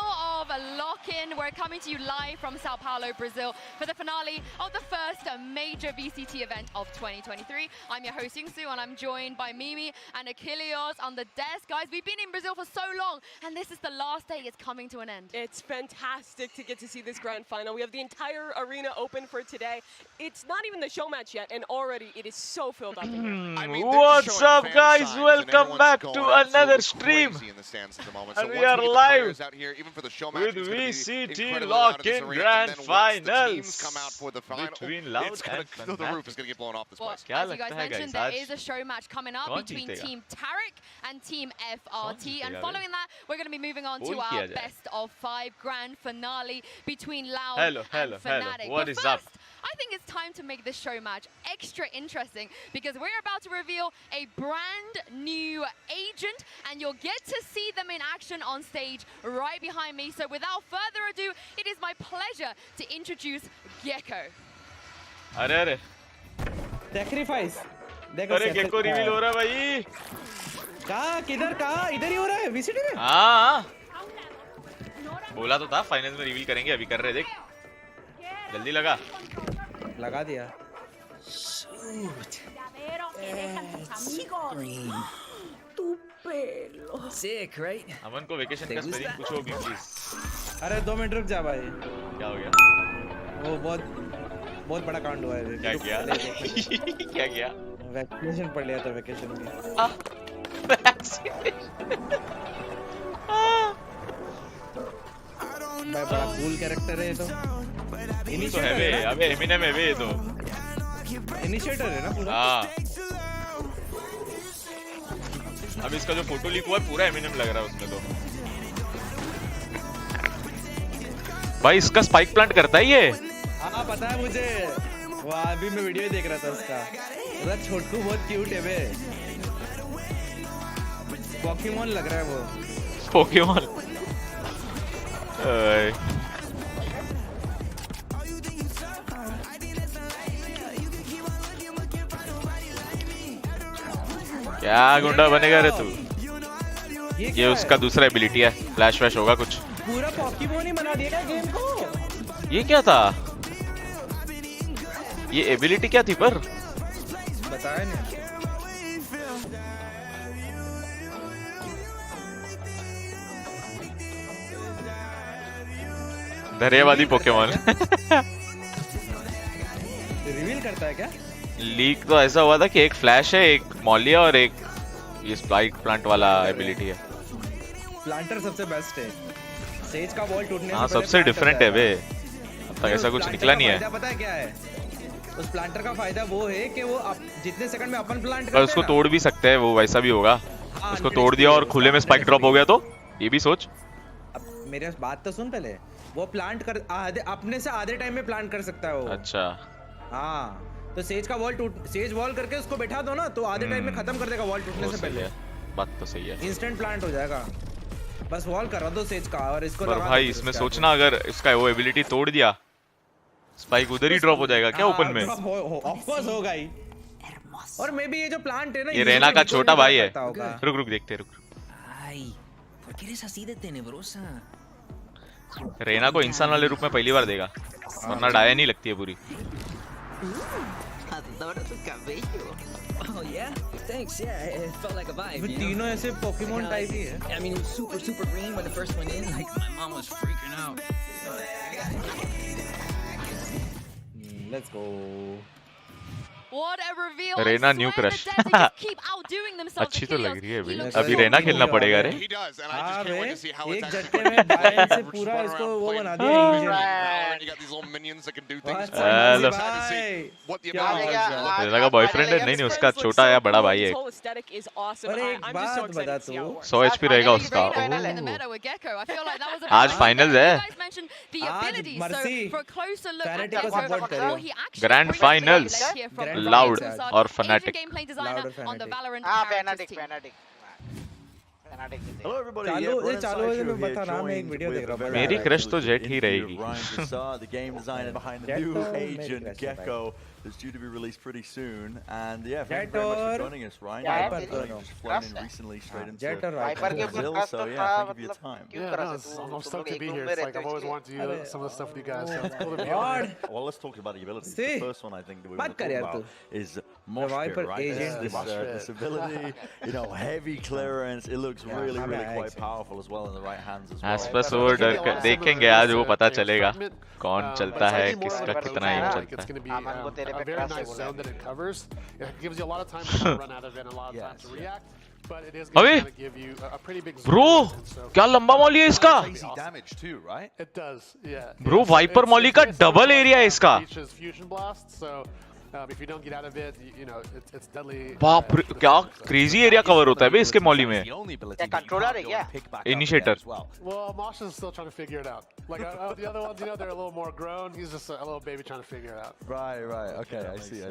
final of Lock-In. We're coming to you live from São Paulo, Brazil, for the finale of the first major VCT event of 2023. I'm your host, Yingsu, and I'm joined by Mimi and Achilles on the desk. Guys, we've been in Brazil for so long, and this is the last day. It's coming to an end. It's fantastic to get to see this grand final. We have the entire arena open for today. It's not even the show match yet, and already it is so filled up in here. I mean, What's up, guys? Welcome back to another stream. And we are live out here, even for the show with match, VCT Lock-In Grand Finals come out for the final. between Loud It's gonna, and the roof is going to get blown off this Well, place. as you guys mentioned, there is a show match coming up कौन between जीतेगा? Team Tarek and Team FRT. And जीतेगा following that, we're going to be moving on to बोल our किया जाए. best of 5 grand finale between Loud Hello, and hello. Fnatic. What But is first, up? I think it's time to make this show match extra interesting because we're about to reveal a brand new agent and you'll get to see them in action on stage right behind me. So without further ado, it is my pleasure to introduce Gekko. अरे Sacrifice. देखो अरे gecko reveal हो रहा है भाई. कहाँ किधर कहाँ इधर ही हो रहा है VCT में. हाँ बोला तो था फाइनल में रिवील करेंगे. अभी कर रहे देख. जल्दी लगा दिया. Sick, right? अमन को वेकेशन का स्पेलिंग पूछो भी प्लीज. अरे 2 मिनट रुक जा भाई. क्या हो गया? वो बहुत बड़ा कांड हुआ है. क्या किया? क्या किया? वैक्सीनेशन पढ़ लिया था वैकेशन में. भाई बड़ा कूल कैरेक्टर है ये तो. तो है बे. अबे एमिनेम है बे ये तो. इनिशिएटर है ना पूरा. हाँ अब इसका जो फोटो लीक हुआ है पूरा एमिनेम लग रहा है उसमें तो. भाई इसका स्पाइक प्लांट करता है ये. हाँ पता है मुझे. वो अभी मैं वीडियो देख रहा था उसका. उसका छोटू बहुत क्यूट है बे. पोकेमॉन लग रहा है वो. पोकेमॉन. क्या गुंडा बनेगा रे तू. ये उसका दूसरा एबिलिटी है. फ्लैश फ्लैश होगा कुछ. पूरा पोकेमॉन ही बना दिया गेम को. ये क्या था? ये एबिलिटी क्या थी पर? बताया नहीं. धैर्यवादी पोकेमॉन. रिवील करता है क्या? लीक तो ऐसा हुआ था कि एक फ्लैश है, एक मॉली है और एक ये स्पाइक प्लांट वाला एबिलिटी है. प्लांटर सबसे बेस्ट है. सेज का वॉल टूटने से हाँ पहले सबसे डिफरेंट है बे. अब तक ऐसा कुछ निकला नहीं है. पता है क्या है? उस प्लांटर का फायदा वो है कि वो जितने सेकंड में अपन प्लांट करते पर उसको तोड़ भी सकते हैं. वो वैसा भी होगा. उसको तोड़ दिया और खुले में स्पाइक ड्रॉप हो गया तो ये भी सोच. अब मेरे बात तो सुन पहले. वो प्लांट कर अपने से आधे टाइम में प्लांट कर सकता है वो. अच्छा हाँ तो सेज का सेज वॉल करके उसको बैठा दो ना तो आधे टाइम में खत्म कर देगा वॉल टूटने से पहले. बात तो सही है. इंस्टेंट प्लांट हो जाएगा. बस वॉल करा दो सेज का और इसको पर भाई इसमें सोचना अगर इसका वो एबिलिटी तोड़ दिया स्पाइक उधर ही ड्रॉप हो जाएगा क्या ओपन में. ऑफ कोर्स होगा ही. और मे बी ये जो प्लांट है ना ये रेना का छोटा भाई है. रुक देखते रुक. Ay, ¿por qué eres así de tenebrosa? Raina को इंसान वाले रूप में पहली बार देगा. वरना डाया नहीं लगती है पूरी. Adoro tu cabello. Oh yeah, thanks. Yeah, it felt like a vibe. You know? तीनों ऐसे पोकेमॉन टाइप ही है. I mean, it was super green when the first one in. Like my mom was freaking out. Let's go. What a reveal. Reyna new crush. अच्छी तो लग रही है भाई. अभी रेना खेलना पड़ेगा रे. हाँ बे. एक झटके में बाहर से पूरा इसको वो बना दिया. हेलो. रेना का बॉयफ्रेंड है. नहीं उसका छोटा या बड़ा भाई है. अरे एक बात बता तू. 100 HP रहेगा उसका. आज फाइनल्स है. आज मर्सी फैनेटिक को सपोर्ट करियो. ग्रैंड फाइनल्स लाउड और फनाटिक. Hello everybody. चालू है मैं बता रहा हूं. मैं एक वीडियो देख रहा हूं. मेरी क्रश तो जेट ही रहेगी. The game design behind the new agent Gekko. that's due to be released pretty soon. And yeah, thank you Jet very much और for joining us, Ryan. Viper I know you've just flown in recently straight into Jet और Viper के ऊपर Brazil, trust so तो yeah, था, thank you for your मतलब time. क्यों Yeah, करा no, से तू I'm तुम stoked लोग to be एक here. रूम में It's like रहते I've हो always इसलिए wanted to do some of the stuff with you guys, so it's cool to be God. here. Well, let's talk about the abilities. See? The first one I think that we बात want to कर talk यार about तू. is Mosh Viper Pit, right? agent. This ability, you know, heavy clearance. It looks really, really quite powerful as well in the right hands as well. Space वो देखेंगे आज वो पता चलेगा कौन चलता है किसका कितना ही Like चलता it's है. going to be Aman को तेरे a पे very trust है nice बोला zone है. that it covers. It gives you a lot of time to kind of run out of it and a lot of time to react. But it is अबे going to kind of give you a pretty big zone. Bro and so क्या लंबा Molly है इसका. Crazy damage too, right? it does, yeah. Bro, Viper Molly का double area है इसका. Reaches fusion blast, so if you don't get out of it, you know it's deadly. बाप रे क्या क्रेजी एरिया कवर होता है बे इसके मॉली में. क्या controller है क्या? Initiator. Well, Mosh is still trying to figure it out. Like the other ones, you know, they're a little more grown. He's just a little baby trying to figure it out. Right. Okay, I see.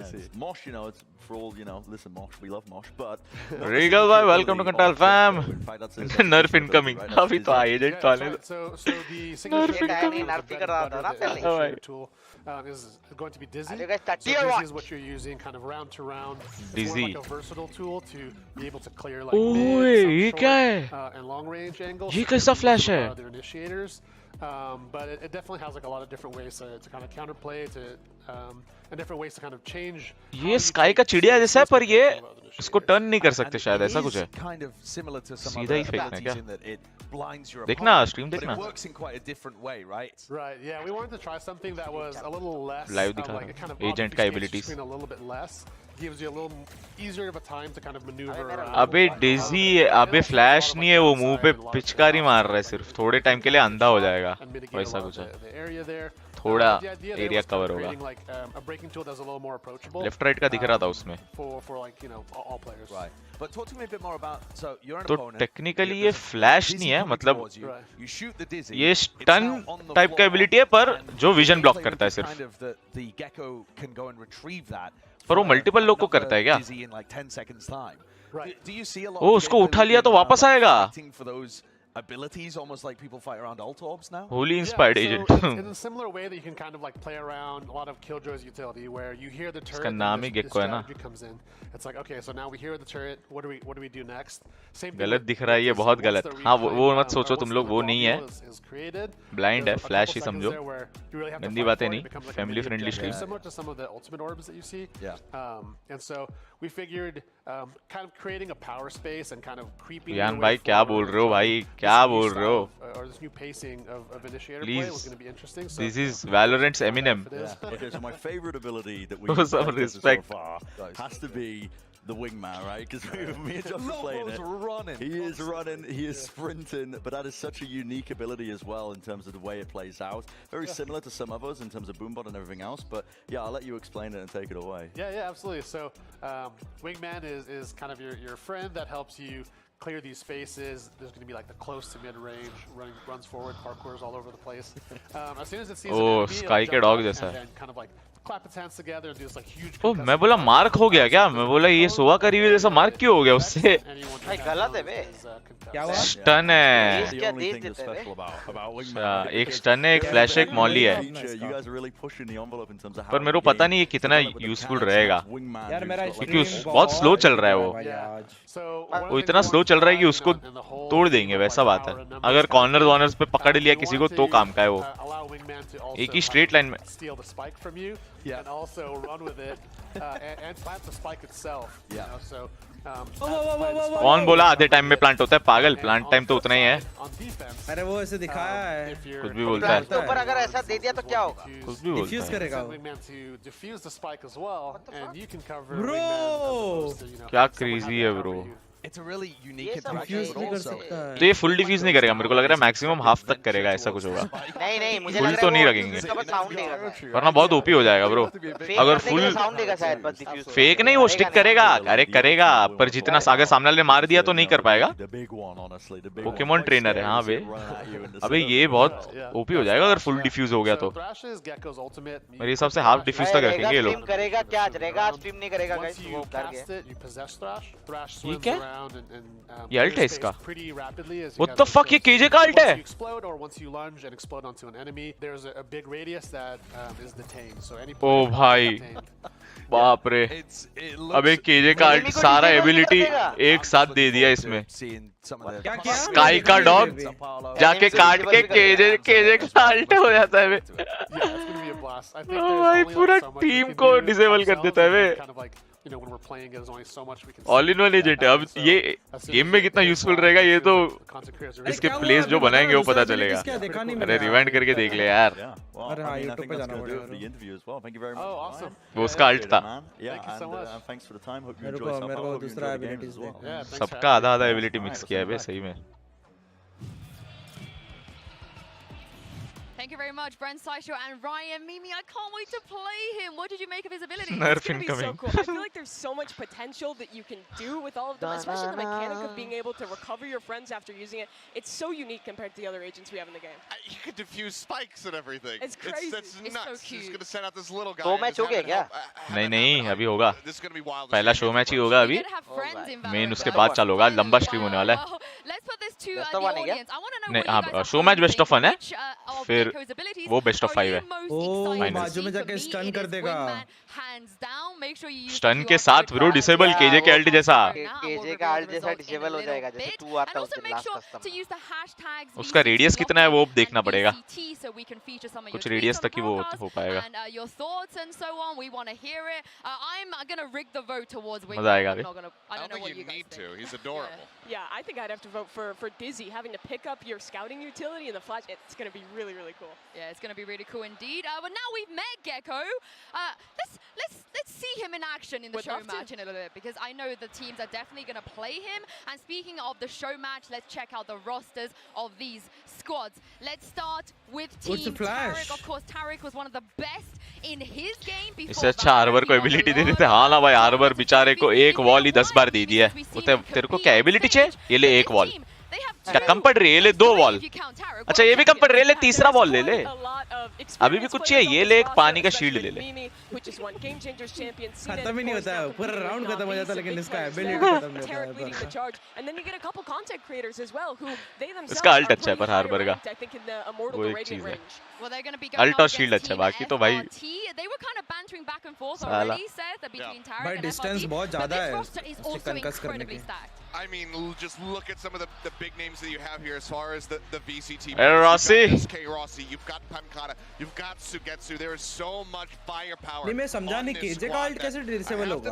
Mosh, you know, it's for all, you know, listen, Mosh, we love Mosh, but Regal bhai, welcome to Control fam. In fact, that's Nerf incoming. अभी तो agent Yeah, वाले. so the signature ये time नार्फी कर रहा था ना पहले. tool is going to be Dizzy. Are you guys So 30 or Dizzy what? is what you're using kind of round to round. It's Dizzy. more like a versatile tool to be able to clear like ओए mid, some ये short, क्या है? and long range angles. ये So कैसा you can use flash some of है? our other initiators. But it definitely has like a lot of different ways to kind of counterplay to and different ways to kind of change. ये sky का चिड़िया जैसा है पर ये इसको turn नहीं कर सकते शायद ऐसा कुछ है. Kind of similar to some सीधा ही other फेंकना है क्या? abilities in that it blinds your देखना opponent, स्ट्रीम but देखना. it works in quite a different way, right? Right, yeah, we wanted to try something that was a little less Live दिखा like रहा it kind of हूँ. Agent का obfuscates your abilities. screen a little bit less, gives you a little easier of a time to kind of maneuver around. अबे डिजी अबे flash नहीं है वो मुंह पे पिचकारी मार रहा है सिर्फ थोड़े टाइम के लिए अंधा हो जाएगा and mitigate a वैसा lot कुछ of है. the area there. थोड़ा The idea there area was kind of cover होगा. creating like a breaking tool that's a little more approachable. Left right का दिख रहा था उसमें. For like, you know, all players. Right. But talk to me a bit more about, so you're an तो opponent. Technically you ये have a flash dizzy नहीं है coming मतलब towards you, you shoot the dizzy, ये it's stun now on the type का floor, ability है पर and जो विजन the ब्लॉक gameplay करता है would be सिर्फ. kind of that the Gekko can go and retrieve that पर वो for मल्टीपल लोग को another करता है क्या? dizzy in like 10 seconds time. Right. Do you see a lot O of उसको gameplay उठा लिया तो being around, वापस like, आएगा. fighting for those abilities, almost like people fight around alt orbs now? Holi Yeah, inspired so agent. in a similar way that you can kind of like play around a lot of Killjoy's utility, where you hear the turret, इसका and नाम ही this Gekko है ना. strategy comes in. It's like, okay, so now we hear the turret. What do we do next? Same thing गलत with- दिख रहा है ये with बहुत once गलत. the हाँ reclaim, वो मत or सोचो once तुम the लोग वो नहीं है. wall is created, Blind है there's a flash couple he seconds समझो. there where you really have to गंदी fight बातें for it. नहीं. It becomes like a family mini friendly objective, stream. similar to some of the ultimate orbs that you see. Yeah. And so we figured kind of creating a power space and kind of creeping यान your way भाई क्या बोल forward रहे हो to, भाई this क्या new बोल style रहे हो. or this new pacing of initiator Please. play was going to be interesting. So This is Valorant's Eminem. it is. Okay, so my favorite ability that Some we've played so respect. far has to be the wingman, right? Because me and Josh are playing it. running. He is running, he is sprinting, but that is such a unique ability as well in terms of the way it plays out. Very similar to some others in terms of Boombot and everything else, but yeah, I'll let you explain it and take it away. Yeah, absolutely. So Wingman is kind of your friend that helps you clear these spaces. There's going to be like the close to mid range, runs forward, parkours all over the place. As soon as it sees an Oh, enemy, it'll Sky के jump dog up जैसा. and then kind of like clap its hands together and do this like huge. O concussive मैं बोला power. Mark हो गया क्या. मैं बोला ये सोवा का रिव्यू जैसा मार्क क्यों हो गया उससे. Anyone भाई can गलत है have बे. is, concussed. क्या हुआ? स्टन है. The क्या only देख thing that's देते हैं special about Wingman. अच्छा, एक because स्टन है एक yeah, फ्लैश है एक very मॉली है. unique feature. You guys are really pushing the envelope in terms of how पर मेरे को the पता game नहीं ये कितना is developed with the useful mechanics रहेगा. of Wingman यार who's मेरा got, like, क्योंकि स्ट्रीम बहुत slow चल रहा है वो. भाई आज. So वो इतना स्लो चल रहा है कि उसको तोड़ देंगे वैसा बात है. अगर कॉर्नर वॉर्नर्स पे पकड़ लिया किसी को तो काम का है वो. एक ही स्ट्रेट लाइन में. Steal the spike from you, and also run with it, and plant the spike itself. You know, so कौन बोला आधे टाइम में प्लांट होता है पागल. प्लांट टाइम तो उतना ही है. on defense. अरे वो ऐसे दिखाया है. कुछ भी बोलता है. तो ऊपर अगर ऐसा दे दिया तो क्या होगा? कुछ भी बोलता डिफ्यूज है. करेगा वो. Wingman to defuse the spike as well, and you can cover Bro! Wingman as opposed to, you know, क्या someone crazy having है to bro. cover you. It's a really unique ये सब interaction, डिफ्यूज but नहीं कर also सकता है. तो ये फुल डिफ्यूज नहीं करेगा. मेरे को लग रहा है मैक्सिमम हाफ तक करेगा ऐसा कुछ होगा. नहीं मुझे Full लग रहा है तो नहीं वो रखेंगे. उसका बस साउंड देगा शायद. वरना बहुत ओपी हो जाएगा ब्रो. अगर फुल साउंड देगा शायद बस डिफ्यूज. फेक नहीं वो स्टिक करेगा. अरे करेगा पर जितना अगर सामने वाले ने मार दिया तो नहीं कर पाएगा. The big one, honestly, the big Pokemon one. Trainer है हाँ बे. Running at you in the अबे center. ये बहुत ओपी हो जाएगा अगर फुल डिफ्यूज हो गया तो. So Thrash is Gekko's ultimate. मेरे हिसाब से हाफ डिफ्यूज तक रखेंगे ये स्ट्रीम लोग. करेगा क्या? आज रहेगा स्ट्रीम नहीं करेगा Once गाइस. you वो कर गया. cast it, you possess Thrash. Thrash ये swims क्या? around around and ये ult है इसका? pretty rapidly as you What guys the are fuck, ये close. KJ का ult Once है? you explode or once you lunge and explode onto an enemy, there's a big radius that is detained. So any ओ भाई बाप रे, अबे KJ का ult सारा ability एक साथ दे दिया इसमें। क्या स्काई का डॉग जाके काट के KJ का ult हो जाता है बे। Yeah, it's gonna be a blast. I think O there's भाई only पूरा like so much we team can को do डिसेबल कर ourselves, देता है बे। and kind of like, you know, when we're playing, there's only so much we can all in one agent है। अब ये game में कितना यूजफुल रहेगा ये तो इसके प्लेस जो बनाएंगे वो पता चलेगा। अरे रिवाइंड करके देख ले यार, अरे हाँ, YouTube पे जाना पड़ेगा। Oh, awesome. वो उसका अल्ट था। मेरे को दूसरा abilities they. Yeah, thanks for सबका having me. आधा आधा एबिलिटी मिक्स किया है बे सही में। Thank you very much, Brent, Saisho, and Ryan. Mimi, I can't wait to play him. What did you make of his ability? Nerf It's gonna be so incoming. cool. I feel like there's so much potential that you can do with all of them, especially the mechanic of being able to recover your friends after using it. It's so unique compared to the other agents we have in the game. You could defuse spikes and everything. It's crazy. That's It's nuts. so He's cute. gonna send out this little guy. दो and match just हो गया have it क्या? help- नहीं have it नहीं happen. अभी होगा। This is gonna be wild. पहला show match ही होगा अभी। We're gonna have friends in main Valorant. उसके बाद चालू होगा, लंबा स्ट्रीम होने वाला है। Well, let's put this to Best the of one है क्या? audience. I want to know नहीं, what you हाँ, guys are show match best of one है। Which, of फिर Gekko's abilities वो best of are 5 you है। most O, excited to बाजू में see? जाके For me, stun it कर is देगा। Wingman, hands down. Make sure you use stun the के QR साथ code bro card. Disable Yeah, KJ के वो अल्ट जैसा। KJ का ult जैसा disable हो जाएगा, जैसे 2 आता है And also उसके make last sure custom to में। use the hashtags उसका VCT radius कितना है वो LOCK देखना and पड़ेगा। VCT so we can feature some of कुछ your radius tweets on तक ही वो podcast हो पाएगा। and your thoughts and so on. We want to hear it. I'm gonna rig the vote towards Wingman. मजा आएगा I'm अभी। not gonna. I I don't don't know what think you you guys need think. to. He's adorable. Yeah, I think I'd have to vote for Dizzy. Having to pick up your scouting utility in the flash, it's going to be really, really cool. Yeah, it's going to be really cool indeed. But now we've met Gekko. Let's see him in action in the Would show love to. match in a little bit because I know the teams are definitely going to play him. And speaking of the show match, let's check out the rosters of these squads. Let's start with What's the Team flash? Tariq. Of course, Tariq was one of the best in his game before. इससे अच्छा arbor को ability दे देते। हाँ ना भाई, arbor बेचारे को एक वॉल ही 10 बार दे दिया है। उते तेरे को क्या एबिलिटी चाहिए? ये ले एक वॉल। क्या कम पड़ रही है? ये ले 2 वॉल। अच्छा ये भी कम पड़ रही है, ले तीसरा वॉल ले ले। अभी भी कुछ चाहिए? ये ले एक पानी का शील्ड ले ले। खत्म ही नहीं होता है, पूरा राउंड खत्म हो जाता है, लेकिन इसका एबिलिटी खत्म नहीं होता है। इसका अल्ट अच्छा है पर हार्बर का, वो एक चीज है। अल्ट और शील्ड अच्छा है, बाकी तो भाई साला। भाई डिस्टेंस बहुत ज्यादा है उससे कंकस करने की। I mean, just look at some of the big names that you have here as far as the VCT. Hey, Rossi. You've got SK Rossi, you've got Pankata, you've got Sugetsu. There is so much firepower. नहीं मैं समझा नहीं KJ का alt कैसे disable होगा?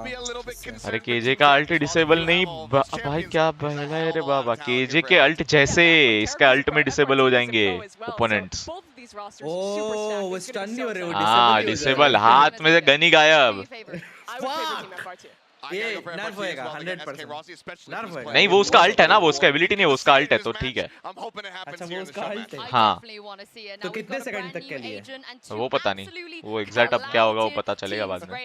अरे KJ का alt disable नहीं भाई, क्या बहला है रे बाबा। केजे के अल्ट जैसे इसका अल्ट में डिसेबल हो जाएंगे ओपोनेंट्स। ओ वो स्टन नहीं हो रहे, वो हाँ डिसेबल, हाथ में से गन ही गायब। ये नर्फ होएगा 100%। नर्फ होएगा। नहीं वो उसका अल्ट है ना, वो उसका एबिलिटी नहीं है, वो उसका अल्ट है तो ठीक है। अच्छा वो उसका अल्ट है। हाँ तो कितने सेकंड तक के लिए? वो पता नहीं, वो एग्जैक्ट अब क्या होगा वो पता चलेगा बाद में।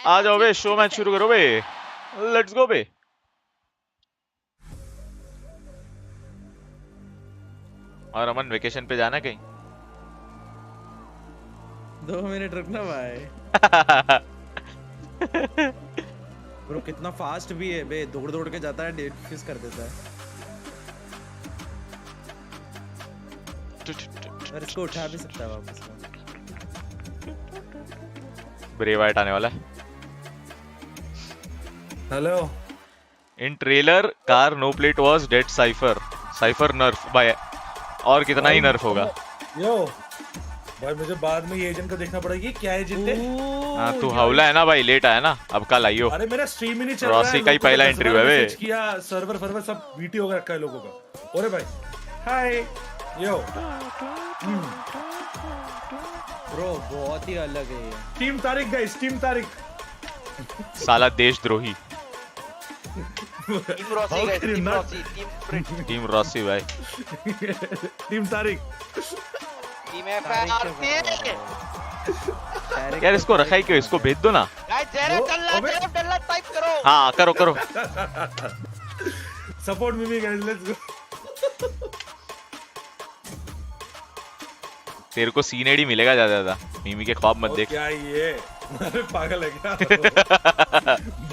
आ जाओ बे, शो मैच शुरू करो बे, लेट्स गो बे। और अमन वेकेशन पे जाना कहीं? 2 मिनट रुकना भाई। ब्रो कितना फास्ट भी है बे, दौड़ दौड़ के जाता है, डेड फिश कर देता है। और इसको उठा भी सकता है वापस। ब्रेव आइट आने वाला है। Hello. In trailer car no plate was dead Cypher nerf bye, और कितना ही नर्फ होगा। यो भाई मुझे बाद में ये एजेंट को देखना पड़ेगा क्या है जीते। हाँ तू हवला है ना भाई, लेट आया ना, अब कल आइयो। अरे मेरा स्ट्रीम ही नहीं चल रहा है, रॉसी का ही पहला इंटरव्यू है बे। किया सर्वर फर्वर सब बीटी हो रखा है लोगों का। अरे भाई हाय यो ब्रो बहुत ही अलग है ये। Team Tariq guys, team Tariq. साला देशद्रोही। टीम रॉसी भाई। टीम तारिक। Team FRC. यार इसको रखा ही क्यों, इसको भेज दो ना। डल्ला टाइप करो। हाँ करो। Support me guys, let's go. तेरे को सीनेडी मिलेगा ज्यादा। मीमी के ख्वाब मत देख। क्या ये अरे पागल है क्या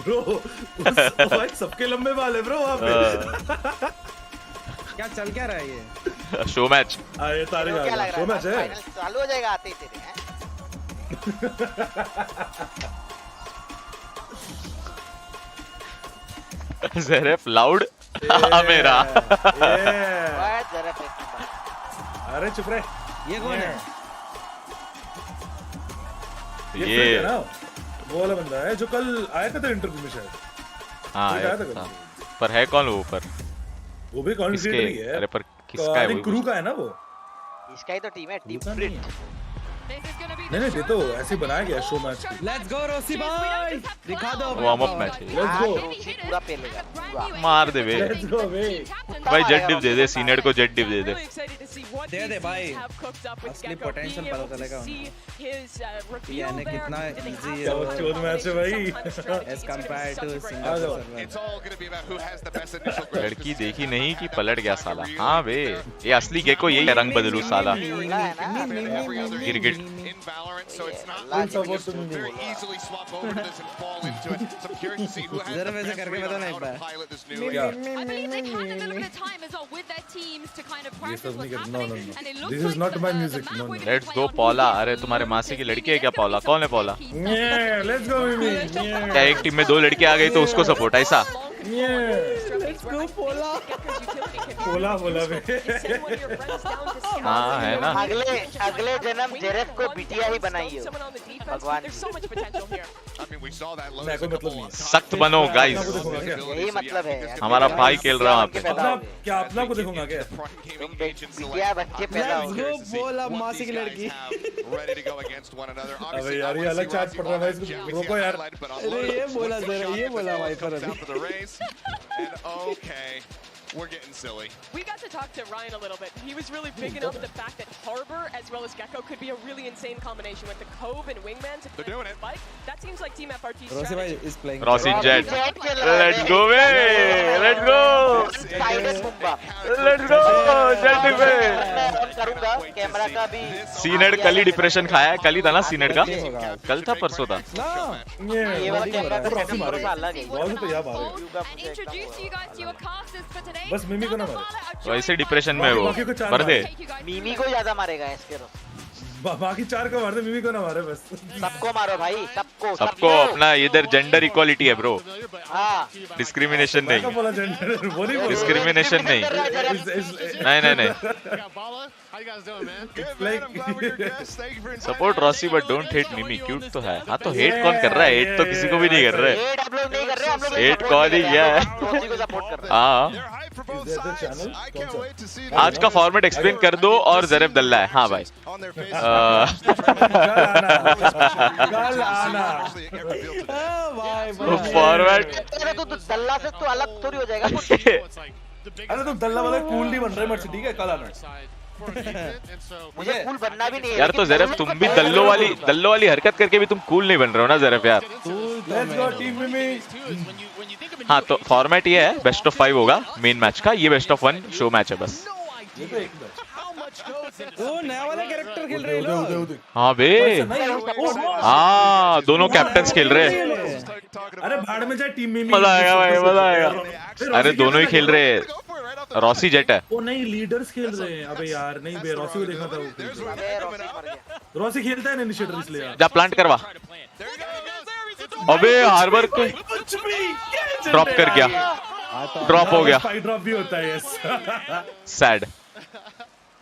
ब्रो भाई सबके लंबे बाल है ब्रो वहाँ पे क्या चल क्या रहा है ये शो मैच। अरे तारीख क्या लग शो रहा मैच है है फाइनल चालू हो जाएगा आते ही तेरे हैं ज़रफ़ लाउड मेरा ज़रफ़ एक नंबर। अरे चुप रहे ये कौन है ये ना वो वाला बंदा है जो कल आया था इंटरव्यू में शायद। हाँ आया था पर है कौन वो ऊपर वो भी कॉन्ट्रीब्यूटर ही है। अरे पर किसका है वो क्रू का है ना वो इसका ही तो टीम है टीम स्प्रिट। नहीं ये तो ऐसे बनाया गया show match. Let's go Rossi भाई दिखा दो वार्म अप मैच है। लेट्स गो पूरा पेलेगा पूरा मार दे बे लेट्स गो बे भाई जेट डिप दे दे सीनेड को जेट डिप दे दे दे भाई असली पोटेंशियल पता चलेगा यानी कितना इजी है वो चोद मैच है भाई as compared to single server. लड़की देखी नहीं कि पलट गया साला। हाँ बे ये असली गेको यही है रंग बदलू साला गिरगिट। in Valorant, so it's not like you can very easily swap over to this and fall into it. So I'm curious to see who has the best read on how to pilot this new Yeah. I believe they've had a little bit of time as well with their teams to kind of practice what's happening. No. And it looks This is like not my the music. map No. we're gonna let's play go on पौला। here. अरे तुम्हारे मासी की लड़की है क्या पौला? कौन है पौला? Let's go मिमी क्या एक टीम में दो लड़की आ गई तो उसको सपोर्ट ऐसा? लेट्स गो पोला बे हाँ है ना। अगले जन्म जेरेफ को बिटिया ही बनाइए भगवान। I mean, we saw that low मैं कोई मतलब नहीं है। सख्त बनो गाइस। यही मतलब है यार। हमारा भाई खेल रहा है वहाँ पे। क्या अपना को देखूंगा क्या तुम बिटिया बच्चे पैदा हो बोला मासी की लड़की। ready to go against one another. अबे यार ये अलग चार्ज पड़ रहा है इसको रोको यार। अरे ये बोला जरा ये बोला भाई पर अभी And okay, we're getting silly. We got to talk to Ryan a little bit. He was really big enough the fact that Harbor as well as Gekko could be a really insane combination with the Cove and Wingman to They're doing it. Spike. That seems like Team FRT's Rossi भाई strategy. is playing Rossi Jet let's go वे let's go side बुम्बा let's go Jet डिप मैं on करूंगा camera का भी। सीनेड कल ही depression खाया है। कल ही था ना सीनेड का? कल था परसों था। ये वाला कैमरा का सेटअप थोड़ा सा अलग है। बहुत तो यार मारे And introduce you guys to your casters for today. बस मिमी को ना मारे वैसे डिप्रेशन में वो भर दे। मीमी को ज्यादा मारेगा इसके रो। बाकी चार को मार दे मिमी को ना मारे बस सबको मारो भाई सबको अपना इधर जेंडर इक्वालिटी है ब्रो। हाँ डिस्क्रिमिनेशन नहीं बोला जेंडर वो नहीं बोला डिस्क्रिमिनेशन नहीं नहीं support Rossi but don't hate मिमी क्यूट तो है। हाँ तो हेट कौन कर रहा है? हेट तो किसी को भी नहीं कर रहे। हेट कौन ही क्या है? हाँ आज का फॉर्मेट एक्सप्लेन कर दो और ज़रफ़ दल्ला है। हाँ भाई फॉर्मेट तो दल्ला से तो अलग थोड़ी हो जाएगा। अरे तुम दल्ला वाला कूल नहीं बन रहे मत ठीक है कल आना मुझे कूल बनना भी नहीं है यार। तो ज़रफ़ तुम भी दल्लो वाली हरकत करके भी तुम कूल नहीं बन रहे हो ना ज़रफ़ यार। लेट्स गो टीम मिमी। हाँ तो फॉर्मेट ये है बेस्ट ऑफ 5 होगा मेन मैच का। ये बेस्ट ऑफ 1 शो मैच है बस। वो नया वाला कैरेक्टर खेल रहे लोग। हाँ बे हाँ दोनों कैप्टन्स खेल रहे हैं। अरे भाड़ में जाए टीम में मजा आएगा भाई मजा आएगा। अरे दोनों ही खेल रहे हैं। रॉसी जेट है। वो नहीं लीडर्स खेल रहे हैं। अबे यार नहीं बे रॉसी को देखना था वो। रॉसी खेलता है ना इनिशिएटर इसलिए जा प्लांट करवा। अबे हार्बर को ड्रॉप कर गया। ड्रॉप हो गया। ड्रॉप भी होता है यस सैड।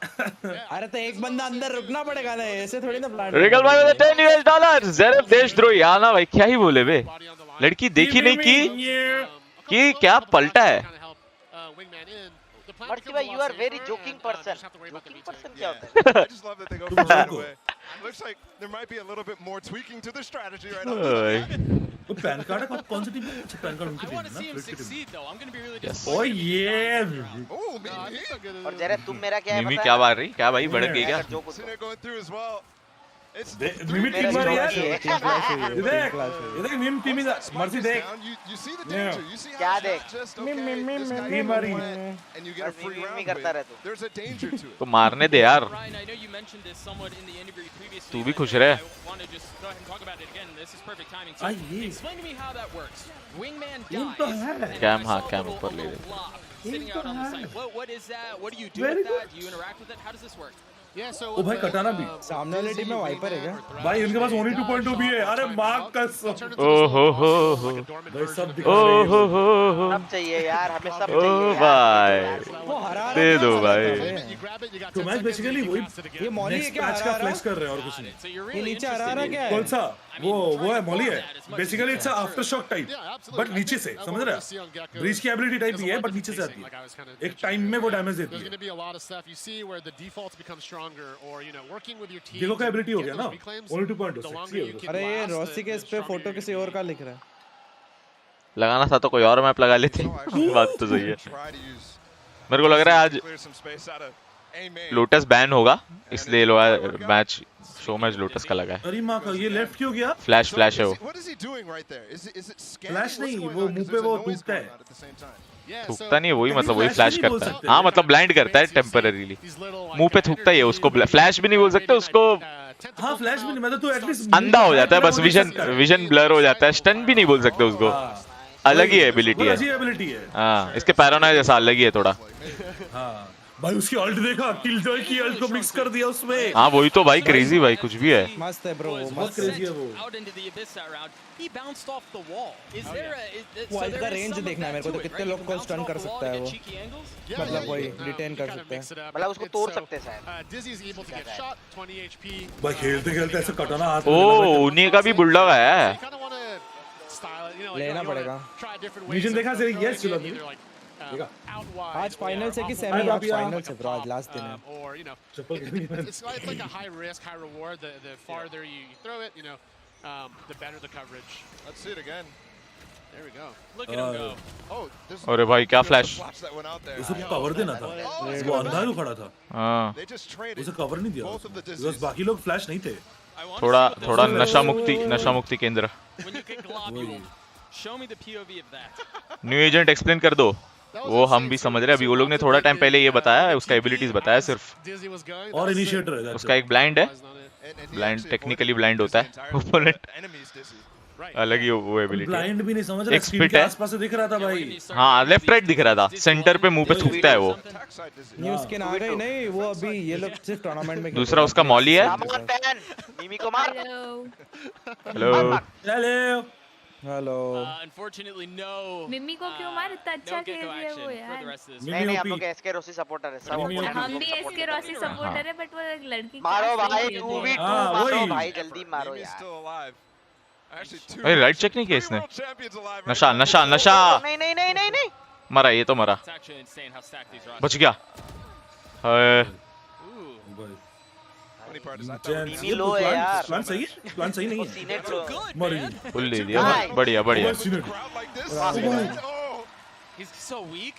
अरे तो एक बंदा अंदर रुकना पड़ेगा ना ऐसे थोड़ी ना प्लान। रिगल भाई with $10 ज़रफ़ देशद्रोही। हाँ ना भाई क्या ही बोले बे। लड़की देखी नहीं कि क्या पलटा है। मर्सी भाई, you are very joking person. Joking person क्या होता है? I just love that they go for right away. Looks like there might be a little bit more tweaking to the strategy right now. तो pan card है कौन सी team है? Pan card उनकी team है ना? ओह ये और जरा तुम मेरा क्या है मिमी पता क्या है? मार रही? क्या भाई भड़क गई क्या? Sinner going through as well. मिमी टीम मार यार देख मिमी टीम मर्जी देख क्या देख टीम मारी मिमी करता रहे तो मारने दे यार तू भी खुश रहे कैम हाँ कैम ऊपर ले ओ भाई कटाना भी सामने वाली टीम में वाइपर है क्या भाई इनके पास ओनली 2.2 भी है अरे मां कसम ओहो हो भाई सब ओहो हो सब चाहिए यार हमें सब ओ चाहिए भाई वो हरा दे दो भाई तो मैच बेसिकली वही ये मॉली है क्या मैच का फ्लेक्स कर रहे हैं और कुछ नहीं ये नीचे हरा रहा क्या है कौन सा वो है मॉली है basically it's after shock type but नीचे से समझ रहे हो ब्रीच की एबिलिटी टाइप ही है बट नीचे से आती है एक टाइम में वो डैमेज देती है देखो क्या एबिलिटी हो गया ना ओनली 2.6 अरे ये रॉसी के इस पे फोटो किसी और का लिख रहा है लगाना था तो कोई और मैप लगा लेते बात तो सही है मेरे को लग रहा है आज लोटस बैन होगा इसलिए मैच शो मैच लोटस का लगा है अरे मां का ये लेफ्ट क्यों गया फ्लैश फ्लैश है वो फ्लैश नहीं वो मुंह पे वो टूटता है थूकता नहीं है वही मतलब वही फ्लैश करता है हाँ मतलब ब्लाइंड करता है टेम्परेरीली मुंह पे थूकता ही है उसको फ्लैश भी नहीं बोल सकते उसको हाँ फ्लैश भी नहीं मतलब तो एटलीस्ट अंधा हो जाता है बस विजन ब्लर हो जाता है स्टन भी नहीं बोल सकते उसको अलग ही एबिलिटी है हाँ इसके पैरानॉइड जैसा अलग ही है थोड़ा हाँ भाई उसकी अल्ट देखा किलजॉय की अल्ट को मिक्स कर दिया उसमें हाँ वही तो भाई क्रेजी भाई कुछ भी है मस्त है ब्रो बहुत क्रेजी है वो अल्ट का रेंज देखना है मेरे को तो कितने लोग को स्टन कर सकता है वो मतलब वही रिटेन कर सकते हैं मतलब उसको तोड़ सकते हैं शायद भाई खेलते खेलते ऐसे कटाना हाथ ओ उन्हीं का भी बुलडॉग आया है लेना पड़ेगा विजन देखा सही यस चलो आज फाइनल से कि सेमी आज फाइनल से ब्रो आज लास्ट दिन है It's like a high risk, high reward. The farther you throw it, the better the coverage. Let's see it again. There we go. Look at him go. Oh, this अरे भाई क्या flash उसे cover देना था वो अंधा ही खड़ा था हाँ उसे कवर नहीं दिया बिकॉज़ बाकी लोग फ्लैश नहीं थे थोड़ा नशा मुक्ति केंद्र न्यू एजेंट एक्सप्लेन कर दो वो हम भी समझ रहे हैं अभी वो लोग ने थोड़ा टाइम पहले ये बताया उसका एबिलिटीज बताया सिर्फ और इनिशिएटर है उसका एक ब्लाइंड है ब्लाइंड टेक्निकली ब्लाइंड होता है ओपोनेंट अलग ही वो एबिलिटी ब्लाइंड भी नहीं समझ रहा स्क्रीन के आसपास से दिख रहा था भाई हाँ लेफ्ट राइट दिख रहा था सेंटर पे मुंह पे थूकता है वो न्यू स्किन आ गई नहीं वो अभी ये लोग सिर्फ टूर्नामेंट में दूसरा उसका मॉली है मिमी को मार हेलो हेलो Unfortunately, no. मिमी को क्यों मार इतना अच्छा खेल रही है वो यार नहीं हम लोग एसके रोसी सपोर्टर है सब हम भी एसके रोसी सपोर्टर है बट वो एक लड़की मारो भाई 2v2 मारो भाई जल्दी मारो यार अरे राइट चेक नहीं किया इसने नशा नहीं मरा ये तो मरा बच गया प्लान सही नहीं है फुल दे दिया बढ़िया He's so weak.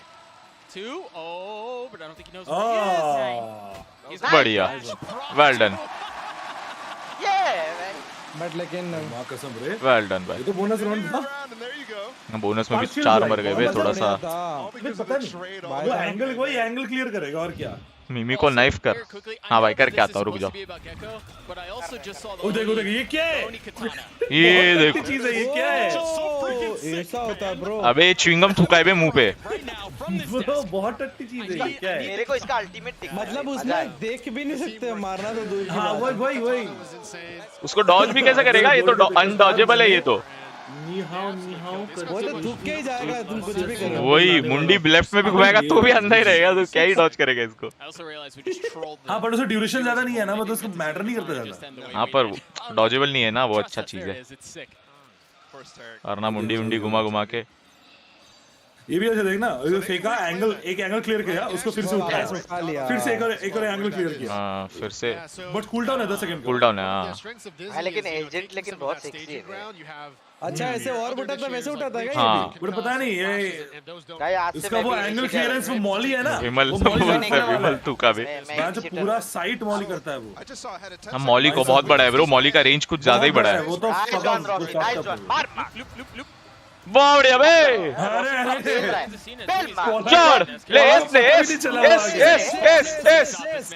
Too. Oh, but I don't think he knows what he is. बढ़िया well done बट लेकिन well done भाई ये तो बोनस राउंड था बोनस में भी 4 मर गए थोड़ा सा पता नहीं वो एंगल क्लियर करेगा और क्या मिमी को नाइफ कर हाँ भाई करके आता हूँ रुक जाओ ओ देखो ये क्या है ये देखो चीज है ये क्या है ऐसा होता है ब्रो अबे च्युइंगम थूका है मुंह पे बहुत टट्टी चीज है ये क्या है मेरे को इसका अल्टीमेट मतलब उसमें देख भी नहीं सकते मारना तो दूर की हाँ वही उसको डॉज भी कैसे करेगा ये तो अनडॉजेबल है ये तो वो तो थूक के ही जाएगा तुम कुछ भी करो वही मुंडी लेफ्ट में भी घुमाएगा तो भी अंधा ही रहेगा तो क्या ही डॉज करेगा इसको हाँ पर उसका ड्यूरेशन ज्यादा नहीं है ना मतलब उसको मैटर नहीं करता ज्यादा हाँ पर डॉजेबल नहीं है ना वो अच्छा चीज है और ना मुंडी घुमा के ये भी ऐसे देखना फेंका एक एंगल क्लियर किया उसको फिर से उठाया फिर से एक और एंगल क्लियर किया हां फिर से बट कूल डाउन है 10 सेकंड कूल डाउन है हां लेकिन एजेंट बहुत सेक्सी है अच्छा ऐसे और उठाता वैसे उठाता है क्या हाँ। ये भी? बट पता नहीं ये इसका वो एंगल क्लियरेंस वो मॉली है ना, विमल वो मॉली करने वाला है। विमल तू का भी जो पूरा साइट मॉली करता है वो। हम मॉली को बहुत बड़ा है ब्रो, मॉली का रेंज कुछ ज्यादा ही बड़ा है। वो तो बढ़िया बे, चढ़ ले एस ले एस एस एस एस एस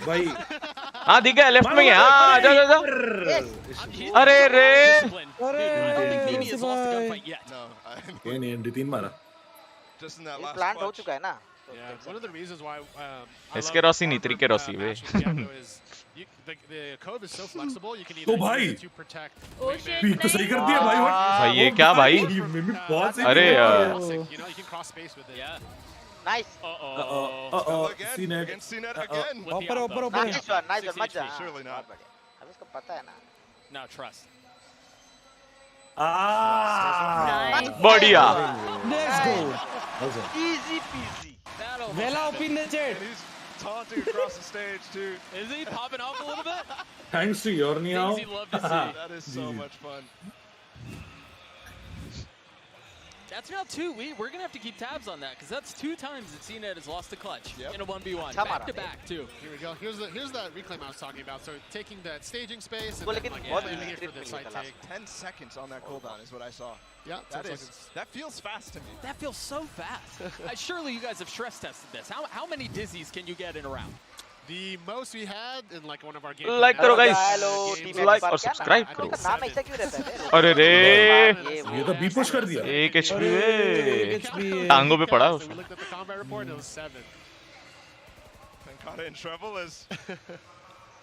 भाई हाँ दिख गया, लेफ्ट में ही है। हाँ जा जा जा। अरे रे नहीं एंडी 3 मारा। प्लांट हो चुका है ना। इसके रॉसी नहीं, त्रिके रॉसी वे। तो भाई पीक तो सही कर दिया भाई। भाई ये क्या भाई? अरे नाइस ऊपर ऊपर ऊपर नाइस मत जा। अब इसको पता है ना। Now trust. बढ़िया। Let's go Easy peasy. वेला open the chat Taunting across the stage too. Is he popping off a little bit? Thanks to your नियाओ। Things you love to see. That is so much fun. That's now 2. We're gonna have to keep tabs on that because that's 2 times that CNET has lost the clutch in a 1v1, back to back too. Here we go. Here's that reclaim I was talking about. So taking that staging space and Well, then, like, what planning is it for the side take. 10 seconds on that cooldown is what I saw. Yeah, That feels fast to me. That feels so fast. Surely you guys have stress tested this. How many dizzies can you get in a round? The most we had in like one of our games. Like करो guys, like और subscribe करो। नाम ऐसा क्यों रहता है? अरे रे ये तो बी पुश कर दिया। 1 HP है, टांगों पे पड़ा उसको। We looked at the combat report and it was 7. Pancada in trouble as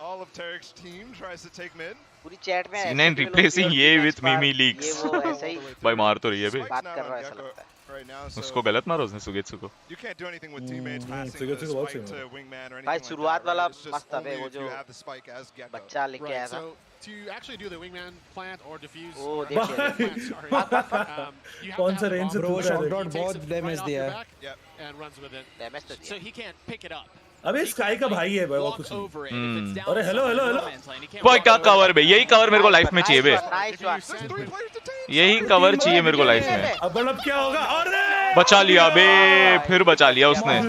all of Tarek's team tries to take mid. पूरी चैट में C9 replacing ये with Mimi leaks। ये वो ऐसा ही भाई मार तो रही है बे। बात कर रहा है ऐसा लगता है। Right now, so उसको गलत मारो उसने सुगेत्सु को। you can't do anything with teammates passing Sugetsu the को बहुत spike सही to wingman or anything भाई like शुरुआत that. वाला It's just मस्त था only वो if जो you have the spike as Gekko. बच्चा लेके आया Right. था। So to actually do the wingman plant or diffuse. Oh, or देखिए। plant, sorry. You have कौन to सा have रेंज the से bomb. Bro, पूछा shot है? dot He takes बहुत it damage right off दिया your है। back Yep. and runs with it. Damage तो So दिया। he can't pick it up. अबे स्काई का भाई है भाई, वो Walk कुछ नहीं। over it. If it's down अरे hello hello hello. no man's land, he can't भाई walk क्या over कवर बे, यही कवर मेरे को लाइफ में चाहिए बे। Nice one. यही कवर चाहिए मेरे को लाइफ में। अब मतलब क्या होगा? अरे बचा लिया बे, फिर बचा लिया उसने।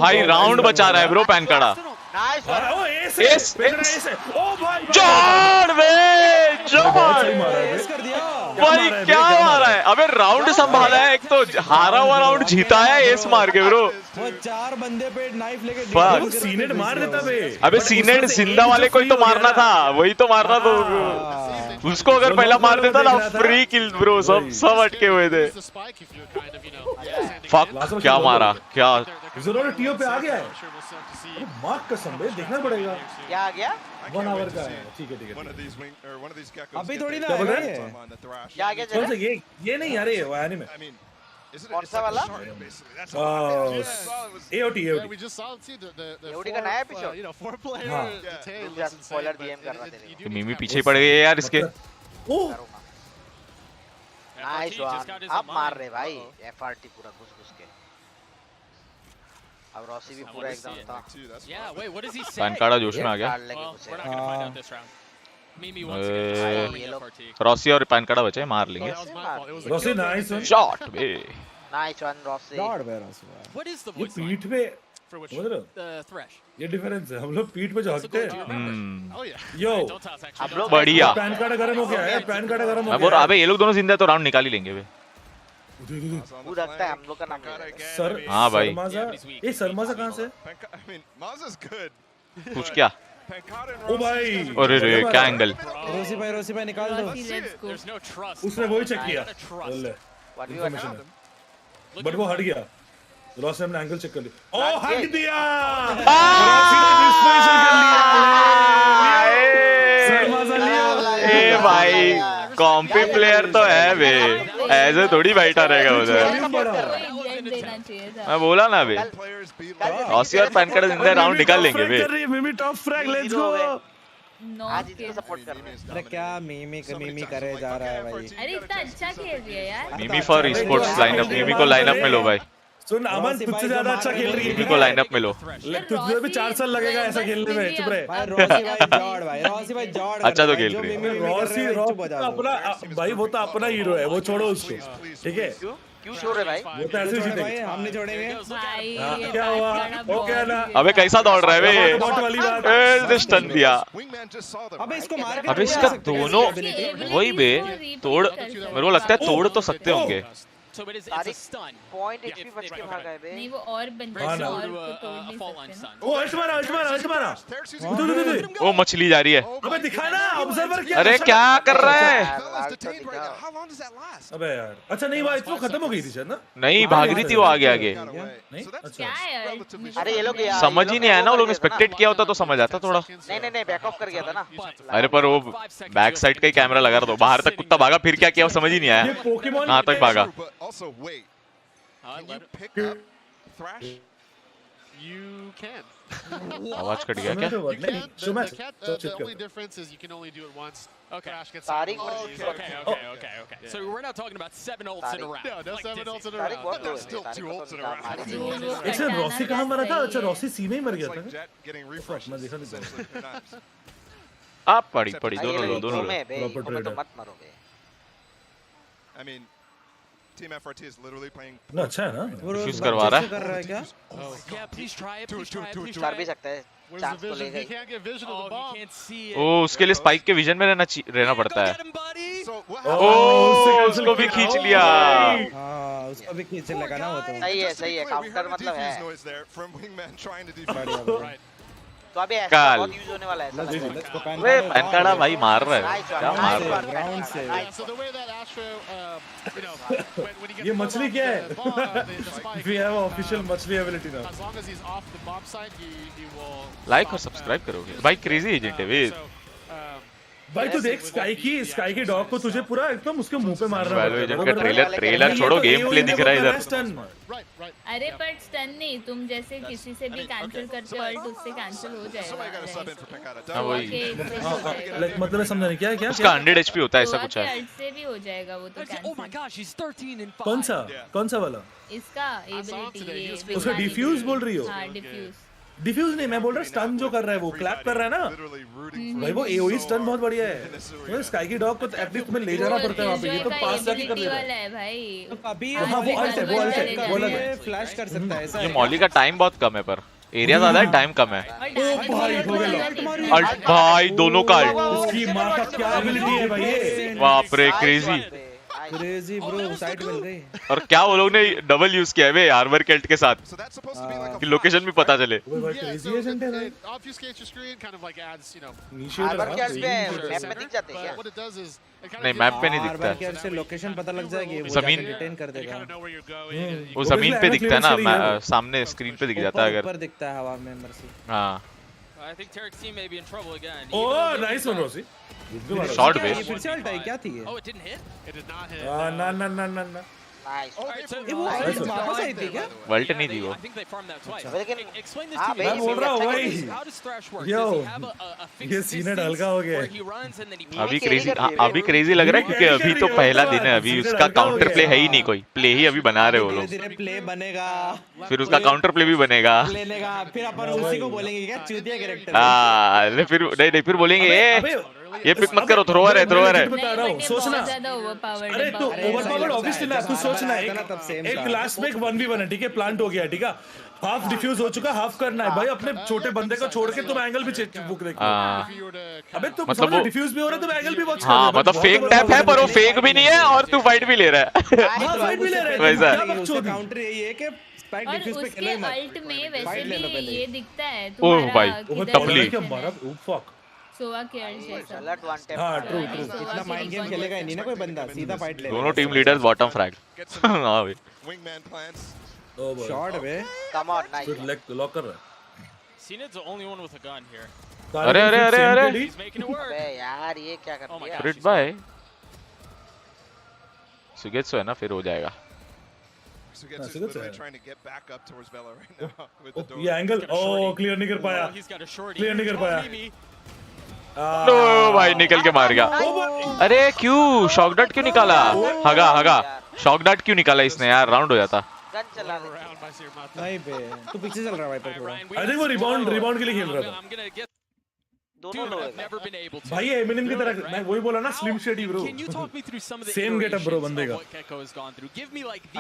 भाई राउंड बचा रहा है ब्रो पैनकाड़ा। Nice one. ओ एस एस, एस ओ भाई जॉन बे, जॉन कर दिया भाई क्या मारा है? अबे राउंड संभाला है, एक तो हारा हुआ राउंड जीता है एस मार के ब्रो। वो 4 बंदे पे नाइफ लेके Fuck. सीनेट मार देता बे। अबे सीनेट जिंदा वाले को ही तो मारना था, वही तो मारना तो उसको अगर पहला मार देता ना फ्री किल ब्रो, सब अटके हुए थे। Use the spike if you're kind of, you know, standing fuck क्या मारा, क्या जरूर टीओ पे आ गया है। I'm sure we'll start to see. Mark कसम बे, देखना पड़ेगा। क्या आ गया? 1 आवर का है। ठीक है ठीक One है। of these wing or one of these geckos. अभी get थोड़ी their ना बोल आएगा रहे ये। on the thrash. क्या आ गया कौन सा जरा? ये नहीं अरे वो anime. I mean, is it? कौन It's सा like a वाला? shark, basically. That's all I did. Yeah, it was- AOT Yeah, AOT. we just saw see the AOT का नया episode? you know, 4-player हाँ। detail Just was insane, spoiler but DM कर रहा it- था you तेरे do मिमी need to पीछे have पड़ गई है यार इसके। ओ करूंगा। Nice one. अब मार रहे भाई। एफआरटी पूरा घुस के। अब रॉसी भी पूरा एकदम था। Yeah, wait, what does he say? पैनकाड़ा जोश में आ गया। कार्ड लेके Well, घुसे। we're not gonna find out this round. Mimi once again just farming FRT. Rossi और पैनकाड़ा बचे, मार लेंगे। That was my fault. It was a Rossy kill nice one. Shot बे। Nice one Rossy. लॉर्ड बेरस हुआ। What is the ये voice line? पीठ पे for which. समझ रहे हो? Thresh. ये डिफरेंस है, हम लोग पीठ पे What's the झांकते goal? Do you हैं। remember? Oh yeah. Yo Don't tell us actually. अब don't लोग tell us. बढ़िया। पैन कार्ड गरम हो गया है, पैन कार्ड गरम हो मैं बोल गया रहा है। अबे ये लोग दोनों जिंदा है तो राउंड निकाल ही लेंगे बे। वो रखता है हम लोग का नाम ले रहा है। सर हाँ भाई। सरमाजा, ये सरमाजा कहाँ से? I mean, Maza's good. पूछ क्या? Pancada and ओ Rossi भाई just- अरे रे क्या एंगल। रोसी भाई निकाल दो। Let's go. There's no trust. उसने वही चेक किया। Not a trust. बोले What do you information want? है। बट वो हट गया। रॉस ने एंगल चेक कर लिया। ओ हाँ, हट ये- दिया। रॉसी ने डिस्पोजल कर लिया। सरमाजा लिया। ए भाई कॉम्पी प्लेयर तो है बे, ऐसे थोड़ी बैठा रहेगा उधर। देना चाहिए था। मैं बोला ना बे, Players beat रॉसी और पैनकाड़ा जिंदा राउंड निकाल लेंगे बे। कर रही है मिमी top frag, let's go. No आज के। इसको सपोर्ट कर रहे हैं। अरे क्या मीमी करे जा रहा है भाई। अरे इतना अच्छा खेल दिया यार। मिमी फॉर स्पोर्ट्स लाइनअप, मिमी को लाइनअप में लो भाई। सुन अमन तुझसे ज्यादा अच्छा खेल रही है। इनको लाइनअप में लो। तुझे भी 4 साल लगेगा ऐसा खेलने में। चुप रहे भाई रॉसी भाई जॉर्ड अच्छा तो खेल रही है। रॉसी अपना भाई वो तो अपना हीरो है, वो छोड़ो उसको, ठीक है? क्यों छोड़ रहे भाई? वो तो ऐसे ही जीतेंगे। हम नहीं छोड़ेंगे भाई क्या हुआ? वो क्या ना? अबे कैसा दौड़ रहा है बे ये? बॉट वाली बात। स्टन दिया। अबे इसको मार के अबे इसका दोनों वही बे तोड़, मेरे को लगता है तोड़ तो सकते होंगे। पॉइंट एचपी बच के भागा है बे। नहीं वो और बन और को तोड़ नहीं सकते। ओ अल्ट मारा। वो मछली जा रही है। अबे दिखा ना, ऑब्जर्वर क्या? अरे क्या कर रहा है? अबे यार, अच्छा नहीं भाई वो खत्म हो गई थी शायद ना? नहीं भाग रही थी वो आगे आगे। क्या है? अरे ये लोग यार समझ ही नहीं आया ना, वो लोग ने स्पेक्टेट किया होता तो समझ आता थोड़ा। नहीं बैक ऑफ कर गया था ना। अरे पर वो बैक साइड का ही कैमरा लगा दो, बाहर तक कुत्ता भागा, फिर क्या किया वो समझ ही नहीं आया कहाँ तक भागा। आवाज कट गया क्या? So we're not talking about 7 ults in a round. No 7 ults in a round. That's still 2 ults in a round. अच्छा रॉसी कहाँ मरा था? अच्छा रॉसी सी में ही मर गया था। मैं देखा नहीं। आप पड़ी दोनों लो। मत मारो बे। I mean, Team FRT is literally playing. ना अच्छा है ना? डिफ्यूज करवा रहा है। कर रहा है क्या? Yeah, please try it. Please try it. कर भी सकता है। Where's the vision? He can't get vision of the bomb. Can't see it. ओ उसके लिए स्पाइक के विजन में रहना पड़ता है। So ओ उसको भी खींच लिया। हाँ उसको भी खींच लगा ना वो तो। सही है काउंटर मतलब है। noise there from wingman trying to defend. तो अभी ऐसा बहुत यूज होने वाला है ऐसा। वे पैनकाड़ा भाई मार रहा है, क्या मार रहा है? ग्राउंड से। So the way that Astro, you know, when he gets ये मछली क्या है? the spike, We have official मछली ability now. as long as he's off the bomb side, he will. Like और सब्सक्राइब करोगे भाई, क्रेजी एजेंट है वे। भाई तू देख स्काई की डॉग को तुझे पूरा एकदम उसके मुंह पे मार रहा है। वैलो एजेंट का ट्रेलर छोड़ो, गेम प्ले दिख रहा है इधर। अरे पर स्टन नहीं, तुम जैसे किसी से भी कैंसिल करते हो अल्ट उससे कैंसिल हो जाएगा। हां वही लाइक मतलब समझा नहीं क्या उसका 100 एचपी होता है, ऐसा कुछ है। अल्ट से भी हो जाएगा वो तो cancel. Oh my gosh, he's 13 and 5. कौन सा वाला? इसका एबिलिटी उसका डिफ्यूज बोल रही हो? हां डिफ्यूज नहीं, मैं बोल रहा स्टन जो कर रहा है वो क्लैप कर रहा है ना भाई, वो एओई स्टन बहुत बढ़िया है। तो स्काई की डॉग को एटलीस्ट तुम्हें ले जाना पड़ता है वहां पे, ये तो पास जाके कर देता है भाई। अभी हां वो अल्ट है फ्लैश कर सकता है ऐसा। ये मॉली का टाइम बहुत कम है, पर एरिया ज्यादा है, टाइम कम है। ओ भाई हो गया अल्ट भाई दोनों का अल्ट। उसकी मां का क्या एबिलिटी है भाई ये। बाप रे क्रेजी ब्रो, साइड मिल गई। और क्या वो लोग ने डबल यूज किया है बे आर्मर केल्ट के साथ कि लोकेशन भी पता चले। क्रेजी एजेंट है भाई। Obfuscates your screen, kind of like adds, you know. Armour क्या मैप में दिख जाते हैं क्या? What it does is नहीं मैप पे नहीं दिखता है। से लोकेशन पता लग जाएगी, वो जमीन डिटेन कर देगा। वो जमीन पे दिखता है ना, सामने स्क्रीन पे दिख जाता है अगर ऊपर दिखता है हवा में मर्सी। हां I think Tarek's team may be in trouble again. Oh nice one Rossy. Shot बे। फिर से अल्ट आई क्या थी ये? Oh, it didn't hit? It did not hit. ना नाइस। वो वापस आई थी क्या? वर्ल्ट नहीं थी वो। I think they farmed that twice. लेकिन Explain this हाँ to me. भाई, मैं बोल रहा हूँ भाई। How does Thrash work? Yo, Does he have a fixed ये सीन distance हल्का हो गया where he runs and then he अभी क्रेजी लग रहा है क्योंकि अभी तो पहला दिन है, अभी उसका काउंटर प्ले है ही नहीं, कोई प्ले ही अभी बना रहे वो लोग। धीरे प्ले बनेगा, फिर उसका काउंटर प्ले भी बनेगा। लेनेगा, फिर अपन उसी को बोलेंगे क्या चूतिया कैरेक्टर। हां फिर नहीं फिर बोलेंगे ये पिक मत करो, थ्रोअर है बता रहा हूं, सोचना। ज्यादा ओवरपावर्ड। अरे तो ओवरपावर्ड ऑब्वियसली ना, तू सोचना एक लास्ट में एक 1v1 है, ठीक है, प्लांट हो गया, ठीक है, हाफ डिफ्यूज हो चुका, हाफ करना है भाई, अपने छोटे बंदे को छोड़ के तुम एंगल भी बुक देखो। अबे तुम मतलब वो डिफ्यूज भी हो रहा है, तुम एंगल भी वॉच कर हां मतलब फेक टैप है पर वो फेक भी नहीं है और तू फाइट भी ले रहा है। हां फाइट भी ले रहा है वैसा काउंटर यही है कि स्पाइक डिफ्यूज पे खेलो मत। अल्ट में वैसे भी ये दिखता है ओह तुम्हारा। भाई वो टपली क्या मारा, ओ फक। सोवा के अल्ट जैसा। Alert one tap. हां ट्रू इतना माइंड गेम खेलेगा ही नहीं ना कोई बंदा, सीधा फाइट ले। दोनों टीम लीडर्स बॉटम फ्रैग। हां भाई Wingman plants. ओ भाई शॉट बे। Come on nice. फिर लेग लॉक कर रहा है। Cnid's the only one with a gun here. अरे He's making it work. अबे यार ये क्या कर दिया? फ्रिट बाय सुगेत्सो है ना, फिर हो जाएगा। Sugetsu is literally trying to get back up towards Vela right now with the door. ये एंगल ओ क्लियर नहीं कर पाया, He's got a shorty. Clear नहीं कर पाया। नो भाई निकल के मार गया। अरे क्यों शॉक डॉट क्यों निकाला? हगा शॉक डॉट क्यों निकाला इसने यार, राउंड हो जाता। गन चला दे नहीं बे तू पीछे चल रहा है वाइपर थोड़ा आई थिंक वो रिबाउंड के लिए खेल रहा था दोनों लोग भाई एमिनेम की तरह मैं वही बोला ना slim shady bro same getup bro बंदे का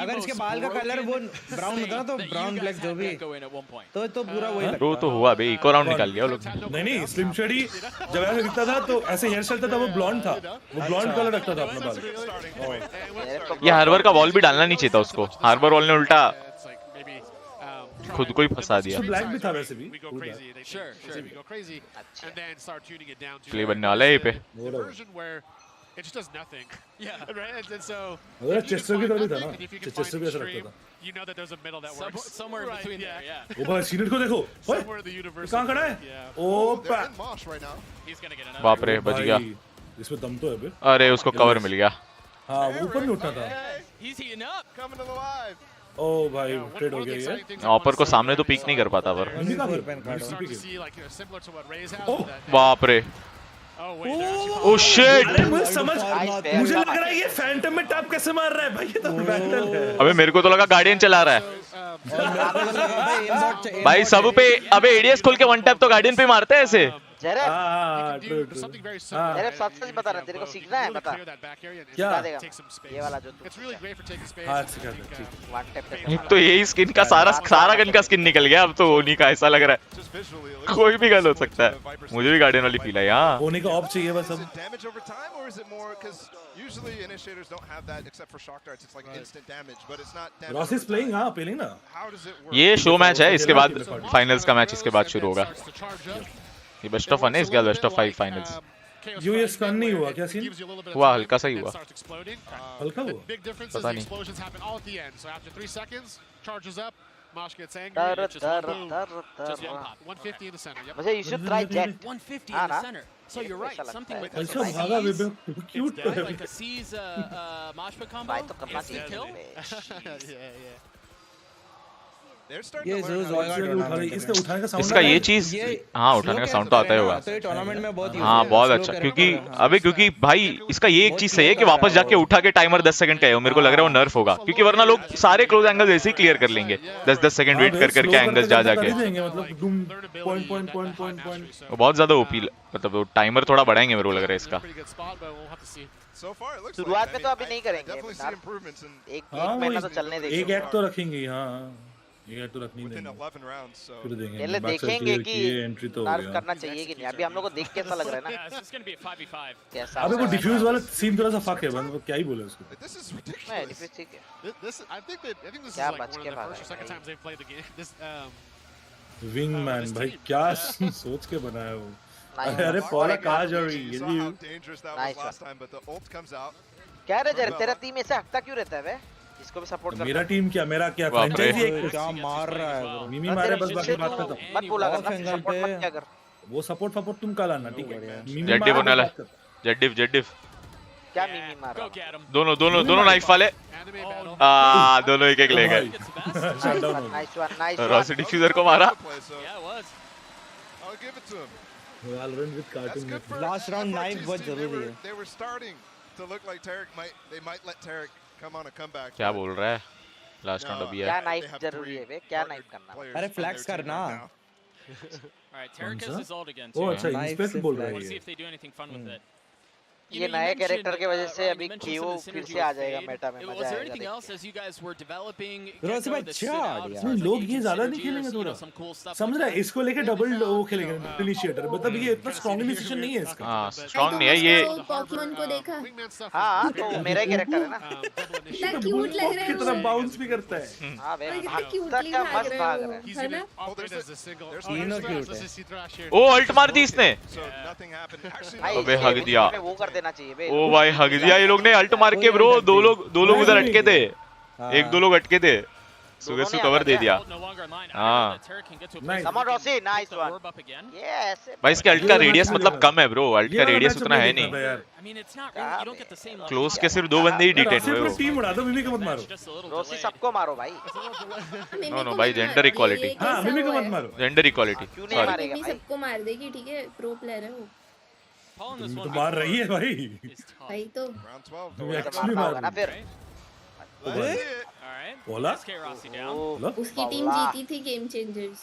अगर इसके बाल का कलर वो ब्राउन होता ना तो ब्राउन ब्लैक जो भी तो पूरा वही लगता ब्रो तो हुआ बे इको राउंड निकाल गया वो लोग नहीं स्लिम शेडी जब ऐसे दिखता था तो ऐसे हेयर स्टाइल था वो ब्लॉन्ड था वो ब्लॉन्ड कलर रखता था अपना बाल ये हार्बर का बॉल भी डालना नहीं चाहिए था उसको हार्बर बॉल ने उल्टा खुद को ही फंसा दिया ब्लैक भी था वैसे भी प्ले बनने वाला है ये पे It just does nothing. Yeah. Right? And so Chester की तरह था ना चेस्टर भी ऐसा लगता था You know that there's a middle that works. Somewhere in between there, yeah. ओ भाई सीनियर को देखो ओए कहां खड़ा है ओपा बाप रे बच गया इसमें दम तो है बे अरे उसको कवर मिल गया हां ऊपर नहीं उठना था He's heating up. Coming alive. ओ भाई ट्रेड हो गया ये ऑपर को सामने तो पीक नहीं कर पाता पर बाप रे ओ शिट समझ मुझे लग रहा है ये फैंटम में टैप कैसे मार रहा है भाई ये तो बैटल है अबे मेरे को तो लगा गार्डियन चला रहा है भाई सब पे अबे एडीएस खोल के वन टैप तो गार्डियन पे मारते हैं ऐसे जेरेफ सच बता रहा तेरे को सीखना है बता क्या ये वाला जो हां सिखा दे वन टैप एक तो यही स्किन का सारा गन का स्किन निकल गया अब तो ओनी का ऐसा लग रहा है कोई भी गन हो सकता है मुझे भी गार्डियन वाली फील है हां ओनी का ऑफ चाहिए बस अब Usually initiators don't have that except for shock darts. It's like instant damage, but it's not damage. Ross is playing, हाँ, playing ना. ये शो मैच है इसके बाद फाइनल्स का मैच इसके बाद शुरू होगा. ये बेस्ट ऑफ 1 है इसके बाद बेस्ट ऑफ 5 फाइनल्स. यूएस का नहीं हुआ क्या सीन? हुआ हल्का सा ही हुआ. हल्का हुआ? पता नहीं. Mosh gets angry. Just 150 in the center. Yep. You should try Jet. 150 in the center. So you're right. Something with the cute. Like a C's mosh pit combo. Instant kill. इसका ये चीज हाँ उठाने का साउंड तो आता ही होगा tournament में बहुत हाँ बहुत अच्छा क्योंकि भाई इसका ये एक चीज सही है कि वापस जाके उठा के टाइमर 10 सेकंड का है मेरे को लग रहा है वो नर्फ होगा क्योंकि वरना लोग सारे क्लोज एंगल ऐसे ही क्लियर कर लेंगे 10 सेकंड वेट कर करके एंगल्स जा जाके वो बहुत ज्यादा ओपी मतलब वो टाइमर थोड़ा बढ़ाएंगे मेरे को लग रहा है इसका शुरुआत में तो अभी नहीं करेंगे एक महीना तो चलने देंगे एक एक्ट तो रखेंगे हाँ ये तो रखनी नहीं फिर पहले देखेंगे कि एंट्री तो करना चाहिए कि नहीं अभी हम लोग को देख के ऐसा लग रहा है ना कैसा अबे वो डिफ्यूज वाला सीन थोड़ा सा फक है वो क्या ही बोले उसको नहीं डिफ्यूज ठीक है क्या बच के भागा विंग मैन भाई क्या सोच के बनाया वो अरे पॉला कहां जा रही है क्या रे जरा तेरा टीम ऐसे हकता क्यों रहता है बे इसको भी सपोर्ट कर मेरा टीम क्या मेरा क्या फ्रेंचाइजी एक क्या मार रहा है मिमी मारे बस बाकी बात खत्म मत बोला कर सपोर्ट मत क्या कर वो सपोर्ट तुम का लाना ठीक है जेडिफ होने वाला जेडिफ क्या मिमी मार दोनों नाइफ वाले दोनों एक ले गए नाइस वन रॉसी डिफ्यूजर को मारा VALORANT with cartoon last round knife बहुत जरूरी है They were starting to look like they might let Tarek come on a comeback. क्या बोल रहा है लास्ट राउंड अभी है क्या नाइफ जरूरी है बे क्या नाइफ करना अरे फ्लैक्स करना Alright, Tarek has his ult again. ओ अच्छा इंस्पेक्ट बोल रहा है See if they do anything fun with it. ये नए कैरेक्टर के वजह से अभी KO फिर से आ जाएगा मेटा में मजा आएगा anything else as you guys were developing लोग ये ज्यादा नहीं खेलेंगे थोड़ा समझ रहा है इसको लेके डबल वो खेलेंगे इनिशिएटर मतलब ये इतना स्ट्रांग इनिशिएशन नहीं है इसका हां स्ट्रांग नहीं है ये पॉकीमोन को देखा हां तो मेरा कैरेक्टर है ना कितना क्यूट लग रहा है कितना बाउंस भी करता है हां बे क्यूटली मस्त भाग रहा है ना तीनों क्यूट है ओ अल्ट मार दी इसने अबे हग दिया वो कर देना चाहिए बे ओ भाई हग दिया ये लोग ने अल्ट मार के ब्रो दो लोग उधर अटके थे एक दो लोग अटके थे सुगेसु कवर दे दिया हां come on Rossi nice one yes भाई इसके अल्ट का रेडियस मतलब कम है ब्रो अल्ट का रेडियस उतना है नहीं क्लोज के सिर्फ 2 बंदे ही डिटेन हुए हो टीम उड़ा दो मिमी को मत मारो रॉसी सबको मारो भाई नो भाई जेंडर इक्वालिटी हां मिमी को मत मारो जेंडर इक्वालिटी सॉरी मिमी सबको मार देगी ठीक है प्रो प्लेयर है वो तो मार रही है भाई तो एक्चुअली मार ना फिर बोला उसकी टीम जीती थी गेम चेंजर्स।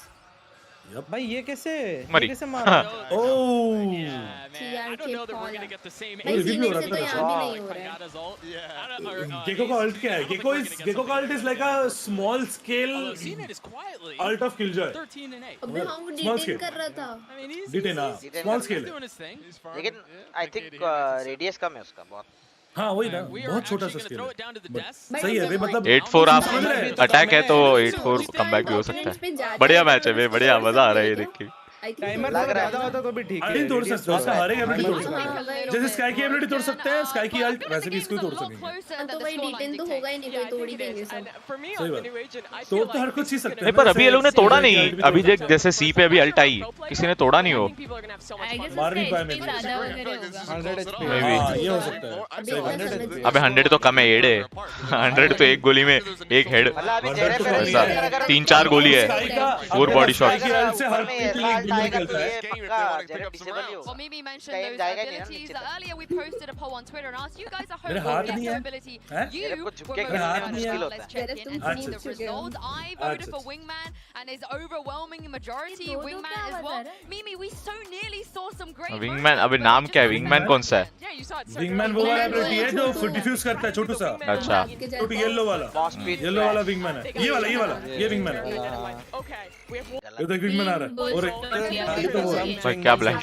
भाई ये कैसे मरी मारा? ओह गेको का अल्ट क्या है? गेको का ult is like a small scale ult of Killjoy. अबे हाँ वो डिटेन कर रहा था। डिटेन हां स्मॉल स्केल है। लेकिन आई थिंक रेडियस कम है उसका बहुत। हाँ वही ना, बहुत छोटा सा स्केल है। सही है मतलब 8-4 आप अटैक है तो 8-4 कमबैक भी हो सकता है। बढ़िया मैच है बे, बढ़िया मजा आ रहा है ये देख के। टाइमर ज्यादा होता तो भी ठीक है। नहीं तोड़ सकते, उसका हर एक एबिलिटी तोड़ सकते हैं। जैसे स्काई की एबिलिटी तोड़ सकते हैं, स्काई की अल्ट, वैसे भी इसको ही तोड़ सकेंगे। तो भाई डिटेन तो होगा ही नहीं, कोई तोड़ ही देंगे सब। सही बात, तोड़ तो हर कुछ ही सकते हैं। नहीं पर अभी ये लोग ने तोड़ा नहीं। अभी जैसे सी पे अभी अल्ट आई, किसी ने तोड़ा नहीं हो। मार नहीं पाए मैं। 100 HP ये हो सकता है। अबे 100 तो कम है येड़े। 100 तो एक गोली में एक हेड, 3-4 गोली है, 4 body shot. Well, Mimi mentioned those abilities. Earlier we posted a poll on Twitter and asked you guys are hopeful with the ability. You were voting for. Let's check in to see the results. I voted for Wingman and is overwhelming majority Wingman as well. Mimi, we so nearly saw some great. Wingman, अबे नाम क्या है? Wingman कौन सा है? Wingman वो वाला ability है जो डिफ्यूज करता है, छोटू सा। अच्छा छोटू येलो वाला Wingman है। ये Wingman है। ये तो Wingman आ रहा है। और भाई क्या ब्लैंक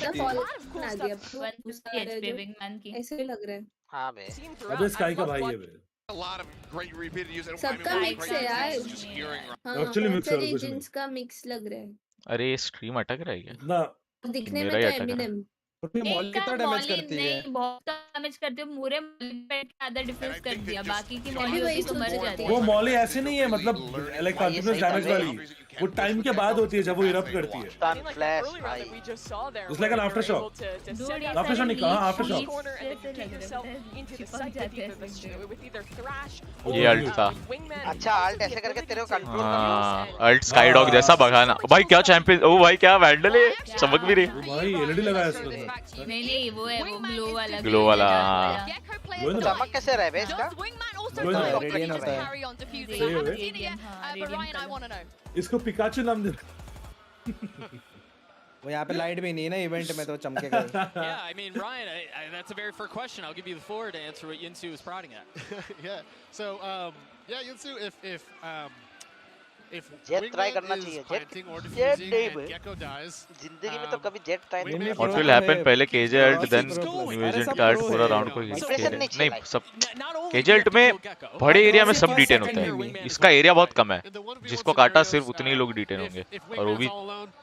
ऐसे ही लग रहा है। हाँ बे अबे स्काई का भाई है बे। सबका मिक्स है यार। एक्चुअली मिक्स है, एजेंट्स का मिक्स लग रहा है। अरे स्ट्रीम अटक रहा है क्या? ना दिखने में तो एमिनेम मॉल कितना डैमेज करती है? नहीं बहुत डैमेज करती है। पूरे पे आधा डिफ्यूज कर दिया, बाकी की मॉली वही तो मर जाती है। वो मॉली ऐसे नहीं है, मतलब लाइक कंटीन्यूअस डैमेज वाली, वो टाइम के बाद होती है जब वो इरप्ट करती है। स्टन फ्लैश भाई it's like an after shot. After shot नहीं कहा, आफ्टर शॉट। ये अल्ट था। अच्छा अल्ट ऐसे करके तेरे को कंट्रोल करना। अल्ट स्काई डॉग जैसा भगाना। भाई क्या चैंपियन, ओ भाई क्या वैंडल है, चमक भी रही। भाई एलईडी लगाया इसमें। नहीं वो है वो ग्लो वाला। चमक कैसे रहे बे इसका? रेडियन होता है। इसको पिकाचू नाम दे। वो यहाँ पे लाइट भी नहीं है ना इवेंट में, तो चमकेगा। Yeah, I mean, Ryan, that's a very fair question. I'll give you the floor to answer what Yinsu was prodding at. Yeah. So, yeah, Yinsu, if jet try करना चाहिए। जेट Gekko dies, जिंदगी में तो कभी jet try नहीं किया। What will happen? पहले KJ ult then new agent का अल्ट पूरा राउंड को नहीं सब केजे अल्ट में बड़े एरिया में सब डिटेन होता है। इसका एरिया बहुत कम है, जिसको काटा सिर्फ उतने ही लोग डिटेन होंगे, और वो भी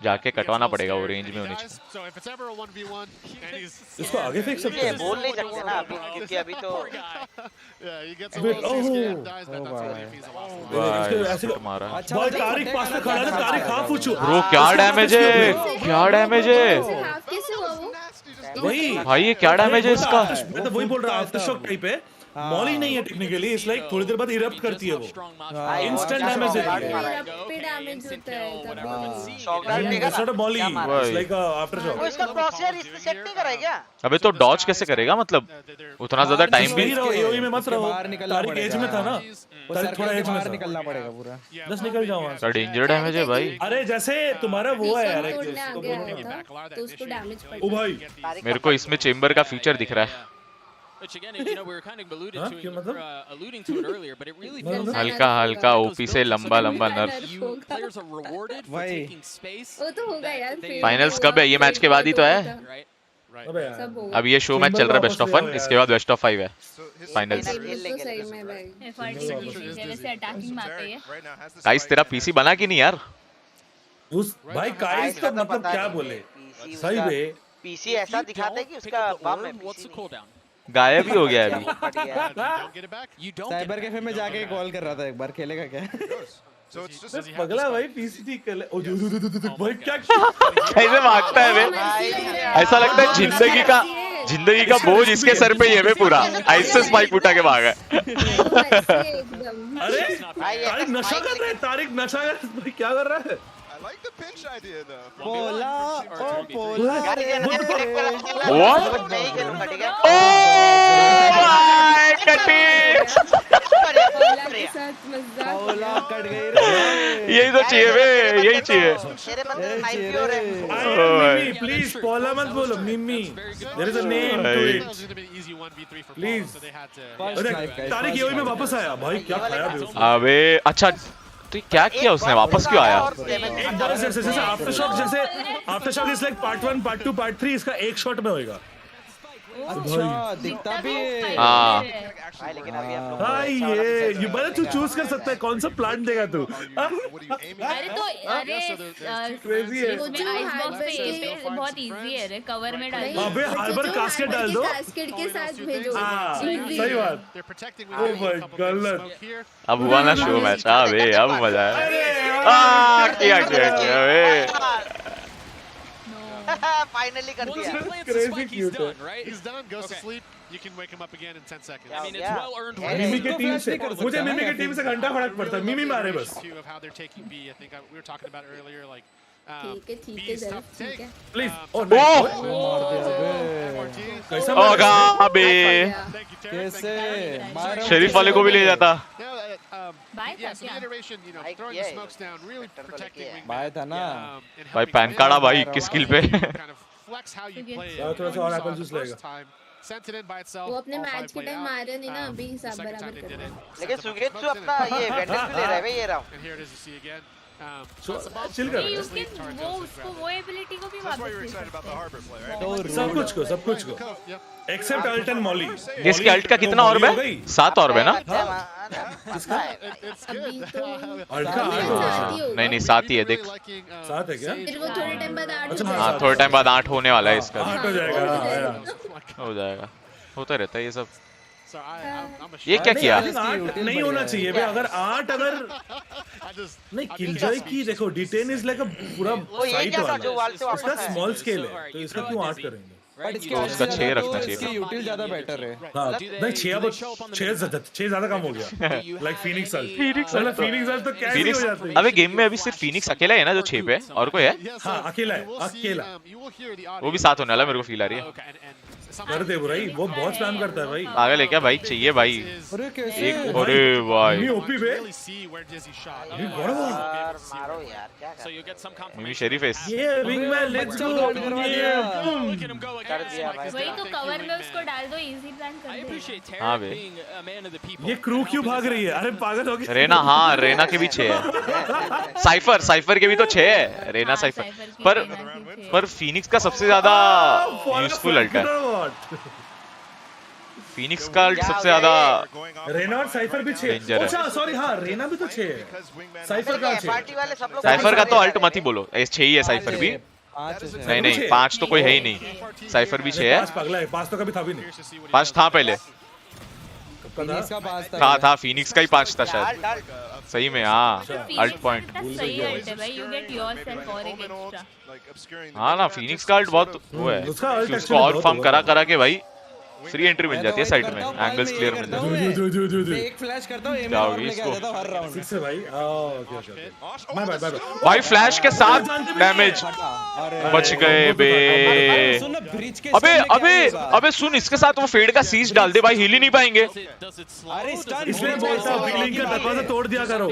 जाके कटवाना पड़ेगा, वो रेंज में होने चाहिए। इसको आगे फेंक सकते हैं, बोल नहीं सकते ना अभी, क्योंकि अभी तो मारा। भाई तारिक पास में खड़ा है, तारिक हाफ पूछो ब्रो क्या डैमेज है, क्या डैमेज है वही भाई, ये क्या डैमेज है इसका? मैं तो वही बोल रहा हूं, आफ्टर शॉक टाइप है, मॉली नहीं है टेक्निकली। इट्स लाइक थोड़ी देर बाद इरप्ट करती है वो, इंस्टेंट डैमेज देती है। पे डैमेज होता है तब शॉक डाल देगा ना। Sort of Molly it's like after shock. वो इसका क्रॉसहेयर इस पे सेट नहीं करा है क्या? अबे तो डॉज कैसे करेगा, मतलब उतना ज्यादा टाइम भी। एओई में मत रहो, बाहर निकलना तारिक एज में था ना, तारिक थोड़ा एज में बाहर निकलना पड़ेगा पूरा। बस निकल जाओ वहां से। डेंजर डैमेज है भाई। अरे जैसे तुम्हारा वो है यार, तो उसको डैमेज पड़। ओ भाई मेरे को इसमें चेंबर का फीचर दिख रहा है। Which again, you know, we were kind of alluding to it earlier, but it really feels हल्का हल्का ओपी से लंबा लंबा नर्फ। players are rewarded for taking space. वो तो होगा यार। फाइनल्स कब है? ये मैच के बाद ही तो है। अब ये शो मैच चल रहा है बेस्ट ऑफ 1, इसके बाद बेस्ट ऑफ 5 है फाइनल्स। गाइस तेरा पीसी बना कि नहीं यार? उस भाई गाइस तो मतलब क्या बोले, सही बे पीसी ऐसा दिखाता है कि उसका बम है। What's the cooldown? गायब ही हो गया अभी। साइबर कैफे में जाके कॉल कर रहा था, एक बार खेलेगा क्या? पगला भाई पीसीटी कल ओ भाई क्या कैसे भागता है बे, ऐसा लगता है जिंदगी का बोझ इसके सर पे ही है बे पूरा, ऐसे स्पाइक उठा के भागा। अरे तारिक नशा कर रहा है, तारिक नशा कर, क्या कर रहा है? पोला ओ पोला What? नहीं खेलूंगा ठीक है Oh my goodness! Pola cut गई रे यही तो चाहिए बे, यही चाहिए। मेरे बंदे नाइफ भी हो रहे हैं मिमी प्लीज पोला मत बोलो मिमी there is a name to it please Tariq ये में वापस आया भाई क्या खाया बे उसने अबे अच्छा तो क्या किया उसने वापस क्यों आया एक बार जैसे after shock is like part 1 part 2 part 3 इसका एक शॉट में होएगा अच्छा दिखता भी है हाँ भाई लेकिन अभी हम लोग भाई ये बड़ा तू चूज कर सकता है कौन सा प्लांट देगा तू अरे तो अरे क्रेजी है बहुत इजी है रे कवर में डाल दो अबे हार्बर कास्केट डाल दो कास्केट के साथ भेजो सही बात ओ भाई गलत अब हुआ ना शो मैच हाँ बे अब मजा आया किया बे फाइनली कर दिया क्रेजी क्यूट है He's done. Goes to sleep. You can wake him up again in 10 seconds. I mean, it's well earned. मिमी की टीम से मुझे मिमी की टीम से घंटा फर्क पड़ता है मिमी मारे बस Of how they're taking B. I think we were talking about earlier, like. ठीक है जरा ठीक है प्लीज ओ मार दिया बे कैसा होगा बे कैसे मारो शरीफ वाले को भी ले जाता बाय था ना भाई पैन कार्ड भाई किस स्किल पे थोड़ा सा और एप्पल जूस लेगा वो अपने मैच के टाइम मारे नहीं ना अभी हिसाब बराबर कर रहा है लेकिन सुगेत्सु अपना ये वेंडर भी ले रहा है भाई ये राउंड चिल कर वो उसको वो एबिलिटी को भी वापस सब कुछ को एक्सेप्ट अल्ट एंड मॉली इसके अल्ट का कितना ऑर्ब है 7 ऑर्ब है ना नहीं 7 ही है देख 7 है क्या फिर वो थोड़े टाइम बाद 8 हाँ थोड़े टाइम बाद 8 होने वाला है इसका 8 हो जाएगा हो जाएगा होता रहता है ये सब ये क्या किया 8 नहीं होना चाहिए भाई अगर 8 अगर नहीं किलजॉय की देखो डिटेन इज लाइक अ पूरा साइट वाला इसका स्मॉल स्केल है तो इसका क्यों 8 करेंगे बट इसके उसका 6 रखना चाहिए इसकी यूटिल ज्यादा बेटर है हां नहीं 6 ज्यादा कम हो गया लाइक फिनिक्स अल्ट तो कैसे हो जाते हैं अबे गेम में अभी सिर्फ फिनिक्स अकेला है ना जो 6 पे और कोई है हां अकेला वो भी 7 होने वाला मेरे को फील आ रही है कर दे भाई वो बहुत स्पैम करता है भाई पागल है क्या भाई चाहिए भाई अरे कैसे एक अरे भाई नहीं ओपी बे मारो यार क्या कर मिमी शरीफ है ये विंग मैन लेट्स गो कर दिया भाई वही तो कवर में उसको डाल दो इजी प्लान कर दे हां बे ये क्रू क्यों भाग रही है अरे पागल हो गई रेना हाँ रेना के भी 6 है साइफर के भी तो 6 है रेना साइफर पर फिनिक्स का सबसे ज्यादा यूजफुल अल्ट है फिनिक्स का अल्ट सबसे ज्यादा रेना और साइफर भी 6 अच्छा सॉरी हाँ रेना भी तो 6 है साइफर का 6 पार्टी वाले सब लोग साइफर का तो अल्ट मत ही बोलो 6 ही है साइफर भी नहीं 5 तो कोई है ही नहीं साइफर भी 6 है 5 पगला है 5 तो कभी था भी नहीं 5 था पहले फिनिक्स का 5 था फिनिक्स का ही 5 था शायद सही में हाँ अल्ट पॉइंट सही अल्ट है भाई यू गेट योरसेल्फ और एक एक्स्ट्रा हाँ ना फिनिक्स का अल्ट बहुत वो है उसको और फार्म करा के भाई फ्री एंट्री मिल जाती है साइड में एंगल्स क्लियर मिल जाते हैं एक फ्लैश करता हूं एम और लेके आ जाता हूं हर राउंड 6 है भाई ओके बाय भाई फ्लैश के साथ डैमेज बच गए बे अबे सुन इसके साथ वो फेड का सीज डाल दे भाई हिल ही नहीं पाएंगे अरे स्टन इसलिए बोलता हूं बिग लिंक का दरवाजा तोड़ दिया करो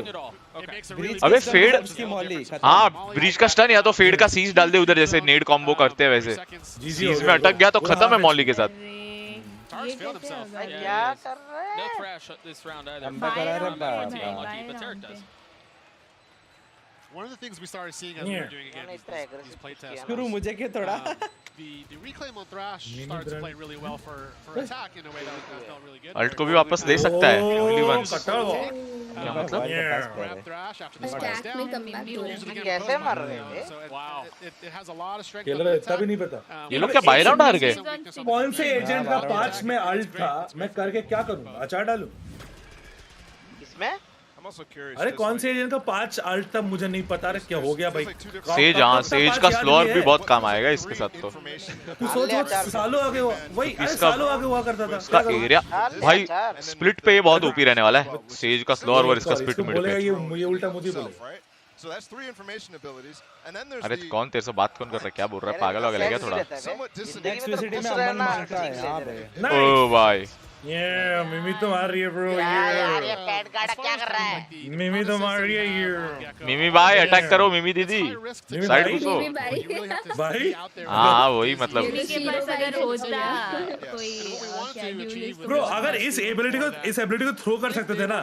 अबे फेड हाँ ब्रिज का स्टन या तो फेड का सीज डाल दे उधर जैसे नेड कॉम्बो करते हैं वैसे सीज में अटक गया तो खत्म है मॉली के साथ क्या कर रहे हैं One of the things we started seeing as we were doing again these play tests. शुरू मुझे के थोड़ा The reclaim on Thrash started to play really well for attack in a way that felt really good. Ult को भी वापस दे सकता है only once क्या मतलब Grab Thrash after the spike's stack में कम down. कैसे मर रहे हैं Wow. It has a lot of strength. खेल रहे इतना भी नहीं पता ये लोग क्या बाय राउंड हार गए कौन से एजेंट का 5 में अल्ट था मैं करके क्या करूं अचार डालूं इसमें अरे कौन से एजेंट का 5 अल्ट था मुझे नहीं पता रे क्या हो गया भाई सेज का स्लोअर भी बहुत काम आएगा इसके साथ तो तू सोच सालों आगे हुआ वही सालों आगे हुआ करता था इसका एरिया भाई स्प्लिट पे ये बहुत ओपी रहने वाला है सेज का स्लोअर और इसका स्प्लिट मिड पे ये उल्टा मुझे बोले So that's 3 information abilities, and then there's अरे कौन तेरे से बात कौन कर रहा है, क्या बोल रहा है, पागल वागल है क्या थोड़ा? नेक्स्ट वीसीटी में अमन मारता है हां बे। ओ भाई ये मिमी तो मार रही है ब्रो, यार ये पैड गार्ड क्या कर रहा है? मिमी तो मार रही है ये। मिमी भाई अटैक करो, मिमी दीदी साइड घुसो भाई। हाँ वही मतलब के पास अगर होता कोई क्या ब्रो, अगर इस एबिलिटी को थ्रो कर सकते थे ना,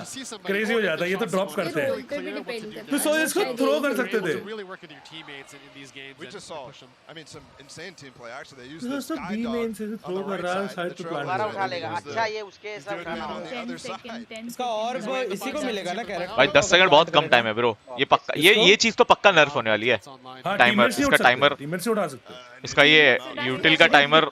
क्रेजी हो जाता। ये तो ड्रॉप करते हैं, तो सो इसको थ्रो कर सकते थे। We just saw, I mean, some insane team play. Actually, they used the सब sky बी dog मेन से थ्रो कर रहा है, साइड पे प्लान दोबारा कर उठा रहा लेगा। है। अच्छा ये उसके सब उठाना होगा। इसका और इसी को मिलेगा ना कैरेक्टर। भाई 10 सेकंड बहुत कम टाइम है ब्रो, ये पक्का ये चीज तो पक्का नर्फ होने वाली है। टाइमर इसका टाइमर टीममेट से उठा सकते हैं। इसका ये यूटिल का टाइमर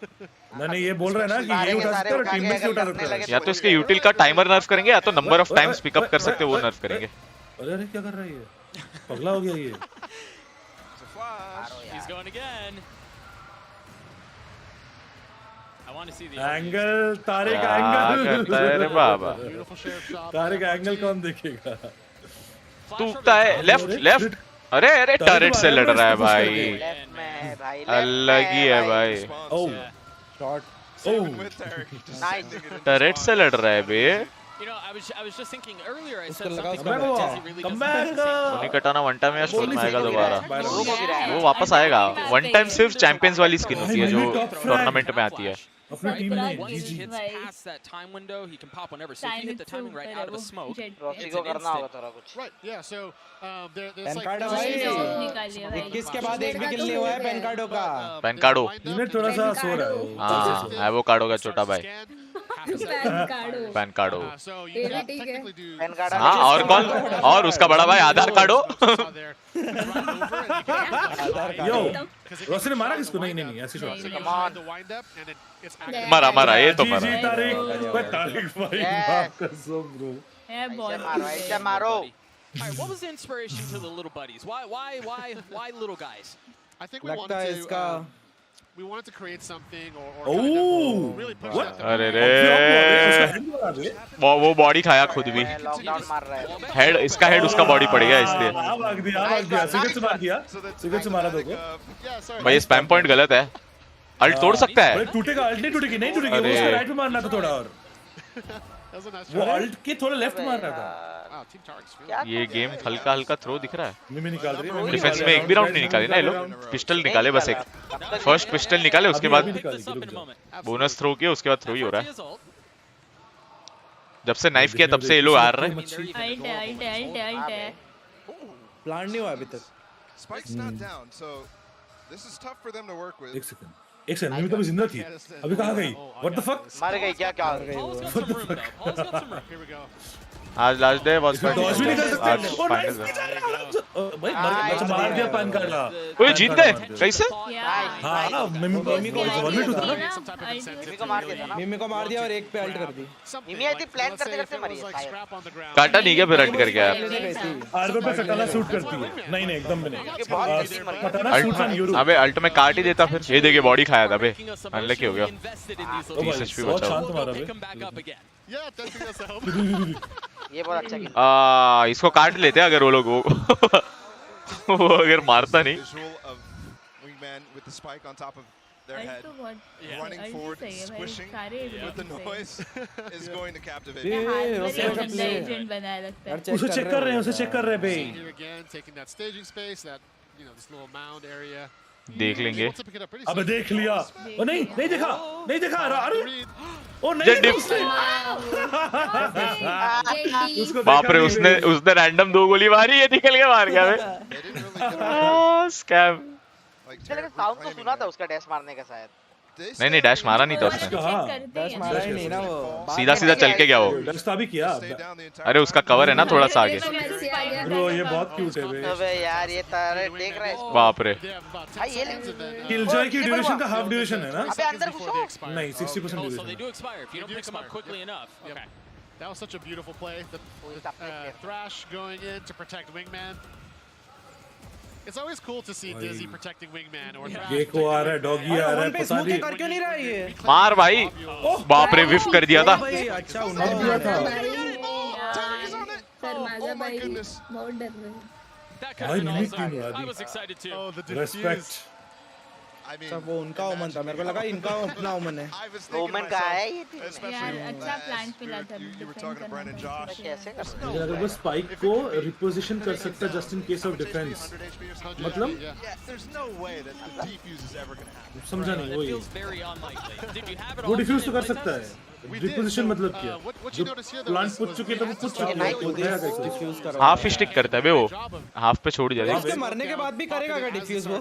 नहीं ये बोल रहा है ना कि ये उठा सकते हैं और टीममेट से उठा सकते हैं। या तो इसके यूटिल का टाइमर नर्फ करेंगे या तो नंबर ऑफ टाइम्स पिकअप कर सकते हैं वो नर्फ करेंगे। अरे क्या कर रहा है ये, पगला हो गया ये। He's going again. I want to see the angle, तारे का क्या एंगल करता है रे बाबा, तारे का एंगल कौन देखेगा? टूटता है लेफ्ट। अरे अरे टर्रेट से लड़ रहा है भाई, अलग ही है भाई। ओह शॉट, ओह नाइस, टर्रेट से लड़ रहा है बे। You know, I was just thinking earlier. I said उसको something लगाओ, about Dizzy really come doesn't back. नहीं कटाना वन टाइम या स्टोर में आएगा दोबारा, है। वो वापस आएगा। वन टाइम सिर्फ चैंपियंस वाली स्किन होती है जो टूर्नामेंट में आती है। अपनी टीम में Once he जीजी। hits past that time window, he can pop whenever. So if you hit the timing right out of the smoke, Rossi it's को an करना होगा instant. थोड़ा कुछ। Right, yeah, so there's pan like card है भाई, 21 के बाद एक भी किल नहीं हुआ है पैन कार्डो का। पैन कार्डो टीममेट थोड़ा सा सो रहा है। हाँ एवोकाडो का छोटा भाई पैन कार्डो। पैन कार्ड हाँ और कौन, और उसका बड़ा भाई आधार कार्डो। यो रोसी ने मारा किसको? नहीं नहीं ऐसी शॉट। मारा ये तो मारा। तारिक भाई माफ कर सो ब्रो। ऐसे मारो। All right, what was the inspiration to the little buddies? Why little guys? I think we लगता है इसका wanted to create something or Oh! really push that. अरे रे वो बॉडी खाया खुद भी। लॉकडाउन मार रहा है। हेड इसका हेड उसका बॉडी पड़ गया इसलिए। भाग दिया सिगरेट से मारा दोगे। भाई स्पैम पॉइंट गलत है, अल्ट तोड़ सकता है। टूटेगा, अल्ट नहीं टूटेगी, नहीं टूटेगी, वो उसका राइट पे मारना था थोड़ा और। वो अल्ट के थोड़ा लेफ्ट मार रहा था। ये गेम हल्का हल्का थ्रो दिख रहा है। मिमी निकाल रही है। डिफेंस में एक भी राउंड नहीं निकाले ना ये लोग, पिस्टल निकाले बस एक। फर्स्ट पिस्टल निकाले उसके बाद बोनस थ्रो किया, उसके बाद थ्रो ही हो रहा है। जब से नाइफ किया तब से ये लोग आ रहे हैं। प्लान नहीं हुआ अभी तक। Spike's not down, so this is tough for them to work with. एक सेकंड मिमी तो अभी जिंदा थी, अभी कहाँ गई? What the fuck? मार गई क्या क्या? आज last day boss fight. Dodge भी नहीं कर सकते। आज ओ फाइनल नाइस भाई मार दिया पैन कार्ड। ओए जीत गए कैसे? हां मिमी को 1v2 था ना। मिमी को मार दिया था ना। मिमी को मार दिया और एक पे अल्ट कर दी। मिमी आई थिंक प्लान करते करते मरी है शायद। काटा नहीं क्या फिर अल्ट करके यार? आर्गो पे सकला शूट करती है। नहीं नहीं एकदम भी नहीं। पता ना शूट ऑन यूरो। अबे अल्ट में काट ही देता फिर। ये देखिए बॉडी खाया था बे, अनलकी हो गया। 30 एचपी बचा। शांत मारा बे। ये बहुत अच्छा किया। इसको काट लेते अगर वो लोग वो अगर मारता नहीं। Wingman with the spike on top of their head, running forward, squishing with the noise is going to captivate. उसे चेक कर रहे हैं, उसे चेक कर रहे हैं बे। Taking that staging space, that this little mound area. देख लेंगे। अबे देख लिया। ओ नहीं देखा अरे ओ नहीं। बाप रे उसने रैंडम 2 गोली मारी, ये निकल के मार गया बे। स्कैम। लेकिन साउंड तो सुना था उसका डैश मारने का शायद। नहीं डैश मारा नहीं था उसने। डैश मारा ही नहीं ना वो। सीधा चल के गया वो। डैश भी किया। अरे उसका कवर है ना थोड़ा सा आगे। ब्रो ये बहुत क्यूट है बे। अबे यार ये तारे देख रहा है। बाप रे। भाई ये किलजॉय की ड्यूरेशन का हाफ ड्यूरेशन है ना? अबे अंदर घुसो। नहीं 60% So they duration. do expire if you don't pick them up quickly enough. Okay. That was such a beautiful play. The Thrash going in to protect Wingman. It's always cool to see Dizzy protecting Wingman or Thrash. Gekko आ रहा है, doggy आ रहा है, पता नहीं कर क्यों नहीं रहा ये? मार भाई। बाप रे विफ कर दिया था। अच्छा उन्होंने दिया था। सर माजा भाई बहुत डर रहे हैं। that could have been also. I was excited too. Oh, the Respect. सब वो उनका ओमन था, मेरे को लगा इनका अपना ओमन है। ओमन का है ये यार अच्छा प्लांट मिला था कैसे कर सकते हैं? अगर वो स्पाइक को रिपोजिशन कर सकता है just in case of defence, मतलब समझा नहीं वही। वो डिफ्यूज तो कर सकता है, रिपोजिशन मतलब क्या? जो प्लांट पूछ चुके तो वो पूछ चुके हैं, डिफ्यूज कर हाफ ही स्टिक करता है बे वो, हाफ पे छोड़ जाएगा। उसके मरने के बाद भी करेगा क्या डिफ्यूज वो?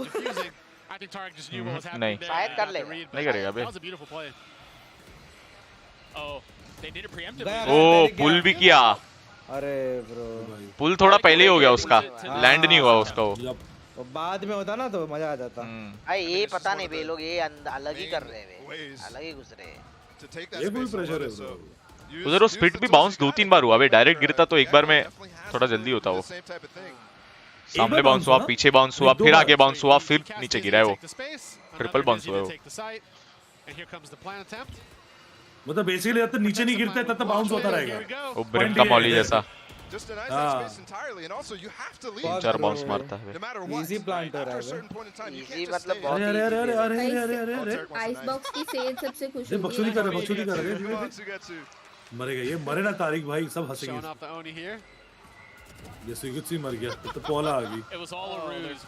नहीं शायद कर लेगा, नहीं करेगा बे। ओ पुल भी किया। अरे ब्रो पुल थोड़ा पहले ही हो गया उसका, लैंड नहीं हुआ उसका वो। बाद में होता ना तो मजा आ जाता। भाई ये पता नहीं बे लोग ये अलग ही कर रहे हैं, अलग ही घुस रहे हैं। ये फुल प्रेशर है ब्रो। उधर वो स्पिट भी बाउंस 2-3 बार हुआ बे, डायरेक्ट गिरता तो एक बार में थोड़ा जल्दी होता वो। सामने बाउंस हुआ, पीछे बाउंस हुआ, फिर आगे बाउंस हुआ, फिर नीचे गिरा है वो। ट्रिपल बाउंस हुआ है वो। मतलब बेसिकली जब तक नीचे नहीं गिरता तब तक बाउंस होता रहेगा। वो ब्रिम का मॉली जैसा। 4 बाउंस मारता है। इजी प्लांट हो रहा है। इजी मतलब बहुत अरे अरे अरे अरे अरे अरे अरे आइस बॉक्स की सेल सबसे खुश हो बकचोदी कर रहे, बकचोदी कर रहे। मरेगा ये, मरे ना तारिक भाई, सब हंसेंगे। ये सुगुत्सी मर गया तो पॉला आ गई। It was all a ruse.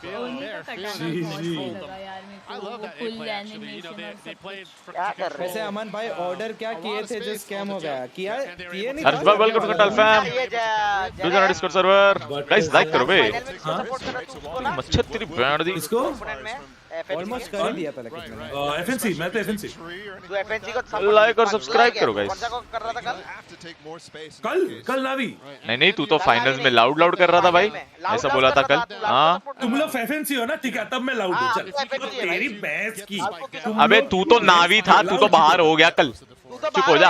जी वैसे अमन भाई ऑर्डर क्या किए थे जो स्कैम हो गया? किए नहीं? वेलकम टू कटल fam. Do join Discord server. Guys like करो बे। मच्छर तेरी बैंड दी इसको ऑलमोस्ट कर ही दिया था लेकिन एफएनसी, मैं तो एफएनसी। तू एफएनसी को लाइक और सब्सक्राइब करो गाइस। कौन सा को कर रहा था कल नावी नहीं तू तो फाइनल्स में लाउड कर रहा था भाई, ऐसा बोला था कल। हाँ तुम लोग एफएनसी हो ना, ठीक है तब मैं लाउड हूं। चल तेरी बहस की। अबे तू तो नावी था, तू तो बाहर हो गया कल, चुप हो जा।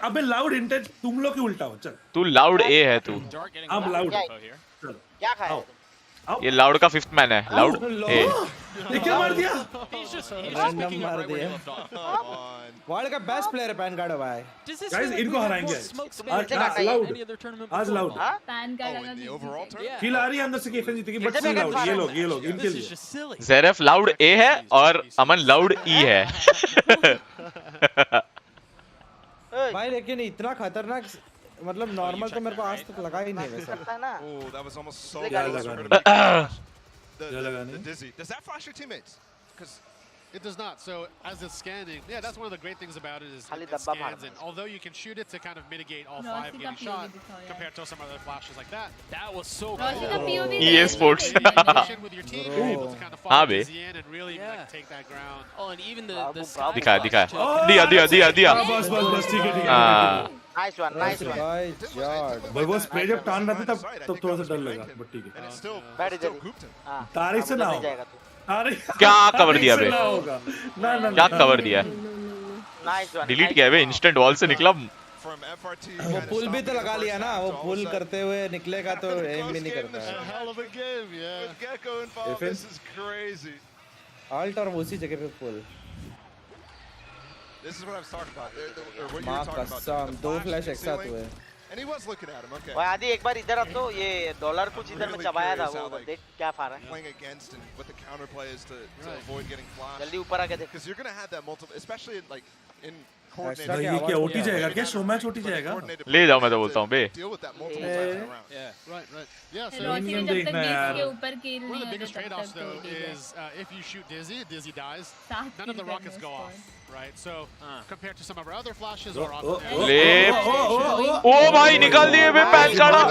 अबे लाउड इंटेंट तुम लोग ही उल्टा हो। चल तू लाउड ए है तू। अब लाउड क्या खाया? ये लाउड का 5th मैन है, लाउड ए। ये क्या मार दिया? रैंडम मार दिया। वर्ल्ड का बेस्ट प्लेयर पैन कार्ड भाई। गाइस इनको हराएंगे आज लाउड पैन कार्ड किल आ रही है अंदर से एफएन जीतेगी, बट लाउड ये लोग इनके लिए ज़ेरेफ लाउड ए है और अमन लाउड ई है। भाई लेकिन इतना खतरनाक मतलब नॉर्मल तो मेरे को आज तक लगा ही नहीं वैसे। It does not. So as it's scanning, yeah, that's one of the great things about it is it scans, and although you can shoot it to kind of mitigate all 5 getting shot compared to some other flashes like that. That was so cool. EA Sports. With your team, you're able to kind of follow busy in and really like, take that ground. Oh, and even the दिखा दिया बस ठीक है। Nice one. भाई वो spray जब टान रहा था तब थोड़ा सा डर लगा, बट ठीक है। तारिक से ना हो। क्या कवर दिया बे? क्या कवर दिया? डिलीट किया बे, इंस्टेंट वॉल से निकला। वो पुल भी तो लगा लिया ना, वो पुल करते हुए निकलेगा तो एम भी नहीं करता है। आल्ट और उसी जगह पे पुल। माँ कसम 2 फ्लैश एक साथ हुए। भाई आदि एक बार इधर अब तो ये डॉलर कुछ इधर में चबाया था, वो देख क्या फारा है। जल्दी ऊपर आके देख। ये क्या ओटी जाएगा क्या? शो मैच ओटी जाएगा? ले जाओ मैं तो बोलता हूँ बे। रोशनी जब तक 20 के ऊपर किल नहीं होता तब तक तो if you shoot Dizzy dies, none of the rockets go off, right? So compared to some of our other flashes or ले ओ भाई निकाल दिए बे पैन काड़ा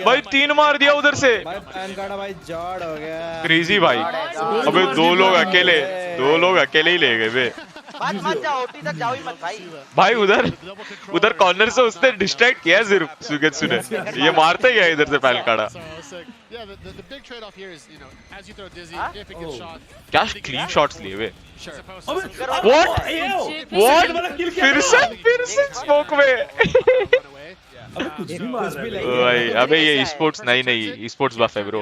भाई, 3 मार दिया उधर से। भाई पैन काड़ा भाई जॉड हो गया। क्रेजी भाई। अबे 2 लोग अकेले ही ले गए बे। मत जाओ ओटी तक जाओ ही मत भाई उधर कॉर्नर से उसने डिस्ट्रैक्ट किया सिर्फ सुगेत्सु ने, ये मारते गया इधर से पैन काड़ा। क्या क्लीन शॉट्स लिए वे। व्हाट फिर से स्मोक में। भाई अबे ये स्पोर्ट्स नहीं स्पोर्ट्स बफ है ब्रो।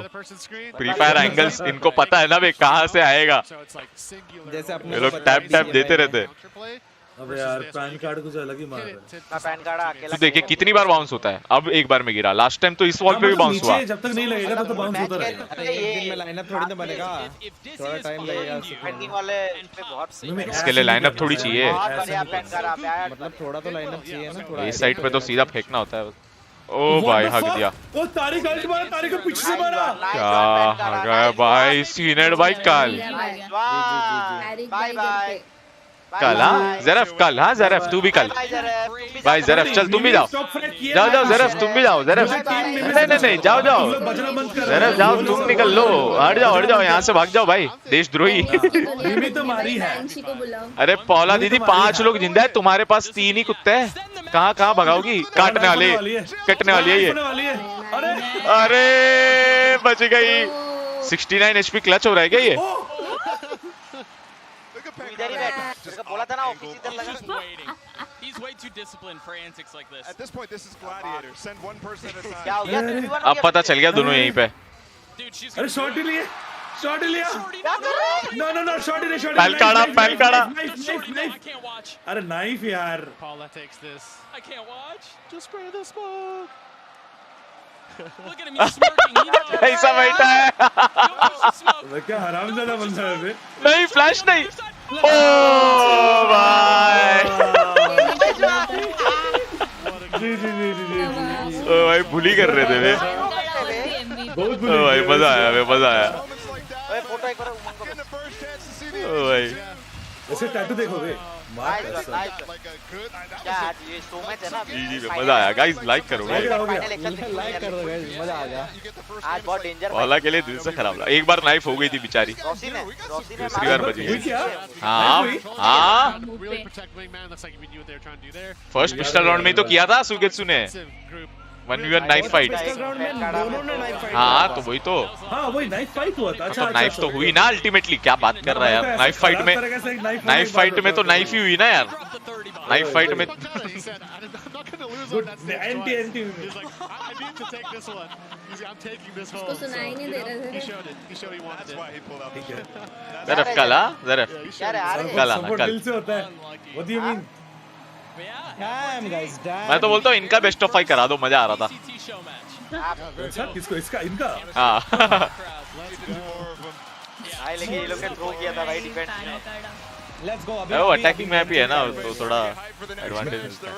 फ्री फायर एंगल्स इनको पता है ना बे कहाँ से आएगा, ये लोग टैप देते रहते। अबे यार पैन कार्ड कुछ अलग ही मार रहा है। मैं पैन कार्ड अकेला तू देखिए कितनी बार बाउंस होता है, अब एक बार में गिरा, लास्ट टाइम तो इस वॉल पे भी बाउंस हुआ। जब तक नहीं लगेगा तब तो बाउंस होता रहेगा। अरे एक दिन में लाइनअप थोड़ी ना बनेगा, थोड़ा टाइम लगेगा डिफेंडिंग वाले पे बहुत इसके लिए लाइनअप थोड़ी चाहिए, मतलब थोड़ा तो लाइनअप चाहिए ना, थोड़ा इस साइड पे तो सीधा फेंकना होता है। ओ भाई हक दिया, वो तारिक अल्ट मारा, तारिक को पीछे से मारा, क्या हगा भाई सीनेड भाई कल बाय बाय कल। हाँ ज़रफ़ कल, हाँ ज़रफ़ तू भी कल भाई, ज़रफ़ चल तुम भी जाओ, जाओ जाओ ज़रफ़ तुम भी जाओ, ज़रफ़ नहीं जाओ जाओ ज़रफ़ जाओ, तुम निकल लो, हट जाओ यहाँ से, भाग जाओ भाई देशद्रोही। तो मारी है। अरे पौला दीदी 5 लोग जिंदा है, तुम्हारे पास 3 ही कुत्ते हैं, कहाँ भगाओगी, काटने वाली कटने वाली है ये। अरे बच गई, 69 HP क्लच हो रहा है क्या ये? इधर ही बैठ, तेरे बोला था ना ऑफिस इधर लगा। He's way too disciplined for antics like this. At this point, this is gladiator. Send one person at a time. क्या हो गया? अब पता चल गया दोनों यहीं पे। अरे शॉट ही लिया, शॉट ही लिया। नो शॉट ही नहीं, पैल काड़ा। अरे नाइफ यार। Paula takes this. I can't watch. Just spray the smoke. Look at him, he's smirking. ऐसा बैठा है। क्या हरामजादा बंदा है बे। नहीं फ्लैश नहीं। ओ भाई। जी। ओ भाई भूली कर रहे थे वे। बहुत ओ भाई मजा आया। फोटो एक बार ओ भाई ऐसे टैटू देखोगे, जी मजा आया गाइस, लाइक करो लाइक करो गाइस, मजा आ गया। आज बहुत डेंजर पौला के लिए दिल से खराब लगा, एक बार नाइफ हो गई थी बेचारी, रोसी ने दूसरी बार बच गई। हाँ फर्स्ट पिस्टल राउंड में तो किया था सुगेत्सु ने 1v1 नाइफ फाइट। हाँ तो वही तो, हाँ वही नाइफ फाइट हुआ था। तो नाइफ तो हुई ना अल्टीमेटली, क्या बात कर रहा है यार, नाइफ फाइट में तो नाइफ ही हुई ना यार, नाइफ फाइट में। एंटी उसको सुनाई नहीं दे रहा था। ज़रफ़ कला ज़रफ़ कला ना कल दिल से होता है। What do you mean? मैं तो बोलता हूँ इनका बेस्ट ऑफ 5 करा दो, मजा आ रहा था। अच्छा किसको, इसका इनका? हाँ भाई लेकिन ये लोग ने थ्रो किया था भाई डिफेंस में। Let's go. वो अटैकिंग में भी है ना, तो थोड़ा एडवांटेज मिलता है।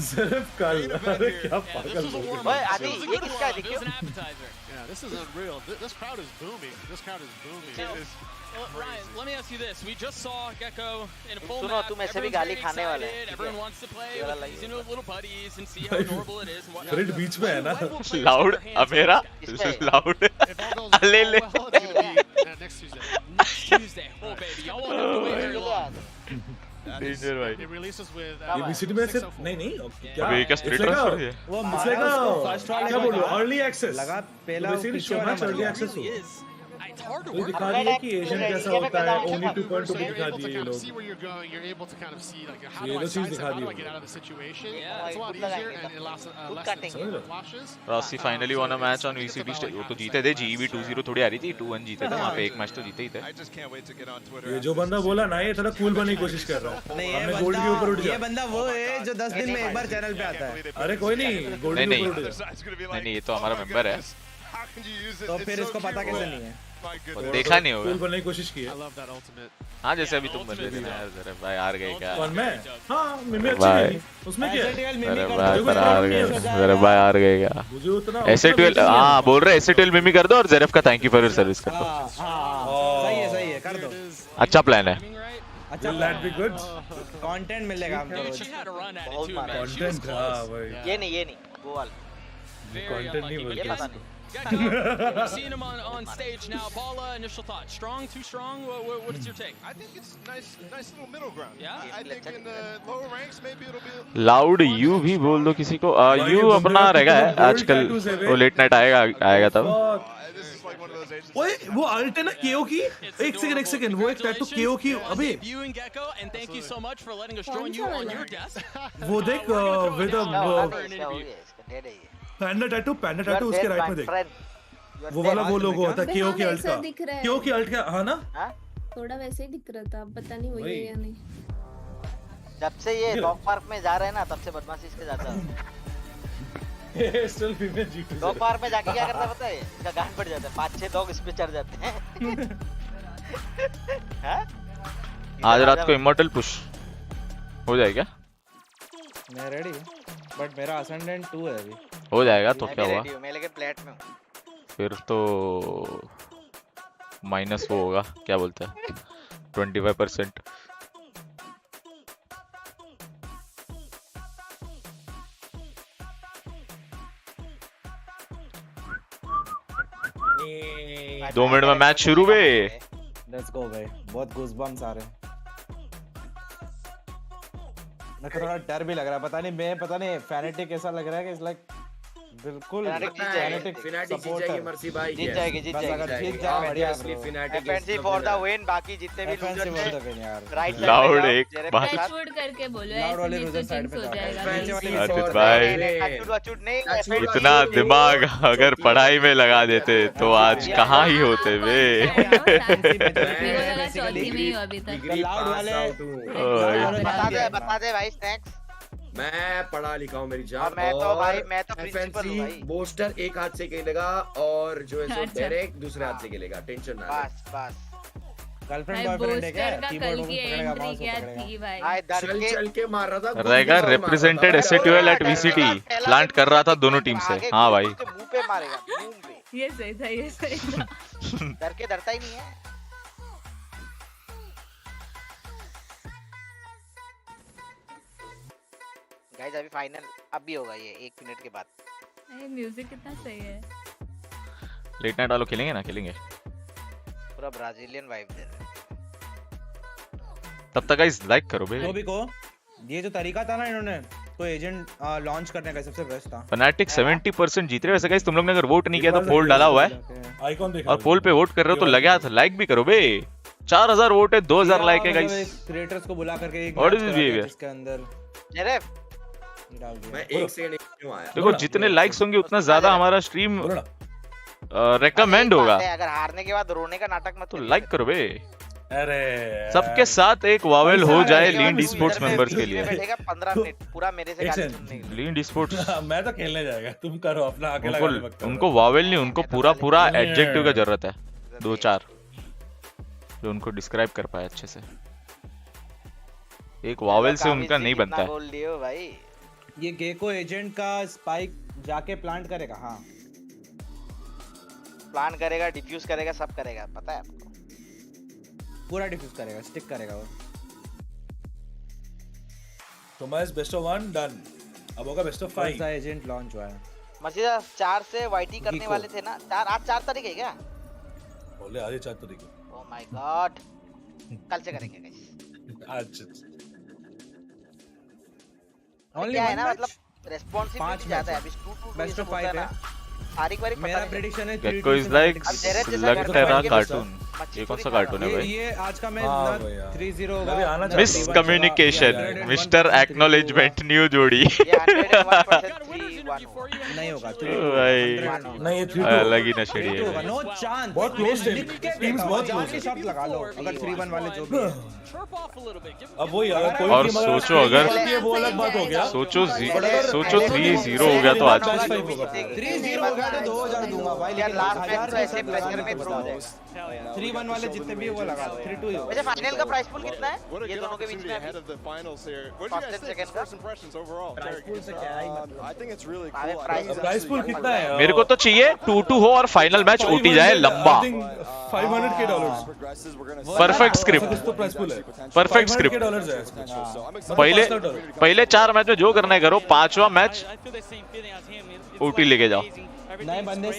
सिर्फ कल, अरे क्या पागल लोग हैं। ओए आदि ये किसका है देखियो? This is unreal. This crowd is booming. Ryan, let me ask you this. We just saw Gekko in a full सुनो map. तुम ऐसे भी Everyone's गाली very खाने वाले excited. हैं। Everyone wants to play with these little buddies and see how adorable it is and whatnot. Friend बीच में है ना। लाउड अमेरा लाउड ले ले Next Tuesday. Oh baby, y'all won't have to wait very long. Danger भाई। It releases with ये VCT में से नहीं क्या? अबे क्या स्ट्रेट ट्रांसफर है? वो फर्स्ट वाले क्या बोलूं, अर्ली एक्सेस लगा पहला VCT show match early access हो। ये दिखा दिया कि एशियन कैसा होता है, ओनली 2.2 भी दिखा दिए ये लोग। ये तो चीज दिखा दी। Rossy finally won a match on VCT stage, वो तो जीते थे, GEB 2-0 थोड़ी आ रही थी, 2-1 जीते थे वहाँ पे, एक मैच तो जीते ही थे। ये जो बंदा बोला ना, ये थोड़ा कूल बनने की कोशिश कर रहा है। हमने गोल्ड के ऊपर उठ जा। ये बंदा वो है जो 10 दिन में एक बार चैनल पे आता है। अरे कोई नहीं, गोल्ड के ऊपर उठ जा। नहीं ये तो हमारा मेंबर है, तो फिर इसको पता कैसे नहीं है? देखा नहीं होगा। कूल बनने की कोशिश की है। हाँ जैसे अभी तुम बन रहे थे ना यार, जरा भाई हार गए क्या? कौन मैं? हाँ मिमी अच्छी नहीं, उसमें क्या है? अरे भाई पर हार गए, अरे भाई हार गए क्या? मुझे उतना SA12 हाँ बोल रहे SA12 मिमी कर दो और ज़रफ़ का thank you for your service कर दो। सही है कर दो। अच्छा प्लान है। अच्छा that be good? कंटेंट मिलेगा हमको। बहुत कंटेंट हाँ भाई। ये नहीं वो वाला कंटेंट नहीं बोलते। ये पता नहीं। Gekko, we've seen him on stage now. Paula, initial thoughts. Strong, too strong? What is your take? I think it's nice little middle ground. Yeah? I think in the lower ranks maybe it'll be loud you भी बोल दो किसी को, you अपना रहेगा आजकल, वो late night आएगा तब। ओए वो अल्ट है ना केओ की, एक सेकंड वो एक टैटू केओ की, अबे You and Gekko, and thank you so much for letting us join you on your desk. वो देख विद पैंडा टैटू उसके राइट में देख, वो वाला वो लोगो होता है केओ की अल्ट का, केओ की अल्ट का, हाँ ना थोड़ा वैसे ही दिख रहा था, अब पता नहीं वही है या नहीं। जब से ये डॉग पार्क में जा रहे हैं ना तब से बदमाशी इसके ज्यादा still female G2 dog park में जाके क्या करता है पता है इसका गांड पड़ जाता है 5-6 डॉग इस पे चढ़ जाते हैं हैं आज रात को इमॉर्टल पुश हो जाएगा मैं रेडी हूं बट मेरा असेंडेंट 2 है अभी हो जाएगा तो क्या हुआ मैं लेके प्लेट में हूं फिर तो माइनस वो होगा क्या बोलते हैं 25%। दो मिनट में मैच शुरू बे। लेट्स गो भाई बहुत गूज़बम्स आ रहे हैं मैं थोड़ा डर भी लग रहा है पता नहीं फैनेटिक ऐसा लग रहा है कि इट्स लाइक बिल्कुल फैनेटिक जीत जाएगी मर्सी भाई जीत जाएगी जीत जाएगी बढ़िया FNC फॉर द विन बाकी जितने भी लूजर हैं राइट लाउड एक बात टचवुड करके बोलो लाउड वाले लूजर साइड पे आतिश भाई इतना दिमाग अगर पढ़ाई में लगा देते तो आज कहाँ ही होते वे चौथी में ही हो अभी तक लाउड वाले बता दे भाई स्नैक्स मैं पढ़ा लिखा हूँ मेरी जान मैं तो प्रिंसिपल हूँ भाई बूस्टर एक हाथ से खेलेगा और जो है सो डायरेक्ट दूसरे हाथ से खेलेगा टेंशन ना बस गर्लफ्रेंड बॉयफ्रेंड है क्या कीबोर्ड पकड़ेगा माउस पकड़ेगा चल के मार रहा था रहेगा represented SATL at VCT plant कर रहा था दोनों टीम से हाँ भाई मुंह पे मारेगा मुंह पे ये सही था डरता ही नहीं है गाइस अभी फाइनल अभी होगा ये 1 मिनट के बाद म्यूजिक कितना सही है लेट नाइट वालों खेलेंगे ना खेलेंगे पूरा ब्राजीलियन वाइब दे रहा है तब तक गाइस लाइक करो बे को ये जो तरीका था ना इन्होंने तो एजेंट लॉन्च करने का सबसे बेस्ट था फनाटिक 70% जीत रहे वैसे गाइस तुम लोग ने अगर वोट नहीं किया तो पोल डाला हुआ है आइकॉन देखो और पोल पे वोट कर रहे हो तो लगे हाथ लाइक भी करो बे 4000 वोट है 2000 लाइक है गाइस क्रिएटर्स को बुला करके एक इसके अंदर मैं एक सेकंड क्यों आया देखो जितने लाइक्स होंगे उतना ज्यादा हमारा स्ट्रीम रेकमेंड होगा अगर हारने के बाद रोने का नाटक मत तो लाइक करो बे अरे सबके साथ एक वावेल हो जाए लीन स्पोर्ट्स मेंबर्स के लिए बैठेगा 15 मिनट पूरा मेरे से गाली सुनने के लिए लीन स्पोर्ट्स मैं तो खेलने जाएगा तुम करो अपना अकेला उनको वावेल नहीं उनको पूरा एडजेक्टिव का जरूरत है 2-4 जो उनको डिस्क्राइब कर पाए अच्छे से एक वावेल से उनका नहीं बनता है बोल दियो भाई ये गेको एजेंट का स्पाइक जाके प्लांट करेगा हाँ प्लान करेगा डिफ्यूज करेगा सब करेगा पता है आपको पूरा डिफ्यूज करेगा स्टिक करेगा वो तो मैच बेस्ट ऑफ 1 डन अब होगा बेस्ट ऑफ 5 का एजेंट लॉन्च हुआ है मजीदा 4 से वाईटी करने वाले थे ना 4 आज 4 तारीख है क्या बोले आज 4 तारीख है ओह माय गॉड कल से करेंगे गाइस आज क्या है ना मतलब रेस्पॉन्सिबिलिटी ज्यादा है अभी 2 बेस्ट ऑफ 5 है तारीख वारी मेरा प्रेडिक्शन है गेको इज लाइक लगता है कार्टून ये कौन सा कार्टून है भाई ये आज का मैच 3-0 होगा miss communication mister acknowledgement new जोड़ी नहीं होगा भाई नहीं ये 3-2 अलग ही नशेड़ी है नो चांस बहुत क्लोज टीम्स बहुत क्लोज है शॉट लगा लो अगर 3-1 वाले जो भी अब वही अगर कोई और सोचो अगर वो अलग बात हो गया सोचो 3-0 हो गया तो आज 3-0 हो गया तो 2000 दूंगा भाई यार लास्ट मैच तो ऐसे प्रेशर में थ्रो हो जाएगा 3-1 वाले जितने भी वो लगा दो 3-2 ही वैसे फाइनल का प्राइस पूल कितना है ये दोनों के बीच में ahead of the finals here. What do you guys think? First impressions overall. I think it's really cool. Price pool कितना है मेरे को तो चाहिए 2-2 हो और फाइनल मैच ओटी जाए लंबा $500 परफेक्ट स्क्रिप्ट परफेक्ट स्क्रिप्ट पहले 4 मैच में जो करना है करो 5वां मैच ओटी लेके जाओ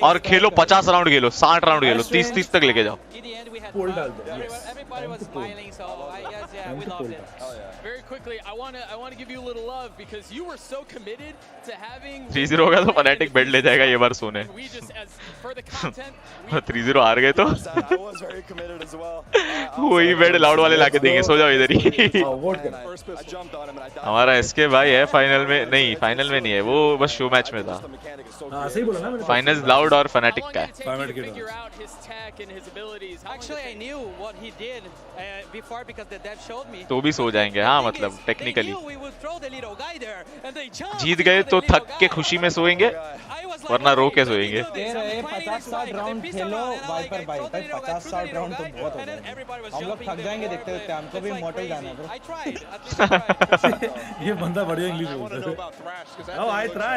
और खेलो 50 राउंड खेलो 60 राउंड खेलो 30 तक लेके जाओ पोल डाल दो Very quickly, I want to give you a little love because you were so committed to having 3-0 होगा तो फनाटिक बेड ले जाएगा ये बार सोने 3-0 हार गए तो वही बेड लाउड वाले लाके देंगे, सो जाओ इधर ही। हमारा एसके भाई है फाइनल में, नहीं फाइनल में नहीं है वो, बस शो मैच में था। सही बोला ना मैंने। फाइनल लाउड और फैनेटिक का है। तो भी सो जाएंगे हाँ, मतलब टेक्निकली जीत गए तो थक के खुशी में सोएंगे, वरना रो के सोएंगे। 50-60 राउंड खेलो वाइपर भाई, 50-60 राउंड तो बहुत हो गए, हम लोग थक जाएंगे देखते देखते, हमको भी मॉडल जाना है ब्रो। ये बंदा बढ़िया इंग्लिश बोलता है। Oh, I try.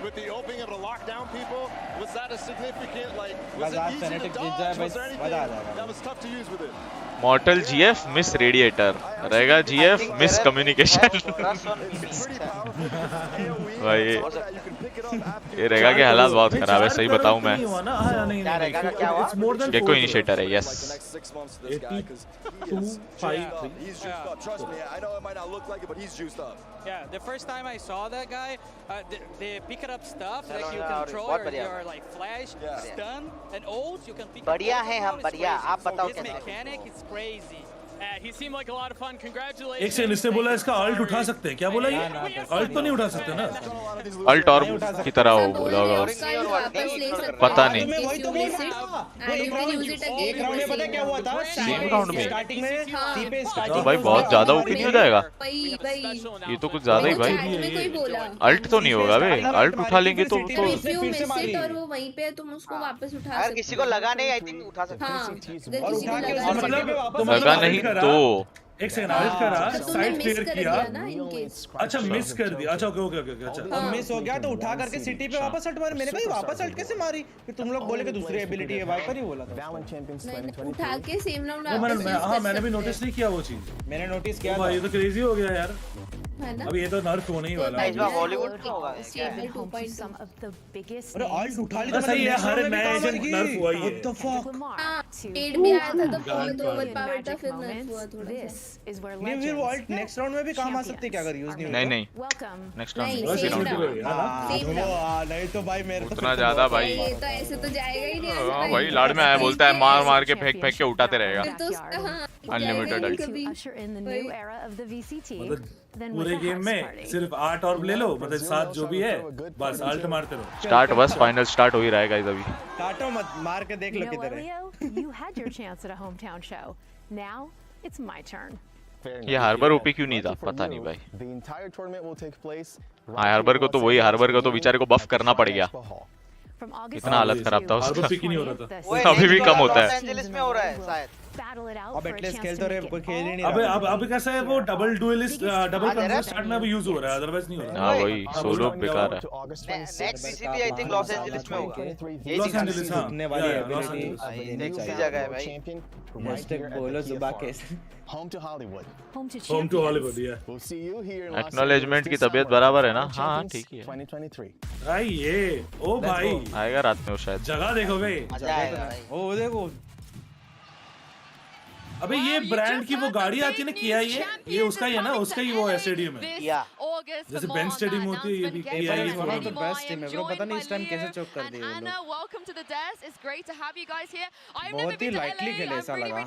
With the opening of the lockdown, people, was that a significant like? Was it easy to dodge? Was there anything that was tough to use with it? मॉर्टल GF miss radiator रहेगा, GF miss communication. भाई ये रहेगा कि हालात बहुत खराब है, सही बताऊं मैं। गेको इनिशिएटर है, yes. Yeah, the first time I saw that guy, they pick up stuff like you control your like flash, stun, and ult. You can pick up. बढ़िया है हम, बढ़िया। आप बताओ कैसे? Mechanic is crazy. He seemed like a lot of fun. Congratulations. एक second, इसने बोला इसका अल्ट उठा सकते हैं, क्या बोला ये? अल्ट तो नहीं उठा सकते ना? अल्ट और की तरह हो बोला होगा, पता नहीं। एक राउंड में पता क्या हुआ था? सेम राउंड में स्टार्टिंग में सी पे तो भाई बहुत ज्यादा ओपी नहीं हो जाएगा ये तो, कुछ ज्यादा ही भाई। अल्ट तो नहीं होगा बे, अल्ट उठा लेंगे तो और वो वहीं पे तुम उसको वापस उठा सकते हो। किसी को लगा नहीं, आई थिंक उठा सकते हैं। लगा नहीं तो एक सेकंड, अल्ट करा, साइड क्लियर किया, अच्छा मिस कर दिया, अच्छा ओके, अच्छा मिस हो गया तो उठा करके सिटी पे वापस अल्ट मारी। मैंने कहा वापस अल्ट कैसे मारी? फिर तुम लोग बोले कि दूसरी एबिलिटी है, वाइपर ही बोला था। उठा के सेम राउंड हाँ मैंने भी नोटिस नहीं किया वो चीज। मैंने नोटिस किया था। ये तो क्रेजी हो गया यार, अब ये तो नर्फ होने ही वाला है। इस बार हॉलीवुड में होगा अरे अल्ट उठा ली तो सही है, हर नया एजेंट नर्फ हुआ ये। What the fuck? पेड भी आया था तो बहुत ओवर पावर था, फिर नर्फ हुआ थोड़ा। नहीं फिर वो अल्ट नेक्स्ट राउंड में भी काम आ सकती है क्या अगर यूज नहीं होता? नहीं नेक्स्ट राउंड नहीं तो भाई मेरे उतना ज्यादा भाई ये तो ऐसे तो जाएगा ही नहीं। हां भाई लाड़ में आया, बोलता है मार के फेंक के उठाते रहेगा अनलिमिटेड अल्ट। पूरे गेम में सिर्फ 8 और ले लो, मतलब 7 जो भी है बस अल्ट मारते रहो। स्टार्ट बस फाइनल स्टार्ट हो ही रहा है गाइस अभी। काटो मत, मार के देख लो किधर है। ये हार्बर ओपी क्यों नहीं था पता नहीं भाई। हाँ हार्बर को तो वही, हार्बर को तो बेचारे को बफ करना पड़ गया, कितना हालत खराब था उसका। अभी भी कम होता है। अब एटलीस्ट खेल तो रहे, कोई खेल ही नहीं रहा। अब कैसा है वो double duellist, double control start में अभी यूज हो रहा है, अदरवाइज नहीं हो रहा। हां वही सोलो बेकार है। Next BCT I think Los Angeles में होगा। लॉस एंजलिस रुकने वाली है, नेक्स्ट जगह है भाई। नेक्स्ट बोलो सुबह के Home to Hollywood. Home to Hollywood, yeah. We'll see you here in Los Acknowledgement की तबीयत बराबर है ना? हाँ ठीक है। 2023. भाई ये ओ भाई आएगा रात में वो शायद। जगह देखो भाई, ओ देखो अबे ये ब्रांड की वो गाड़ी आती है ना किया, ये उसका ही है ना, उसका ही वो है स्टेडियम में, जैसे बेंच स्टेडियम होती है ये भी किया ही one of the best team है ब्रो। पता नहीं इस टाइम कैसे चोक कर दिए वो लोग। बहुत ही लाइटली खेले ऐसा लगा।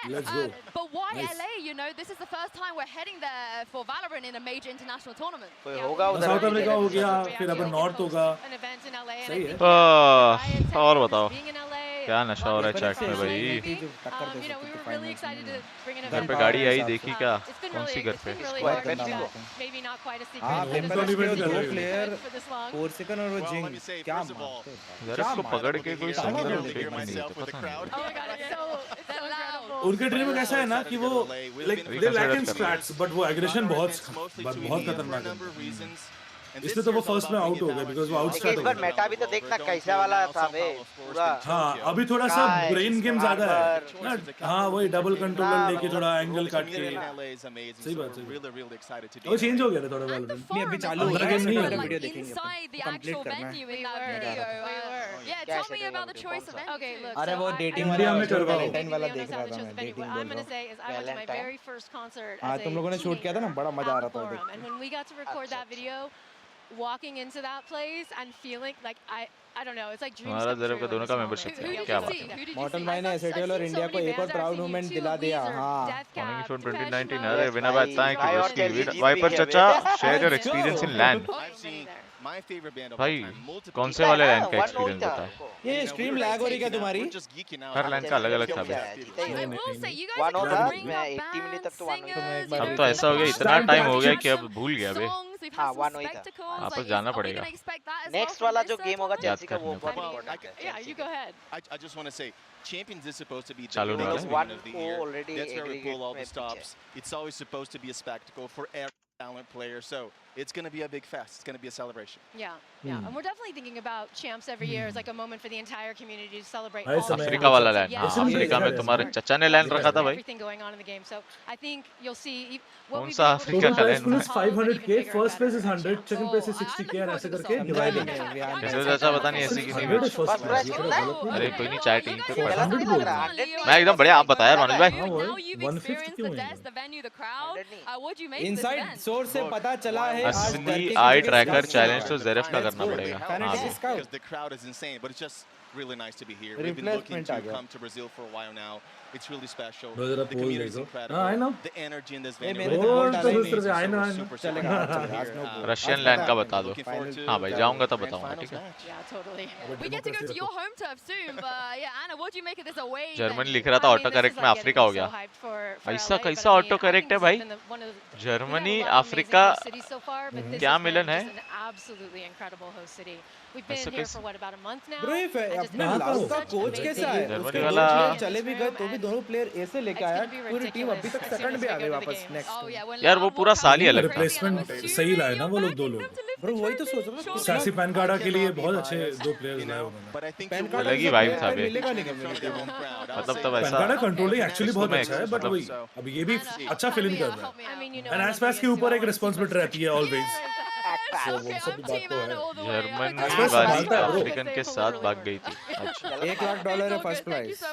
Let's go. But why LA? You know, this is the first time we're heading there for Valorant in a major international tournament. कोई होगा उधर। साउथ अमेरिका हो गया, फिर अब नॉर्थ होगा। सही है। और बताओ क्या नशा हो रहा है चैट में भाई। घर पे गाड़ी आई देखी क्या? कौन सी घर पे? प्लेयर 4 सेकंड और वो जिंग क्या यार इसको पकड़ के कोई समुद्र में फेंक नहीं देते, पता नहीं। उनके टीम में कैसा है ना कि वो like they lack in strats, but वो एग्रेशन बहुत खतरनाक है, इसलिए तो वो फर्स्ट में आउट हो गए बिकॉज़ वो आउट स्टार्ट हो गया। इस बार मेटा भी तो देखना कैसा वाला था बे पूरा। हाँ अभी थोड़ा सा ब्रेन गेम ज्यादा है ना। हाँ वही डबल कंट्रोलर लेके थोड़ा एंगल काट के, सही बात है। वो चेंज हो गया था थोड़ा वाला, नहीं अभी चालू हो रहा है, नहीं है वीडियो देखेंगे कंप्लीट करना है। अरे वो डेटिंग वाला में वैलेंटाइन वाला देख रहा था मैं, डेटिंग बोल रहा हूं। हां तुम लोगों ने शूट किया था ना, बड़ा मजा आ रहा था। walking into that place and feeling like I don't know, it's like dreams हमारा come ज़रूर true का in दोनों this का moment. मेंबरशिप Who है did क्या you बात see? है Who did you model see? भाई ने एसएटीएल और इंडिया को एक और प्राउड मोमेंट दिला दिया हाँ Coming from 2019 अरे विनर भाई thank you Rusty वाइपर चाचा share your experience in LAN My favorite band of भाई कौन से वाले LAN का एक्सपीरियंस बताओ ये स्ट्रीम लैग हो रही क्या तुम्हारी हर LAN का अलग-अलग था अब तो ऐसा हो गया इतना टाइम हो गया कि अब भूल गया बे हाँ 1 ही था वापस जाना पड़ेगा नेक्स्ट वाला जो गेम होगा चेल्सी का वो बहुत Well, इंपॉर्टेंट है Yeah, you go ahead. I just want to say, Champions is supposed to be the चालू नहीं biggest हुआ event of the year. That's where we pull all the stops. It's always supposed to be a spectacle for every talent player. So it's going to be a big fest. It's going to be a celebration. Yeah, yeah. And we're definitely thinking about champs every year as like a moment for the entire community to celebrate भाई all समय Africa वाला LAN Yes. हाँ Africa में तुम्हारे चचा ने LAN रखा था भाई everything going on in the game. So I think you'll see what कौन we've सा been able to Africa do का Prize LAN pool is 500k, first place is 100, second place is 60k और ऐसे करके divide ऐसे चाचा पता नहीं ऐसी किसी में first prize अरे कोई नहीं चाहे टीम पे गलत नहीं लग रहा 100 मैं एकदम बढ़िया आप बताया मनोज भाई Now you've experienced the desk, the venue, the crowd. What do you make of this inside event? Source से पता चला है आज असली आई ट्रैकर चैलेंज तो जेरेफ का करना पड़ेगा हाँ Because the crowd is insane, but it's just really nice to be here. We've been looking to come to Brazil for a while now. It's really special. The community is incredible. I know. The energy in this venue. मेरे तो बोल डाले नहीं So I know. we're super चलेगा Russian land का बता दो हाँ भाई जाऊंगा तब बताऊंगा ठीक है Yeah, totally. We get to go to your home turf soon, but yeah, Anna, what do you make of this away? Germany लिख रहा था ऑटो करेक्ट में अफ्रीका हो गया ऐसा कैसा ऑटो करेक्ट है भाई जर्मनी अफ्रीका क्या मिलन है Absolutely incredible host city. We've been ऐसा here कैसे for what about a month now. Bro ये and just अपने now लाओ का such कोच कैसा है amazing उसके जर्मनी दो वाला प्लेयर चले भी गए तो भी दोनों प्लेयर ऐसे लेके आया पूरी टीम अभी तक सेकंड पे आ गई वापस नेक्स्ट यार वो पूरा साल ही अलग था रिप्लेसमेंट सही लाए ना वो लोग दो लोग ब्रो वही तो सोच रहा हूं सासी पैनकार्डा के लिए बहुत अच्छे दो प्लेयर्स लाए उन्होंने पैनकार्डा अलग ही वाइब था बे मिलेगा नहीं कम्युनिटी को मतलब तब ऐसा पैनकार्डा कंट्रोलिंग एक्चुअली बहुत अच्छा है बट वही अब ये भी अच्छा फील कर रहा है एंड एसपैस के ऊपर एक रिस्पांसिबिलिटी रहती है ऑलवेज जर्मनी वाली अफ्रीकन के साथ भाग गई थी अच्छा $1 लाख है फर्स्ट प्राइस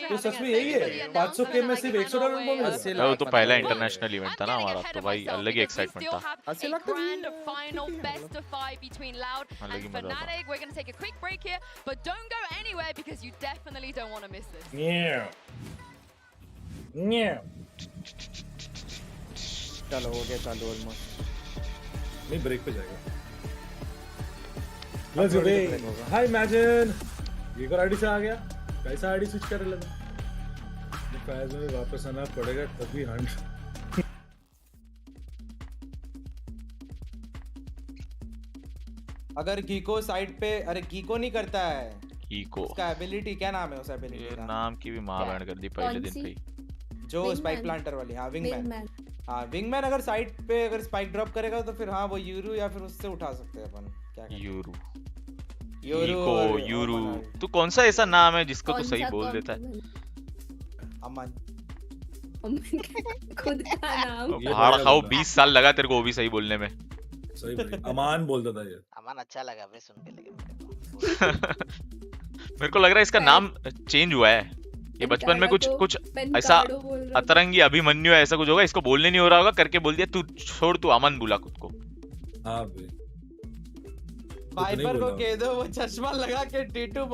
तो सच में यही है 500k में सिर्फ $100 को मिला वो तो पहला इंटरनेशनल इवेंट था ना हमारा तो भाई अलग ही एक्साइटमेंट था A grand final best of 5 between Loud and Fnatic. We're going to take a quick break here, but don't go anywhere because you definitely don't want to miss this. चलो हो गया चालू ऑलमोस्ट नहीं break पे जाएगा let's go hi imagine ये को ID से आ गया कैसा आईडी स्विच कर लेना प्राइस में वापस आना पड़ेगा तभी 100 अगर गीको साइड पे अरे गीको नहीं करता है गीको उसका एबिलिटी क्या नाम है उस एबिलिटी का नाम की भी मां बैंड कर दी पहले दिन पे ही जो स्पाइक प्लांटर वाली हां विंगमैन हाँ विंगमैन अगर साइड पे अगर स्पाइक ड्रॉप करेगा तो फिर हाँ वो यूरू या फिर उससे उठा सकते हैं अपन क्या यूरू यूरू यूरू तू कौन सा ऐसा नाम है जिसको तू सही बोल देता है अमन खुद का नाम भाड़ खाओ 20 साल लगा तेरे को वो भी सही बोलने में सही भाई अमान बोलता था ये अमान अच्छा लगा बे सुन के लेकिन मेरे को लग रहा है इसका नाम चेंज हुआ है ये बचपन में कुछ ऐसा अतरंगी अभिमन्यु ऐसा कुछ होगा इसको बोलने नहीं हो रहा होगा करके बोल दिया तू छोड़ तू अमन बोला खुद को हां भाई वाइपर को कह दो वो चश्मा लगा के टीटू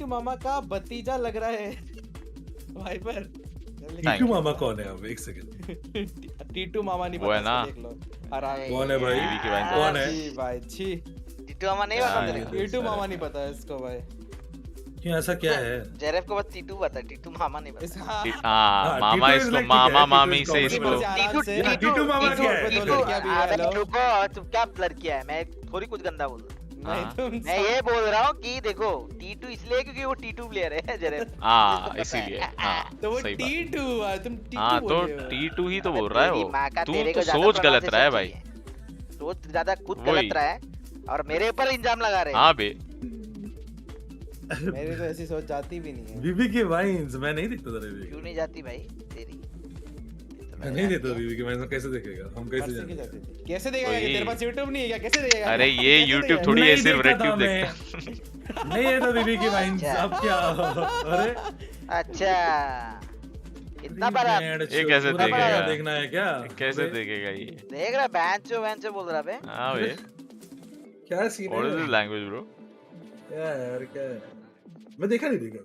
मामा का भतीजा लग रहा है वाइपर टीटू मामा कौन है अब एक सेकंड टीटू मामा नहीं वो है ना देख लो कौन है भाई कौन है भाई छी टीटू मामा नहीं पता तेरे को टीटू मामा नहीं पता है इसको भाई क्यों ऐसा क्या है जेरेफ को बस टीटू पता टीटू मामा नहीं पता हां मामा इसको मामा मामी से इसको टीटू मामा क्या है रुको तुम क्या ब्लर किया है मैं थोड़ी कुछ गंदा बोल मैं ये बोल रहा हूँ कि देखो टी2 इसलिए क्योंकि वो टी2 प्लेयर है जेरेफ हाँ इसीलिए तो वो टी2 तुम टी2 हाँ तो टी2 ही तो बोल रहा है वो तू तो सोच गलत रहा है भाई सोच ज्यादा खुद गलत रहा है और मेरे ऊपर इल्जाम लगा रहे हैं हाँ बे मेरी तो ऐसी सोच जाती भी नहीं है बीबी के वाइन्स मैं नहीं देखता था रे क्यों नहीं जाती भाई तेरी मैं नहीं देता बीबी के वाइन्स कैसे देखेगा हम कैसे जानेंगे कैसे देखेगा तेरे पास YouTube नहीं है क्या कैसे देखेगा अरे ये YouTube थोड़ी है सिर्फ RedTube देखता नहीं है तो बीबी के वाइन्स अब क्या अरे अच्छा इतना बड़ा ये कैसे देखेगा? देखना है क्या? कैसे देखेगा ये? देख रहा बैंचो बोल रहा बे। हाँ बे। क्या सीन है? What is this language bro? यार क्या? मैं देखा नहीं देखा।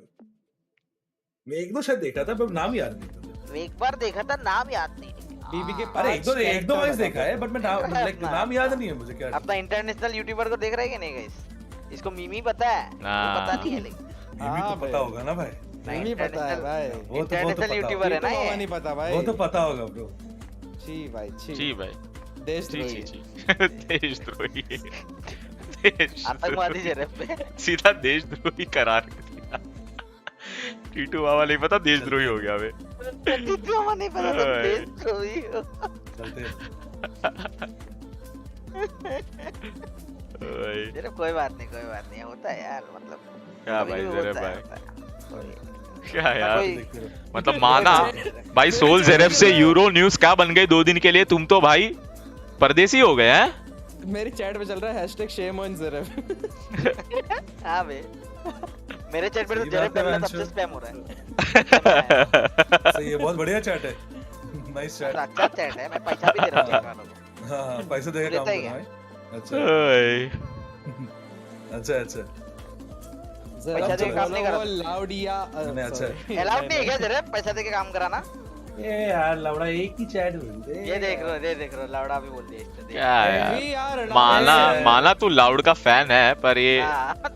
मैं एक दो शायद देखा था पर नाम याद नहीं। एक बार देखा था नाम याद नहीं। अरे एक दो बार देखा है बट मैं नाम याद नहीं है मुझे क्या। अपना इंटरनेशनल यूट्यूबर को देख रहा है कि नहीं गाइस? इसको मिमी पता है? पता नहीं है लेकिन। मिमी तो पता होगा ना भाई। नहीं पता है भाई। वो तो यूट्यूबर है ना ये। नहीं पता भाई। वो तो पता होगा ब्रो। छी भाई। देशद्रोही। आतंकवादी जरब पे सीधा देशद्रोही करार दिया। टीटू बाबा नहीं पता देशद्रोही हो गया बे। टीटू बाबा नहीं पता तो देशद्रोही हो। चलते कोई बात नहीं होता है यार मतलब। क्या भाई ज़ेरेब भाई? क्या यार मतलब माना भाई सोल ज़ेरेब से यूरो न्यूज़ क्या बन गई 2 दिन के लिए? तुम तो भाई परदेसी हो गए हैं। मेरी चैट पे चल रहा है #shame_on_Zereb। हाँ बे मेरे चैट पे तो ज़ेरेब का सबसे स्पैम हो रहा है। सही है, बहुत बढ़िया चैट है। Nice chat. अच्छा चैट है, मैं पैसा भी दे रहा हूँ। हाँ पैसा देके काम करना है। अच्छा पैसा देके काम नहीं करा। लाउडिया अच्छा अलाउड नहीं है क्या ज़ेरेब पैसा देके काम कराना? ये यार लवड़ा एक ही चैट बोलते हैं। ये देख रहे हो लवड़ा भी बोल दिया। क्या यार माना तू लाउड का फैन है पर ये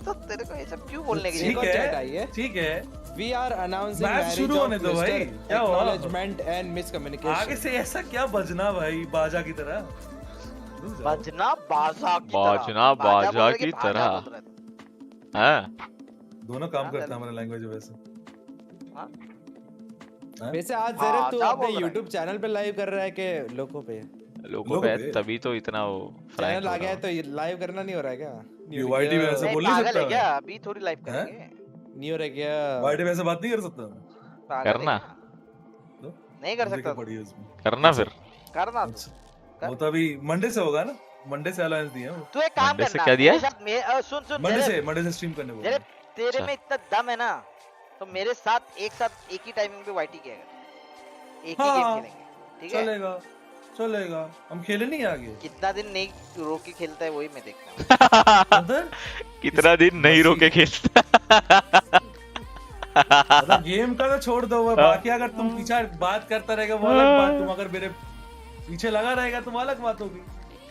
तो तेरे को ये सब क्यों बोलने की चैट आई है? ठीक है We are announcing मैच शुरू होने दो भाई। क्या हुआ? Acknowledgement and miscommunication। आगे से ऐसा क्या बजना भाई बाजा की तरह? बजना बाजा की तरह। हाँ दोनों काम करता है हमारा लैंग्वेज वैसे। वैसे आज ज़ेरेब तू अपने YouTube चैनल पे लाइव कर रहा है कि लोगों पे तभी तो इतना वो चैनल आ गया है तो लाइव करना नहीं हो रहा है क्या? यूआईडी में ऐसे बोल नहीं सकता क्या? अभी थोड़ी लाइव करेंगे। नहीं हो रहा क्या? यूआईडी में ऐसे बात नहीं कर सकता। करना नहीं कर सकता। करना फिर करना वो तो अभी मंडे से होगा ना। मंडे से अलायंस दिया है। तू एक काम करना। क्या दिया? सुन मंडे से स्ट्रीम करने को। तेरे में इतना दम है ना तो मेरे साथ एक ही टाइमिंग पे वाईटी किया एक ही गेम खेलेंगे। ठीक है चलेगा हम खेले नहीं आगे। कितना दिन नहीं रोक के खेलता है वही मैं देखता हूँ। कितना दिन नहीं रोक के खेलता। गेम का तो छोड़ दो बाकी अगर तुम पीछे बात करता रहेगा वो अलग बात। तुम अगर मेरे पीछे लगा रहेगा तो अलग बात होगी।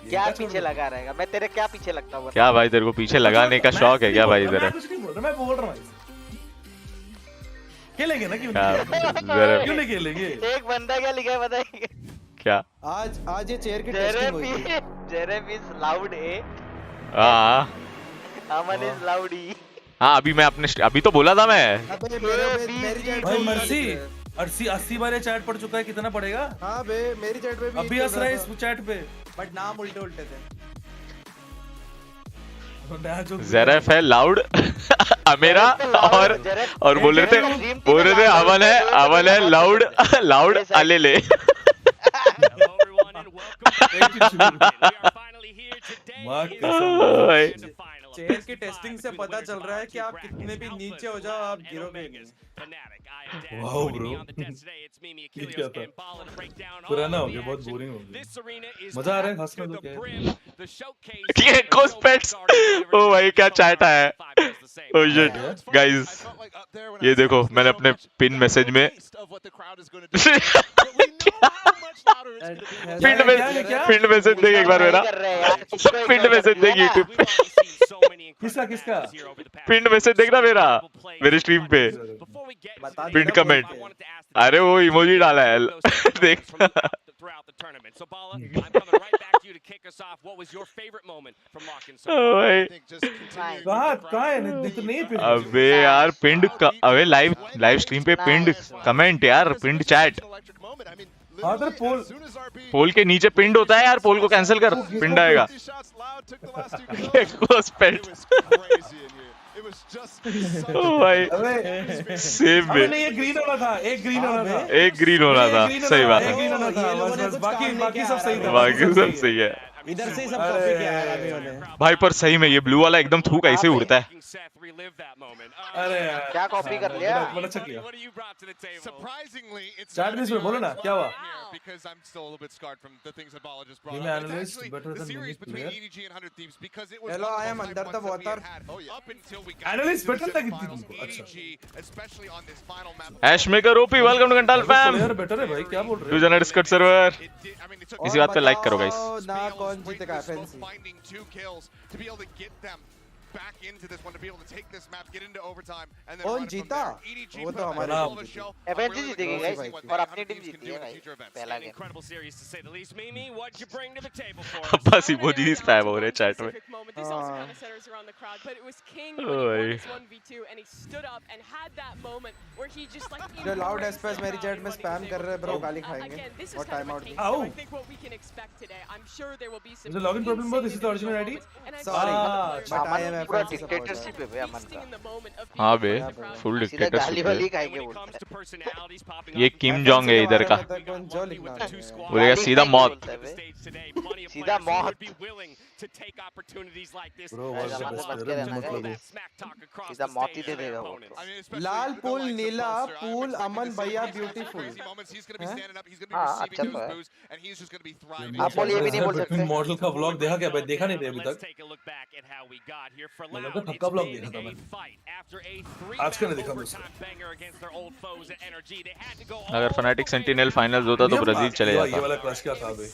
क्या पीछे लगा रहेगा? मैं तेरे क्या पीछे लगता हूँ? क्या भाई तेरे को पीछे लगाने का शौक है क्या भाई? मैं कुछ नहीं बोल रहा, मैं बोल रहा हूँ खेलेंगे ना। क्यों नहीं खेलेंगे? एक बंदा क्या लिखा है बताइए? क्या? आज ये चेयर की टेस्टिंग हुई थी। ज़ेरेब इज लाउड ए। अमन इज लाउड ई। हाँ अभी तो बोला था मैं। भाई मर्सी 80 बार चैट पढ़ चुका है। कितना पड़ेगा? हाँ बे मेरी चैट पे भी अभी हंस रहा है इस चैट पे बट नाम उल्टे थे। ज़ेरेब है लाउड अमेरा और बोल रहे थे अवन है लाउड अलेले। चेयर की टेस्टिंग से पता चल रहा है कि आप कितने भी नीचे हो जाओ आप गिरोगे नहीं। वाओ ब्रो ये क्या था? पुराना हो गया, बहुत बोरिंग हो गया। मजा आ रहा है हंसने तो क्या ये कोस्पेट्स। ओ भाई क्या चैट है। ओ शिट गाइस ये देखो मैंने अपने पिन मैसेज में पिंड मैसेज देख एक बार मेरा। पिंड मैसेज देख यूट्यूब पे। किसका पिंड मैसेज देखना मेरे स्ट्रीम पे। पिंड कमेंट। अरे वो इमोजी डाला है देख। अबे यार पिंड अबे लाइव स्ट्रीम पे पिंड कमेंट यार पिंड चैट। पोल के नीचे पिंड होता है यार। पोल को कैंसिल कर पिंड आएगा। सेव में नहीं ग्रीन होना था। एक ग्रीन होना था सही बात है। बाकी सब सही था। बाकी सब सही है। इधर से सब कॉपी किया है अभी वाले भाई पर सही में ये ब्लू वाला एकदम थूक ऐसे उड़ता है। अरे यार क्या कॉपी कर लिया? मैंने चेक किया। चैट में इसमें बोलो ना क्या हुआ? मैं analyst better than me player. Hello I am under the water. Analyst better था कितनी तुमको? अच्छा। Ash Maker OP welcome to Kantal fam. Player better है भाई क्या बोल रहे हो? User Discord server. इसी बात पे लाइक करो गाइस। ना कौन जीतेगा FNC? back into this one to be able to take this map, get into overtime, and then कौन जीता? वो तो हमारा FNC जीतेगी गाइस और अपनी टीम जीती है भाई पहला गेम। बस इमोजी स्पैम हो रहे चैट में। जो लाउड एस्पेस मेरी चैट में स्पैम कर रहे हैं ब्रो गाली खाएंगे और टाइम आउट। आओ मुझे लॉगिन प्रॉब्लम बहुत। This is the original ID. Sorry but I am पूरा डिक्टेटरशिप है बे अमन का। हाँ बे फुल डिक्टेटरशिप है। खाएंगे ये किम जोंग है इधर का। बोलेगा सीधा मौत। सीधा मौत। ब्रो सीधा मौत ही दे देगा वो। लाल पूल नीला पूल अमन भैया ब्यूटीफुल। हाँ अच्छा तो है। आप बोल ये भी नहीं बोल सकते। मॉडल का व्लॉग देखा क्या भाई? देखा नहीं थे अभी तक। मतलब थक्का व्लॉग देखा था मैंने। आज का नहीं देखा मुझसे। अगर फनाटिक सेंटिनल फाइनल्स होता तो ब्राजील चले जाता। ये वाला क्रश क्या था बे?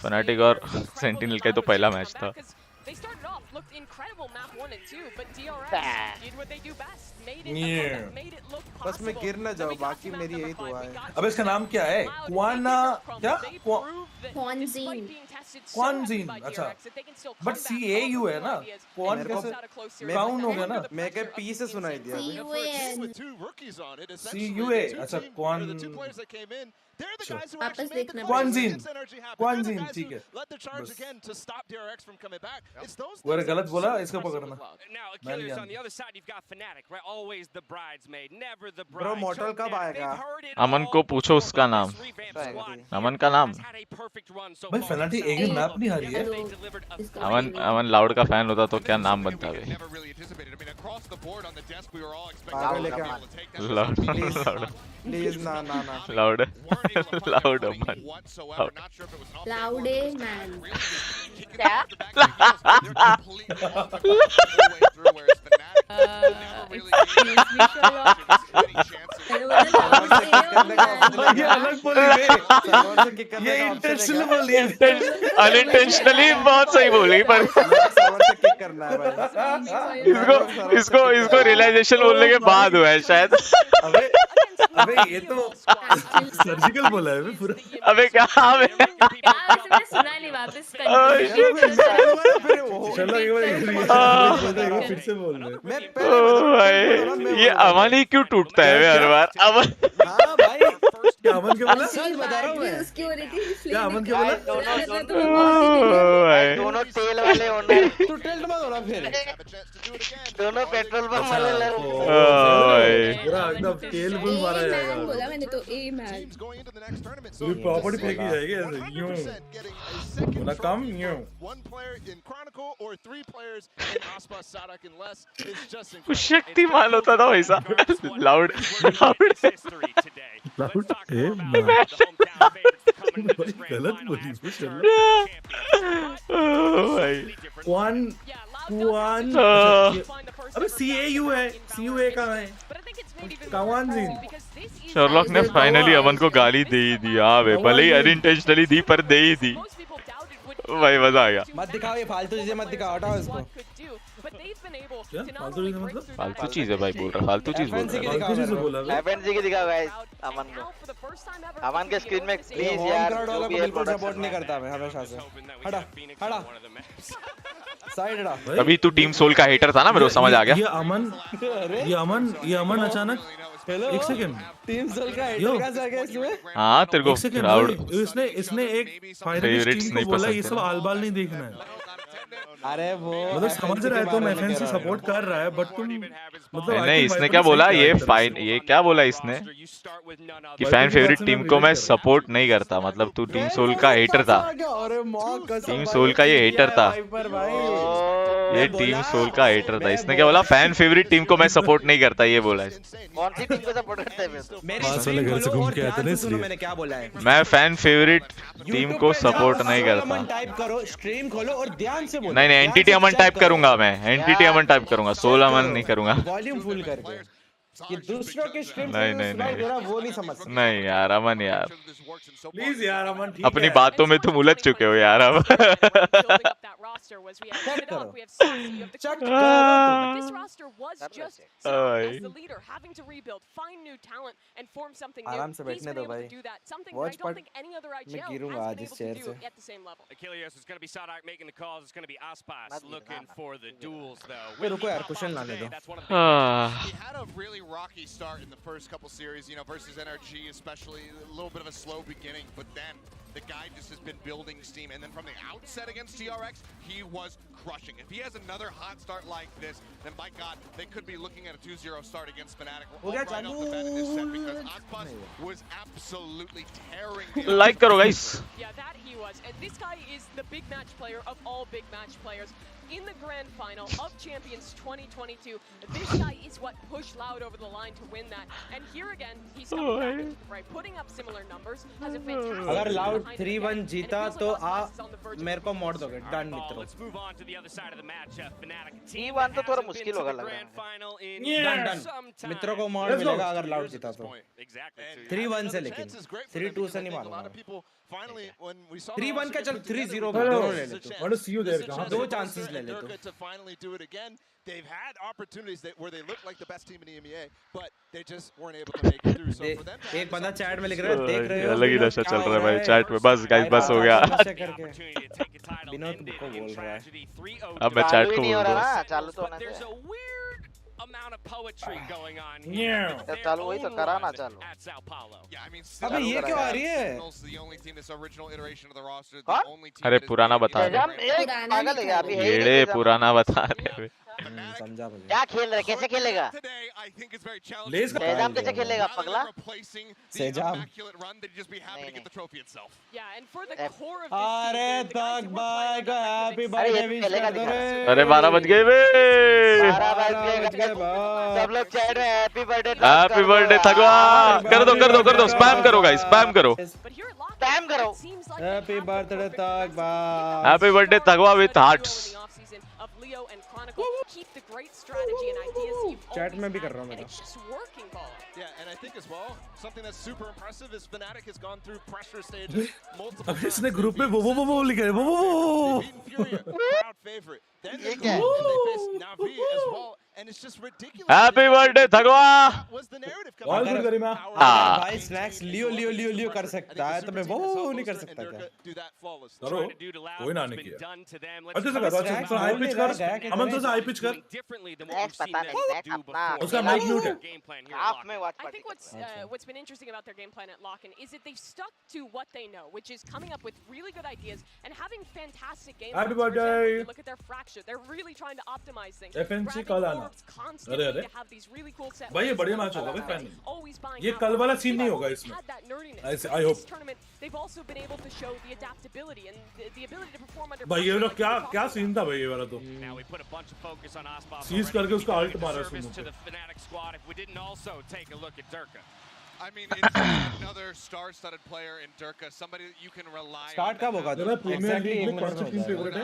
फनाटिक और सेंटिनल का तो पहला मैच था। They started off, looked incredible map 1 and 2, but DRX did what they do best. Made it look possible. बस मैं गिर ना जाऊं, बाकी मेरी यही दुआ है। अब इसका नाम क्या है? क्वाना क्या? क्वानजीन। अच्छा बट CAU है ना? क्वान कैसे काउन हो गया ना? मैं क्या P से सुनाई दिया? CUA। अच्छा क्वान वापस देखना। क्वानजीन ठीक है। वो गलत बोला इसको पकड़ना। ब्रो मॉडल कब आएगा? अमन को पूछो उसका नाम। अमन का नाम भाई फनाटी एक भी मैप नहीं हारी है। अमन लाउड का फैन होता तो क्या नाम बनता है? लाउड प्लीज ना लाउड लाउड अमन लाउड मैन क्या? ये इंटेंशनली बोली है। अनइंटेंशनली बहुत सही बोली पर इसको रियलाइजेशन बोलने के बाद हुआ है शायद। अबे ये तो सर्जिकल बोला है पूरा। अबे क्या मैं सुना नहीं वापस चलो एक बार फिर से बोल रहे। ये अमन ही क्यों टूटता है हर बार? अमन हाँ भाई क्या अमन क्या बोला? बता रहा हूँ मैं। क्या अमन क्या बोला? दोनों तेल वाले ओनर। तू टेल्ट मत होना फिर। दोनों पेट्रोल पंप वाले लड़। पूरा एकदम तेल बुल मारा जाएगा। बोला मैंने तो ए मैन। पूरी प्रॉपर्टी फेंकी जाएगी ऐसे यूं। बोला कम यूं। कुछ शक्तिमान होता था वैसा। लाउड गलत बोली क्वान अबे CAU है। CUA कहाँ है? क्वानजीन। शर्लॉक ने फाइनली अमन को गाली दे ही दी। हाँ भाई भले ही अनइंटेंशनली दी पर दे ही दी। भाई मजा आ गया। मत दिखाओ ये फालतू चीजें मत दिखाओ, हटाओ इसको। क्या फालतू चीज मतलब? फालतू चीज है भाई बोल रहा। फालतू चीज बोल रहा। FNC की दिखाओ गाइस अमन को। अमन के स्क्रीन में प्लीज यार जो भी है सपोर्ट नहीं करता मैं हमेशा से। हटा साइड हटा। अभी तू टीम सोल का हेटर था ना मेरे को समझ आ गया। ये अमन अचानक एक सेकंड टीम सोल का हेटर कैसे आ गया इसमें? हाँ तेरे को इसने एक फाइनलिस्ट टीम को बोला ये सब आलबाल नहीं देखना है। अरे वो मतलब समझ रहा है तुम FNC सपोर्ट कर रहा है बट तुम मतलब नहीं इसने क्या बोला ये फाइन ये क्या बोला इसने कि फैन फेवरेट टीम को मैं सपोर्ट नहीं करता मतलब तू टीम सोल का हेटर था टीम सोल का ये हेटर था ये टीम सोल का हेटर था इसने क्या बोला फैन फेवरेट टीम को मैं सपोर्ट नहीं करता ये बोला कौन सी टीम को सपोर्ट करते हैं मेरे घर से घूम के आए थे ना इसलिए मैंने क्या बोला है मैं फैन फेवरेट टीम को सपोर्ट नहीं करता टाइप करो स्ट्रीम खोलो और ध्यान से बोलो नहीं एनटीटी अमन टाइप करूंगा मैं एनटीटी अमन टाइप करूंगा सोल अमन नहीं करूंगा वॉल्यूम फुल करके कि दूसरों के स्ट्रीम नहीं वो नहीं समझ सकते नहीं यार अमन यार प्लीज यार अमन अपनी बातों में तुम उलझ चुके हो यार अब आराम से बैठने दो भाई वॉच पार्ट मैं गिरूंगा आज इस चेयर से रुको यार क्वेश्चन लाने दो He had a really rocky start in the first couple series, you know, versus NRG especially, a little bit of a slow beginning, but then the guy just has been building steam, and then from the outset against TRX, he was crushing. If he has another hot start like this, then by God, they could be looking at a 2-0 start against Fnatic right off the bat in this set, because Aspas was absolutely tearing like karo guys. Yeah, that he was, and this guy is the big match player of all big match players. In the grand final of Champions 2022, this guy is what pushed Loud over the line to win that. And here again, he's coming back, right, putting up similar numbers. Has a fantastic. अगर Loud 3-1 जीता तो मेरे को मोड़ दोगे done मित्रों. 3-1 तो थोड़ा मुश्किल होगा लग रहा है. डन मित्रों को मोड़ मिलेगा अगर Loud जीता तो. 3-1 से लेकिन 3-2 से नहीं मारूंगा. 3-1 का चल 3-0 दोनों ले ले तू. What is you there? कहाँ दो chances ले ले तू. To finally do it again. They've had opportunities where they look like the best team in EMEA, but they just weren't able to make it through. So for them, एक बंदा chat में लिख रहा है देख रहे हो अलग ही नशा चल रहा है भाई चैट में बस गाइस बस हो गया विनोद को बोल रहा है अब मैं चैट को बोल रहा हूं चालू तो होने दे amount of poetry going on here. चालू वही तो करा ना चालू. Yeah, I mean, अबे ये क्यों आ रही है? The only team this original iteration of the roster, the only team. अरे पुराना बता रहे पागल है अभी है ये पुराना बता रहे समझा मुझे क्या खेल रहा है कैसे खेलेगा सेजाम कैसे खेलेगा पगला सेजाम अरे तक भाई का हैप्पी बर्थडे विश कर दो रे अरे 12 बज गए बे 12 बज गए सब लोग चैट में हैप्पी बर्थडे थगवा कर दो स्पैम करो गाइस स्पैम करो हैप्पी बर्थडे तक भाई हैप्पी बर्थडे थगवा with hearts keep the great strategy and ideas you've chat में भी कर रहा हूं मैं it's just working ball. Yeah, and I think as well something that's super impressive is Fnatic has gone through pressure stages multiple times. अब इसने group में वो लिखा है वो crowd favorite. Then they face Navi as well and it's just ridiculous. Happy birthday Thagwa. Was the narrative all good गरिमा भाई snacks लियो कर सकता है तो मैं वो नहीं कर सकता क्या करो कोई ना नहीं किया अच्छे से कर अच्छे से हाई पिच कर अमन तो हाई पिच कर पता नहीं अपना उसका माइक म्यूट है आप में I think what's been interesting about their game plan at Lock-in is that they've stuck to what they know, which is coming up with really good ideas and having fantastic game plans. Happy birthday! Look at their fracture. They're really trying to optimize things. FNC कल आना अरे अरे to have these really cool set भाई ये बढ़िया match होगा भाई final ये कल वाला सीन नहीं होगा इसमें I hope they've also been able to show the adaptability and the ability to perform under भाई ये लोग क्या सीन था भाई ये वाला तो सीज करके उसका अल्ट मारा I mean, it's another star-studded player in Durka, somebody that you can rely on. Start कब होगा? तेरा प्रीमियर लीग में कौन सा टीम फेवरेट है?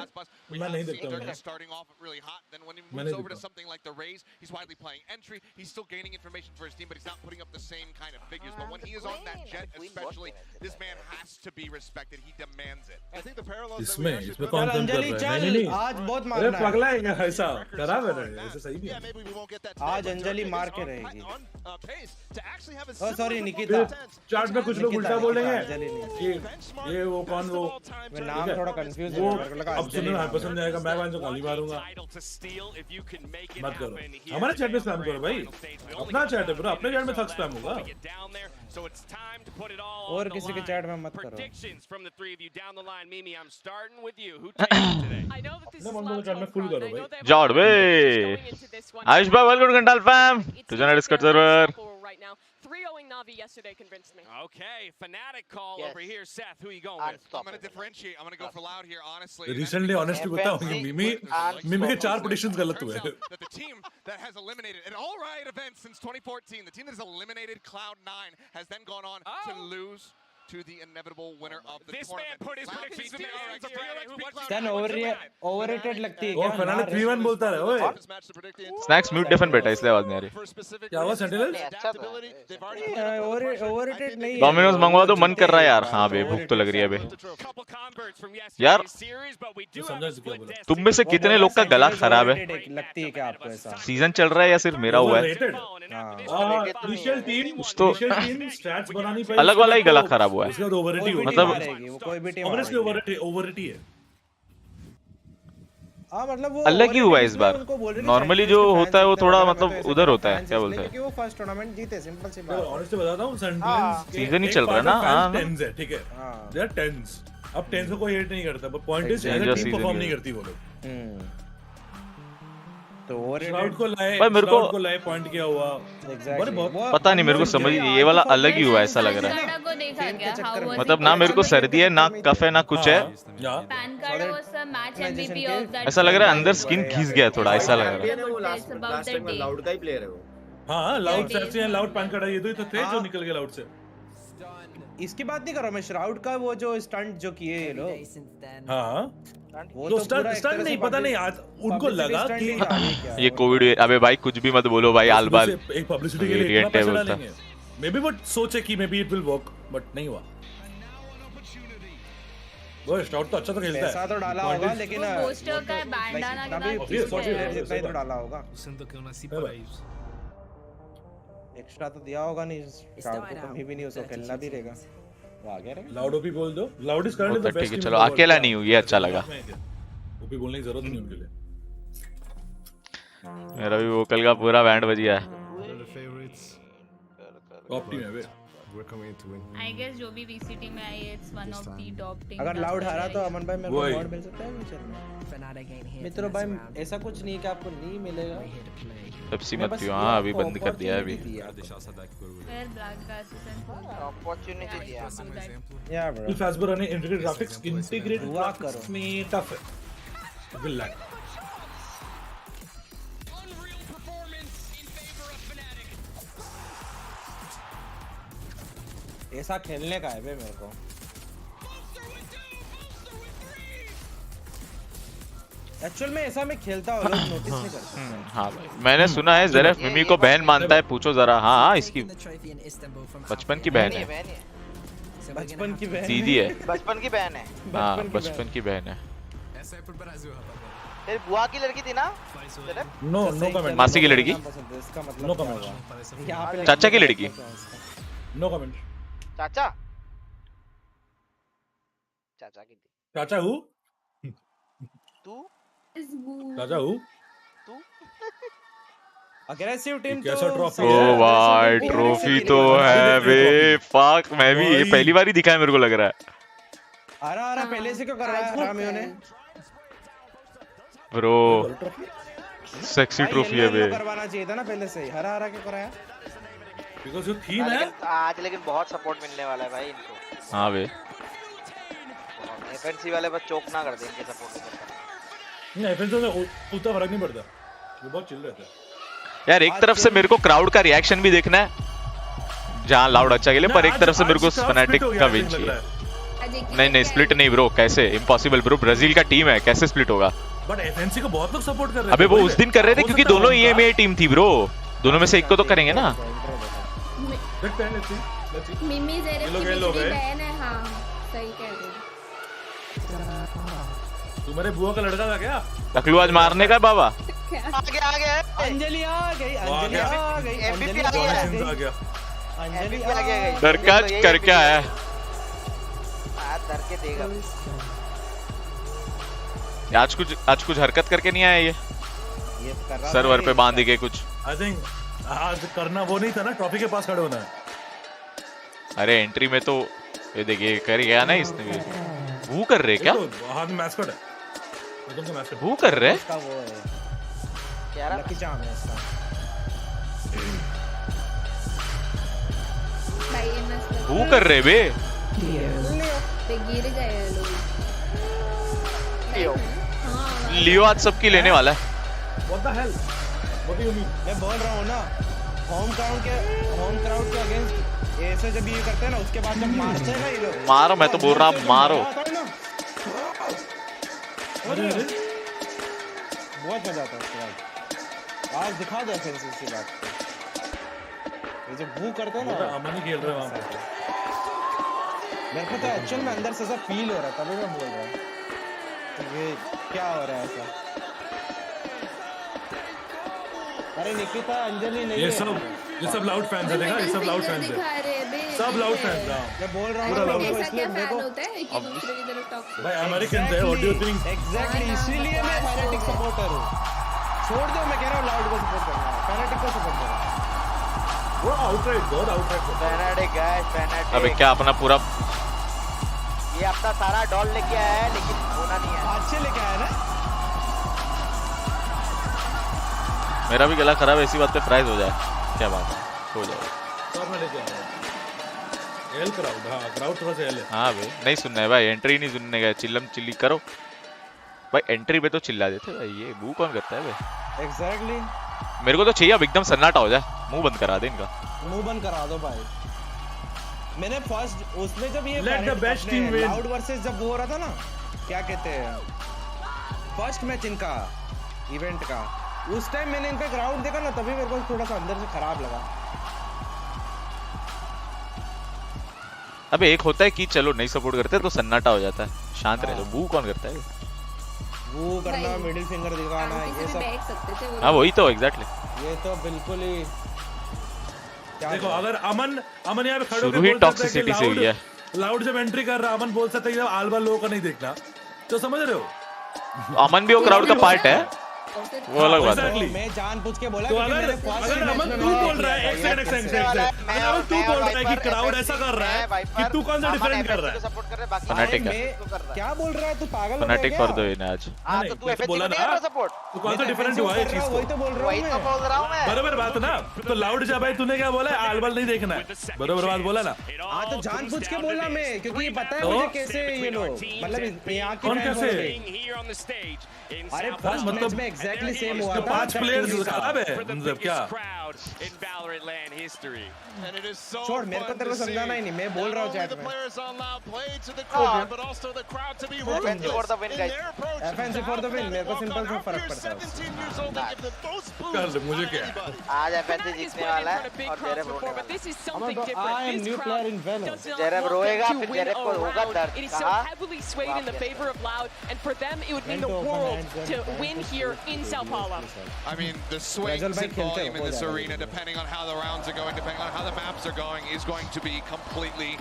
मैं नहीं देखता हूँ. Starting off really hot, then when he moves over to something like the Rays, he's widely playing entry. He's still gaining information for his team, but he's not putting up the same kind of figures. But when he is on that jet, especially, this man has to be respected. He demands it. I think the parallels. इसमें कौन कम कर रहा है? नहीं आज बहुत मारना है. अरे पगला है क्या ऐसा? खराब है ना ऐसा सही नहीं. Yeah, maybe we won't get that. आज अंजलि मार के रहेगी. Pace to actually have a sorry Nikita chart में कुछ लोग उल्टा बोलेंगे ये वो कौन वो मैं नाम थोड़ा कंफ्यूज हो गया अब सुनो है पसंद आएगा मैं वांचो गाली मारूंगा मत करो हमारे चैट में स्पैम करो भाई अपना चैट है ब्रो अपने चैट में थक स्पैम होगा और किसी के चैट में मत करो I know that फुल करो भाई जॉर्ड बे आयुष भाई welcome to Kantal fam to join Discord server 3-0ing Navi yesterday convinced me. Okay, Fnatic call over here. Seth, who are you going with? I'm going to differentiate. I'm going to go for Loud here, honestly. Recently, honestly, बताऊँ मिमी के 4 predictions गलत हुए. That the team that has eliminated an all-right event since 2014, the team that has eliminated Cloud9 has then gone on to lose to the inevitable winner of the This tournament. man put his predictions in the hands of Fnatic. Then overrated लगती है क्या? Finale 3-1 बोलता है ओए. Snacks mute डिफन बेटा इसलिए आवाज नहीं आ रही. क्या हुआ सेंटिनल? overrated नहीं. डोमिनोज मंगवा दो मन कर रहा है यार. हाँ बे भूख तो लग रही है बे. यार तुम में से कितने लोग का गला खराब है? लगती है क्या आपको ऐसा? सीजन चल रहा है या सिर्फ मेरा हुआ है? कुछ तो अलग वाला ही गला खराब हुआ है. मतलब मतलब वो अलग ही हुआ है इस बार. नॉर्मली जो होता है वो थोड़ा मतलब उधर होता है. क्या बोलते हैं? वो फर्स्ट टूर्नामेंट जीते सिंपल सी बात. ऑनेस्टली बताता हूं सेंटिनल्स सीजन ही चल रहा है ना. हां 10s है ठीक है. They are 10s. अब 10s को कोई हेट नहीं करता but point is team perform नहीं करती वो लोग. तो क्राउड को लाए, पर मेरे को लाए पॉइंट क्या हुआ पता नहीं. मेरे को समझ ये वाला अलग ही हुआ ऐसा लग रहा है. मतलब ना मेरे को सर्दी है ना कफ है ना कुछ है. ऐसा लग रहा है अंदर स्किन घिस गया थोड़ा. ऐसा लग रहा है. लाउड का ही प्लेयर है वो. हाँ लाउड से लाउड पैन कटा ये तो थे जो निकल गए लाउड से. इसकी बात नहीं कर रहा मैं. श्राउड का वो जो स्टंट जो किए ये लोग. हाँ वो तो स्टंट नहीं पता नहीं आज उनको लगा कि ये कोविड. अबे भाई कुछ भी मत बोलो भाई. आलबाल एक पब्लिसिटी के लिए इतना पैसा डालेंगे. मे बी वो सोचे कि may be it will work but नहीं हुआ. वो स्टाउट तो अच्छा तो खेलता है. पैसा तो डाला होगा लेकिन पोस्टर का बैंड आना जितना ही तो डाला होगा. एक्स्ट्रा तो दिया होगा नहीं. स्टाउट को कभी भी नहीं उसको खेलना भी रहेगा. वो आ गया रे. लाउड ओपी बोल दो. Loud is currently the best. चलो अकेला नहीं हूं ये अच्छा लगा. ओपी बोलने की जरूरत नहीं उनके लिए. मेरा भी वोकल का पूरा बैंड बज गया है. टॉप टीम है बे. I guess जो भी VCT में आई it's one of the top teams. अगर लाउड हारा तो अमन भाई मेरे को अवार्ड मिल सकता है फ्यूचर में. मित्रों भाई ऐसा कुछ नहीं कि आपको नहीं मिलेगा. पेप्सी मत पियो. हाँ अभी बंद कर दिया है अभी. फिर ब्लैक का असिस्टेंट अपॉर्चुनिटी दिया. या ब्रो. इफ एज बर इंटीग्रेटेड ग्राफिक्स इंटीग्रेट हुआ करो में टफ है. Will lack. ऐसा खेलने का है बे मेरे को. एक्चुअल में ऐसा मैं खेलता हूं लोग नोटिस नहीं करते. हाँ भाई मैंने सुना है ज़रफ मिमी को बहन मानता है. पूछो जरा. हाँ इसकी बचपन की बहन है. बचपन की बहन सीधी है. बचपन की बहन है. हाँ बचपन की बहन है. तेरी बुआ की लड़की थी ना. No comment. मासी की लड़की. इसका मतलब नो कमेंट. चाचा की लड़की. No comment. चाचा चाचा की थी. चाचा हूँ तू. चाचा हूँ तू. अग्रेसिव टीम तो. ओ भाई ट्रॉफी तो है बे. फक मैं भी ये पहली बार ही दिखा है मेरे को लग रहा है. अरे पहले से क्यों कर रहा है रामियो ने. ब्रो सेक्सी ट्रॉफी है बे. करवाना चाहिए था ना पहले से ही. हरा क्यों कराया. बिकॉज़ जो थीम है आज लेकिन बहुत सपोर्ट मिलने वाला है भाई इनको. हाँ बे. एफएनसी वाले बस चोक ना कर दें इनके सपोर्ट से. नहीं एफएनसी में उतना फर्क नहीं पड़ता. वो बहुत चिल रहता है यार. एक तरफ से मेरे को क्राउड का रिएक्शन भी देखना है जहाँ लाउड अच्छा खेले. पर एक तरफ से मेरे को फनाटिक का विन चाहिए. नहीं स्प्लिट नहीं ब्रो. कैसे इम्पॉसिबल ब्रो. ब्राजील का टीम है कैसे स्प्लिट होगा. बट एफएनसी को बहुत लोग सपोर्ट कर रहे हैं. अबे वो उस दिन कर रहे थे क्योंकि दोनों EMEA टीम थी ब्रो. दोनों में से एक को तो करेंगे ना. मिमी ज़ेरेफ की बहन है. हाँ सही कह रही. तुम्हारे बुआ का लड़का था क्या. टकलू आज मारने का बाबा. आगे अंजलि आ गई. MVP आ गया. अंजलि आ गई. डर का कर क्या है. डर के देगा. आज कुछ हरकत करके नहीं आया ये सर्वर पे बांध के कुछ. आई थिंक आज करना वो नहीं था ना. ट्रॉफी के पास खड़े होना है. अरे एंट्री में तो ये देखिए कर गया ना इसने भी. वो कर रहे क्या. हाथ में मैस्कट है. वो कर रहे इसका वो है क्या रहा लकी चार्म है इसका भाई वो कर रहे बे पे गिर गए लोग लियो आज सबकी लेने वाला है What the hell? What do you mean? मैं बोल रहा हूँ ना होम क्राउड के अगेंस्ट ऐसे जब ये करते हैं ना उसके बाद जब मारते हैं ना ये लोग मारो मैं तो बोल रहा मारो बहुत मजा आता है उसके बाद आज दिखा दो FNC की बात ये जो भू करते हैं ना अमन ही खेल रहे हैं वहाँ पे मेरे को तो एक्चुअल में अंदर से ऐसा फील हो रहा था तभी मैं बोल रहा हूँ ये क्या हो रहा है ऐसा अरे निकिता अंजलि नहीं ये सब लाउड फैंस है देखा ये सब लाउड फैंस है सब लाउड फैंस हैं मैं बोल रहा हूँ इसलिए देखो भाई अमेरिकन है what do you think exactly इसीलिए मैं फैनेटिक सपोर्टर हूँ छोड़ दो मैं कह रहा हूँ लाउड को सपोर्ट करना फैनेटिक को सपोर्ट करना वो आउटराइट बहुत आउटराइट फैनेटिक गाइस फैनेटिक अबे क्या अपना पूरा ये अपना सारा डॉल लेके आया है लेकिन होना नहीं है अच्छे लेके आया ना मेरा भी गला खराब है इसी बात पे प्राइज हो जाए क्या बात है हो जाए सब में लेके आया एल क्राउड हां क्राउड थोड़ा सा एल है हां भाई नहीं सुनना है भाई एंट्री नहीं सुनने का चिल्लम चिल्ली करो भाई एंट्री पे तो चिल्ला देते भाई ये बू कौन करता है भाई एग्जैक्टली मेरे को तो चाहिए अब एकदम सन्नाटा हो जाए मुंह बंद करा दे इनका मुंह बंद करा दो भाई मैंने फर्स्ट उसमें जब ये let the best team win loud versus जब वो हो रहा था ना क्या कहते हैं फर्स्ट मैच इनका इवेंट का उस टाइम मैंने इनका ग्राउंड देखा ना तभी मेरे को थोड़ा सा अंदर से खराब लगा अबे एक होता है कि चलो नहीं सपोर्ट करते तो सन्नाटा हो जाता है शांत रहे तो बू कौन करता है वो करना मिडिल फिंगर दिखाना ये सब हाँ वही तो एग्जैक्टली ये तो बिल्कुल ही देखो अगर अमन यहाँ पे खड़े शुरू ही टॉक्सिसिटी से हुई है लाउड जब एंट्री कर रहा अमन बोल सकता है आलबा लोगों का नहीं देखना तो समझ रहे हो अमन भी वो क्राउड का पार्ट है वो अलग बात है मैं जानबूझ के बोला तो अगर अमन तू बोल रहा है एक सेकंड अगर तू बोल रहा है कि क्राउड ऐसा कर रहा है कि तू कौन सा डिफरेंट कर रहा है फनाटिक क्या बोल रहा है तू पागल हो फनाटिक फॉर द विन आज हां तो तू बोला ना सपोर्ट तू कौन सा डिफरेंट हुआ है चीज वही तो बोल रहा हूं मैं बराबर बात ना तो लाउड जब भाई तूने क्या बोला आलबल नहीं देखना है बराबर बात बोला ना हां तो जानबूझ के बोला मैं क्योंकि ये पता है मुझे कैसे ये लोग मतलब यहां के कौन कैसे अरे फर्स्ट मतलब में एग्जैक्टली सेम हुआ तो 5 प्लेयर्स खराब है मतलब क्या छोड़ मेरे को तेरे को समझाना ही नहीं मैं बोल रहा हूं चैट में FNC फॉर द विन मेरे को सिंपल सा फर्क पड़ता है कर मुझे क्या आज FNC जीतने वाला है और जेरेब रोने वाला है I am new player in वेलो जेरेब रोएगा फिर जेरेब को होगा दर्द कहां to win here in São Paulo. I mean, the swings in volume in this arena, depending on how the rounds are going, depending on how the maps are going, is going to be completely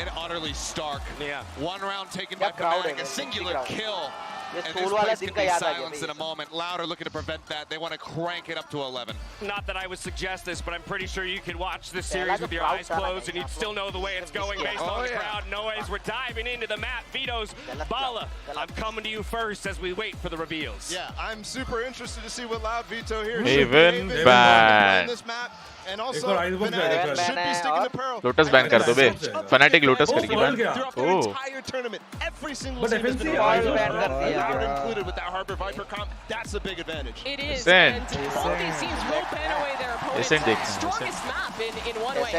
and utterly stark. Yeah. One round taken by Fnatic, a singular kill. And this place can be silenced in a moment. Loud are looking to prevent that. They want to crank it up to 11. Not that I would suggest this, but I'm pretty sure you can watch this series with your eyes closed and you'd still know the way it's going based on the crowd noise. We're diving into the map. Vito's Bala, I'm coming to you first as we wait for the reveals. Yeah, I'm super interested to see what Loud Vito here. Even ban. And also, Fnatic should be sticking to Pearl. Lotus ban कर दो बे Fnatic Lotus करेगी ban Throughout the entire tournament, every single team has been Loud included with that Harbor Viper comp. That's a big advantage. It is. And both these teams will ban away their opponents. Strongest map in one way.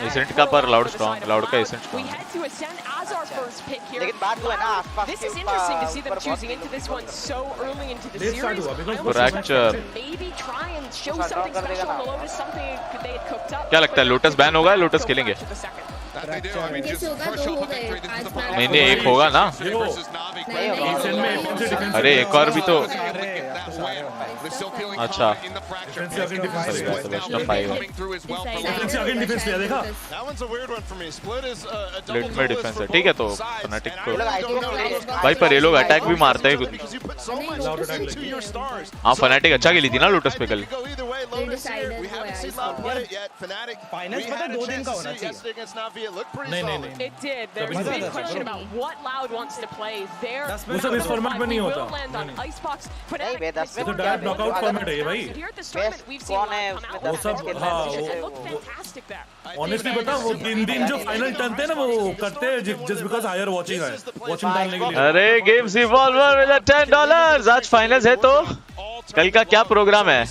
Ascent का पर Loud strong, Loud का Ascent strong. We head to Ascent as our first pick here. लेकिन बात वो है ना आसपास This is interesting to see them choosing into this one so early into the series. Fracture. Maybe try and show something special on the Lotus, something they had cooked up. क्या लगता है Lotus ban होगा या Lotus खेलेंगे? नहीं एक होगा ना अरे एक और भी तो अच्छा डिफेंस अगेन डिफेंस सही बात है बेस्ट ऑफ 5 है डिफेंस अगेन डिफेंस लिया देखा स्प्लिट में डिफेंस है ठीक है तो फनाटिक को भाई पर ये लोग अटैक भी मारते हैं हाँ फनाटिक अच्छा खेली थी ना लोटस पे कल फाइनल्स पता 2 दिन का होना चाहिए नहीं It did. There's a big question about what Loud wants to play. वो सब इस फॉर्मेट में नहीं होता नहीं बे 10 तो डायरेक्ट नॉकआउट फॉर्मेट है ये भाई कौन है उसमें 10 वो सब हाँ ऑनेस्टली बता वो 3 दिन जो फाइनल टर्न थे ना वो करते हैं जस्ट बिकॉज़ हायर वाचिंग है वाचिंग डालने के लिए अरे गेम्स इवॉल्वर विद $10 आज फाइनल्स है तो कल का क्या प्रोग्राम है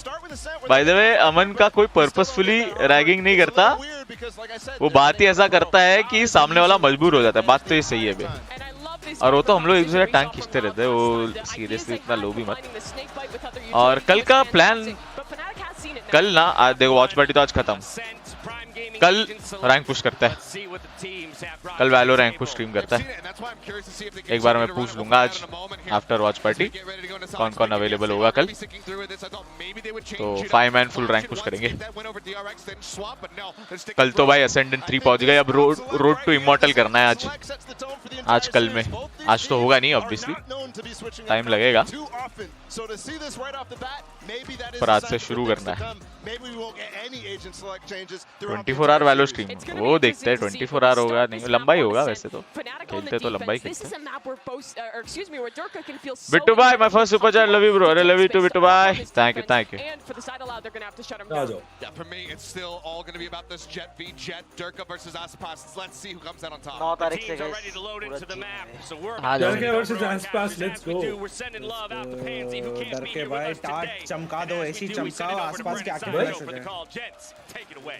बाय द वे अमन का कोई पर्पसफुली रैगिंग नहीं करता वो बात ही ऐसा करता है कि सामने वाला मजबूर हो जाता है बात तो ये सही है बे और वो तो हम लोग एक दूसरे टांग खींचते रहते हैं वो सीरियसली इतना लो भी मत और कल का प्लान कल ना देखो वॉच पार्टी तो आज खत्म कल रैंक पुश करता है कल वैलो रैंक पुश स्ट्रीम करता है एक बार मैं पूछ लूंगा आज आफ्टर वॉच पार्टी कौन कौन अवेलेबल होगा कल तो 5 मैन फुल रैंक पुश करेंगे कल तो भाई असेंडेंट 3 पहुंच गए अब रोड टू इमॉर्टल करना है आज कल में आज तो होगा नहीं ऑब्वियसली टाइम लगेगा पर आज से शुरू करना है 24 आवर वैलो स्ट्रीम वो देखते हैं 24 आवर होगा नहीं लंबा ही होगा वैसे तो खेलते तो लंबा ही खेलते बिट्टू भाई my first super chat love you bro अरे लव यू टू बिट्टू भाई थैंक यू आ जाओ For me, it's still all going to be about this Jet v Jet, Durka versus Aspas. Let's see who comes out on top. 9 तारीख से ready to load into the map. So we're Durka versus Aspas, let's go. We're sending love out to Pansy who can't डर के भाई टाट चमका दो ऐसी चमकाओ आसपास के आंखें फ्लैश हो जाए Jets, take it away.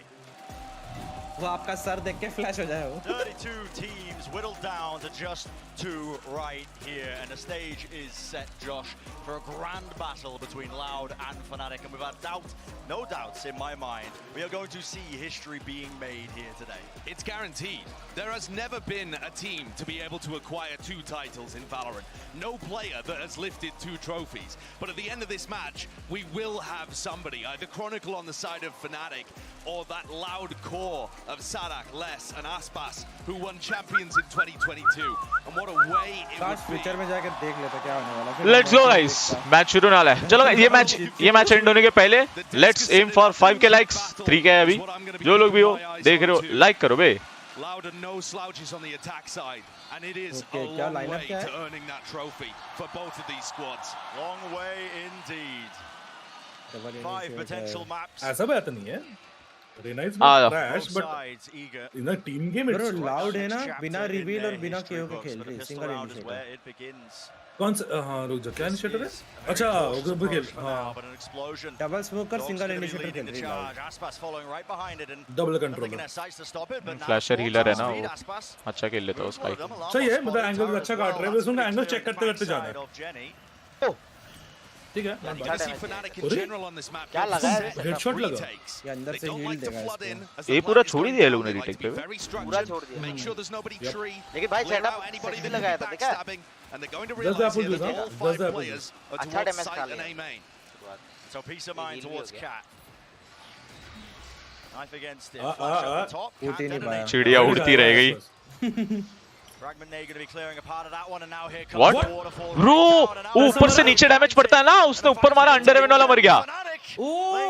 वो आपका सर देख के फ्लैश हो जाए वो 32 teams whittled down to just 2 right here, and the stage is set, Josh, for a grand battle between Loud and Fnatic, and without no doubts in my mind, we are going to see history being made here today. It's guaranteed. There has never been a team to be able to acquire 2 titles in Valorant. No player that has lifted 2 trophies. But at the end of this match, we will have somebody, either Chronicle on the side of Fnatic, or that Loud core of Sadak, Les, and Aspas, who won Champions in 2022. And what a way it would be. Future में जाकर देख लेते क्या होने वाला है let's go guys match शुरू होने वाला है चलो ये मैच एंड होने के पहले लेट्स एम फॉर 5 के लाइक्स 3 के है अभी जो लोग भी हो देख रहे हो लाइक करो बे Loud and no slouches on the attack side, and it is a long way to earning that trophy for both of these squads. Long way indeed. 5 potential maps. ऐसा बात नहीं है रेनाइज crash but in team game bro Loud है ना बिना reveal और बिना केओ के खेल रहे सिंगल इनिशिएटर कौन सा हां रुक जा क्या इनिशिएटर है अच्छा ग्रुप खेल हां डबल स्मोकर सिंगल इनिशिएटर खेल रही है डबल कंट्रोलर फ्लैशर हीलर है ना वो अच्छा खेल लेता है उसका सही है मतलब एंगल अच्छा काट रहे हैं बस उनका एंगल चेक करते करते जाना है ठीक है क्या लगा है हेडशॉट लगा ये अंदर से हील देगा इसको ये पूरा छोड़ ही दिया लोगों ने रीटेक पे पूरा छोड़ दिया लेकिन भाई सेटअप सही भी लगाया था देखा अच्छा डैमेज खा लिया So peace of mind towards Cat. Knife against it. उठ ही नहीं पाया चिड़िया उड़ती रह गई What? Bro, ऊपर से नीचे डैमेज पड़ता है ना उसने ऊपर मारा अंडर हेवन वाला मर गया ओ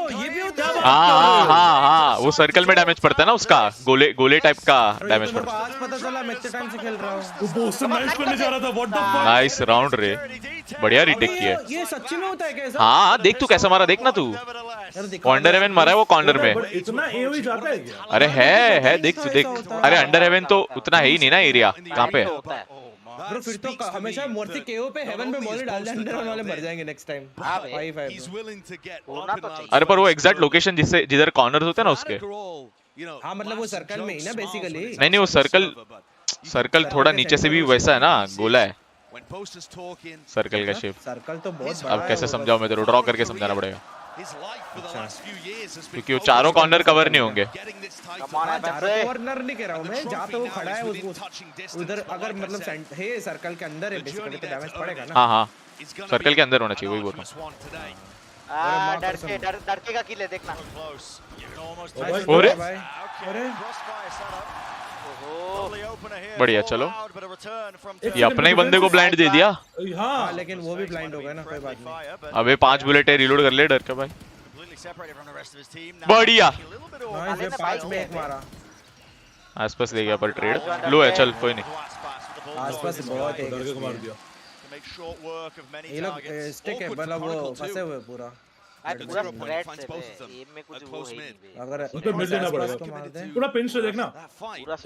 ये भी होता है हाँ वो सर्कल में डैमेज पड़ता है ना उसका गोले टाइप का डैमेज पड़ता है आज पता चला मैं इतने टाइम से खेल रहा हूँ वो बोस्टन नाइस करने जा रहा था what the fuck nice round रे बढ़िया रीटेक किया ये सच्ची में होता है कैसा हाँ देख तू कैसा मारा देखना तू अंडर हेवन मारा है वो कॉर्नर में इतना एओई जाता है क्या अरे है देख तू देख अरे अंडर हेवन तो उतना है ही नहीं ना एरिया कहाँ पे ब्रो फिर तो हमेशा मूर्ति केओ पे हेवन पे मॉल डाल दे अंडर वाले मर जाएंगे नेक्स्ट टाइम 5 अरे पर वो एग्जैक्ट लोकेशन जिधर कॉर्नर्स होते हैं ना उसके हाँ मतलब वो सर्कल में ही ना बेसिकली नहीं वो सर्कल थोड़ा नीचे से भी वैसा है ना गोला है सर्कल का शेप सर्कल तो बहुत अब कैसे समझाऊं मैं तेरे ड्रॉ करके समझाना पड़ेगा क्योंकि वो चारों कॉर्नर कवर नहीं होंगे कॉर्नर नहीं कह रहा हूँ मैं जहाँ पे वो खड़ा है उसको उधर अगर मतलब है सर्कल के अंदर है बेसिकली तो डैमेज पड़ेगा ना हाँ सर्कल के अंदर होना चाहिए वही बोल रहा हूँ डरके का किल है देखना। अरे बढ़िया, चलो ये अपने ही बंदे को ब्लाइंड दे दिया। हाँ लेकिन वो भी ब्लाइंड हो गया ना, कोई बात नहीं। अबे 5 बुलेट है, रिलोड कर ले डर के भाई। बढ़िया, 5 में 1 मारा। आसपास ले गया पर ट्रेड लो है, चल कोई नहीं। आसपास बहुत है, मार दिया। ये लोग स्टिक है, मतलब वो फंसे हुए पूरा। पूरा फ्लैट से एम में कुछ वो है नहीं। अगर उनको मिड लेना पड़ेगा, पूरा पिंच से देखना।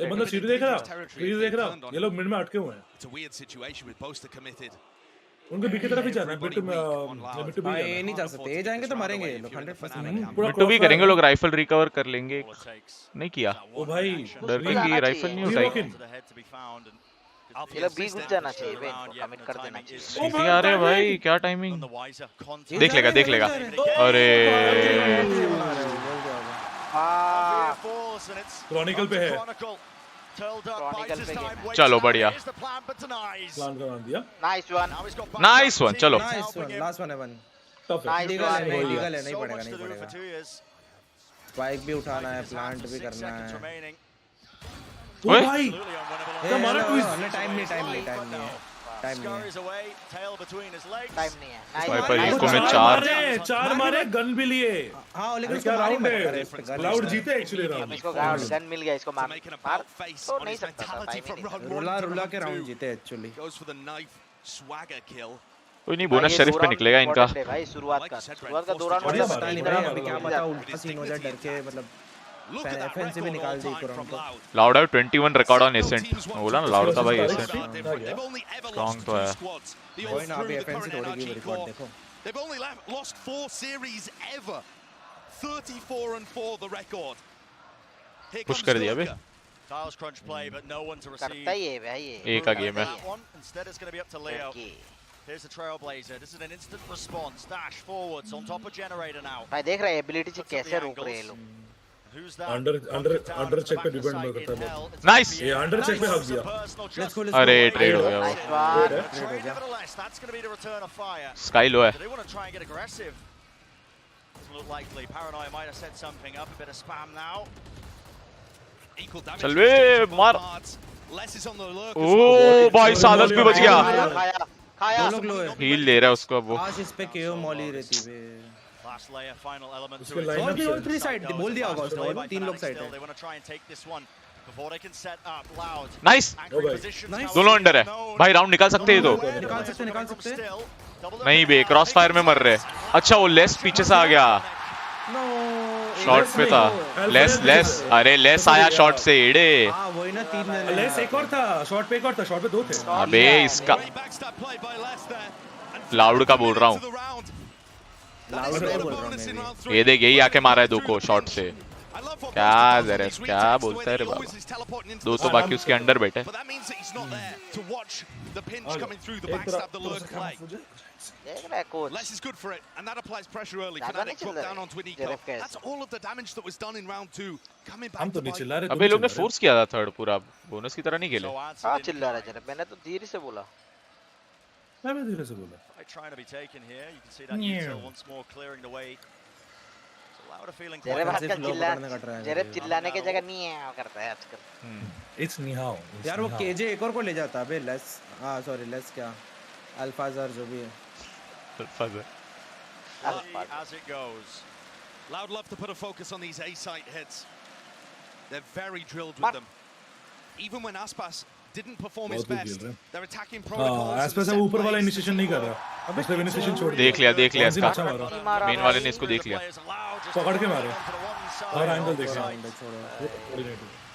ये बंदा सीढ़ी देख रहा, सीढ़ी देख रहा, ये लोग मिड में अटके हुए हैं। उनको बी की तरफ ही जाना है, मिड में ये नहीं जा सकते, ये जाएंगे तो मरेंगे ये लोग 100%। मिड टू भी करेंगे लोग, राइफल रिकवर कर लेंगे। नहीं किया ओ भाई, डर की राइफल नहीं उठाई। ये लोग बी घुस जाना चाहिए बे, कमिट कर देना चाहिए। सीटी आ रहे भाई, क्या टाइमिंग। देख लेगा देख लेगा। अरे क्रॉनिकल पे है, चलो बढ़िया, प्लान करा दिया। नाइस वन, नाइस वन, चलो लास्ट वन है वन। टफ है, लीगल है, नहीं पड़ेगा, नहीं पड़ेगा। स्पाइक भी उठाना है, प्लांट भी करना है। ओ भाई हमारा ट्विस्ट, टाइम नहीं है। वाइपर इसको में 4 मारे, गन भी लिए। हां लेकिन क्या राउंड है, क्लाउड जीते एक्चुअली राउंड। इसको गन मिल गया, इसको मार तो नहीं सकता था। रुला के राउंड जीते एक्चुअली। कोई नहीं, बोनस शरीफ पे निकलेगा इनका भाई। शुरुआत का 2 राउंड पता नहीं भाई, अभी क्या पता उल्टा सीन हो जाए डर के, मतलब FNC भी निकाल दी तुरंत। लाउड है 21 रिकॉर्ड ऑन एसेंट, बोला ना लाउड का भाई एसेंट स्ट्रांग तो है। कोई ना, अभी FNC तोड़ेगी वो रिकॉर्ड, देखो। They've only lost 4 series ever. 34-4 the record. Push कर दिया बे। Tiles crunch play, but no one to receive. करता ही है भाई ये। एक का गेम है। Instead it's going to be up to Leo. Here's the Trailblazer. This is an instant response. Dash forwards on top of Generator now. भाई देख रहे हैं एबिलिटी से कैसे रोक रहे हैं लोग। अंडर चेक पे डिपेंड करता है। नाइस, ये अंडर चेक पे हक दिया। अरे ट्रेड हो गया वो। स्काई लो है। चल बे मार। ओ भाई सालस भी बच गया। हील ले रहा है उसको अब वो। आज इस पे केओ मॉली रहती है। Last layer, final element. उसके लाइन और 3 साइड बोल दिया होगा उसने, और 3 लोग साइड है। They want to try and take this one before they can set up Loud. Nice, दोनों अंडर है भाई। राउंड निकाल सकते हैं तो। निकाल सकते। नहीं बे, क्रॉस फायर में मर रहे। अच्छा वो लेस पीछे से आ गया, शॉट पे था। लेस अरे लेस आया शॉट से एड़े। हां वही ना, 3 लेस एक और था, शॉट पे एक और था, शॉट पे 2 थे। अबे इसका लाउड का बोल रहा हूँ, ये देख यही आके मारा है 2 को शॉट से। क्या जरेस, क्या बोलता है रे बाबा। 2 तो बाकी उसके अंडर बैठे। देख रहा है coach. Less is good for it, and that applies pressure early. Fnatic put down onto Nico. That's all of the damage that was done in round 2. Coming back. हम तो नहीं चिल्ला रहे। अबे लोग ने फोर्स किया था थर्ड पूरा, बोनस की तरह नहीं खेले। हां चिल्ला रहा जरा, मैंने तो धीरे से बोला। मैं धीरे से बोला। Trying to be taken here. You can see that util once more clearing the way. So Loud feeling जेरे चिल्लाने की जगह नहीं है करता है आजकल। It's निहाओ यार। वो केजे एक और को ले जाता है लेस। हां सॉरी लेस क्या, अल्फाजर जो भी है। अल्फाजर as it goes. Loud love to put a focus on these A site hits. They're very drilled with them. Even when Aspas didn't perform his best, they're attacking protocols. Aspas अब ऊपर वाला initiation नहीं कर रहा, अब उसने initiation छोड़ दिया। देख लिया इसका, मेन वाले ने इसको देख लिया, पकड़ के मारे और एंगल देख रहा।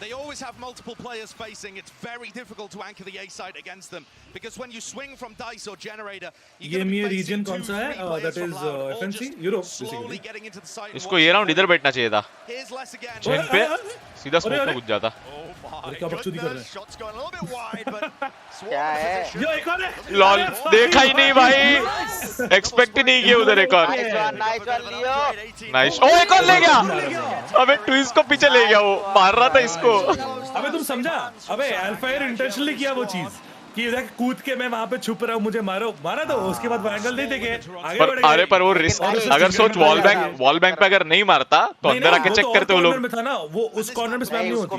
They always have multiple players facing. It's very difficult to anchor the A side against them because when you swing from Dice or Generator, ये EMEA रीजन कौन सा है? That is FNC Europe basically. इसको ये round इधर बैठना चाहिए था, जिन पे सीधा स्मोक में घुस जाता। अरे क्या बकचोदी कर रहे हैं? क्या है यो एक और है। लॉल देखा ही नहीं भाई, एक्सपेक्ट ही नहीं किया उधर। एक और नाइस, ओ एक और ले गया। अबे ट्विस्ट को पीछे ले गया, वो मार रहा था इसको। अबे तुम समझा? अबे अल्फायर इंटेंशनली किया वो चीज, कि देख कूद के मैं वहां पे छुप रहा हूँ, मुझे मारो, मारा तो उसके बाद वो एंगल नहीं देखे आगे पर बढ़ अरे गए। पर वो रिस्क, अगर सोच वॉल बैंक पे अगर नहीं मारता तो अंदर आके चेक करते वो लोग में था ना, वो उस कॉर्नर में स्पैम नहीं होती।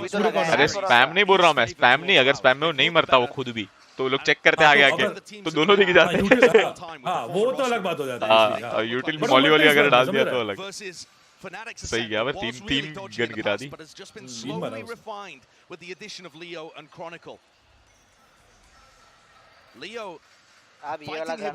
अरे स्पैम नहीं बोल रहा हूँ मैं, स्पैम नहीं, अगर स्पैम में वो नहीं मरता वो खुद भी तो वो लोग चेक करते आगे आके तो दोनों दिख जाते हैं। हाँ वो तो अलग बात हो जाता है। हाँ यूटिल मॉली वॉली अगर डाल दिया तो अलग सही गया। तीन गन गिरा दी। Leo अब ये वाला gun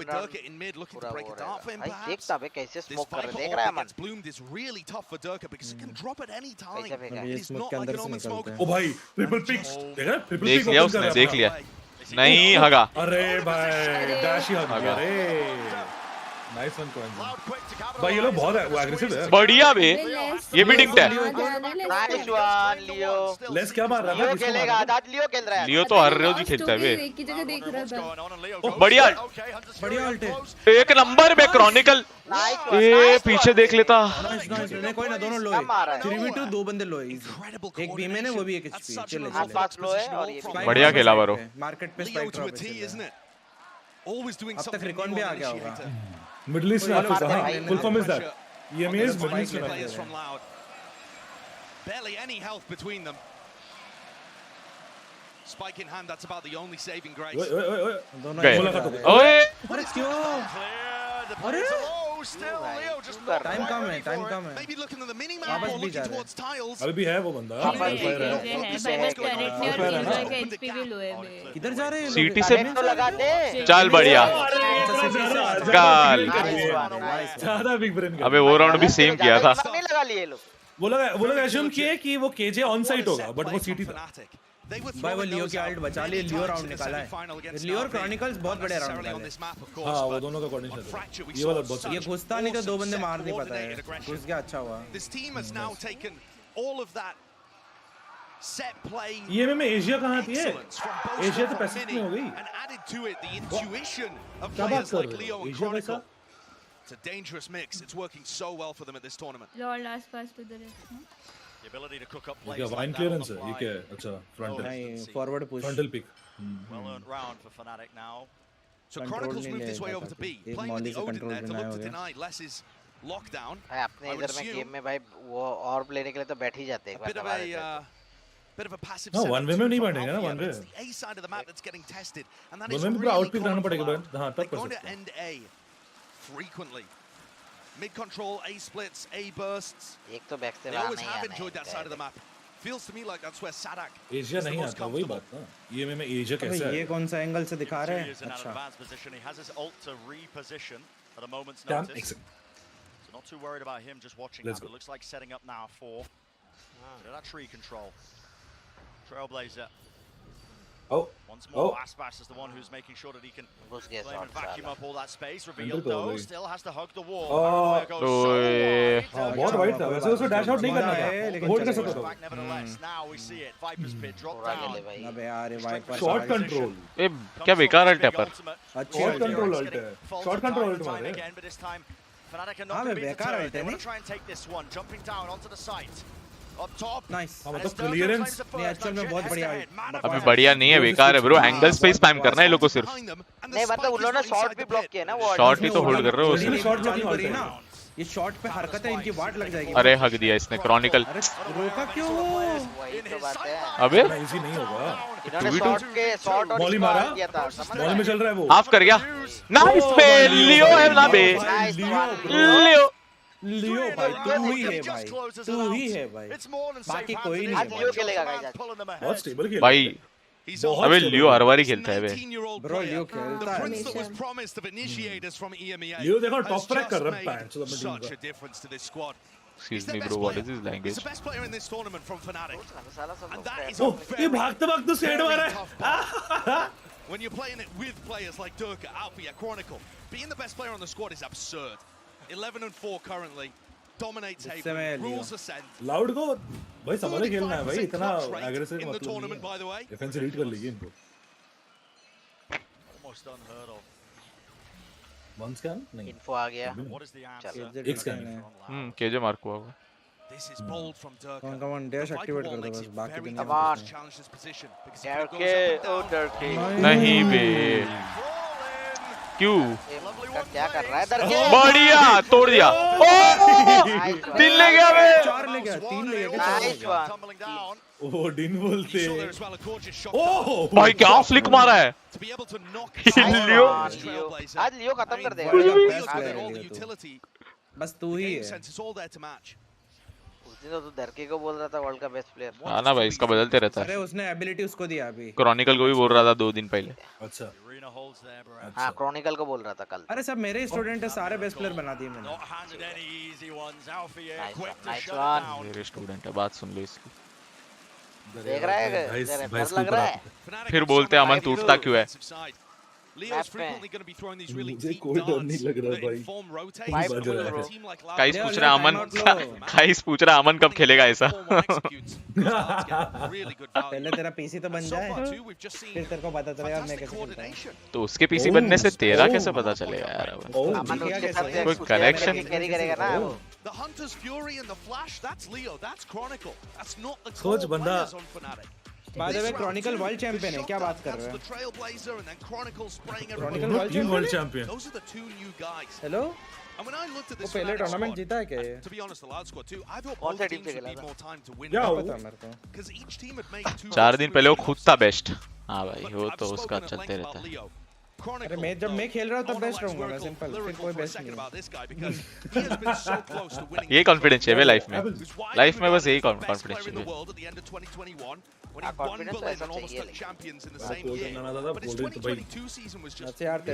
in mid looking to break it down for impact. देखता है कैसे स्मोक कर रहे, देख रहा है मन। Bloomed is really tough for Durka because it can drop at any time. He's not like a normal smoker. ओ भाई ट्रिपल पिक्स देखा, ट्रिपल देख लिया उसने, देख लिया नहीं हगा। अरे भाई डैश ही हग गया रे। नाइस वन भाई, ये लोग बहुत एग्रेसिव है। बढ़िया बे, ये भी डिंक्ट है। नाइस वन लियो। लेस क्या मार रहा है? लियो खेलेगा, आज लियो खेल रहा है। लियो तो हर रोज ही खेलता है बे। एक ही जगह देख रहा था। बढ़िया अल्ट है, एक नंबर बे क्रॉनिकल। ए पीछे देख लेता। कोई ना, दोनों लो है। 3v2 दो बंदे लो है, एक बी में है वो भी एक एचपी। चले चले बढ़िया खेला बारो। मार्केट पे स्पाइक ड्रॉप है, अब तक रिकॉन भी आ गया होगा। मिडिल ईस्ट में full form is that EMEA is middle east में। Barely any health between them. Spike in hand, that's about the only saving grace. ओए ओए अरे क्यों? अरे still Leo just टाइम कम है, टाइम कम है। maybe looking at the mini map or looking towards tiles. अभी भी है वो बंदा। किधर जा रहे हैं? सीटी से तो लगा दे। चल बढ़िया गाल। ज्यादा बिग ब्रेन। अबे वो राउंड भी सेम किया था। नहीं लगा लिए लोग। वो लोग एज्यूम किए कि वो केजे ऑन साइट होगा, बट वो सीटी था। भाई वो लियो की अल्ट बचा लिए, लियो राउंड निकाला है। लियो और क्रॉनिकल्स बहुत बड़े राउंड निकाले। हां वो दोनों का कोऑर्डिनेशन है, ये वाला बहुत। ये घुसता नहीं तो दो बंदे मार नहीं पाता है, घुस गया अच्छा हुआ। ये में एशिया कहां थी? एशिया तो पैसिफिक में हो गई। क्या बात कर रहे हो? एशिया कैसा? It's a dangerous mix. It's working so well for them at this tournament. Lord last pass to the rest. The ability to cook up ये plays. वाइन क्लियरेंस है, ये क्या है? अच्छा फ्रंट नहीं, forward push, frontal pick. Well earned round for Fnatic now. So Chronicles moved this way over to B, playing with the Odin there to look to deny Less's lockdown. भाई अपने इधर में गेम में भाई वो और लेने के लिए तो बैठ ही जाते हैं। Bit of a passive हाँ, one way में नहीं बैठेंगे ना, one way। It's the A side of the map that's getting tested, and that is one way really आउटपिक रहना पड़ेगा बंद। हाँ तब कर going to सकते हैं। end A frequently. Mid control, A splits, A bursts. एक तो बैक से They always have enjoyed that side of the map. Feels to me like that's where Sadak. Asia नहीं आता, वही बात ना। ये में एशिया कैसा है? ये कौन सा एंगल से दिखा रहे हैं? अच्छा। He has his ult to reposition at a moment's notice. So not too worried about him just watching that. It looks like setting up now for that tree control. Trailblazer. Oh. Once more, Aspas is the one who's making sure that he can flame and vacuum up all that space. Revealed though, still has to hug the wall. बहुत wide था, वैसे उसको dash out नहीं करना था, hold कर सकता था। Nevertheless, now we see it. Viper's pit drop down. अबे यार ये वाइपर शॉट कंट्रोल। ए क्या बेकार अल्ट है पर। अच्छी शॉट कंट्रोल अल्ट है, शॉट कंट्रोल अल्ट मारे। हाँ मैं बेकार अल्ट है नहीं। Try and take this one, jumping down onto the site. Up top. Nice. हाँ मतलब क्लियरेंस। नहीं एक्चुअल में बहुत बढ़िया है। अभी बढ़िया नहीं है, बेकार है ब्रो। एंगल पे स्पैम करना है लोगों को सिर्फ। नहीं मतलब उन लोगों ने शॉट भी ब्लॉक किया ना वो। शॉट ही तो होल्ड कर रहे हो उसने शॉट ब्लॉकिंग करी ना। ये शॉट पे हरकत है इनकी, वाट लग जाएगी। अरे हक दिया इसने क्रॉनिकल। अरे रोका क्यों? वही तो बात है। अबे इजी नहीं होगा। इन्होंने शॉट और बॉली मारा, किया था, समझ बॉल में चल रहा है वो। हाफ कर गया। नाइस बे, लियो है ना बे। लियो लियो भाई तू ही है भाई, तू ही है भाई, बाकी कोई नहीं है। आज लियो खेलेगा गाइस, बहुत स्टेबल खेल भाई। अबे लियो हर बार ही खेलता है बे। ब्रो लियो खेलता है। लियो देखो टॉप फ्रैग कर रहा है पैंच तो मैं Excuse me bro, what is his language? He's the best player in this tournament from Fnatic. And that is ये भागते स्टेड मारा है। When you're playing it with players like Durka, Alpia, Chronicle, being the best player on the squad is absurd. 11-4 currently. Dominates Haven. Rules ascent. Loud को भाई समझ के खेलना है भाई, इतना aggressive in the tournament by the way. Defence read कर लेगी इनको। Almost unheard of. One scan नहीं। इन्फो आ गया। What is the answer? एक स्कैन है। केजे मार्क हुआ होगा। This is bold from Durka. Come on, dash activate कर दो बस बाकी दिन Come on. Durky. नहीं बे क्यों क्या कर रहा है दरके? बढ़िया तोड़ दिया तीन ले गया बे 4 ले गया 3 ले गया Nice one. ओडिन बोलते ओह भाई क्या फ्लिक मारा है लियो आज लियो खत्म कर देगा। बस तू ही है। उस दिन तो तू दरके को बोल रहा था वर्ल्ड का बेस्ट प्लेयर। हाँ ना भाई इसका बदलते रहता अरे है उसने एबिलिटी उसको दिया अभी। क्रॉनिकल को भी बोल रहा था 2 दिन पहले। अच्छा हाँ क्रॉनिकल को बोल रहा था कल। अरे सब मेरे स्टूडेंट है सारे बेस्ट प्लेयर बना दिए मैंने। Nice one. मेरे स्टूडेंट है बात सुन लो इसकी देख रहा है डर लग रहा है। फिर बोलते हैं अमन टूटता क्यों है मुझे कोई डर नहीं लग रहा भाई काइस पूछ रहा अमन काइस पूछ रहा अमन कब खेलेगा ऐसा पहले तेरा पीसी तो बन जाए फिर तेरे को पता चलेगा मैं कैसे खेलता हूं। तो उसके पीसी बनने से तेरा कैसे पता चलेगा यार अमन उसके साथ कोई कनेक्शन कैरी करेगा ना वो। The Hunter's Fury and the Flash, that's Leo, that's Chronicle. That's not the सोच बंदा by the way Chronicle world champion है क्या बात कर रहे हो Chronicle world champion hello And when I looked at वो this पहले टूर्नामेंट जीता है क्या ये to be honest, the Loud Squad too, I thought कौन सा both टीम teams से would need खेला more time to win. क्या पता मेरे को Because each team had made 2 4 दिन पहले वो खुद था बेस्ट हाँ भाई वो तो उसका चलते रहता है अरे मैं जब मैं खेल रहा हूँ तब बेस्ट रहूंगा मैं सिंपल फिर कोई बेस्ट नहीं ये कॉन्फिडेंस है लाइफ में बस यही कॉन्फिडेंस चाहिए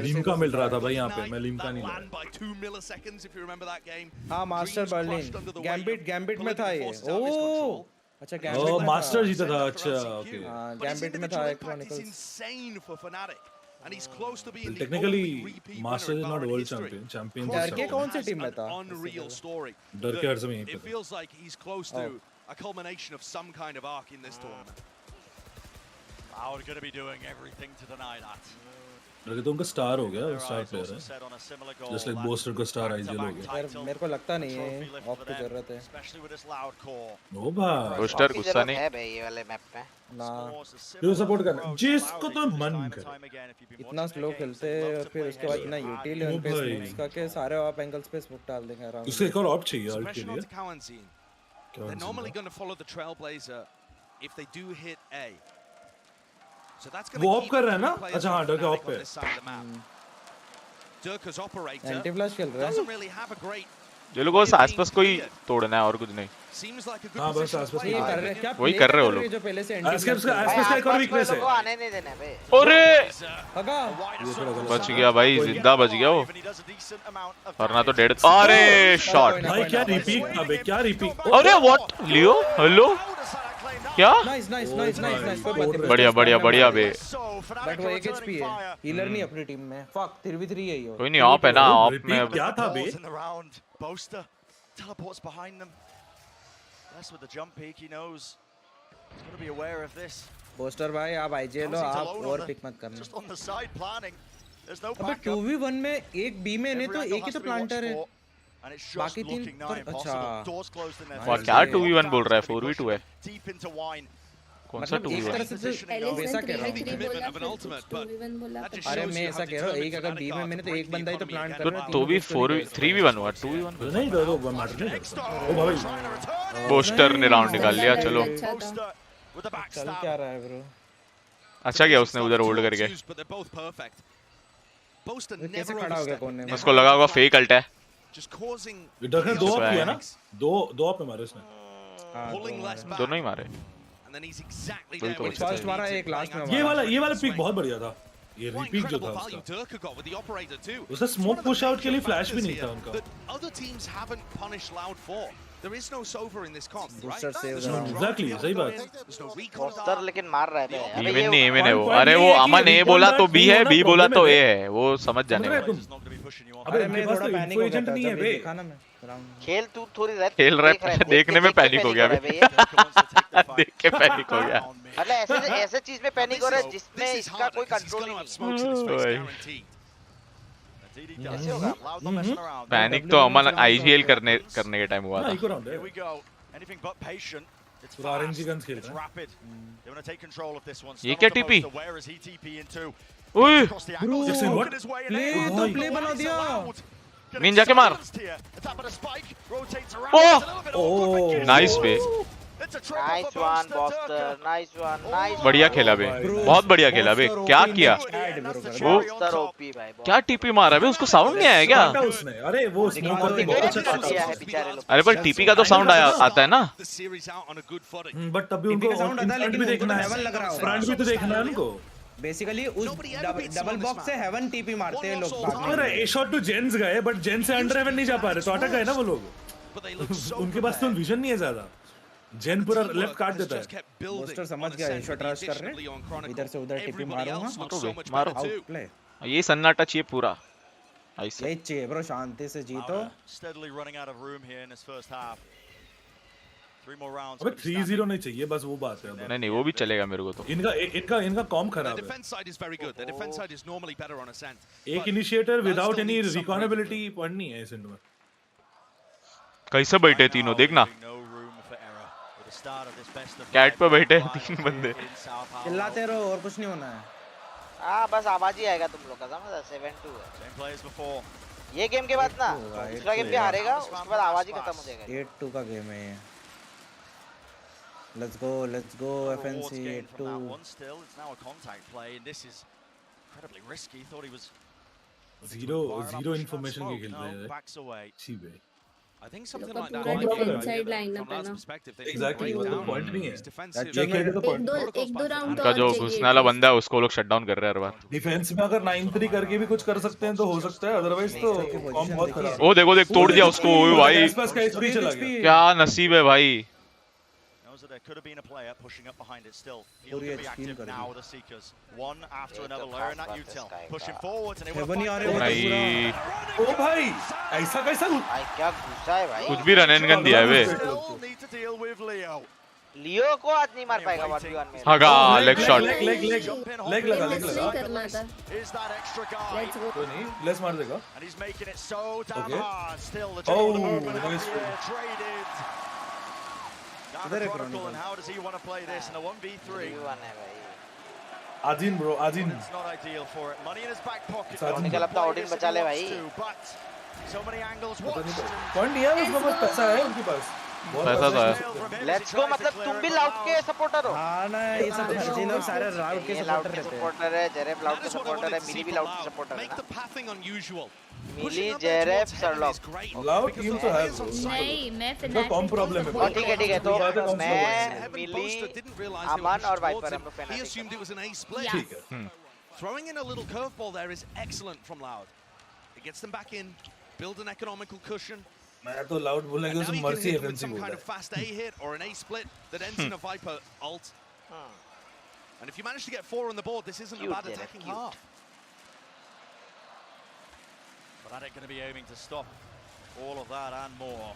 लिम्का मिल रहा था भाई यहाँ पे मैं लिम्का नहीं हाँ मास्टर बर्लिन गैम्बिट में था ये ओह अच्छा गैम्बिट मास्टर जीता था अच्छा ओके हाँ गैम्बिट में था chronicles And he's close to being technically Master is not world champion डरके कौन सी टीम में था unreal story. डरके हर समय It feels like he's close to a culmination of some kind of arc in this tournament. Loud going to be doing everything to deny that. डरके तो उनका star हो गया star player है just like booster का star IGL हो गया यार मेरे को लगता नहीं है ऑफ की जरूरत है ओ भाई बोस्टर गुस्सा नहीं है भाई ये वाले मैप पे ना क्यों सपोर्ट करना जिसको तो मन करे इतना स्लो खेलते और फिर उसके बाद इतना यूटिल उन पे इसका के सारे ऑफ एंगल्स पे स्मोक डाल देंगे आराम उससे एक और ऑप चाहिए अल्ट के लिए They're normally going to follow the Trailblazer if they do hit A. So that's going वो to ऑप कर रहा है ना अच्छा हाँ डरके ऑप पे Durka's operator एंटी फ्लैश खेल रहा है doesn't really have a great ये लोगों को आसपास कोई तोड़ना है और कुछ नहीं seems like a good हाँ बस आसपास ये कर रहे क्या वही कर रहे हो लोग जो पहले से एंटी आसपास का एक और वीकनेस है को आने नहीं देना बे अरे भगा बच गया भाई जिंदा बच गया वो वरना तो डेड अरे शॉट भाई क्या रिपीट अबे क्या रिपीट अरे व्हाट लियो हेलो क्या नाइस नाइस नाइस नाइस कोई बात नहीं बढ़िया बढ़िया बढ़िया बे बट वो 1 एचपी है हीलर नहीं अपनी टीम में फक 3v3 है ये कोई नहीं ऑफ है ना ऑफ में क्या था बे Boaster teleports behind them. That's with the jump peak, he knows. He's got to be aware of this. Poster भाई आप आईजे लो आप और पिक मत करना Just on the side planning. There's no अबे backup. 2v1 में एक बी में ने तो एक ही तो प्लांटर है And it's just बाकी तीन looking now पर impossible. अच्छा Doors closed in और there. क्या 2v1 बोल रहा है 4v2 है Deep into wine. कौन सा मतलब एक तरह 2v1 से वैसा कह रहा हूँ अरे मैं ऐसा कह रहा हूँ एक अगर बी में मैंने तो एक बंदा ही तो प्लांट कर रहा है तो भी 3v1 हुआ 2v1 नहीं दो मैटर नहीं करता ओ भाई पोस्टर ने राउंड निकाल लिया चलो चल क्या रहा है ब्रो अच्छा किया उसने उधर होल्ड करके कैसे खड़ा हो गया कौन ने उसको लगा होगा फेक अल्ट है इधर ने दो ऑफ किया ना दो ऑफ पे मारे उसने दोनों ही मारे फर्स्ट मारा एक लास्ट में ये वाला पिक बहुत बढ़िया था ये रिपीट जो था उसका स्मोक पुश आउट के लिए फ्लैश भी नहीं था उनका There is no Sova in this comp, right? Exactly, सही बात पोस्टर लेकिन मार रहा है इवन नहीं इवन है वो अरे वो अमन ए बोला तो बी है बी बोला तो ए है वो समझ जाने वाला अबे मैं थोड़ा पैनिक हो गया था जब देखा ना मैं खेल तू थोड़ी रह खेल रहा है देखने में पैनिक हो गया देख के पैनिक हो गया मतलब ऐसे चीज में पैनिक हो रहा है जिसमें इसका कोई कंट्रोल नहीं पैनिक तो अमन आईजीएल करने के टाइम हुआ था anything but patient. It's पूरा RNG guns खेल it's रहा है। rapid. They want to take control of this one. ये क्या TP? Where is he TP into? ओए प्ले बना दिया। मीन जाके मार। ओह नाइस पे। Nice one, Buster. Nice one. Nice. बढ़िया खेला बे, बहुत बढ़िया खेला बे। क्या किया वो? क्या टीपी मारा बे? उसको साउंड नहीं आया क्या? अरे वो स्मोक करके बहुत अच्छा किया है बेचारे लोग। अरे पर टीपी का तो साउंड आता है ना? बट तभी उनको साउंड आता है लेकिन भी देखना है, हेवन लग रहा है। फ्रंट भी तो देखना है उनको। बेसिकली उस डबल बॉक्स से हेवन टीपी मारते हैं लोग। अरे ए शॉट टू जेन्स गए, बट जेन से अंडर हेवन नहीं जा पा रहे, तो अटक गए ना वो लोग। उनके पास तो विजन नहीं है ज्यादा। जेन पूरा लेफ्ट काट देता है। बूस्टर समझ गया, ए शॉट रश कर रहे हैं, इधर से उधर टीपी मारूंगा। मारो प्ले। ये सन्नाटा चाहिए पूरा। यही चाहिए ब्रो, शांति से जीतो। Steadily running out of room here in this first half. 3 more rounds. अबे 3-0 नहीं चाहिए, बस वो बात है। नहीं वो भी चलेगा मेरे को तो। इनका कॉम खराब है। defense side is very good. The defense side is normally better on ascent. एक इनिशिएटर विदाउट एनी रिकॉनेबिलिटी पॉइंट नहीं है इस एंड में। कैसे बैठे तीनों देखना। कैट पे बैठे 3 बंदे। चिल्लाते रहो और कुछ नहीं होना है। बस आवाज ही आएगा तुम लोग का, समझा? 7-2 है ये गेम के बाद ना। दूसरा गेम भी हारेगा, उसके बाद आवाज ही खत्म हो जाएगा। 8-2 का गेम है ये। Let's go FNC 8-2. It's now a contact play and this is incredibly risky. Thought he was zero information के खेल रहे हैं। ठीक है। I think something like that. Inside lineup है ना। Exactly, वो तो पॉइंट नहीं है। एक दो राउंड उनका जो घुसने वाला बंदा है उसको लोग शट डाउन कर रहे हैं हर बार। डिफेंस में अगर 9-3 करके भी कुछ कर सकते हैं तो हो सकता है, अदरवाइज तो कॉम बहुत खराब। ओ देखो देख तोड़ दिया उसको भाई। क्या नसीब है भाई। There could have been a player pushing up behind it still. He'll be active now, the Seekers. One after another, learn that util. Pushing forwards and they want to fight. ओ भाई ऐसा कैसा? भाई क्या गुस्सा है भाई। कुछ भी रन एंड गन दिया है बे। Need to deal with Leo. लियो को आज नहीं मार पाएगा 1v1 में। हागा लेग शॉट। लेग लगा। करना था। Is that extra guy? Let's go. कोई नहीं, लेट्स मार देगा। And he's making it so damn hard. Still the traded. Chronicle, and how does he want to play this in a 1v3? Adin bro, Adin. It's not ideal for it. Money in his back pocket. निकल अपना ऑडिन बचा ले भाई। But so many angles. Watch. Point नहीं है, उसके पास पैसा है उनके पास। पैसा तो है। लेट्स गो, मतलब तुम भी लाउड के सपोर्टर हो। हां ना, ये सब ये लोग सारे लाउड के सपोर्टर है। जेरेफ लाउड के सपोर्टर है, मिली भी लाउड के सपोर्टर है। Make the pathing unusual. मिली, जेरेफ, सरलॉक। लाउड टीम तो है। नहीं, मैं फिनाल कॉम प्रॉब्लम है। ठीक है तो मैं मिली, अमन और वाइपर हम लोग He assumed it was an A split. ठीक है। Throwing in a little curveball there is excellent from Loud. It gets them back in, build an economical cushion. मैं तो लाउड बोलने के उसमें मर्सी है with some kind of fast A hit or an A split that ends in a Viper ult. And if you manage to get 4 on the board, this isn't a bad attacking half. But are they going to be aiming to stop all of that and more?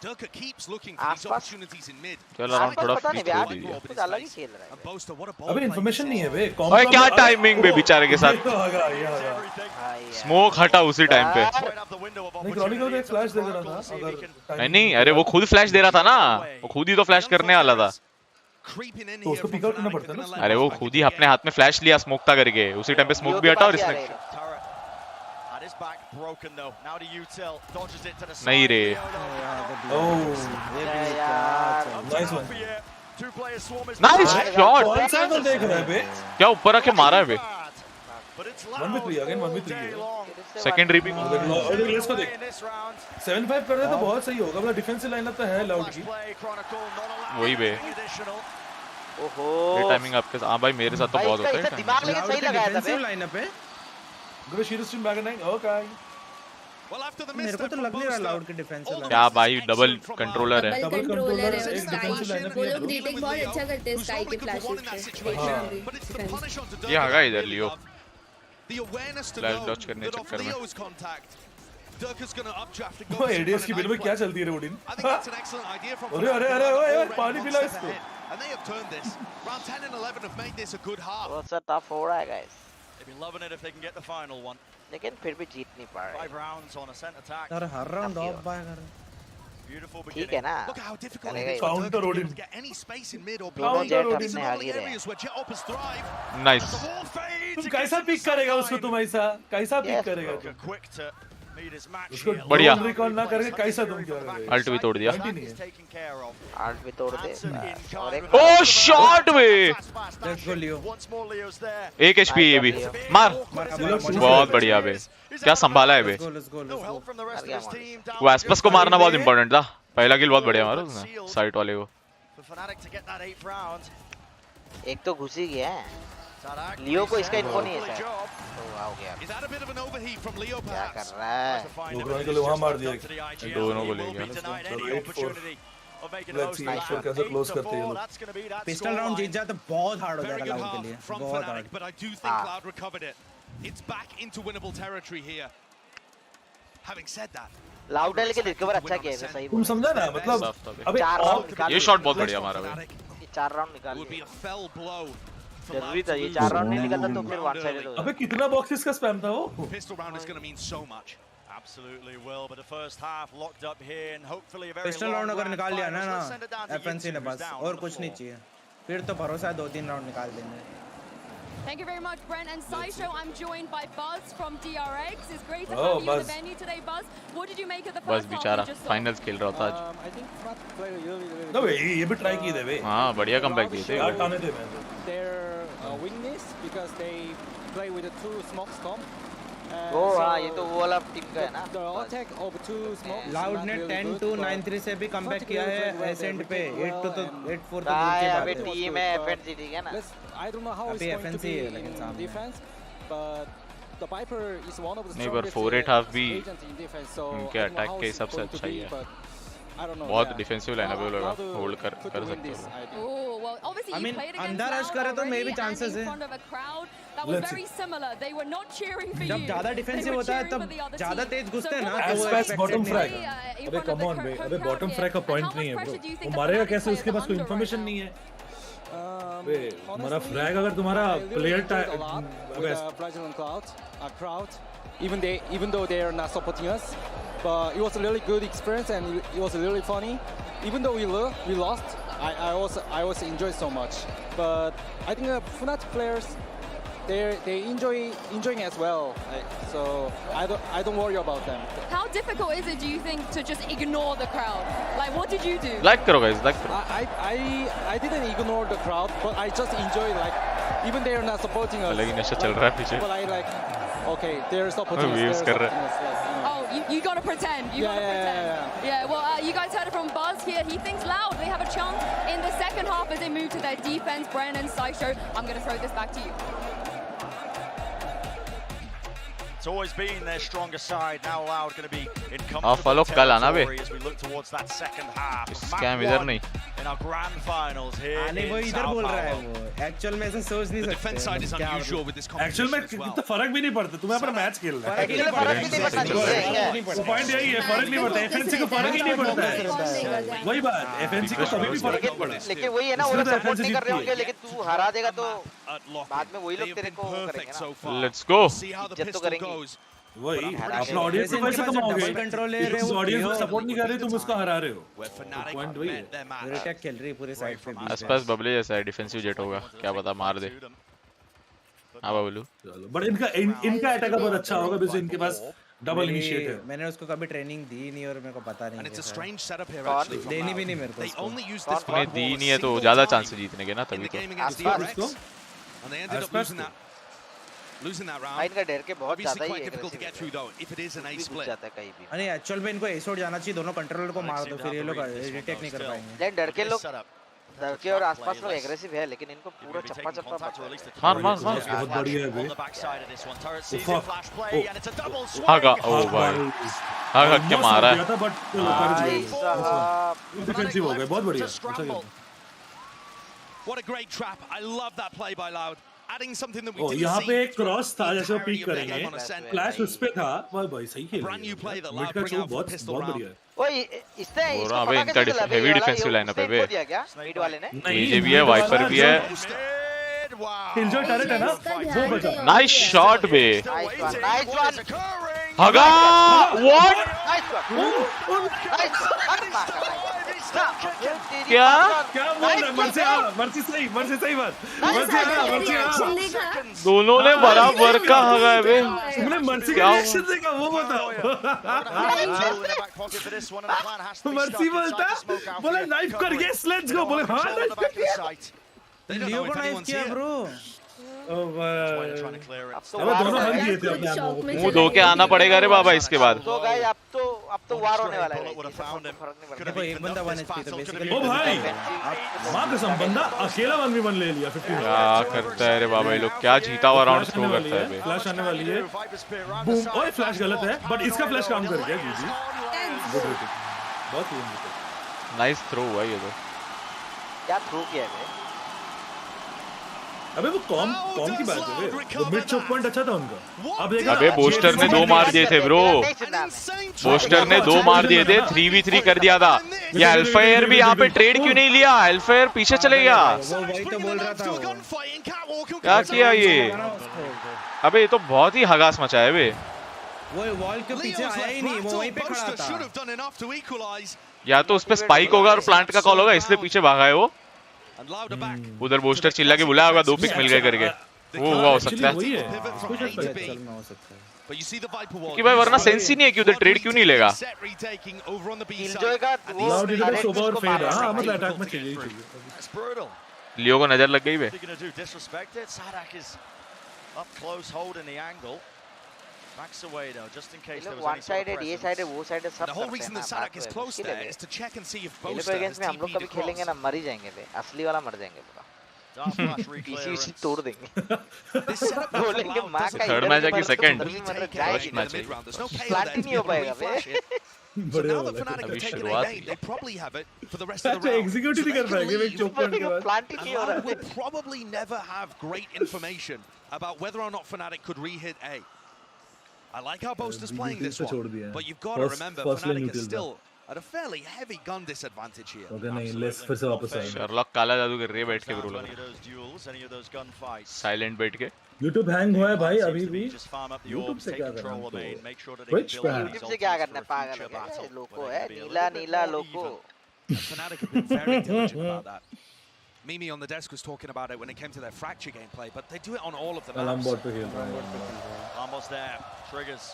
Durka keeps looking for these opportunities in mid. चल आराम थोड़ा पता नहीं यार, कुछ अलग ही खेल रहा है। Boaster, what a ball. अबे इन्फॉर्मेशन नहीं है बे। ओए क्या टाइमिंग बे बेचारे के साथ। स्मोक हटा उसी टाइम पे। नहीं क्रॉनिकल में एक फ्लैश दे रहा था अगर। नहीं अरे वो खुद फ्लैश दे रहा था ना, वो खुद ही तो फ्लैश करने वाला था। तो उसको पिक आउट करना पड़ता है ना। अरे वो खुद ही अपने हाथ में फ्लैश लिया स्मोक था करके, उसी टाइम पे स्मोक भी हटा और इसने नहीं रे। Nice shot. कौन सा तो देख रहा है बे? क्या ऊपर आके मारा है बे। 1v3 अगेन 1v3 है। सेकेंडरी भी इसको देख 7-5 कर रहे तो बहुत सही होगा। मतलब डिफेंसिव लाइनअप तो है लाउड की। वही बे। ओहो ये टाइमिंग आपके साथ। हां भाई मेरे साथ तो बहुत होता है। दिमाग लेके सही लगाया था बे। लाइनअप है। Go sheet stream back nine. Okay मेरे को तो लग नहीं रहा लाउड के डिफेंसिव लाइन। क्या भाई डबल कंट्रोलर है। डबल कंट्रोलर है स्काई। वो लोग रीटेक बहुत अच्छा करते हैं स्काई के फ्लैशेस से। ये आ गया इधर लियो। The awareness to Flash know dodge करने that of चक्कर में। Leo's contact, Durka's going to updraft and go. वो एडीएस की बिल में क्या चलती है रे Odin? I think that's an excellent idea from. अरे ओए पानी पिला इसको। And they have turned this. Round 10 and 11 have made this a good half. बहुत सा टफ हो रहा है guys. They'd be loving it if they can get the final one. लेकिन फिर भी जीत नहीं पा रहे। 5 rounds on a center attack. यार हर राउंड ऑफ बाय कर। ठीक है ना काउंटर ओडिन नाइस तुम कैसा पिक करेगा उसको तुम ऐसा कैसा पिक करेगा उसको बढ़िया रिकॉल ना करके कैसा तुम क्या अल्ट भी तोड़ दिया आर्ट भी तोड़ दे ओ शॉट वे लेट्स गो लियो 1 एचपी ये भी मार बहुत बढ़िया बे क्या संभाला है बे वो एस्पस को मारना बहुत इंपॉर्टेंट था पहला किल बहुत बढ़िया मारा उसने साइट वाले को एक तो घुस ही गया है लियो को इसका इन्फो नहीं है सर हो गया क्या कर रहा है दोनों को वहां मार दिया दोनों को ले गया लेट्स सी कैसे क्लोज करते हैं लोग पिस्टल राउंड जीत जाए तो बहुत हार्ड हो जाएगा लाउड के लिए बहुत हार्ड लाउड है लेकिन रिकवर अच्छा किया है सही तुम समझा ना मतलब अबे ये शॉट बहुत बढ़िया मारा भाई 4 राउंड निकाल लिए जरूरी था ये 4 राउंड नहीं निकलता तो फिर वन साइडेड हो अबे कितना बॉक्सेस का स्पैम था वो Absolutely will, but the first half locked up here and hopefully a very pistol round अगर निकाल लिया ना एफएनसी ने बस और कुछ नहीं चाहिए फिर तो भरोसा है 2-3 राउंड निकाल देंगे Thank you very much, Brent and Saisho. I'm joined by Buzz from DRX. It's great to have you in the venue today, Buzz. What did you make of the first half? बस बेचारा finals खेल रहा था आज no way ये भी try किए थे बे हां बढ़िया कमबैक दिए थे यार टाने थे their weakness because they play with the two smoke storm. हाँ ये तो वो वाला टीम का है ना The attack of two smoke. Loud ने 10-9-3 से भी कमबैक किया है एसेंट पे 8-4 तो दूर की बात है अबे टीम है FNC ठीक है ना I don't know how it's going to be defense, but the Viper is one of the strongest half भी agents in defense. So उनके अटैक के हिसाब से अच्छा ही है बहुत डिफेंसिव लाइनअप है लोग होल्ड कर सकते हो I mean अंदर रश करे तो मे भी चांसेस है जब ज्यादा डिफेंसिव होता है तब ज्यादा तेज घुसते हैं ना तो वो बॉटम फ्रैग अबे कम ऑन बे अबे बॉटम फ्रैग का पॉइंट नहीं है ब्रो वो मारेगा कैसे उसके पास कोई इंफॉर्मेशन नहीं है बे हमारा फ्रैग अगर तुम्हारा player even though they are not supporting us, but it was a really good experience and it was really funny. Even though we lost, I also enjoyed so much. But I think Fnatic players they enjoying as well. So I don't worry about them. How difficult is it, do you think, to just ignore the crowd? Like, what did you do? Like karo guys, like karo. I didn't ignore the crowd, but I just enjoyed like even they are not supporting us. लेकिन ऐसा चल रहा है पीछे. But I like okay, there's opportunities. Oh, you gotta pretend. You gotta pretend. Yeah. Well, you guys heard it from Buzz here. He thinks Loud they have a chance in the second half as they move to their defense. Brent and Saisho, I'm gonna throw this back to you. It's always been their stronger side. Now Loud going to be in follow comfortable कल आना बे. territory as we look towards that second half. Scam इधर नहीं. In our grand finals here आने वो in इधर São बोल रहा है Paulo. वो एक्चुअल में ऐसे सोच नहीं सकते The defense side is unusual with this competition actual में as well. इतना फर्क भी नहीं पड़ता तुम्हें अपना मैच खेलना है फर्क भी नहीं पड़ता पॉइंट यही है फर्क नहीं पड़ता एफएनसी को फर्क ही नहीं पड़ता है वही बात एफएनसी को कभी भी फर्क नहीं पड़ता लेकिन वही है ना वो लोग सपोर्ट नहीं कर रहे होंगे लेकिन तू हरा देगा तो बाद में वही लोग तेरे को करेंगे ना Let's go. इज्जत तो करेंगे वही अपना ऑडियंस को कैसे कमाओगे इस ऑडियंस को सपोर्ट नहीं कर रहे तुम उसको हरा रहे हो पॉइंट वही है अटैक खेल रही है पूरे साइड पे आसपास बबले जैसा है डिफेंसिव जेट होगा क्या पता मार दे हां बबलू बट इनका अटैक बहुत अच्छा होगा बिकॉज़ इनके पास डबल इनिशिएट है मैंने उसको कभी ट्रेनिंग दी नहीं और मेरे को पता नहीं And it's a strange setup here actually. देनी भी नहीं मेरे को They only use this उन्हें दी नहीं है तो ज्यादा चांस है जीतने के ना तभी तो game against DRX, and they ended up losing that round. इनका डर के बहुत ज्यादा ही quite difficult to get through though if it is an A split. जाता है कहीं भी अरे एक्चुअल में इनको एसोड जाना चाहिए दोनों कंट्रोलर को मार दो फिर ये लोग रिटेक नहीं कर पाएंगे लेकिन डर के लोग डर के और आसपास लोग एग्रेसिव है लेकिन इनको पूरा चप्पा चप्पा मार बहुत बढ़िया है बे हागा ओ भाई हागा क्या मारा है बट डिफेंसिव हो गए बहुत बढ़िया अच्छा खेला What a great trap. I love that play by Loud. Adding something that we didn't यहाँ see. पे एक क्रॉस था जैसे वो पीक करेंगे फ्लैश उस पे था भाई सही खेल Brand new play that mid Loud का bring शो out for बहुत pistol बहुत round. बढ़िया है ओए इसने इसको अबे पता इनका कैसे चला heavy defensive lineup है बे मिड वाले ने एजे भी है वाइपर भी है किलजॉय टर्रेट है ना वो बचा नाइस शॉट बे नाइस वन हागा व्हाट क्या क्या बोल रहा है? मर्सी सही बात। दोनों ने बराबर का हगा है बे। तुमने मर्सी का रिएक्शन देखा वो बताओ। मर्सी बोलता बोला नाइफ कर यस लेट्स गो, बोले हाँ नाइफ कर लियो को नाइफ किया ब्रो। अब दोनों हक दिए थे अपने आप को। मुंह धो के आना पड़ेगा रे बाबा इसके बाद। तो गाइस अब तो वार होने वाला है। देखो एक बंदा 1 HP तो बेसिकली ओ भाई मां कसम बंदा अकेला 1v1 ले लिया 50। क्या करता है रे बाबा ये लोग, क्या जीता हुआ राउंड थ्रो करता है बे। फ्लैश आने वाली है, बूम। ओए फ्लैश गलत है बट इसका फ्लैश काम कर गया। जी बहुत ही नाइस थ्रो हुआ ये तो। क्या थ्रो किया है? अबे वो कॉम की बात है, वो मिड चोक पॉइंट अच्छा था उनका। अब देखा अबे बोस्टर ने 2 मार दिए थे ब्रो, बोस्टर ने 2 मार दिए थे, 3v3 कर दिया था। ये अल्फायर भी यहाँ पे ट्रेड क्यों नहीं लिया? अल्फायर पीछे चले गया। वो वही तो बोल रहा था वो। क्या किया ये? अबे ये तो बहुत ही हगास मचा है बे। वो वॉल के पीछे आया ही नहीं, वो वहीं पे खड़ा था। या तो उस पे स्पाइक होगा और प्लांट का कॉल होगा इसलिए पीछे भागा है वो। उधर बोस्टर चिल्ला के बुलाया होगा 2 पिक मिल गए करके, वो हुआ हो सकता है। कि भाई वरना सेंस ही नहीं है कि उधर ट्रेड क्यों नहीं लेगा। लियो को नजर लग गई बे। Backs away though, just in case there was one sided, ये side है, वो side है, सब the whole reason that Sadak is close there is to check and see if Boaster has हम लोग कभी खेलेंगे ना मर ही जाएंगे बे, असली वाला मर जाएंगे पूरा। पीसी तोड़ देंगे। बोलेंगे माँ का थर्ड मैच है कि सेकंड? फर्स्ट मैच है। प्लांट ही नहीं हो पाएगा बे। So now that Fnatic have taken a main, they probably have it for the rest of the round. Execute ही नहीं कर पाएंगे वे चोक पॉइंट के बाद। And Loud will probably never have great information about whether or not Fnatic could re-hit A. I like how Boaster's playing this one, but you've got to remember Fnatic is still at a fairly heavy gun disadvantage here. Okay, नहीं less फिर से वापस आएंगे। Sherlock काला जादू कर रही है बैठ के ब्रो लोग। साइलेंट बैठ के। YouTube हैंग हुआ है भाई अभी भी। YouTube से क्या करना है? Twitch पे हैंग। YouTube से क्या करना है? पागल है लोको है, नीला लोको। Fnatic have been very diligent about that. Mimi on the desk was talking about it when it came to their fracture gameplay, but they do it on all of the maps. Almost there. Triggers.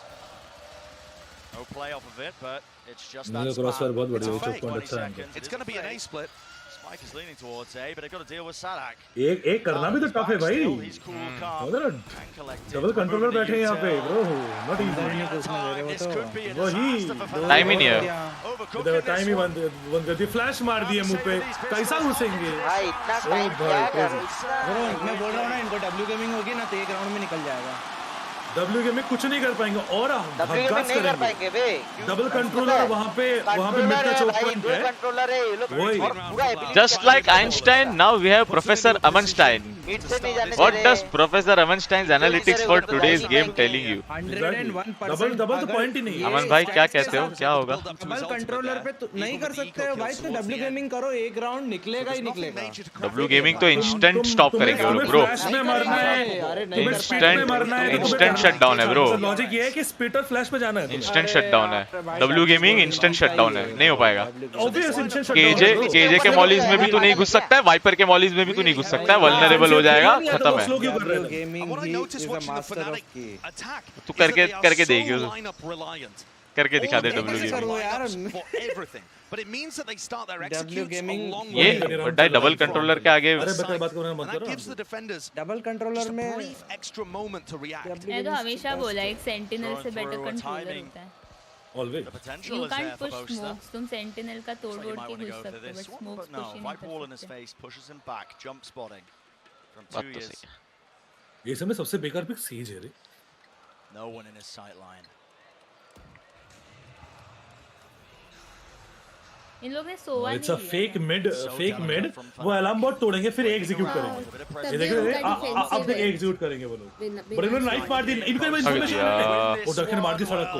No play off of it, but it's just that It's going to be an A split. Spike is leaning towards A, but they've got to deal with Sadak. एक करना भी तो tough है भाई। Double controller बैठे हैं यहाँ पे ब्रो, नॉट इजी। वही टाइम ही नहीं है। टाइम ही बंद कर दिया, फ्लैश मार दिए मुंह पे, कैसा घुसेंगे भाई? इतना टाइम क्या कर? ब्रो मैं बोल रहा हूँ ना, इनको डब्ल्यू गेमिंग होगी ना तो एक राउंड में निकल जाएगा। डब्ल्यू गेम में कुछ नहीं कर पाएंगे और हगास करेंगे बे। डबल कंट्रोलर वहाँ पे मिड का चोक पॉइंट है। कंट्रोलर है ये लोग। Just like Einstein, now we have Professor Amanstein. What does Professor Amanstein's analytics for today's game telling you? 101%। Double तो पॉइंट ही नहीं है। अमन भाई क्या कहते हो, क्या होगा? डबल कंट्रोलर पे तो नहीं कर सकते हो भाई, तो डब्ल्यू गेमिंग करो, एक राउंड निकलेगा ही निकलेगा। डब्ल्यू गेमिंग तो इंस्टेंट स्टॉप करेंगे वो लोग ब्रो। इंस्टेंट शटडाउन है ब्रो। लॉजिक ये है कि स्प्लिटर फ्लैश पे जाना है। इंस्टेंट शटडाउन है डब्ल्यू गेमिंग, इंस्टेंट शटडाउन है, नहीं हो पाएगा। केजे के मॉलीज में भी तू नहीं घुस सकता है, वाइपर के मॉलीज में भी तू नहीं घुस सकता है, वल्नरेबल हो जाएगा, खत्म है। तू करके देखियो, करके दिखा दे डब्ल्यू गेमिंग। ये डबल कंट्रोलर के आगे डबल कंट्रोलर में मैं तो हमेशा बोला एक सेंटिनल से बेटर कंट्रोलर होता है। Always. You can't push smokes. तुम सेंटिनल का तोड़ के घुस सकते हो, बट स्मोक्स पुश ही नहीं कर सकते। ये समय सबसे बेकार पिक सीज है रे। No one in his sight line. इन लोग ने सोवा नहीं। It's a fake mid, वो अलार्म बॉट तोड़ेंगे फिर एग्जीक्यूट करेंगे। ये देखो अब फिर एग्जीक्यूट करेंगे वो लोग। बट इन्होंने नाइफ मार दी, इनको इन्फॉर्मेशन है। वो डरके मार दी सड़क को।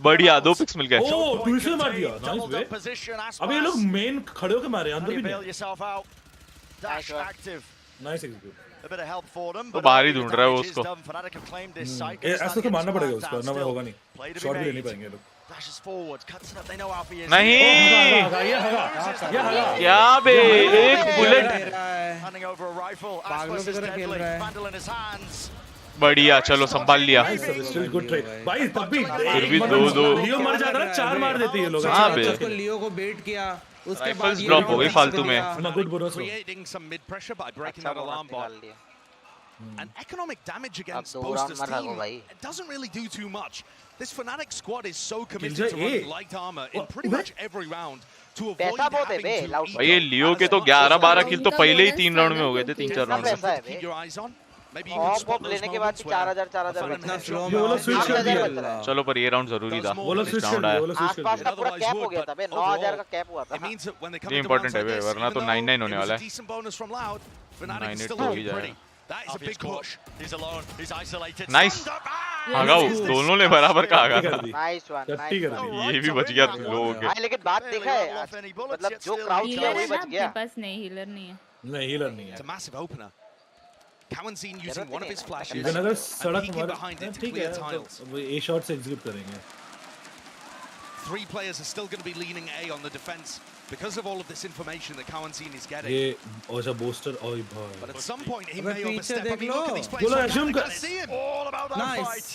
बढ़िया 2 पिक्स मिल गए। ओह ट्विस्ट मार दिया, नाइस वे। अब ये लोग मेन खड़े होके मारे, अंदर भी नहीं। Nice execute. तो बाहर ही ढूंढ रहा है वो उसको। ऐसा तो मारना पड़ेगा उसको, ना होगा नहीं, शॉट भी ले नहीं पाएंगे लोग। Dashes forward, cuts it up. They know Alfie is. नहीं क्या बे एक bullet Handing over a rifle. Aspas is deadly. Vandal in his hands. बढ़िया चलो संभाल लिया भाई तब भी फिर भी दो लियो मर जाता है 4 मार देते ये लोग हां बे उसको लियो को बेट किया उसके बाद राइफल्स ड्रॉप हो गई फालतू में good bonus Creating some mid pressure by breaking that alarm bot. And economic damage against Boaster's team, it doesn't really do too much. This Fnatic squad is so committed to running light armor in pretty much every round to avoid having to eat. भाई ये लियो के तो 11-12 किल तो पहले ही 3 round में हो गए थे 3-4 राउंड में Keep your eyes on. Maybe you can spot those moments where 4000 इतना स्लो वो लोग स्विच कर दिया चलो पर ये राउंड जरूरी था वो लोग स्विच कर दिया वो लोग स्विच कर आसपास का पूरा कैप हो गया था बे 9000 का कैप हुआ था it means that when they come ये into इंपॉर्टेंट rounds है like बे this, वरना तो even though 9-9 होने it was वाला a है decent bonus from Loud, Fnatic is 9-8 still तो हो ही pretty. जाएगा That is a big push. He's alone. He's isolated. Nice आगा दोनों ने बराबर का आगा था नाइस वन ये भी बच गया लो हो गया भाई लेकिन बात देखा है मतलब जो क्राउड था वही बच गया पास नहीं हीलर नहीं है नहीं हीलर नहीं है It's a massive opener. Kawanzin using one of his flashes इधर अगर and सड़क peeking behind it to ठीक clear है tiles. वो ए शॉट से एग्जीक्यूट करेंगे 3 players are still going to be leaning A on the defense because of all of this information that Kawanzin is getting. ये ओजा बूस्टर ओए भाई But at some point he may overstep. I mean, look at these players. बोलो assume कर See him. All about that fight.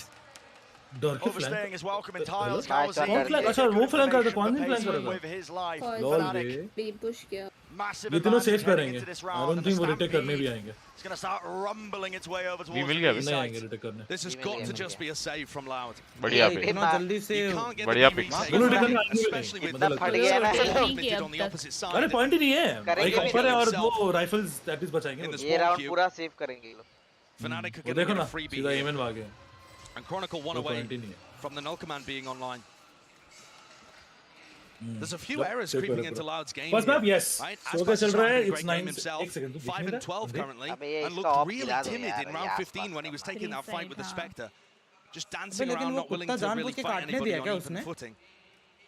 डर के Overstaying is welcome in tiles. कौन flank अच्छा वो फ्लैंक करता कौन नहीं फ्लैंक करेगा with his life. लॉल बे बी पुश किया Massive ये तीनों सेव advantage heading करेंगे into this आई round. डोंट And थिंक वो the रिटेक करने भी Stampede आएंगे is going to start rumbling its way over towards मिल गया the नहीं side. आएंगे रिटेक करने This has got to just be a save from Loud. बढ़िया पे इतना जल्दी से You can't get बढ़िया the पिक retake, बोलो रिटेक करने especially with मतलब फट गया ना committed on the opposite side. अरे पॉइंट ही नहीं है करेंगे एक भी ऑफर है और himself. वो राइफल्स दैट इज बचाएंगे In the ये spawn राउंड queue. पूरा सेव करेंगे ये लोग Fnatic are वो going to देखो get ना a freebie सीधा here. एमएन आ गया And Chronicle one वो away पॉइंट ही नहीं है from the Null command being online. There's a few errors creeping into Loud's game First map, here, yes. right? So Aspas क्या is चल रहा है? having a It's great 9 game himself. एक second 5 and 12 currently, अबे ये and इसका looked off really खिला दो timid यार, in ये round आसपास 15 when he was taking that fight with the Spectre. Just dancing लेकिन around, वो not willing कुत्ता to जानबूझ really के fight काटने anybody दिया on क्या even उसने? footing.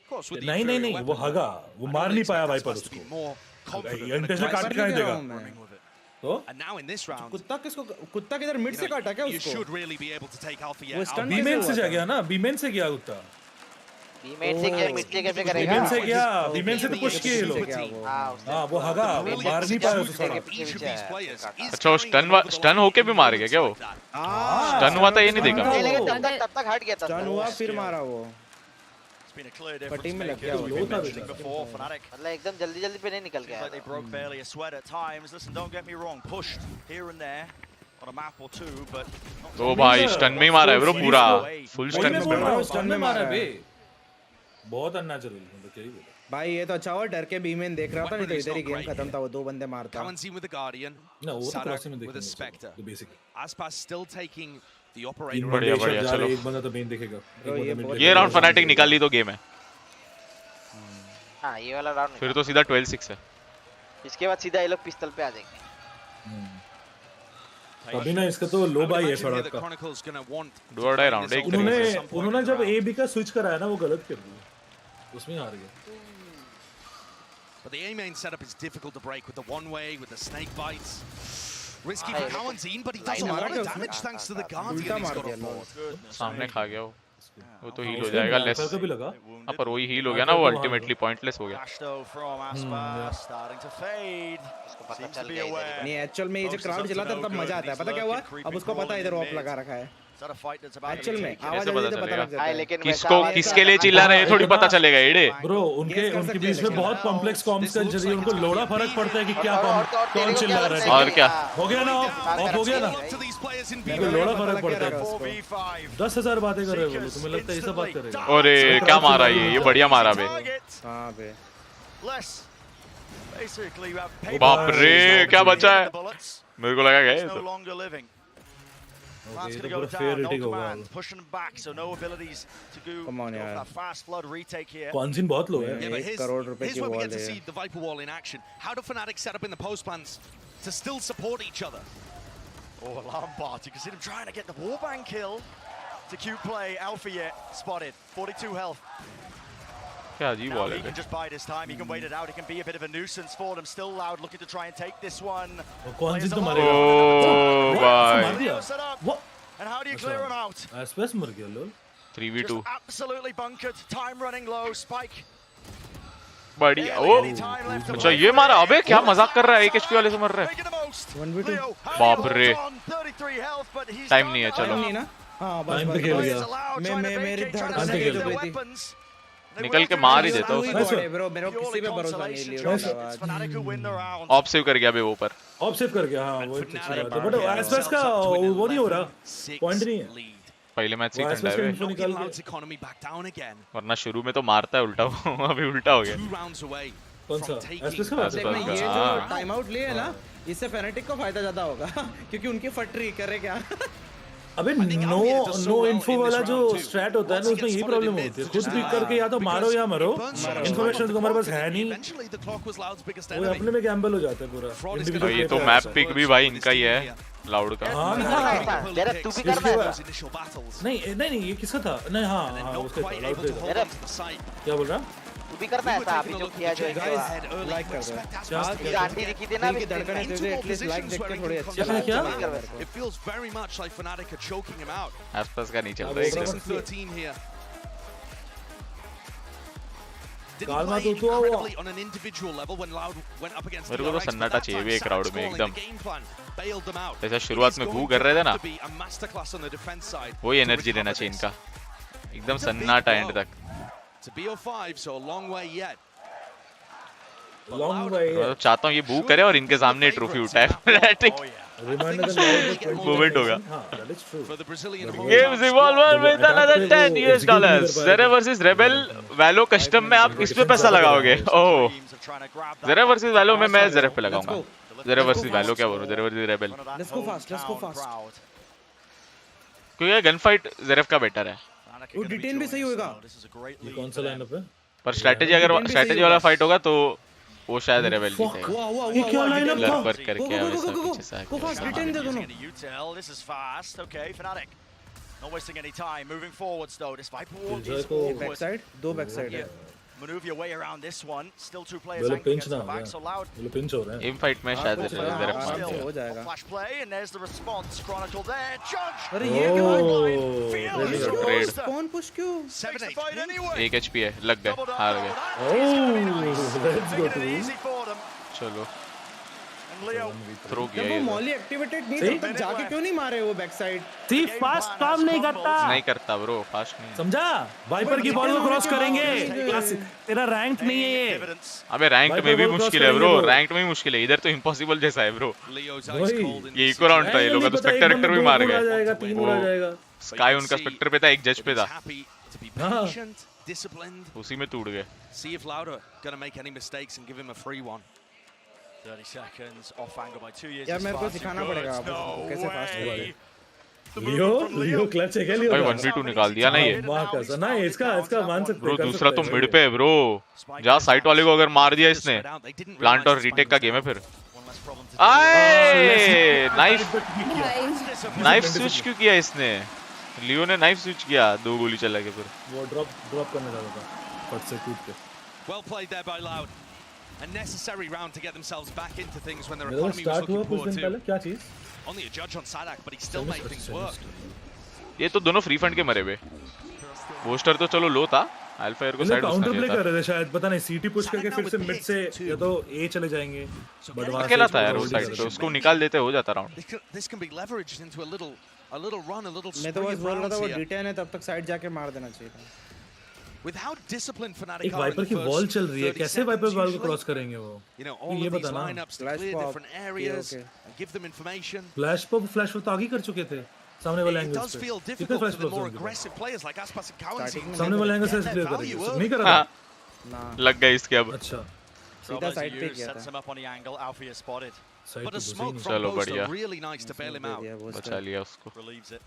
Of course, with the नहीं नहीं inferior नहीं वो weapon, हगा वो I मार really नहीं पाया expect Viper Aspas to be उसको more confident ये and इंटेंशन काट aggressive के नहीं देगा running with it. तो And now in this round, कुत्ता किसको कुत्ता किधर मिड से काटा क्या you उसको should really be able to take Alpha वो out. stun बीमेन से जा गया ना बीमेन से गया कुत्ता बीमेन से क्या मिड से कैसे करेगा बीमेन से गया बीमेन से तो पुश किए ये लोग हां वो हगा वो मार नहीं पाया उसको Each of these players is अच्छा वो स्टन होके भी मार गया क्या वो स्टन हुआ था ये नहीं देखा तब तक हट गया था स्टन हुआ फिर मारा वो It's been a clear difference team में लग maker, गया as वो we've been mentioning before. Fnatic मतलब एकदम जल्दी जल्दी पे नहीं निकल seems गया like they broke barely a sweat at times. Listen, don't get me wrong, pushed here and there on a map or two, but तो भाई स्टन में ही मारा है ब्रो पूरा फुल स्टन में बोल रहा हूं मारा स्टन में मारा बे बहुत अननेचुरल मतलब क्या ही बोला भाई ये तो अच्छा हुआ डर के बीमेन देख रहा था नहीं तो इधर ही गेम खत्म था वो दो बंदे मारता Kawanzin with the Guardian, ना वो तो Sadak क्रॉसिंग में with a देखने Spectre. तो basic Aspas still taking the operator. बढ़िया बढ़िया चलो एक बंदा तो मेन देखेगा ये राउंड फनाटिक निकाल ली तो गेम है हां ये वाला राउंड फिर तो सीधा 12-6 है इसके बाद सीधा ये लोग पिस्टल पे आ जाएंगे अभी ना इसका तो लो बाई है सड़क का डू और डाई राउंड एक उन्होंने जब ए बी का स्विच कराया ना वो गलत कर दिया उसमें हार गए But the A main setup is difficult to break with the one way, with the snake bites. Risky for Kawanzin, but he does a lot of damage thanks to the Guardian he's got on board. सामने खा गया वो तो heal हो जाएगा less का भी लगा हां पर वही हील हो गया ना वो अल्टीमेटली पॉइंटलेस हो गया Flash though from Aspas, starting to fade. Seems to be aware. नहीं एक्चुअल में ये जो क्राउड चलाता है तब मजा आता है पता क्या हुआ अब उसको पता है इधर ऑफ लगा रखा है Is that a fight that's about to actual be में taken? आवाज कैसे आती पता है तो पता लग चलेगा? जाता है लेकिन किसको किसके लिए चिल्ला रहे हैं थोड़ी पता चलेगा एडे ब्रो उनके बीच में बहुत कॉम्प्लेक्स कॉम्स का जरिए उनको लोड़ा फर्क पड़ता है कि क्या कौन चिल्ला रहा है और क्या हो गया ना ऑफ हो गया ना उनको लोड़ा फर्क पड़ता है 10,000 बातें कर रहे हो बोलो तुम्हें लगता है ये सब बात कर रहे हो अरे क्या मारा ये बढ़िया मारा बे हां बे Less. Basically, you have बाप रे क्या बचा है मेरे को लगा गया no longer living. That's ये going तो to go पूरा फेयर down, no रेटिंग होगा command, pushing them back, so no abilities to go Come on, for यार that fast flood retake here. कॉन्सिन बहुत लो है Yeah, but 1 करोड़ रुपए here's की where we wall get to है see the Viper wall in action. How do Fnatic set up in the post plans to still support each other? Oh, alarm bot. You can see them trying to get the warbang kill. To cute play, Alpha yet spotted. 42 health. क्या अजीब Now ball he है can just bide his time. He can wait it out. He can be a bit of a nuisance for them. Still Loud looking to try and take this one. कॉन्सिन तो Players मारेगा ओ भाई मार दिया set up. What? And how do you clear him out? Space मर गया लो 3v2 absolutely bunkered. Time running low. Spike. बढ़िया ओ अच्छा ये मारा अबे क्या मजाक कर रहा है 1 HP वाले से मर रहा है 1v2 बाप रे टाइम नहीं है चलो नहीं ना हां बस टाइम पे खेल गया मैं मेरी धड़कन तेज हो गई थी निकल के मार ही देता हूँ ब्रो मेरे को किसी पे भरोसा नहीं लियो ऑफ सेव कर गया बे वो पर ऑफ सेव कर गया हां वो अच्छा था बट एसएस का वो नहीं हो रहा पॉइंट नहीं है पहले मैच से ठंडा है वरना शुरू में तो मारता है उल्टा अभी उल्टा हो गया कौन सा एसएस का ये जो टाइम आउट लिए है ना इससे फेनेटिक को फायदा ज्यादा होगा क्योंकि उनकी फटरी करे क्या अबे नो इन्फो वाला जो स्ट्रैट होता है ना उसमें यही प्रॉब्लम होती है खुद पिक करके या तो मारो या मरो इन्फॉर्मेशन तुम्हारे पास है नहीं वो अपने में गैम्बल हो जाता है पूरा ये तो मैप पिक भी भाई इनका ही है लाउड का तू भी करना है नहीं ये किसका था नहीं हां उसका लाउड का क्या बोल रहा तू भी करना है ऐसा अभी जो किया जो लाइक कर दो आंटी दिखी थी ना अभी धड़कने दे दे एटलीस्ट लाइक देख के थोड़ी अच्छी क्या It feels very much like Fnatic are choking him out. आसपास का नहीं चल रहा है 13 here. कालमा तो on an individual level when Loud went up against मेरे को तो सन्नाटा चाहिए भी एक राउंड में एकदम जैसा शुरुआत में भू कर रहे थे ना वही एनर्जी लेना चाहिए इनका एकदम सन्नाटा एंड तक to BO5 so a long way yet मैं चाहता हूँ ये बू करे और इनके सामने ट्रॉफी उठाए मूवमेंट होगा Games Evolver with another $10 Zera versus Rebel Valo custom में आप किस पे पैसा लगाओगे ओह Zera versus Valo में मैं Zera पे लगाऊंगा Zera versus Valo क्या बोलूं Zera versus Rebel let's go fast क्योंकि गन फाइट Zeref का बेटर है वो डिटेन भी सही होगा ये कौन सा लाइनअप है पर स्ट्रेटजी अगर स्ट्रेटजी वाला फाइट होगा तो वो शायद रेबेल जीतेगा ये क्या लाइनअप था पर करके वैसा पीछे से को फास्ट डिटेन दे दोनों this is fast okay Fnatic not wasting any time moving forwards though despite back side दो बैक साइड है maneuver your way around this one still two players वो anchored पिंच to ना the back so Loud वो pinch हो रहा है in fight में शायद Zeref मार हो जाएगा flash play and there's the response Chronicle there Judge अरे ये क्या ट्रेड कौन पुश क्यों 7-8 1 HP है लग गए हार गए लेट्स गो टू चलो थ्रो किया वो ये मॉली एक्टिवेटेड नहीं तब तक जाके क्यों नहीं मारे वो बैक साइड सी फास्ट काम नहीं करता ब्रो फास्ट नहीं समझा वाइपर की बॉल को क्रॉस करेंगे तेरा रैंक नहीं है ये अबे रैंक में भी मुश्किल है ब्रो रैंक में भी मुश्किल है इधर तो इम्पॉसिबल जैसा है ब्रो ये इको राउंड था ये लोग तो स्पेक्टर एक्टर भी मार गए स्काई उनका स्पेक्टर पे था एक जज पे था उसी में टूट गए see if Loud are going to make any mistakes and give him a free one 30 seconds off angle by 2 years यार मेरे को सिखाना पड़ेगा कैसे फास्ट होगा लियो क्लच है क्या लियो भाई 1v2 निकाल दिया ना ये वाह कैसा ना इसका मान सकते ब्रो दूसरा तो मिड पे है ब्रो जहाँ साइट वाले को अगर मार दिया इसने प्लांट और रीटेक का गेम है फिर आए नाइफ स्विच क्यों किया इसने लियो ने नाइफ स्विच किया 2 गोली चला के फिर वो ड्रॉप करने जा रहा था फट से कूद के well played there by Loud a necessary round to get themselves back into things when their economy was looking poor too पहले क्या चीज only a judge on Sadak but he still made things work ये तो दोनों free fund के मरे हुए poster तो चलो लो था अल्फा एयर को साइड काउंटर प्ले कर रहे थे शायद पता नहीं सीटी पुश करके फिर से मिड से या तो ए चले जाएंगे बट वहां अकेला था यार वो साइड पे उसको निकाल देते हो जाता round this can be leveraged into a little run a little मैं तो बस बोल रहा था वो डिटेन है तब तक साइड जाके मार देना चाहिए था with how disciplined Fnatic एक वाइपर की वॉल चल रही है कैसे वाइपर वॉल को क्रॉस करेंगे वो ये बताना different areas and give them information flash pop तो आगे कर चुके थे सामने वाले एंगल से कितने flash pop more aggressive players like Aspas and Cowan सामने वाले एंगल से क्लियर करेंगे नहीं कर रहा ना लग गए इसके अब अच्छा सीधा साइड पे किया था up on the angle Alfie is spotted but a smoke from both really nice to bail him out बचा लिया उसको relieves it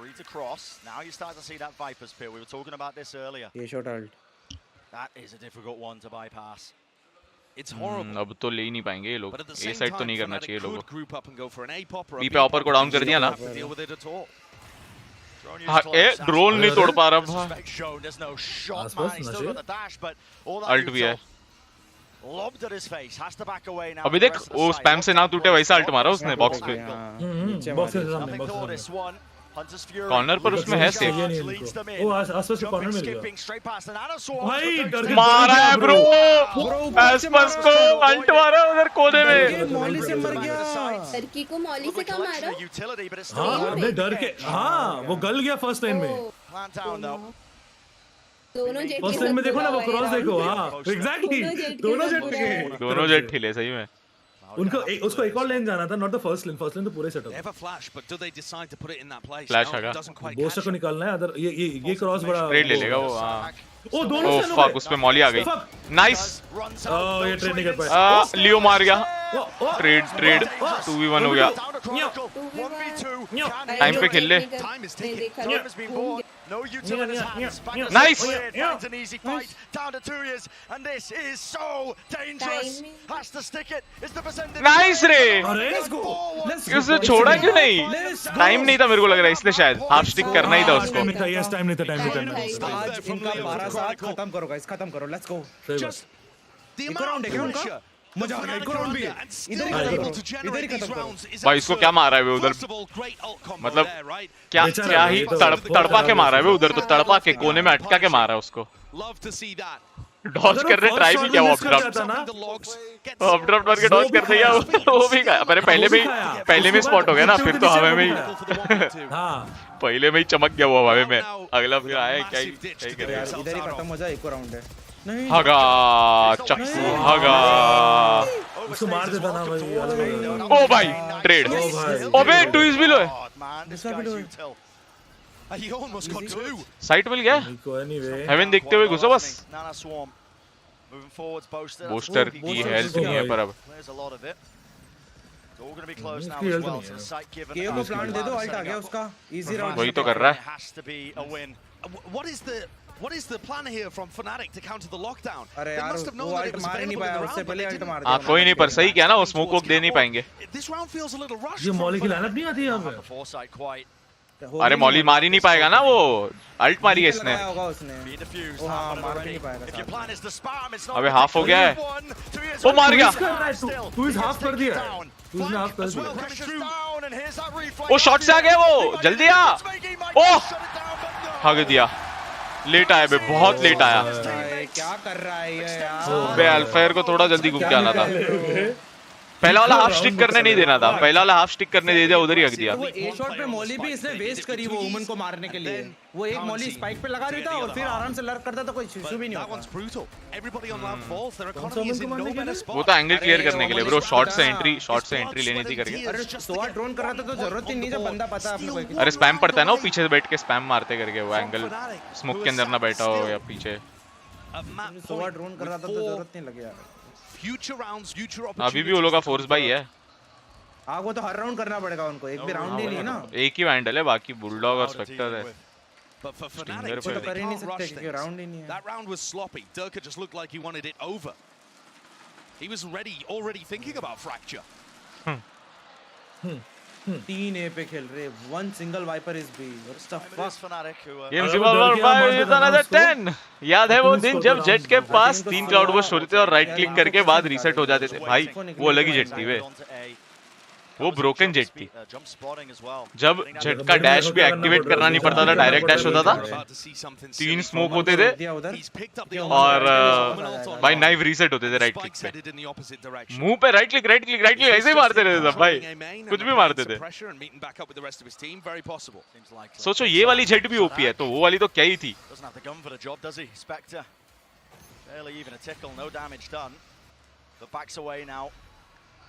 free to cross now you start to see that Viper's pit we were talking about this earlier ये shot ult that is a difficult one to bypass it's horrible अब तो ले ही नहीं पाएंगे ये लोग ए साइड तो नहीं करना चाहिए लोगों group up and go for an A pop or B पे ऑपर को डाउन कर दिया ना deal with it at all A drone नहीं तोड़ पा रहा there's no shot man he's still got the dash but all that ult भी है lobbed at his face has to back away now अभी देख वो स्पैम से ना टूटे वैसा अल्ट मारा उसने बॉक्स पे बॉक्स के सामने कॉर्नर पर उसमें है सेफ। वो आसपास से कॉर्नर में गया भाई, डर के मारा है ब्रो, एस्पर्स को अल्ट मारा उधर कोने में। मॉली से मर गया। लड़की को मॉली से कम मारा। हाँ नहीं डर के, हाँ वो गल गया फर्स्ट लाइन में। दोनों जेट फर्स्ट लाइन में देखो ना, वो क्रॉस देखो। हाँ एग्जैक्टली, दोनों जेट ठिले सही में। उनको उसको एक और लेन जाना था, नॉट द फर्स्ट लेन तो पूरे सेटअप। फ्लैश आगा, बोस्टर को निकालना है अदर। ये क्रॉस बड़ा ट्रेड ले लेगा वो। हां ओ दोनों से फक, उस पे मॉली आ गई। नाइस, ये ट्रेड नहीं कर पाया। लियो मार गया। ट्रेड 2v1 हो गया। टाइम पे खेल ले। नाइस, नाइस रे। उसने छोड़ा क्यों नहीं? टाइम नहीं था मेरे को लग रहा है, इसलिए शायद हाफ स्टिक करना ही था उसको। टाइम नहीं था। आज इनका 12-7 खत्म करो गाइस, खत्म करो, लेट्स गो। एक राउंड है क्या उनका? मजा आ गया, एक राउंड भी है। इधर ही खत्म करो। भाई इसको क्या मारा है वे उधर, मतलब क्या ही तड़पा के मारा है वे उधर, तो तड़पा के कोने में अटका के मारा है उसको। डॉज करने ट्राई भी किया, वो अपड्रॉप करके डॉज कर दिया वो भी खाया। पहले में स्पॉट हो गया ना, फिर तो हवा में ही पहले में ही चमक गया वो हवा में। अगला फिर आया क्या ही करे। इधर ही खत्म हो जाए, एक राउंड है। हगा चक्कू हगा, उसको मार देता ना भाई। ओ भाई ट्रेड, ओबे ट्विस्ट भी लो है, साइट मिल गया। हेवन देखते हुए घुसो बस। बूस्टर की हेल्थ नहीं है पर अब केओ को प्लांट दे दो, अल्ट आ गया उसका, इजी राउंड। वही तो कर रहा है। What is the plan here from Fnatic to counter the lockdown? अरे यार वो अल्ट मार नहीं पाया, उससे पहले अल्ट मार दिया। हाँ कोई नहीं, पर सही क्या ना, वो स्मोक वोक दे नहीं पाएंगे। This round feels a little rushed. ये मॉली की लाइनअप नहीं आती यहाँ पे। अरे मॉली मार ही नहीं पाएगा ना, वो अल्ट मारी है इसने। अबे हाफ हो गया है, वो मार गया। तू इस हाफ कर दिया, तूने हाफ कर दिया। वो शॉट से आ गया, वो जल्दी आ। ओह भाग दिया, लेट आया बे, बहुत लेट आया। क्या कर रहा है ये यार? बे अल्फायर को थोड़ा जल्दी घूम के आना था। पहला वाला हाफ स्टिक करने नहीं देना था, पहला वाला हाफ स्टिक करने दे दिया, उधर ही रख दिया। वो ए शॉट पे मॉली भी इसने वेस्ट करी वो वुमन को मारने के लिए। वो एक मॉली स्पाइक पे लगा रही था और फिर आराम से लर्क करता तो कोई इशू भी नहीं होता। वो तो एंगल क्लियर करने के लिए ब्रो, शॉट से एंट्री लेनी थी करके। अरे तो ड्रोन कर रहा था तो जरूरत ही नहीं, जब बंदा पता अपने को। अरे स्पैम पड़ता है ना, वो पीछे से बैठ के स्पैम मारते करके, वो एंगल स्मोक के अंदर ना बैठा हो या पीछे। तो ड्रोन कर रहा था तो जरूरत नहीं लगे यार। अभी भी वो लोग का फोर्स बाई है। वो तो हर राउंड करना पड़ेगा उनको, एक भी राउंड ही नहीं ना। एक ही वैंडल है, बाकी बुलडॉग और स्पेक्टर है। But for Fnatic, तो कर ही नहीं सकते क्योंकि राउंड ही नहीं है। That round was sloppy. Durka just looked like he wanted it over. He was already thinking about fracture. 3 A पे खेल रहे, 1 single viper is B. What the fuck? Fnatic who Game 5 याद है वो दिन जब जेट के पास 3 क्लाउड बर्स्ट होते थे और राइट क्लिक करके बाद रीसेट हो जाते थे भाई, वो अलग ही जेट थी वे, वो ब्रोकन जेट थी। जब जेट का डैश भी एक्टिवेट करना नहीं पड़ता था, डायरेक्ट डैश होता था, 3 स्मोक होते थे और भाई नाइफ रीसेट होते थे राइट क्लिक पे। मुंह पे राइट क्लिक ऐसे ही मारते रहते सब भाई, कुछ भी मारते थे। सोचो ये वाली जेट भी ओपी है, तो वो वाली तो क्या ही थी।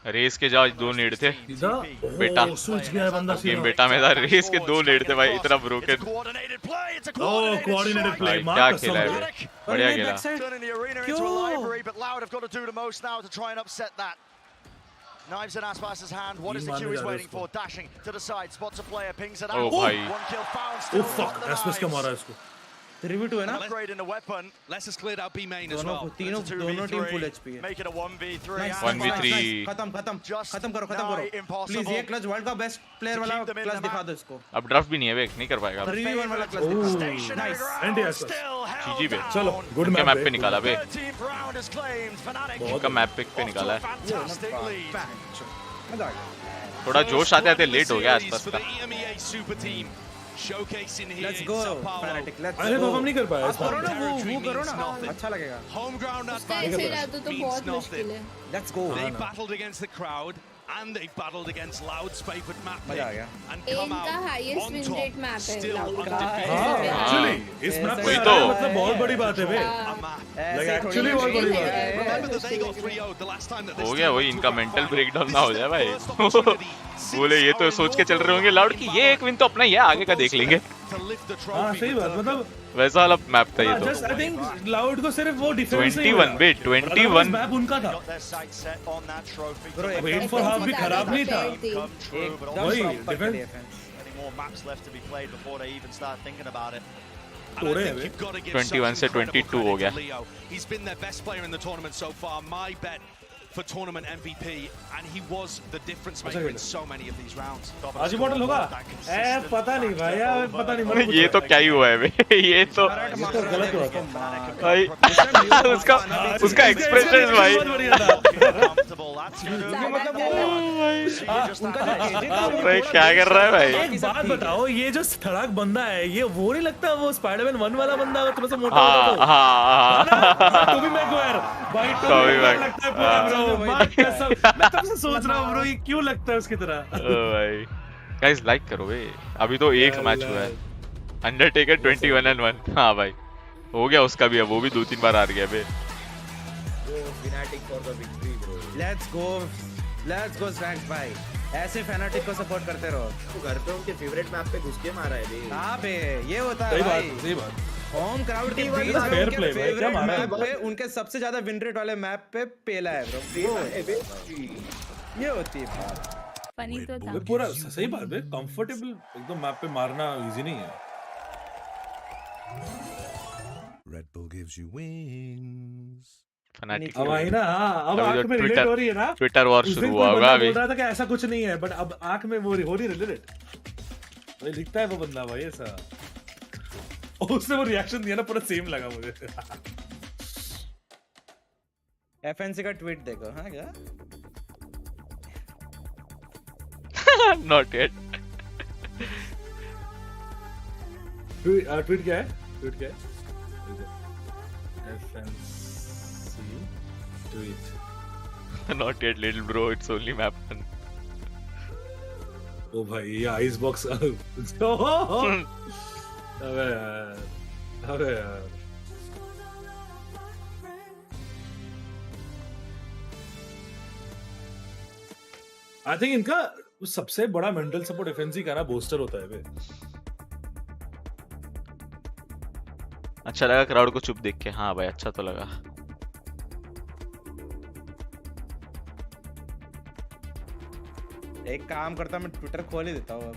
रेस के जहाँ 2 नेड थे बेटा, गेम बेटा में था, रेस के 2 नेड थे भाई, इतना ब्रोकन। कोऑर्डिनेटेड प्ले, क्या खेला है, बढ़िया खेला। Knives in Aspas's hand. What is the Q he's waiting for? Dashing to the side, spots a player, pings it out. Oh, bhai. 1 kill found. Oh fuck, Aspis क्या मारा इसको? 3v2 है ना? Upgrade in the weapon. Let's just cleared out B main as well. दोनों team full HP है। Make it a 1v3. 1v3 खत्म करो। Please ये क्लच वर्ल्ड का बेस्ट प्लेयर वाला क्लच दिखा दो इसको। अब ड्राफ्ट भी नहीं है, नहीं कर पाएगा। 3v1 वाला क्लच दिखा। नाइस एंटी एस जीजी बे, चलो गुड मैप पे निकाला बे, इनका मैप पे निकाला है। थोड़ा जोश आते आते लेट हो गया आसपास का। showcasing here. Let's go, Fnatic. Let's go. अरे परफॉर्म नहीं कर पाया इस करो बार। ना वो करो ना अच्छा लगेगा। Home ground उसका advantage ऐसे रहता तो means बहुत nothing. मुश्किल है। Let's go. They battled against the crowd and they battled against Loud's favorite map मजा आ गया। and come इनका out highest on win top, rate map है still Loud का। undefeated. एक्चुअली इस मैप पे वही आ तो। रहा है, मतलब बहुत बड़ी बात है बे। लाइक एक्चुअली बहुत बड़ी बात है। Remember that they got 3-0 the last time that this हो गया team वही went इनका to the mental final. Breakdown ना हो जाए भाई। First opportunity since बोले ये तो our सोच के चल रहे होंगे लाउड कि ये एक विन तो अपना ही है, आगे का देख लेंगे। to lift the हाँ trophy. सही बात, मतलब वैसा वाला मैप था ये तो। जस्ट आई थिंक लाउड को सिर्फ वो डिफेंस 21 बे 21 मैप उनका था। Got their sights set on that trophy. Wait for half भी खराब नहीं था। Come true, but वही also defence any more maps left to be played before they even start thinking about it. And I think you've got to give 21 such से incredible 22 हो credit गया। to Leo. He's been their best player in the tournament so far. My bet for tournament MVP, and he was the difference maker in so many of these rounds. आज model होगा? पता नहीं भाई यार, पता नहीं। ये तो क्या ही हुआ है बे, ये तो गलत हुआ था भाई। उसका एक्सप्रेशन भाई। भाई क्या कर रहा है भाई? एक बात बताओ, ये जो स्थड़ाक बंदा है, ये वो नहीं लगता वो स्पाइडरमैन 1 वाला बंदा थोड़ा सा मोटा होता हाँ तो भी मैगवायर भाई तो Tobey भी Maguire, लगता है पूरा ब्रो। मैं तब से सोच रहा हूँ ब्रो ये क्यों लगता है उसकी तरह। भाई गाइस लाइक करो बे, अभी तो एक मैच हुआ है। अंडरटेकर 21-1। हाँ भाई हो गया उसका भी, अब वो भी 2-3 बार हार गया बे। Fnatic for the victory bro. Let's go Snacks भाई। ऐसे फैनाटिक को सपोर्ट करते रहो। तो घर पे उनके फेवरेट मैप पे घुस के मारा है बे। हाँ बे ये होता है भाई। सही बात। होम क्राउड के बीच फेयर प्ले भाई, क्या मारा है? मैप पे उनके सबसे ज्यादा विन रेट वाले मैप पे पेला है ब्रो। ये होती है बात। फनी तो था। पूरा सही बात है, कंफर्टेबल एकदम मैप पे मारना इजी नहीं है। Red Bull gives you wings. Fanatic अब आई ना, अब आंख में रिलेट हो रही है ना। ट्विटर वॉर उस दिन शुरू कोई हुआ बंदा होगा अभी। बोल रहा था कि ऐसा कुछ नहीं है, बट अब आंख में वो हो रही रिलेट। भाई लिखता है वो बंदा भाई ऐसा। और उसने वो रिएक्शन दिया ना, पूरा सेम लगा मुझे। FNC का ट्वीट देखो। हाँ क्या? Not yet. ट्वीट क्या है? ट्वीट क्या है? FNC tweet. Not yet little bro, it's only map 1. ओ भाई ये आइस बॉक्स। अबे यार। आई थिंक इनका सबसे बड़ा मेंटल सपोर्ट एफएनसी का ना बूस्टर होता है बे। अच्छा लगा क्राउड को चुप देख के। हाँ भाई अच्छा तो लगा। एक काम करता मैं ट्विटर खोल ही देता हूँ अब।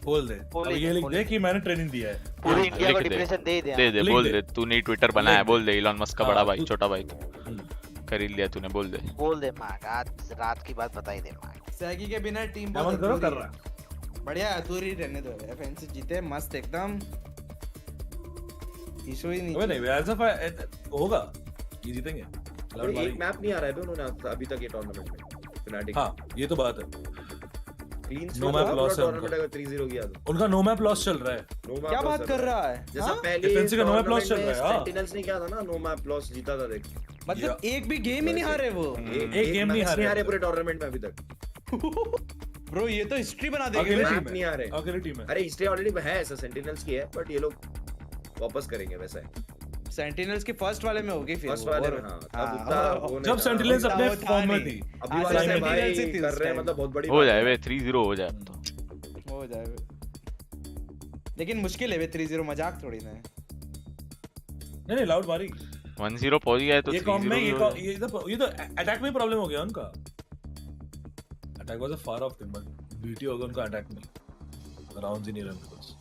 खोल दे। अब ये लिख दे कि मैंने ट्रेनिंग दिया है। पूरी इंडिया को डिप्रेशन दे दे बोल दे। तू नहीं ट्विटर बनाया, बोल दे। इलॉन मस्क का बड़ा भाई, छोटा भाई कर ही लिया तूने, बोल दे माँ। रात की बात बताई दे माँ। सैगी के बिना टीम बहुत करो कर रहा। बढ़िया है, तू ही रहने दो। एफएनसी जीते मस्त एकदम, इशू ही नहीं। नहीं ऐसा होगा, ये जीतेंगे। एक मैप नहीं आ रहा है उन्होंने अभी तक ये टूर्नामेंट में Fnatic। हाँ ये तो बात है। क्लीन नो मैप लॉस है टूर्नामेंट अगर 3-0 किया तो उनका नो मैप लॉस चल रहा है। क्या बात कर रहा है? जैसा पहले FNC का नो मैप लॉस चल रहा है। सेंटिनल्स ने किया था ना, नो मैप लॉस जीता था देख। मतलब एक भी गेम ही नहीं हारे वो। एक गेम नहीं हारे पूरे टूर्नामेंट में अभी तक। ब्रो ये तो हिस्ट्री बना देंगे। मैप नहीं हारे। अकेली टीम है। अरे हिस्ट्री ऑलरेडी है, ऐसा सेंटिनल्स की है, बट ये लोग वापस करेंगे वैसा है। सेंटिनल्स की फर्स्ट वाले में होगी फिर। फर्स्ट वाले में हां, जब सेंटिनल्स अपने फॉर्म में थी। अभी वाले सेंटिनल्स ही कर रहे हैं, मतलब बहुत बड़ी हो जाए वे 3-0 हो जाए तो हो जाए। लेकिन मुश्किल है वे 3-0, मजाक थोड़ी ना है। नहीं लाउड मारी 1-0 पहुंच गया है तो ये कॉम में ये तो अटैक में प्रॉब्लम हो गया उनका। Attack was a far of thing, but BT होगा उनका अटैक में। राउंड्स ही नहीं रन बस।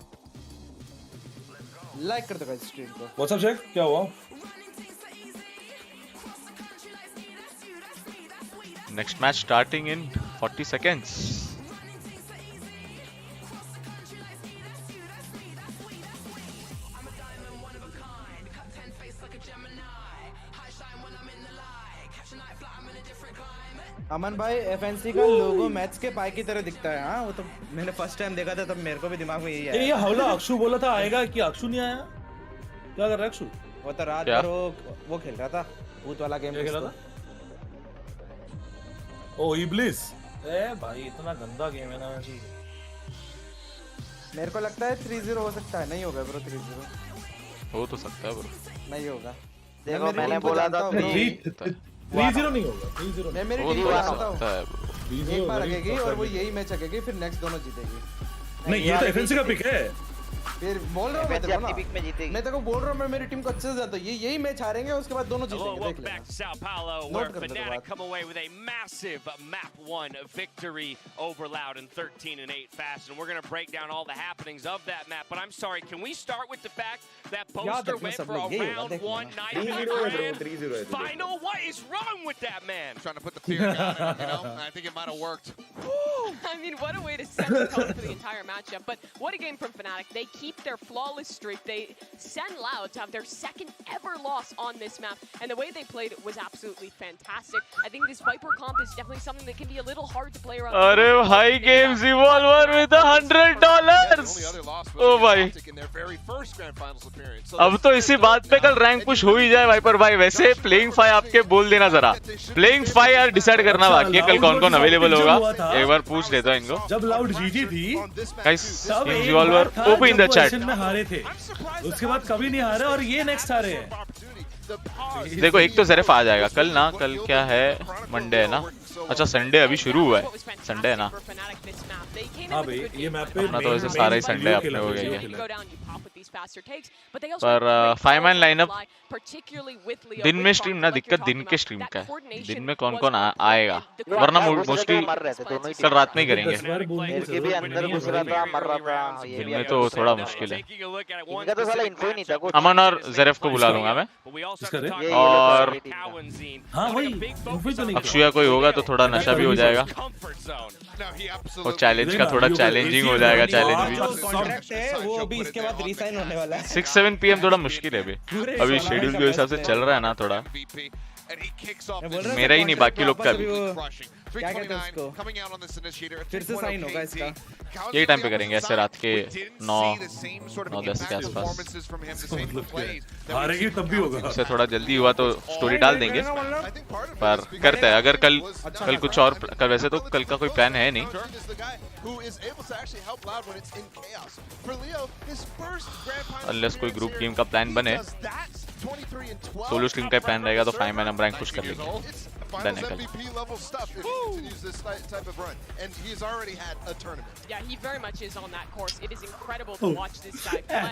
लाइक कर दो गाइस स्ट्रीम को। व्हाट्स अप शेख, क्या हुआ? Next match starting in 40 seconds. अमन भाई FNC का लोगो मैथ्स के पाई की तरह दिखता है। हाँ वो तो मैंने फर्स्ट टाइम देखा था, तब मेरे को भी दिमाग में यही आया। ये हौला अक्षु बोला था आएगा, कि अक्षु नहीं आया? क्या कर रहा है अक्षु? वो तो रात भर वो खेल रहा था, भूत वाला गेम खेल रहा था। ओ इब्लिस, ए भाई इतना गंदा गेम है ना। मेरे को लगता है 3-0 हो सकता है। नहीं होगा ब्रो 3-0। हो तो सकता है ब्रो, नहीं होगा। देखो मैंने बोला था 3-0 नहीं होगा, 3-0 मैं मेरी टीम बनाता हूं, एक बार लगेगी और वो यही मैच लगेगी, फिर नेक्स्ट दोनों जीतेगी। नहीं ये तो FNC का पिक है। फिर बोल रहा हूं मैं तेरे को ना, मैं तेरे को बोल रहा हूं, मैं मेरी टीम को अच्छे से जानता हूं। यही मैच हारेंगे, उसके बाद दोनों जीतेंगे। देख लेना। São Paulo, where Fnatic come away with a massive map 1 victory over Loud in 13-8 fashion. We're going to break down all the happenings of that map, but I'm sorry, can we start with the fact that Poster went for a round 1 9 final? What is wrong with that man? Trying to put the fear down, you know? I think it might have worked. I mean, what a way to set the tone for the entire matchup. But what a game from Fnatic. They keep their flawless streak. They send Loud to have their second ever loss on this map. And the way they played was absolutely fantastic. I think this Viper comp is definitely something that can be a little hard to play around. अरे भाई Games Evolver with $100. ओ भाई अब तो इसी बात पे कल rank push हो ही जाए वाइपर भाई। वैसे प्लेइंग 5 आपके बोल देना जरा, प्लेइंग 5 यार डिसाइड करना बाकी है, कल कौन कौन अवेलेबल होगा एक बार पूछ लेता हूं इनको। जब लाउड जीती थी guys, Games Evolver open in the chat में हारे थे, उसके बाद कभी नहीं हारे और ये नेक्स्ट हारे हैं। देखो एक तो ज़रफ आ जाएगा कल ना, कल क्या है मंडे है ना, अच्छा संडे अभी शुरू हुआ है, संडे है ना। हाँ भाई ये मैप पे अपना तो वैसे सारा ही संडे अपने हो गया है, पर 5 मैन लाइनअप दिन में स्ट्रीम ना, दिक्कत दिन के स्ट्रीम का है, दिन में कौन कौन आएगा, वरना मोस्टली कल रात में ही करेंगे। दिन में तो थोड़ा मुश्किल है। अमन और ज़रफ को बुला लूंगा मैं, और अक्षुया कोई होगा तो थोड़ा नशा भी हो जाएगा और चैलेंज का थोड़ा चैलेंजिंग हो जाएगा। चैलेंज भी वो अभी इसके बाद रिसाइन होने वाला है। 6-7 PM थोड़ा मुश्किल है अभी शेड्यूल के हिसाब से चल रहा है ना थोड़ा, मेरा ही नहीं बाकी लोग का भी। क्या कहते हैं उसको, फिर से साइन होगा इसका, यही टाइम पे करेंगे ऐसे रात के 9-10 के आसपास। हारेगी तब भी होगा, उससे थोड़ा जल्दी हुआ तो स्टोरी डाल देंगे, पर करते हैं अगर कल कुछ और कल, वैसे तो कल का कोई प्लान है नहीं, अनलेस कोई ग्रुप गेम का प्लान बने। सोलो स्ट्रीम का प्लान रहेगा तो 5 मैन हम रैंक पुश कर लेंगे। Done it. Yeah, he very much is on that course. It is incredible to watch this guy play.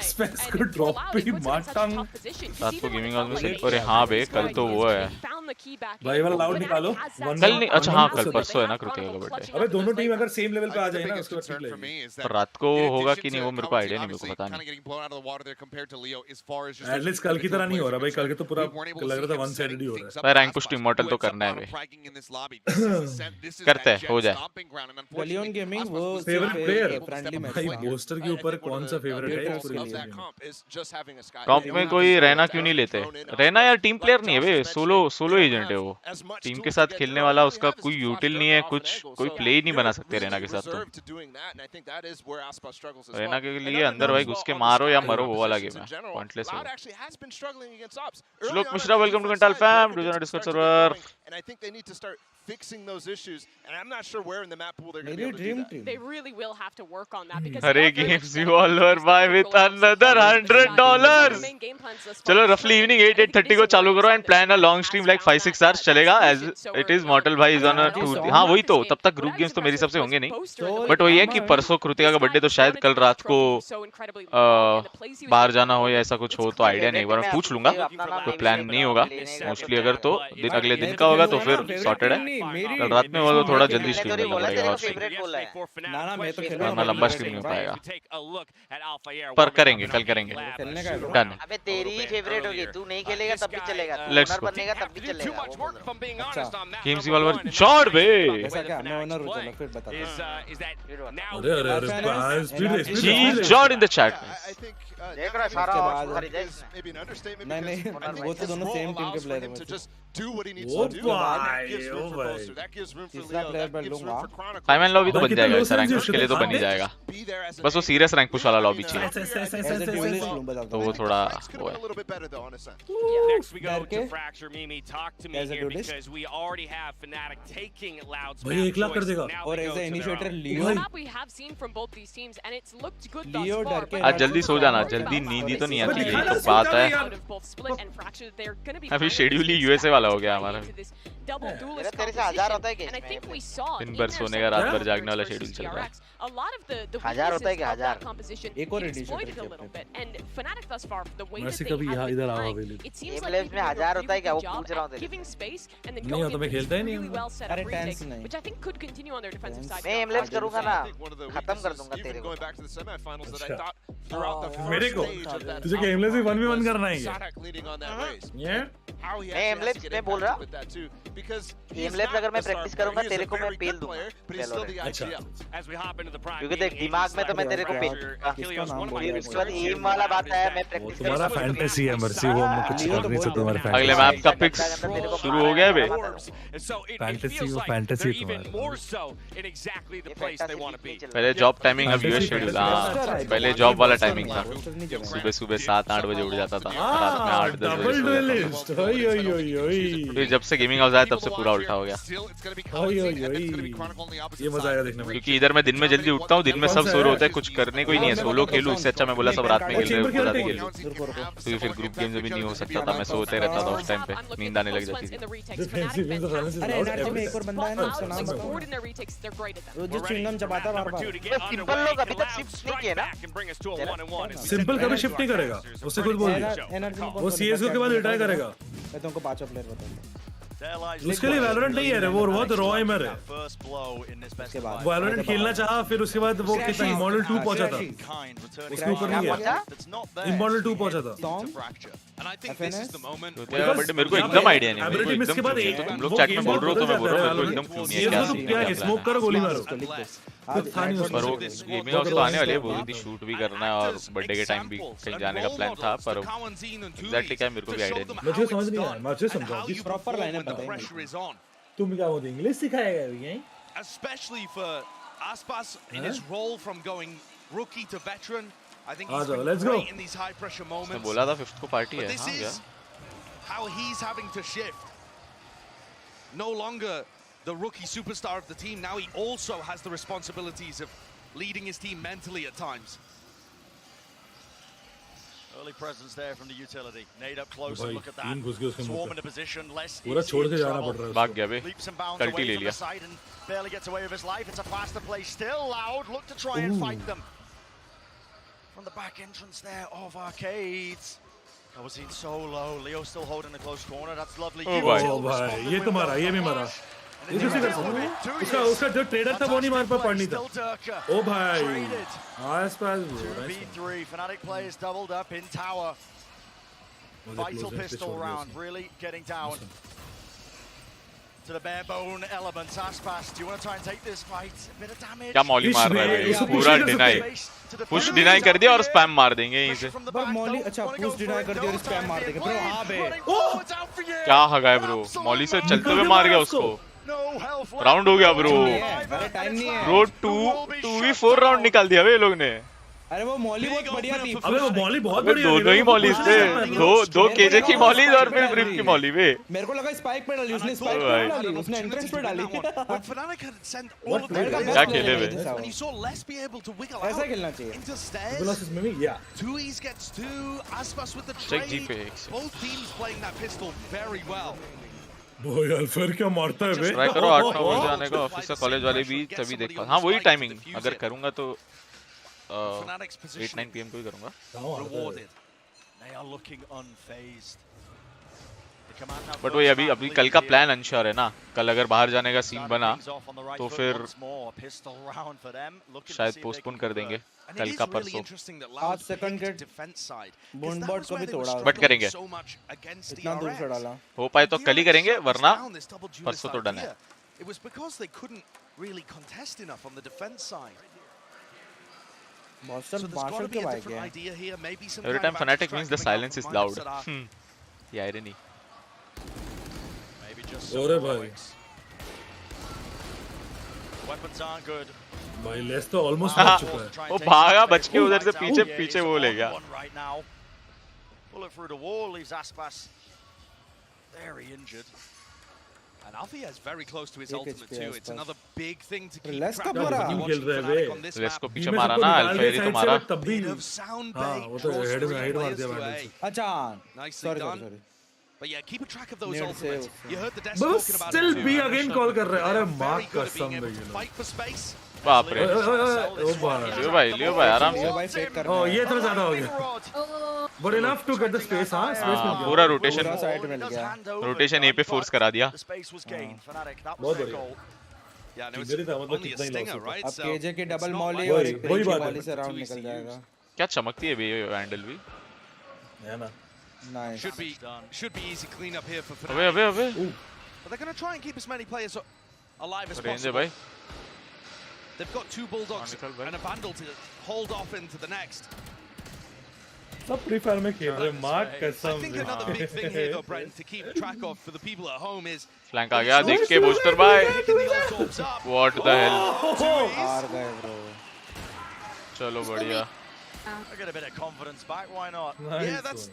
रात को गेमिंग हाउस में से, और हाँ बे कल तो वो है भाई वाला लाउड निकालो। कल नहीं, अच्छा हाँ कल परसों है ना कृतिका का बर्थडे। अबे दोनों टीम अगर सेम लेवल पे आ जाए ना उसके बाद ठीक लगेगा। पर रात को होगा कि नहीं वो मेरे को आइडिया नहीं, मेरे को पता नहीं। एटलीस्ट कल की तरह नहीं हो रहा भाई, कल के तो पूरा लग रहा था वन साइडेड ही हो रहा है। भाई रैंक पुश इमॉर्टल तो करना है भाई, करते हैं हो जाए। गलियन गेमिंग वो फेवरेट प्लेयर फ्रेंडली मैच भाई, बोस्टर के ऊपर कौन सा फेवरेट है कॉम्प में? कोई रहना क्यों नहीं लेते? रहना यार टीम प्लेयर नहीं है बे, सोलो एजेंट है वो, टीम के साथ खेलने वाला, उसका कोई यूटिल नहीं है, कुछ कोई प्ले ही नहीं बना सकते रहना के साथ। तो रहना के लिए अंदर भाई घुस के मारो या मरो, वो वाला गेम है, पॉइंटलेस है। Shlok Mishra welcome to Kantal fam, do Discord server. And I think they need to start fixing those issues, and I'm not sure where in the map pool they're going to be able to do that. They really will have to work on that because Hare Games Evolver by with another $100. चलो रफली evening 8-8:30 को चालू करो and plan a long stream like 5-6 hours चलेगा as it is. मॉर्टल भाई is on a 2, हाँ वही तो, तब तक ग्रुप गेम्स तो मेरे हिसाब से होंगे नहीं, बट वही है कि परसों कृतिका का बर्थडे, तो शायद कल रात को बाहर जाना हो या ऐसा कुछ हो, तो आइडिया नहीं, एक बार मैं पूछ लूंगा, कोई प्लान नहीं होगा मोस्टली। अगर तो दिन अगले दिन का होगा तो फिर सॉर्टेड है, कल रात में वो तो थोड़ा जल्दी स्ट्रीम करना पड़ेगा, ना मैं तो खेलूंगा, वरना लंबा स्ट्रीम नहीं हो पाएगा, पर करेंगे कल करेंगे। डन। अबे तेरी ही फेवरेट होगी, तू नहीं खेलेगा तब भी चलेगा, लेट्स ओनर बनेगा तब भी चलेगा। गेम्स इवॉल्वर शॉट बे, ऐसा क्या मैं ओनर हूं, चलो फिर बता। अरे जी शॉट इन द चैट। देख रहा सारा नहीं वो तो दोनों सेम टीम के प्लेयर हैं। do what he needs to do. That gives room for Boaster. That gives room for Leo. That gives room for Chronicle. Final lobby तो बन जाएगा इस रैंक पुश के लिए तो बन ही जाएगा बस वो सीरियस रैंक पुश वाला लॉबी चाहिए तो वो थोड़ा वो है Next we go to Fracture. Mimi, talk to me here because we already have Fnatic taking Loud's भाई 1 लाख कर देगा और as a initiator Leo we have seen from both these teams and it's looked good thus far. आज जल्दी सो जाना जल्दी नींद ही तो नहीं आती यही तो बात है अभी शेड्यूल ही यूएसए वाला हो गया हमारा तेरे से 1000 होता है क्या दिन भर सोने का रात भर जागने वाला शेड्यूल चल रहा है 1000 होता है क्या 1000 एक और इनिशिएटर मैसी कभी यहाँ इधर आवा वेली गेम लेव्स में 1000 होता है क्या वो पूछ रहा हूं तेरे नहीं होता मैं खेलता ही नहीं अरे टेंस नहीं मैं एम लेव्स करूंगा ना खत्म कर दूंगा तेरे को मेरे को तुझे गेम लेव्स में 1v1 करना है ये मैं एम लेव्स में बोल रहा एम लेव्स अगर मैं प्रैक्टिस करूंगा तेरे को मैं पेल दूंगा अच्छा क्योंकि देख दिमाग में तो मैं तेरे को पेल उसके बाद एम वाला बात है मैं प्रैक्टिस तुम्हारा फैंटेसी है मर्सी वो मैं कुछ कर नहीं सकता तुम्हारे फैंटेसी अगले मैप का पिक्स शुरू हो गया बे फैंटेसी वो फैंटेसी तुम्हारा पहले जॉब टाइमिंग अब यूएस शेड्यूल हां पहले जॉब वाला टाइमिंग था सुबह 7-8 बजे उठ जाता था रात में 8-10 बजे फिर जब से गेमिंग हाउस आया तब से पूरा उल्टा हो गया ये मजा आएगा देखने में क्योंकि इधर मैं दिन में जल्दी उठता हूँ दिन में सब सो रहे होते हैं कुछ करने को ही नहीं है सोलो खेलूं इससे अच्छा मैं बोला सब रात में खेल रहे हो रात में खेलूं तो फिर ग्रुप गेम भी नहीं हो सकता था मैं सोते रहता था उस टाइम पे नींद आने लग जाती थी अरे एनर्जी में एक और बंदा है ना उसका नाम बताओ वो जो च्युइंगम चबाता बार-बार सिंपल लोग अभी तक शिफ्ट नहीं किए ना सिंपल कभी शिफ्ट नहीं करेगा उससे कुछ बोल वो सीएसगो के बाद रिटायर करेगा मैं तुमको 5 प्लेयर बताऊंगा उसके लिए वैलोरेंट नहीं है रे वो बहुत रॉ एमर है वैलोरेंट खेलना चाहा फिर उसके बाद वो कितना इमॉर्टल 2 पहुंचा था उसके ऊपर नहीं है इमॉर्टल 2 पहुंचा था बट मेरे को एकदम आईडिया नहीं एबिलिटी मिस के बाद तुम लोग चैट में बोल रहे हो तो मैं बोल रहा हूं मेरे को एकदम क्यों नहीं है क्या है स्मोक करो गोली मारो पर वो गेमिंग हाउस तो आने वाली है बोली थी शूट भी करना है और बर्थडे के टाइम भी कहीं जाने का प्लान था पर एग्जैक्टली क्या मेरे को भी आईडिया नहीं मुझे समझ नहीं आया मैं समझाऊं इस प्रॉपर लाइन है बताइए तुम क्या बोल इंग्लिश सिखाएगा ये especially for Aspas in his role from going rookie to veteran. I think he's let's great go in these high pressure moments. मैं बोला था 5th को पार्टी है हां क्या how he's having to shift. No longer the rookie superstar of the team, now he also has the responsibilities of leading his team mentally at times. Early presence there from the utility. Nade up close and look at that. Swarm into position, less पूरा छोड़ के जाना पड़ रहा है भाग गया बे कल्टी ले लिया barely gets away with his life. It's a faster play still. Loud look to try and fight them from the back entrance there of Arcades. That was seen so low. Leo still holding the close corner. That's lovely. Oh भाई ये तो मारा ये भी मारा उसका जो trader था वो नहीं मार पड़नी था ओ भाई आसपास V3 Fnatic players doubled up in tower. Vital pistol round really getting down to the bare bone elements. Aspas, do you want to try and take this fight? A bit of damage. क्या मौली मार रहा है पूरा deny push deny कर दिया और spam मार देंगे यहीं से पर मौली अच्छा पुश डिनाई कर दिया और स्पैम मार देंगे ब्रो हां बे क्या हगा है ब्रो मौली से चलते हुए मार गया उसको राउंड हो गया ब्रो ब्रो 2v4 राउंड निकाल दिया ये लोग ने अरे वो मौली बहुत बढ़िया थी अबे वो मौली बहुत बढ़िया दोनों ही मौली थे दो केजे की मौली और फिर ब्रिफ की मौली वे मेरे को लगा स्पाइक पे डाली उसने स्पाइक पे डाली उसने एंट्रेंस पे डाली क्या खेले वे ऐसा खेलना चाहिए Velocis में भी या चेक जी पे Both teams playing that pistol very well. वो यार फिर क्या मारता है बे ट्राई करो 8-9 बजे आने का ऑफिस से कॉलेज वाले भी तभी देख पाओ हां वही टाइमिंग अगर करूंगा तो 8-9 PM को ही करूंगा बट वही अभी कल का प्लान अनश्योर है ना कल अगर बाहर जाने का सीन बना तो फिर शायद पोस्टपोन कर देंगे कल का परसों 8 सेकंड के बॉन्ड को भी तोड़ा बट करेंगे इतना दूर से डाला हो पाए तो कल ही करेंगे वरना परसों तो डन है It was because they couldn't really contest enough on the defense side. Monster Marshall के भाई क्या Every time Fnatic means the silence is loud. The irony. अरे भाई Weapons aren't good. भाई लेस तो ऑलमोस्ट पहुंच चुका है। वो भागा बच के उधर से पीछे वो ले गया। Right now. Bullet through the wall leaves Aspas very injured. And Althea is very close to his ultimate too. It's another big thing to keep less track कब हो रहा of. खेल रहे वे लेस को पीछे मारा ना अल्फेरी तो मारा। तब भी Sound हाँ bait वो तो draws हेड 3 मार players दिया to बैंडल A. से। अच्छा Nicely done. But yeah, keep a track of those ultimates. You heard the desk बस talking about still it. B again call कर रहे हैं। अरे माँ Very good at कसम being able to भाई। fight for space. बाप रे। ओ भाई लियो भाई आराम से। भाई फेक कर। ओ ये थोड़ा ज्यादा हो गया। But enough to get the space हाँ स्पेस मिल गया। पूरा रोटेशन साइड मिल गया। रोटेशन ए पे फोर्स करा दिया। बहुत बढ़िया। Yeah, no, it's किधर था मतलब only a कितना ही stinger, लॉस right? अब So केजे की double it's not Molly like और वही- एक वही ब्रेक बात है। मॉली से राउंड निकल जाएगा। क्या चमकती है ये हैंडल भी। है ना। Nice. should be easy cleanup here for अबे Fnatic. अबे अबे। But they're going to try and keep as many players alive as range है possible. भाई। They've got 2 bulldogs निकल भाई। and a vandal to hold off into the next. सब free fire में खेल रहे हैं। माँ I कसम think another big thing here, though, Brent, to keep track of for the people at home is flank आ गया देख के बूस्टर भाई। picking the alt orbs up. What the hell. हार गए ब्रो। चलो बढ़िया। I get a bit of confidence back. Why not? Yeah, that's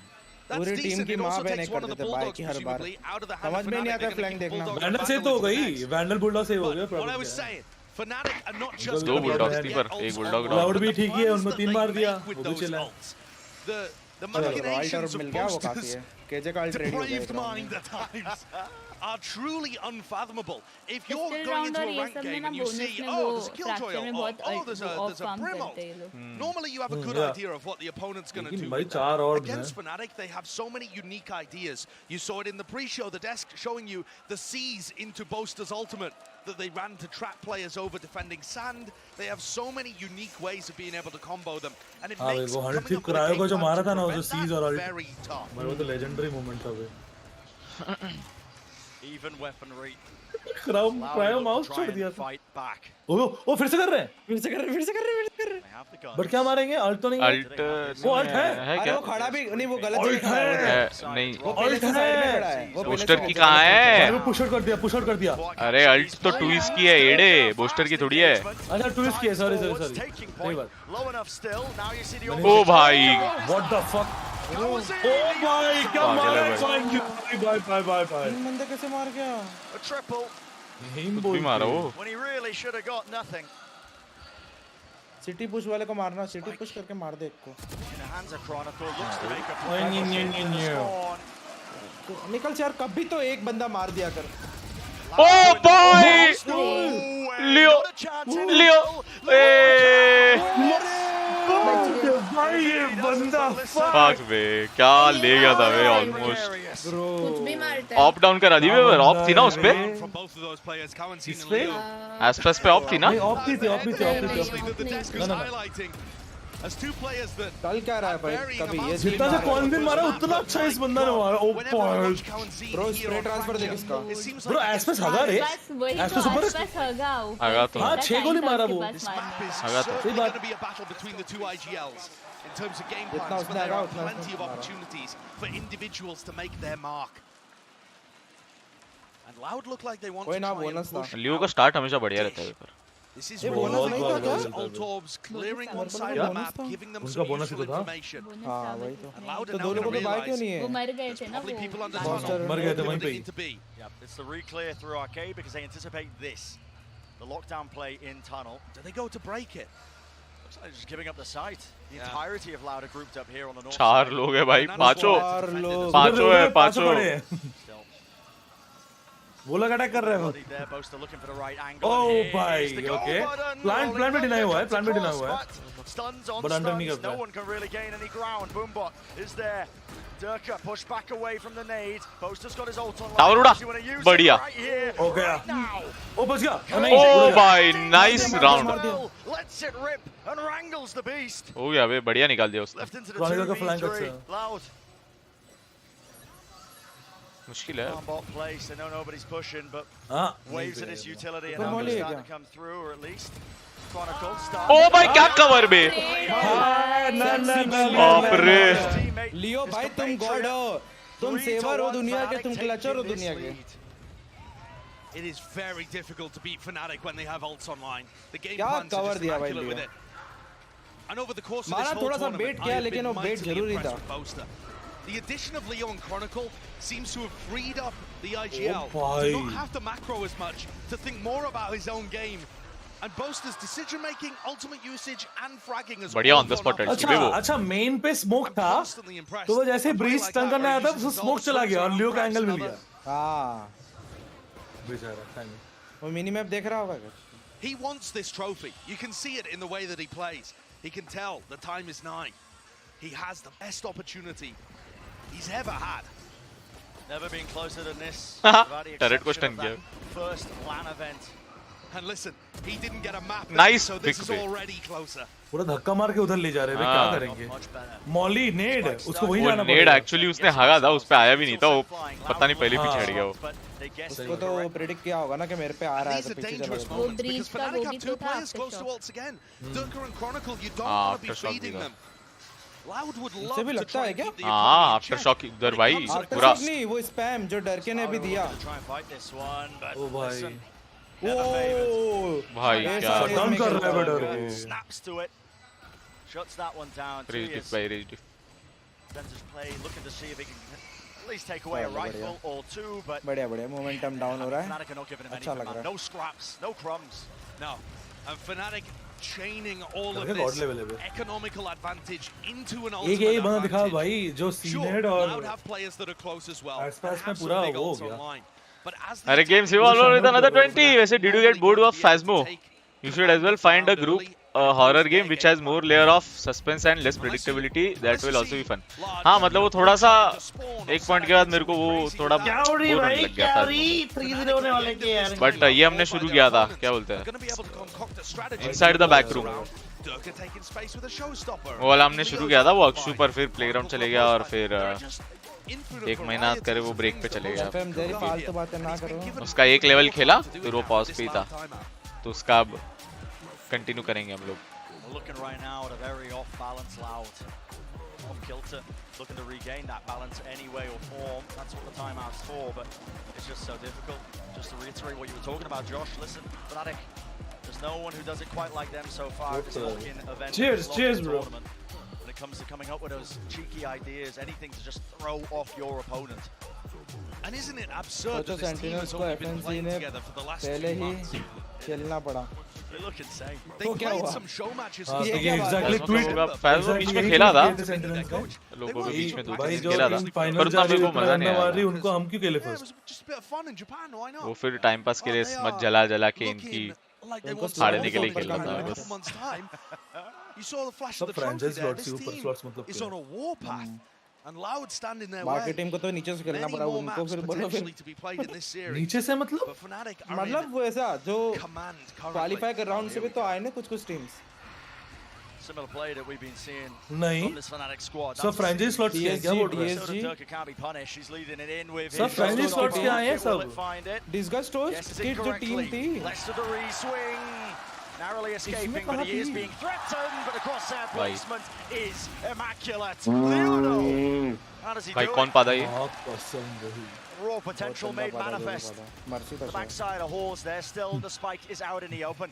पूरी टीम decent. की It माँ also बहन takes कर one of the देते बाइक bulldogs की हर बार। presumably out of the hand समझ of में नहीं Fnatic. आता They're flank going to keep देखना। Bulldog वैंडल and से तो हो vandal into गई। the next. वैंडल बुलडॉग से हो गया But what I problem. was saying, Fnatic are not just दो going to be able bulldogs to थी get पर ults एक on bulldog the down. Cloud भी the ठीक ही है plans उनको that 3 they मार दिया। make with वो भी those चिल्ला। ults. The अल्ट और machinations मिल of गया वो काफी boosters है। केजे का अल्ट रेडी हो गया। depraved mind at times are truly unfathomable. If you're Still going round into और a ये rank सब में game ना and you bonus see, में oh, वो there's a killjoy fracture में ult, बहुत oh, there's off a काम brim करते हैं ये ult. लोग। Normally you have a good Yeah. idea of what the opponent's going to लेकिन do. भाई with 4 that. और Against Fnatic, they have so many unique ideas. You saw it in the pre-show, the desk showing you the C's into Boaster's ultimate that they ran to trap players over defending sand. They have so many unique ways of being able to combo them. And it हाँ भाई makes वो coming 100 up with a cryo को game जो plan मारा to था ना वो prevent seize that, और अल्ट very tough. भाई वो तो लेजेंडरी मोमेंट था भाई। Even weaponry. क्रायो माउस छोड़ दिया था। Fight back. ओ फिर से कर रहे हैं। फिर से कर रहे फिर से कर रहे फिर से कर रहे। They have the gun. But क्या मारेंगे? अल्ट तो नहीं है। अल्ट वो अल्ट है। है अरे क्या? वो खड़ा भी नहीं वो गलत अल्ट जगह खड़ा है। है। नहीं वो पहले से साइड में खड़ा है। वो बूस्टर की कहाँ है? वो पुश आउट कर दिया पुश आउट कर दिया। अरे अल्ट तो ट्विस्ट की है एड़े बूस्टर की थोड़ी है। अच्छा ट्विस्ट किया सॉरी सही बात। Low enough still. Now you see the ओ भाई व्हाट द फक। ओ भाई क्या मारा है बाय। बंदे कैसे मार गया? a triple. भी मारा वो। When he really should have got nothing. City push वाले को मारना सिटी पुश करके मार दे एक को। In the hands of Chronicle looks to make a professional. निकल यार कभी तो एक बंदा मार दिया कर। ओ भाई लियो भाई ये बंदा फक बे क्या ले गया था बे ऑलमोस्ट। कुछ भी मारता है। ऑफ डाउन करा दी बे ऑफ थी ना उस पे। इस पे एस्ट्रस पे ऑफ थी ना। ऑफ थी ना। As two players that कल क्या रहा है भाई कभी ये जितना से कौन दिन मारा उतना अच्छा इस बंदा ने मारा। Oh point bro spray transfer देख इसका। ब्रो एस्पेस हगा रे एस्पेस सुपर हगा तो हां 6 गोली मारा वो हगा तो सही बात। be a battle between the two IGLs in terms of game plans, but there are plenty of opportunities for individuals to make their mark. And Loud look like they want to try and push. लियो का start हमेशा बढ़िया रहता है पर। This is alt orbs clearing one side of the map, giving them some useful information. हाँ वही तो। And Loud तो are now दो going लोगों to को बाय क्यों realize नहीं है? वो मर गए थे ना probably वो। people under tunnel मर गए थे वहीं पे into B. Yep, it's the re-clear through arcade because they anticipate this. The lockdown play in tunnel. Do they go to break it? Looks like they're just giving up the site. The entirety of Loud are grouped up here on the north चार side. लोग है भाई पांचों है पांचों। Still. वो लोग attack कर रहे हैं। Body there, Boaster looking for the right angle. O and here's भाई the goal okay button. Plan Rolling में डिनाई हुआ है comes प्लान में डिनाई across, हुआ है। but Stuns on But under नहीं stuns, करता no है। one can really gain any ground. Boombot is there. Durka pushed back away from the nade. Boaster's got his ult on. Tower उड़ा बढ़िया। हो गया ओ बच गया। ओ भाई nice round. Lets it rip and wrangles the beast. हो गया बे बढ़िया निकाल दिया उसने। Left into the 2v3. Loud. मुश्किल है। Bot place. They know nobody's pushing, but waves of this utility and now starting to come through, or at least Chronicle start. ओ भाई क्या कवर बे। बाप रे। लियो भाई तुम गॉड हो तुम सेवर हो दुनिया के तुम क्लचर हो दुनिया के। it is very difficult to beat Fnatic when they have ults online. The game plans are just immaculate with it. And over the course of this whole tournament, I have been mightily impressed with Boaster. The addition of Leon Chronicle seems to have freed up the IGL to not have to macro as much, to think more about his own game. And Boaster's decision making, ultimate usage, and fragging as well. बढ़िया on the spot है वो. अच्छा main पे smoke था, तो वो जैसे breeze stun करने आया था, उसको smoke चला गया और लियो का angle मिल गया. हाँ. बेचारा. वो mini map देख रहा होगा क्या? He wants this trophy. You can see it in the way that he plays. He can tell the time is nigh. He has the best opportunity he's ever had. Never been closer than this. Turret को stun किया. First LAN event. And listen, he didn't get a map. Nice so this is already closer. पूरा धक्का मार के उधर ले जा रहे हैं, क्या करेंगे? मॉली नेड, उसको वहीं जाना पड़ेगा. नेड एक्चुअली उसने हागा था, उस पे आया भी नहीं था, वो पता नहीं पहले पीछे हट गया वो. उसको तो प्रेडिक्ट किया होगा ना कि मेरे पे आ रहा है तो पीछे चला जाएगा. वो ब्रीच का वो भी तो था after shot. Loud would love से भी लगता है क्या? हाँ, आफ्टर शॉक इधर भाई पूरा. नहीं, वो स्पैम जो डर के ने भी दिया. ओ भाई. भाई क्या डाउन कर रहा है better. Snaps to it. Shuts that one down. Rage by rage. Spencer's play, looking to see if he can at least take away a rifle or two, but बढ़िया momentum down हो रहा है. Fnatic are not giving him anything. No scraps, no crumbs. No. And Fnatic chaining all of this economical advantage into an ultimate एक यही बंदा दिखा भाई जो सीनेड और Loud have players that are close as well. आसपास में पूरा वो हो गया. अरे games evolved with another 20. वैसे did you get bored of Phasmo? You should as well find a group horror game which has more layer of suspense and less predictability. That will also be fun. हाँ मतलब वो थोड़ा सा एक point के बाद मेरे को वो थोड़ा बोर लग गया था. 3-0 होने वाले के यार. But ये हमने शुरू किया था, क्या बोलते हैं? Inside the back room. वो वाला हमने शुरू किया था, वो अक्षु पर फिर प्लेग्राउंड चले गया और फिर एक महीना करे वो ब्रेक पे चले गया. उसका एक लेवल खेला फिर वो पॉज पे ही था, तो उसका अब कंटिन्यू करेंगे हम लोग. Looking right now at a very off balance Loud. Off kilter, looking to regain that balance any way or form. That's what the timeout's for, but it's just so difficult. Just to reiterate what you were talking about, Josh, listen, Fnatic, there's no one who does it quite like them so far. This lock-in event. Cheers, bro. When it comes to coming up with those cheeky ideas, anything to just throw off your opponent. And isn't it absurd that this team has only been playing together for the last 2 months? खेलना पड़ा. They look insane. They played some show matches. Exactly. फैज़ो बीच में खेला था, लोगों के बीच में तो खेला था, पर उतना मेरे को मजा नहीं आया. उनको हम क्यों खेले फर्स्ट? वो फिर टाइम पास के लिए मत जला के इनकी हारने के लिए खेलना था बस. You saw the flash of the trophy there. This team is on a warpath. And Loud standing there. बाकी टीम को तो नीचे से खेलना पड़ा, उनको फिर बोलो फिर नीचे से मतलब वो ऐसा जो क्वालीफाई कर राउंड से भी तो आए ना कुछ teams. Similar play that we've been seeing नहीं. from this Fnatic squad. सब फ्रेंचाइज स्लॉट्स किए क्या बोल रहे हैं? सब फ्रेंचाइज स्लॉट्स किए हैं सब. डिस्गस्ट किड जो टीम थी. Narrowly escaping, but he is being threatened, but across their placement is immaculate. Leono! How does he do it? कौन पादा ये? Raw potential made manifest. The backside of Horse there, still the spike is out in the open.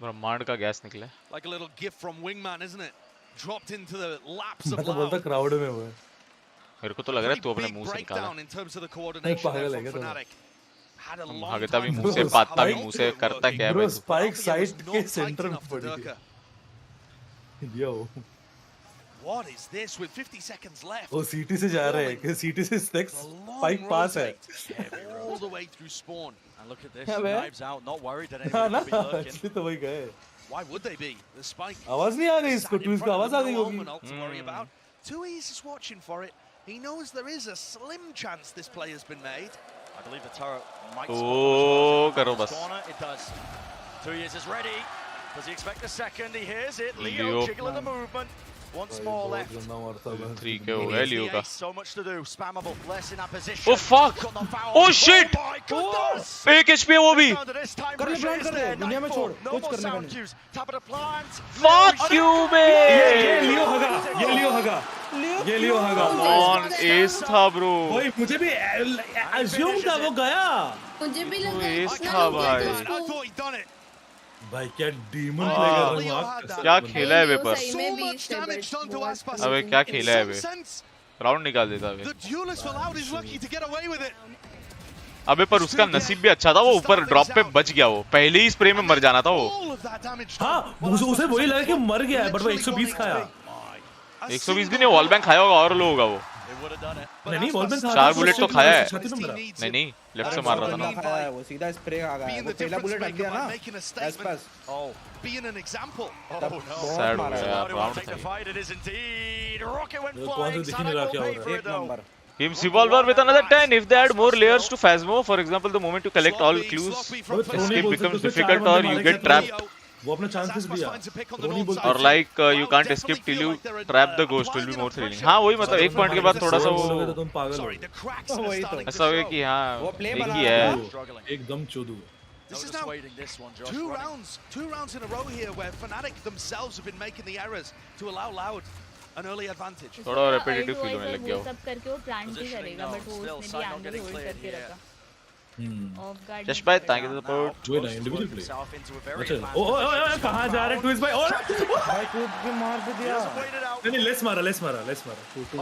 ब्रह्मांड का gas निकला. Like a little gift from Wingman, isn't it? Dropped into the laps of मैं तो बोलता crowd में वो है. मेरे को तो लग रहा है तू अपने मुंह से निकाला. भागता भी मुंह से, पाता भी मुंह से, करता क्या है भाई? स्पाइक साइड के सेंटर में पड़ी है. यो. What is this with 50 seconds left? वो सीटी से जा रहे हैं कि सीटी से स्पाइक पास है. All the way through spawn. And look at this, knives out, not worried that anyone will be lurking. इसलिए तो वही गए. Why would they be? The spike. आवाज नहीं आ रही इसको, ट्विस्ट का आवाज आ गई होगी. Tui's is watching for it. He knows there is a slim chance this play has been made. I believe the turret might Oh, karo bas. It does. 2 years is ready. Does he expect a second? He hears it. Leo jiggling the movement. Once more left. 3 के हो गए लियो का. So much to do. Spammable. Less in that position. Oh fuck! Oh shit! एक HP है वो भी. कर ले दुनिया में छोड़ कुछ करने का नहीं. Fuck you man! ये लियो हगा. On एस था ब्रो। भाई मुझे भी अज्यूम था वो गया। मुझे भी लगा एस था भाई। भाई क्या डीमन प्ले कर रहा हूं। क्या खेला है पेपर। अबे क्या खेला है बे। राउंड निकाल देता बे। अबे पर उसका नसीब भी अच्छा था, वो ऊपर ड्रॉप पे बच गया, वो पहले ही स्प्रे में मर जाना था वो। हाँ उसे वही लगा कि मर गया है, बट वो 120 खाया। 120 भी नहीं, वॉल बैंक खाया होगा और लो होगा वो। नहीं वॉल बैंक 4 बुलेट तो खाया है। नहीं लेफ्ट से मार रहा था ना वो सीधा स्प्रे आ गया, वो पहला बुलेट लग गया ना आसपास। Being an example. Oh no. Sad हो गया यार, round take the fight it is indeed. Rocket went कौन से flying. दिख नहीं रहा क्या हो रहा है। एक number Teams revolver with another 10 if they add more layers to Phasmo. For example, the moment you collect all clues, escape becomes difficult or you get trapped. वो अपने चांसेस भी है। Or like you can't escape till you trap the ghost will be more thrilling. हाँ वही मतलब एक point के बाद थोड़ा सा वो तुम पागल हो। ऐसा हो गया कि हाँ एक ही है। एकदम चोदू। This is now two rounds in a row here where Fnatic themselves have been making the errors to allow Loud an early advantage. थोड़ा repetitive feel होने लग गया वो सब करके वो प्लान भी करेगा, बट वो उसने भी एंगल होल्ड करके रखा। Just by thank you support. जो ना इंडिविजुअल प्ले। अच्छा ओ कहां जा रहे ट्विस्ट भाई। और भाई कूद के मार भी दिया। नहीं लेट्स मारा। But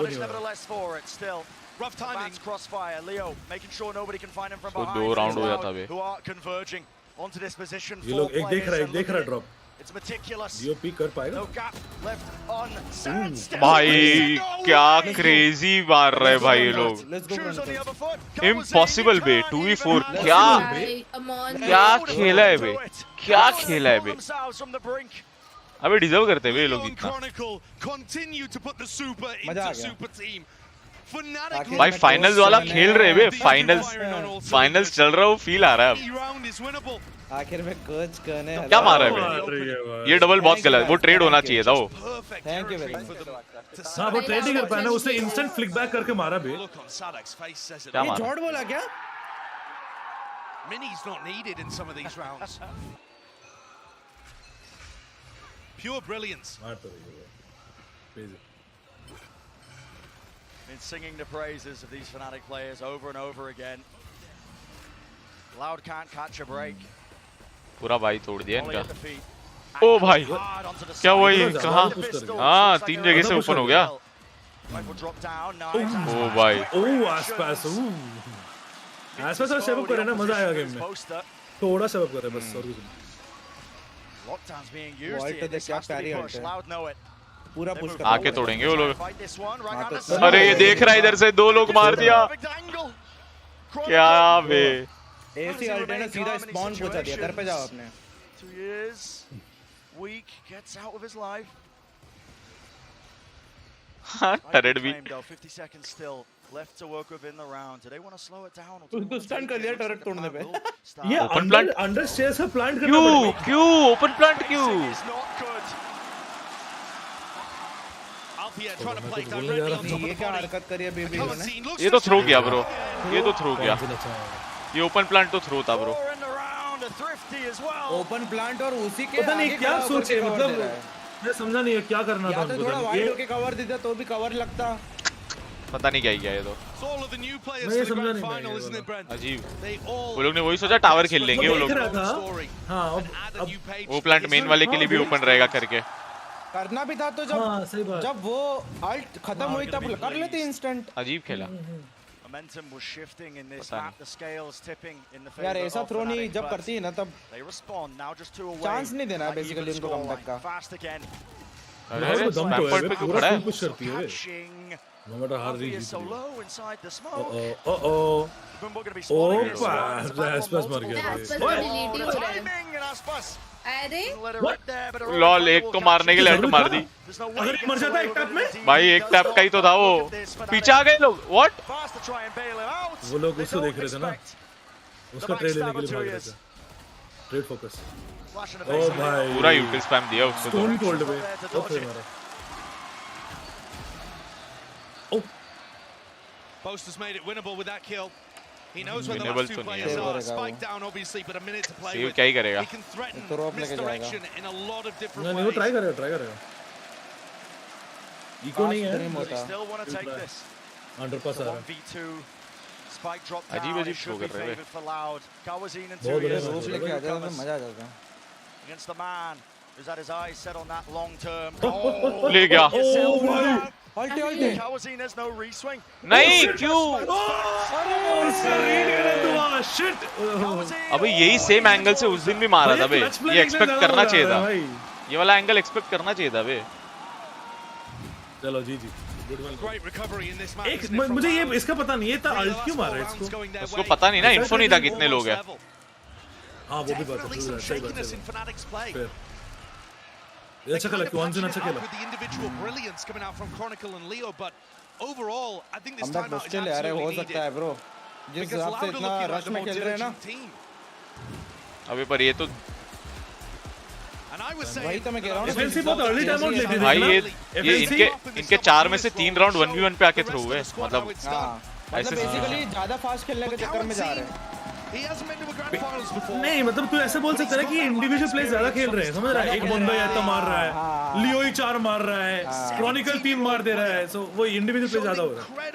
it's nevertheless for it still. Rough timing. Crossfire. Leo making sure nobody can find him from behind. दो राउंड हो जाता बे। Who are converging onto this position. ये लोग एक देख रहा है ड्रॉप। It's meticulous. DOP कर पाएगा? No gap left on Sand. भाई क्या क्रेजी मार रहे हैं भाई ये लोग। इम्पॉसिबल बे 2v4 क्या खेला है बे, क्या खेला है बे। अबे डिजर्व करते हैं ये लोग इतना। मजा आ गया। भाई फाइनल्स वाला खेल रहे बे, फाइनल्स चल रहा है, वो फील आ रहा है अब। आखिर में कोच करने क्या मार रहा है बे, ये डबल बहुत गलत, वो ट्रेड होना चाहिए था वो। Thank you very much. हां वो ट्रेड नहीं कर पाया ना, उसने इंस्टेंट फ्लिक बैक करके मारा बे। क्या मारा? जॉर्ड बोला क्या? Mini's not needed in some of these rounds. Pure brilliance. Been singing the praises of these Fnatic players over and over again. Loud can't catch a break. पूरा भाई तोड़ दिया इनका। ओ भाई क्या हुआ ये, कहाँ? हाँ 3 जगह से ओपन हो गया। ओ भाई आसपास और सेव करे ना, मजा आएगा गेम में। थोड़ा सेव करे बस और कुछ नहीं। Lockdown's being used here. This has to be pushed. Loud know it. पूरा पुश कर आके तोड़ेंगे वो लोग। अरे ये देख रहा है इधर से, 2 लोग मार दिया। क्या बे, एसी अल्टे ने सीधा स्पॉन पहुंचा दिया। घर पे जाओ अपने। 2 years weak gets out of his life. हाँ टरेड भी। 50 seconds still left to work with in the round. Do they want to slow it down? तो स्टन कर लिया टरेट तोड़ने पे। ये ओपन प्लांट अंडर स्टेयर्स का प्लांट करना पड़ेगा। क्यों ओपन प्लांट क्यों? ये क्या हरकत करी है बेबी ने? ये तो थ्रो किया ब्रो, ये तो थ्रो किया। ये ओपन प्लांट तो थ्रो था ब्रो। ओपन प्लांट और उसी के पता नहीं क्या सोचे, मतलब मैं समझा नहीं क्या करना था उनको। थोड़ा वाइड होके कवर देता तो भी कवर लगता। पता नहीं क्या ही किया ये तो। मैं ये समझा नहीं। अजीब, वो लोग ने वही सोचा टावर खेल लेंगे वो लोग। हाँ वो प्लांट मेन वाले के लिए भी ओपन रहेगा करके। करना भी था तो जब वो अल्ट खत्म हुई तब कर लेते इंस्टेंट। अजीब खेला। Momentum was shifting in this map. The scales tipping in the favor यार ऐसा of थ्रो नहीं Fnatic, जब करती है ना तब they respond now just 2 away. Chance नहीं देना बेसिकली उनको कमबैक का। Fast again. अरे दम तो है, पूरा फुल पुश करती है। No matter how easy. So low inside the smoke. Bumbo gonna be spawning. आसपास मर गया। अरे लॉल एक को मारने के लिए हट मार दी। अगर मर जाता एक टैप में? भाई एक टैप का ही तो था वो। पीछे आ गए लोग। व्हाट? वो लोग उसको देख रहे थे ना, उसका ट्रेड लेने के लिए भाग रहे थे। Trade focus. ओ भाई पूरा यूटिल स्पैम दिया उसको। स्टोन कोल्ड पे ओके मारा। ओ Post has made it winnable with that kill. He knows where the last 2 players are. Spike down obviously, but a minute to play with. क्या ही करेगा? He can threaten misdirection in a lot of different ways. नहीं वो try करेगा। Eco नहीं है। They still want to take this. Underpass आ रहा है 1v2 spike drop अजीब down. अजीब It थ्रो should be कर रहे हैं favored for Loud. Kawazine and बहुत बढ़िया Turius, लेके आ जाता तो मजा आ जाता against the man who's had his eyes set on that long term. ले गया अल्टे अल्टे Kawazine has no reswing. नहीं क्यों शिट अबे यही सेम एंगल से उस दिन भी मारा था बे ये एक्सपेक्ट करना चाहिए था ये वाला एंगल एक्सपेक्ट करना चाहिए था बे चलो जी जी Great recovery in this match. एक मुझे ये इसका पता नहीं है था अल्ट क्यों मार रहा है इसको उसको पता नहीं ना इन्फो नहीं था कितने लोग हैं हां वो भी बात है सही बात है ये अच्छा खेला कौन सा अच्छा खेला With the individual brilliance coming out from Chronicle and Leo, but overall, I think this हम तक timeout is बच्चे ले आ रहे हो absolutely सकता है needed. ब्रो जिस हिसाब से इतना रश में खेल रहे हैं ना अबे पर ये तो वही तो मैं कह रहा हूं एफएनसी बहुत अर्ली टाइम आउट लेते थे भाई ये इनके 4 में से 3 राउंड 1v1 पे आके थ्रू हुए मतलब हां मतलब बेसिकली ज्यादा फास्ट खेलने के चक्कर में जा रहे हैं नहीं मतलब तू ऐसे बोल सकता है कि इंडिविजुअल प्लेयर ज्यादा खेल रहे हैं समझ रहा है एक बंदा या तो मार रहा है लियो ही 4 मार रहा है क्रॉनिकल 3 मार दे रहा है सो वो इंडिविजुअल प्लेयर ज्यादा हो रहा है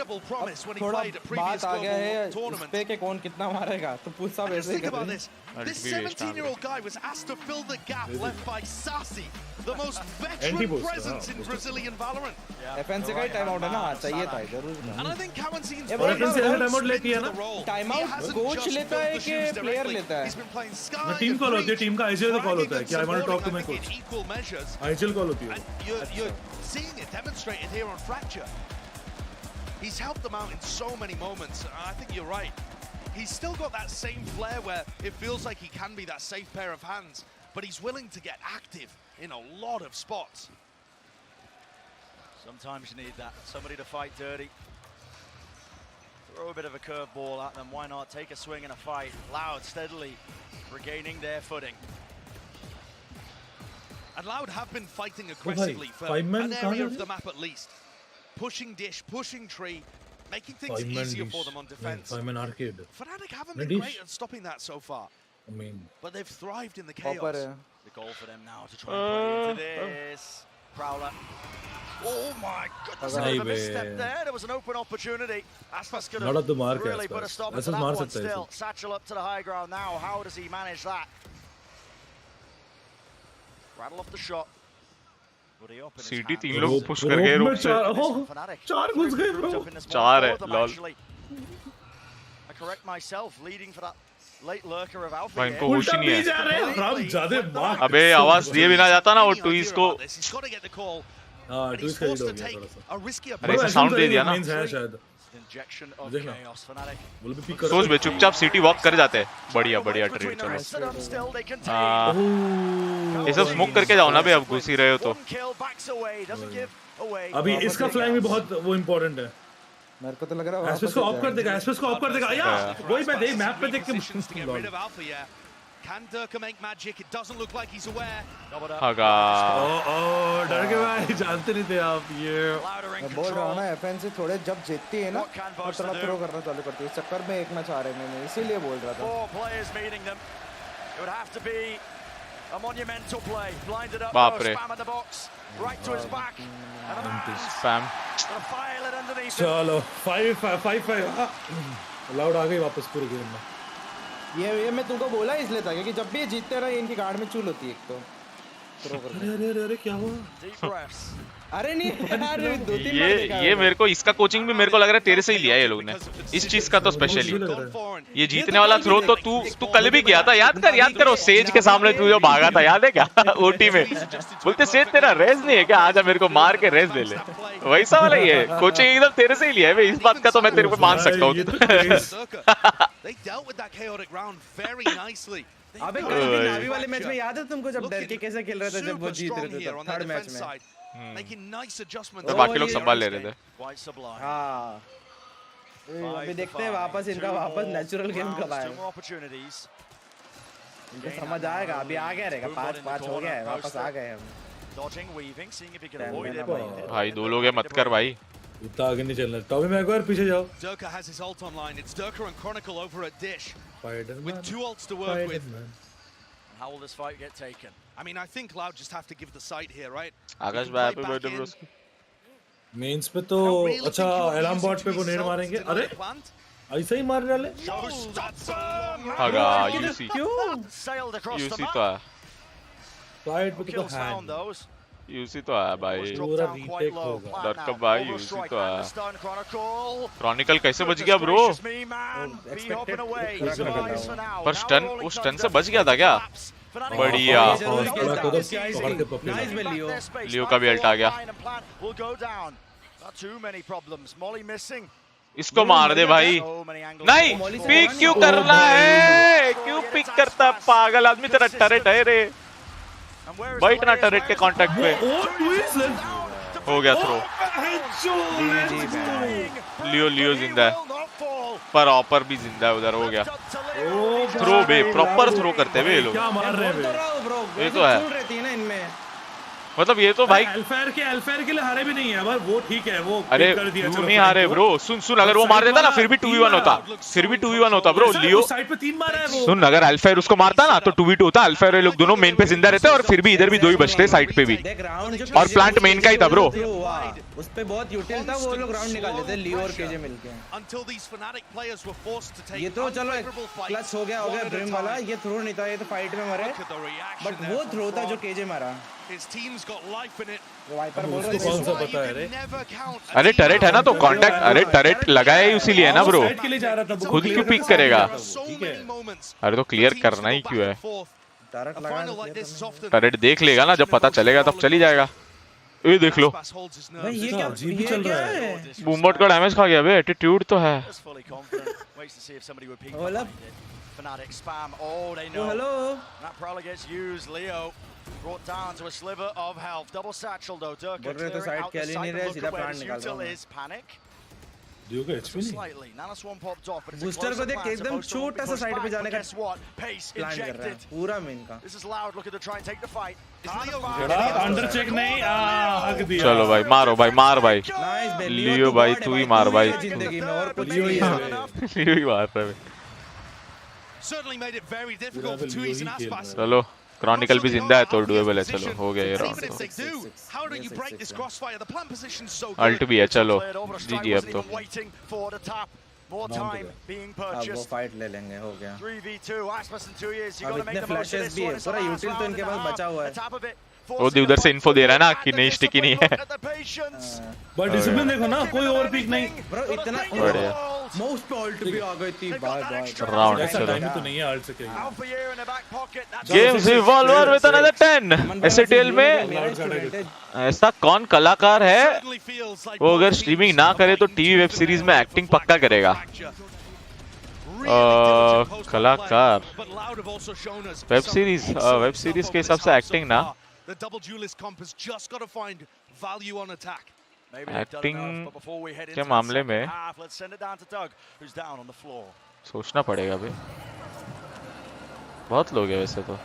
थोड़ा बात आ गया है इस पे कि कौन कितना मारेगा तो पूछ सब ऐसे ही कर रहे हैं This 17-year-old guy was asked to fill the gap left by Sassy, the most veteran presence in Brazilian Valorant. FNC का टाइम आउट है ना चाहिए था जरूर And I think Kawanzin's और FNC ऐसा टाइम आउट लेती है ना टाइम आउट कोच लेता है कि प्लेयर लेता He's been playing Sky. ना टीम कॉल होती है टीम का आईजीएल का कॉल होता है कि I want to talk to my coach Equal measures. IGL call होती है And you're seeing it demonstrated here on Fracture. He's helped them out in so many moments. I think you're right. He's still got that same flair where it feels like he can be that safe pair of hands, but he's willing to get active in a lot of spots. Sometimes you need that. Somebody to fight dirty. Throw a bit of a curveball at them. Why not? Take a swing in a fight. Loud, steadily regaining their footing. And Loud have been fighting aggressively for an area of the map at least. Pushing dish, pushing tree, making things easier for them on defense. arcade. Fnatic haven't been great at stopping that so far. I mean, but they've thrived in the chaos. The goal for them now to try and play into this. Prowler. Oh my goodness, a bit of a misstep there. There was an open opportunity. Aspas could have really put a stop to that one still. Satchel up to the high ground now. How does he manage that? Rattle off the shot. City 3 लोग push कर गए रूप से 4 घुस गए bro 4 है lol I correct myself leading for that late lurker of Alpha. भाई इनको होश ही नहीं है जा रहे हैं हम ज्यादा मार अबे आवाज दिए बिना जाता ना वो ट्वीज को हां ट्वीज का लीड हो गया थोड़ा सा अरे ऐसा साउंड दे दिया ना शायद सोच बे चुपचाप सिटी वॉक कर जाते हैं बढ़िया बढ़िया ट्रेड चलो ये सब स्मोक करके जाओ ना बे अब घुस ही रहे हो तो अभी इसका फ्लैंग भी बहुत वो इंपॉर्टेंट है मेरे को तो लग रहा है एस्पेस को ऑफ कर देगा एस्पेस को ऑफ कर देगा यार वही मैं देख मैप पे देख के Can Durka make magic? It doesn't look like he's aware. हगा डर के भाई जानते नहीं थे आप ये मैं बोल रहा हूं ना एफएनसी थोड़े जब जीतती है ना तो थोड़ा थ्रो करना चालू करती है इस चक्कर में एक मैच आ रहे हैं इसीलिए बोल रहा था 4 players meeting them. It would have to be a monumental play. Blinded up, spam in the box, right to his back, and a man spam. File it underneath. चलो 5 लाउड आ गई वापस पूरे गेम में ये मैं तुमको बोला इसलिए था क्योंकि जब भी जीतते रहे इनकी गार्ड में चूल होती है एक तो थ्रो कर अरे क्या हुआ अरे नहीं यार 2-3 बार ये मेरे को इसका कोचिंग भी मेरे को लग रहा है तेरे से ही लिया है ये लोग ने इस चीज का तो स्पेशली ये जीतने वाला थ्रो तो तू कल भी किया था याद करो सेज के सामने तू जो भागा था याद है क्या ओटी में बोलते सेज तेरा रेज नहीं है क्या आजा मेरे को मार के रेज ले ले वैसा वाला ही है कोचिंग एकदम तेरे से ही लिया है इस बात का तो मैं तेरे को मान सकता हूँ They dealt with that chaotic round very nicely. अबे नावी वाले मैच में याद है तुमको जब डर के कैसे खेल रहे थे जब वो जीत रहे थे थर्ड मैच में making nice adjustments. तो बाकी लोग संभाल ले रहे थे हां अभी देखते हैं वापस इनका वापस नेचुरल गेम कब आएगा इनको समझ आएगा अभी आ गया रहेगा 5-5 हो गया है वापस आ गए हम dodging weaving seeing if he can avoid it. भाई 2 लोग है मत कर भाई इतना आगे नहीं चलना टॉमी में एक बार पीछे जाओ Durka has his ult online. It's Durka and Chronicle over at Dish with 2 ults to work with. How will this fight get taken? I mean, I think Loud just have to give the site here, right? Akash bhai happy birthday bro mains पे तो अच्छा alarm bot पे वो नेड मारेंगे। अरे ऐसा ही मार डाले। आगा यूसी यूसी तो है फ्लाइट पे तो है यूसी तो है भाई। पूरा रीटेक होगा डर कब भाई यूसी तो है। क्रॉनिकल कैसे बच गया ब्रो? पर स्टन उस स्टन से बच गया था क्या? बढ़िया। लियो का भी अल्ट आ गया। इसको मार दे भाई। नहीं पिक क्यों करना है? क्यों पिक करता है पागल आदमी? तेरा टरेट है रे, बैठना टरेट के कांटेक्ट पे। हो गया थ्रो। लियो जिंदा है पर ऑपर भी जिंदा है उधर। हो गया थ्रो बे, प्रॉपर थ्रो करते हुए ये लोग। क्या मार रहे हैं ये तो है मतलब ये तो भाई अल्फायर के लिए हारे भी नहीं है वो ठीक है वो। अरे क्यों नहीं हारे ब्रो? सुन अगर वो मार देता ना फिर भी 2v1 होता, ब्रो। लियो साइड पे 3 मारा है वो। सुन अगर अल्फायर उसको मारता ना तो 2v2 होता। अल्फायर लोग दोनों मेन पे जिंदा रहते और फिर भी इधर भी 2 ही बचते साइड पे भी। और प्लांट मेन का ही था ब्रो। उस पे बहुत यूटिल था, वो लोग राउंड निकाल लेते लियो और केजे मिलके। ये तो चलो क्लच हो गया ड्रीम वाला। ये थ्रो नहीं था, ये तो फाइट में मरे। बट वो थ्रो था जो केजे मारा। वाइपर बोल रहा है कौन सा पता है रे? अरे टरेट है ना तो कांटेक्ट। अरे टरेट लगाया ही उसी लिए ना ब्रो, खुद क्यों पिक करेगा? अरे तो क्लियर करना ही क्यों है? टरेट देख लेगा ना, जब पता चलेगा तब चली जाएगा। ये देख लो भाई ये क्या चल रहा है? बूमबॉट का डैमेज खा गया बे। एटीट्यूड तो है। Brought down to a sliver of health. Double satchel though. Durka clearing out the side of the look where his util is. Panic. Slightly. Nanoswarm popped off, but it's booster को देख एकदम छोटा सा side पे जाने का plan कर रहा है पूरा मेन का। This is loud. Looking to try and take the fight. Under check नहीं हक दिया। चलो भाई मारो भाई, मार भाई। लियो भाई तू ही मार भाई। जिंदगी में और कुछ लियो ही मार रहा है। Certainly made it very difficult for Tui's and Aspas. चलो क्रॉनिकल भी जिंदा है तो डुएबल है। चलो हो गया ये राउंड। अल्ट भी है। चलो जीजी अब तो वो फाइट ले लेंगे। हो गया। अब इतने फ्लैशेस भी है, पूरा यूटिल तो इनके पास बचा हुआ है। वो उधर से इन्फो दे रहा है ना कि नहीं स्टिकी नहीं है। बट डिसिप्लिन देखो ना, कोई और पिक नहीं ब्रो। इतना बढ़िया माउस पे अल्ट भी आ गई थी। Bye round. ऐसा टाइम तो नहीं है अल्ट से कहीं। Games evolver with another 10। STL में ऐसा कौन कलाकार है वो अगर स्ट्रीमिंग ना करे तो टीवी वेब सीरीज में एक्टिंग पक्का करेगा? कलाकार वेब सीरीज के हिसाब से एक्टिंग ना, एक्टिंग के मामले में सोचना पड़ेगा भाई। बहुत लोग हैं वैसे तो।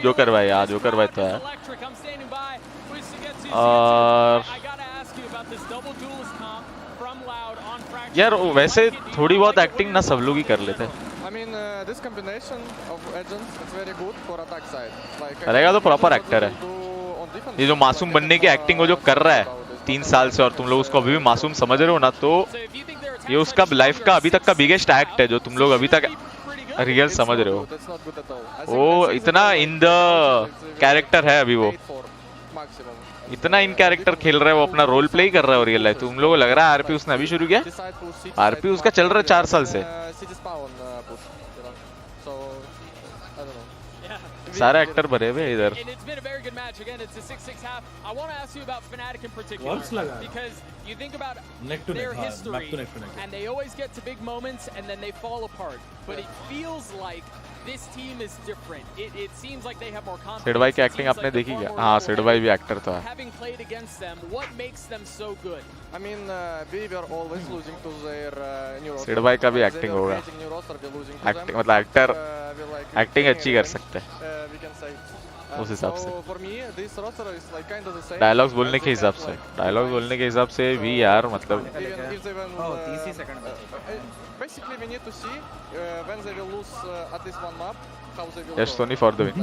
जोकर भाई यार, जोकर भाई तो है। और यार वैसे थोड़ी बहुत एक्टिंग ना सब लोग ही कर लेते हैं। करेगा तो प्रॉपर एक्टर है। ये जो मासूम बनने की एक्टिंग वो जो कर रहा है 3 साल से और तुम लोग उसको अभी भी मासूम समझ रहे हो ना, तो ये उसका लाइफ का अभी तक का बिगेस्ट एक्ट है जो तुम लोग अभी तक रियल समझ रहे हो। वो इतना इन द कैरेक्टर है अभी, वो इतना इन कैरेक्टर खेल रहा है, वो अपना रोल प्ले ही कर रहा है रियल लाइफ। तुम लोगों को लग रहा है आरपी उसने अभी शुरू किया? आरपी उसका चल रहा है 4 साल से। सारे एक्टर भरे हुए इधर। सिडवाई की एक्टिंग आपने देखी क्या? हाँ सिडवाई भी एक्टर तो है। सिडवाई का भी एक्टिंग होगा। एक्टिंग मतलब एक्टर एक्टिंग अच्छी कर सकते हैं। उस हिसाब से For me, this roster is like kind of the same. Dialogues बोलने के हिसाब से भी यार मतलब Even if they will, 30 seconds. Basically, we need to see when they will lose at least one map, how they will. Yes Sony for the win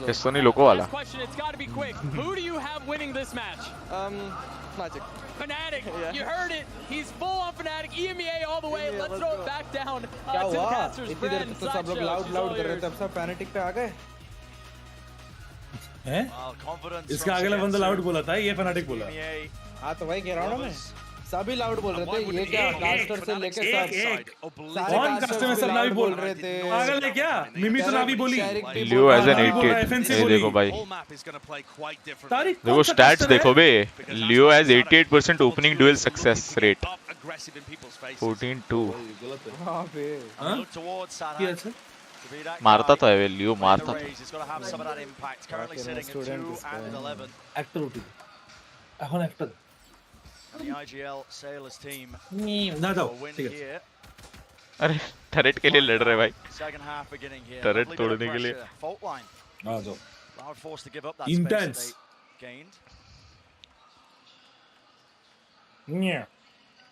yes Sony loco वाला Question, it's got to be quick. Who do you have winning this match? Fnatic. Fnatic. Yeah. You heard it. He's full on Fnatic. EMEA all the way. Let's throw it back down क्या to the हुआ casters. इतनी देर तक तो सब लोग loud कर रहे थे अब सब पैनिक पे आ गए हैं इसका अगला बंदा लाउड बोला था ये फनाटिक बोला हाँ तो वही कह रहा हूँ ना मैं सभी लाउड बोल रहे थे ये क्या कास्टर से लेके सब कौन कास्टर में सब नावी बोल रहे थे पागल है क्या मिमी तो नावी बोली लियो एज एन 88 ये देखो भाई देखो स्टैट्स देखो बे Leo has 88% opening duel success rate 14-2 हां बे मारता तो है वे लियो मारता था एक्टर उठी এখন actor The IGL Sailors team. ना जाओ ठीक है अरे टरेट के लिए लड़ रहे भाई Second half beginning here. Turret तोड़ने के लिए Fault line. आ जाओ Loud forced to give up that Intense. space that they gained.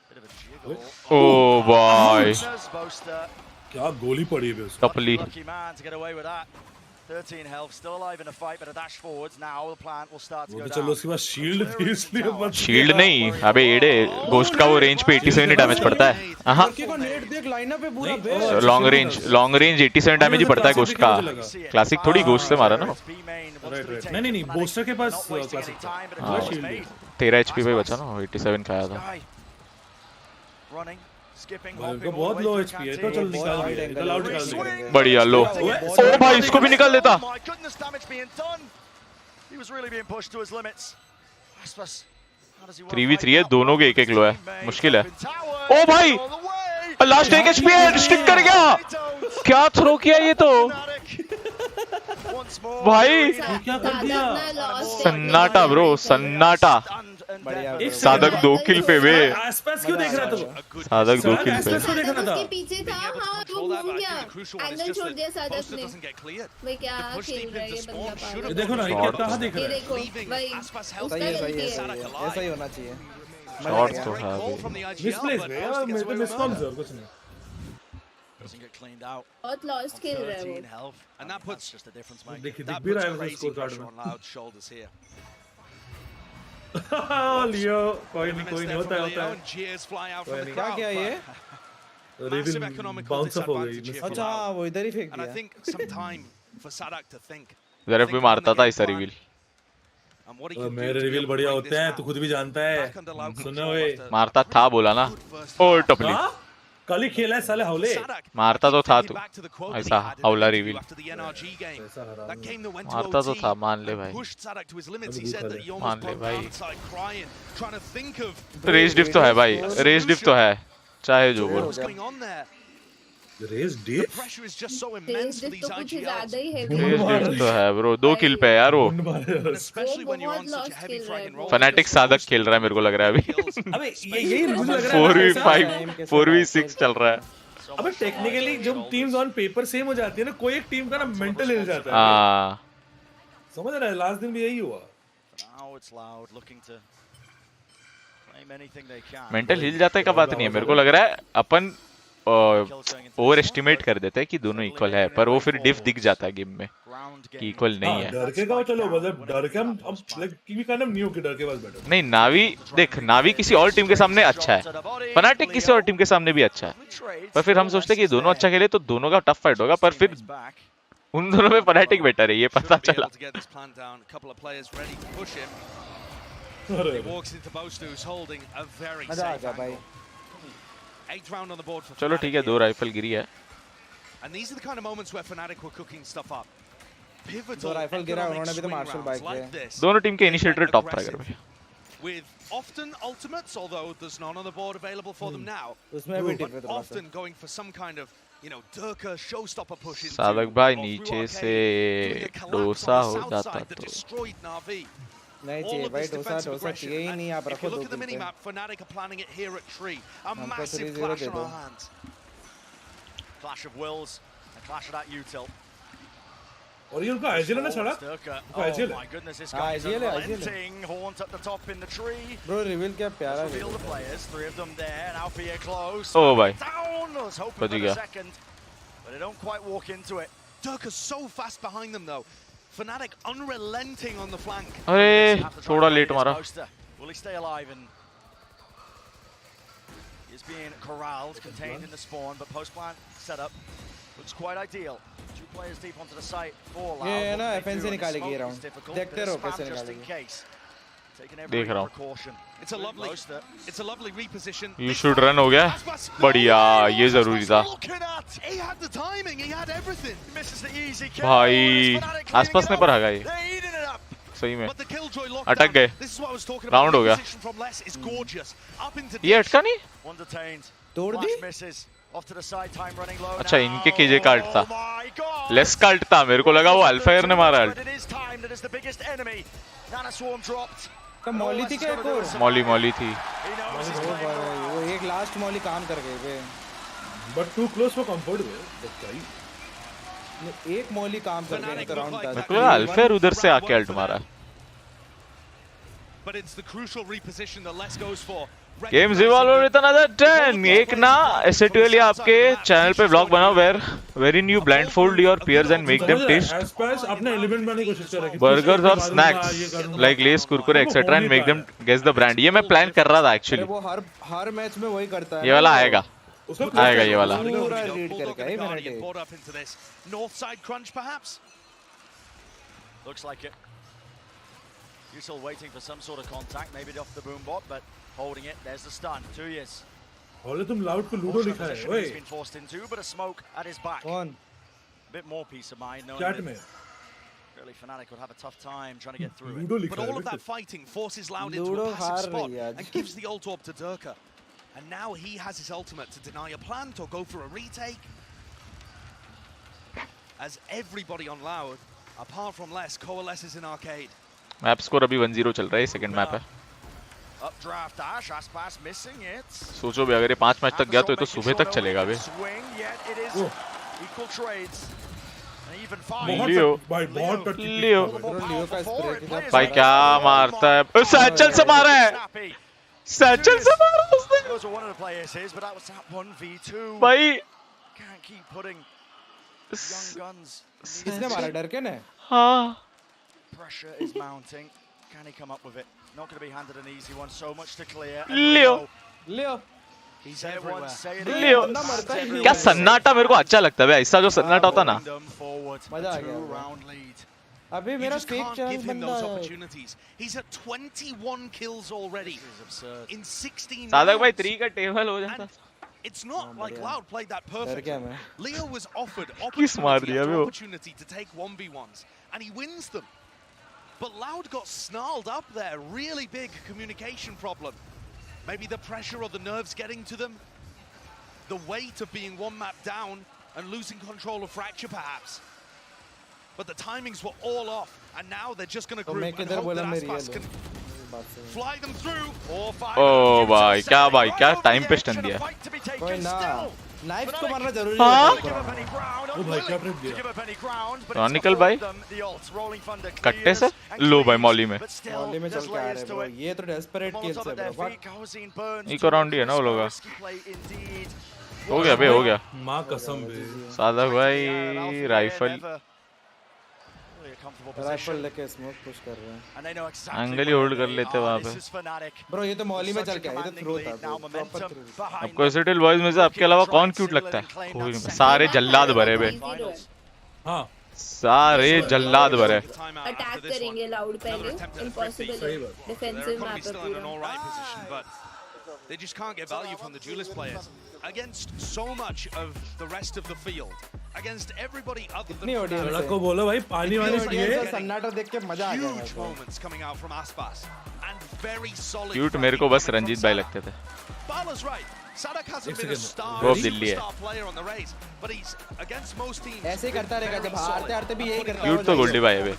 Bit of a jiggle. Oh boy. Boaster. क्या गोली पड़ी है उसको कपली Lucky man to get away with that. 13 health, still alive in a fight, but a dash forwards. Now the plant will start to go down. चलो उसके बाद shield थी इसलिए बच शील्ड नहीं अबे एडे गोस्ट का वो रेंज पे 87 ही डैमेज पड़ता है हां नेट देख लाइनअप पे पूरा बेस्ट लॉन्ग रेंज 87 डैमेज ही पड़ता है गोस्ट का क्लासिक थोड़ी गोस्ट से मारा ना राइट नहीं बोस्टर के पास क्लासिक था शील्ड 13 एचपी पे बचा ना 87 खाया था उनको बहुत लो एचपी है तो चल निकाल दे लाउड निकाल दे बढ़िया लो ओ भाई इसको भी निकाल देता He was really being pushed to his limits. 3v3 है दोनों के एक लो है मुश्किल है ओ भाई लास्ट एक एचपी है स्टिक कर गया क्या थ्रो किया ये तो भाई क्या कर दिया सन्नाटा ब्रो सन्नाटा साधक 2 किल पे वे आसपास क्यों देख रहा तू साधक 2 किल पे देख रहा था पीछे था हां वो घूम गया एंगल छोड़ दिया साधक ने भाई क्या खेल रहा है ये बंदा पागल देखो ना ये कहां देख रहा है देखो भाई सही है ऐसा ही होना चाहिए शॉट तो है अभी मिसप्लेस में यार मेरे तो मिसकॉम्स है और कुछ नहीं Doesn't get cleaned out. बहुत लॉस्ट खेल रहा है वो And that puts just a difference, mate. देखिए That दिख भी puts रहा है crazy उसको pressure on Loud's shoulders here. लियो कोई नहीं होता है Cheers fly out कोई from the नहीं crowd. क्या ये Massive economical बाउंस अप हो disadvantage गई here for अच्छा Loud. वो इधर ही फेंक And I दिया think some time for Sadak to think. जरा भी मारता था ऐसा reveal And what he can do मेरे to be reveal able to बढ़िया bring होते this हैं out. तू खुद भी जानता है Back under Loud सुनो control वे after मारता था बोला ना ओ टपली कल ही खेला है साले हौले मारता तो था तू back to the quote that he ऐसा had in हौला the reveal after the NRG game. That game that went to मारता तो OT. था मान ले भाई Pushed Sadak to his limits. He said that he मान almost ले broke भाई down and started crying, trying to think of Raze diff तो है भाई रेस डिफ तो है चाहे जो बोल what's going on there. Race The diff pressure is just so तेज immense for डिफ these तो कुछ IGLs. ज्यादा ही है रेस डिफ तो है ब्रो 2 किल पे है यार वो And especially when you're on बहुत such a lost heavy खेल रहा है fragging roll. फनाटिक साधक खेल रहा है मेरे को लग रहा है अभी अबे यही मुझे लग रहा है 4v5 4v6 चल रहा है अबे टेक्निकली जब टीम्स ऑन पेपर सेम हो जाती है ना कोई एक टीम का ना मेंटल हिल जाता है हां समझ रहा है लास्ट दिन भी यही हुआ Now it's Loud looking to claim anything they can. Mental हिल जाता है का बात नहीं है मेरे को लग रहा है अपन ओवर एस्टिमेट कर देते हैं कि दोनों इक्वल है पर वो फिर डिफ दिख जाता है गेम में कि इक्वल नहीं है डर के का चलो मतलब डर के हम लाइक की काइंड ऑफ न्यू के डर के पास बैठो नहीं नावी देख नावी किसी और टीम के सामने अच्छा है फनाटिक किसी और टीम के सामने भी अच्छा है पर फिर हम सोचते हैं कि दोनों अच्छा खेले तो दोनों का टफ फाइट होगा पर फिर उन दोनों में फनाटिक बेटर है ये पता चला मजा आ गया भाई चलो ठीक है 2 राइफल गिरी है And these are the kind of moments where Fnatic were cooking stuff up. Pivotal 2 rifle गिरा उन्होंने भी तो swing marshal rounds bike like पे this. दोनों टीम के इनिशिएटर टॉप ट्रैकर में With often ultimates, although there's none on the board available for them now. उसमें भी But टिप है often going for some kind of, Durka showstopper push into साधक भाई or through नीचे arcade, से doing a collapse dosa on the हो south जाता side that तो destroyed Na'Vi. नहीं All चाहिए of भाई this dosa defensive dosa aggression. चाहिए ही नहीं आप And if रखो you दो look at the किल पे minimap, Fnatic are planning it here at 3. A हमको massive 3-0 clash दे on दो our hands. Clash of wills, a clash of that util. और ये उनका आइजियल है ना सड़क? आइजियल my goodness, this guy is unrelenting. Haunt at the top in the tree. Bro, reveal क्या प्यारा reveal the players, 3 of them there, and Alfie close. Oh भाई. Down. Was hoping for the second, but they don't quite walk into it. Durka's so fast behind them though. Fnatic unrelenting on the flank. अरे थोड़ा late मारा. Will he stay alive? And he's being corralled, contained in the spawn, but post plant setup looks quite ideal. 2 players deep onto the site. 4 loud. ये ना FNC निकालेगी ये round. देखते रहो कैसे निकालेगी. देख रहा हूँ. It's a lovely reposition. You should run हो गया. बढ़िया, ये जरूरी था. He had the timing, he had everything. Misses the easy kill. भाई आसपास ने पर आ गए. सही में. अटक गए. राउंड हो गया. ये अटका नहीं? तोड़ दी? अच्छा इनके केजे कार्ड था. लेस कार्ड था. मेरे को लगा वो अल्फायर ने मारा. मॉली थी क्या एक और? मॉली थी. वो एक लास्ट मॉली काम कर गए वे. But too close for comfort वे. एक मॉली काम कर गए तो राउंड था. मेरे को लगा अल्फायर उधर से आके अल्ट मारा. But it's the crucial reposition that Les goes for. Games Evolve with another 10. एक ना SATL आपके चैनल पे व्लॉग बनाओ wherein you blindfold your peers and make them taste अपने एलिमेंट बनाने की कोशिश कर रहा है. burgers or snacks like Lay's, Kurkure etc. and make them guess the brand. ये मैं प्लान कर रहा था actually. वो हर मैच में वही करता है. ये वाला आएगा. आएगा ये वाला. पूरा रीड करके है मैंने. North side crunch perhaps. Looks like it. Usul waiting for some sort of contact, maybe off the boom bot, but holding it. There's the stun. 2 years. Holy तुम loud को लूडो लिखा है. He's been forced into, but a smoke at his back. कौन? A bit more peace of mind. Chat में. Really, Fnatic would have a tough time trying to get through it. But all of that fighting forces Loud into a passive spot and gives the ult orb to Durka. And now he has his ultimate to deny a plant or go for a retake. As everybody on Loud, apart from Les, coalesces in arcade. Map score अभी 1-0 चल रहा है. Second map है. Updraft dash, Aspas missing it. सोचो भी अगर ये 5 match तक गया तो ये तो सुबह तक चलेगा बे. Equal trades. लियो भाई क्या मारता है. सैचल से मारा है. सैचल से मारा उसने. भाई किसने मारा? डर के ने? हाँ. Pressure is mounting. Can he come up with it? Not going to be handed an easy one. So much to clear. Leo He's everywhere. लियो क्या सन्नाटा मेरे को अच्छा लगता है. ऐसा जो सन्नाटा होता ना मजा आ गया. अभी मेरा फेक चैनल बंदा है. He's at 21 kills already in 16. Sadiq भाई 3 का टेबल हो जाता. It's not like Loud played that perfectly. Leo was offered opportunity to take 1v1s and he wins them. But Loud got snarled up there. Really big communication problem. Maybe the pressure or the nerves getting to them. The weight of being one map down and losing control of Fracture perhaps. But the timings were all off. And now they're just going to group and hope that Aspas can fly them through or fire. Oh भाई क्या time पे stun दिया. कोई ना knife को मारना जरूरी है. ओ भाई क्या ट्रिप दिया. रॉनिकल भाई कट्टे से लो भाई मॉली में चल के आ रहे ब्रो. ये तो डेस्परेट किल्स है ब्रो. इको राउंड ही है ना वो लोग. हो गया बे, हो गया. मां कसम बे. सादक भाई राइफल लेके स्मोक पुश कर रहे हैं. एंगल ही होल्ड कर लेते वहां पे. ब्रो ये तो मॉली में चल के आया. ये तो थ्रो था. आपको एसएटीएल बॉयज में से आपके अलावा कौन क्यूट लगता है? कोई नहीं. सारे जल्लाद भरे बे. हां सारे जल्लाद भरे. अटैक करेंगे लाउड पहले. इम्पॉसिबल डिफेंसिव मैप है पूरा. They just can't get value from the duelist players against so much of the rest of the field, against everybody other than लड़का को बोलो भाई पानी वानी पिए. सन्नाटा देख के मजा आ गया. Huge moments coming out from Aspas and very solid. Cute मेरे को बस रंजीत भाई लगते थे. Bala's right. Sadak hasn't been a star player on the race, but he's against most teams. ऐसे ही करता रहेगा. जब हारते हारते भी यही करता है. क्यूट तो गोल्डी भाई है बे.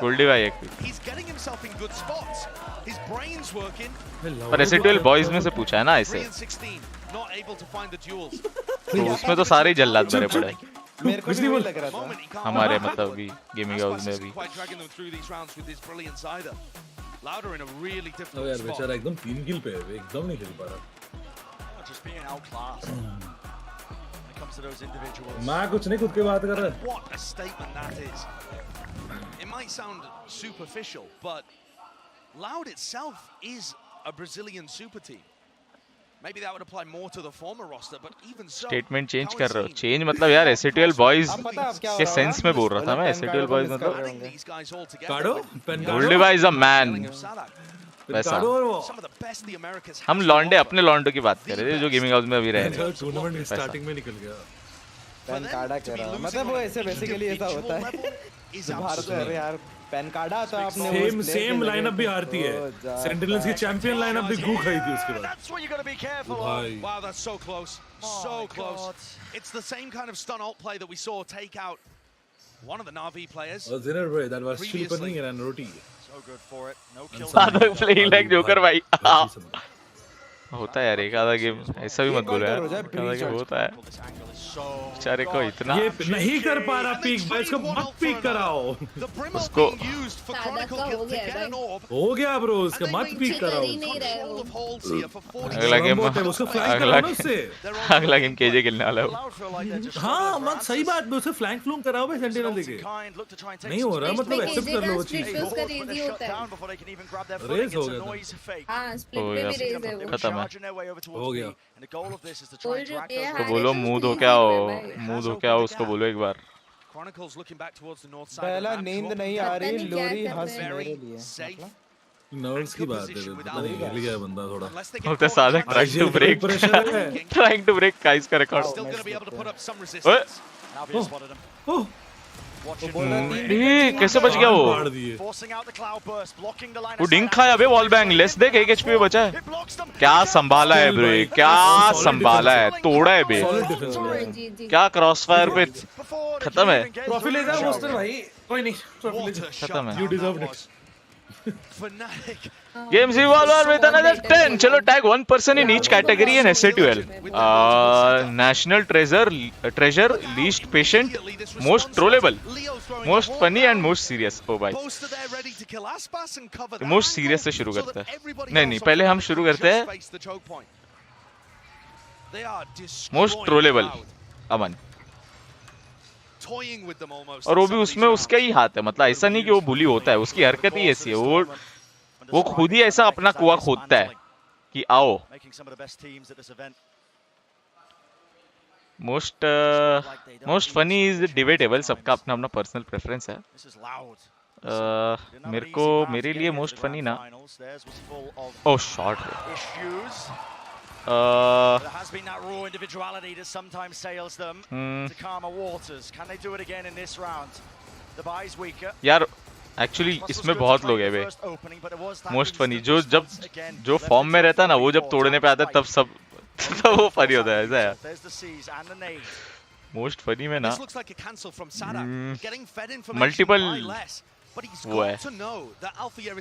गोल्डी भाई एक. He's getting himself in good spots. His brain's working. पर एसएटीएल बॉयज में से पूछा है ना इसे. तो उसमें तो सारे ही जल्लाद भरे पड़े. मेरे को भी वही लग रहा था हमारे मतलब भी गेमिंग हाउस में भी Louder in a really difficult यार spot. बेचारा एकदम 3 किल पे है, एकदम नहीं खेल पा रहा। Just being outclassed. When it comes to those individuals. मैं कुछ नहीं, खुद के बात कर रहा है। What a statement that is. It might sound superficial, but Loud itself is a Brazilian super team. Maybe that would apply more to the former roster, but even so. Statement change कर रहे हो। Change मतलब यार एसएटीएल boys के sense में बोल रहा था मैं। एसएटीएल बॉयज मतलब काडो गोल्डी इज अ मैन वैसा। हम लॉन्डे अपने लॉन्डो की बात कर रहे थे जो गेमिंग हाउस में अभी रह रहे हैं। टूर्नामेंट की स्टार्टिंग में निकल गया। पेन कार्डा कह रहा मतलब वो ऐसे बेसिकली ऐसा होता है भारत में। अरे यार पेन कार्डा तो आपने सेम लाइनअप भी हारती है। सेंटिनल्स की चैंपियन लाइनअप भी गू खाई थी उसके बाद। Wow, that's so close. So close. It's the same kind of stun ult play that we saw take out one of the Na'Vi players. Oh, Zinner bro, that was still punning and roti. So good for it. No kill. Father playing like Joker भाई। होता है यार एक आधा game, ऐसा भी मत बोलो यार। एक आधा गेम होता है। बेचारे को इतना ये नहीं कर पा रहा पीक भाई, इसको मत पीक कराओ। उसको हो गया ब्रो, इसका मत पीक कराओ। अगला गेम केजे खेलने वाला है। हाँ मत सही बात, उसे फ्लैंक फ्लूम कराओ भाई सेंटिनल देके। नहीं हो रहा मतलब एक्सेप्ट कर लो वो चीज। रेस हो गया, खत्म है। हो गया। उसको बोलो मुंह धो के आओ, मुंह धो के आओ उसको बोलो एक बार। पहला नींद नहीं आ रही, लोरी हंस मेरे लिए। नर्व्स की बात है, हिल गया बंदा थोड़ा। होता Sadiq trying to break guys का रिकॉर्ड। कैसे बच गया वो? वो डिंग खाया बे वॉल बैंग। लेस देख 1 HP बचा है। क्या संभाला है ब्रो, क्या संभाला है, तोड़ा है बे। क्या क्रॉसफायर पे खत्म है। ट्रॉफी ले जाओ मोस्टर भाई, कोई नहीं ट्रॉफी ले जाओ, खत्म है। You deserve it. Games evolved with another 10. चलो tag one person in each category in SA2L. National treasure, least patient, most trollable, most funny and most serious. Oh भाई, most serious से शुरू करते हैं। नहीं पहले हम शुरू करते हैं most trollable अमन। और वो भी उसमें उसका ही हाथ है, मतलब ऐसा नहीं कि वो बुली होता है, उसकी हरकत ही ऐसी है। वो खुद ही ऐसा अपना कुआं खोदता है कि आओ। मोस्ट फनी इज डिबेटेबल, सबका अपना अपना पर्सनल प्रेफरेंस है। मेरे लिए मोस्ट फनी ना, ओ shot There has been that raw individuality that sometimes sails them to calmer waters. Can they do it again in this round? The buy is weaker. यार actually इसमें बहुत लोग हैं बे। Most funny जो form में रहता है ना, वो जब तोड़ने पे आता है तब सब तब वो फनी होता है, ऐसा है। मोस्ट फनी में ना मल्टीपल वो है,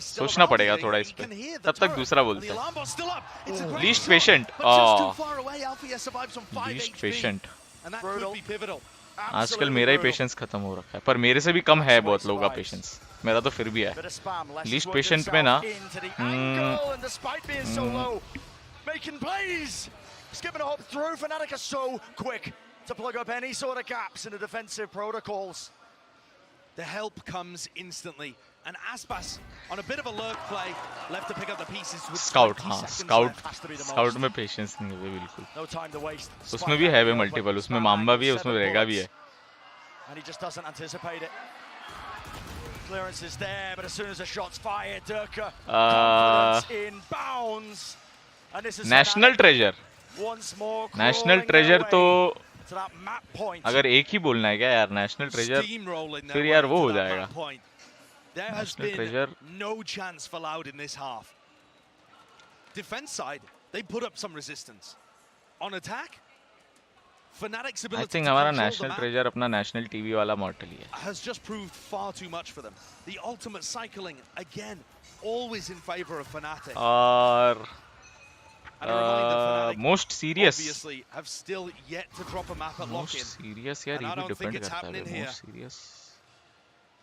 सोचना पड़ेगा थोड़ा इस पे, तब तक दूसरा बोलते हैं। Least patient, least patient. आजकल मेरा ही पेशेंस खत्म हो रखा है, पर मेरे से भी कम है बहुत लोगों का पेशेंस, मेरा तो फिर भी है। लीस्ट पेशेंट में ना the help comes instantly, and Aspas on a bit of a lurk play left to pick up the pieces with scout. हाँ स्काउट में पेशेंस नहीं है बिल्कुल। no time to waste. उसमें भी है वे मल्टीपल, उसमें माम्बा भी है, उसमें रेगा भी है। And he just doesn't anticipate it. Clearance is there, but as soon as the shot's fired, Durka confidence in bounds. And this is national treasure, once more national treasure तो to that map point. अगर एक ही बोलना है क्या यार national treasure, फिर यार वो हो जाएगा। There has been no chance for Loud in this half. Defense side, they put up some resistance. On attack, Fnatic's ability I think हमारा नेशनल ट्रेजर अपना नेशनल टीवी वाला मॉडल ही है। has just proved far too much for them. The ultimate cycling again, always in favor of Fnatic. और most serious obviously have still yet to drop a map at lock-in. Serious यार And ये I भी don't think depend it's करता happening है here. Most serious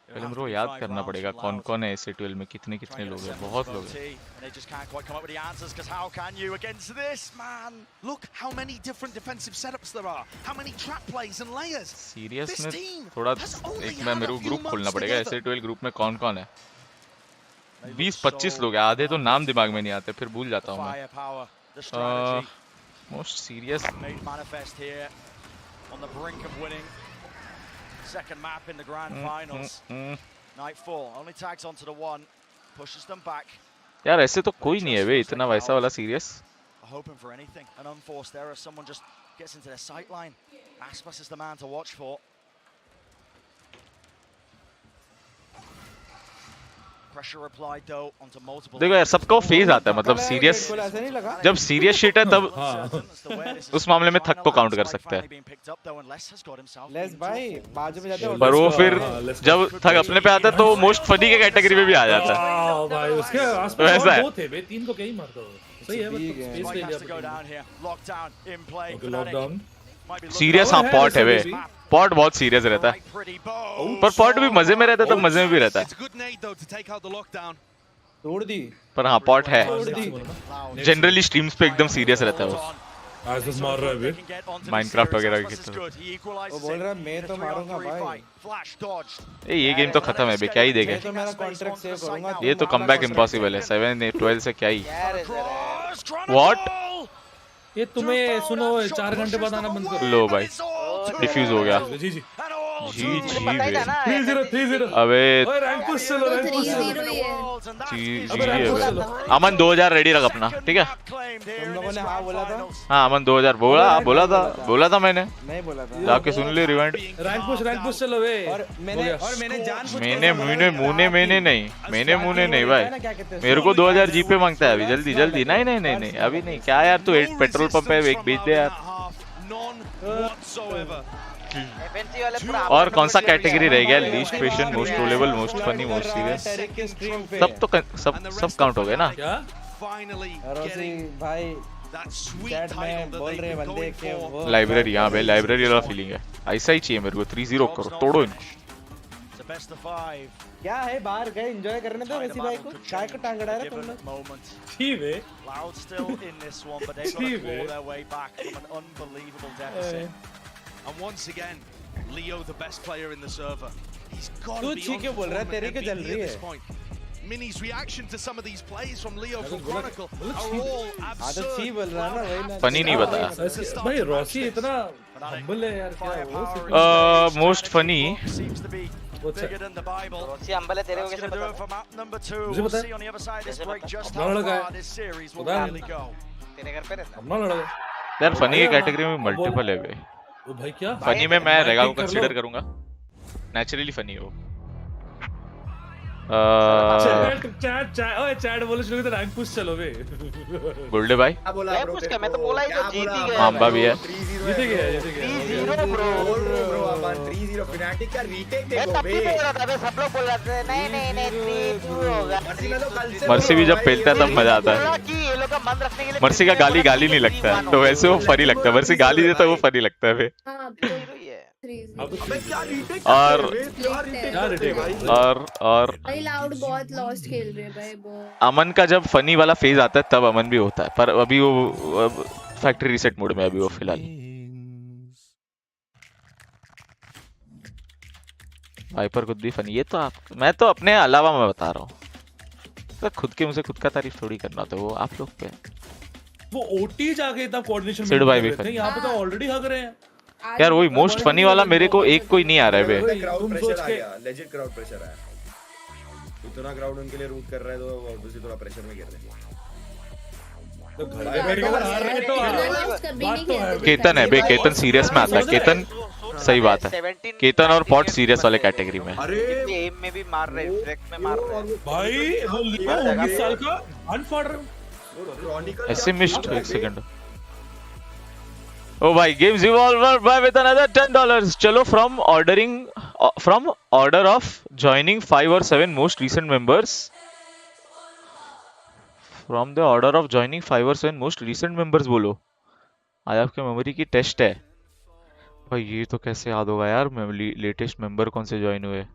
पहले मेरे को याद करना पड़ेगा कौन कौन है ऐसे 12 में कितने कितने लोग हैं बहुत लोग हैं And they just can't quite come up with the answers because how can you against this man? Look how many different defensive setups there are. How many trap plays and layers. Serious This में team थोड़ा has only एक मैं had मेरे a को few group खोलना months पड़ेगा together. ऐसे 12 group में कौन कौन है 20-25 लोग हैं आधे तो नाम दिमाग में नहीं आते फिर भूल जाता हूँ मैं Firepower, the strategy most serious made manifest here on the brink of winning. Second map in the grand finals. Nightfall only tags onto the one, pushes them back. यार ऐसे तो कोई नहीं है वे इतना वैसा वाला serious Hoping for anything, an unforced error. Someone just gets into their sight line. Aspas is the man to watch for. Pressure applied though onto multiple. देखो यार सबका फेज आता है मतलब सीरियस जब सीरियस शिट है तब उस मामले में थक को काउंट कर सकते हैं लेस भाई बाजू में जाते हैं पर वो फिर जब थक अपने पे आता है तो मोस्ट फनी के कैटेगरी में भी आ जाता है भाई उसके आसपास दो थे बे तीन को क्या ही मारता हो सही है मतलब स्पेस ले लिया लॉकडाउन सीरियस हाँ पॉट है वे पॉट बहुत सीरियस रहता है पर पॉट भी मजे में रहता है तब मजे में भी रहता है तोड़ दी पर हाँ पॉट है जनरली स्ट्रीम्स पे एकदम सीरियस रहता है वो आज बस मार रहा है बे माइनक्राफ्ट वगैरह के खेलते वो बोल रहा है मैं तो मारूंगा भाई ये गेम तो खत्म है बे क्या ही देखे मैं तो मेरा कॉन्ट्रैक्ट सेव करूंगा ये तो कमबैक इम्पॉसिबल है 7-12 से क्या ही व्हाट ये तुम्हें सुनो 4 घंटे बाद आना बंद करो लो भाई डिफ्यूज हो गया जी जी जी बे 3-0 अबे ओए रैंक पुश चलो रैंक पुश जी अमन 2000 रेडी रख अपना ठीक है तुम लोगों ने हाँ बोला था हाँ अमन 2000 बोला था मैंने नहीं बोला था जाके सुन ले रिवाइंड रैंक पुश चलो बे और मैंने जान मैंने मुंह नहीं भाई मेरे को 2000 जीपे मांगता है अभी जल्दी नहीं अभी नहीं क्या यार तू पेट्रोल पंप पे एक बेच दे यार और कौन सा कैटेगरी रह गया least patient most trollable most funny most serious सब काउंट हो गए ना भाई चैट में बोल रहे बंदे के वो लाइब्रेरी यहाँ पे लाइब्रेरी वाला फीलिंग है ऐसा ही चाहिए मेरे को 3-0 करो तोड़ो इनको क्या है बाहर गए एंजॉय करने दो ऋषि भाई को चाय को टांग रहा है तुम लोग ठीक है Loud still in this one, but they've got to claw their way back from an unbelievable deficit. And once again, Leo, the best player in the server, he's got तू to be ठीक है बोल रहा है तेरी के चल रही है Mini's reaction to some of these plays from Leo from Chronicle are all तो ठीक बोल रहा है ना वही ना फनी नहीं बताया भाई रॉसी इतना हम्बल है यार क्या वो most funny Bigger than the Bible. Rossi humble है तेरे को कैसे Do पता it for map number 2. मुझे We'll पता है। see on the other side of this break just अपना how लड़का far है। this series will पता है। really go. तेरे घर पे रहता अपना लड़ा यार फनी की कैटेगरी में मल्टीपल है बे ओ भाई क्या फनी में मैं रेगा को कंसीडर करूंगा नेचुरली फनी हो चैट बोलो शुरू तो रैंक पुश चलो बे गोल्डे भाई मैं पूछ के मैं तो बोला ही तो जीत ही गया मांबा भी है जीत गया 3-0 ब्रो ब्रो अपन 3-0 फनाटिक का रीटेक मैं देखो तब भी बे बोल रहा था बे सब लोग बोल रहे थे नहीं 3-2 होगा मर्सी में तो कल से मर्सी भी जब पेलता है तब मजा आता है बोला कि ये लोग का मन रखने के लिए मर्सी का गाली नहीं लगता है तो वैसे वो फनी लगता है मर्सी गाली देता है वो फनी लगता है बे हाँ अबे क्या रीटेक और भाई लाउड बहुत लॉस्ट खेल रहे हैं भाई बहुत अमन का जब फनी वाला फेज आता है तब अमन भी होता है पर अभी वो फैक्ट्री रीसेट मोड में अभी वो फिलहाल वाइपर खुद भी फनी ये तो आप मैं तो अपने अलावा मैं बता रहा हूँ तो खुद के मुझे खुद का तारीफ थोड़ी करना तो वो आप लोग पे वो ओटी जाके इतना कोऑर्डिनेशन सिड भाई भी फनी यहाँ पे तो ऑलरेडी हग रहे हैं यार वही मोस्ट फनी वाला मेरे को एक कोई नहीं आ रहा है बे क्राउड प्रेशर आ गया लेजेंड क्राउड प्रेशर आया इतना क्राउड उनके लिए रूट कर रहा है तो ऑब्वियसली थोड़ा प्रेशर में गिर रहे हैं तो घर पे बैठ के हार रहे तो केतन है बे केतन सीरियस में आता है केतन सही बात है केतन और पॉट सीरियस वाले कैटेगरी में अरे एम में भी मार रहे हैं फ्लेक्स में मार रहे हैं भाई वो लिया 19 साल का अनफॉर्ड ऐसे मिस्ड एक सेकंड Oh भाई games evolved by with another $10 चलो from order of joining 5 or 7 most recent members from the order of joining 5 और 7 मोस्ट रिसेंट मेंबर्स बोलो। आज आपके मेमोरी की टेस्ट है भाई। ये तो कैसे याद होगा यार, लेटेस्ट मेंबर कौन से ज्वाइन हुए,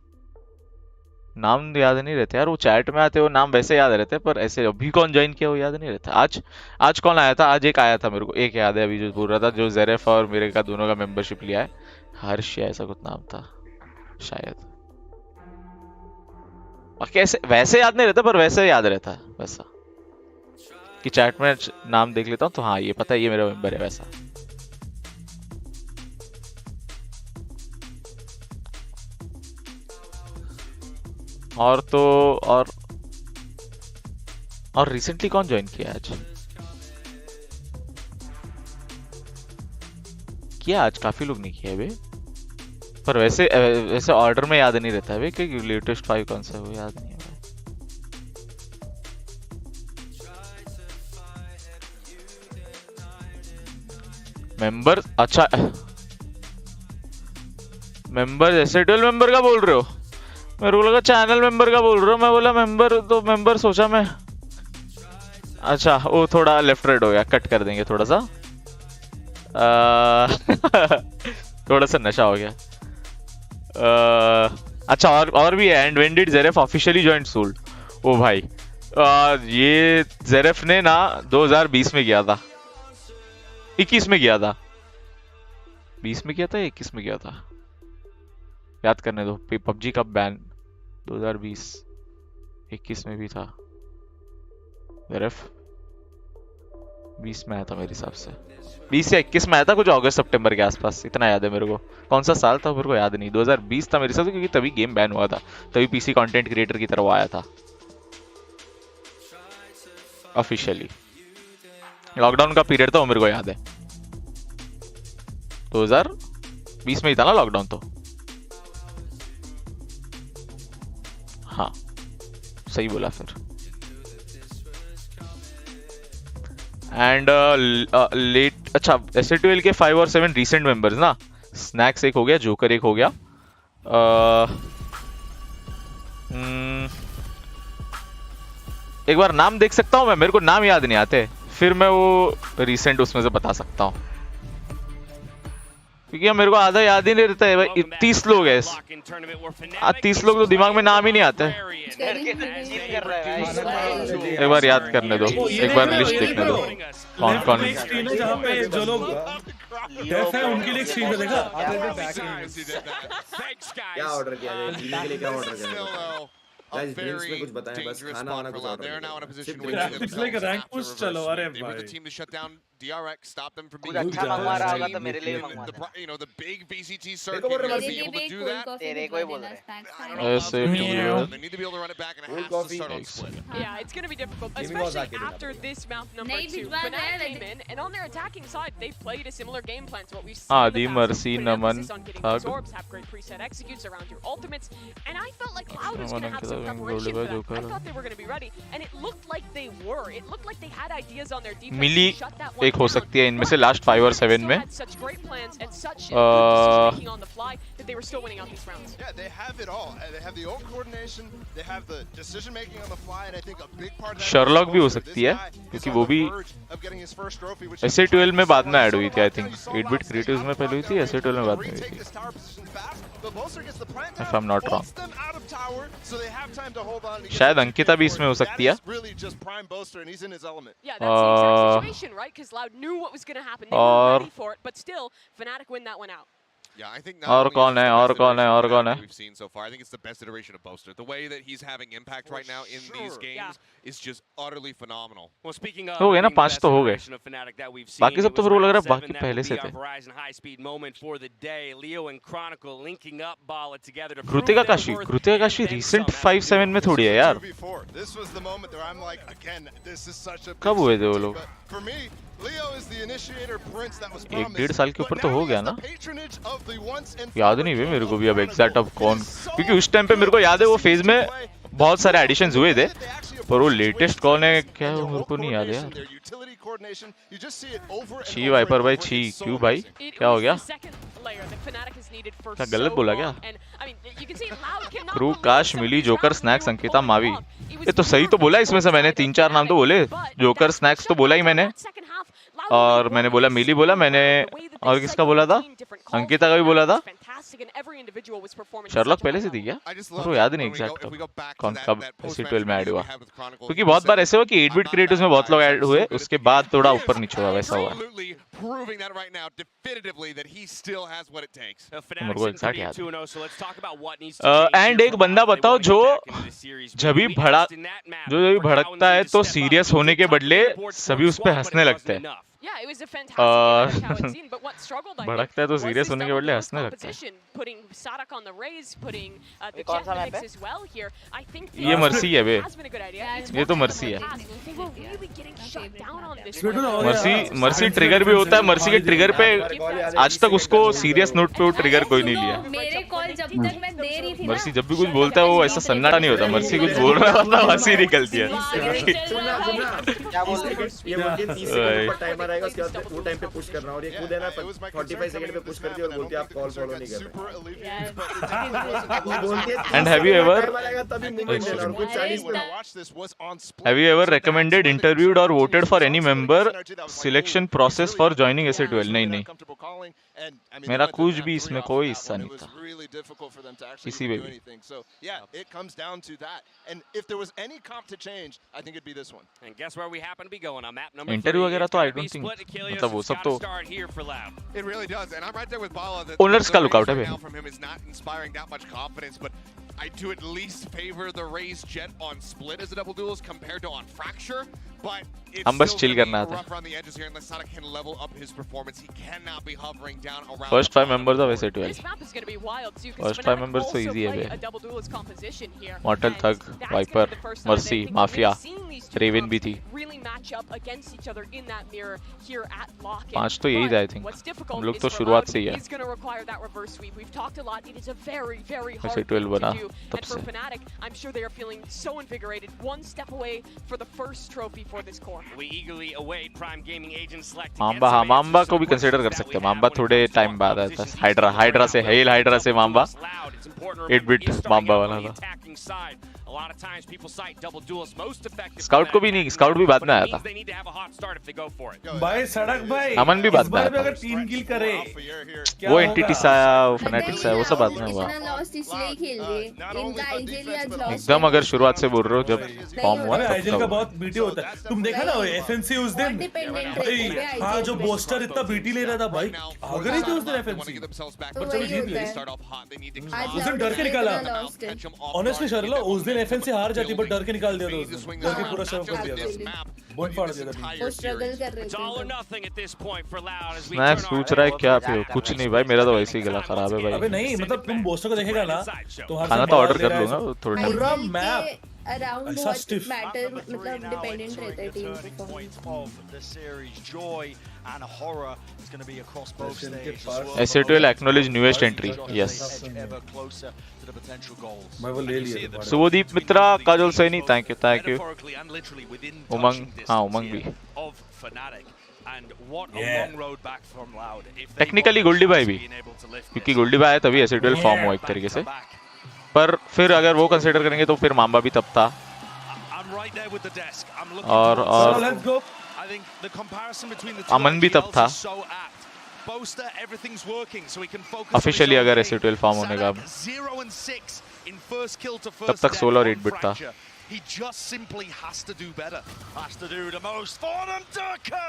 नाम याद नहीं रहते यार। वो चैट में आते वो नाम वैसे याद रहते, पर ऐसे अभी कौन ज्वाइन किया वो याद नहीं रहता। आज कौन आया था? आज एक आया था, मेरे को एक याद है अभी जो बोल रहा था, जो जेरेफ और मेरे का दोनों का मेंबरशिप लिया है, हर्ष या ऐसा कुछ नाम था शायद। कैसे वैसे याद नहीं रहता, पर वैसे याद रहता है वैसा कि चैट में नाम देख लेता हूँ तो हाँ ये पता है ये मेरा मेंबर है वैसा। और तो और रिसेंटली कौन ज्वाइन किया आज? किया आज काफी लोग नहीं किया बे, पर वैसे ऑर्डर में याद नहीं रहता है कि लेटेस्ट 5 कौन सा है वो याद नहीं है। मेंबर अच्छा मेंबर जैसे 12 मेंबर का बोल रहे हो? मेरे को लगा चैनल मेंबर का बोल रहे हो। मैं बोला मेंबर तो मेंबर सोचा मैं। अच्छा वो थोड़ा लेफ्ट राइट हो गया, कट कर देंगे थोड़ा सा। थोड़ा सा नशा हो गया। अच्छा और भी है। And when did Zeref officially join Soul? Oh भाई ये जेरेफ ने ना 2020 में किया था, 21 में किया था, 20 में किया था, 21 में किया था, याद करने दो। पबजी का बैन 2020 21 में भी था। जेरेफ 20 में आया था मेरे हिसाब से, 20 या 21 में आया था, कुछ अगस्त सितंबर के आसपास, इतना याद है मेरे को। कौन सा साल था मेरे को याद नहीं, 2020 था मेरे हिसाब से, क्योंकि तभी गेम बैन हुआ था, तभी पीसी कंटेंट क्रिएटर की तरफ आया था ऑफिशियली। लॉकडाउन का पीरियड था वो मेरे को याद है, 2020 में ही था ना लॉकडाउन तो। हाँ सही बोला फिर। एंड लेट अच्छा SA2L के 5 और 7 रिसेंट मेंबर्स ना, स्नैक्स एक हो गया, जोकर एक हो गया, एक बार नाम देख सकता हूँ मैं, मेरे को नाम याद नहीं आते, फिर मैं वो रिसेंट उसमें से बता सकता हूँ, क्योंकि मेरे को आधा याद ही नहीं रहता है भाई। 30 लोग हैं, 30 लोग तो दिमाग में नाम ही नहीं आते। एक बार याद करने दो, एक बार लिस्ट देखने दो कौन कौन। जहाँ पे जो लोग डेफ है उनके लिए स्क्रीन पे देखा क्या ऑर्डर किया जाए, जीने के लिए क्या ऑर्डर किया गाइस? ड्रिंक्स में कुछ बताएं, बस खाना वाना कुछ ऑर्डर चलो। अरे भाई DRX stop them from being अच्छा मंगवा रहा होगा तो मेरे लिए मंगवा दे। You know the big VCT circuit, you got to be able to do that. तेरे को ही बोल रहे हैं। They need to be able to run it back and it has to start on split. Yeah, it's going to be difficult, especially after this mouth number 2. Fnatic came in, and on their attacking side, they played a similar game plan to what we've seen in the past. Mercy, Naman, Thug. Orbs have great preset executes around your ultimates, and I felt like Loud was going to have some preparation for that. I thought they were going to be ready, and it looked like they were. It looked like they had ideas on their defense. मिली एक हो सकती है इनमें से last 5 और 7 में। Sherlock भी हो सकती है, क्योंकि वो भी SA2L में बाद में ऐड हुई थी। आई थिंक 8-bit क्रिएटिव्स में पहले हुई थी, SA2L में बाद में हुई थी, if I'm not wrong। शायद अंकिता भी इसमें हो सकती है। और और कौन है, और कौन है, और कौन है? We've seen so far. I think it's the best iteration of Boaster. The way that he's having impact right now in these games is just utterly phenomenal. Well, speaking of हो गए ना, 5 तो हो गए, बाकी सब तो फिर वो लग रहा है बाकी पहले से थे। कृतिका काशी रिसेंट 5-7 में थोड़ी है यार। कब हुए थे वो लोग? 1-1.5 साल के ऊपर तो हो गया ना, याद नहीं है मेरे को भी अब एग्जैक्ट अब कौन, क्योंकि उस टाइम पे मेरे को याद है वो फेज में बहुत सारे एडिशंस हुए थे, पर वो लेटेस्ट कौन है क्या है मेरे को नहीं याद है यार। छी वाइपर भाई छी, क्यों भाई क्या हो गया, क्या गलत बोला क्या? क्रू काश मिली, जोकर, स्नैक्स, अंकिता, मावी, ये तो सही तो बोला इसमें से मैंने 3-4 नाम तो बोले, जोकर स्नैक्स तो बोला ही मैंने, और मैंने बोला मिली बोला मैंने, और किसका बोला था, अंकिता का भी बोला था, शर्लॉक पहले से थी क्या, तो याद नहीं एग्जैक्ट कौन कब VCT में ऐड हुआ, क्योंकि बहुत बार ऐसे हुआ कि 8-bit क्रिएटर्स में बहुत लोग ऐड हुए, उसके बाद थोड़ा ऊपर नीचे हुआ, वैसा हुआ। मेरे को एग्जैक्ट याद है। एंड एक बंदा बताओ जो जब भी भड़कता है तो सीरियस होने के बदले सभी उस पे हंसने लगते हैं, भड़कता है तो सीरियस होने के बदले हंसने लगता है। ये मर्सी है बे, ये तो मर्सी है। मर्सी ट्रिगर भी होता है, मर्सी के ट्रिगर पे आज तक उसको सीरियस नोट पे वो ट्रिगर कोई नहीं लिया। मेरे कॉल जब तक मैं दे रही थी, मर्सी जब भी कुछ बोलता है वो ऐसा सन्नाटा नहीं होता, मर्सी कुछ बोल रहा है मतलब हंसी निकलती है। टाइमर आएगा उसके बाद वो टाइम पे पुश करना, और ये खुद है ना 45 सेकंड पे पुश करती है और बोलती है आप कॉल फॉलो नहीं कर रहे। And have you ever recommended, interviewed or voted for any member selection process for joining SA12? नहीं, मेरा कुछ भी इसमें कोई हिस्सा नहीं था, किसी में भी। इंटरव्यू वगैरह तो आई डोंट थिंक, मतलब वो सब तो ओनर्स का लुकआउट है। I do at least favor the raised jet on split as a double duels compared to on fracture, but it's हम बस still chill करना rough था। around the edges here unless Sonic can level up his performance. He cannot be hovering down around. First 5 members of SA12. This map is going to be wild too, 'cause First 5 Fnatic members so also easy है play bay. a double duelist composition here. Mortal, And Thug, that's Viper, gonna be the first time Mercy, I think Mafia, we've seen these two Raven भी थी। really match up against each other in that mirror here at Lock. 5 तो यही था I think, What's difficult हम लोग is तो for शुरुआत Loud से ही है। is going to require that reverse sweep. We've talked a lot. It is a very, very hard SA12 thing बना to do. तब And for से। Fnatic, I'm sure they are feeling so invigorated. One step away for the first trophy for this core. We eagerly await Prime Gaming agent select. Mamba, हाँ mamba को भी consider कर सकते हैं, mamba थोड़े time बाद आया था, हाइड्रा से हेल हाइड्रा से माम्बा 8-bit माम्बा वाला था। स्काउट को भी नहीं, स्काउट भी बाद में आया था। भाई सड़क भाई अमन भी बाद में आया था। अगर 3 किल करे वो एंटिटीज आया, फैनेटिक्स आया, वो सब बाद में हुआ। एकदम अगर शुरुआत से बोल रहे हो जब फॉर्म हुआ आईजीएल का बहुत बीटी होता है, तुम देखा ना FNC उस दिन भाई, हाँ जो बोस्टर इतना बीटी ले रहा था भाई, अगर ही थे उस दिन FNC पर चलो जीत गए, उस दिन डर के निकाला। ऑनेस्टली शर्ला उस दिन FNC हार जाती बट डर के निकाल दिया था, उस दिन डर के पूरा सर्व कर दिया था, बहुत फाड़ दिया था। वो स्ट्रगल कर रहे थे। स्नैक्स पूछ रहा है क्या पे, कुछ नहीं भाई, मेरा तो वैसे ही गला खराब है भाई। अबे नहीं मतलब तुम बोस्टर को देखेगा ना तो हर खाना तो ऑर्डर कर लूंगा थोड़ा टाइम। पूरा मैप अराउंड ऐसा बहुत stiff। मैटर, मतलब डिपेंडेंट रहता है team performance. SA12 acknowledge newest entry, yes। मैं वो ले लिया था। सुबोदीप मित्रा, काजल सैनी, थैंक यू। उमंग, हाँ उमंग भी। टेक्निकली गोल्डी भाई भी, क्योंकि गोल्डी भाई आया तभी SA12 फॉर्म हुआ एक तरीके से, पर फिर अगर वो कंसीडर करेंगे तो फिर माम्बा भी तब था, और अमन भी तब था ऑफिशियली। अगर SA12 फॉर्म होने का तब तक 16 और 8-bit था। He just simply has to do better. Has to do the most for them, Durka.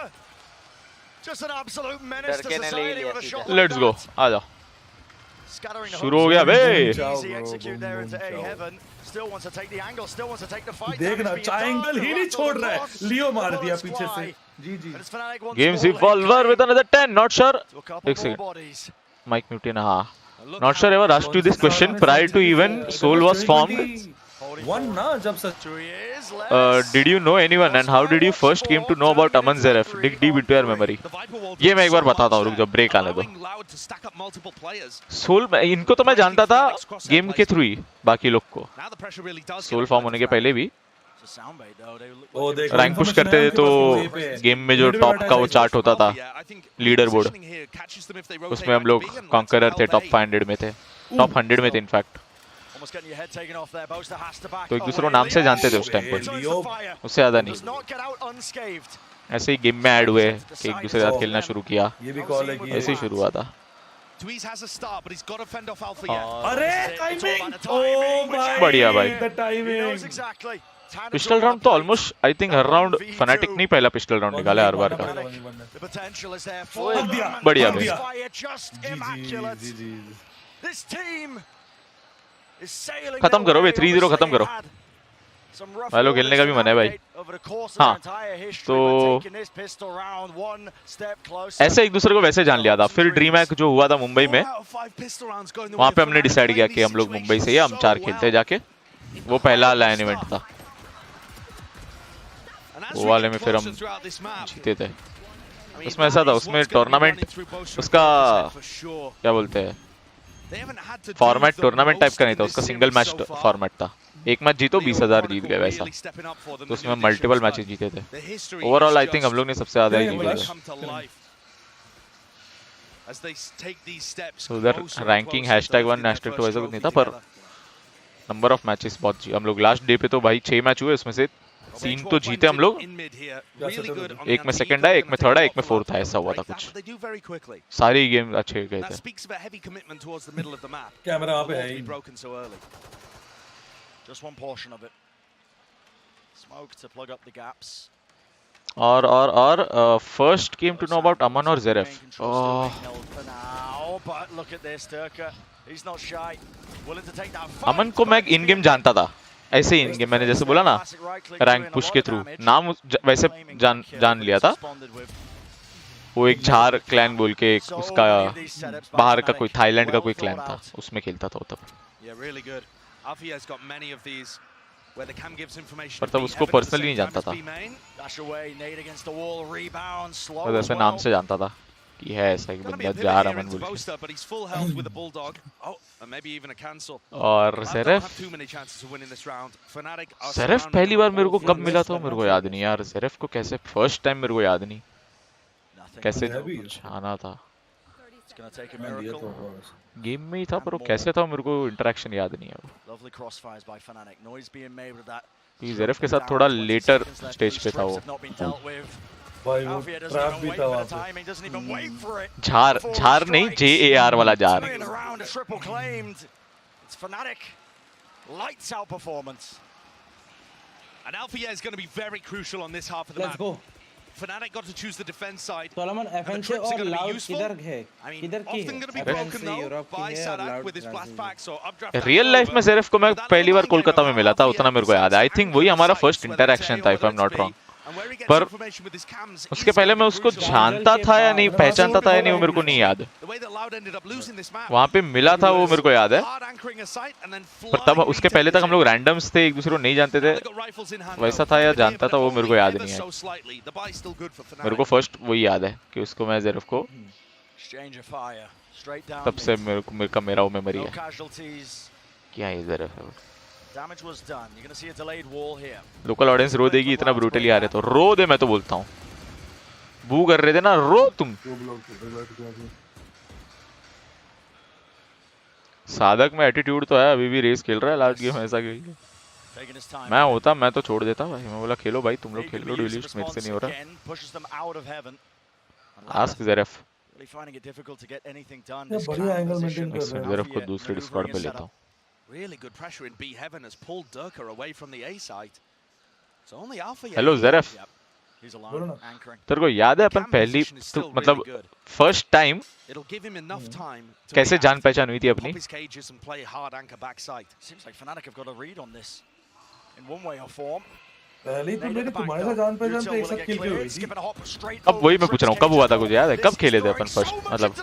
Just an absolute menace to society with a shot like Let's go, आ जाओ, Scattering शुरू हो गया बे। easy execute there into A heaven. Still wants to take the angle, still wants to take the fight. देखना triangle ही नहीं छोड़ रहा है, लियो मार दिया पीछे से। जी Games evolver with another 10, not sure। एक सेकंड, माइक म्यूट ना, हाँ not sure ever asked you this question prior to even Soul was formed। One ना जब सच did you know anyone and how did you first came to know about Aman Zaref? Dig deep into your memory। ये मैं एक बार बताता हूँ, रुक जब break आने दो। सोल इनको तो मैं जानता था गेम के थ्रू ही, बाकी लोग को सोल फॉर्म होने के पहले भी रैंक पुश करते थे तो गेम में जो टॉप का वो चार्ट होता था लीडर बोर्ड, उसमें हम लोग कॉन्करर थे, टॉप 500 में थे, टॉप 100 में थे इनफैक्ट। तो एक दूसरे को नाम से जानते थे उस टाइम पर, उससे ज्यादा नहीं। ऐसे ही गेम में ऐड हुए कि एक दूसरे के साथ खेलना शुरू किया, ऐसे ही शुरू हुआ था। अरे टाइमिंग, ओह भाई, बढ़िया भाई। टाइमिंग। पिस्टल राउंड तो almost I think her round fanatic नहीं पहला पिस्टल राउंड निकाला हर बार का। बढ़िया भाई। खत्म करो भाई, 3-0 खत्म करो। भाई लोग खेलने का भी मन है भाई। हाँ, तो ऐसे एक दूसरे को वैसे जान लिया था। फिर ड्रीम हैक जो हुआ था मुंबई में, वहां पे हमने डिसाइड किया कि हम लोग मुंबई से ही हम 4 खेलते जाके। वो पहला लाइन इवेंट था, वो वाले में फिर हम जीते थे। उसमें ऐसा था, उसमें टूर्नामेंट, उसका क्या बोलते हैं, फॉर्मेट टूर्नामेंट टाइप का नहीं था, उसका सिंगल मैच फॉर्मेट था। एक मैच जीतो 20,000 जीत गए वैसा। तो उसमें मल्टीपल मैचेस जीते थे। ओवरऑल आई थिंक हम लोग ने सबसे ज्यादा ही जीते थे। उधर रैंकिंग #1 #2 ऐसा कुछ नहीं था, पर नंबर ऑफ मैचेस बहुत हम लोग लास्ट डे पे तो भाई 6 मैच हुए, उसमें से 3 तो जीते हम लोग। एक में सेकंड आया, एक में थर्ड आया, एक में फोर्थ आया, ऐसा हुआ था कुछ। सारी गेम अच्छे गए थे। कैमरा वहां पे है ही। Just one portion of it. Smoke to plug up the gaps. और first came to know about Aman और Zeref. But look at this, Turka. He's not shy. Willing to take that. अमन को मैं इन game जानता था, ऐसे इन game मैंने जैसे बोला ना रैंक पुश के थ्रू, नाम वैसे जान लिया था। वो एक झार क्लैन बोल के एक उसका बाहर का कोई थाईलैंड का कोई क्लैन था, उसमें खेलता था वो तब। पर तब उसको पर्सनली नहीं जानता था, बस ऐसे नाम से जानता था कि है ऐसा एक बंदा जार अमन बोल के। और सेरेफ पहली बार मेरे को कब मिला था मेरे को याद नहीं यार। सेरेफ को कैसे फर्स्ट टाइम मेरे को याद नहीं, कैसे आना था, गेम में ही था पर वो कैसे था मेरे को इंटरेक्शन याद नहीं है। वो जेरेफ के साथ थोड़ा लेटर स्टेज पे था वो। भाई वो ट्रैप भी था वहाँ पे। झार नहीं, JAR वाला jar. And Alpha is going to be very crucial on this half of the map. Let's go. Fnatic got to choose the defense side. Solomon FNC और Loud किधर है? किधर की often going to be broken though by Sadak with his blast pack. So updraft. Real life में जेरेफ को मैं पहली बार कोलकाता में मिला था, उतना मेरे को याद है। आई थिंक वही हमारा फर्स्ट इंटरेक्शन था, if I am not wrong. पर उसके पहले मैं उसको जानता था या नहीं, पहचानता था या नहीं, वो मेरे को नहीं याद। वहां पे मिला था वो मेरे को याद है, पर तब उसके पहले तक हम लोग रैंडम्स थे, एक दूसरे को नहीं जानते थे। वैसा था या जानता था वो मेरे को याद नहीं है। मेरे को फर्स्ट वही याद है कि उसको मैं जेरेफ को तब से मेरा वो मेमोरी है। क्या है जेरेफ है? लोकल ऑडियंस रो देगी, इतना ब्रूटली आ रहे तो रो दे, मैं तो बोलता हूँ। बू कर रहे थे ना, रो तुम। साधक में एटीट्यूड तो है, अभी भी रेस खेल रहा है लास्ट गेम ऐसा खेल। मैं होता मैं तो छोड़ देता भाई, मैं बोला खेलो भाई तुम लोग खेल लो, डिलीट मेरे से नहीं हो रहा। आस्क जेरेफ। बढ़िया एंगल मेंटेन कर रहा है। जेरेफ को दूसरे डिस्कॉर्ड पे लेता हूँ। Really good pressure in B heaven has pulled Durka away from the A side. So only Alpha. Hello Zeref. He's alone anchoring. तेरे को याद है अपन पहली मतलब फर्स्ट टाइम कैसे जान पहचान हुई थी अपनी? पहली तो मेरी तुम्हारे साथ जान पहचान तो एक साथ खेल के हुई थी। अब वही मैं पूछ रहा हूँ कब हुआ था, कुछ याद है कब खेले थे अपन फर्स्ट? मतलब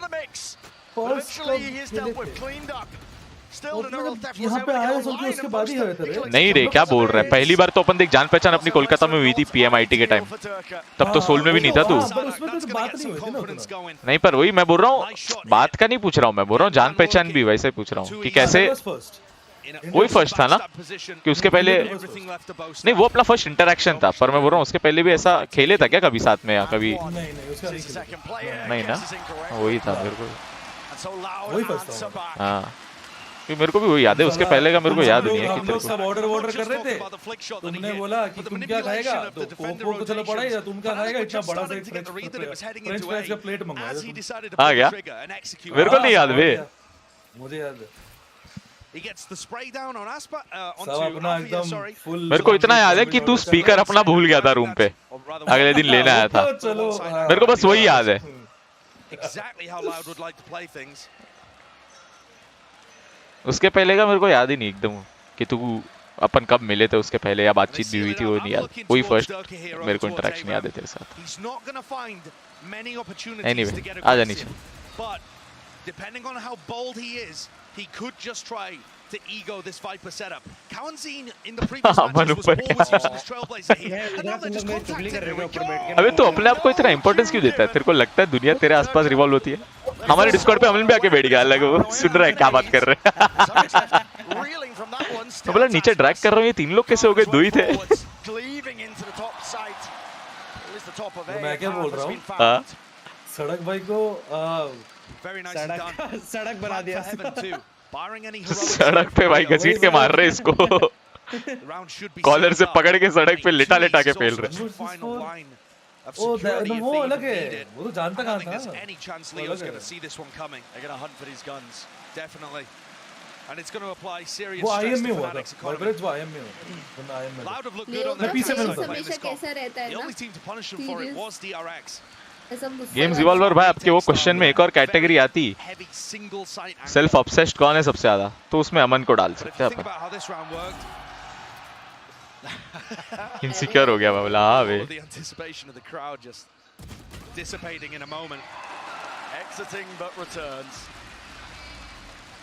यहाँ पे आए सब उसके बाद ही हुए थे। नहीं रे, क्या बोल रहे हैं? पहली बार तो अपन देख जान पहचान अपनी कोलकाता में हुई थी PMIT के टाइम, तब तो सोल में भी नहीं था तू। नहीं पर वही मैं बोल रहा हूँ, बात का नहीं पूछ रहा हूँ, मैं बोल रहा हूँ जान पहचान भी वैसे पूछ रहा हूँ कि कैसे। वही फर्स्ट था ना कि उसके पहले नहीं, वो अपना फर्स्ट इंटरेक्शन था, पर मैं बोल रहा हूँ उसके पहले भी ऐसा खेले था क्या कभी साथ में या कभी? नहीं ना, वही था मेरे को। वही फर्स्ट था। हाँ मेरे को भी वही याद है, उसके पहले का मेरे को याद नहीं है कि हम लोग सब ऑर्डर कर रहे थे, तुमने बोला कि तुम क्या खाएगा, तो कोको को चलो पड़ा या तुम क्या खाएगा, इतना बड़ा सा फ्रेंच फ्राइज का प्लेट मंगवाया तुम। आ गया, मेरे को नहीं याद बे, मुझे याद है। सब अपना एकदम फुल। मेरे को इतना याद है कि तू स्पीकर अपना भूल गया था रूम पे, अगले दिन लेने आया था, मेरे को बस वही याद है। उसके पहले का मेरे को याद ही नहीं एकदम कि तू अपन कब मिले थे, उसके पहले या बातचीत भी हुई थी वो नहीं याद, वही फर्स्ट मेरे को इंटरेक्शन याद है तेरे साथ। एनीवे आजा नीचे। Depending on how bold he is, he could just try to ego this Viper setup. Kawanzine in the previous matches was always using this trailblazer here. And now they're just contacting. अबे तू अपने आप को इतना importance क्यों देता है? तेरे को लगता है दुनिया तेरे आसपास रिवॉल्व होती है? हमारे डिस्कॉर्ड पे अमन भी आके बैठ गया, अलग वो सुन रहा है क्या बात कर रहे हैं। तो बोला नीचे ड्रैग कर रहा हूँ, ये तीन लोग कैसे हो गए? दो ही थे। मैं क्या बोल रहा हूँ? सड़क भाई को सड़क बना दिया। सड़क पे भाई घसीट के मार रहे इसको, कॉलर से पकड़ के सड़क पे लिटा लिटा के फेल रहे। वो अलग है, वो तो जानता कहाँ था। वो IM में हुआ था, moderators वो IM में हुआ। मैं पीछे में हमेशा कैसा रहता है ना? गेम्स इवॉल्वर भाई, आपके वो क्वेश्चन में एक और कैटेगरी आती, सेल्फ ऑब्सेस्ड कौन है सबसे ज्यादा, तो उसमें अमन को डाल सकते हैं अपन। इनसिक्योर हो गया बाबला। हाँ बे,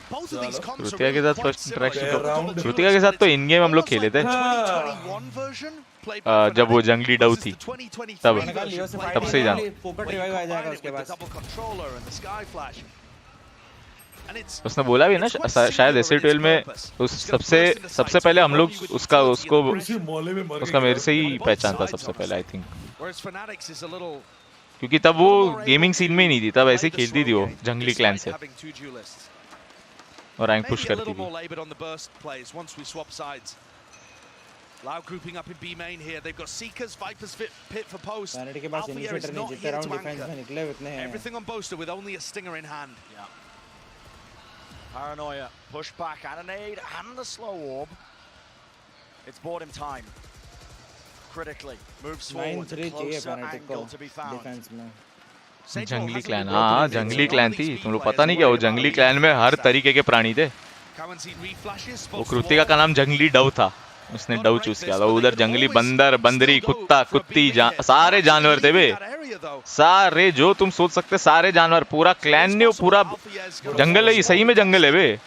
श्रुतिका के साथ फर्स्ट इंटरेक्शन, श्रुतिका के साथ तो इन गेम हम लोग खेले थे जब वो जंगली डव थी, तब से ही जान। उसने बोला भी ना शायद एस12 में उस सबसे पहले हम लोग उसका मेरे से ही पहचान था सबसे पहले, आई थिंक, क्योंकि तब वो गेमिंग सीन में ही नहीं थी, तब ऐसे ही खेलती थी वो जंगली क्लैन से और रैंक पुश करती थी। Loud grouping up in B main here. They've got Seekers, Vipers pit for post. Alpha is not here to anchor. Everything on Boaster with only a stinger in hand. Yeah. Paranoia, push back and a nade and the slow orb. It's bought him time. Critically, moves forward. Closer angle to be found. जंगली clan, हाँ जंगली clan थी, तुम लोग पता नहीं क्या, वो जंगली क्लैन में हर तरीके के प्राणी थे। वो कृतिका का नाम जंगली डव था, उसने डव चूज किया था। उधर जंगली बंदर, बंदरी, कुत्ता, कुत्ती, सारे जानवर थे बे, सारे जो तुम सोच सकते सारे जानवर, पूरा क्लैन ने, पूरा जंगल है, सही में जंगल है बे,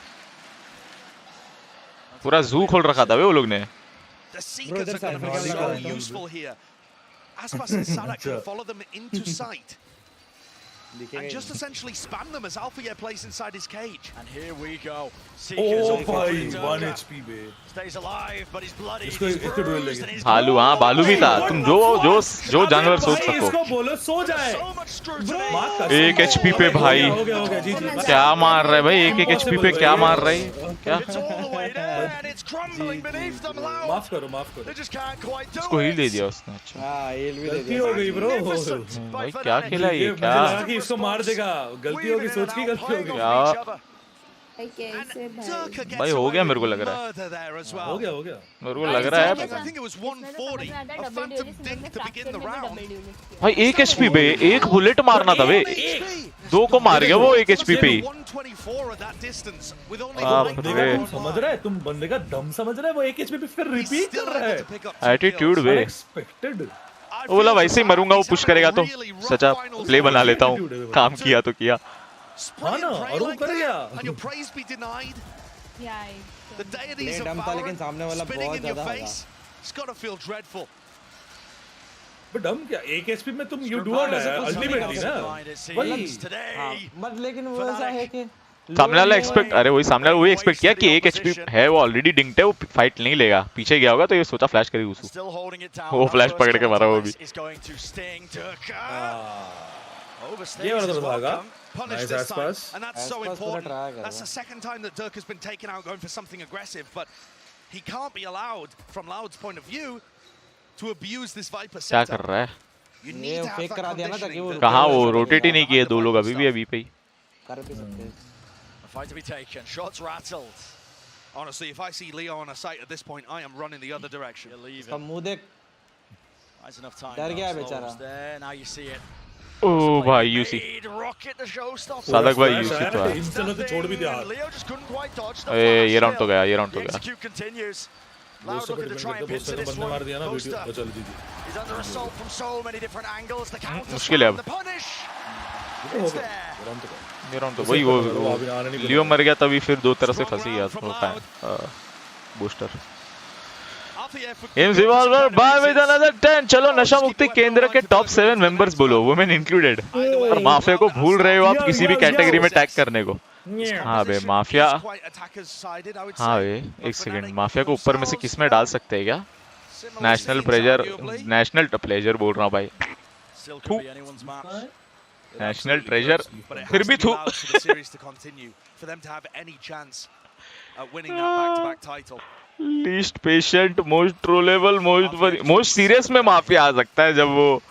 पूरा जू खोल रखा था बे वो लोग ने। And just essentially spam them as Alpha plays inside his cage. And here we go. Oh भाई 1 HP बे, stays alive but he's bloody. इसको डुएल लेंगे। भालू, हाँ भालू भी था, तुम जो जानवर सोच सको। इसको बोलो सो जाए। 1 HP पे भाई क्या मार रहा है भाई, 1 HP पे क्या मार रहा है क्या? माफ करो इसको हील दे दिया उसने। अच्छा हाँ हील भी दे गलती हो गई ब्रो भाई, क्या खेला ये, क्या इसको मार देगा, गलती होगी, सोच की गलती होगी क्या कैसे भाई? हो गया मेरे को लग रहा है, हो गया मेरे को लग रहा है भाई। 1 HP पे 1 बुलेट मारना था बे, 2 को मार गया वो 1 HP पे। समझ रहा है, तुम बंदे का दम समझ रहा है, वो 1 HP पे फिर रिपीट कर रहा है। एटीट्यूड बे, वो बोला वैसे ही मरूंगा, वो पुश करेगा तो सचा प्ले बना लेता हूँ, काम किया तो किया। हाँ ना, और वो कर गया। डम था लेकिन सामने वाला बहुत ज्यादा होगा। डम क्या 1 HP में तुम यू डू अल्टीमेटली ना वही, बट लेकिन वो ऐसा है कि सामने वाला एक्सपेक्ट, अरे वही सामने वाला वही एक्सपेक्ट किया कि 1 HP है, वो ऑलरेडी डिंक्ट है, वो फाइट नहीं लेगा, पीछे गया होगा तो ये सोचा फ्लैश करेगी उसको, वो फ्लैश पकड़ के मारा वो भी। ये वाला तो भागा Punished nice this ass time, pass and that's so important. That's the second time that Dirk has been taken out going for something aggressive, but he can't be allowed, from Loud's point of view, to abuse this Viper क्या setup. कर रहा है? You need to have that conditioning. कहाँ वो rotate ही नहीं किए दो लोग अभी भी पे ही. A fight to be taken. Shots rattled. Honestly, if I see Leo on a site at this point, I am running the other direction. इसका मुंह देख. Nice enough time. डर गया बेचारा. Now you see it. ओ भाई UC. Sadiq भाई UC तो है. इंस्टेंट तो छोड़ भी दिया. ये राउंड तो गया, ये राउंड तो गया. Loud looking to try and pinch this one. He's under assault from so many different angles. The counter मुश्किल है अब. the punish. ये राउंड तो वही वो लियो मर गया तभी फिर दो तरह से फंसी गया था बूस्टर. Bye with another 10. चलो नशा मुक्ति केंद्र के टॉप 7 मेंबर्स बोलो, वुमेन इंक्लूडेड. और माफिया को भूल रहे हो आप किसी भी कैटेगरी में टैग करने को. हाँ बे माफिया. हाँ बे एक सेकंड, माफिया को ऊपर में से किस में डाल सकते हैं क्या? नेशनल प्लेजर बोल रहा हूँ भाई. नेशनल ट्रेजर फिर भी थू. Least patient, most trollable, most serious में माफिया आ सकता है जब वो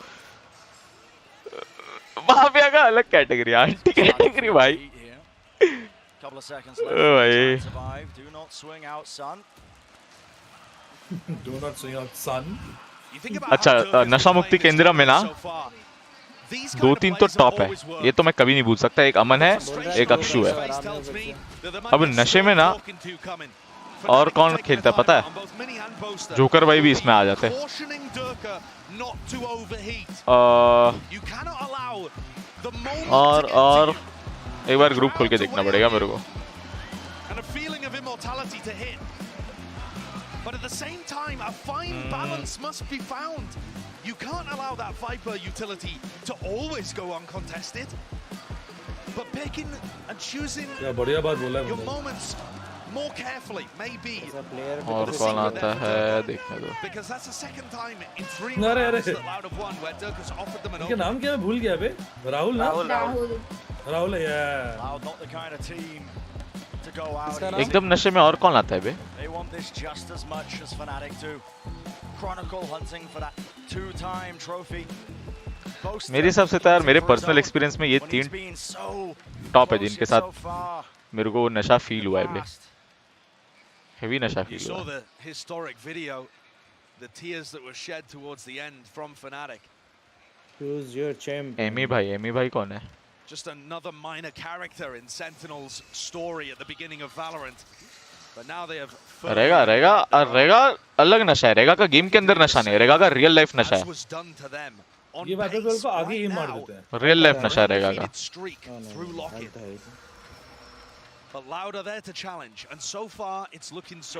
माफिया का अलग कैटेगरी, आंटी कैटेगरी भाई. अच्छा नशा मुक्ति केंद्र में ना 2-3 तो टॉप है, ये तो मैं कभी नहीं भूल सकता. एक अमन है, एक अक्षु है. अब नशे में ना और कौन खेलता है पता है? जोकर भाई भी इसमें आ जाते हैं. और एक बार ग्रुप खोल के देखना पड़ेगा मेरे को. But at the same time, a fine balance must be found. You can't allow that Viper utility to always go uncontested. But picking and choosing your moments more carefully, maybe. और कौन आता है देखने दो. Because that's the second time in 3 rounds that Loud have won where Dirk has offered them an opening. नाम क्या है भूल गया बे. राहुल ना. राहुल है यार. Loud not the kind of team to go out. एकदम नशे में और कौन आता है बे? They want this just as much as Fnatic do. Chronicle hunting for that 2-time trophy. मेरे हिसाब से तो यार मेरे पर्सनल एक्सपीरियंस में ये 3 टॉप है जिनके साथ मेरे को नशा फील हुआ है बे. हेवी नशा फील हुआ. You saw the historic video, the tears that were shed towards the end from Fnatic. Choose your champion. एमी भाई कौन है? Just another minor character in Sentinel's story at the beginning of Valorant. But now they have रेगा अलग नशा है. रेगा का गेम के अंदर नशा नहीं है, रेगा का रियल लाइफ नशा है. ये बात है को आगे ही मार देते हैं. रियल लाइफ नशा है रेगा का. But Loud are there to challenge, and so far it's looking so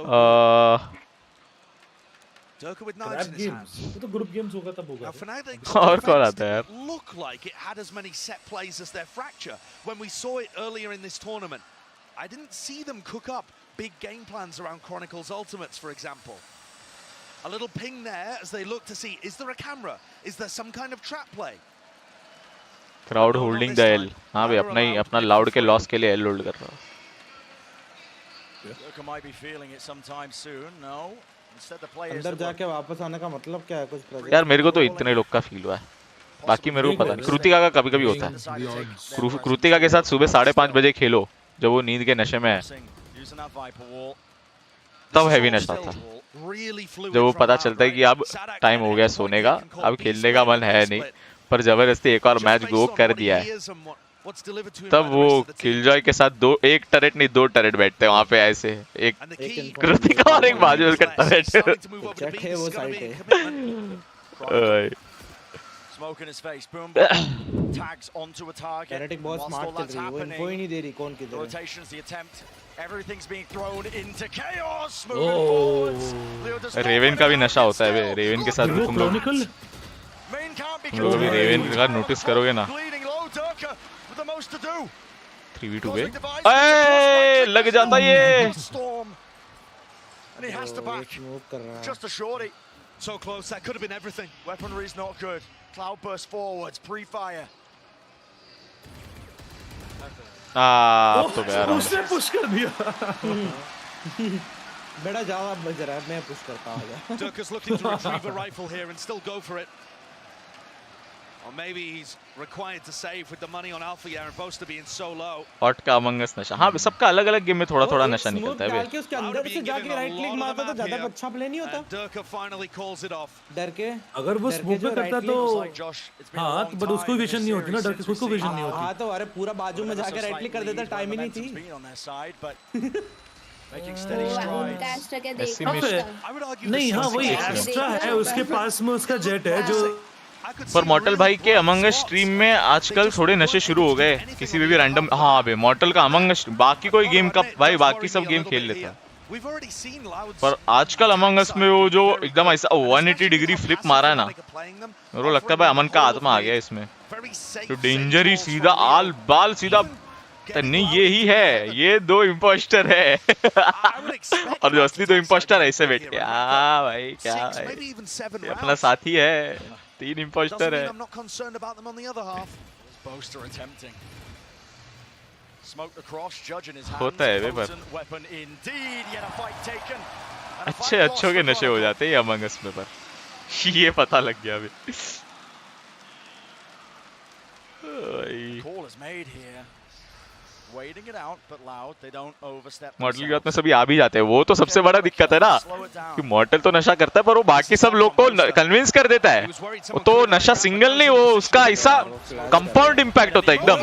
Dirk with knives in his hands. वो तो ग्रुप गेम्स होगा तब होगा. Now Fnatic और कौन आता है यार? look like it had as many set plays as their fracture when we saw it earlier in this tournament. I didn't see them cook up big game plans around Chronicle's ultimates, for example. A little ping there as they look to see, is there a camera? Is there some kind of trap play? Crowd holding the L. हाँ भाई अपना Loud के loss के लिए L hold कर रहा है. Dirk might be feeling it sometime soon. No. अंदर जाके वापस आने का मतलब क्या है? कुछ प्रोजेक्ट यार मेरे को तो इतने लोग का फील हुआ है, बाकी मेरे को पता नहीं. कृतिका का कभी-कभी होता है. कृतिका के साथ सुबह 5:30 बजे खेलो जब वो नींद के नशे में है, तब हैवी नशा था. जब वो पता चलता है कि अब टाइम हो गया सोने का, अब खेलने का मन है नहीं, पर जबरदस्ती एक और मैच गो कर दिया है, तब वो किलजॉय के साथ एक टरेट नहीं 2 टरेट बैठते हैं वहाँ पे ऐसे. एक कृतिका और एक बाजू उसका टरेट. वो साइड है. Smoke in his face. Boom. Tags onto a target. Fnatic बहुत स्मार्ट चल रही है. वो इनको ही नहीं दे रही कौन किधर है. Rotations, the attempt. Everything's being thrown into chaos. Moving forwards. रेवन का भी नशा होता है बे. रेवन के साथ तुम लोग भी रेवन का नोटिस करोगे ना. 3v2 पे लग जाता ये. And he has to back. Just a shorty. So close, that could have been everything. Weaponry is not good. Cloud burst forwards, pre-fire. अब तो यार उसने पुश कर दिया। बेटा जाओ आप बज रहा है, मैं पुश करता हूँ। Dirk is looking to retrieve a rifle here and still go for it. Or maybe he's required to save with the money on Alpha here and Boaster being so low. Hot का among अस नशा, हाँ सबका अलग अलग game में थोड़ा थोड़ा नशा निकलता है बे। डाल के उसके अंदर से जाके राइट क्लिक मारता तो ज्यादा अच्छा प्ले नहीं होता। Dirk finally calls it off. डर के अगर वो स्मोक में करता तो हाँ, बट उसको विजन नहीं होती ना, डर के खुद को विजन नहीं होती। हाँ तो अरे पूरा बाजू में जाके राइट क्लिक कर देता, टाइम ही नहीं थी। नहीं हाँ वही एक्स्ट्रा है उसके पास में, उसका जेट है जो। पर मॉर्टल भाई के अमंग अस स्ट्रीम में आजकल थोड़े नशे शुरू हो गए, किसी भी रैंडम। हाँ बे मॉर्टल का अमंग अस, बाकी कोई गेम का भाई बाकी सब गेम खेल लेता है, पर आजकल अमंग अस में वो जो एकदम ऐसा 180 डिग्री फ्लिप मारा है ना, मेरे को लगता है भाई अमन का आत्मा आ गया इसमें। तो डेंजर ही सीधा आल बाल सीधा नहीं, ये ही है, ये दो इम्पोस्टर है। और जो असली दो इम्पोस्टर ऐसे बैठ के, हाँ भाई क्या भाई, ये अपना साथी है, 3 इम्पोस्टर है। होता है वे, पर अच्छे के नशे हो जाते हैं अमंग अस में, पर ये पता लग गया अभी। मॉडल की बात में सभी आ भी जाते हैं, वो तो सबसे बड़ा दिक्कत है ना कि मॉडल तो नशा करता है पर वो बाकी सब लोग को कन्विंस कर देता है। वो तो नशा सिंगल नहीं, वो उसका ऐसा कंपाउंड इम्पैक्ट होता है एकदम।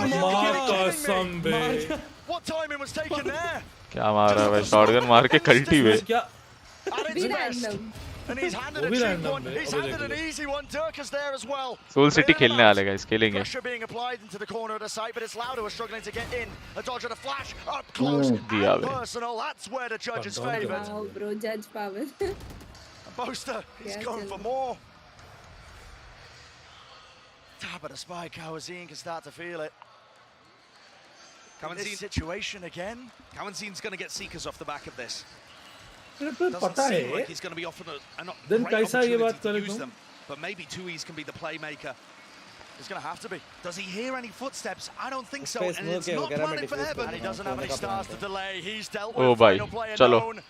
क्या मारा है भाई, शॉटगन मार के कल्टी वे। सोल सिटी खेलने वाले गाइस, खेलेंगे। दिया बे। ब्रो जज power. Boaster, he's going for more. But a spy Kawazine can start to feel it. Kawazine's situation again. Kawazine's going to get seekers off the back of this. पता है like he's going to be offered a then great कैसा ये बात opportunity to करे use तो them, but maybe 2E's can be the playmaker. It's going to have to be. Does he hear any footsteps? I don't think so. And it's not planning for heaven. And he doesn't have any stars to delay. He's dealt with the final play alone.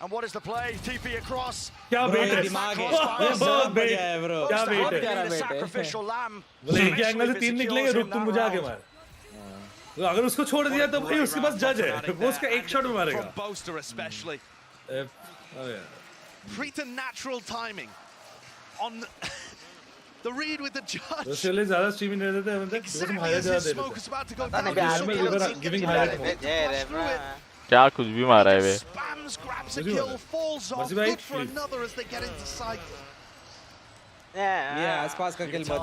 And what is the play? TP across. क्या बेट है, ये बहुत बेट है bro, क्या बेट है। Sacrificial lamb. बोले एक angle से 3 निकलेंगे, रुक तुम मुझे आगे मार। तो अगर उसको छोड़ दिया तो भाई उसके पास जज है, वो उसका एक शॉट में मारेगा। Boaster especially. Preternatural timing on the read with the judge. तो चले ज़्यादा स्ट्रीमिंग नहीं देते हैं, मतलब तुम हाईलाइट ज़्यादा देते हैं। गिविंग हाईलाइट क्या कुछ भी मारा है वे।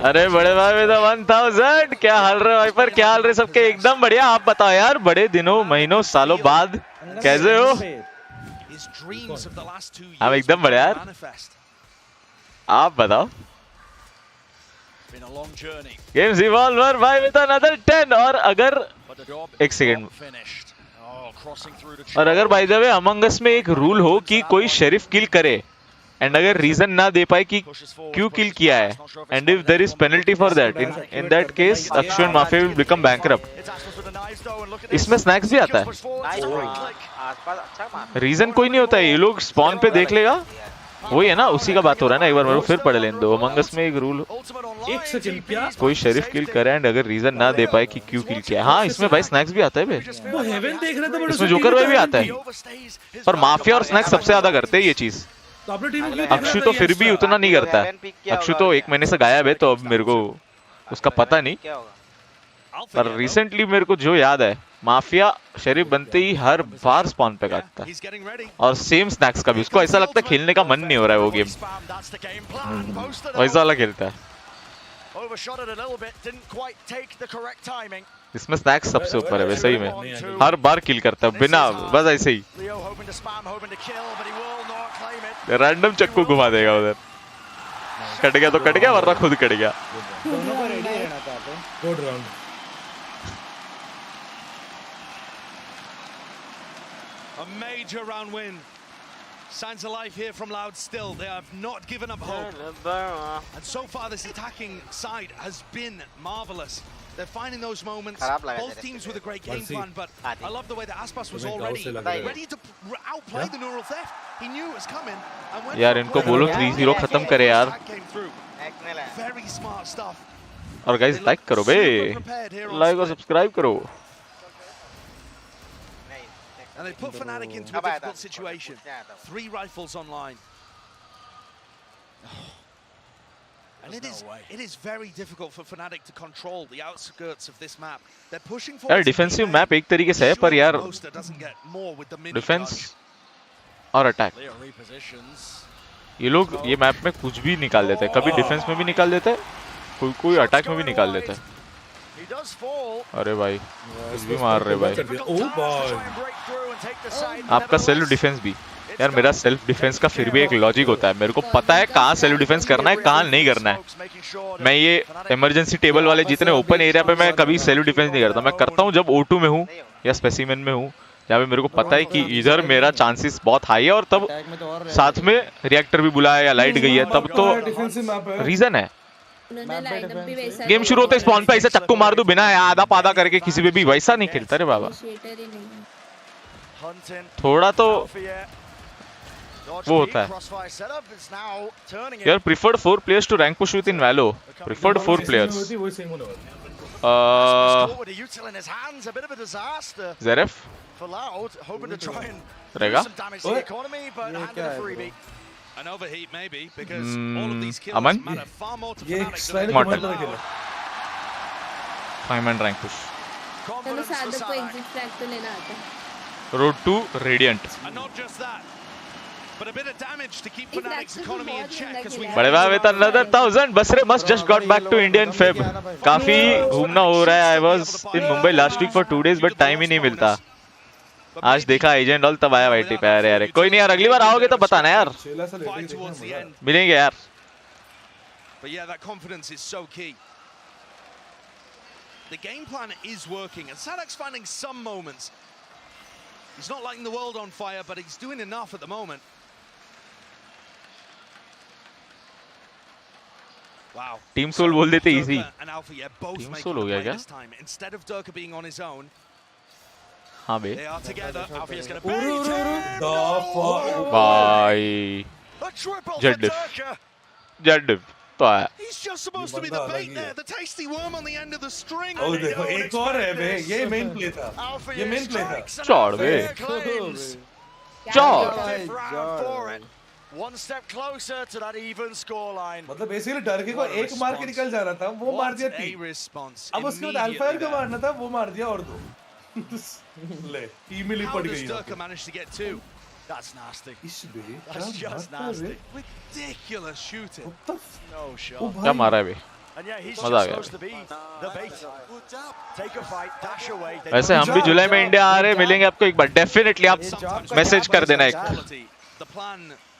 अरे बड़े भाई में 1000 क्या हाल रहे भाई, पर क्या हाल रहे सबके? एकदम बढ़िया, आप बताओ यार, बड़े दिनों महीनों सालों बाद कैसे हो? हम एकदम बढ़िया यार, आप बताओ। गेम्स इवॉल्वर भाई विद अनदर 10। और अगर एक सेकंड, और अगर बाय द वे अमंग अस में एक रूल हो कि कोई शेरिफ किल करे एंड अगर रीजन ना दे पाए कि क्यों किल किया है, and if there is penalty for that, in that case Akshu and mafia will become bankrupt. इसमें स्नैक्स भी आता है, रीजन कोई नहीं होता है, ये लोग स्पॉन पे देख लेगा, वही है ना, उसी का बात हो रहा है ना। एक बार मेरे को फिर पढ़ लेने दो। अमंग अस में एक रूल, एक सेकंड, क्या कोई शेरिफ किल करे एंड अगर रीजन ना दे पाए कि क्यों किल किया। हाँ इसमें भाई स्नैक्स भी आता है बे, वो हेवन देख रहे थे, इसमें जोकर भाई भी आता है, पर माफिया और स्नैक्स सबसे ज्यादा करते हैं ये चीज। अक्षु तो फिर भी उतना नहीं करता है, अक्षु तो 1 महीने से गायब है, तो अब मेरे को उसका पता नहीं, पर रिसेंटली मेरे को जो याद है, माफिया शेरिफ बनते ही हर बार स्पॉन पे काटता है, और सेम स्नैक्स का भी। उसको ऐसा लगता है खेलने का मन नहीं हो रहा है वो गेम, वैसा वाला खेलता है। इसमें स्नैक्स सबसे ऊपर है वैसे ही में, हर बार किल करता है बिना, बस ऐसे ही रैंडम चक्कू घुमा देगा उधर। कट गया तो कट गया, वरना खुद कट गया। A major round win Signs of life here from Loud still. They have not given up hope. And so far this attacking side has been marvelous. They're finding those moments. Both teams with a great game plan, but I love the way that Aspas was already ready to outplay the neural theft. He knew it was coming. And when यार इनको बोलो 3-0 खत्म करे यार. Very smart stuff. और guys like करो बे. Like और subscribe करो. And they put Fnatic into a difficult situation. 3 rifles online. And it is very difficult for Fnatic to control the outskirts of this map. They're pushing forward. यार defensive map एक तरीके से है पर यार defence और attack ये लोग ये मैप में कुछ भी निकाल देते हैं. कभी डिफेंस में भी निकाल देते हैं, कोई अटैक में भी निकाल देता है. अरे भाई कुछ भी मार रहे भाई. आपका सेल्फ डिफेंस भी यार, मेरा सेल्फ डिफेंस का फिर भी एक लॉजिक होता है. मेरे को पता है कहाँ सेल्फ डिफेंस करना है कहाँ नहीं करना है. मैं ये इमरजेंसी टेबल वाले जितने ओपन एरिया पे मैं कभी सेल्फ डिफेंस नहीं करता. मैं करता हूँ जब O2 में हूँ या स्पेसिमेन में हूँ, जहाँ पे मेरे को पता है कि इधर मेरा चांसेस बहुत हाई है और तब साथ में रिएक्टर भी बुलाया या लाइट गई है तब तो रीजन है. गेम शुरू होते स्पॉन पे ऐसा चक्कू मार दूं बिना आधा पादा करके किसी पे भी, वैसा नहीं खेलता रे बाबा. थोड़ा तो वो होता है यार. Preferred 4 players to rank push within Valo. Preferred 4 players. Zeref रहेगा. An overheat maybe because all of these kills Aman? matter far more to Fnatic. Mortal 5-man rank push. चलो सादक को एग्जिट फ्लैग तो लेना आता है. Road to Radiant. And not just that, but a bit of damage to keep Fnatic's economy in check as we. बड़े भाई with another 1000. Basre must just got back to Indian Feb. काफी घूमना हो रहा है. I was in Mumbai last week for 2 days but time ही नहीं मिलता. आज देखा एजेंट ऑल तब आया वाइटी पे. अरे यार कोई नहीं यार, अगली बार आओगे तो बताना यार, मिलेंगे यार. But yeah, that confidence is so key. The game plan is working and Sadak's finding some moments. He's not lighting the world on fire, but he's doing enough at the moment. Wow. Team Soul बोल देते easy. Team soul हो गया क्या? Instead of Durka being on his own. हाँ बे. They are together. Alfia's going to भाई Z तो आया. He's just supposed to be the bait there, the tasty worm on the end of the string. Oh, देखो एक और है बे, ये main play था. ये मेन प्ले था. चौड़ बे. चौड़. One step closer to that even scoreline. मतलब बेसिकली डरके को एक मार के निकल जा रहा था, वो मार दिया 3. अब उसके बाद अल्फायर को मारना था, वो मार दिया और 2. ले टीम ही पड़ गई. Durka managed to get 2. That's nasty. That's just nasty. Ridiculous shooting. No shot. क्या मारा है बे. मजा आ गया. वैसे हम भी जुलाई में इंडिया आ रहे, मिलेंगे आपको एक बार. डेफिनेटली आप मैसेज कर देना,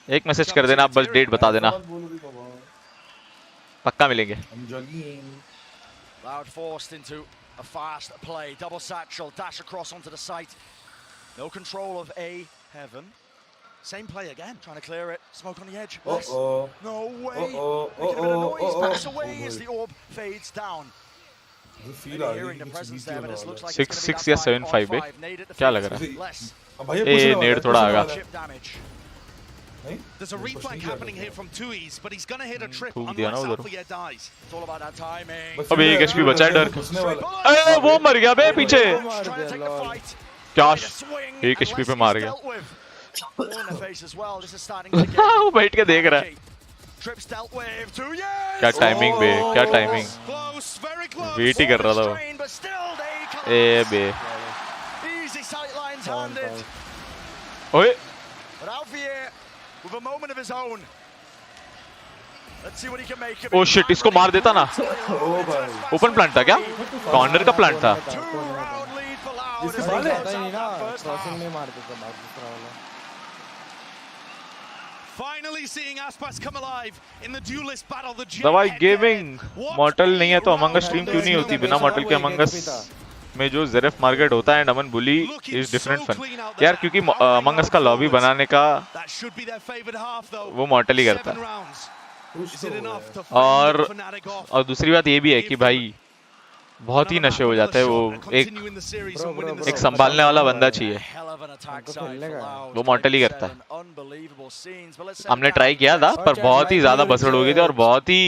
एक मैसेज कर देना, आप बस डेट बता देना, पक्का मिलेंगे. Loud forced into a fast play, double satchel, dash across onto the site. No control of A heaven. Same play again, trying to clear it. Smoke on the edge. No way. Making a bit of noise. Pass away as the orb fades down. Hearing the presence there, but it looks like 6-6 या 7-5 बे. क्या लग रहा है? ए नेड थोड़ा आगा. There's a reflank happening here from 2E's, but he's gonna hit a trip unless Alpha dies. It's all about that timing. अबे एक HP बचा है डर. अरे वो मर गया बे पीछे. क्या एक एचपी पे मार गया. वो बैठ के देख रहा है. क्या टाइमिंग बे, क्या टाइमिंग. वेट ही कर रहा था वो. ए बे. ओए with a moment of his own. Let's see what he can make of it. Oh shit, इसको मार देता ना. ओपन प्लांट था क्या? कॉर्नर का प्लांट था. इसके बाद नहीं ना, क्रॉसिंग में मार देता बात दूसरा वाला. Finally seeing Aspas come alive in the duelist battle. The दवाई गेमिंग मॉर्टल नहीं है तो अमंग अस स्ट्रीम क्यों नहीं होती? बिना मॉर्टल के अमंग अस में जो ज़ेरेफ मार्केट होता है अमन बुली इज डिफरेंट फन यार, क्योंकि अमंग अस का लॉबी बनाने का वो मॉर्टली करता है। और दूसरी बात ये भी है कि भाई बहुत ही नशे हो जाते हैं वो, एक संभालने वाला बंदा चाहिए, वो मॉर्टली करता है। हमने ट्राई किया था पर बहुत ही ज्यादा बसड़ हो गई थी और बहुत ही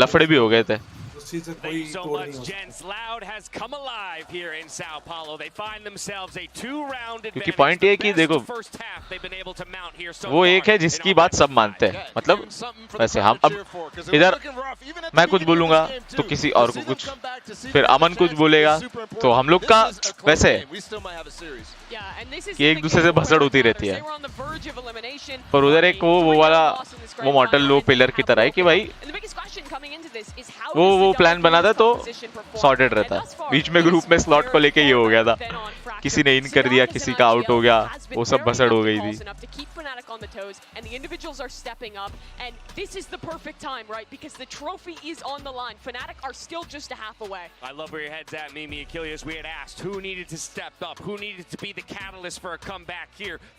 लफड़े भी हो गए थे। Thank you so much, gents. Loud has come alive here in São Paulo. They find themselves a 2-round advantage. क्योंकि पॉइंट ये है कि देखो वो एक है जिसकी बात सब मानते हैं, मतलब वैसे हम अब इधर मैं कुछ बोलूंगा तो किसी और को कुछ, फिर अमन कुछ बोलेगा तो हम लोग का वैसे कि एक दूसरे से भसड़ होती रहती है। पर उधर एक वो वाला वो मॉडल लो पिलर की तरह है कि भाई वो प्लान बनाता है तो सॉर्टेड रहता है। बीच में ग्रुप में स्लॉट को लेके ये हो गया था, किसी ने इन कर दिया, किसी का आउट हो गया, वो सब भसड़ हो गई थी।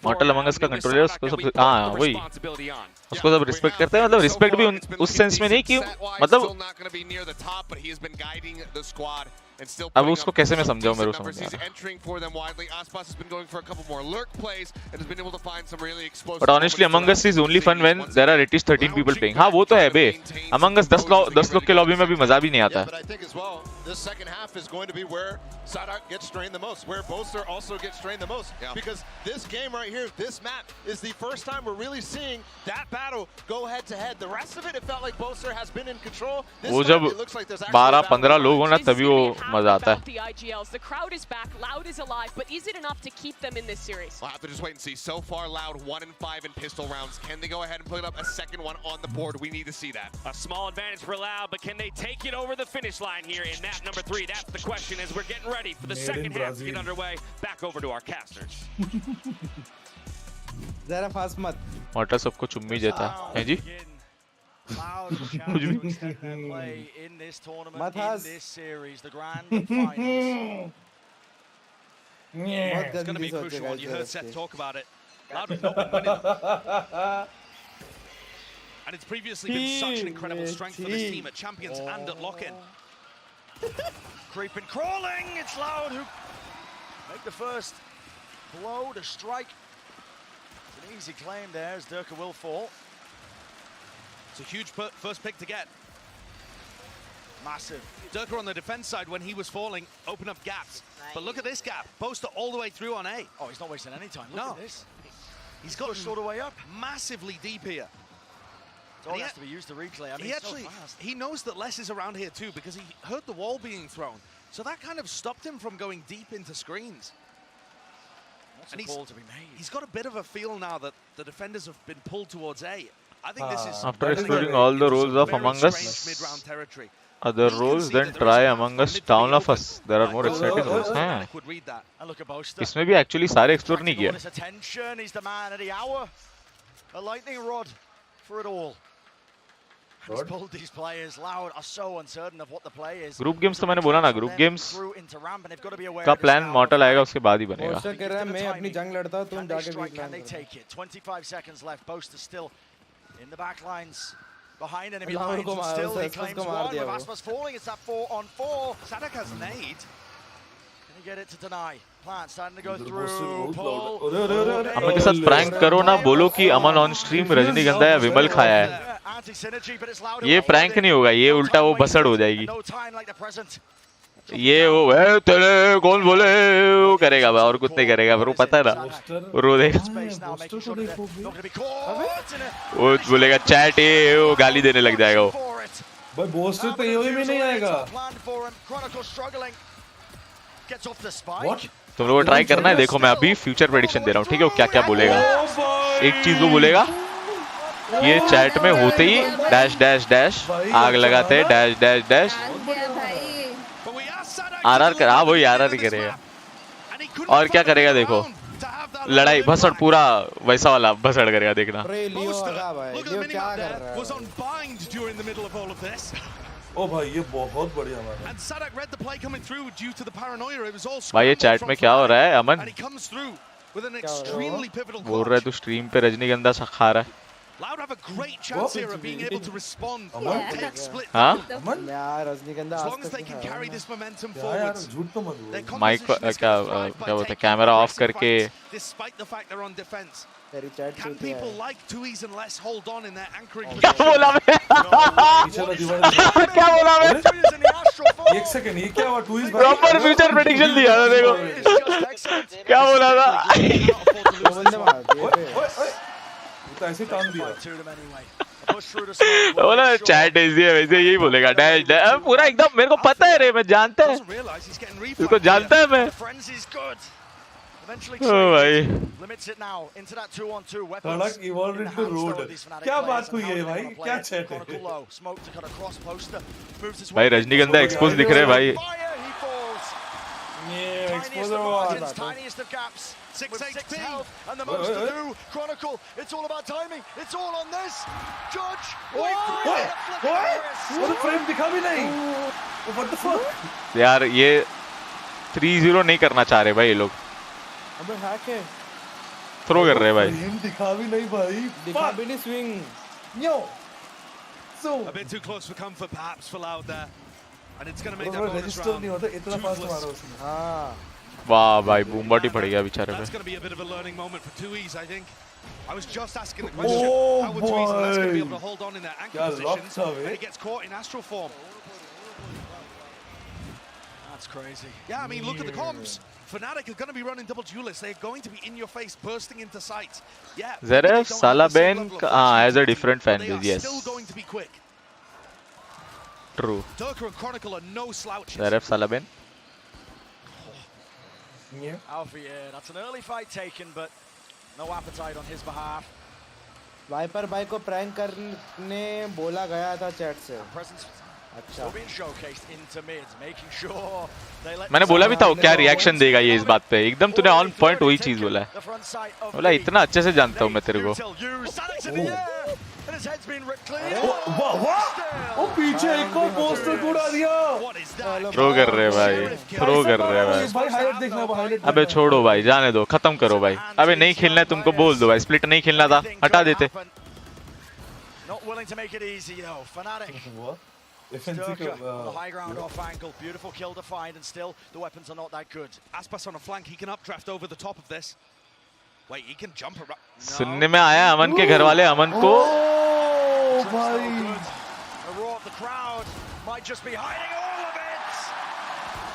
मॉर्टल अमंग अस का कंट्रोलर उसको सब हाँ वही उसको सब रिस्पेक्ट करते हैं, मतलब रिस्पेक्ट भी उस सेंस में नहीं कि मतलब अब उसको कैसे मैं समझाऊं, मेरे को समझ नहीं आ रहा। But honestly, Among Us is only fun when there are at least 13 people playing. हाँ वो तो है बे, Among Us 10 लोग के लॉबी में भी मजा भी नहीं आता है। The second half is going to be where Sadak gets strained the most, where Boaster also gets strained the most, because this game right here, this map, is the first time we're really seeing that battle go head to head. The rest of it, it felt like Boaster has been in control. वो जब 12-15 लोग हो ना तभी वो मजा आता है। The crowd is back, Loud is alive, but is it enough to keep them in this series? We'll have to just wait and see. So far, Loud 1-5 in pistol rounds. Can they go ahead and put up a second one on the board? We need to see that. A small advantage for Loud, but can they take it over the finish line here in map number 3? That's the question as we're getting ready for the second half to get underway. Back over to our casters. जरा fast मत। मॉर्टल सबको चुम्मी देता है जी। कुछ भी। मत हंस। It's going to be a crucial one. You heard Seth talk about it. Loud have not been winning them. And it's previously been such an incredible strength for this team at Champions and at Lock-in. Creeping, crawling, it's Loud who make the first blow to strike. It's an easy claim there as Durka will fall. It's a huge first pick to get. Massive. Durka on the defense side when he was falling, open up gaps. But look at this gap. Boaster all the way through on A. Oh, he's not wasting any time. Look at this. He's got pushed all the way up. Massively deep here. So all has to be used to reclaim. I mean, he knows that Les is around here too because he heard the wall being thrown. So that kind of stopped him from going deep into screens. What's a call to be made? He's got a bit of a feel now that the defenders have been pulled towards A. I think this is after exploring all the roles of Among Us, other roles, then try Among Us Town of Us. There are more exciting roles. हाँ इसमें भी actually सारे explore नहीं किया। He's the man at the hour. A lightning rod for it all. He's pulled these players. Loud are so uncertain of what the play is. Group games तो मैंने बोला ना, group games का plan Mortal आएगा उसके बाद ही बनेगा। Booster कह रहा है मैं अपनी जंग लड़ता हूँ, तुम जाके भी Can they take it? 25 seconds left. Boaster still in the back lines. Behind enemy lines, and still he claims one. With Aspas falling, it's that 4-on-4. Sadak has an aid. Can he get it to deny? Plan starting to go through. Paul. अमन के साथ prank करो ना, बोलो कि अमन on stream रजनीगंधा या विमल खाया है। ये प्रैंक नहीं होगा, ये उल्टा वो बसड़ हो जाएगी। ये वो है तेरे कौन बोले वो करेगा और कुछ नहीं करेगा, फिर वो पता है ना रो देगा, वो बोलेगा चैट ये वो गाली देने लग जाएगा वो। भाई बोस्टर तो ये भी नहीं आएगा। तुम लोगों को ट्राई करना है, देखो मैं अभी फ्यूचर प्रेडिक्शन दे रहा हूँ, ठीक है? वो क्या क्या बोलेगा, एक चीज वो बोलेगा ये चैट में होते ही डैश डैश डैश आग लगाते हैं डैश डैश डैश आरआर कर, हाँ वही आरआर ही करेगा। और क्या करेगा देखो, लड़ाई भसड़ पूरा वैसा वाला भसड़ करेगा, देखना। ओ भाई ये बहुत बढ़िया बात है। And Sadak read the play coming through due to the paranoia. It was all भाई ये चैट में क्या हो रहा है अमन? and he comes through with an extremely pivotal बोल रहा है तू स्ट्रीम पे रजनीगंधा खा रहा है। Loud have a great chance here of being able to respond. Take split. हाँ? यार रजनीगंधा As long as they can carry this momentum forwards. Mic क्या बोलते हैं कैमरा ऑफ करके Despite the fact they're on defense. तेरी chat Can people like Tui's and less hold on in their anchoring? क्या बोला मैं? क्या बोला मैं? एक सेकंड ये क्या हुआ टूइस भाई? प्रॉपर फ्यूचर प्रेडिक्शन दिया था देखो। क्या बोला था? तो ऐसे काम दिया। बोला चैट ऐसी है वैसे यही बोलेगा डैश डैश पूरा एकदम मेरे को पता है रे मैं जानता है इसको जानता है मैं। Eventually, भाई limits it now into that 2-on-2 weapons. सड़क evolved into road. क्या बात हुई है भाई? क्या चैट है? Smoke to cut across poster. भाई रजनीगंधा एक्सपोज दिख रहे भाई। Yeah, exposure. Tiniest of gaps. 6 health and the most to do. Chronicle, it's all about timing. It's all on this. Judge. वो फ्रेम दिखा भी नहीं। What the fuck? यार ये 3-0 नहीं करना चाह रहे भाई ये लोग। अबे हैक है। थ्रो कर रहे भाई। फ्रेम दिखा भी नहीं भाई। दिखा भी नहीं swing. Yo. So a bit too close for comfort perhaps for Loud there. And it's going to make that bonus register round. नहीं होता इतना फास्ट मारा उसने। हाँ। वाह भाई बूम बॉडी पड़ गया बेचारे पे। That's going to be a bit of a learning moment for Tui's, I think. I was just asking the question. How would Tui's and that's going to be able to hold on in their anchor positions when he gets caught in astral form? That's crazy. Yeah, I mean, look at the comps. Fnatic are going to be running double duelists. They're going to be in your face, bursting into sight. Yeah. Zeref, Salaben has a different fan base, yes. Still going to be quick. True. Durka and Chronicle are no slouches. Zeref, Salaben. Yeah. Alpha, yeah, that's an early fight taken, but no appetite on his behalf. Viper भाई को prank करने बोला गया था chat से। अच्छा। मैंने बोला भी था वो क्या रिएक्शन देगा ये इस बात पे एकदम तूने ऑन पॉइंट वही चीज बोला है बोला इतना अच्छे से जानता हूँ मैं तेरे को ओ पीछे एक और पोस्टर उड़ा दिया थ्रो कर रहे भाई थ्रो कर रहे भाई हाईलाइट देखना हाईलाइट अबे छोड़ो भाई जाने दो खत्म करो भाई अबे नहीं खेलना है तुमको बोल दो भाई स्प्लिट नहीं खेलना था हटा देते FNC the high ground off angle, beautiful kill to find, and still the weapons are not that good. Aspas on a flank, he can updraft over the top of this. Wait, he can jump around. सुनने में आया अमन के घर वाले अमन को भाई a roar of the crowd might just be hiding all of it.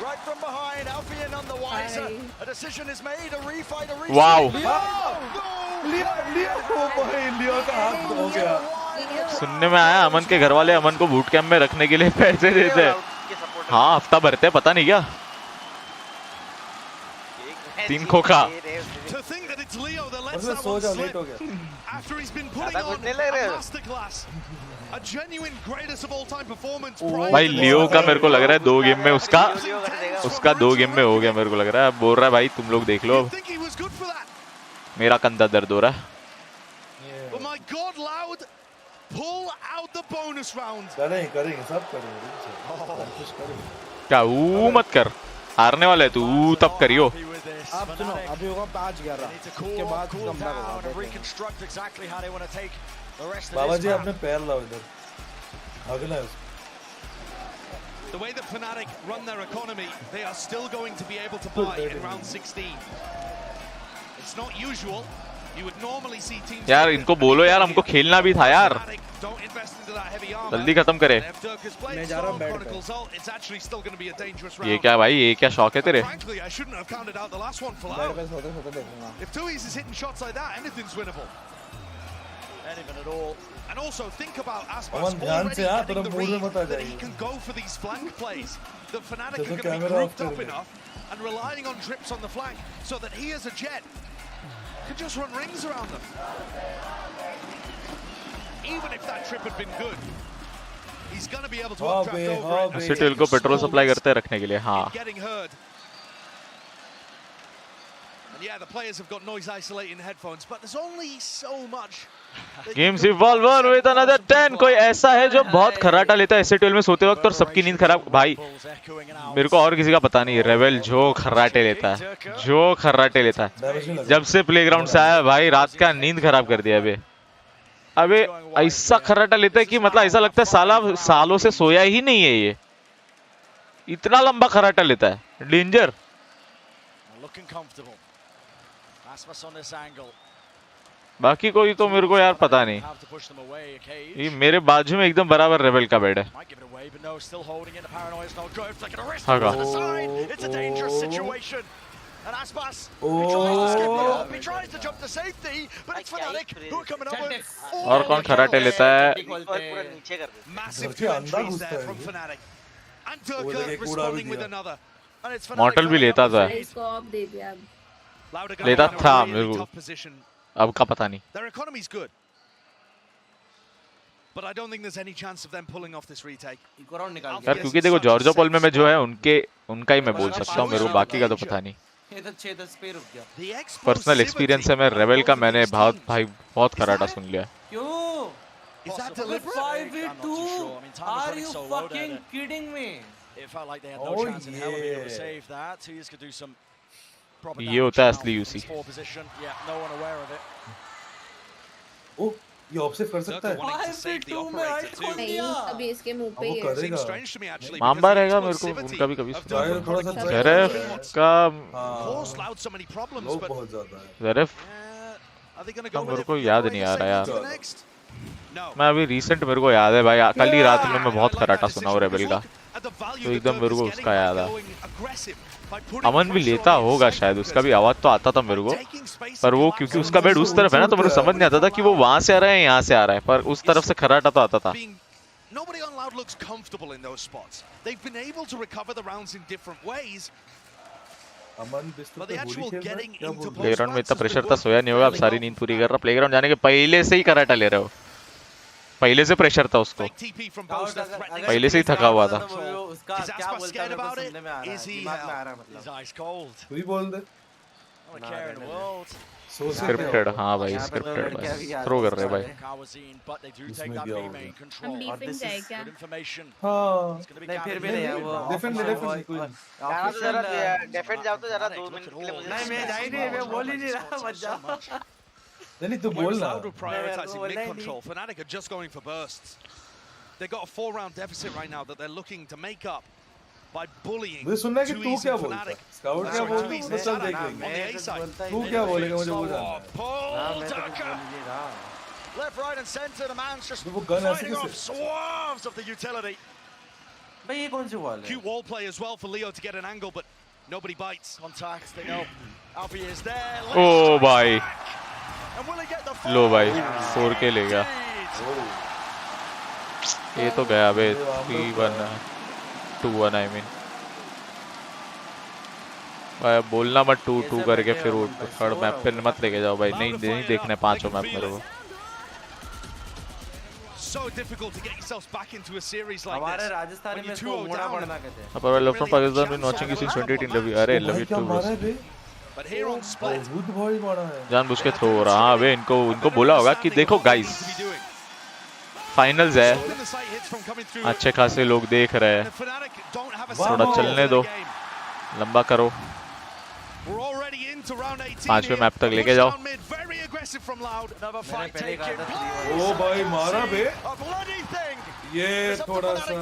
Right from behind, Alfie none the wiser. A decision is made, a refight, a reset. Wow. लियो का हाथ हो गया सुनने में आया अमन के घर वाले अमन को बूट कैंप में रखने के लिए पैसे देते हैं हाँ हफ्ता भरते हैं पता नहीं क्या 3 खोखा सो जाओ लेट हो गया भाई लियो का मेरे को लग रहा है 2 गेम में उसका 2 गेम में हो गया मेरे को लग रहा है बोल रहा है भाई तुम लोग देख लो मेरा कंधा दर्द हो रहा है Pull out the bonus round. करेंगे सब करेंगे क्या मत कर हारने वाला है तू तब करियो अब सुनो अभी होगा 5-11 उसके बाद बाबा जी आपने पैर लाओ इधर अगला The way that Fnatic run their economy, they are still going to be able to buy in round 16. It's not usual. यार इनको बोलो यार हमको खेलना भी था यार जल्दी खत्म करे मैं जा रहा हूं बैट ये क्या भाई ये क्या शौक है तेरे And also think about Aspas already getting the read that he can go for these flank plays. The Fnatic are going to be grouped up enough and relying on trips on the flank so that he as a jet can just run rings around them. Even if that trip had been good, he's going to be able to updraft over it. सिटिल को petrol supply करते हैं रखने के लिए हाँ And yeah, the players have got noise isolating headphones, but there's only so much. Games evolve on with another 10. कोई ऐसा है जो बहुत खर्राटा लेता है ऐसे 12 में सोते वक्त और सबकी नींद खराब भाई मेरे को और किसी का पता नहीं रेवेल जो खर्राटे लेता है जब से प्लेग्राउंड से आया भाई रात का नींद खराब कर दिया अबे ऐसा खर्राटा लेता है कि मतलब ऐसा लगता है सालों से सोया ही नहीं है ये इतना लंबा खर्राटा लेता है डेंजर बाकी कोई तो मेरे को यार पता नहीं ये मेरे बाजू में एकदम बराबर रेबल का बेड है और कौन खराटे लेता है मॉर्टल भी लेता था मेरे को अब का पता नहीं यार क्योंकि देखो जॉर्जो पॉल में जो है उनका ही मैं बोल सकता हूँ मेरे को बाकी का तो पता नहीं पर्सनल एक्सपीरियंस है मैं रेबल का मैंने बहुत खराटा सुन लिया ये होता है असली यूसी ये ऑब्सेस कर सकता है अभी इसके मुंह पे ही है मामबा रहेगा मेरे को उनका भी कभी ज़ेरेफ का ज़ेरेफ का मेरे को याद नहीं आ रहा यार मैं अभी रिसेंट मेरे को याद है भाई कल ही रात में मैं बहुत खराटा सुना हूँ रेबल का तो एकदम मेरे को उसका याद है अमन भी लेता होगा शायद उसका भी आवाज तो आता था मेरे को पर वो क्योंकि उसका बेड उस तरफ है ना तो मेरे को समझ नहीं आता था कि वो वहां से आ रहा है यहाँ से आ रहा है पर उस तरफ से खराटा तो आता था प्लेग्राउंड में इतना प्रेशर था सोया नहीं होगा अब सारी नींद पूरी कर रहा प्लेग्राउंड जाने के पहले से ही कराटा ले रहे हो पहले से प्रेशर था उसको पहले से ही थका हुआ था उसका क्या बोलता है वो सुनने में आ रहा है दिमाग में आ रहा है मतलब तू ही बोल दे स्क्रिप्टेड हाँ भाई स्क्रिप्टेड भाई थ्रो कर रहे भाई हम डिफेंड जाए क्या हां नहीं फिर भी नहीं है वो डिफेंड जाओ तो जरा 2 मिनट के लिए मुझे नहीं मैं जा ही नहीं मैं बोल ही नहीं रहा मत जा नहीं तू बोल ना prioritizing mid control Fnatic are just going for bursts they've got a 4-round deficit right now that they're looking to make up by bullying मुझे सुनना है कि तू क्या बोलता है स्काउट क्या बोलता है मैं चल देख लेंगे तू क्या बोलेगा मुझे वो जानना है left right and center the man's just वो गन ऐसे fighting off swarms of the utility भाई ये कौन सी वॉल है cute wall play as well for Leo to get an angle but nobody bites contacts they know Alfie is there oh भाई लो भाई 4K ले गया ये तो गया बे 3-1 2-1 आई मीन भाई बोलना मत 2-2 करके फिर थर्ड मैप पे मत लेके जाओ भाई नहीं देखना है पांचों मैप मेरे को हमारे राजस्थान में इसको मोड़ा पड़ना कहते हैं अपर love from Pakistan been watching you since 2018 love you अरे love you too but here on split जानबूझ के थ्रो हो रहा हाँ वे इनको बोला होगा कि देखो गाइस फाइनल्स है अच्छे खासे लोग देख रहे हैं थोड़ा चलने दो लंबा करो 5वें मैप तक लेके जाओ ओ भाई मारा बे ये थोड़ा सा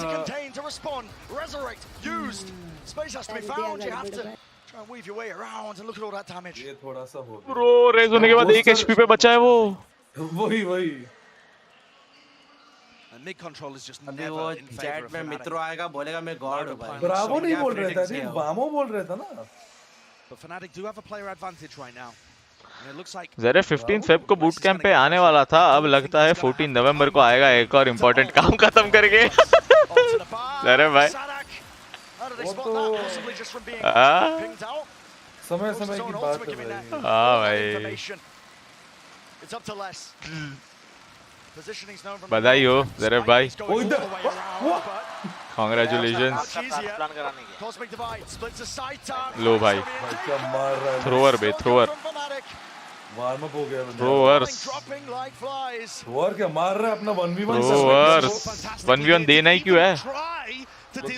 weave your way around and look at all that damage ये थोड़ा सा हो गया ब्रो रेज होने के बाद 1 HP पे बचा है वो वही mid control is just अभी never वो in favor चैट of में Fnatic. मित्रो आएगा बोलेगा मैं गॉड हूं भाई ब्रावो नहीं बोल रहा था नहीं वामो बोल रहा था ना But Fnatic do have a player advantage right now. And it looks like ज़रा 15 फेब को बूट कैंप पे आने वाला था अब लगता है 14 नवंबर को आएगा एक और इम्पोर्टेंट काम खत्म करके ज़रा भाई समय की बात है भाई हाँ भाई बधाई हो ज़रा भाई Congratulations. लो भाई थ्रोअर बे थ्रोअर वार्म अप हो गया थ्रोअर्स थ्रोअर क्या मार रहा है अपना 1v1 थ्रोअर्स 1v1 देना ही क्यों है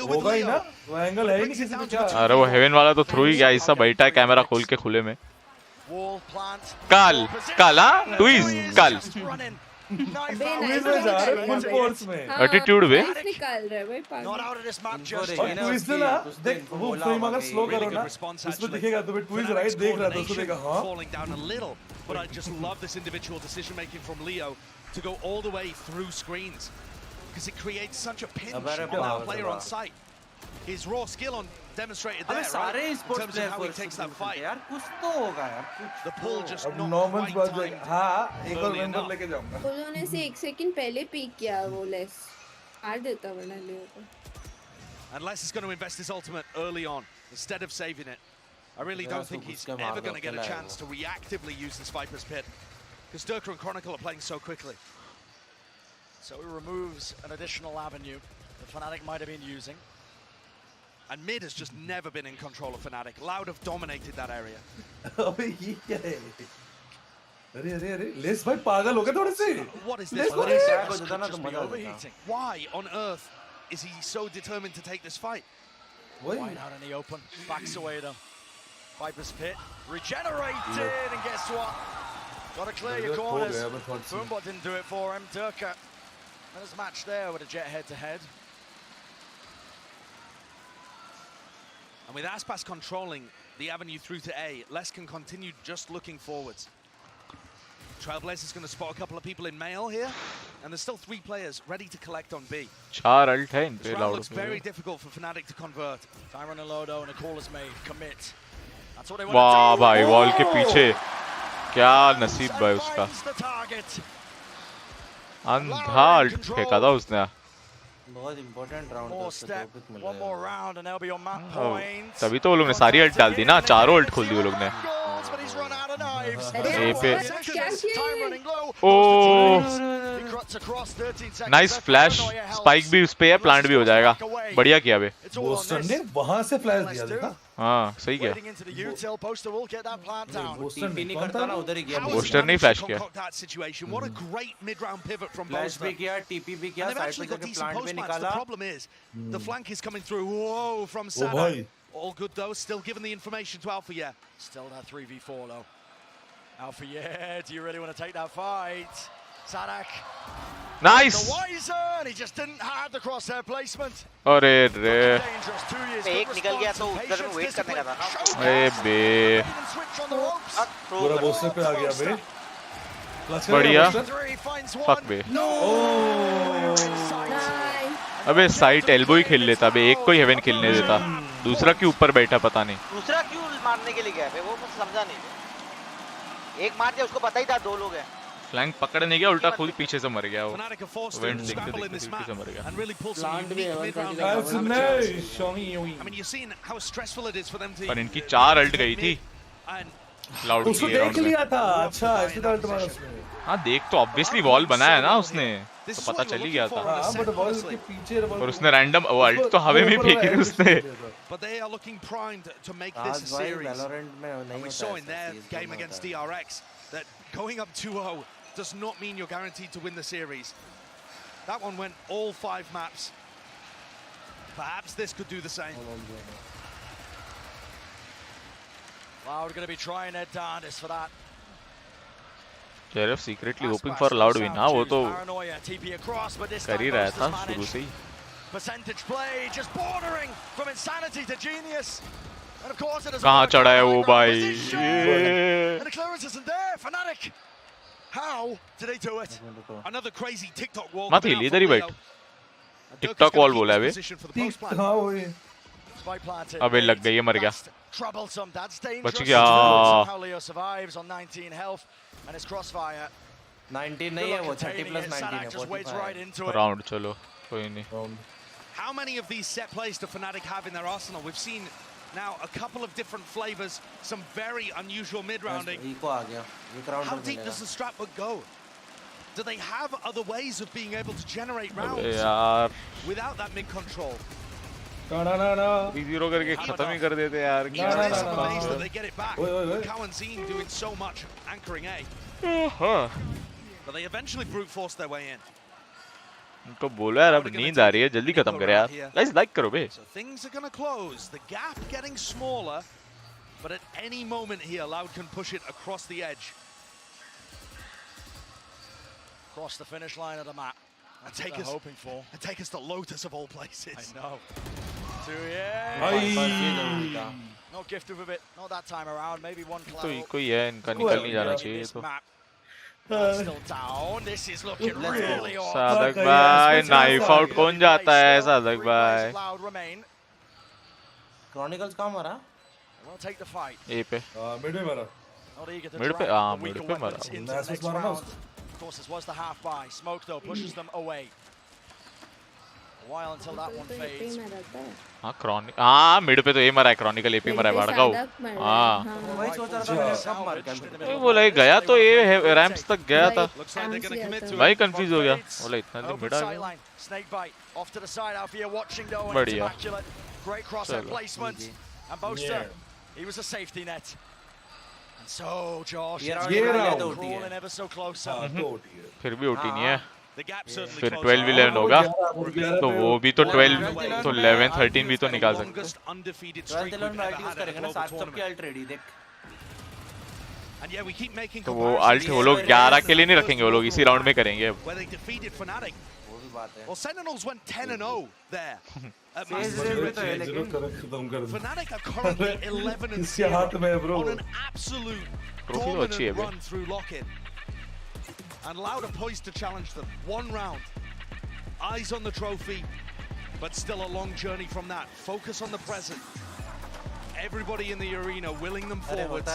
होगा ही ना वो एंगल है ही नहीं किसी पे क्या अरे वो हेवन वाला तो थ्रू ही गया ऐसा बैठा है कैमरा खोल के खुले में काल काला ट्विज काल एटीट्यूड वे निकाल रहा है भाई पागल और ट्विस्ट ना देख वो फ्रेम अगर स्लो करो ना इसमें दिखेगा तो ट्विस्ट राइट देख रहा था उसको देखा हां but I just love this individual decision making from Leo to go all the way through screens because it creates such a pinch on that player on sight. His raw skill on demonstrated there, right? In terms of how he takes that fight. यार कुछ तो होगा यार The pull just not normal quite बात timed. हां एक और member लेके जाऊंगा उन्होंने से 1 सेकंड पहले पीक किया वो लेस हार देता वरना लियो को Unless he's going to invest his ultimate early on instead of saving it. I really don't think he's ever going to get a chance to reactively use this Viper's Pit because Durka and Chronicle are playing so quickly. So he removes an additional avenue that Fnatic might have been using. And mid has just never been in control of Fnatic. Loud have dominated that area. अबे ये क्या है अरे अरे अरे less भाई पागल हो गए थोड़े से What is this? Overheating. Why on earth is he so determined to take this fight? Right out in the open, backs away though. Viper's Pit regenerated, and guess what? Got to clear your corners. Boombot didn't do it for him. Durka and his match there with a jet head to head. And with Aspas controlling the avenue through to A, Les can continue just looking forwards. Trailblazer's going to spot a couple of people in male here, and there's still 3 players ready to collect on B. 4 ult है इन पे This round loud looks very difficult for Fnatic to convert. Tyron and Lodo, and a call is made. Commit. That's what they want वाह to do. भाई wall के पीछे क्या नसीब भाई उसका The target. अंधा अल्ट फेंका था उसने बहुत important round More step, one more round, and they'll be on map points. तभी तो वो लोग ने सारी अल्ट डाल दी ना चारों अल्ट खोल दी वो लोग ने But he's run out of knives. ए पे Time running low. Oh He cuts across 13 seconds. Nice flash spike भी उस पे है प्लांट भी हो जाएगा बढ़िया किया बे बोस्टन ने वहां से फ्लैश दिया देखा हाँ सही किया Waiting into the util, Poster will get that plant down. Boston नहीं करता ना उधर ही गया बोस्टर नहीं फ्लैश किया That situation. What a great mid-round pivot from flash Boster. भी किया टीपी भी किया And they've साइड actually पे got जाके decent प्लांट भी post-match. The निकाला problem is the flank is coming through. Whoa, from Oh, Sada. boy. All good though. Still giving the information to Alpha. Yeah. Still that 3v4 though. Alpha, yeah, do you really want to take that fight? Sadak. Nice The wiser, and he just didn't have the crosshair placement. अरे रे Dangerous 2 years. एक निकल गया तो उधर में wait करने का था ना अरे बे Switch on the ropes. पूरा बोस्टन पे आ गया बे बढ़िया फक बे अबे साइट एल्बो ही खेल लेता बे एक को ही हेवन खेलने देता दूसरा क्यों ऊपर बैठा पता नहीं दूसरा क्यों मारने के लिए गया बे वो मुझे समझा नहीं एक मार दिया उसको पता ही था 2 लोग हैं फ्लैंक पकड़ने गया उल्टा खुद पीछे से मर गया वो Fnatic are forced went to देखते scramble in देखते this पीछे map से मर गया and really pull some Plant भी unique है, mid-round That's amateurs. nice. I mean, you've seen how stressful it is for them to. पर इनकी 4 अल्ट गई थी And लाउड उसको की देख राउंड में लिया था अच्छा ऐसे तो अल्ट मारा उसने हाँ देख तो ऑब्वियसली वॉल बनाया ना उसने तो पता चल ही गया था हां बट बॉल के पीछे और उसने रैंडम वो अल्ट तो हवा में ही फेंकी थी उसने But they are looking primed to make this a series. And we saw in their game against DRX that going up 2-0 does not mean you're guaranteed to win the series. That one went all 5 maps. Perhaps this could do the same. Wow, we're going to be trying their darndest for that. Sheriff secretly hoping for loud win हाँ वो तो Paranoia, TP across, but this कर ही time रहा Boster's था शुरू managed. से ही Percentage play, just bordering from insanity to genius. And of course it has कहाँ worked चढ़ा है out वो right भाई position. ये And the clearance isn't there. Fnatic. How did they do it? Another crazy TikTok wall. मत हिल इधर ही बैठ TikTok wall बोला है बे हां वो ये Spike planted. अबे लग गई है मर गया That's troublesome. That's dangerous. बच गया How Leo survives on 19 health and his crossfire. 19 नहीं है वो 30 plus 19 है Just waits right into it. Round चलो कोई नहीं How many of these set plays do Fnatic have in their arsenal? We've seen now a couple of different flavors, some very unusual mid-rounding. Eco आ गया एक round How deep does the strap book go? Do they have other ways of being able to generate rounds without that mid control? No. 3-0 करके खत्म ही कर देते यार. I'm amazed that they get it back. Kawanzine doing so much anchoring A. But they eventually brute force their way in. उनको बोलो यार अब नींद आ रही है जल्दी खत्म करे यार. Guys like करो बे. So things are going to close. The gap getting smaller, but at any moment here, Loud can push it across the edge. Across the finish line of the map. And take us hoping for. And take us to Lotus of all places. I know. No gift of a bit. Not that time around. Maybe one cloud. तो कोई है इनका निकल नहीं जाना चाहिए तो. Still down. This is looking really off. Sadiq भाई knife out कौन जाता है सादक भाई. Loud remain. Chronicles कहाँ मारा? We'll take the fight. A पे. Mid में मारा. Mid पे mid पे मारा. Of course, this was the half buy. Smoke though pushes them away. A while until that one fades. हाँ Chronicle mid पे तो ये मरा है Chronicle AP मरा है बाड़गाँव. वही सोच रहा था मैं सब मार के. बोला ये गया तो ये रैंप्स तक गया था. भाई कंफ्यूज हो गया. बोला इतना दिन मिडा गया. Snake bite off to the side. Alfia watching though. बढ़िया. Great crossover placement. And Boaster, he was a safety net. And so Josh crawling ever so closer. फिर भी OT नहीं है. फिर 12-11 होगा तो वो भी तो 12 तो 11 13 भी तो निकाल सकते हैं. तो वो अल्ट वो लोग 11 के लिए नहीं रखेंगे. वो लोग इसी राउंड में करेंगे अब. Well, Sentinels went 10-0 there. Fnatic are currently 11-0 on an absolute dominant run through lock-in. And Loud are poised to challenge them. One round. Eyes on the trophy, but still a long journey from that. Focus on the present. Everybody in the arena willing them forwards.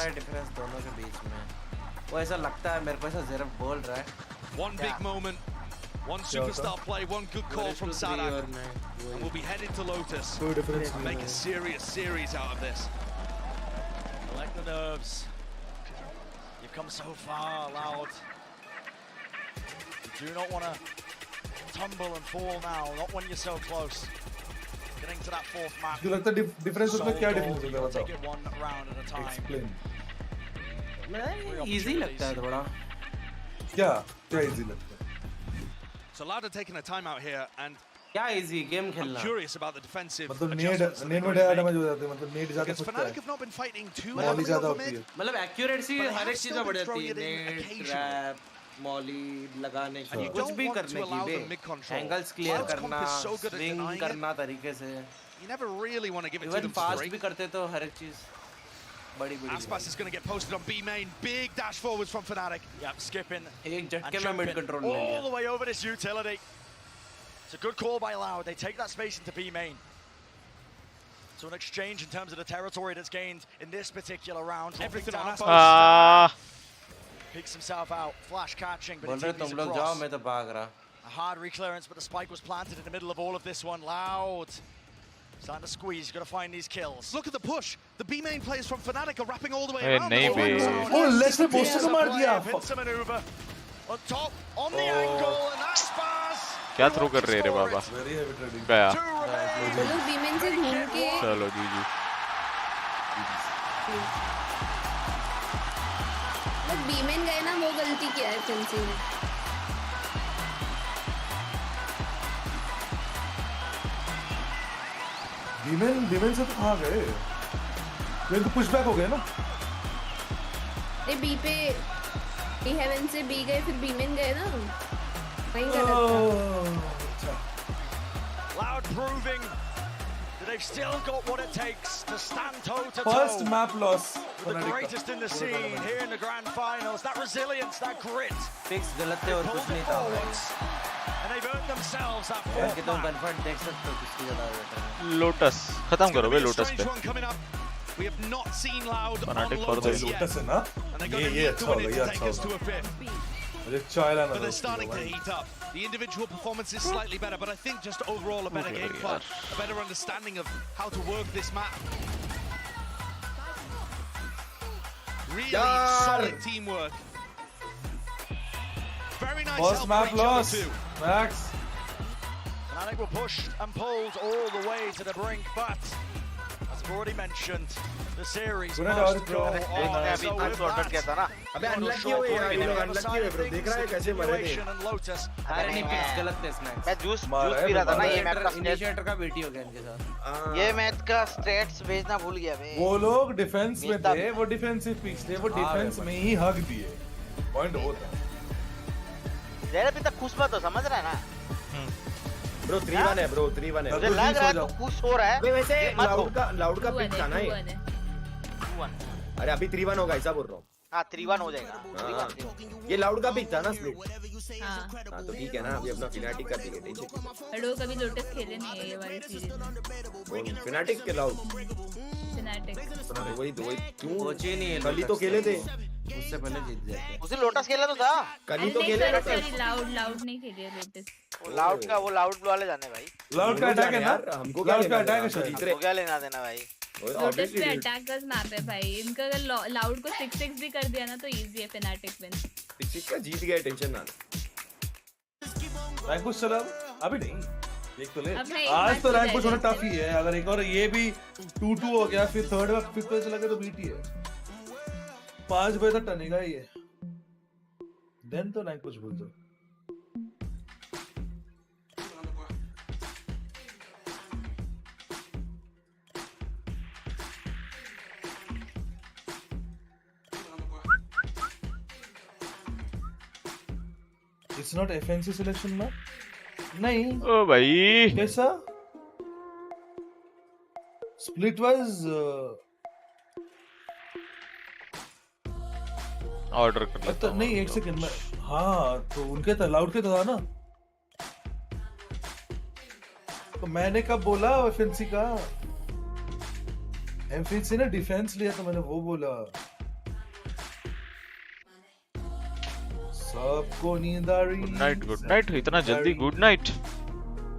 One big moment. One superstar play, one good call from Sadak. And we'll be headed to Lotus. Make a serious series out of this. Collect the nerves. You've come so far, Loud. You do not want to tumble and fall now, not when you're so close. Getting to that fourth map. Do you like the difference? What difference? Take it one round at a time. Explain. Easy लगता है थोड़ा. क्या easy लगता है? So Loud are taking a timeout here, and easy game I'm curious about the defensive adjustments. Because Fnatic have not been fighting too heavily over mid. मतलब accuracy हर एक चीज़ में बढ़ जाती है. Trap, molly लगाने की कुछ भी करने की बे. Angles clear करना, swing करना तरीके से. You never really want to give it to them for free. भी करते तो हर एक चीज़. Aspas is going to get posted on B main. Big dash forwards from Fnatic. Yep, skipping and jumping all the way over this utility. It's a good call by Loud. They take that space into B main. So an exchange in terms of the territory that's gained in this particular round. Everything on Aspas. Picks himself out. Flash catching, but he TPs across. A hard reclearance, but the spike was planted in the middle of all of this one. Loud. Starting to squeeze, you've got to find these kills. Look at the push. The B main players from Fnatic are wrapping all the way around. Oh, let's the poster को मार दिया. Pincer maneuver on top, on the angle, and Aspas. क्या throw कर रहे रे बाबा? गया. चलो B main से घूम के. चलो जी. लोग B main गए ना वो गलती किया है FNC ने. डिमेन से तो कहाँ गए? ये तो पुशबैक हो गए ना? ये B पे हेवन से B गए फिर B main गए ना? वहीं गलत था. Loud proving that they've still got what it takes to stand toe to toe. First map loss. The greatest in the scene here in the grand finals. That resilience, that grit. Fix गलत थे और कुछ नहीं था. And they've earned themselves that fourth map. Lotus खत्म करो बे Lotus पे. We have not seen Loud on Fnatic Lotus yet. And they're going to need to win it to take us to a fifth. But they're starting to heat up. The individual performance is slightly better, but I think just overall a better game plan, a better understanding of how to work this map. Really solid teamwork. Very nice First help map from each other loss. too. Max. Fnatic were pushed and pulled all the way to the brink, but as I've already mentioned, the series must go on. So with that, अबे unlucky हो यार, ये लोग unlucky हो bro, देख रहा है कैसे मरे थे। and Lotus. अरे नहीं पिक्स गलत थे इसमें। मैं जूस पी रहा था ना, ये मैच का इनिशिएटर का बेटी हो गया इनके साथ। ये मैच का स्टेट्स भेजना भूल गया मैं। वो लोग डिफेंस में थे, वो डिफेंसिव पिक्स थे, वो डिफेंस में ही हक दिए। पॉइंट होता है। जरा भी तक खुश मत हो, समझ रहा है ना? ब्रो 3-1 है ब्रो, 3-1 है। मुझे लग रहा है तू खुश हो रहा है। वैसे लाउड का पिक था ना ये। 2-1। अरे अभी 3-1 होगा ऐसा बोल रहा हूँ। हाँ 3-1 हो जाएगा। ये लाउड का पिक था ना स्प्लिट। हाँ तो ठीक है ना, अभी अपना फिनाटिक का पिक है, टेंशन। हेलो कभी लोटस खेले नहीं है ये वाली सीरीज में। फिनाटिक के लाउड। फिनाटिक। वही क्यों? कोची नहीं है। कल तो खेले थे। उससे पहले जीत गए। उसे लोटस खेला तो था। कल ही तो खेले थे। सॉरी लाउड नहीं खेली है लोटस। वो लाउड वाले जाने भाई। लाउड का अटैक है ना? हमको लाउड का अटैक है शरीर। क्या लेना देना भाई? लोटस पे अटैकर्स मैप है भाई। इनका अगर लाउड को 6-6 भी कर दिया ना तो इजी है फिनाटिक विन। 6-6 का जीत गया, टेंशन ना ले। रैंक पुश चला अभी नहीं, देख तो ले। अब आज तो रैंक पुश होना टफ ही है। अगर एक और ये भी 2-2 हो गया, फिर थर्ड में 5th पे चला गया तो बीट ही है। 5 बजे तक टनेगा ये, देन तो रैंक पुश बोल दो। It's not FNC selection ना? नहीं। ओ भाई। कैसा? Split was ऑर्डर कर लेता तो नहीं, एक सेकंड में। हाँ तो उनके तो लाउड के तो था ना, तो मैंने कब बोला FNC का? FNC ने डिफेंस लिया तो मैंने वो बोला। सबको नींद आ रही। Good night. इतना जल्दी गुड नाइट?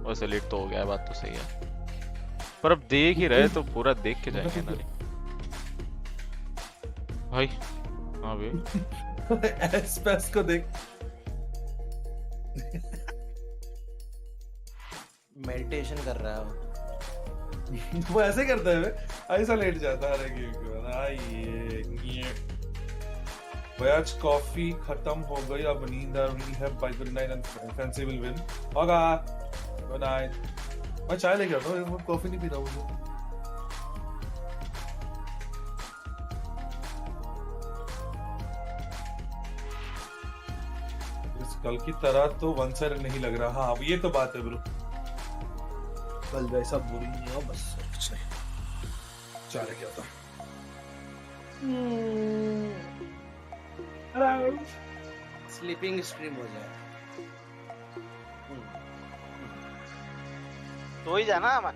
वैसे लेट तो हो गया, बात तो सही है, पर अब देख ही रहे तो पूरा देख के जाएंगे ना भाई। हाँ भाई एस्पेस को देख। मेडिटेशन कर रहा है वो ऐसे करता है, ऐसा लेट जाता है। अरे ये भाई आज कॉफी खत्म हो गई, अब नींद आ रही है। Bye good night and FNC will win. होगा गुड नाइट। मैं चाय लेके आता हूँ, कॉफी नहीं पी रहा हूँ। कल की तरह तो वन साइड नहीं लग रहा। हाँ अब ये तो बात है ब्रो, कल जैसा बुरी नहीं हो, बस कुछ नहीं। चाय लेके आता हूँ। स्लीपिंग स्ट्रीम हो जाए तो ही जाना अमन।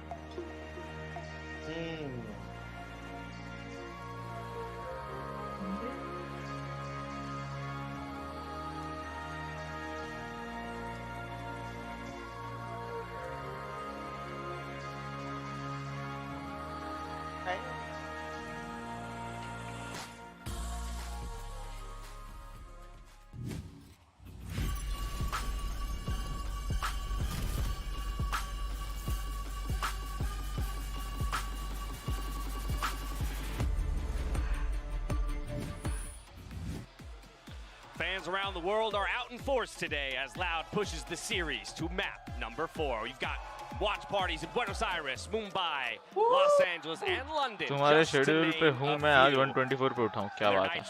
Fans around the world are out in force today as Loud pushes the series to map number 4. We've got watch parties in Buenos Aires, Mumbai, Los Angeles, and London. तुम्हारे schedule पे हूँ मैं, आज 124 पे उठाऊँ, क्या बात है?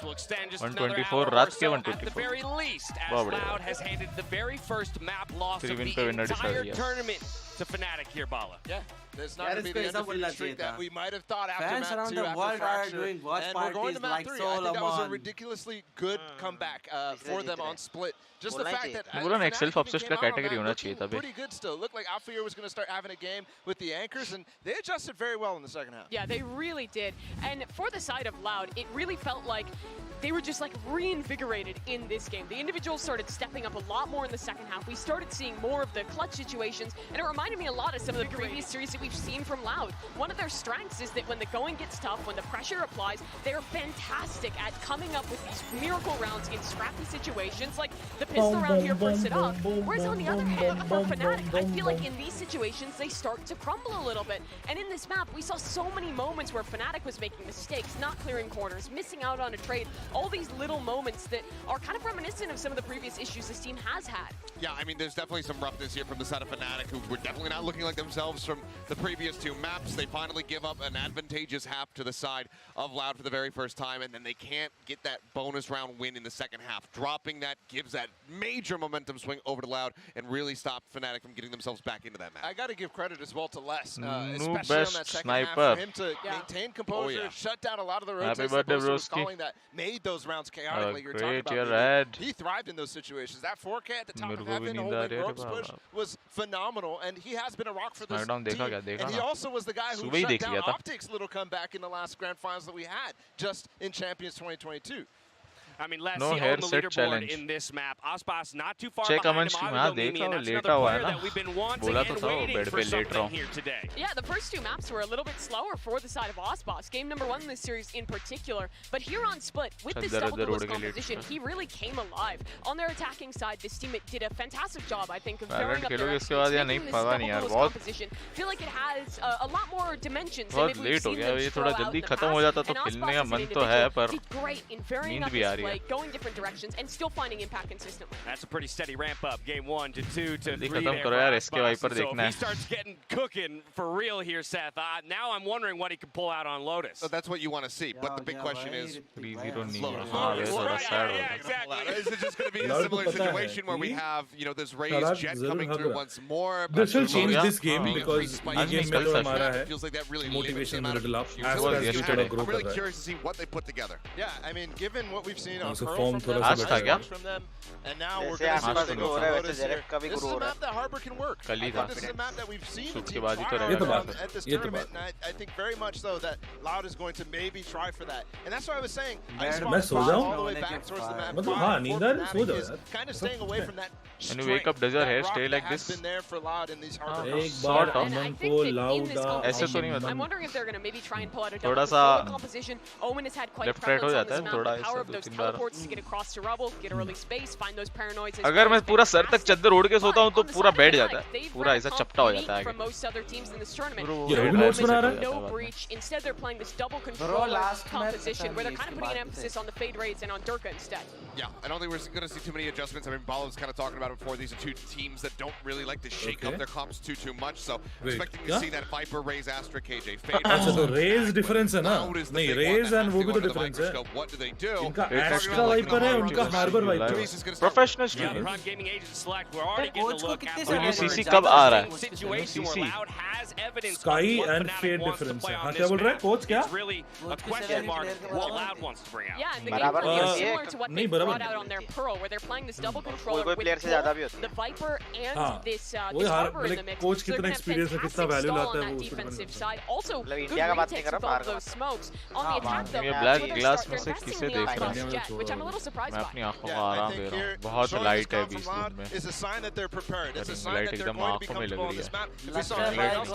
124 रात के 124। बहुत Loud has handed the very first map loss of the entire tournament to Fnatic here, Bala. Yeah. There's not going to be the undefeated streak that we might have thought after Fans map 2 after Fracture. And we're going to map 3. I think that was a ridiculously good comeback for them on split. Just the fact that एक self obsessed का category होना चाहिए था pretty good still. Looked like Alfear was going to start having a game with the anchors, and they adjusted very well in the second half. Yeah, they really did. And for the side of Loud, it really felt like they were just like reinvigorated in this game. The individuals started stepping up a lot more in the second half. We started seeing more of the clutch situations, and it reminded reminded me a lot of some of the previous series that we've seen from Loud. One of their strengths is that when the going gets tough, when the pressure applies, they're fantastic at coming up with these miracle rounds in scrappy situations, like the pistol round here bursts it off. Whereas on the other hand, for Fnatic, I feel like in these situations, they start to crumble a little bit. And in this map, we saw so many moments where Fnatic was making mistakes, not clearing corners, missing out on a trade, all these little moments that are kind of reminiscent of some of the previous issues this team has had. Yeah, I mean, there's definitely some roughness here from the side of Fnatic, who were definitely not looking like themselves from the previous two maps. They finally give up an advantageous half to the side of Loud for the very first time, and then they can't get that bonus round win in the second half. Dropping that gives that major momentum swing over to Loud and really stop Fnatic from getting themselves back into that match. I got to give credit as well to Les, especially on that second sniper. half, for him to maintain composure, shut down a lot of the rotates that Bosa was calling that made those rounds chaotic, like you were talking about. He thrived in those situations. That 4K at the top of heaven, holding ropes push was phenomenal, and he has been a rock for this team. And he also was the guy who shut down Optic's little comeback in the last grand finals that we had just in Champions 2022. I mean, let's see on the leaderboard in this map. Aspas not too far behind him. Mimi, and that's another player that we've been wanting and waiting for something here today. Yeah, the first two maps were a little bit slower for the side of Aspas. Game number 1 in this series in particular. But here on Split, with this double duelist composition, he really came alive. On their attacking side, this team did a fantastic job, I think, of pairing up their experts, making this double duelist composition feel like it has a lot more dimensions than maybe we've seen them throw out in the past. And Aspas did great in varying up his play, going different directions, and still finding impact consistently. That's a pretty steady ramp up. Game 1 to 2 to 3 there for Aspas. So if he starts getting cooking for real here, Seth, now I'm wondering what he can pull out on Lotus. So that's what you want to see, but the big question is... 3-0 Yeah, exactly. Is it just going to be a similar situation where we have, you know, this Raze Jet coming through once more? This will change this game because this game feels like that really motivation a little up. I'm really curious to see what they put together. Yeah, I mean, given what we've seen on form from them, and now we're going to see what they go Lotus here. This is a map that Harbor can work. This is a map that we've seen the team try at this tournament, and I think very much so that Loud is going to maybe try for that. And that's what I was saying. I spawned all the way back towards the map. Is kind of staying away from that when you wake up, does your hair stay like this? Been there for Loud in these Harbor sort of. I'm wondering if they're going to maybe try and pull out a double composition. Omen has had quite prevalence on this map. The power of those teleports to get across to rubble, get early space, find those paranoids. अगर मैं पूरा sir तक चद्दर ओढ़ के सोता हूँ तो पूरा बैठ जाता है, पूरा ऐसा चपटा हो जाता है from most other teams in this tournament. No breach. Instead, they're playing this double controller composition where they're kind of putting an emphasis on the fade raids and on Durka instead. Yeah, I don't think we're going to see too many adjustments. I mean, Bala was kind of talking about it before. These are two teams that don't really like to shake up their comps too much. So expecting to see that Viper, Raze, Astra, KJ fade. अच्छा तो Raze difference है ना? नहीं Raze and वो भी तो difference है. What do they do? इनका Astra Viper है, उनका Harbor Viper. Professional streamers. Prime Gaming Agent Select, we're already getting a look at CC कब आ रहा है? Situation where Loud has evidence Sky and Fade difference है. हाँ क्या बोल रहा है कोच क्या? It's really a question mark what Loud wants to bring out. Yeah, the game plan is similar to what they brought out on their Pearl, where they're playing this double controller with the Viper and this Harbor in the mix. So they're going to have fantastic stall on that defensive side. Also, good retakes with all of those smokes. On the attack though, they're investing in the Icon Jet, which I'm a little surprised by. I think here, Loud is a sign that they're prepared. It's a sign that they're going to be comfortable on this map. If we saw anything else,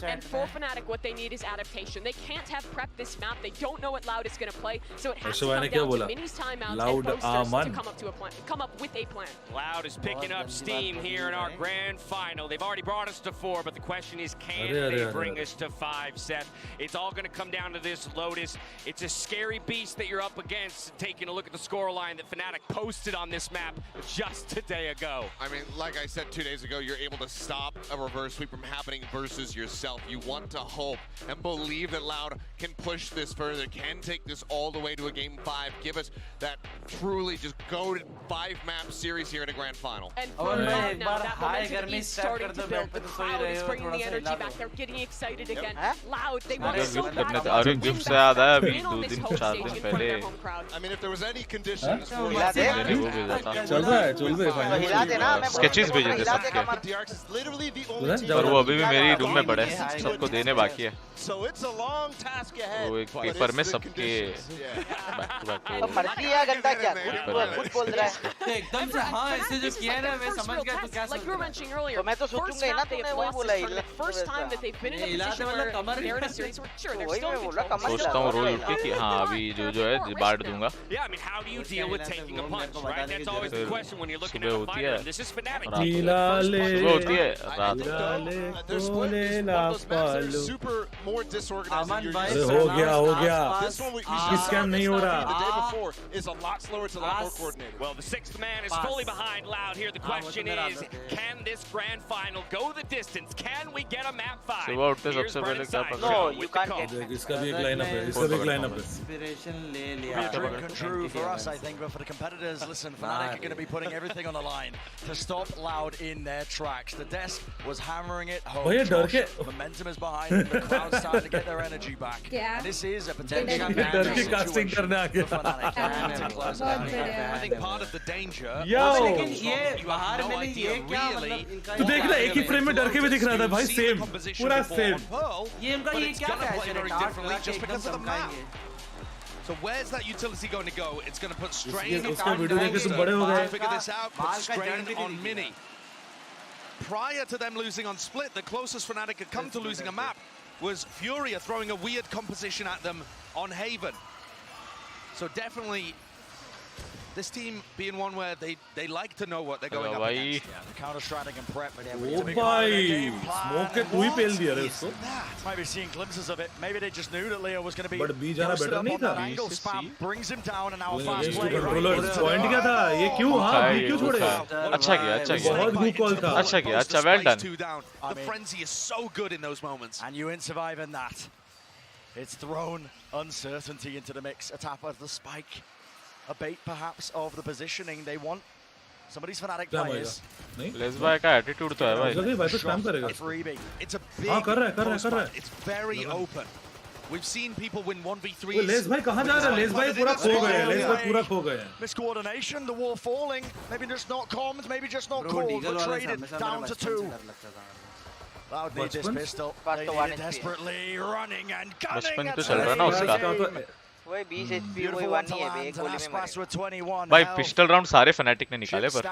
and for Fnatic, what they need is adaptation. They can't have prepped this map. They don't know what Loud is going to play, so it has to come down to Mini's timeouts and posters to come up with a plan. Loud is picking up steam here in our grand final. They've already brought us to 4, but the question is, can they bring us to 5, Seth? It's all going to come down to this Lotus. It's a scary beast that you're up against. Taking a look at the scoreline that Fnatic posted on this map just a day ago. I mean, like I said 2 days ago, you're able to stop a reverse sweep from happening versus yourself. You want to hope and believe that Loud can push this further, can take this all the way to a game 5, give us that truly just goated 5-map series here in a grand final. And for Loud now, that momentum is starting to build. The crowd is bringing the energy back. They're getting excited again. Loud, they want so bad to win back on this home stage in front of their home crowd. I mean, if there was any conditions for चल रहा है sketches भेजे थे सबके, पर वो अभी भी मेरी रूम में पड़े हैं, सबको देने बाकी है. So it's a long task ahead. वो एक पेपर में सबके back to back तो मर्जी है गंदा क्या खुद बोल रहा है एकदम से हाँ ऐसे जो किया ना मैं समझ गया तो क्या like you were mentioning earlier. तो मैं तो सोचूंगा ही ना तूने वही बोला ही first time that they've been in a position where they're in a series where sure they're still सोचता हूँ रोल उठ के कि हाँ अभी जो है बांट दूंगा Yeah, I mean, how do you deal with taking a punch, right? That's always the question when you're looking at a fighter. This is Fnatic. सुबह होती है रात super more disorganized than you're used to. हो गया This one we scam नहीं हो रहा the day before is a lot slower to lot more coordinated. Well, the sixth man is fully behind Loud here. The question is, can this grand final go the distance? Can we get a map 5? सुबह उठते सबसे पहले क्या पकड़ No, you can't get इसका भी एक lineup है इसका भी एक लाइनअप है Inspiration ले लिया dream come true for us I think but for the competitors listen Fnatic are going to be putting everything on the line to stop Loud in their tracks. The desk was hammering it home. Momentum is behind them. The crowd's starting to get their energy back. And this is a potential casting करने आ गया I think part of the danger लेकिन ये बाहर में नहीं ये क्या मतलब तू देख ना एक ही फ्रेम में डर के भी दिख रहा था भाई सेम पूरा सेम ये इनका ये क्या है just because of the map. So where's that utility going to go? It's going to put strain on figure this out, put strain on Mini. Prior to them losing on Split, the closest Fnatic had come to losing a map was Furia throwing a weird composition at them on Haven. So definitely this team being one where they like to know what they're going up against. Yeah, the counter-strategy and prep. Oh भाई, smoke के तू ही पेल दिया रे उसको. Maybe seeing glimpses of it. Maybe they just knew that Leo was going to be. But B जाना better नहीं था. Spam brings him down and now a fast play. Point क्या था? ये क्यों हाँ B क्यों छोड़े? अच्छा किया. बहुत good call था. अच्छा किया. अच्छा well done. The frenzy is so good in those moments. And you ain't surviving that. It's thrown uncertainty into the mix. A tap of the spike. A bait perhaps of the positioning they want. Somebody's Fnatic players. Lesby का attitude तो है भाई. भाई तो spam करेगा. It's a big. हाँ कर रहा है. It's very open. We've seen people win 1v3s. Less भाई कहाँ जा रहा है? लेस भाई पूरा खो गया. लेस भाई पूरा खो गया. Miscoordination, the wall falling. Maybe just not comms, maybe just not called, but traded down to 2. Loud need this pistol. They need it desperately, running and gunning. बचपन तो चल रहा ना उसका. वही 20 HP वही 1 ही है एक गोली में मरे. भाई पिस्टल राउंड सारे फैनेटिक ने निकाले पर.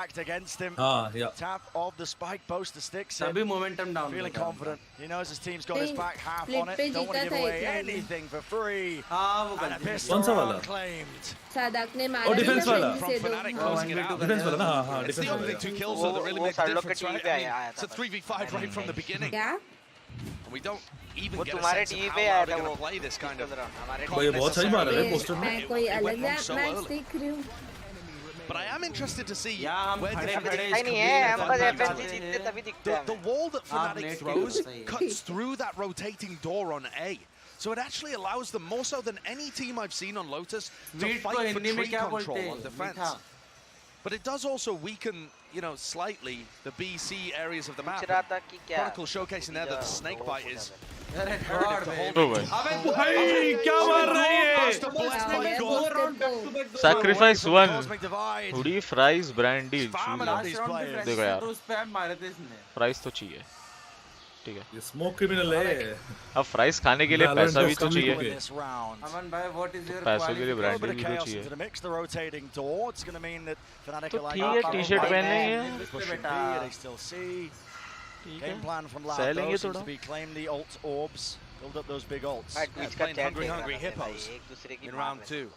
हाँ या. Tap of the spike post the sticks. सभी momentum down. Feeling confident. He knows his team's got his back half on it. Don't want to give away anything for free. हाँ वो And a pistol round claimed. सादाक ने मारा. और defence वाला. Defense वाला ना हाँ It's the only 2 kills that really make a difference, right? I mean, it's a 3v5 right from the beginning. क्या? We don't even get a तुम्हारे sense of TV how पे well आया they're था going वो. to play this kind of. भाई बहुत सही मार रहा है पोस्टर में. मैं कोई अलग मैच देख रही हूँ. But I am interested to see where नहीं है हम बस FNC जीतते तभी दिखता है. the wall that Fnatic throws cuts through that rotating door on A. So it actually allows them more so than any team I've seen on Lotus to fight for tree control on defense. But it does also weaken, you know, slightly the BC areas of the map. Chronicle showcasing there that the snake bite is imperative to hold. अबे भाई क्या मार रहा है ये? Sacrifice 1. Hoodie fries brandy. देखो यार. Fries तो चाहिए. ठीक है. ये स्मोक क्रिमिनल है. अब फ्राइज खाने के लिए पैसा भी तो चाहिए. अमन भाई व्हाट इज योर पैसों के लिए ब्रांड भी तो चाहिए. तो ठीक है टी-शर्ट पहन लेंगे. सैलेंगे थोड़ा. Hungry hippos in round 2.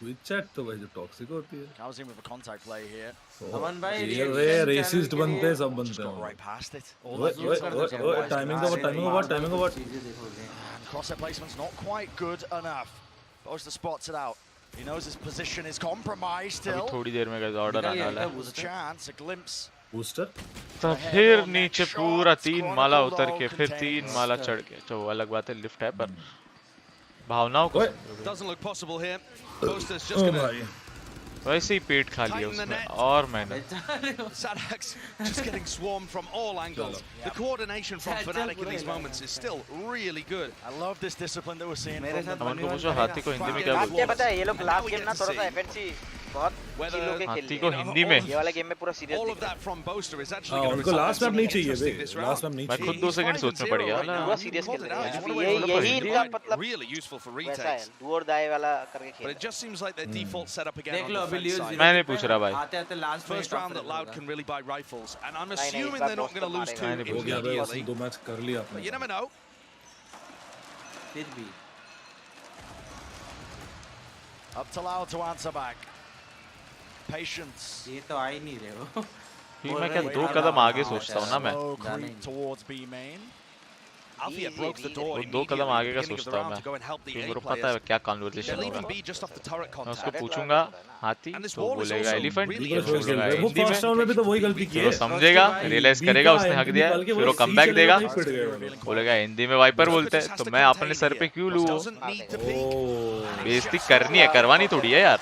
Chat तो भाई जो टॉक्सिक होती है. Housing with a contact play here. अमन भाई ये रेसिस्ट बनते हैं सब बनते हैं. Right past it. टाइमिंग का what. Crosshair placement's not quite good enough. Boaster spots it out. He knows his position is compromised still. अभी थोड़ी देर में गाइस ऑर्डर आने वाला है. There was a chance, a glimpse. Booster. तो फिर नीचे पूरा 3 माला उतर के फिर 3 माला चढ़ के. तो अलग बात है लिफ्ट है पर भावनाओं को. Doesn't look possible here. Boaster's just gonna. वैसे ही पेट खा लिया उसने और मैंने. Sadax just getting swarmed from all angles. The coordination from Fnatic in these moments is still really good. I love this discipline that we're seeing. अमन को पूछो हाथी को हिंदी में क्या बोलते हैं. पता है ये लोग लास्ट गेम ना थोड़ा सा FNC बहुत चिल होके खेल हाथी को हिंदी में ये वाला गेम में पूरा serious All of that from Boaster is actually going to उनको लास्ट मैप नहीं चाहिए बे लास्ट मैप नहीं मैं खुद 2 सेकंड सोचना पड़ेगा ना पूरा सीरियस खेल रहे हैं यही इनका मतलब really useful for वैसा है retakes. डू और डाई वाला करके खेल But it just seems like their default setup again देख on लो the अभी defense लियो side. मैं नहीं पूछ रहा भाई आते last First round that Loud can really buy rifles, and I'm नहीं, इस assuming bar they're not going to lose Boaster two हो गया बे immediately. 2 मैच कर लिया But आपने you never know. फिर भी Up to Loud to answer back. Patience. ये तो आ ही नहीं रहे हो मैं क्या 2 कदम आगे सोचता हूँ ना मैं Slow creep towards B main. Alfia broke the door 2 कदम आगे का immediately at the beginning of the सोचता हूँ round मैं to go and help the क्योंकि A मेरे को पता है players. क्या They're कन्वर्सेशन leaving होगा B just off the turret मैं उसको contact. पूछूंगा हाथी And this तो wall is बोलेगा also एलिफेंट really तो बोलेगा वो हिंदी में फर्स्ट राउंड में भी तो वही गलती की फिर है वो समझेगा रियलाइज करेगा उसने हक दिया है फिर वो कमबैक देगा बोलेगा हिंदी में वाइपर बोलते हैं तो मैं अपने सर पे क्यों लूँ बेइज्जती करनी है करवानी थोड़ी है यार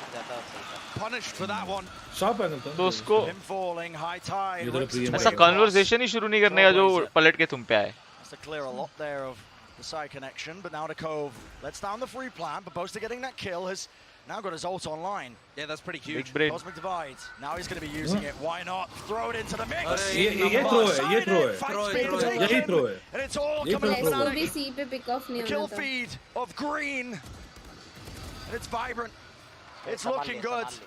Punished for that one. Shop angle था तो उसको Him falling, high tide. ये तो rips his प्रीमियम way ऐसा across. कन्वर्सेशन ही शुरू नहीं करने का जो पलट के तुम पे आए That's to clear a lot there of the side connection, but now the Cove lets down the free plan, but Boaster getting that kill has now got his ult online. Yeah, that's pretty huge. Big brain. Cosmic Divide. Now he's going to be using it. Why not? Throw it into the mix. ये throw है ये throw है Fights being taken. यही throw है And it's all ये coming तो from throw इसको भी Fnatic. सी पे पिक ऑफ नहीं Kill होना था feed of green. And it's vibrant. It's looking good.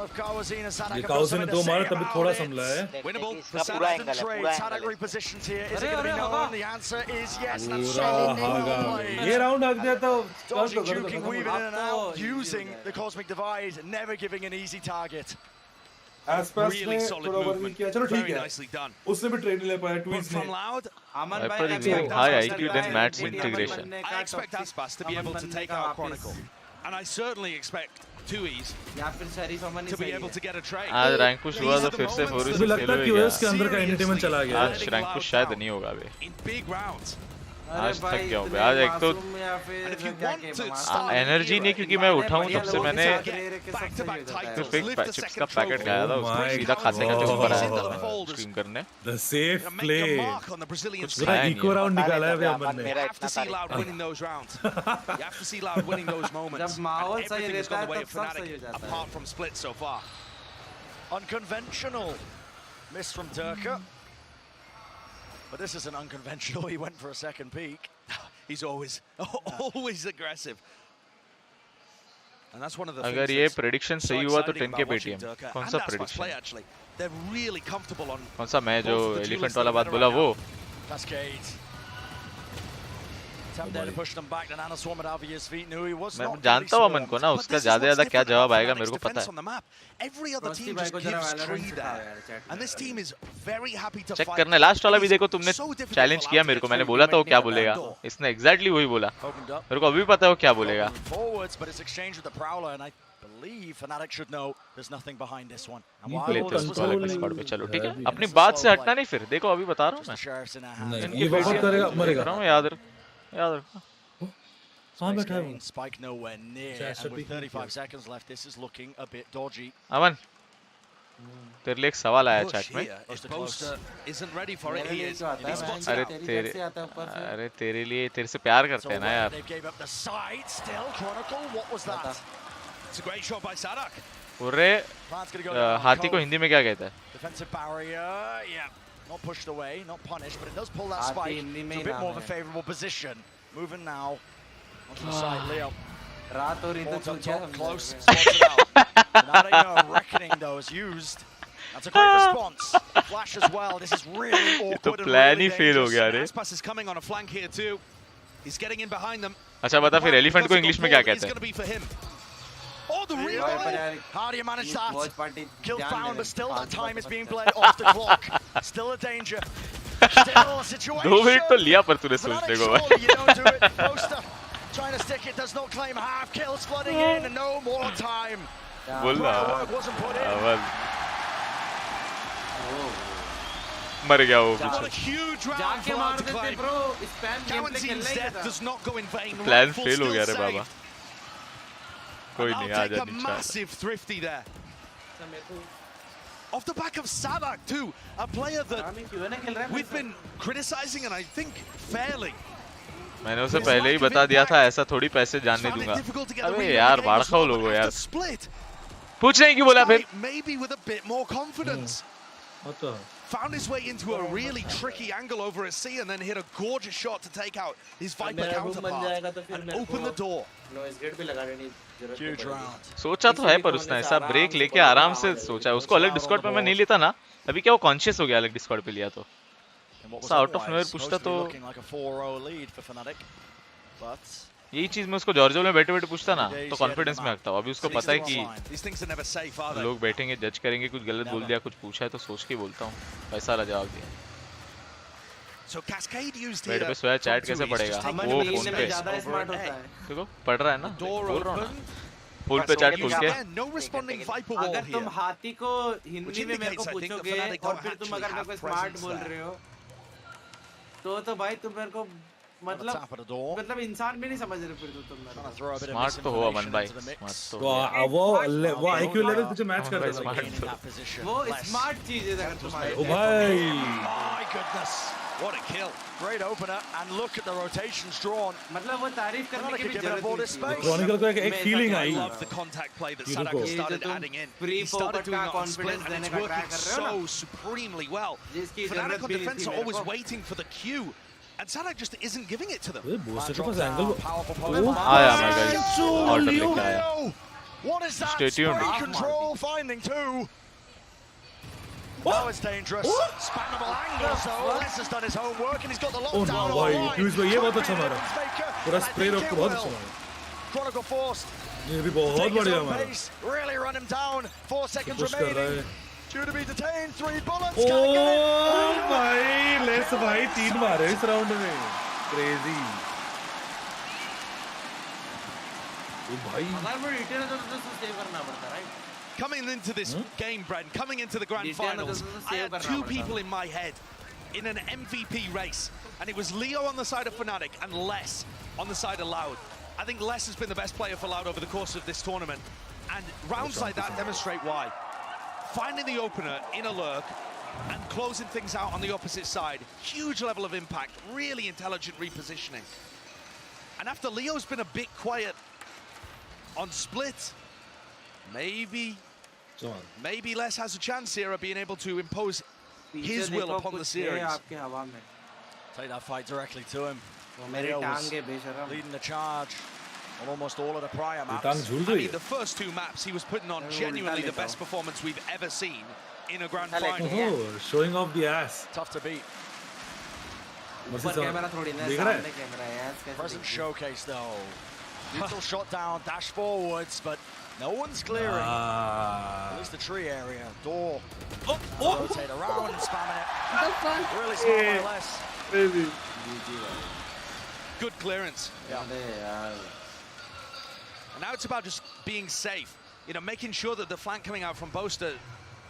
Of Kawazin and Sadak ये have got काउस ने something 2 to say मारा तभी about थोड़ा it. संभला है Winnable. इसका The पूरा Sadak एंगल है trade. पूरा Sadak एंगल है repositions here. Is it going to be known? The answer is yes. That's पूरा so हागा well played. ये राउंड हक दिया तो Dodging, juking, weaving in and out, using the Cosmic Divide, never giving an easy target. आसपास Really में solid थोड़ा work movement. किया चलो ठीक Very है nicely done. उसने भी ट्रेड ले पाया But ट्वीट्स from ने Loud, अमन वाइपर भाई is giving high IQ then Mats integration I expect Aspas to be able to take out Chronicle. And I certainly expect 2Es या फिर शरीफ अमन to be able to get a trade. आज rank push हुआ तो फिर से 4 मुझे लगता है कि यूएस के अंदर का एंटरटेनमेंट चला गया आज रैंक पुश शायद नहीं होगा बे In big rounds. आज थक गया हूँ बे आज एक तो एनर्जी नहीं क्योंकि मैं उठा हूँ तब से मैंने सिर्फ एक चिप्स का पैकेट खाया था उसको सीधा खाते खाते ऊपर आया था स्ट्रीम करने the safe play Mark on the Brazilian पूरा इको राउंड निकाला है बे अमन You ने have to see Loud winning those rounds. You have to see Loud winning those moments. जब माहौल And सही everything has रहता gone the है way तब of सब सही हो Fnatic, जाता है apart from split so far. Unconventional. Miss from Durka. But this isn't unconventional. He went for a second peek. He's always aggressive. And that's one of the अगर things ये that's prediction so सही हुआ तो exciting 10k about watching Paytm Durka कौन and सा Aspas play, prediction actually. They're really comfortable on कौन सा मैं जो both of the elephant duelists वाला that बात are बोला right वो now. Cascade. Attempt there to push them back. The Nana Swarm at Avia's feet knew he was मैं not जानता हूँ अमन को ना उसका ज्यादा क्या जवाब आएगा मेरे को पता है Every other team just gives tree there. And this team is very happy to check fight. करने लास्ट वाला भी देखो तुमने चैलेंज किया मेरे को मैंने बोला था वो क्या बोलेगा इसने एग्जैक्टली वही बोला मेरे को अभी पता है वो क्या बोलेगा Forwards, but it's exchanged with the Prowler, and I believe Fnatic should know there's nothing behind this one. And ये while लेते this हैं was उसको अलग happening, स्क्वाड पे चलो ठीक है है अपनी बात से हटना नहीं फिर देखो अभी बता रहा हूँ मैं Sheriff's in our hands. नहीं ये वापस करेगा मरेगा याद रखो कहाँ Spike's बैठा है getting Spike nowhere near, and with 35 seconds left, this is looking a bit dodgy. अमन तेरे लिए एक सवाल आया Push चैट में here. If Boaster isn't ready for it, he is. If he spots अरे it out. अरे तेरे लिए तेरे से प्यार करते हैं ना यार They gave up the side still. Chronicle, what was that? It's a great shot by Sadak. पूरे Plan's gonna go down. हाथी को हिंदी में क्या कहता है Defensive barrier, yeah. Not pushed away, not punished, but it does pull that Hathi spike Hindi to mein a bit naam more of a hai. favorable position. Moving now onto the side, Leo. रात हो रही तो Boards चल up क्या top, समझा close, spots it out. Now they know Reckoning though is used. That's a great response. Flash as well. This is really awkward and plan really he fail हो dangerous. गया रे Aspas is coming on a flank here too. He's getting in behind them. अच्छा बता फिर elephant को English में क्या It's कहते going हैं to be for him. Oh, the पर reroll! यार How do you manage watch that? party Kill ध्यान found, they but still that पाँच time बात is being बता। played off the clock. Still a danger. Still a situation. 2 minute तो लिया पर तूने Fnatic सोचने को surely you don't do it. Poster trying to stick it, does not claim half. Kills flooding in, and no more time. बोल ना Work wasn't put in. अमन मर गया वो What a पीछे huge round जाके for मार Loud to देते claim. Bro spam game play Kawanzin's खेलना ही death था does not go in vain. Plan Rifle fail हो गया रे still बाबा saved. कोई And नहीं I'll आ take जा a नीचे आ जा। massive thrifty there. Off the back of Sadak too, a player that we've been criticizing and I think fairly. मैंने उसे पहले ही बता दिया था ऐसा थोड़ी पैसे जानने दूंगा अबे यार बाढ़ खाओ लोगो यार Split. पूछ नहीं क्यों बोला फिर? Maybe with a bit more confidence. Found his way into a really tricky angle over at C and then hit a gorgeous shot to take out his Viper counterpart and open the door. Huge round. सोचा तो है पर उसने ऐसा break लेके आराम से सोचा है. उसको अलग डिस्कॉर्ड पे मैं नहीं लेता ना. अभी क्या वो कॉन्शियस हो गया अलग डिस्कॉर्ड पे लिया तो. आउट ऑफ नोवेयर पूछता तो यही चीज मैं उसको जॉर्जियो में बैठे बैठे पूछता ना तो कॉन्फिडेंस में रखता हूँ. अभी उसको पता है कि लोग बैठेंगे जज करेंगे, कुछ गलत बोल दिया, कुछ पूछा है तो सोच के बोलता हूँ. ऐसा वाला जवाब दिया. बेड पे सोया चैट कैसे पढ़ेगा वो फोन पे. देखो पढ़ रहा है ना, बोल रहा हूँ ना. फुल पे चैट खुल के. अगर तुम हाथी को हिंदी में मेरे को पूछोगे और फिर तुम अगर मेरे को स्मार्ट बोल रहे हो तो भाई तुम मेरे को मतलब इंसान भी नहीं समझ रहे फिर तो तुम. स्मार्ट तो हो अमन भाई. वो आईक्यू लेवल तुझे मैच कर रहा है. वो स्मार्ट चीज है अगर तुम्हारे. ओ भाई My goodness, what a kill. Great opener and look at the rotations drawn. मतलब वो तारीफ करने की भी जरूरत नहीं. क्रॉनिकल को एक feeling I. I love the contact play that Sadaka started adding in. He started doing it on split and it's working so supremely well. Fnatic on defense are always waiting for the cue. And Sadak just isn't giving it to them. आया मैं guys. Order लेके आया. What is that? Stay tuned. Spray control finding two. Now it's dangerous. Spammable angle. So Les has done his homework and he's got the lockdown. Oh भाई fuse भाई ये बहुत अच्छा मारा. पूरा स्प्रे रोक के बहुत अच्छा मारा. Chronicle forced. ये भी बहुत बढ़िया मारा. Really run him down. 4 seconds remaining. Due to be detained, 3 bullets. Oh भाई लेस भाई 3 मारे इस राउंड में. क्रेजी. ओ भाई. अगर वो रिटेल तो सेव करना पड़ता है. Coming into this game, Brendan, coming into the grand finals, I had 2 people in my head in an MVP race, and it was Leo on the side of Fnatic and Les on the side of Loud. I think Les has been the best player for Loud over the course of this tournament, and rounds like that demonstrate why. Finding the opener in a lurk and closing things out on the opposite side, huge level of impact, really intelligent repositioning. And after Leo's been a bit quiet on split, maybe Les has a chance here of being able to impose his will upon the series. Take that fight directly to him. Leo was leading the charge on almost all of the prior maps. I mean, the first 2 maps he was putting on genuinely the best performance we've ever seen in a grand final. Oh, showing off the ass. Tough to beat. Present showcase though. Neutral shot down, dash forwards, but no one's clearing. At least the tree area. Door. Rotate around and spamming it. Really smart by Les. Baby. Good clearance. Yeah. And now it's about just being safe. You know, making sure that the flank coming out from Boaster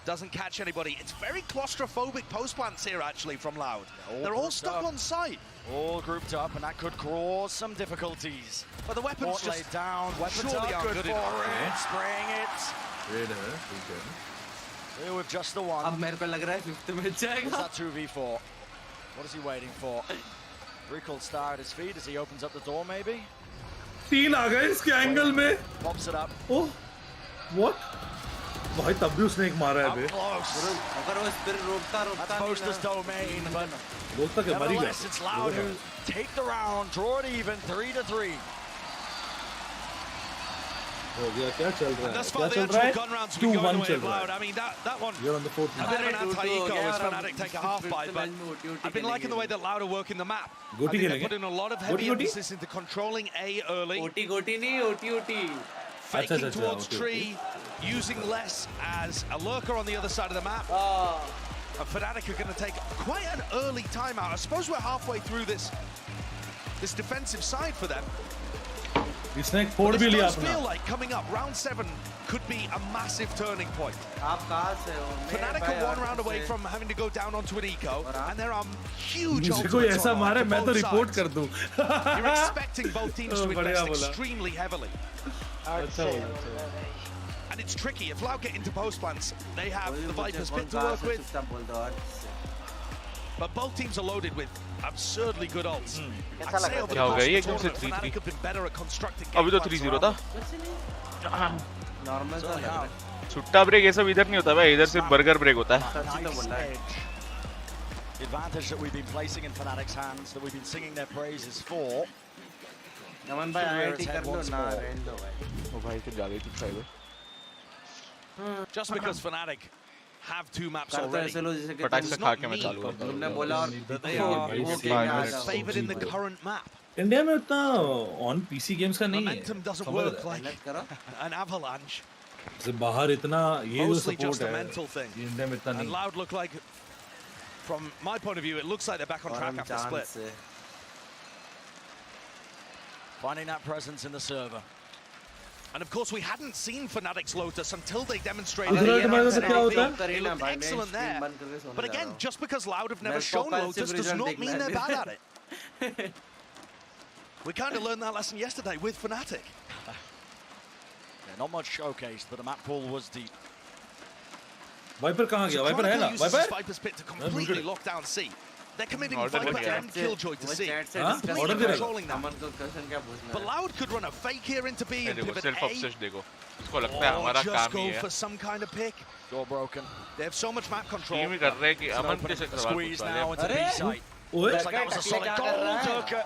doesn't catch anybody. It's very claustrophobic post plants here actually from Loud. They're all stuck on site. All grouped up, and that could cause some difficulties. But the weapons just laid down. Weapons surely are aren't good good for enough. it. Spraying it. Here with just the one. अब मेरे को लग रहा है 5th में जाएगा. What's that 2v4? What is he waiting for? Recall star at his feet as he opens up the door, maybe. 3 आ गए इसके एंगल में. Pops it up. Oh, what? भाई तब भी उसने एक मारा है बे. अगर वो स्पिरिट रोकता That's Boaster's domain, but रोकता क्या मरी गया. nevertheless it's Loud who take the round, draw it even, 3-3. हो गया क्या चल रहा है? Thus far the actual gun rounds have been going away of Loud. I mean that one. You're on the 4th. A bit of an anti-eco as Fnatic take a half bite, but I've been liking the way that Loud are working the map. I think they're putting a lot of heavy emphasis into controlling A early. OT नहीं OT. Faking towards tree, using Les as a lurker on the other side of the map. And Fnatic are going to take quite an early timeout. I suppose we're halfway through this defensive side for them. इसने एक फोड़ भी लिया अपना. Feel like coming up round 7 could be a massive turning point. आप कहाँ से हो? Fnatic are 1 round away from having to go down onto an eco, and there are huge मुझे कोई ऐसा मारे मैं तो रिपोर्ट कर दूँ. You're expecting both teams to invest extremely heavily. And it's tricky. If Loud get into post plants, they have the Viper's pit to work with. But both teams are loaded with absurdly good ults. I'd say over the past tournament, Fnatic have been better at constructing game अभी तो plans 3-0 था. Normal था. छुट्टा break ये सब इधर नहीं होता भाई, इधर सिर्फ बर्गर ब्रेक होता है. The advantage that we've been placing in Fnatic's hands, that we've been singing their praises for. नमन भाई आईटी कर लो ना, रहने दो भाई. ओ भाई तो जावे तू खाएगा. Just because Fnatic have 2 maps already, पटाख से खा के मैं चालू करता हूँ. तुमने बोला और that they are favored in the current map. India में उतना ऑन पीसी गेम्स का नहीं है. Momentum doesn't work like an avalanche. बाहर इतना ये जो Mostly just सपोर्ट a है mental thing. इंडिया में इतना And नहीं. Loud look like, from my point of view, it looks like they're back on track after split. Finding that presence in the server. And of course, we hadn't seen Fnatic's Lotus until they demonstrated it looked excellent there. But again, just because Loud have never shown Lotus does not mean they're bad at it. We kind of learned that lesson yesterday with Fnatic. Yeah, not much showcase, but the map pool was deep. Viper कहाँ गया? Viper है ना? Viper's pit to completely lock down C. They're committing Viper and Killjoy to C. Order controlling them. But Loud could run a fake here into B and pivot A. उसको लगता है हमारा just काम go ही है. for some kind of pick. Door broken. They have so much map control. Team ही कर रहे हैं कि अमन कैसे Squeeze now into B site. ओए Looks like that was a solid goal, Turka.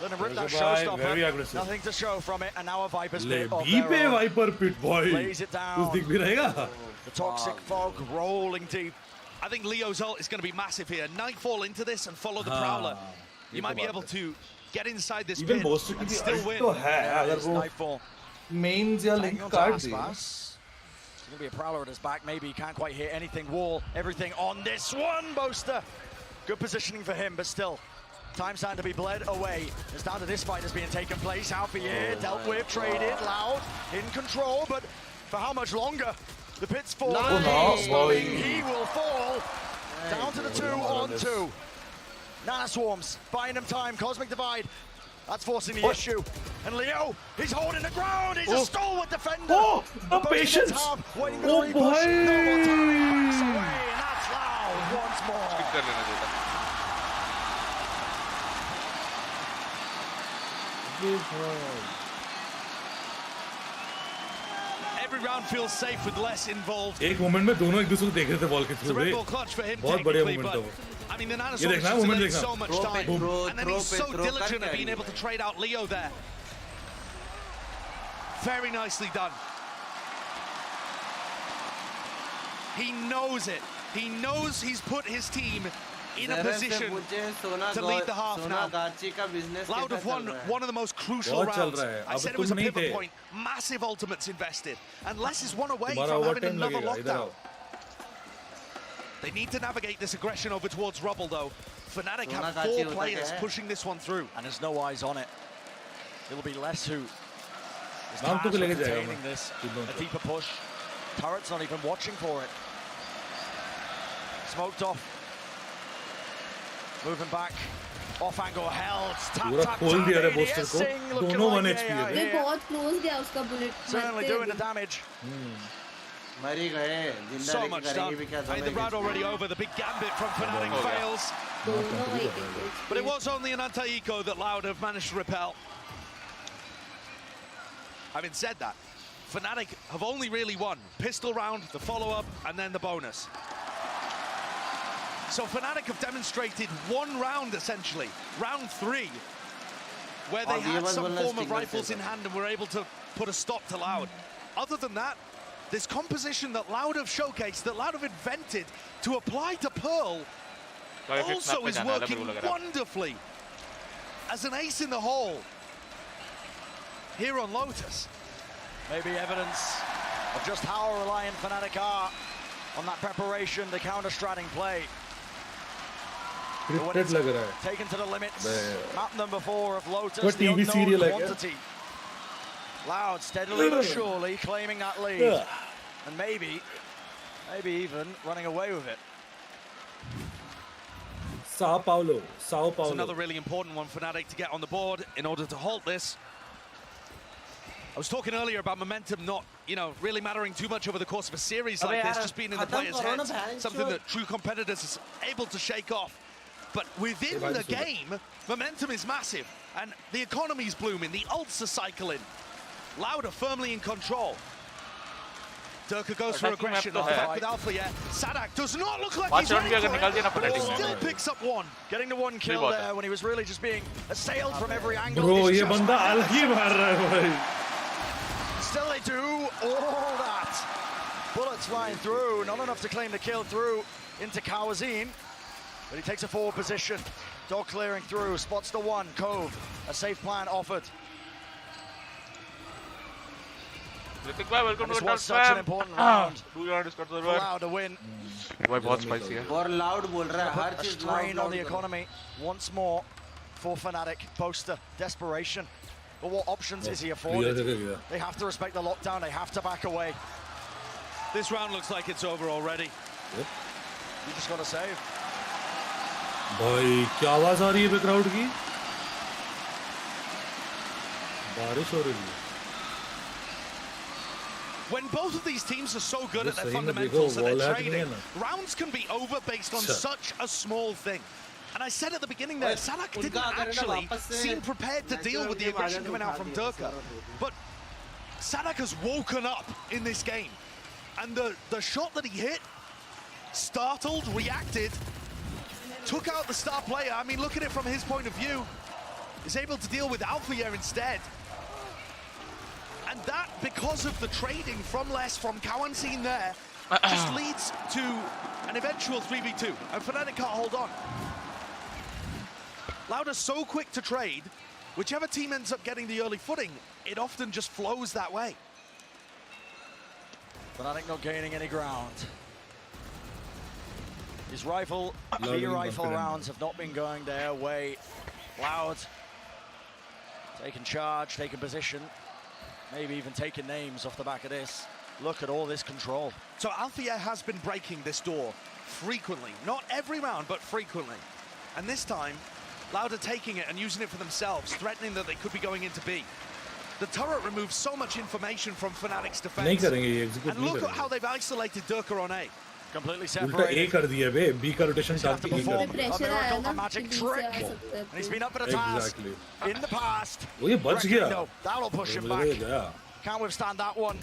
Gonna rip that very showstopper. aggressive. Nothing to show from it, and now a Viper's ले pit of बी their पे own. Viper pit boy. Lays it down. कुछ दिख भी रहेगा. The toxic fog rolling deep. I think Leo's ult is going to be massive here. Nightfall into this and follow the Prowler. You might be able to get inside this pit and still win. तो है अगर वो Nightfall. Mains या link काट दे. It's going to be a Prowler at his back. Maybe he can't quite hit anything. Wall, everything on this one, Boaster. Good positioning for him, but still. Time starting to be bled away. It's down to this fight that's being taken place. Alfie here, dealt with, traded, Loud, in control, but for how much longer? The pit's falling. He will fall. Down to the 2-on-2. Nana Swarms, buying him time. Cosmic Divide. That's forcing the issue. And Leo, he's holding the ground. He's a stalwart defender. Oh, the patience. Waiting for the repush. No more time. Backs away, and that's Loud once more. Every round feels safe with less involved. एक moment में दोनों एक दूसरे को देख रहे थे ball के It's a through. Red Bull clutch for him बहुत बढ़िया technically, मोमेंट था वो. but I mean the Nana ये देखना है मोमेंट देखना. so much time, and then he's so diligent at being able to trade out Leo there. Very nicely done. He knows it. He knows he's put his team in a position to lead the half now. Loud have won one of the most crucial rounds. I said it was a pivot point. Massive ultimates invested. And Les is one away from having another lockdown. They need to navigate this aggression over towards Rubble though. Fnatic have 4 players pushing this one through. And there's no eyes on it. It'll be Les who is नाम तो tasked with लेके जाएगा containing this. A deeper push. Turret's not even watching for it. Smoked off. Moving back. Off angle held. पूरा खोल दिया रे booster को. दोनों 1 HP है. ये बहुत क्लोज गया उसका bullet. Certainly doing the damage. मरी गए. जिंदा So लेके much करेंगे done. भी क्या I mean, the round already over. The big gambit from Fnatic fails. But it was only an anti-eco that Loud have managed to repel. Having said that, Fnatic have only really won pistol round, the follow-up, and then the bonus. So Fnatic have demonstrated one round, essentially, round 3, where they had some form of rifles in hand and were able to put a stop to Loud. Other than that, this composition that Loud have showcased, that Loud have invented to apply to Pearl, also is working wonderfully as an ace in the hole here on Lotus. Maybe evidence of just how reliant Fnatic are on that preparation, the counter-stratting play. लग रहा है. Taken to the limits. Map number 4 of Lotus, What the TV unknown serial है क्या? quantity. Loud steadily but surely claiming that lead. And maybe even running away with it. Sao Paulo. It's another really important one for Fnatic to get on the board in order to halt this. I was talking earlier about momentum not, really mattering too much over the course of a series like this, just being in the players' heads, something that true competitors are able to shake off. But within the game, momentum is massive, and the economy's blooming, the ults are cycling. Loud are firmly in control. Durka goes for aggression off the back with Alpha, yeah. Sadak does not look like he's ready for it. Still picks up one. Getting to one kill there when he was really just being assailed from every angle. Bro, ये बंदा अलग ही मार रहा है भाई. Still they do all that. Bullets flying through, not enough to claim the kill through into Kawazin. But he takes a forward position. Dog clearing through, spots the one, Cove. A safe plan offered. Welcome this was such an important round. Loud to win. Why बहुत spicy है? और loud बोल रहा है हर A चीज strain on the economy once more for Fnatic. Boaster, desperation. But what options is he afforded? They have to respect the lockdown. They have to back away. This round looks like it's over already. You just got to save. भाई क्या आवाज आ रही है background की? बारिश हो रही है. When both of these teams are so good at their fundamentals and their trading, rounds can be over based on such a small thing. And I said at the beginning there, Sadak didn't actually seem prepared to deal with the aggression coming out from Durka. But Sadak has woken up in this game. And the shot that he hit, startled, reacted, took out the star player. I mean, look at it from his point of view. Is able to deal with Alpha instead. And that, because of the trading from Les, from Kawansin there, just leads to an eventual 3v2. And Fnatic can't hold on. Loud are so quick to trade, whichever team ends up getting the early footing, it often just flows that way. Fnatic not gaining any ground. His rifle, B-rifle rounds have not been going their way. Loud taking charge, taking position, maybe even taking names off the back of this. Look at all this control. So Althea has been breaking this door frequently. Not every round, but frequently. And this time, Loud are taking it and using it for themselves, threatening that they could be going into B. The turret removes so much information from Fnatic's defense. And look at how they've isolated Durka on A. Completely उल्टा A कर दिया बे, B का rotation डाल के A कर a magic trick. And he's been up for the task in the past. वो ये बच गया. No, that'll push him back. Can't withstand that one.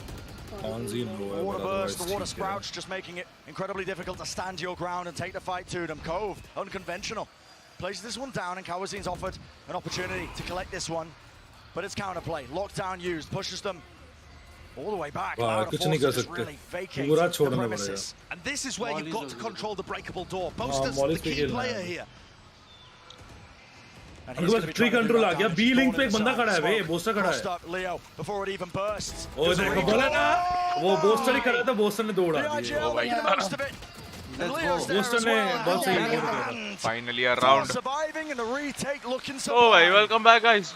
Water burst, the water sprouts, just making it incredibly difficult to stand your ground and take the fight to them. Cove, unconventional. Plays this one down, and Kawazin's offered an opportunity to collect this one. But it's counterplay. Lockdown used, pushes them all the way back. कुछ नहीं कर सकते. पूरा छोड़ना पड़ेगा. And this is where you've got to control the breakable door. Boaster's the key player here. उनके पास tree control आ गया. B link पे एक बंदा खड़ा है बे, बोस्टर खड़ा है. Leo before it even bursts. ओ देखो बोला ना, वो बोस्टर ही खड़ा था, बोस्टर ने दौड़ा दिया. बोस्टर ने बहुत सही किया. Finally a round. Surviving and a retake looking so. Oh, welcome back, guys.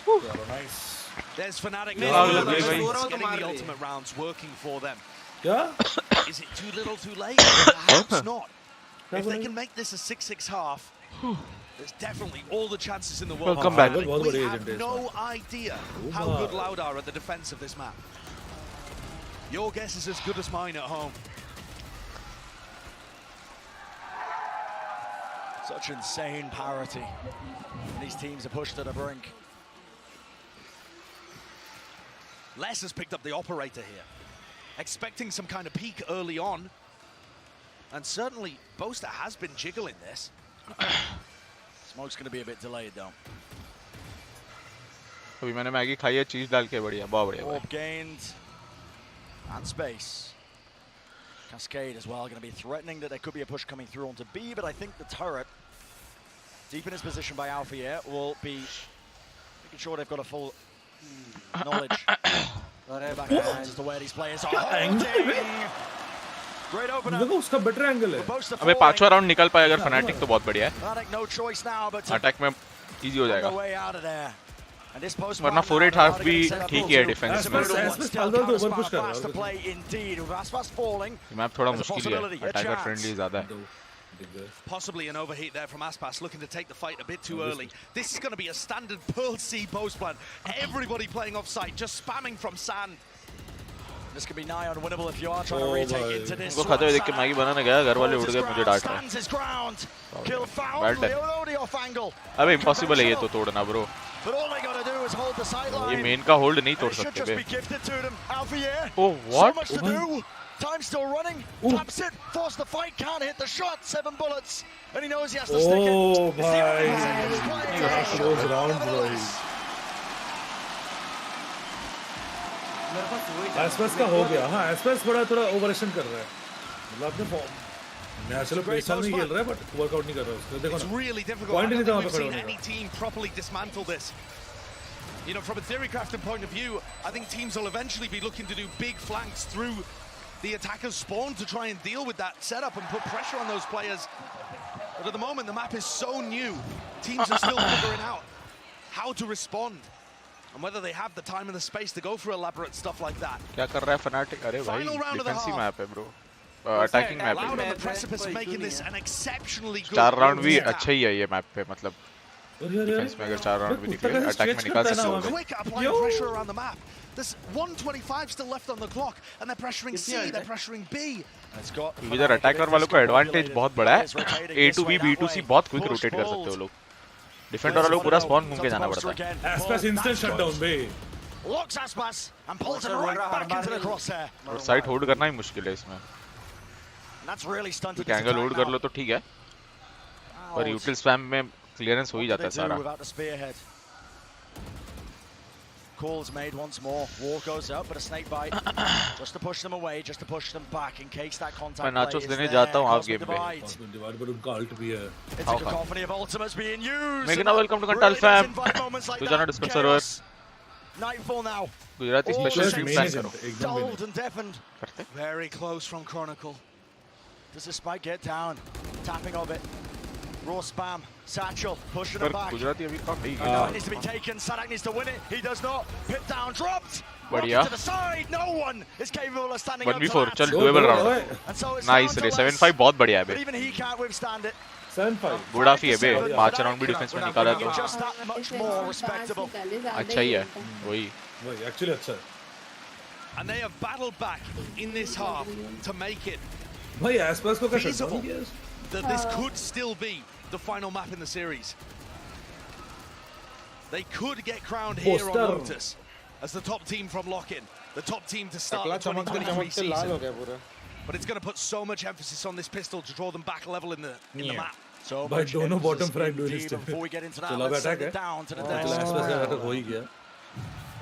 Nice. There's Fnatic getting the ultimate rounds working for them. Yeah? Is it too little, too late? Perhaps not. If they can make this a 6-6 half, there's definitely all the chances in the world. Welcome back. We have no idea how good Loud are at the defense of this map. Your guess is as good as mine at home. Such insane parity. And these teams are pushed to the brink. Les has picked up the operator here, expecting some kind of peak early on. And certainly, Boaster has been jiggling this. Smoke's going to be a bit delayed, though. अभी मैंने Maggi खाई है, चीज डाल के बढ़िया, बहुत बढ़िया. Orb gained and space. Cascade as well, going to be threatening that there could be a push coming through onto B, but I think the turret, deep in his position by Alpha, will be making sure they've got a full knowledge. As to where these players are holding. Great opener. देखो उसका better angle है. अबे पांचवा round निकल पाए अगर Fnatic तो बहुत बढ़िया है. No choice now, but attack में easy हो जाएगा. वरना 4-8 हाफ भी ठीक है डिफेंस में. मैप थोड़ा मुश्किल है, अटैकर फ्रेंडली ज्यादा है. Possibly an overheat there from Aspas, looking to take the fight a bit too early. This is going to be a standard Pearl C post plan. Everybody playing off site, just spamming from sand. This could be nigh unwinnable if you are trying to retake into this. वो खाते हुए देख के Maggi बनाने गया, घर वाले उड़ गए, मुझे डांट रहे. अबे impossible है ये तो तोड़ना ब्रो. ये मेन का होल्ड नहीं तोड़ सकते बे. Oh what? Time still running. Taps it. Force the fight. Can't hit the shot. 7 bullets. And he knows he has to stick it. Oh, It's the only seconds playing. those rounds, bro. Space का हो गया हाँ space थोड़ा ओवरएक्शन कर रहा है मतलब अपने नेचुरल प्लेस नहीं खेल रहा है बट वर्कआउट नहीं कर रहा है उसको देखो It's really difficult. पॉइंट नहीं था वहां I've पे never खड़े seen होने any team properly dismantle this. You know, from a theory crafting point of view, I think teams will eventually be looking to do big flanks through the attacker's spawn to try and deal with that setup and put pressure on those players. But at the moment, the map is so new. Teams are still figuring out how to respond and whether they have the time and the space to go for elaborate stuff like that. क्या कर रहा है Fnatic? अरे भाई defensive map है bro. Attacking map Loud on है. the precipice, making this an exceptionally good. 4 round भी अच्छा ही है ये मैप पे मतलब. डिफेंस में अगर 4 राउंड भी निकले अटैक में निकाल सकते हो. Quick at applying pressure around the map. There's 125 still left on the clock, and they're pressuring C, they're pressuring B. इधर अटैकर वालों को एडवांटेज बहुत बड़ा है. A to B, B to C बहुत क्विक रोटेट कर सकते हो लोग. डिफेंडर वालों को पूरा स्पॉन घूम के जाना पड़ता है. एस्पेस इंस्टेंट शटडाउन बे. Locks Aspas and pulls him right back into the crosshair. और साइड होल्ड करना ही मुश्किल है इसमें. That's really stunted. Angle hold कर लो तो ठीक है. पर यूटिल स्पैम में क्लियरेंस हो ही जाता है सारा. Calls made once more. War goes up, but a snake bite just to push them away, just to push them back in case that contact. मैं नाचोस लेने जाता हूँ हाफ गेम पे. डिवाइड पर उनका अल्ट भी है. It's a cacophony of ultimates being used. Meghna, welcome to Kantal fam. Gujarat Discord server. Nightfall now. Gujarati special stream plan करो. Dulled and deafened. Very close from Chronicle. Does the spike get down? Tapping of it. Raw spam. Satchel pushing it back. Gujarati अभी कम नहीं. It needs to be taken. Sadak needs to win it. He does not. Pip down, dropped. बढ़िया. To the side. No one is capable of standing up to 1v4 that. चल doable round. Nice रे 7-5 बहुत बढ़िया है बे. But even he can't withstand it. 7-5. Good of ही है बे. मार्च राउंड भी डिफेंस में निकाला तो. Just that much more respectable. अच्छा ही है. वही. एक्चुअली अच्छा है. And they have battled back in this half to make it भाई एस्पेस को क्या feasible that this could still be the final map in the series. They could get crowned here on Lotus as the top team from Lock-in, the top team to start the 2023 season. But it's going to put so much emphasis on this pistol to draw them back a level in the map. So भाई दोनों bottom frag duelist हैं. Before we get into that, चलो let's attack send है. it down to the space का attack हो ही गया.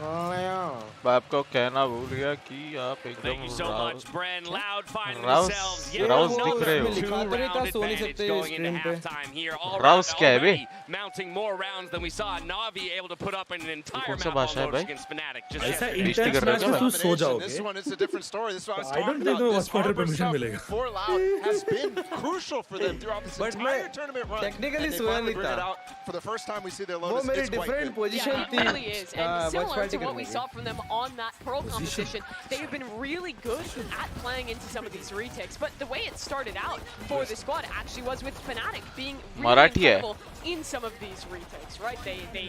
बाप को कहना भूल गया कि आप एकदम Thank you so much, Bren. Loud finding Rouse themselves. दिख रहे हो. Two-round advantage going into halftime here. Rouse क्या है बे? Mounting more rounds than we saw Navi able to put up in an entire map भाषा है on भाई? against Fnatic. Just ऐसा yesterday. Intense match में तू सो जाओगे. This one is a different story. This is what I was I don't talking think about. वो This quarter harbor permission stuff मिलेगा. for Loud has been crucial for them throughout this entire tournament run. technically And they soya finally नहीं bring it था. out for the first time we see their वो Lotus. मेरी It's quite different good. position Yeah, थी. it really is. And similar to what we करने saw from them on that Pearl competition, they have been really good at playing into some of these retakes. But the way it started out for the squad actually was with Fnatic being really Marathi है. incredible in some of these retakes, right? They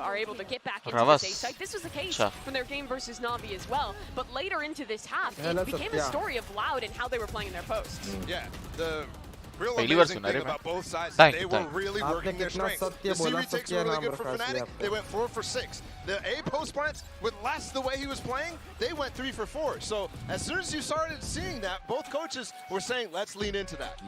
are able to get back into Ravas. this A site. This was the case अच्छा. from their game versus Navi as well. But later into this half, Yeah, it that's became a yeah. story of Loud and how they were playing in their posts. Yeah, the real पहली बार amazing सुना thing रे मैं. about both sides, Thank they you, were thank you. really आपने working their कितना strengths. सत्य The C बोला, retakes सत्य were really नाम good for रखा Fnatic. आपने. They went 4 for 6. The A post plants, with Less the way he was playing, they went 3 for 4. So as soon as you started seeing that, both coaches were saying, let's lean into that.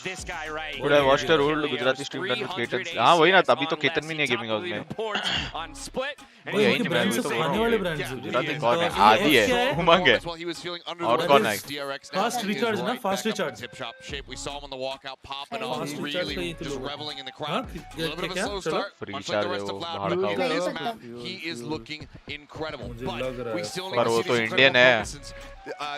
This guy right Could I here watched a is old Leo's Gujarati stream done with 300 Ketan. हाँ वही ना तभी तो ACS Ketan भी नहीं है on gaming house में. leaderboards on Split. And भाई he's उनके looking ब्रांड to से say, खाने वाले ब्रांड से. गुजराती कौन है? आदि है. उमंग है. Well, he was feeling under और the कौन weather. है? DRX now Fast is recharge ना, right fast back up in recharge. tip shop shape. We saw him on the walkout popping off, Fast recharge really पे just लोग. reveling in the crowd. हाँ, A little bit of a क्या? slow चलो. start. Free Much like the charge rest है of वो, Loud, बाहर but का in वो. this map, he is looking incredible. मुझे But लग रहा we है. still need पर to वो see तो these इंडियन incredible है. performances.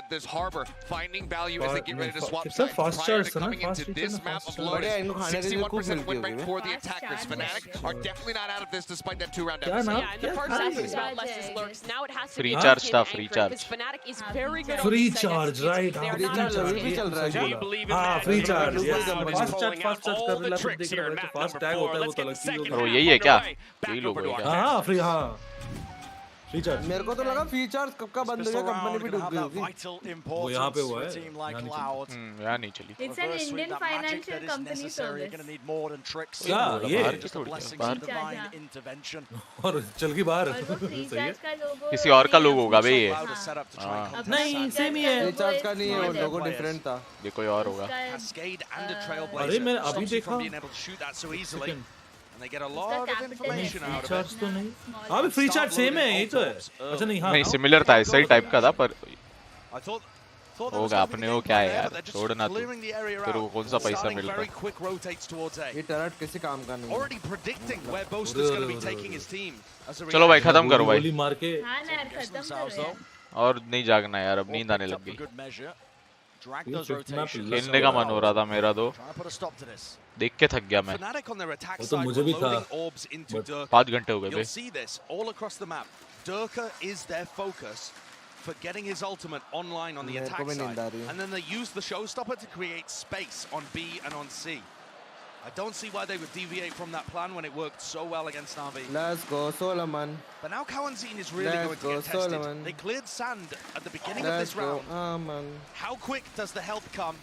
There's Harbor finding value as they get ready to swap कितना sides. fast Prior charge to था ना, coming fast into recharge this ना, map fast of charge. Lotus, बढ़िया, इनको खाने के लिए खूब 61% मिलती win होगी rate bay. for the attackers. Fnatic are definitely not out of this despite that 2-round क्या deficit. नाम? Yeah, and the first half was about Less's lurks. Now it has to Free be charge Lock-in stuff, free anchored, charge. because Fnatic is very good Free on these charge, side right? They are हाँ, not free just charge. hit. चल रहा है Do you क्या? believe in हाँ, that? free Because charge. Loud Yes. is Fast charge, pulling fast out charge all कर the रहा है. tricks देख here रहा in है. map Fast number tag 4. होता है वो Let's तो get अलग the चीज second होता है. और half यही है क्या? underway. Back यही लोग over to हैं our क्या? हाँ फ्री हाँ. फ्री चार्ज मेरे को तो लगा फ्री चार्ज कब का बंद हो गया कंपनी भी डूब गई वो यहाँ पे हुआ है यहाँ नहीं चली It's an Indian financial company service. हाँ ये और चल की बाहर फ्री चार्ज का लोगो किसी और का लोगो होगा बे ये नहीं सेम ही है फ्री चार्ज का नहीं है वो लोगो डिफरेंट था ये कोई और होगा अरे मैं अभी देखा And they get a lot of information out of charge तो नहीं हाँ भी फ्री चार्ज सेम है यही तो है अच्छा नहीं हाँ नहीं सिमिलर था ऐसा ही टाइप का था पर होगा अपने वो क्या है यार छोड़ना तू फिर वो कौन सा पैसा मिल रहा है ये टर्रेट किसी काम का नहीं Already predicting where Boast is going to be taking his team. चलो भाई खत्म करो भाई गोली मार के हाँ ना यार खत्म करो और नहीं जागना यार अब नींद आने लग गई खेलने का मन हो रहा था मेरा तो देख के थक गया मैं वो तो मुझे भी था 5 घंटे हो गए You'll see this all across the map. Durka is their focus for getting his ultimate online on the attack side, and then they use the showstopper to create space on B and on C. I don't see why they would deviate from that plan when it worked so well against Navi. Let's go Solomon. But now Kawanzine is really going to get tested. Solomon. They cleared sand at the beginning of this round. How quick does the help come?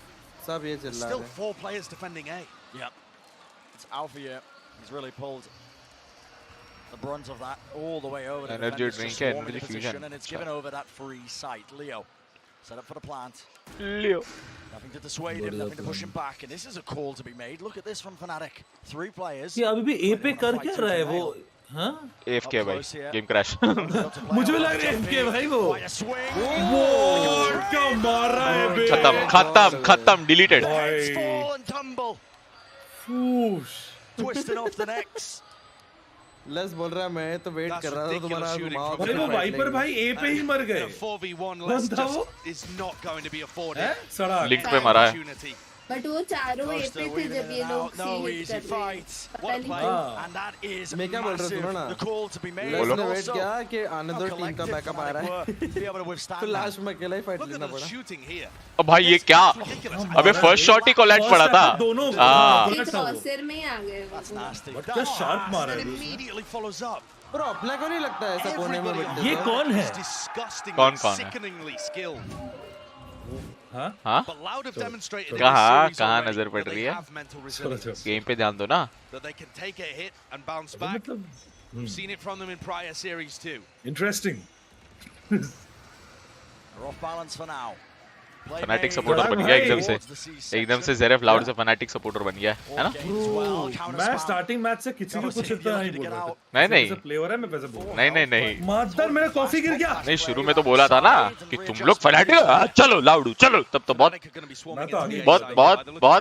Still 4 players defending A. Yeah. It's Alpha here. He's really pulled the brunt of that all the way over. Energy drink and energy fusion. And it's given over that free site. Leo set up for the plant. Leo. Nothing to dissuade him, nothing to push him back. And this is a call to be made. Look at this from Fnatic. 3 players. ये अभी भी A पे कर क्या रहा है वो हाँ AFK भाई गेम क्रैश मुझे भी लग रहा है AFK भाई वो क्या मार रहा है बे खत्म deleted fall and tumble. Twisting off the necks. Less बोल रहा है मैं तो वेट कर रहा था तुम्हारा भाई वो वाइपर भाई A पे ही मर गए 4v1 less is not going to be afforded. Link पे मरा है बट वो चारों ए पे थे जब ये लोग सी What a play. And that is मैं क्या बोल रहा हूँ ना the call to be made. Less ने वेट किया कि अनदर टीम का बैकअप आ रहा है तो लास्ट में अकेला ही फाइट लेना पड़ा अब भाई ये क्या अबे फर्स्ट शॉट ही कोलैट पड़ा था दोनों क्रॉसर में ही आ गए क्या शार्प मारा है Immediately follows up. ब्रो अपना को नहीं लगता ऐसा कोने में बैठने ये कौन है कौन है Sickeningly skilled. हाँ कहाँ नजर पड़ रही है गेम पे ध्यान दो ना That they can take a hit and bounce back. We've seen it from them in prior series too. Interesting. They're off balance for now. Fanatic supporter बन गया एकदम से ज़ेरेफ लाउड से फनाटिक सपोर्टर बन गया है ना मैं स्टार्टिंग मैच से किसी को कुछ इतना नहीं बोल रहा था नहीं प्लेयर है मैं वैसे बोल नहीं मादर मेरा कॉफी गिर गया नहीं शुरू में तो बोला था ना कि तुम लोग फनाटिक चलो लाउड चलो तब तो बहुत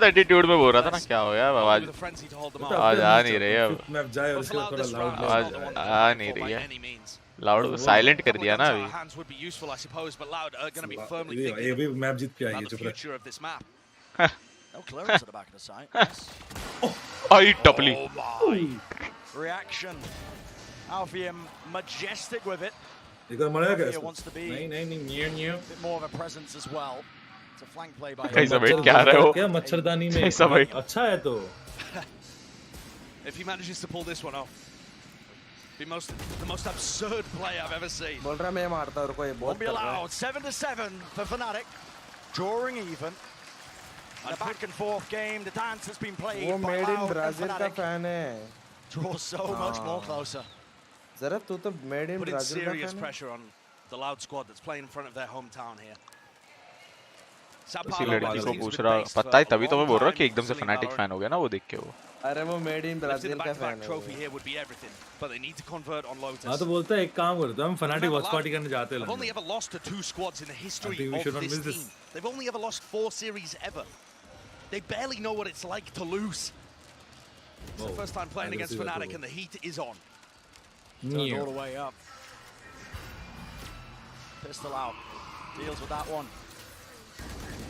एटीट्यूड में बोल रहा था ना क्या हो गया आवाज आ नहीं रही है आवाज आ नहीं रही है लाउड को साइलेंट कर दिया ना अभी ये भी मैप जीत के आई है चुप रह आई टपली reaction Alphium majestic with it एक बार मरेगा क्या नहीं bit more of a presence as well. It's a flank play by कैसा वेट क्या रहे हो क्या मच्छरदानी में कैसा वेट अच्छा है तो If he manages to pull this one off, the most absurd play I've ever seen. बोल रहा मैं मारता और कोई बहुत कर रहा है 7-7 for Fnatic, drawing even. A back and forth game. The dance has been played. वो मेड इन ब्राजील का फैन है. Draw so much more closer. जरा तू तो मेड इन ब्राजील का फैन है. Serious pressure on the Loud squad that's playing in front of their hometown here. इसी लड़की को पूछ रहा पता है तभी तो मैं बोल रहा हूँ कि एकदम से फनाटिक फैन हो गया ना वो देख के वो अरे वो मेड इन ब्राजील का फैन है हाँ तो बोलता है एक काम करते हैं हम फनाटिक वॉच पार्टी करने जाते हैं They've only ever lost to 2 squads in the history of this team. They've only ever lost 4 series ever. They barely know what it's like to lose. It's the first time playing against Fnatic and the heat is on. All the way up. Pistol out. Deals with that one.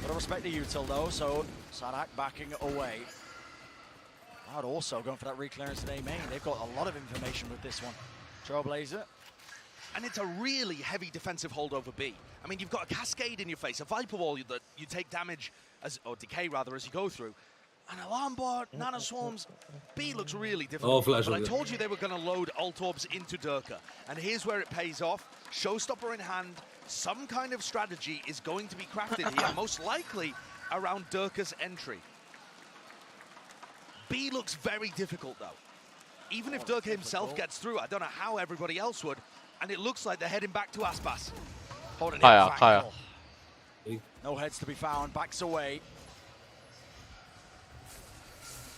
Got to respect the util though, so Sadak backing away. Loud also going for that reclearance today, main. They've got a lot of information with this one. Trailblazer. And it's a really heavy defensive hold over B. I mean, you've got a cascade in your face, a Viper wall that you take damage, or decay rather, as you go through. An alarm bot, nano swarms. B looks really difficult. flash but I told you they were going to load ult orbs into Durka. And here's where it pays off. Showstopper in hand. Some kind of strategy is going to be crafted here, most likely around Durka's entry. B looks very difficult, though. Even if Durka himself gets through, I don't know how everybody else would. And it looks like they're heading back to Aspas. Holding it back. No heads to be found, backs away.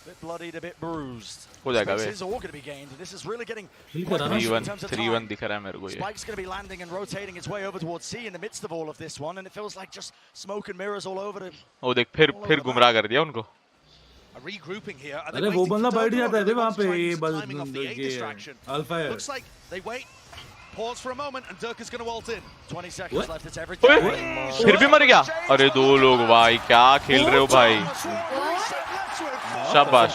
Bit bloodied, a bit bruised. हो जाएगा Spaces are all going to be gained. This is really getting 3-1 दिख रहा है मेरे को ये. Spike's going to be landing and rotating its way over towards C in the midst of all of this one, and it feels like just smoke and mirrors all over him. ओ देख फिर गुमराह कर दिया उनको. Regrouping here. अरे वो बंदा बैठ जाता है वहाँ पे ये अल्फा है. Looks like they wait. Pause for a moment and Durka's going to ult in. 20 seconds left. It's everything. फिर भी मर गया. अरे दो लोग भाई क्या खेल रहे हो भाई. शाबाश.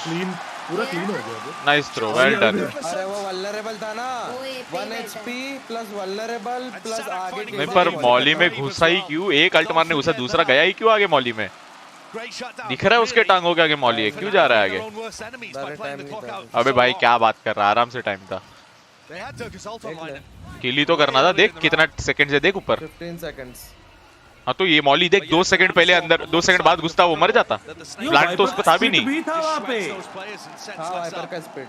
पूरा क्लीन हो गया. Nice throw. Well done. अरे वो वल्नरेबल था ना. 1 HP प्लस वल्नरेबल प्लस आगे. नहीं पर मॉली में घुसा ही क्यों? एक अल्ट मारने घुसा, दूसरा गया ही क्यों आगे मॉली में? दिख रहा है उसके टांगों के आगे मॉली है, क्यों जा रहा है आगे? अबे भाई क्या बात कर रहा है, आराम से टाइम था. किली तो करना था. देख कितना सेकंड से, देख ऊपर 15 सेकंड्स. हाँ तो ये मॉली देख 2 सेकंड पहले अंदर, 2 सेकंड बाद घुसता वो मर जाता. प्लांट तो उसको था भी नहीं. भी था वहाँ पे. हाँ वाइपर का स्पीड.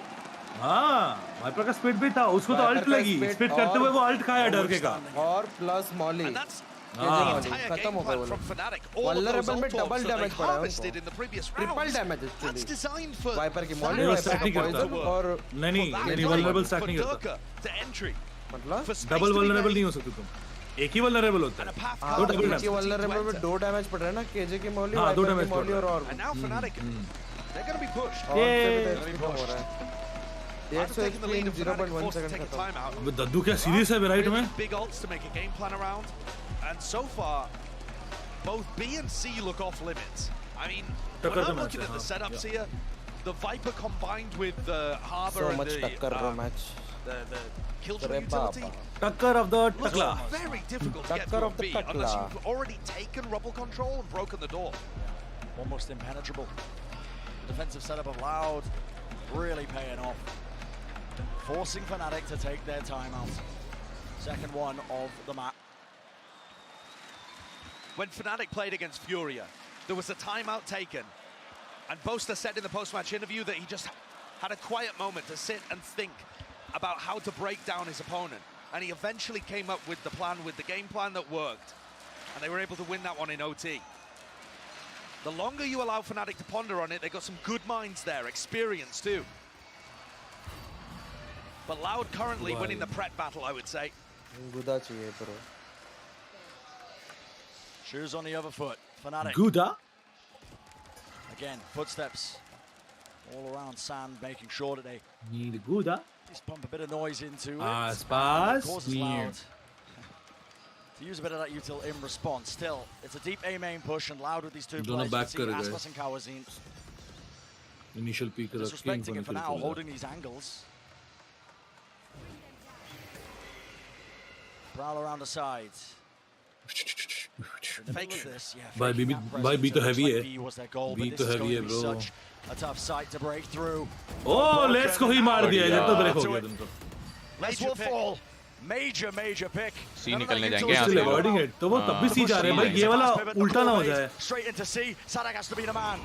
हाँ वाइपर का स्पीड भी था. उसको तो अल्ट लगी. स्पीड करते हुए वो अल्ट खाया डर का. और प्लस मॉली. खत्म हो गया वो लोग. वल्नरेबल में डबल डैमेज पड़ा है उनको. Triple damage actually. वाइपर की मॉली और नहीं वल्नरेबल स्टैक नहीं करता. मतलब डबल वल्नरेबल नहीं हो सकते तुम. एक ही वल्नरेबल होता है. दो डबल डैमेज. वल्नरेबल में 2 डैमेज पड़ रहा है ना. केजे की मॉली, वाइपर की मॉली और हो रहा है. 0.1 सेकंड खत्म. अब दद्दू क्या सीरियस है राइट में? And so far, both B and C look off limits. I mean, when I'm looking at the setups here, the Viper combined with the Harbor and the Killjoy utility. Tucker of the Takla. Very difficult to get through B unless you've already taken rubble control and broken the door. Almost impenetrable. The defensive setup of Loud really paying off. Forcing Fnatic to take their time out. Second one of the map. When Fnatic played against Furia, there was a timeout taken, and Boaster said in the post-match interview that he just had a quiet moment to sit and think about how to break down his opponent, and he eventually came up with the plan, with the game plan that worked, and they were able to win that one in OT. The longer you allow Fnatic to ponder on it, they got some good minds there, experience too. But Loud currently winning the Pret battle, I would say. Shoes on the other foot. Fnatic. Guda. Again, footsteps all around sand, making sure that they need Guda. Just pump a bit of noise into it. Aspas. Causes Loud to use a bit of that util in response. Still, it's a deep A main push and Loud with these two players. Aspas and Kawazin. Initial peak. Disrespecting it for now, holding these angles. Prowl around the sides. भाई B तो heavy है. B तो heavy है bro. A tough sight to break through. Oh, let's को ही मार दिया. जब तो ब्रेक हो गया तुमको. Let's will fall. Major pick. सी निकलने जाएंगे यहाँ से. Avoiding it. तो वो तब भी सी जा रहे हैं भाई. ये वाला उल्टा ना हो जाए. Straight into C. Sadak has to be the man.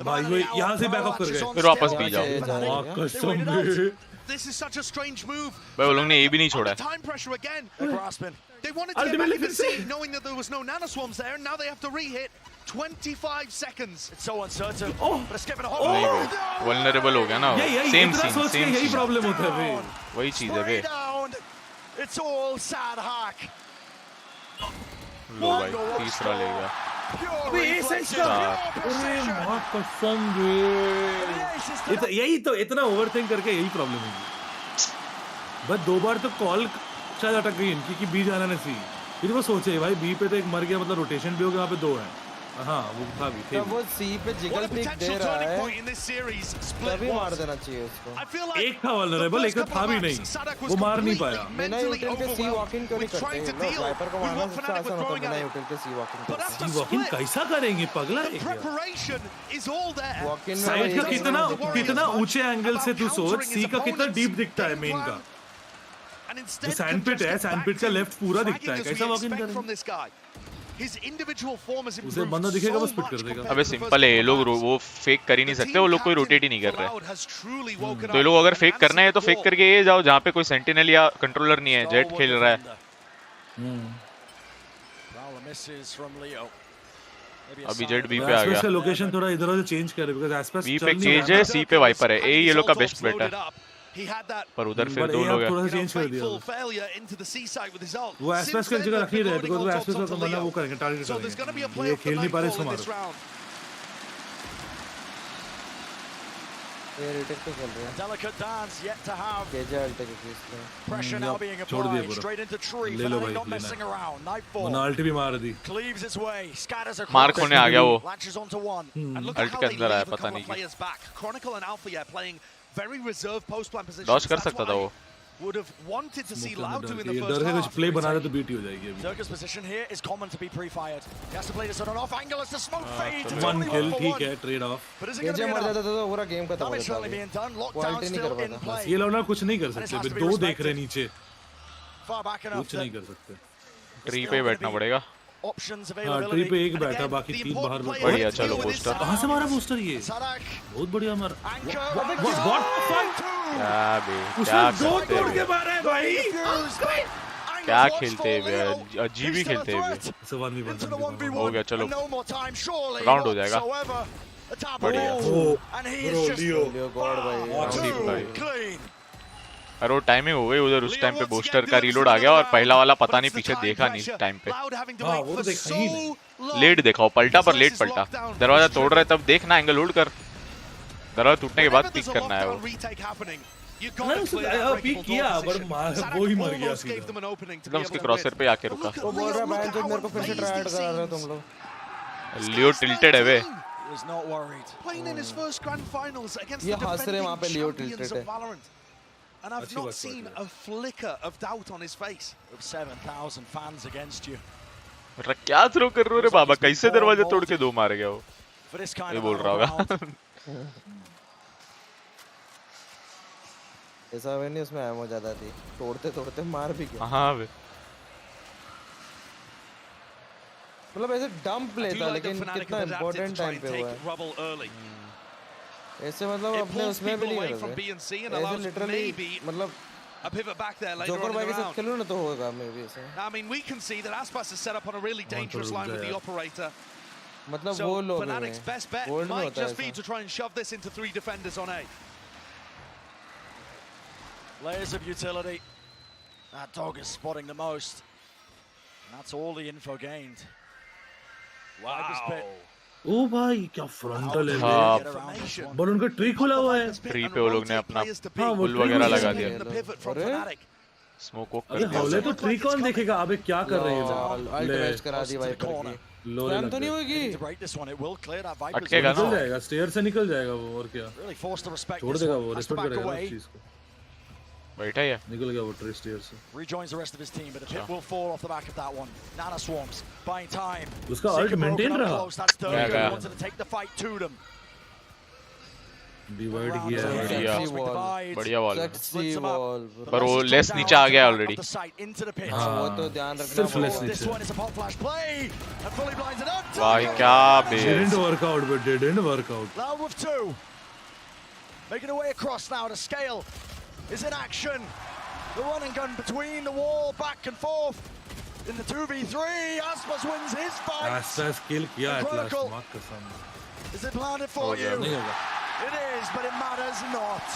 भाई वो यहाँ से बैकअप कर गए. फिर वापस भी जाओ. कसम. This is such a strange move. भाई वो लोग ने ये भी नहीं छोड़ा. Time pressure again. Grasping. They wanted to get back in the seat, knowing that there was no nanoswarms there, and now they have to re-hit. 25 seconds. It's so uncertain. But it's given a whole. Vulnerable हो गया ना. Same scene. यही problem होता है भाई. वही चीज है भाई. It's all sad hack. लो भाई तीसरा ले गया. अरे कसम रे. यही तो इतना ओवरथिंक करके यही प्रॉब्लम है. बस 2 बार तो कॉल शायद अटक गई इनकी कि बी जाना नहीं सी. फिर वो सोचे भाई बी पे तो एक मर गया, मतलब रोटेशन भी हो गया, वहाँ पे 2 है. हाँ वो था भी थे। वो सी पे जिगल पिक दे रहा है तभी मार देना चाहिए उसको। एक था वल्नरेबल, एक था भी नहीं, वो मार नहीं पाया। बिना यूटिल के सी वॉकिंग क्यों नहीं करते लोग? वाइपर को मारना सबसे आसान होता है बिना यूटिल के सी वॉकिंग करते। सी वॉकिंग कैसा करेंगे पगला? साइड का कितना ऊंचे एंगल से तू सोच, सी का कितना डीप दिखता है मेन का। जो सैंडपिट है, सैंडपिट का लेफ्ट पूरा दिखता है, कैसा वॉकिंग करेंगे? उसे बंदा दिखेगा बस पिट कर देगा। अबे सिंपल है, ये लोग वो फेक कर ही नहीं सकते, वो लोग कोई रोटेट ही नहीं कर रहे। तो ये लोग अगर फेक करना है तो फेक करके ये जाओ जहाँ पे कोई सेंटिनल या कंट्रोलर नहीं है, जेट खेल रहा है। अभी जेट बी पे आ गया। लोकेशन थोड़ा इधर-उधर चेंज कर, बिकॉज़ आसपास बी पे केज है, सी पे वाइपर है। ए ये लोग का बेस्ट बेट है, पर उधर फिर दो लोग हैं। थोड़ा सा चेंज कर दिया वो एसपेस की जगह रख ही रहे, बिकॉज़ वो एसपेस का बंदा वो करेंगे, टारगेट करेंगे। ये खेल नहीं पा रहे इसको मारो। ये रिटेक पे चल रहा है। केजे अल्ट के केस में छोड़ दिया पूरा, ले लो भाई, लेना अल्ट भी मार दी। मार्क होने आ गया वो, अल्ट के अंदर आया, पता नहीं डॉज कर सकता था वो। इधर से कुछ प्ले बना रहे तो बीटी हो जाएगी अभी। 1 किल ठीक है, ट्रेड ऑफ। केजे मर जाता तो पूरा गेम खत्म हो जाता। क्वालिटी नहीं कर पाता। ये लोग ना कुछ नहीं कर सकते, दो देख रहे नीचे, कुछ नहीं कर सकते। ट्री पे बैठना पड़ेगा। हाँ, ट्री पे एक बैठा, बाकी 3 बाहर। बढ़िया, चलो बूस्टर। कहाँ से मारा बूस्टर? ये बहुत बढ़िया मारा। क्या तोड़ के मारा है भाई। क्या खेलते हैं, अजीब ही खेलते हैं। हो गया, चलो राउंड हो जाएगा। बढ़िया अरे वो टाइमिंग हो गई उधर, उस टाइम पे बूस्टर का रीलोड आ गया और पहला वाला पता नहीं पीछे देखा नहीं टाइम पे। लेट देखा, वो पलटा पर लेट पलटा। दरवाजा तोड़ रहे तब देखना, एंगल होल्ड कर, दरवाजा टूटने के बाद पिक करना है वो। पीक किया पर वो ही मर गया सीधा, एकदम उसके क्रॉसर पे आके रुका। वो बोल रहा है भाई जो मेरे को फिर से ट्राई कर रहे हो तुम लोग। लियो टिल्टेड है वे, ये हंस रहे वहां पे, लियो टिल्टेड है। And I've not seen a flicker of doubt on his face. 7,000 fans against you. क्या थ्रो कर रहे हो रे बाबा, कैसे दरवाजा तोड़ के 2 मार गया वो, ये बोल रहा होगा। ऐसा वे नहीं, उसमें एमो ज्यादा थी, तोड़ते तोड़ते मार भी गया। हाँ वे मतलब ऐसे डंप प्ले था, लेकिन कितना इंपॉर्टेंट टाइम पे हुआ है ऐसे। मतलब अपने उसमें भी नहीं कर रहे, ऐसे लिटरली मतलब जोकर भाई के साथ खेलो ना तो होगा मे बी ऐसे। I mean, we can see that Aspas is set up on a really dangerous line with the operator. मतलब वो लोग Fnatic's best bet might just be to try and shove this into 3 defenders on A. Layers of utility. That dog is spotting the most. And that's all the info gained. Wow. ओ भाई क्या frontal है, पर उनका tree खुला हुआ है। Tree पे वो लोग ने अपना पुल वगैरह लगा दिया, स्मोक वोक कर दिया। हौले तो ट्री कौन देखेगा? अबे क्या कर रहे हैं? अल्ट वेस्ट करा दी वाइपर की, प्लान तो नहीं होगी, अटकेगा ना, निकल जाएगा, स्टेयर से निकल जाएगा वो, और क्या छोड़ देगा वो, रिस्पेक्ट करेगा इस चीज को। बैठा है, निकल गया वो ट्री स्टेयर से। Rejoins the rest of his team, but a pit will fall off the back of that one. Nana swarms, buying time. उसका अल्ट मेंटेन रहा, wanted to take the fight to them. Divide किया है, बढ़िया wall, पर वो less नीचे आ गया already. हाँ वो तो ध्यान रखना, सिर्फ लेस नीचे। भाई क्या base, didn't work out, but didn't work out. Loud with 2, making away across now to scale. Is in action. The running gun between the wall, back and forth. In the 2v3, Aspas wins his fight. Aspas kill किया है class mark कसम। Is it landed for you? नहीं होगा। It is, but it matters not.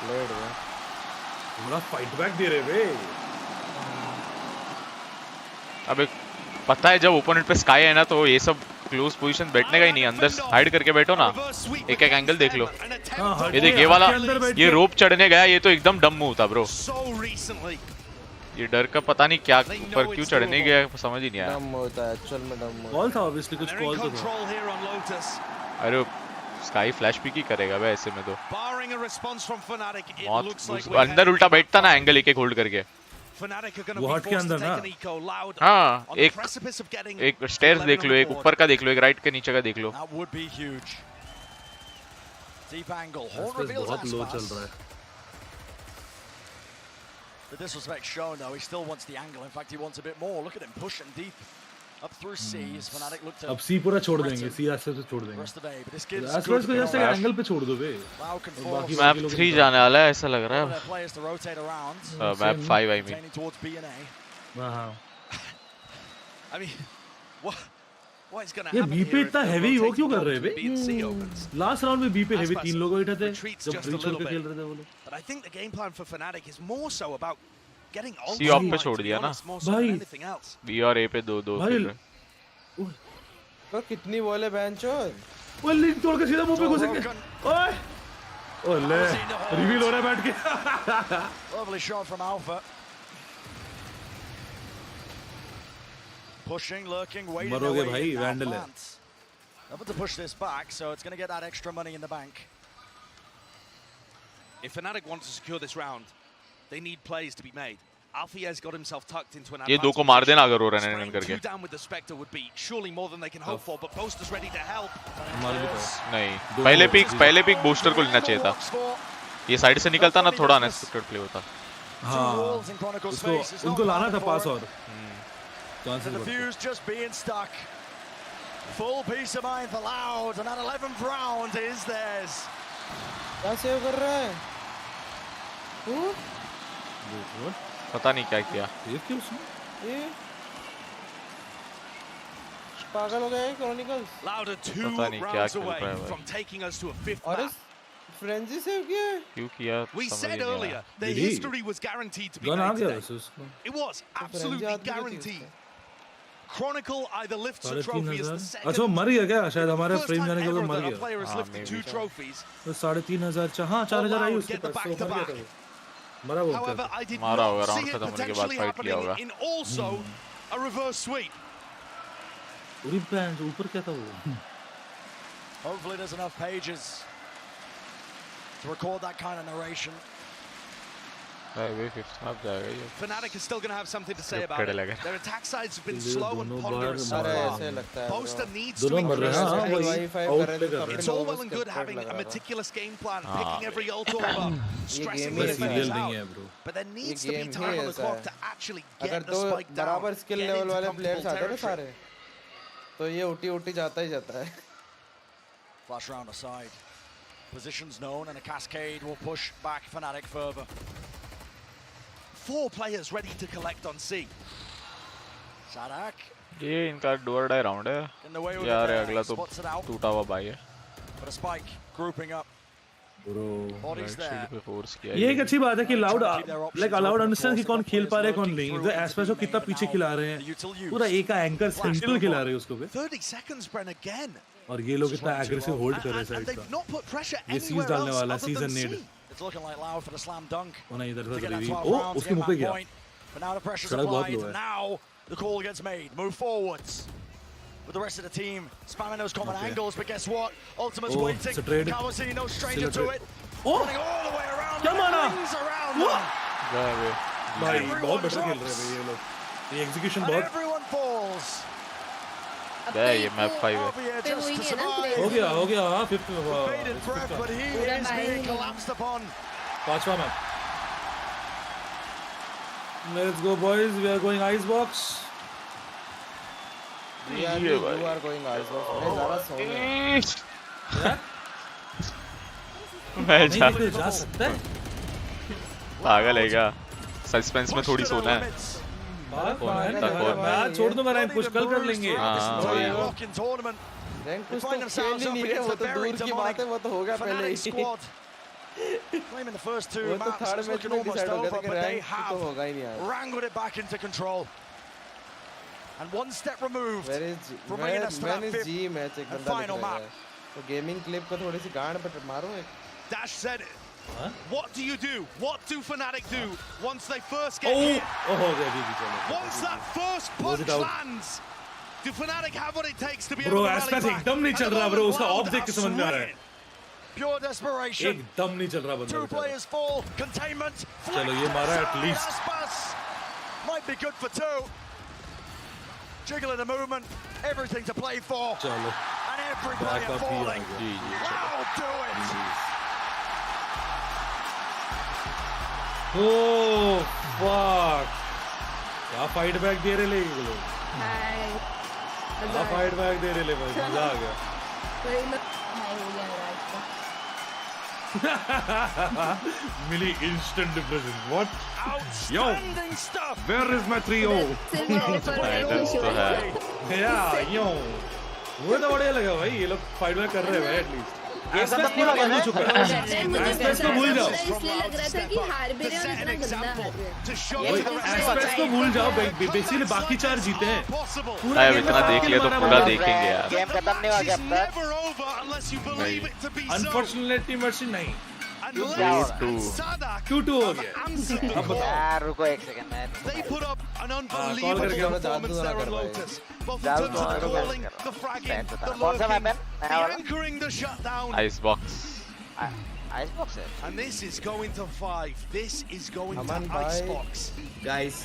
Played है। पूरा fight back दे रहे वे। अबे पता है जब ओपोनेंट पे स्काई है ना तो ये सब क्लोज पोजीशन बैठने का ही नहीं, अंदर हाइड करके बैठो ना, एक एक एंगल देख लो। ये देख ये वाला, ये रोप चढ़ने गया, ये तो एकदम डम मूव था ब्रो। ये डर का पता नहीं क्या पर क्यों चढ़ने गया समझ ही नहीं आया। डम होता है एक्चुअल में, डम कॉल था ऑब्वियसली, कुछ कॉल तो था। अरे स्काई फ्लैश पिक ही करेगा भाई ऐसे में तो। अंदर उल्टा बैठता ना एंगल एक होल्ड करके। वो हट के अंदर ना। हाँ, एक स्टेयर्स देख लो, एक ऊपर का देख लो, एक राइट के नीचे का देख लो। बहुत लो चल रहा है। The disrespect shown though, he still wants the angle. In fact, he wants a bit more. Look at him pushing deep up through C. As Fnatic look to अब C पूरा छोड़ देंगे, C आसपास से छोड़ देंगे। आसपास को जैसे एंगल पे छोड़ दो बे। मैप 3 जाने वाला है ऐसा लग रहा है। Map 5 I mean. हाँ। I mean, what is going to ये happen? B पे इतना हेवी वो क्यों कर रहे हैं बे? लास्ट राउंड में B पे हेवी 3 लोग बैठे थे जब ब्रीच छोड़ के खेल रहे थे वो लोग। But I think the game plan for Fnatic is more so about getting C of पे छोड़ दिया ना भाई। B और A पे 2-2 खेल रहे। तो कितनी बॉल है बेंचोर? वो लिंक तोड़ के सीधा मुंह पे घुसेंगे। ओए ओले रिवील हो रहा है बैठ के। Lovely shot from Alpha. Pushing, lurking, waiting. मरोगे भाई, वैंडल है। Able to push this back, so it's going to get that extra money in the bank. If Fnatic want to secure this round, they need plays to be made. Alfie's got himself tucked into an ये दो को मार देना अगर वो run run करके। Two down with the Spectre would be surely more than they can hope for, but Boaster's ready to help. नहीं, पहले पिक बूस्टर को लेना चाहिए था। ये साइड से निकलता ना थोड़ा अनएक्सपेक्टेड प्ले होता। हाँ, उनको लाना था पास और। And the fuse just being stuck. Full peace of mind for Loud, and that 11th round is theirs. क्या सेव कर रहा है? पता नहीं क्या किया। ये क्यों उसने? ये पागल हो गया है Chronicles। Loud are 2 rounds away from taking us to a 5th map. Frenzy save किया है? क्यों किया? We said earlier the history was guaranteed to be made today. It was absolutely guaranteed. Chronicle either lifts a trophy as the second. अच्छा मर गया क्या? शायद हमारे फ्रेम जाने के बाद मर गया। तो 3,500 हाँ 4,000 आई उसके पास। मरा वो क्या? मारा होगा राउंड खत्म होने के बाद फाइट किया होगा। In also a reverse sweep. पूरी बैंड ऊपर क्या था वो? Hopefully there's enough pages to record that kind of narration. Fnatic is still going to have something to say about it. Their attack sides have been slow and ponderous so far. Boaster needs to increase his pace. It's all well and good having a meticulous game plan, picking every ult over, stressing the defense out. But there needs to be time on the clock to actually get the spike down, get into comfortable territory. तो ये उटी जाता ही जाता है. Flash round aside. Positions known and a cascade will push back Fnatic further. 4 players ready to collect on C. Sadak. ये इनका door die round है. यार अगला तो टूटा हुआ भाई है. But a spike grouping up. ये एक अच्छी बात है कि लाउड लाइक अलाउड अंडरस्टैंड कि कौन खेल पा रहे कौन नहीं. जो एस्पेसो कितना पीछे खिला रहे हैं, पूरा एक का एंकर सेंट्रल खिला रहे हैं उसको भी. 30 seconds Bren again. और ये लोग इतना एग्रेसिव होल्ड कर रहे हैं साइड का. ये सीज डालने वाला season need. It's looking like Loud for the slam dunk. वो नहीं इधर से रिवील. ओ उसके मुंह पे गया. But now the pressure's applied. Now the call gets made. Move forwards. With the rest of the team spamming those common angles, but guess what? Ultimate's waiting. Kawasi no stranger to it. Running all the way around. क्या मारा? भाई बहुत better खेल रहे हैं ये लोग. ये एग्जीक्यूशन बहुत. Everyone falls. ये मैप 5 है. हो गया हाँ 5th में हुआ. But he is being collapsed upon. 5वां map. Let's go boys, we are going ice box. You are going ice box. मैं ज़रा सो गया. मैं जा सकता है. पागल है क्या? सस्पेंस में थोड़ी सोना है. छोड़ दो मेरा पुश कल कर लेंगे. रैंक पुश तो खेल ही नहीं रहे. वो तो दूर की बात है. वो तो होगा पहले ही. Claiming the first 2 वो तो थर्ड मैच में डिसाइड हो गया था कि रैंक तो होगा ही नहीं यार. Wrangled it back into control. And one step removed. Where is G match एक बंदा लिख रहा है. तो गेमिंग क्लिप को थोड़ी सी गांड पे मारो एक. Dash said What do you do? What do Fnatic do once they first get hit? Once that first punch lands, do Fnatic have what it takes to be able to rally back? एकदम नहीं चल रहा bro, उसका of देख के समझ में आ रहा है. Pure desperation. एकदम नहीं चल रहा बंदा. Two players fall. Containment. चलो ये मारा at least. Might be good for two. Jiggling the movement. Everything to play for. चलो. And every player falling. Wow, do it. Oh fuck. क्या फाइट बैक दे रहे ये लोग. क्या फाइट बैक दे रहे भाई, मजा आ गया. Millie instant depression. What? Yo, where is my trio? Yeah, yo. मुझे तो बढ़िया लगा भाई, ये लोग फाइट बैक कर रहे हैं भाई एटलीस्ट. एस्पेस पूरा बंद हो चुका है. एस्पेस को भूल जाओ. इसलिए लग रहा था कि हार भी रहे और इतना गंदा हार रहे. एस्पेस को भूल जाओ, बेसिकली बाकी 4 जीते हैं. पूरा इतना देख लिया तो पूरा देखेंगे यार. गेम खत्म नहीं हुआ क्या अब तक? अनफॉर्चुनेटली मर्सी नहीं. 2-2 हो गया. अब बताओ यार रुको एक सेकंड मैं. They put up an unbelievable performance there on Lotus. Both in terms of the calling, the fragging, the lurking, the anchoring the shutdown. Icebox. Icebox है. And this is going to 5. This is going to Icebox. Guys.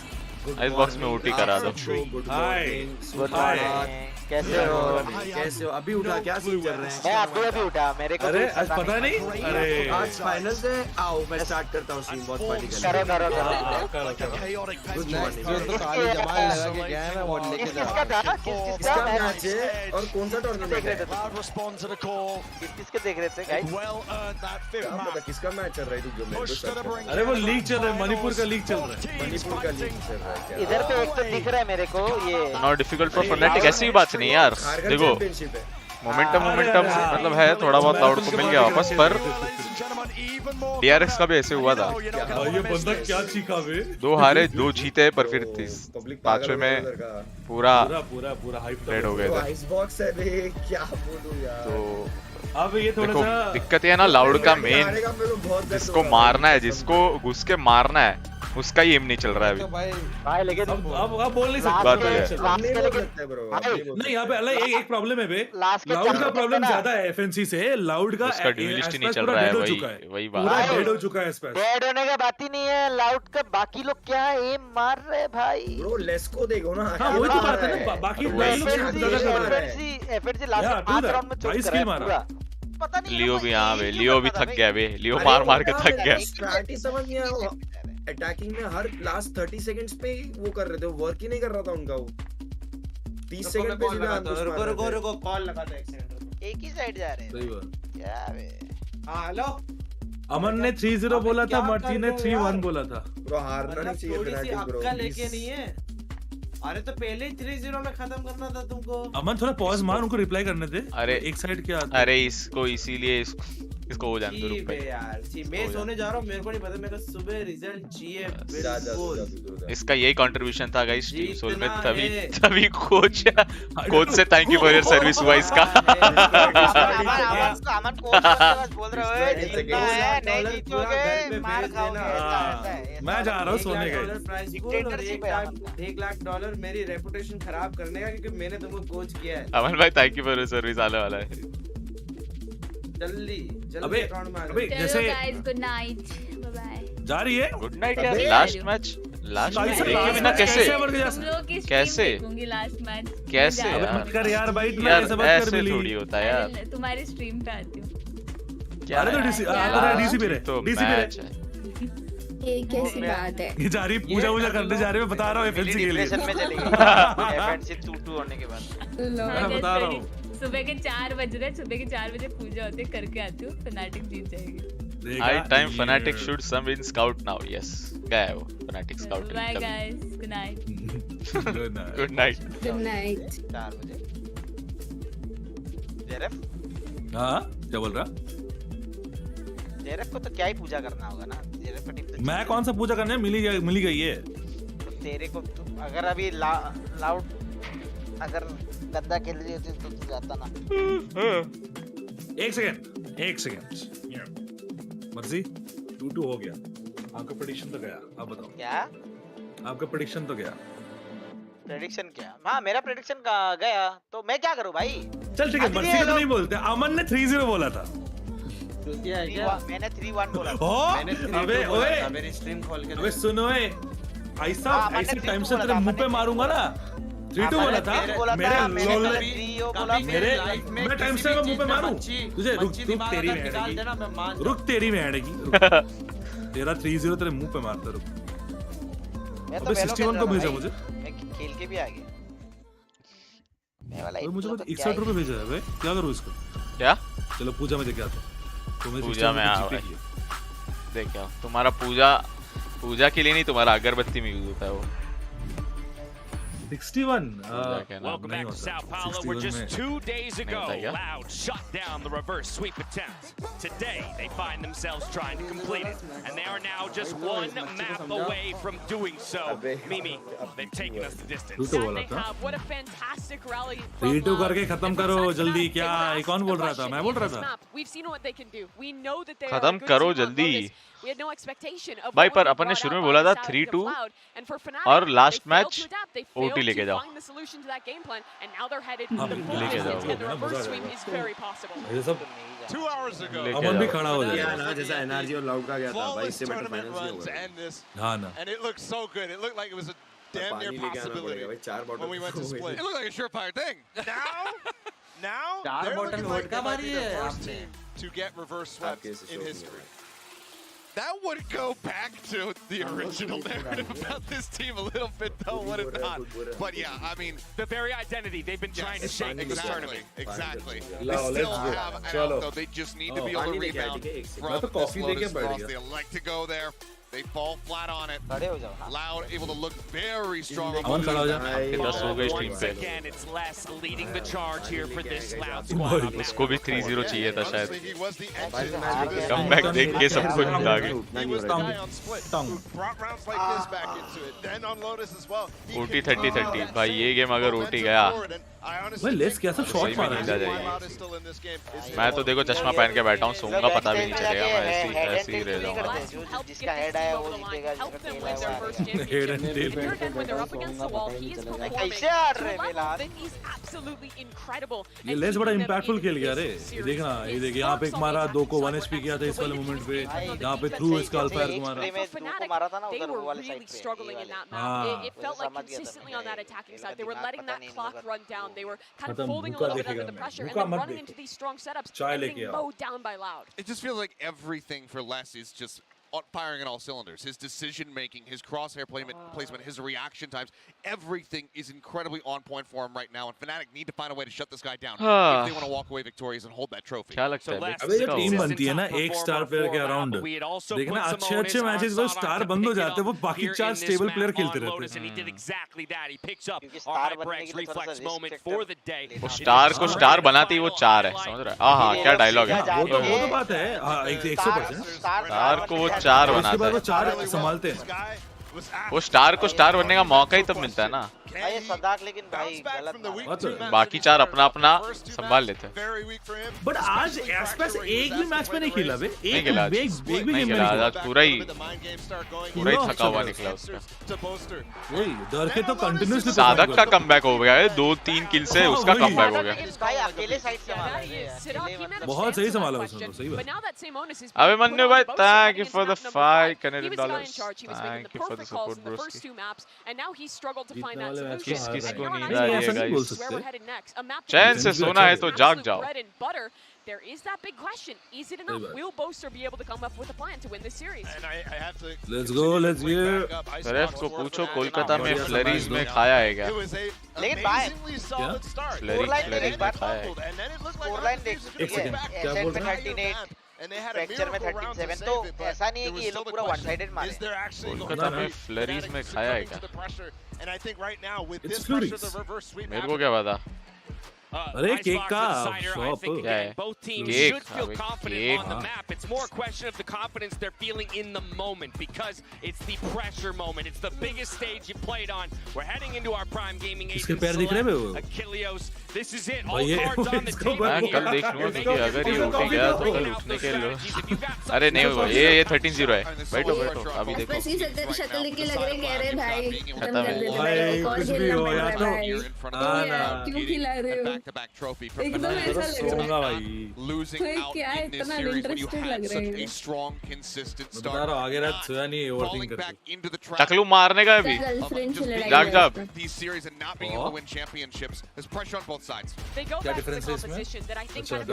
Icebox में OT करा दो. Hi. Good morning. कैसे हो? अभी उठा, क्या scene चल रहे हैं? मैं अभी उठा, मेरे को अरे आज पता नहीं. अरे आज फाइनल से आओ, मैं स्टार्ट करता हूँ सीन. बहुत पार्टी करो. Good morning. जो तो साली जमाल लगा के गया है ना, वो लेके जा. किसका मैच है और कौन सा टूर्नामेंट है? किसके देख रहे थे गाइस? किसका मैच चल रहा है? जो मेरे को. अरे वो लीग चल रहा है, मणिपुर का लीग चल रहा है. मणिपुर का लीग चल रहा है. इधर पे एक तो दिख रहा है मेरे को ये. Not difficult for Fnatic. ऐसी बात नहीं यार. देखो मोमेंटम मतलब है, थोड़ा बहुत लाउड को मिल गया वापस, पर DRX का भी ऐसे हुआ था. ये बंदा क्या चीखा बे. 2 हारे 2 जीते, पर फिर 5वें में पूरा हाइप रेड हो गए थे. आइसबॉक्स है बे, क्या बोलूं यार. तो अब ये थोड़ा सा दिक्कत है ना, लाउड का मेन जिसको मारना है, जिसको घुस के मारना है, उसका ही एम नहीं चल रहा है अभी. भाई लेकिन अब बोल नहीं सकते. बात है नहीं, यहाँ पे अलग एक प्रॉब्लम है बे. लाउड का प्रॉब्लम ज्यादा है FNC से. लाउड का उसका ड्यूलिस्ट नहीं चल रहा है. वही बात पूरा डेड हो चुका है. स्पेस डेड होने का बात ही नहीं है. लाउड का बाकी लोग क्या एम मार रहे भाई. ब्रो लेस को देखो ना. हां वही तो बात है ना. बाकी FNC लास्ट 5 राउंड में चोक कर रहा है. पता नहीं लियो भी. हाँ बे, लियो भी थक गया बे. लियो मार के थक गया. स्ट्रैटेजी समझ नहीं आया. अटैकिंग में हर लास्ट 30 सेकंड्स पे वो कर रहे थे. वर्क ही नहीं कर रहा था उनका. वो 30 सेकंड पे सीधा रुको कॉल लगा था. 1 सेकंड एक ही साइड जा रहे हैं. सही बात. क्या बे. हां हेलो. अमन ने 3-0 बोला था, मर्जी ने 3-1 बोला था. ब्रो हारना नहीं चाहिए. थोड़ी सी हक्का लेके नहीं है. अरे तो पहले ही 3-0 में खत्म करना था तुमको. अमन थोड़ा पॉज मार, उनको रिप्लाई करने दे. अरे एक साइड क्या. अरे इसको इसीलिए इसको हो जाने दो. यार मैं सोने जा रहा हूं, मेरे को नहीं पता. मेरे को सुबह रिजल्ट चाहिए. इसका यही कंट्रीब्यूशन था गाइस टीम सोल में. तभी कोच से thank you for your service हुआ इसका. अमन कोच बोल रहे हो नहीं जीतोगे मार खाओगे. मैं जा रहा हूं सोने का. $1 लाख मेरी रेपुटेशन खराब करने का, क्योंकि मैंने तुमको कोच किया है. अमन भाई thank you for your service आने वाला है. जल्दी अकाउंट में अबे जैसे guys good night bye bye. जा रही है. गुड नाइट यार. लास्ट मैच देखे बिना कैसे देखूंगी लास्ट मैच. कैसे मत कर यार भाई. ऐसे थोड़ी होता है यार. तुम्हारी स्ट्रीम पे आती हूं. अरे तो डीसी पे रहे. डीसी पे रहे. ये कैसी बात है. ये जा रही पूजा करने जा रहे हैं. बता रहा हूं FNC के लिए. में चलेगी FNC 2-2 होने के बाद. मैं बता रहा हूं. सुबह के 4 बज रहे. सुबह के 4 बजे पूजा होती है, करके आती हूँ. Fnatic जीत जाएगी. High time Fnatic should some in scout now. Yes. गया है वो Fnatic scout. Bye guys. Good night. Good night. Good night. 4 बजे. जेरेफ. हाँ क्या बोल रहा. जेरेफ को तो क्या ही पूजा करना होगा ना. जेरेफ का टीम तो मैं कौन सा पूजा करने. मिली गई है. तो तेरे को अगर अभी लाउड अगर गद्दा खेल रही होती तो तू जाता ना. एक सेकंड मर्जी 2-2 हो गया। आपका प्रेडिक्शन तो गया, अब बताओ क्या? आपका प्रेडिक्शन तो गया। प्रेडिक्शन क्या? हाँ मेरा प्रेडिक्शन गया तो मैं क्या करूँ भाई? चल ठीक है, मर्जी का तो नहीं बोलते। अमन ने 3-0 बोला था। मैंने 3-1 बोला था। अबे ओए मेरी स्ट्रीम खोल के अबे सुनो ऐसा ऐसे टाइम से तेरे मुंह पे मारूंगा ना। 3-2 बोला था मेरे मैं टाइम से मुंह पे मारूं तुझे। रुक तेरी में अड़ेगी तेरा 3-0 तेरे मुंह पे मारता। रुक अबे 61 को भेजा मुझे। मैं खेल के भी आ गया। मैं वाला मुझे 61 रुपए भेजा है भाई। क्या करूं इसको? क्या? चलो पूजा में देखे आता हूं। पूजा में आ भाई देख क्या तुम्हारा पूजा के लिए नहीं, तुम्हारा अगरबत्ती में यूज होता है वो। 61. Welcome back to Sao Paulo, where just 2 days ago, Loud shut down the reverse sweep attempt. Today, they find themselves trying to complete it, and they are now just one map away from doing so. Mimi, they've taken us the distance. And they have. What a fantastic rally. 3-2 करके खत्म करो जल्दी। क्या ये कौन बोल रहा था? मैं बोल रहा था। We've seen what they can do. We know that they are खत्म करो जल्दी भाई। पर अपन ने शुरू में बोला था 3-2 और लास्ट मैच ओटी लेके जाओ। लेके जाओ ये सब 2 hours ago अमन भी खड़ा हो जाएगा ना, जैसा एनर्जी और लाउड का गया था भाई। इससे बेटर फाइनल्स नहीं होगा। हां ना। And it looked so good. It looked like it was a damn near possibility when we went to split. It looked like a surefire thing. Now चार बॉटल वोडका मारी है आपने to get reverse swept in history. That would go back to the original narrative about this team a little bit, though, would it not? But yeah, I mean, the very identity they've been trying to shape in this tournament. Exactly. They still have an out, though. They just need to be able to rebound from this Lotus cross. They like to go there. They fall flat on it. Loud able to look very strong. Again, it's Les leading the charge here for this Loud squad. उसको भी 3-0 चाहिए था शायद। Comeback देख के सब कुछ निकाल गए। ओटी 30-30 भाई। ये गेम अगर ओटी गया भाई लेस क्या सब शॉट मार रहा है। मैं तो देखो चश्मा पहन के बैठा हूँ, सोऊंगा पता भी नहीं चलेगा। मैं ऐसे ही रह जाऊंगा। जिसका हेड है वो जीतेगा, जिसका टेल है वो हारेगा। कैसे हार रहे बेलाल? ये लेस बड़ा इंपैक्टफुल खेल गया रे। ये देखना, ये देख यहाँ पे एक मारा, 2 को 1 HP किया था इस वाले मोमेंट पे। यहाँ पे थ्रू इसका अल्फायर को मारा। में 2 को मारा था ना उधर वो वाले साइड पे। It felt like consistently on that attacking side they were letting that clock run down. They were kind of folding a little bit under the pressure and then running into these strong setups and getting mowed down by Loud. It just feels like everything for Les is just firing on all cylinders. His decision making, his crosshair placement, his reaction times, everything is incredibly on point for him right now. And Fnatic need to find a way to shut this guy down if they want to walk away victorious and hold that trophy. क्या लगता है? अबे ये team बनती है ना एक star player के अराउंड। देखना अच्छे मैचेस में स्टार बंद हो जाते हैं, वो बाकी 4 स्टेबल प्लेयर खेलते रहते हैं। वो स्टार को स्टार बनाती वो 4 है, समझ रहा है? हाँ क्या डायलॉग है। वो तो बात है 100%। स्टार को वो 4 बनाता है, 4 संभालते हैं। वो स्टार को स्टार बनने का मौका ही तब मिलता है ना। भाई सदाक लेकिन भाई गलत बाकी 4 अपना अपना संभाल लेते हैं। बट आज एसपेस एक भी मैच में नहीं खेला बे। नहीं खेला आज पूरा ही थका हुआ निकला उसका। वही डर के तो कंटिन्यूअसली सादक का कमबैक हो गया है, 2-3 किल से उसका कमबैक हो गया। भाई अकेले साइड से मारा है, बहुत सही संभाला उसने तो। सही बात। अबे मन्नू भाई thank you for the $5 Canadian dollars। Thank you for the support Bros. किसको नींद आ रही है गाइस? चैन से सोना है तो जाग जाओ। There is that big question. Is it enough? Will Boaster be able to come up with a plan to win this series? And I have to Let's go. रेफ को पूछो कोलकाता में फ्लरीज में खाया है क्या? लेकिन भाई फ्लरीज में खाया है। स्कोरलाइन देख क्या बोल रहे हैं? फ्रैक्चर में 37 तो ऐसा नहीं है कि ये लोग पूरा वन साइडेड मारे। कोलकाता में फ्लरीज में खाया है क्या? मेरे को क्या पता? अरे केक का shop both teams should feel confident on the map. It's more a question of the confidence they're feeling in the moment because it's the pressure moment. It's the biggest stage you played on. We're heading into our prime gaming age. Achilles, this is it. All cards on the table. कल देख लूँगा क्योंकि अगर ये उठ गया तो कल उठने के लो अरे नहीं होगा ये 13-0 है बैठो बैठो अभी देखो बस ये शक्ल देख के लग रहा है कह रहे भाई खत्म कर देना भाई कुछ भी हो या तो क्यों खिला रहे हो एकदम ऐसा लग रहा है losing out in this series when you had such a strong consistent start. बता रहा हूँ आगे रात सोया नहीं ओवरथिंक करके टकलू मारने का भी जाग जाग these series and not being able to win championships. There's pressure on both sides. They go back to the competition that I think kind of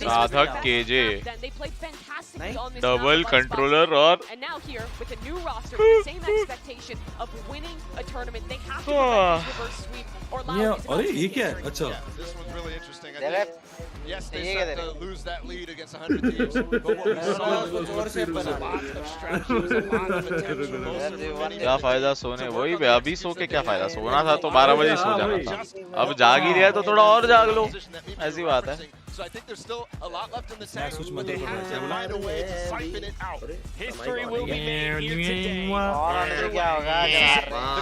Saadhak KJ they played fantastically on this double controller और and now here with a new roster with the same expectation of winning a tournament they have to prevent this reverse sweep or allow it to अरे ये क्या है अच्छा This was really interesting. Yes, they start to lose that lead against 100 Thieves. But what we saw was a lot of strategies, a lot of potential. क्या फायदा सोने वही बे अभी सो के क्या फायदा सोना था तो 12 बजे सो जाना था अब जाग ही रहा है तो थोड़ा और जाग लो ऐसी बात है So I think there's still a lot left in the tank, but they have to find a way to siphon it out. History will be made here today. The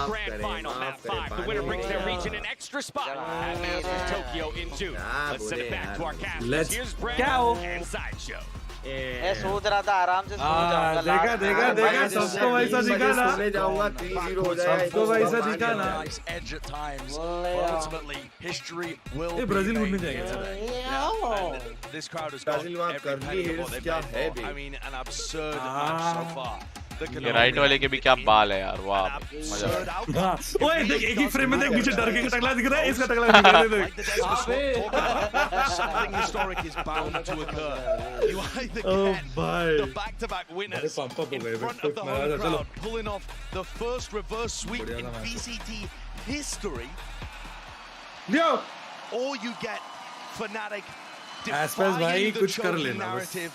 grand final, map 5. The winner brings their region an extra spot at Masters Tokyo in June. Let's send it back to our cast. Here's Brandon and Sideshow. मैं सोच रहा था आराम से सो जाऊंगा देखा सबको वैसा दिखा ना सोने जाऊंगा 3-0 हो जाएगा सबको वैसा दिखा ना edge at times but ultimately history will ये ब्राजील घूमने जाएंगे this crowd has ब्राजील वहां कर ली है क्या है I mean an absurd match so far ये राइट वाले के भी क्या बाल है यार वाह मजा ओए देख एक ही फ्रेम में देख पीछे डर के टकला दिख रहा है इसका टकला दिख रहा है देख something historic is bound to occur you either get the back-to-back winners in front of the home crowd pulling off the first reverse sweep in VCT history or you get Fnatic defying the choking narrative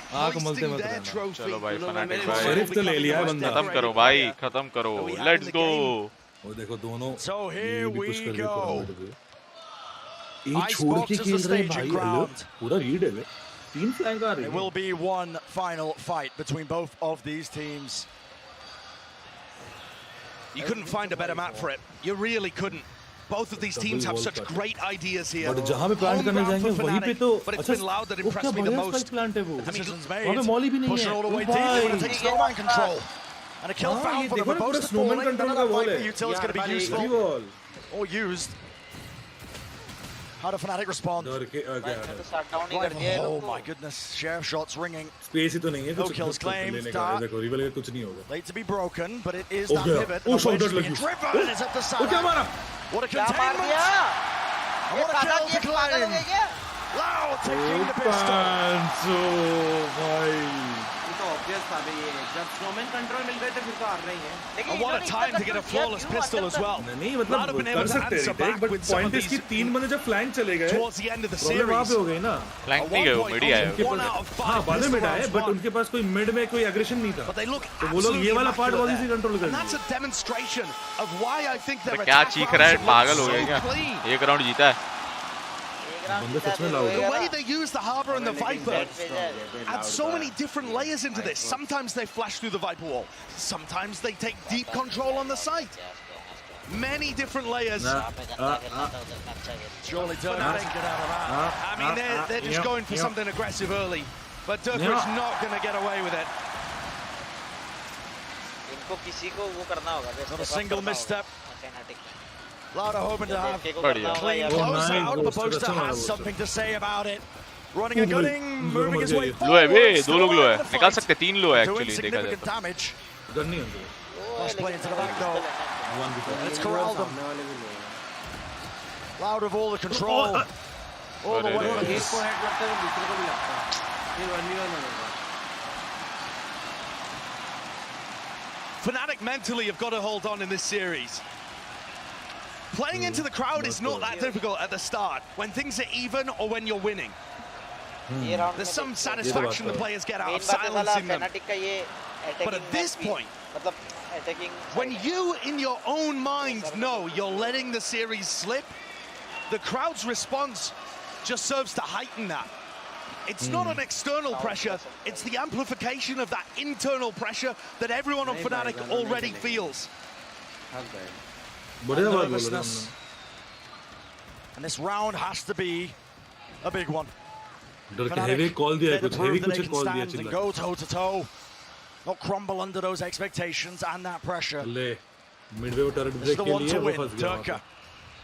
चलो भाई fanatic भाई शरीफ तो ले लिया है बंदा खत्म करो भाई खत्म करो लेट्स गो वो देखो दोनों so here we go ये छोड़ के खेल रहे हैं भाई पूरा रीड है तीन फ्लैंक आ रहे हैं There will be one final fight between both of these teams. You couldn't find a better map for it. You really couldn't. Both of these teams have such great ideas here. और जहाँ पे plant करने जाएंगे वहीं पे तो but it's been Loud that impressed me the most. Plant है वो Decisions वहाँ पे made. मॉली भी नहीं Pushing है all the way deep. They're going to take snowman control. And a kill found for the Barbosa falling. None of that fight for Util is going to be useful or used. How do Fnatic respond? Oh my goodness, sheriff shots ringing. Space ही तो नहीं है No kills claimed. देखो rebel का कुछ नहीं होगा Late to be broken, but it is that pivot. Oh, shot लगी driven. It's up the side. क्या मारा What a containment! And what a kill to claim! Loud taking the pistol. भाई तो ऑब्वियस था बे ये जब स्नोमैन कंट्रोल मिल गए थे फिर तो हार रहे हैं And what a time to get a flawless pistol as well. नहीं मतलब कर सकते हैं बट पॉइंट इसकी तीन बंदे जब फ्लैंक चले गए towards the end of the series वहां पे हो गई ना फ्लैंक नहीं गए मिड आए हां बाद में मिड आए बट उनके पास कोई मिड में कोई एग्रेशन नहीं था तो वो लोग ये वाला पार्ट बहुत इजी कंट्रोल कर And that's a demonstration of why I think they're क्या चीख रहा है पागल हो गया क्या एक राउंड जीता है The way they use the Harbor and the Viper add so many different layers into this. Sometimes they flash through the Viper wall. Sometimes they take deep control on the site. Many different layers. Surely Fnatic. I mean, they're just going for something aggressive early. But Durker's not going to get away with it. Not a single misstep. Lauda hoping to have clean close out, but Bosta has something to say about it. Running a gooding, moving his way लो है बे forward. दो लोग लो है निकाल सकते तीन लो है Doing actually देखा जाए significant damage. गन नहीं होंगे Let's play into the back though. Let's corral them. Loud of all the control. All the weapons. एक को हेड लगता है दूसरे को भी लगता है ये 1v1 होगा Fnatic mentally have got to hold on in this series. Playing into the crowd is not that difficult at the start, when things are even or when you're winning. There's some satisfaction the players get out of silencing them. But at this point, मतलब attacking. When you in your own mind know you're letting the series slip, the crowd's response just serves to heighten that. It's not an external pressure, it's the amplification of that internal pressure that everyone on Fnatic already feels. And nervousness. And this round has to be a big one. Heavy call दिया कुछ heavy कुछ call दिया चिल्ला. Go toe to toe, not crumble under those expectations and that pressure. ले midway turret break के लिए वो फंस गया.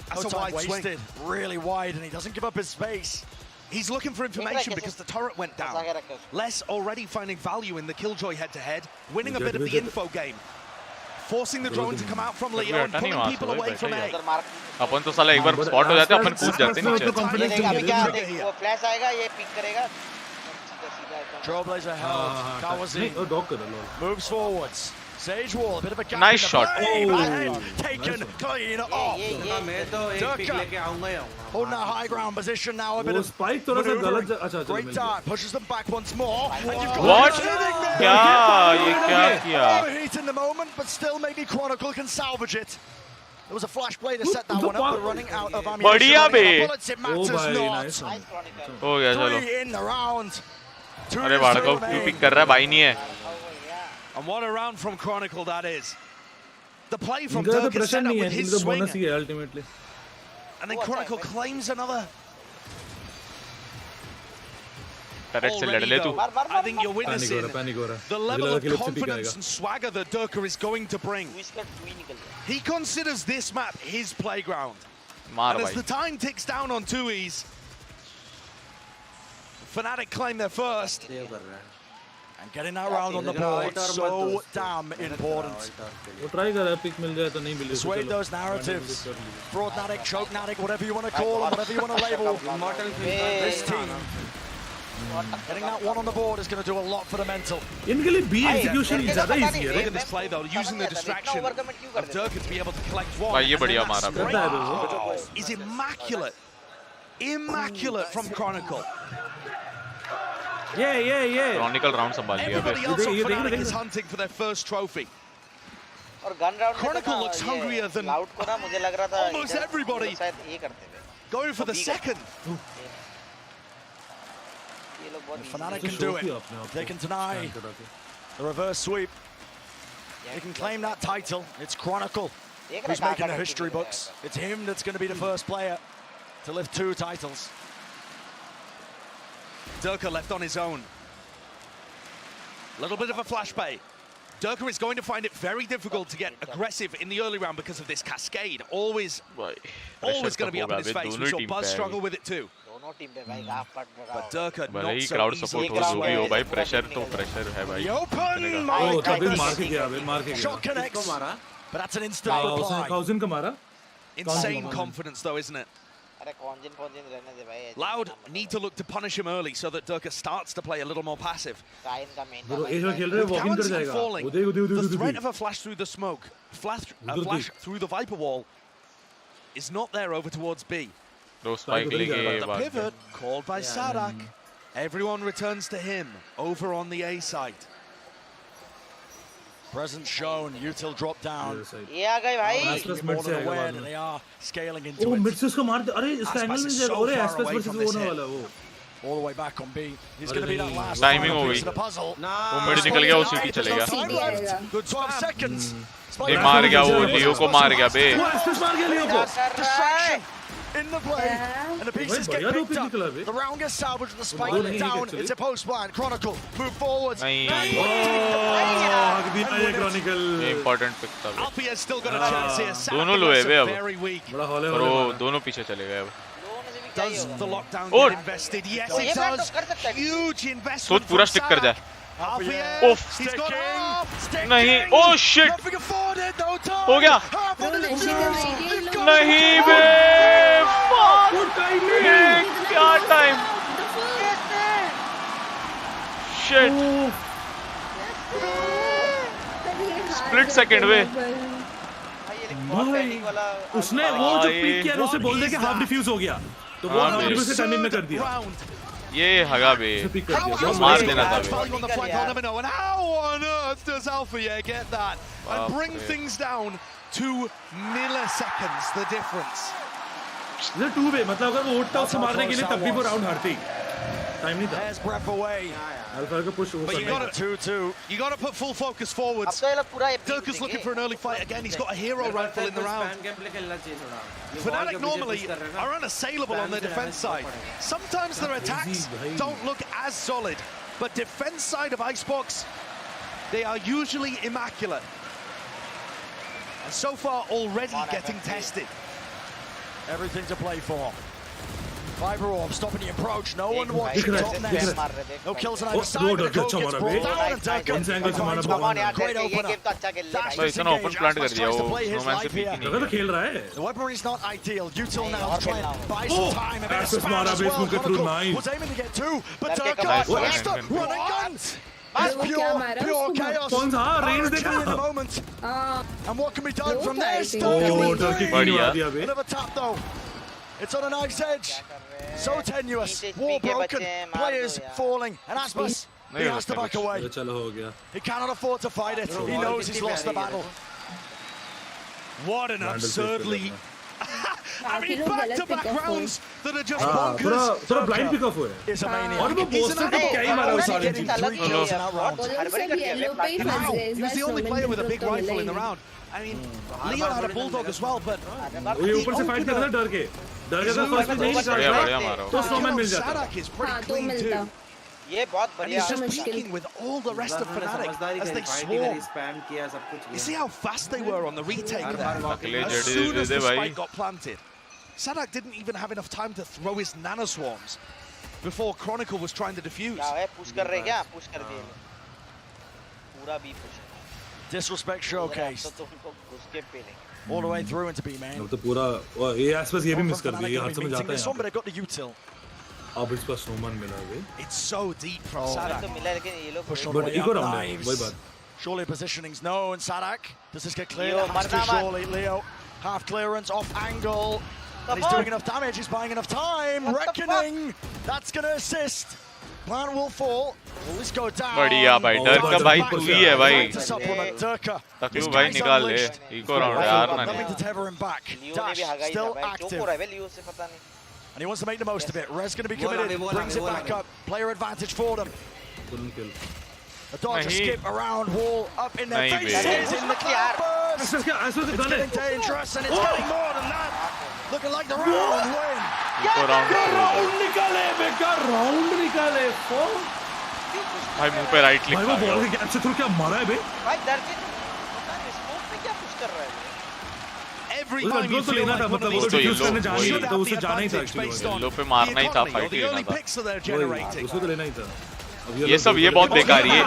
That's a wide swing. Really wide, and he doesn't give up his space. He's looking for information because the turret went down. Les already finding value in the Killjoy head-to-head, winning a bit of the info game. Forcing the drone to come out from Leo and pulling people away from A. अपन तो साला एक बार spot हो जाते हैं अपन कूद जाते हैं नीचे. वो फ्लैश आएगा ये पिक करेगा. Trailblazer held. That was it. Moves forwards. Sage wall, a bit of a gap. Nice shot. Taken clean off. Holding that high ground position now. A bit of spike थोड़ा सा गलत. Great dart, pushes them back once more. What? क्या ये क्या किया? Overheat in the moment, but still maybe Chronicle can salvage it. There was a flash play to set that one up, but running out of ammunition. बढ़िया बे. It matters not. हो गया चलो. 3 in the round. अरे बाड़को क्यों pick कर रहा है भाई नहीं है. And what a round from Chronicle that is. The play from Dirk is set up with his swing. Ultimately. And then Chronicle claims another. Turret से लड़ ले तू. I think you're witnessing the level of confidence and swagger that Durka is going to bring. He considers this map his playground. And as the time ticks down on 2Es, Fnatic claim their first. And getting that round on the board, so damn important. Persuade those narratives. Broadnatic, chokenatic, whatever you want to call them, whatever you want to label. This team, getting that one on the board is going to do a lot for the mental. इनके लिए B execution ज़्यादा easy है. Look at this play though, using the distraction of Durka to be able to collect one. भाई ये बढ़िया मारा. Is immaculate. Immaculate from Chronicle. Yeah. Chronicle round संभाल लिया. Everybody else on Fnatic is hunting for their first trophy. और gun round Chronicle looks hungrier than almost everybody. Going for the second. Fnatic can do it. They can deny the reverse sweep. They can claim that title. It's Chronicle who's making the history books. It's him that's going to be the first player to lift 2 titles. Durka left on his own. A little bit of a flashbang. Durka is going to find it very difficult to get aggressive in the early round because of this cascade. Always going to be up in his face. We saw Buzz struggle with it too. But Durka not so crowd easy. support हो भी हो भाई pressure तो pressure है भाई. Open! Oh, तभी मार के गया. Shot connects. But that's an instant reply. 1000 का मारा. Insane confidence though, isn't it? Loud need to look to punish him early so that Durka starts to play a little more passive. With currency falling, the threat of a flash through the smoke, a flash through the Viper wall is not there over towards B. But the pivot called by Sadak. Everyone returns to him over on the A side. Presence shown, Util drop down. Yeah, guy, more than aware that they are scaling into it. it. Mid से उसको मार दे. अरे इसका angle नहीं है. अरे Aspas versus वो होने वाला वो. All the way back on B. He's going to be that last timing हो गई. वो mid निकल गया, वो सीटी चलेगा. Good 12 seconds. ये मार गया वो लियो को मार गया बे. वो Aspas मार गया लियो को. Distraction in the play, and the pieces get picked up. The round gets salvaged with the spike down. It's a post plan. Chronicle move forwards. Important pick था. Alpia's still got a chance here. दोनों लो है बे अब. Very weak. और वो दोनों पीछे चले गए अब. Does the lockdown get invested? Yes, it does. Huge investment. सोच पूरा stick कर जाए. Off. He's got नहीं. Oh shit. हो गया. नहीं बे. क्या टाइम. Shit. Split second वे. उसने वो जो पिक किया उसे बोल दे कि हाफ डिफ्यूज हो गया. तो वो हाफ डिफ्यूज से टाइमिंग में कर दिया. ये हगा बे मार देना था बे Value on the flank, I'll never know. And how on earth does Alpha get that and bring things down to milliseconds? The difference. ये 2 वे मतलब अगर वो उठता उससे मारने के लिए तब भी वो राउंड हारती टाइम नहीं था There's breath away. अल्फा को push But you got to 2-2. You got to put full focus forwards. Dirkus looking for an early fight again. He's got a hero rifle in the round. Fnatic normally are unassailable on their defense side. Sometimes their attacks don't look as solid, but defense side of Icebox, they are usually immaculate. And so far already getting tested. Everything to play for. Fiber Orb stopping the approach. No one watching top next. No kills on either side. The gets brought down and Dirkus finds one. Great opener. Dash disengage. Aspas tries to play his life here. The weaponry is not ideal. Util now to try and buy some time. A bit of spam as well. Chronicle was aiming to get 2, but Dirkus running guns. It's pure chaos. In the moment. And what can be done from this? Another tap though. It's on a nice edge. So tenuous. War broken. Players falling. And Aspas, he has to back away. He cannot afford to fight it. He knows he's lost the battle. What an absurdly... I mean, back-to-back rounds that are just bonkers. थोड़ा blind pick off हुए Is a maniac. और वो poster को क्या ही मारा उस साले ने He was the only player with a big rifle in the round. I mean, Leon had a bulldog as well, but वो ये ऊपर से फाइट कर रहा था डर के था फर्स्ट में नहीं स्टार्ट तो स्नोमैन मिल जाता Sadak is pretty clean too. ये बहुत And he's just peeking with all the rest of Fnatic as they swarm. You see how fast they were on the retake there? As soon as the spike got planted, Sadak didn't even have enough time to throw his nanoswarms before Chronicle was trying to defuse. push कर रहे क्या push कर दिए पूरा भी push Disrespect showcased. All the way through into B main. तो पूरा ये आसपास ये भी मिस कर दिया ये हाथ से जाता है Somebody got the util. अब इस पर स्नोमैन मिला है It's so deep from Sadak. तो मिला लेकिन ये लोग Push on the way up, knives. Surely positioning's known. Sadak, does this get clear? Has to surely. Leo, half clearance, off angle. And he's doing enough damage, he's buying enough time. Reckoning, that's going to assist. Plan will fall. Will this go down? बढ़िया भाई डरका भाई तू ही है भाई तकलू भाई निकाल ले eco round यार ना Nothing to tether him back. Dash still active. And he wants to make the most of it. Rez going to be committed. Brings it back up. Player advantage for them. A dodge, a skip around, wall up in their faces in the cloud burst. It's getting dangerous and it's getting more than that. Looking like the round win. Round निकाले भाई मुंह पे right click भाई वो ball के gap से through क्या मारा है बे भाई डर के स्मोक में क्या पुश कर रहा है Every time you feel like one of these teams करने जाना ही तो उसे जाना ही था एक्चुअली लो पे मारना ही था फाइट ही लेना था उसको तो लेना ही था ये सब ये बहुत बेकार है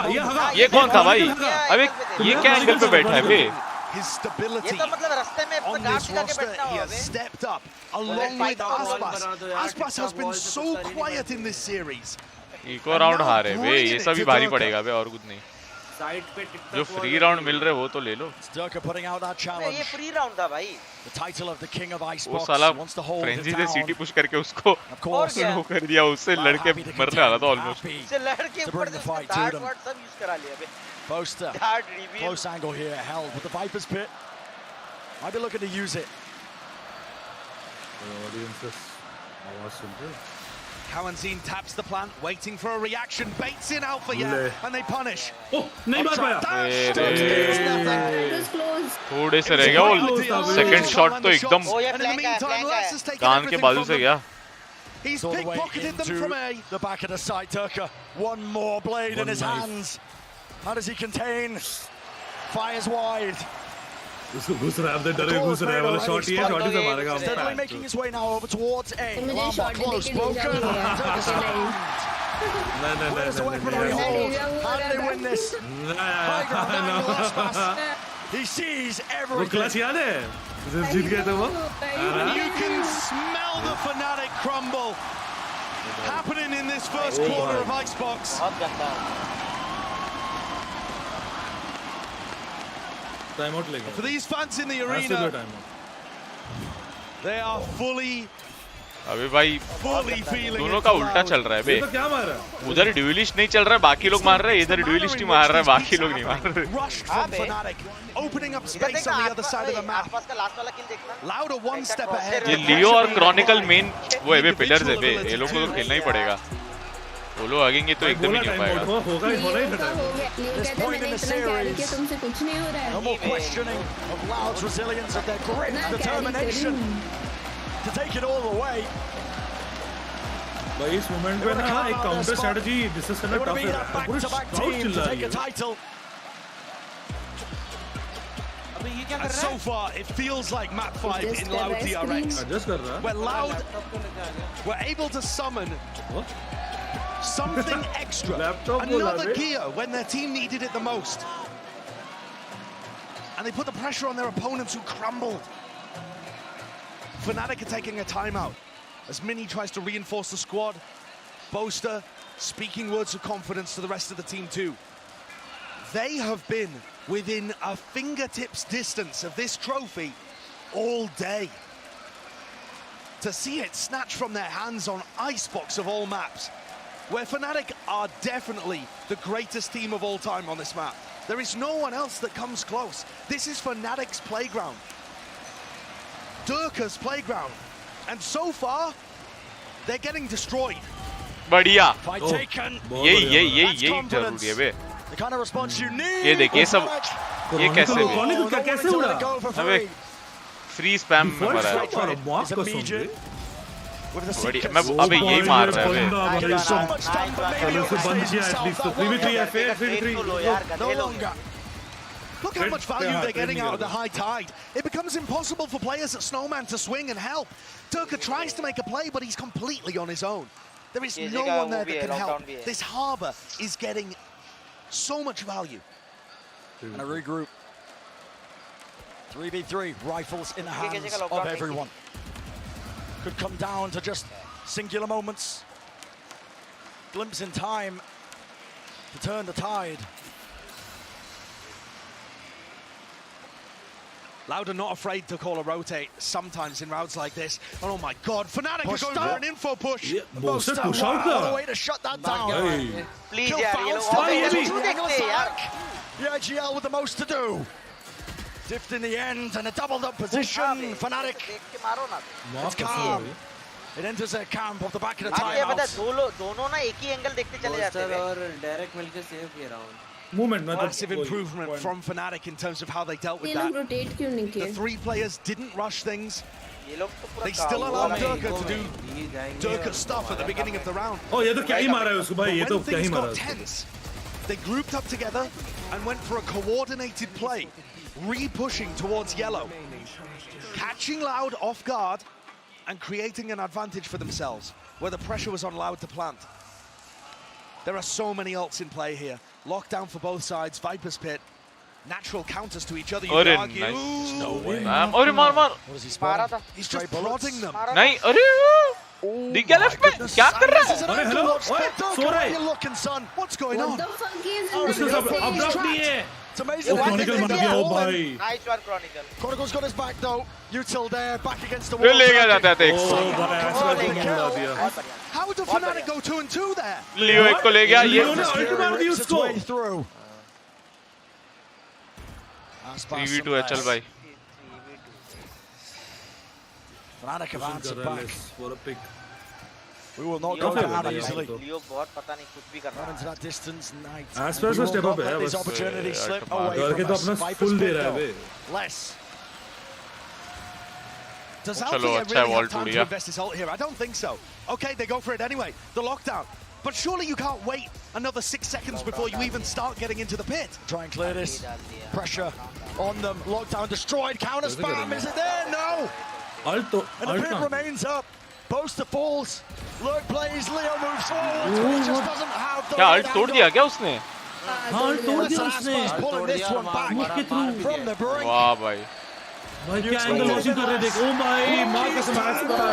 ये कौन था भाई अबे ये क्या एंगल पे बैठा है बे His stability ये तो मतलब रास्ते में on this roster, he has stepped up along with Aspas. Aspas has been so quiet in this series. Eco round हारे बे ये सब भी भारी पड़ेगा बे और कुछ नहीं साइड पे जो फ्री राउंड मिल रहे वो तो ले लो Dirkus putting out that challenge. ये फ्री राउंड था भाई The title of the king of वो Icebox साला wants to hold it frenzy से down. सीटी पुश करके उसको वो कर दिया उससे लड़के मरने वाला था ऑलमोस्ट से लड़के ऊपर से डार्ट वर्ड सब यूज करा लिया बे Poster. Close angle here, held with the Viper's Pit. Might be looking to use it. Kawanzine taps the plant, waiting for a reaction, baits in Alpha, and they punish. Oh, नहीं मार पाया थोड़े से रह गया वो सेकंड शॉट तो एकदम कान के बाजू से गया He's pickpocketed them from A. The back of the side, Dirkus. One more blade in his hands. How does he contain? Fires wide. घुस रहा है अब डरे घुस रहा है वाला शॉट ही है शॉट से मारेगा हम Steadily making his way now over towards A. Alarm close, broken. Where's the weaponry hold? How do they win this? High ground down to last pass. He sees everything. वो clutch याद है जीत गए थे वो You can smell the Fnatic crumble happening in this first quarter of Icebox. For these fans in the arena, they are fully अबे भाई दोनों का उल्टा चल रहा है बे। तो क्या मारा? उधर ड्यूलिस्ट नहीं चल रहा है, बाकी लोग मार रहे हैं, इधर ड्यूलिस्ट ही मार रहा है, बाकी लोग नहीं मार रहे। ये लियो और क्रॉनिकल मेन वो है बे, पिलर्स है बे, ये लोग को तो खेलना ही पड़ेगा। वो लोग आगेंगे तो एकदम ही नहीं हो पाएगा। होगा ही बेटा। तुमसे कुछ नहीं हो रहा है। भाई इस मोमेंट पे ना एक काउंटर स्ट्रेटजी दिस इज करना टफ है। पूरी क्राउड चिल्ला रही है। अबे ये क्या कर रहा है? So far, it feels like map 5 in Loud DRX. Where Loud were able to summon something extra, another gear when their team needed it the most. And they put the pressure on their opponents who crumbled. Fnatic are taking a timeout as Mini tries to reinforce the squad. Boaster speaking words of confidence to the rest of the team too. They have been within a fingertips distance of this trophy all day. To see it snatched from their hands on Icebox of all maps, where Fnatic are definitely the greatest team of all time on this map. There is no one else that comes close. This is Fnatic's playground. Durka's playground. And so far, they're getting destroyed. बढ़िया। Fight taken. यही जरूरी है बे। The kind of response you need. ये देखिए सब, ये कैसे भी? कैसे उड़ा? अबे फ्री स्पैम में मरा है। बढ़िया, मैं अबे यही मार रहा है बे। चलो उसे बंद किया एटलीस्ट तो 3v3 है, fair 3v3। No longer. Look how much value they're getting out of the high tide. It becomes impossible for players at Snowman to swing and help. Durka tries to make a play, but he's completely on his own. There is no one there that can help. This harbor is getting so much value. And a regroup. 3v3, rifles in the hands of everyone. Could come down to just singular moments. Glimpse in time to turn the tide. Loud are not afraid to call a rotate sometimes in rounds like this. And oh my god, Fnatic are going for an info push. Most push out the way to shut that down. Please, Kill yaar, yeah, GL with the most to do. Dift in the end and a doubled up position. Fnatic. It's calm. It enters their camp off the back of the timeout. दोनों ना एक ही angle देखते चले जाते हैं और direct मिलके save किया round movement massive improvement from Fnatic in terms of how they dealt with that. The three players didn't rush things. They still allowed Durka to do Durka stuff at the beginning of the round. Oh, ये तो क्या ही मारा है उसको भाई, ये तो क्या ही मारा है। Tense, they grouped up together and went for a coordinated play, re-pushing towards yellow, catching Loud off guard and creating an advantage for themselves where the pressure was on Loud to plant. There are so many ults in play here. Lockdown for both sides, Viper's Pit, natural counters to each other, you could argue. Nice. No way. अरे मार मार। He's just prodding them. नहीं, अरे दिख गया left में, क्या कर रहा है? अरे हेलो, ओए सो रहा है। Looking son, what's going on? उसने सब अब्रप्ट नहीं है। It's amazing. Chronicle मर गया ओ भाई। Nice one, Chronicle. Chronicle's got his back though. Util there, back against the फिर wall. ले गया जाता है एक। How did Fnatic go 2 and 2 there? लियो एक को ले गया, ये लियो ने अल्ट मार दी उसको। 3v2 है, चल भाई। Fnatic have answered back. For a pick. We will not go down easily. लियो बहुत पता नहीं कुछ भी कर रहा है। Into that distance, night. Aspers में step up है, this opportunity slip away करके तो from अपना us. full दे रहा है बे। Less. Does चलो, Alfie अच्छा है, really wall have time टूट to गया। invest his ult here? I don't think so. Okay, they go for it anyway. The lockdown. But surely you can't wait another 6 seconds before you even start getting into the pit. Try and clear this. Pressure on them. Lockdown destroyed. Counter spam. Is it there? No. And the pit remains up. Boaster falls. Lurk plays. Leo moves forward. He just doesn't have the क्या alt तोड़ दिया क्या उसने? हाँ alt तोड़ दिया उसने। Pulling this one back from the brink. वाह भाई। भाई क्या एंगल वॉचिंग कर रहे देख। ओ भाई मार का स्मैश करा।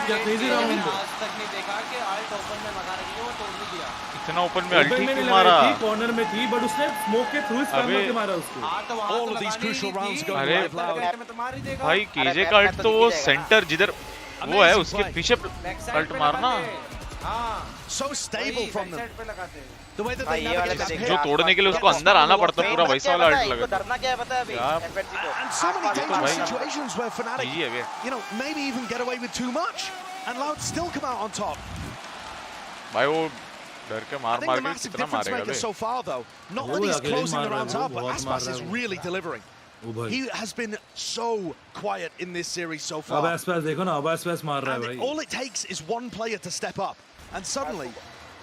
क्या क्रेजी राउंड। आज तक नहीं देखा कि अल्ट ओपन में मजा रही है वो तोड़ भी दिया। इतना ओपन में अल्टी क्यों मारा? कॉर्नर में थी बट उसने स्मोक के थ्रू स्पैम करके मारा उसको। All of these crucial rounds go अरे live Loud. भाई केजे का अल्ट तो वो सेंटर जिधर वो है उसके पीछे कल्ट मारना so stable from them. The way that they navigate जो तोड़ने के लिए उसको अंदर आना पड़ता पूरा वैसा वाला अल्ट लगा डरना क्या है पता है अभी FNC को and so many dangerous situations where Fnatic you know maybe even get away with too much and Loud still come out on top. भाई वो डर के मार मार के कितना मारेगा बे so far though not that he's closing the rounds up but Aspas is really delivering. He has been so quiet in this series so far. अब Aspas देखो ना अब Aspas मार रहा है भाई all it takes is one player to step up and suddenly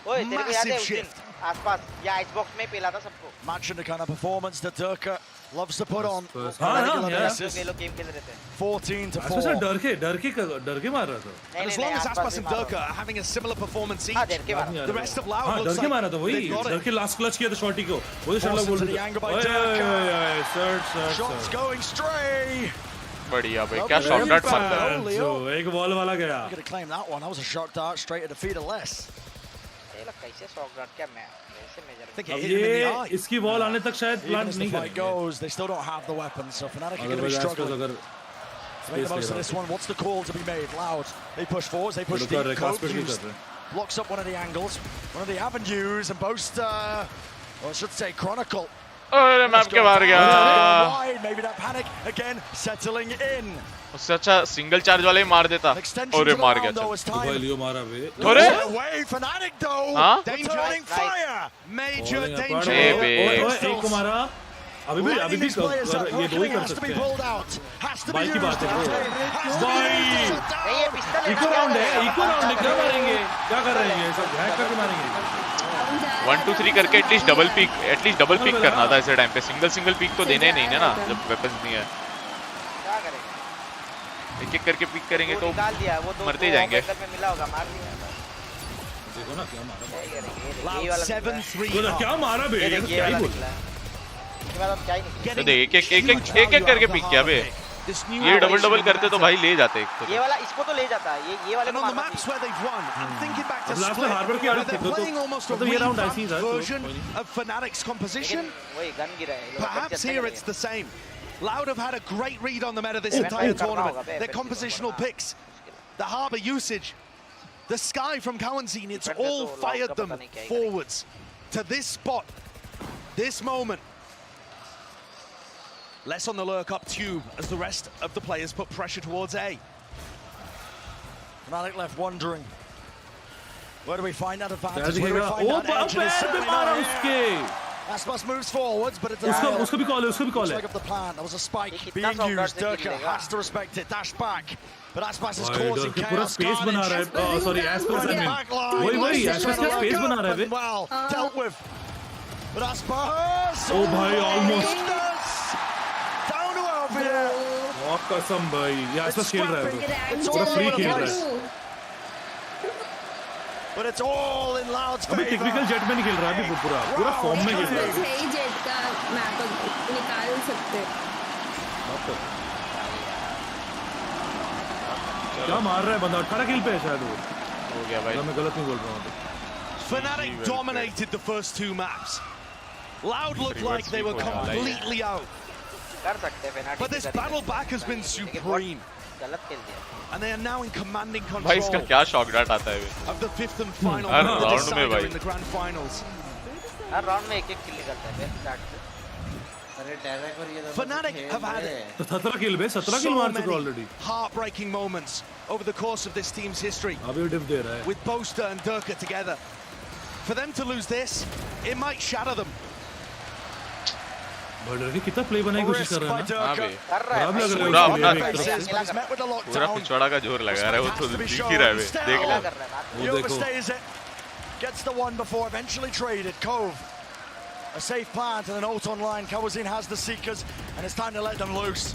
ओए तेरे को याद है उस दिन आसपास या आइसबॉक्स में पेला था सबको Matching the kind of performance that Durka loves to put on. ये लोग गेम खेल रहे थे 14 to 4. Aspas डर के मार रहा था and as long as Aspas and Durka are having a similar performance each the rest of Loud looks डर के मारा था वही डर के लास्ट क्लच किया था शॉटी को वो शॉट लग बोल Shots going stray. बढ़िया भाई क्या शॉट डार्ट मारता है जो एक बॉल वाला गया I'm going to claim that one. That was a shot dart straight at the feet of less. ये लोग कैसे शॉट डार्ट क्या मैं कैसे मेजर अब ये इसकी बॉल आने तक शायद प्लान नहीं करेंगे goes they still don't have the weapons so Fnatic are going to be struggling to make the most of this one. What's the call to be made? Loud they push forwards, they push deep, blocks up one of the angles, one of the avenues and Boast or I should say Chronicle अरे map के बाहर गया maybe that panic again settling in. उससे अच्छा single charge वाले ही मार देता और ये मार गया भाई लियो मारा बे अरे away Fnatic though danger running fire major danger एक को मारा अभी भी ये दो ही कर सकते हैं भाई की बात है भाई इको राउंड है क्या मारेंगे क्या कर रहे हैं सब हैक करके मारेंगे 1 2 3 करके एटलीस्ट डबल पिक करना था ऐसे टाइम पे सिंगल पिक तो देने नहीं है ना जब वेपन्स नहीं है क्या करेंगे एक करके पिक करेंगे तो मरते ही जाएंगे मिला होगा मार दिया देखो ना क्या मारा ये वाला 7-3 क्या मारा बे क्या ही बोल तो देख एक करके पिक किया बे ये डबल करते तो भाई ले जाते एक ये वाला इसको तो ले जाता ये वाले को मारना लास्ट में हार्बर की आदत थी तो ये राउंड ऐसी था version of Fnatic's composition वही गन गिरा है perhaps here it's the same. Loud have had a great read on the meta this entire tournament. Their compositional picks, the harbor usage, the sky from Kawanzin, it's all fired them forwards to this spot, this moment. Less on the lurk up tube as the rest of the players put pressure towards A. Fnatic left wondering. Where do we find that advantage? Where do we find that edge? Aspas moves forwards, but it's उसको भी call है up the plan. There was a spike being used. Durka has to respect it. Dash back. But Aspas is causing chaos. पूरा space बना रहा है sorry Aspas वही Aspas का space बना रहा है बे well dealt with. But Aspas ओ भाई ऑलमोस्ट कसम भाई ये Aspas खेल रहा है पूरा फ्री खेल रहा है But it's all in Loud's favor. अभी टिपिकल जेट में नहीं खेल रहा है अभी पूरा फॉर्म में खेल रहा है जेट का मैप निकाल सकते क्या मार रहा है बंदा 18 किल पे है शायद वो हो गया भाई मैं गलत नहीं बोल रहा हूं Fnatic dominated the first two maps. Loud looked like they were completely out. But this battle back has been supreme. And they are now in commanding control. भाई इसका क्या शॉक डाट आता है of the fifth and final decider in the grand finals. Her round में एक किल निकलता है start से Fnatic have had 17 किल बे 17 किल मार चुके already heartbreaking moments over the course of this team's history. अभी डिप दे रहा है with Boaster and Durka together. For them to lose this, it might shatter them. Border की कितना प्ले बनाने की कोशिश कर रहा है हां बे खराब लग रहा है पूरा पिछवाड़ा का जोर लगा रहा है वो तो दिख ही रहा है बे देख लो वो देखो gets the one before eventually traded. Cove a safe plant and an ult online. Kawazin has the seekers and it's time to let them loose.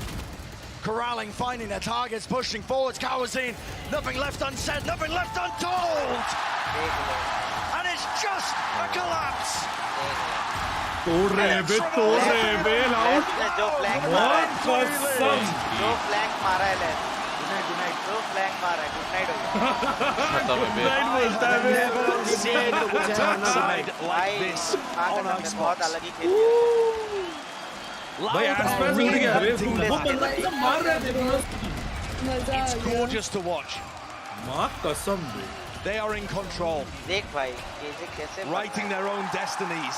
Corralling, finding their targets, pushing forwards. Kawazin, nothing left unsaid, nothing left untold. And it's just a collapse. तोड़ रहे बे loud जो flank मारा है जो flank मारा है जो flank मारा है गुड नाइट खत्म है नाइट बोलता है बहुत अलग ही खेल भाई आसपास उड़ गया बे वो बंदा मार रहा है It's gorgeous to watch. माँ कसम बे. They are in control. देख भाई कैसे कैसे writing their own destinies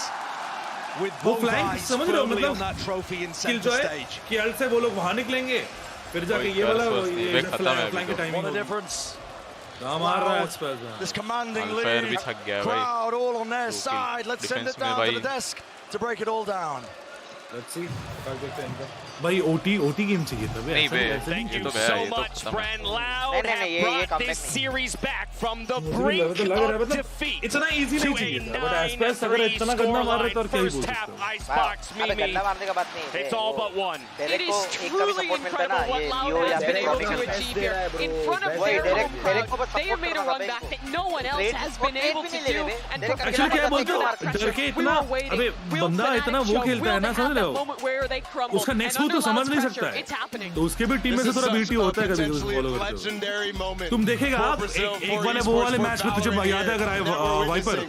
with वो both flank eyes समझ रहे हो firmly on मतलब that trophy in kill center जो है stage. कि अल से वो लोग वहाँ निकलेंगे फिर जाके ये वाला ये flank की timing What a होगी. difference. कहाँ मार रहा है इस पर? This commanding Alfair lead. भी थक गया है भाई. Crowd all on their side. Let's send it defense में down to भाई. the desk to break it all down. Let's see. भाई OT game चाहिए था. नहीं बे. Thank you so much, Bran. Loud have brought this series back from the brink of defeat इतना easy नहीं चाहिए था. But Aspas अगर इतना गंदा मार रहे तो और क्या ही बोल सकते हैं. Icebox, Mimi. It's all but one. It is truly incredible what Loud has been able to achieve here in front of their home crowd. They have made a run back that no one else has been able to do. And Actually क्या बोलते हो? डर के इतना अबे बंदा इतना वो खेलता है ना समझ रहे हो? उसका next move तो समझ नहीं सकता है. तो उसके भी टीम में से थोड़ा BT होता है कभी-कभी फॉलो करते हो. तुम देखेगा आप एक वाले मैच में तुझे याद है अगर वाइपर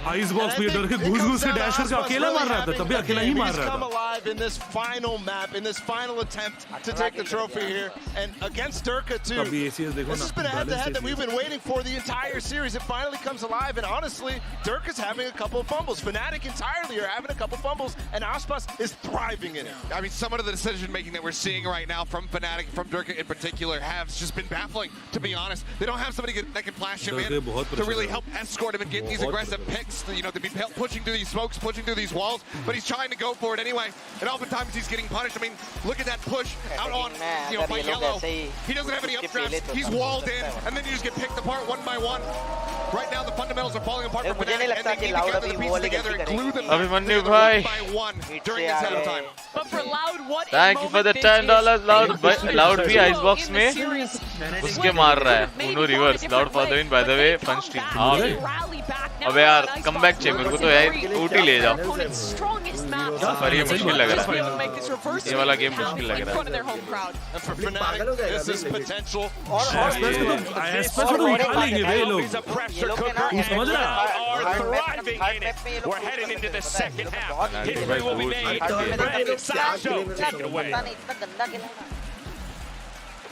आइस बॉक्स में डर के घुस के डैश करके अकेला मार रहा था तभी अकेला ही मार रहा था. In this final map, in this final attempt to take the trophy here, and against Durka too. This has been a head-to-head that we've been waiting for the entire series. It finally comes alive, and honestly, Durka's having a couple of fumbles. Fnatic entirely are having a couple of fumbles, and Aspas is thriving in it. I mean, some of the decision-making that we're seeing right now from Fnatic, from Durka in particular, have just been baffling, to be honest. They don't have somebody that can flash him in to really help escort him and get these aggressive picks, you know, to be pushing through these smokes, pushing through these walls, but he's trying to go for it anyway, and oftentimes he's getting punished. I mean, look at that push out on, you know, by Yellow. He doesn't have any updrafts. He's walled in, and then you just get picked apart one by one. Right now, the fundamentals are falling apart for Fnatic, and they need to gather the pieces together and glue them back together one by one during this half time. But for Loud, what Thank you for the $10, Loud. Loud भी Icebox में उसके मार रहा है. Uno reverse. Loud for the win, by the way. Fun stream. हाँ अबे यार comeback चाहिए मेरे को तो यार OT ले जाओ. पर ये मुश्किल लग रहा है. ये वाला गेम मुश्किल लग रहा है. And for Fnatic, this is potential. Aspas को उठा लेंगे वे लोग. तू समझ रहा? We're heading into the second half. History will be made. Brandon Sancho, take it away.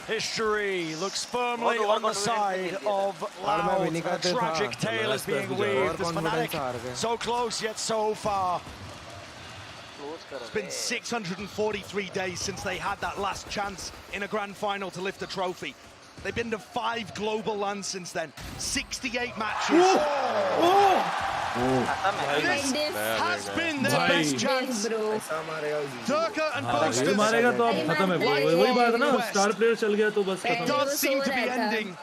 History looks firmly on the side of Loud. A tragic tale is being weaved. This Fnatic so close yet so far. It's been 643 days since they had that last chance in a grand final to lift a trophy. They've been to 5 global lands since then. 68 matches. This has been their best chance. Durka and Boasters. मारेगा तो अब खत्म है. वही बात है ना. Star player चल गया तो बस खत्म. It does seem to be ending.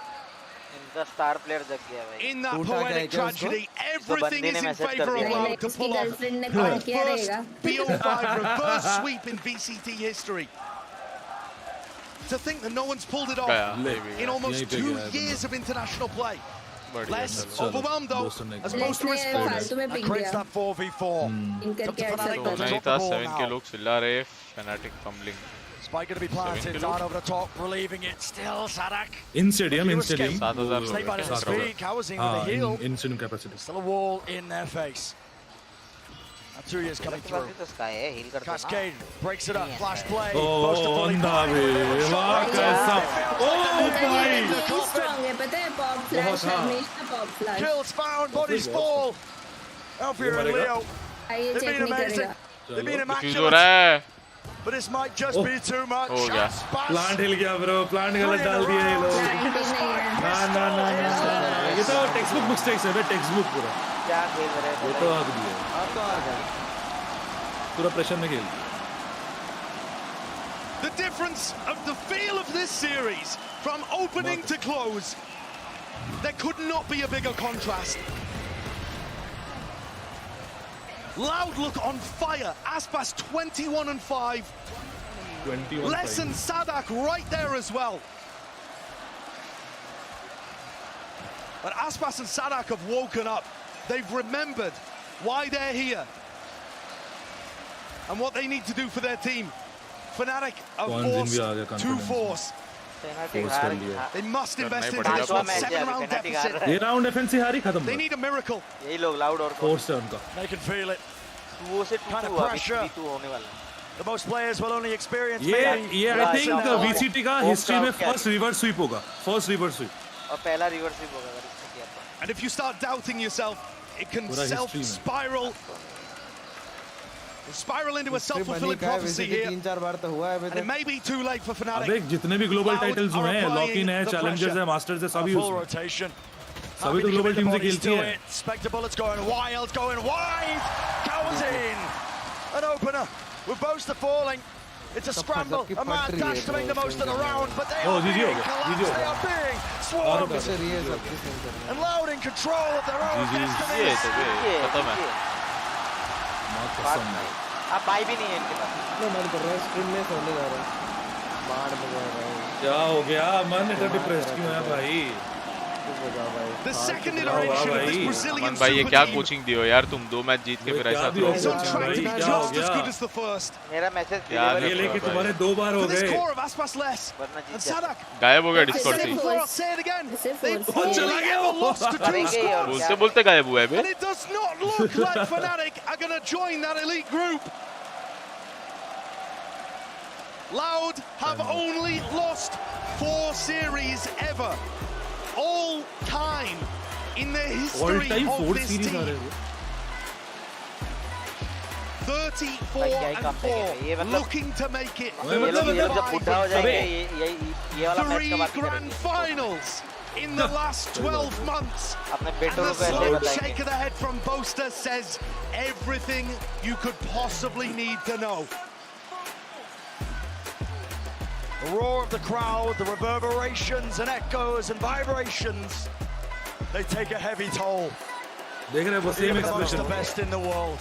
The star player जग गया भाई. In that poetic tragedy, everything is in favor of Loud to pull off the first BO5 reverse sweep in VCT history. To think that no one's pulled it off in almost 2 years of international play. Less overwhelmed though, as most response that creates that 4v4. नहीं था 7 के लोग चिल्ला रहे. Fnatic fumbling. Spike going to be planted down over the top, relieving it. Still Sadak. In stadium. 7,000 Snake by his feet, housing with a heel. In stadium capacity. Still a wall in their face. And 2 years coming through. Cascade breaks it up, flash play. Oh, Andavi. Kills found, bodies fall. Alfia and Leo. They've been amazing. They've been immaculate. But this might just be too much. हो गया. Plant हिल गया bro. Plant गलत डाल दिए ये लोग. ना. ये तो textbook mistakes है बे. Textbook पूरा. क्या खेल रहे हैं? ये तो हक दिया. अब तो हार गए. पूरा प्रेशर में खेल. The difference of the feel of this series from opening to close. There could not be a bigger contrast. Loud look on fire. Aspas 21-5. 21. Les and Sadak right there as well. But Aspas and Sadak have woken up. They've remembered why they're here and what they need to do for their team. Fnatic are forced to force. They must invest into this one. 7-round deficit. ये round FNC हारी खत्म. They need a miracle. यही लोग Loud और force है उनका. They can feel it. वो से kind of pressure. The most players will only experience. ये I think VCT का history में first reverse sweep होगा. First reverse sweep. और पहला रिवर्सिव होगा अगर इसने किया तो. And if you start doubting yourself, it can self-spiral into a self-fulfilling prophecy here. And it may be too late for Fnatic. अबे जितने भी ग्लोबल टाइटल्स हुए हैं, लॉक-इन है, चैलेंजर्स है, मास्टर्स है, सभी Full rotation. सभी तो ग्लोबल टीम से खेलती है. Spectre Bullets going wild, going wide. Cows in. An opener with Boaster falling. It's a scramble, a mad dash to make the most of the round, but they are being collapsed, they are being swarmed. And Loud in control of their own destiny. अब भाई भी नहीं है इनके पास. मन कर रहा है स्ट्रीम में सोने जा रहा है. बाढ़ बजा रहा है. क्या हो गया? मन इतना डिप्रेस्ड क्यों है भाई? The second iteration of this Brazilian भाई ये क्या कोचिंग दियो यार तुम 2 मैच जीत के फिर ऐसा just as good as the first. मेरा मैसेज ये लेके तुम्हारे 2 बार हो गए. गायब हो गया डिस्कॉर्ड से. चला गया वो. बोलते बोलते गायब हुआ है बे. And it does not look like Fnatic are going to join that elite group. Loud have only lost 4 series ever. All time in the history of this team. 34-4, looking to make it 3 grand finals in the last 12 months. And the slow shake of the head from Boaster says everything you could possibly need to know. The roar of the crowd, the reverberations and echoes and vibrations, they take a heavy toll. देख रहे हो same expression. The best in the world.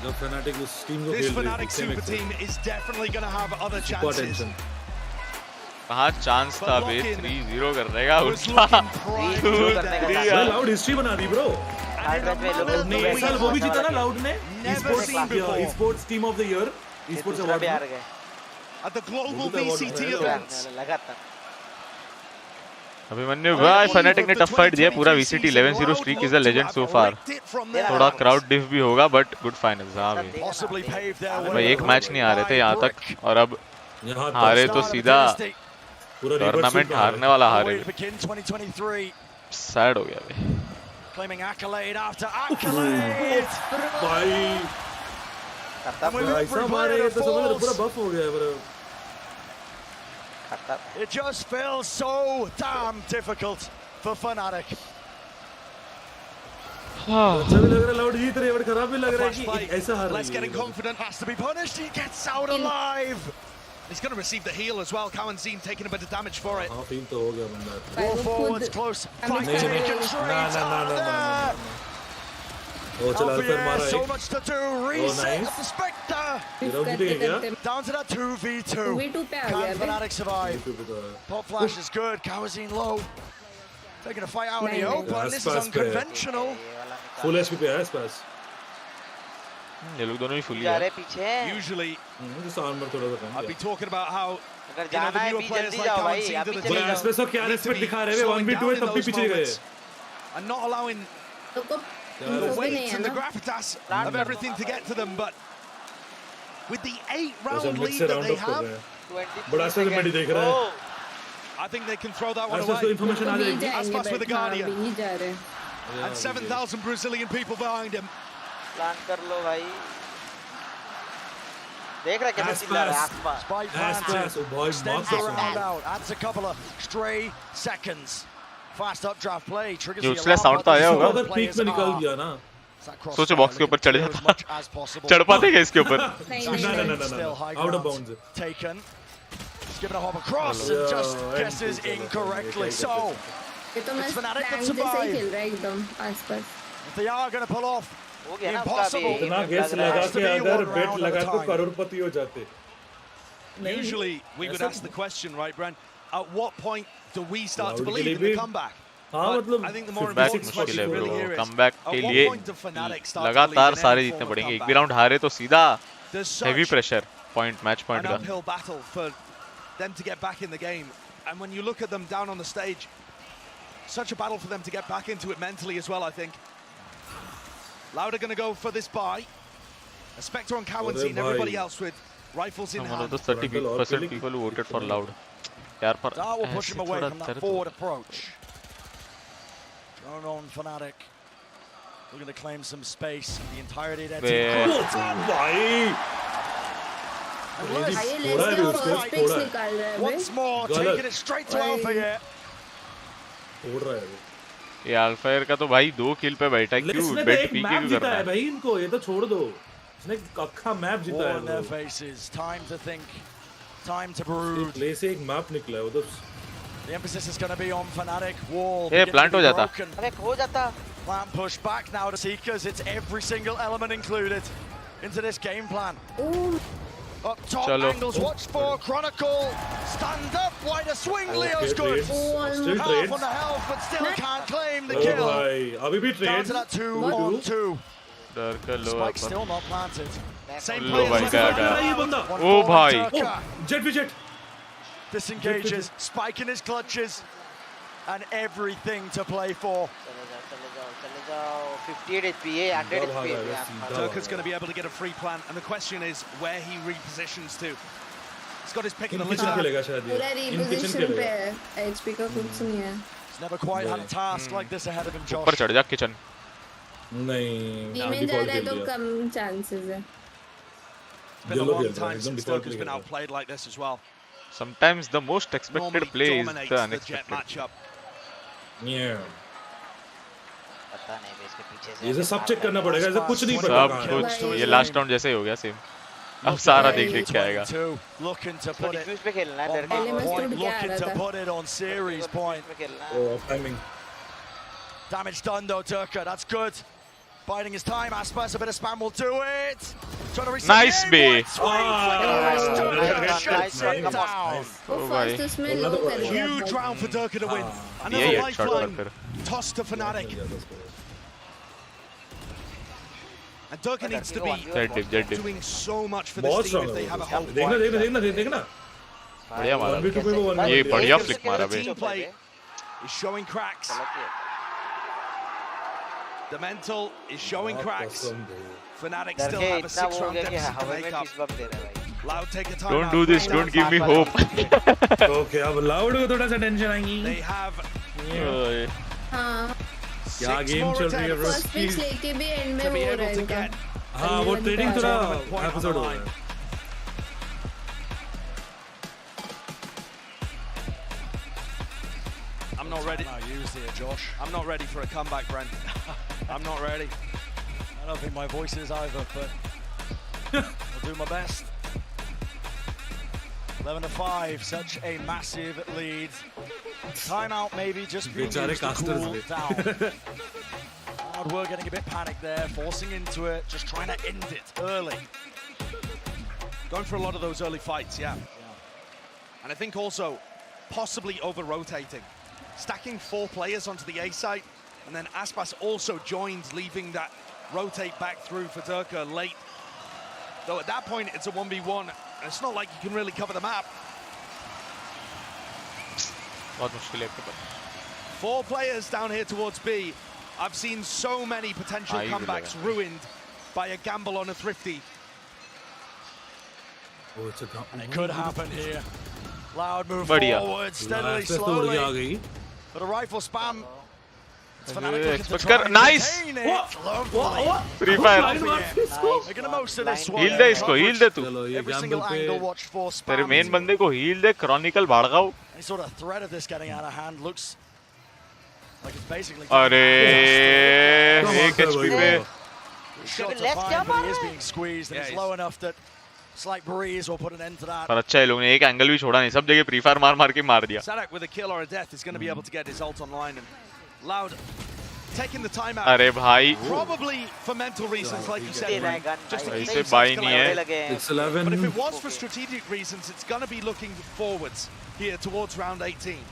जब Fnatic उस team को This Fnatic super team is definitely going to have other chances. कहाँ chance था बे? 3-0 करने का उठा. लाउड हिस्ट्री बना दी ब्रो. इस साल वो भी जीता ना लाउड ने. Esports team of the year. Esports award at the global VCT events. Abhimanyu भाई Fnatic ने टफ फाइट दिया पूरा. VCT 11-0 streak is a legend so far. थोड़ा क्राउड डिफ भी होगा बट गुड फाइनल्स. हां भाई एक मैच नहीं आ रहे थे यहाँ तक और अब हारे तो सीधा टूर्नामेंट हारने वाला हारे. सैड हो गया भाई. Claiming accolade after accolade. भाई ऐसा मारे तो समझ पूरा बफ हो गया bro. It just feels so damn difficult for Fnatic. अच्छा भी लग रहा है लाउड जीत रहे हैं बट खराब भी लग रहा है कि ऐसा हार. Let's getting confident has to be punished. He gets out alive. He's going to receive the heal as well. Kawanzine taking a bit of damage for it. हां तो हो गया बंदा. Go forwards close. Fight taken straight. Oh, so much to do. Reset of the Spectre. Down to that 2v2. Can Fnatic survive? Pop flash is good. Kawazine low. Taking a fight out in the open. This is unconventional. Full HP पे है Spas. ये लोग दोनों ही full जा रहे पीछे. Usually, armour थोड़ा सा कम. I'd be talking about how अगर जाना है भी जल्दी जाओ भाई. अभी चले जाओ. Espresso क्या रिस्पेक्ट दिखा रहे हैं 1v2 है तब भी पीछे गए. And not allowing the weight and the gravitas of everything to get to them, but with the 8-round lead that they have, बड़ा से मेडी देख रहा है. I think they can throw that one away. Information आ जाएगी. Aspas with the Guardian. And 7,000 Brazilian people behind him. Plan कर लो भाई. देख रहा कैसे चिल्ला रहा है Aspas. Spike planted. Extends the round out. Adds a couple of stray seconds. Fast updraft play triggers the alarm. Sound तो आया होगा. अगर पीक में निकल गया ना. सोचो बॉक्स के ऊपर चढ़ जाता. चढ़ पाते क्या इसके ऊपर? No. Out of bounds. Taken. He's given a hop across and just guesses incorrectly. So it's Fnatic that survive. खेल रहा है एकदम आसपास. If they are going to pull off impossible. इतना गेस लगा के अगर बेट लगा तो करोड़पति हो जाते. Usually we would ask the question, right, Brent? At what point do we start to believe in the comeback? हाँ मतलब I think the more important question really here is comeback के लिए लगातार सारे जीतने पड़ेंगे. एक भी राउंड हारे तो सीधा heavy pressure point match point an का. uphill battle for them to get back in the game. And when you look at them down on the stage, such a battle for them to get back into it mentally as well, I think. Loud are going to go for this buy. A Spectre on Kawanzine, everybody else with rifles in hand. One of the 30% people who voted for Loud. यार पर that will push him away from that forward approach. Going on Fnatic. Looking to claim some space. The entirety of their team. Once more, taking it straight to Alpha here. ये अल्फायर का तो भाई 2 किल पे बैठा है, क्यों बेट पी के क्यों कर रहा है भाई? इनको ये तो छोड़ दो, इसने अक्खा मैप जीता है। their faces. Time to think, time to brood. Play से एक मैप निकला है उधर। The emphasis is going to be on Fnatic. Wall. ये प्लांट हो जाता। अरे हो जाता। Plan push back now to Seekers. It's every single element included into this game plan. Up top angles, watch for Chronicle. Stand up, wider swing, Leo's good. Half on the health, but still can't claim the kill. Down to that 2-on-2. Spike still not planted. Same player. Oh bhai. Jet. Disengages, Spike in his clutches, and everything to play for. 58 HP, 100 HP. Durka's going to be able to get a free plant, and the question is where he repositions to. He's got his pick in the list. पूरा reposition पे है, HP का कुछ नहीं है. He's never quite had a task like this ahead of him, Josh. ऊपर चढ़ जा किचन। नहीं। में जा रहा है तो कम chances है. It's been a long time since Durka's been outplayed like this as well. Sometimes the most expected play is the unexpected. Yeah. ये सब चेक करना पड़ेगा, ऐसा कुछ नहीं पता। सब कुछ ये लास्ट राउंड जैसे ही हो गया सेम। अब सारा देख के आएगा। Looking to put it on series point. Oh, timing. Damage done though, Durka. That's good. Biding his time. Aspas, a bit of spam will do it. Trying to reset. Nice B. Huge round for Durka to win. Another lifeline tossed to Fnatic. And Durka needs to be doing so much for this team if they have a hope. देखना। बढ़िया मारा। ये बढ़िया flick मारा बे। Team play is showing cracks. The mental is showing cracks. Fnatic still have a 6-round deficit to make up. Loud take a time. Don't do this. Don't give me hope. Okay, अब Loud को थोड़ा सा tension आएगी। They have. हाँ। क्या game चल रही है फर्स्ट पिच लेके भी एंड में हो रहा है इनका। हाँ वो ट्रेडिंग थोड़ा एपिसोड हो रहा है। I'm not ready. Here, Josh. I'm not ready for a comeback, Brent. I'm not ready. I don't think my voice is either, but I'll do my best. 11-5, such a massive lead. Timeout maybe just being used to cool down. Loud were getting a bit panicked there, forcing into it, just trying to end it early. Going for a lot of those early fights, yeah. And I think also possibly over-rotating. Stacking 4 players onto the A site, and then Aspas also joins, leaving that rotate back through for Durka late. Though at that point, it's a 1v1, and it's not like you can really cover the map. 4 players down here towards B. I've seen so many potential comebacks ruined by a gamble on a thrifty. And it could happen here. Loud move forward, steadily, slowly. But a rifle spam. Nice. Free fire. Making the most of this one. Heal दे इसको, heal दे तू। Every single angle watched for spam. तेरे main बंदे को heal they, Chronicle भाड़गाओ। Any sort of threat of this getting out of hand looks like it's basically. अरे एक HP पे। Shot to find, he is being squeezed, and it's low enough that slight breeze will put an end to that. पर अच्छा है लोग ने एक angle भी छोड़ा नहीं, सब जगह फ्री फायर मार के मार दिया। Sadak with a kill or a death is going to be able to get his ult online, and Loud taking the time out. अरे भाई। Probably for mental reasons, like you said. Just to keep इसे by नहीं है। It's 11. But if it was for strategic reasons, it's going to be looking forwards here towards round 18.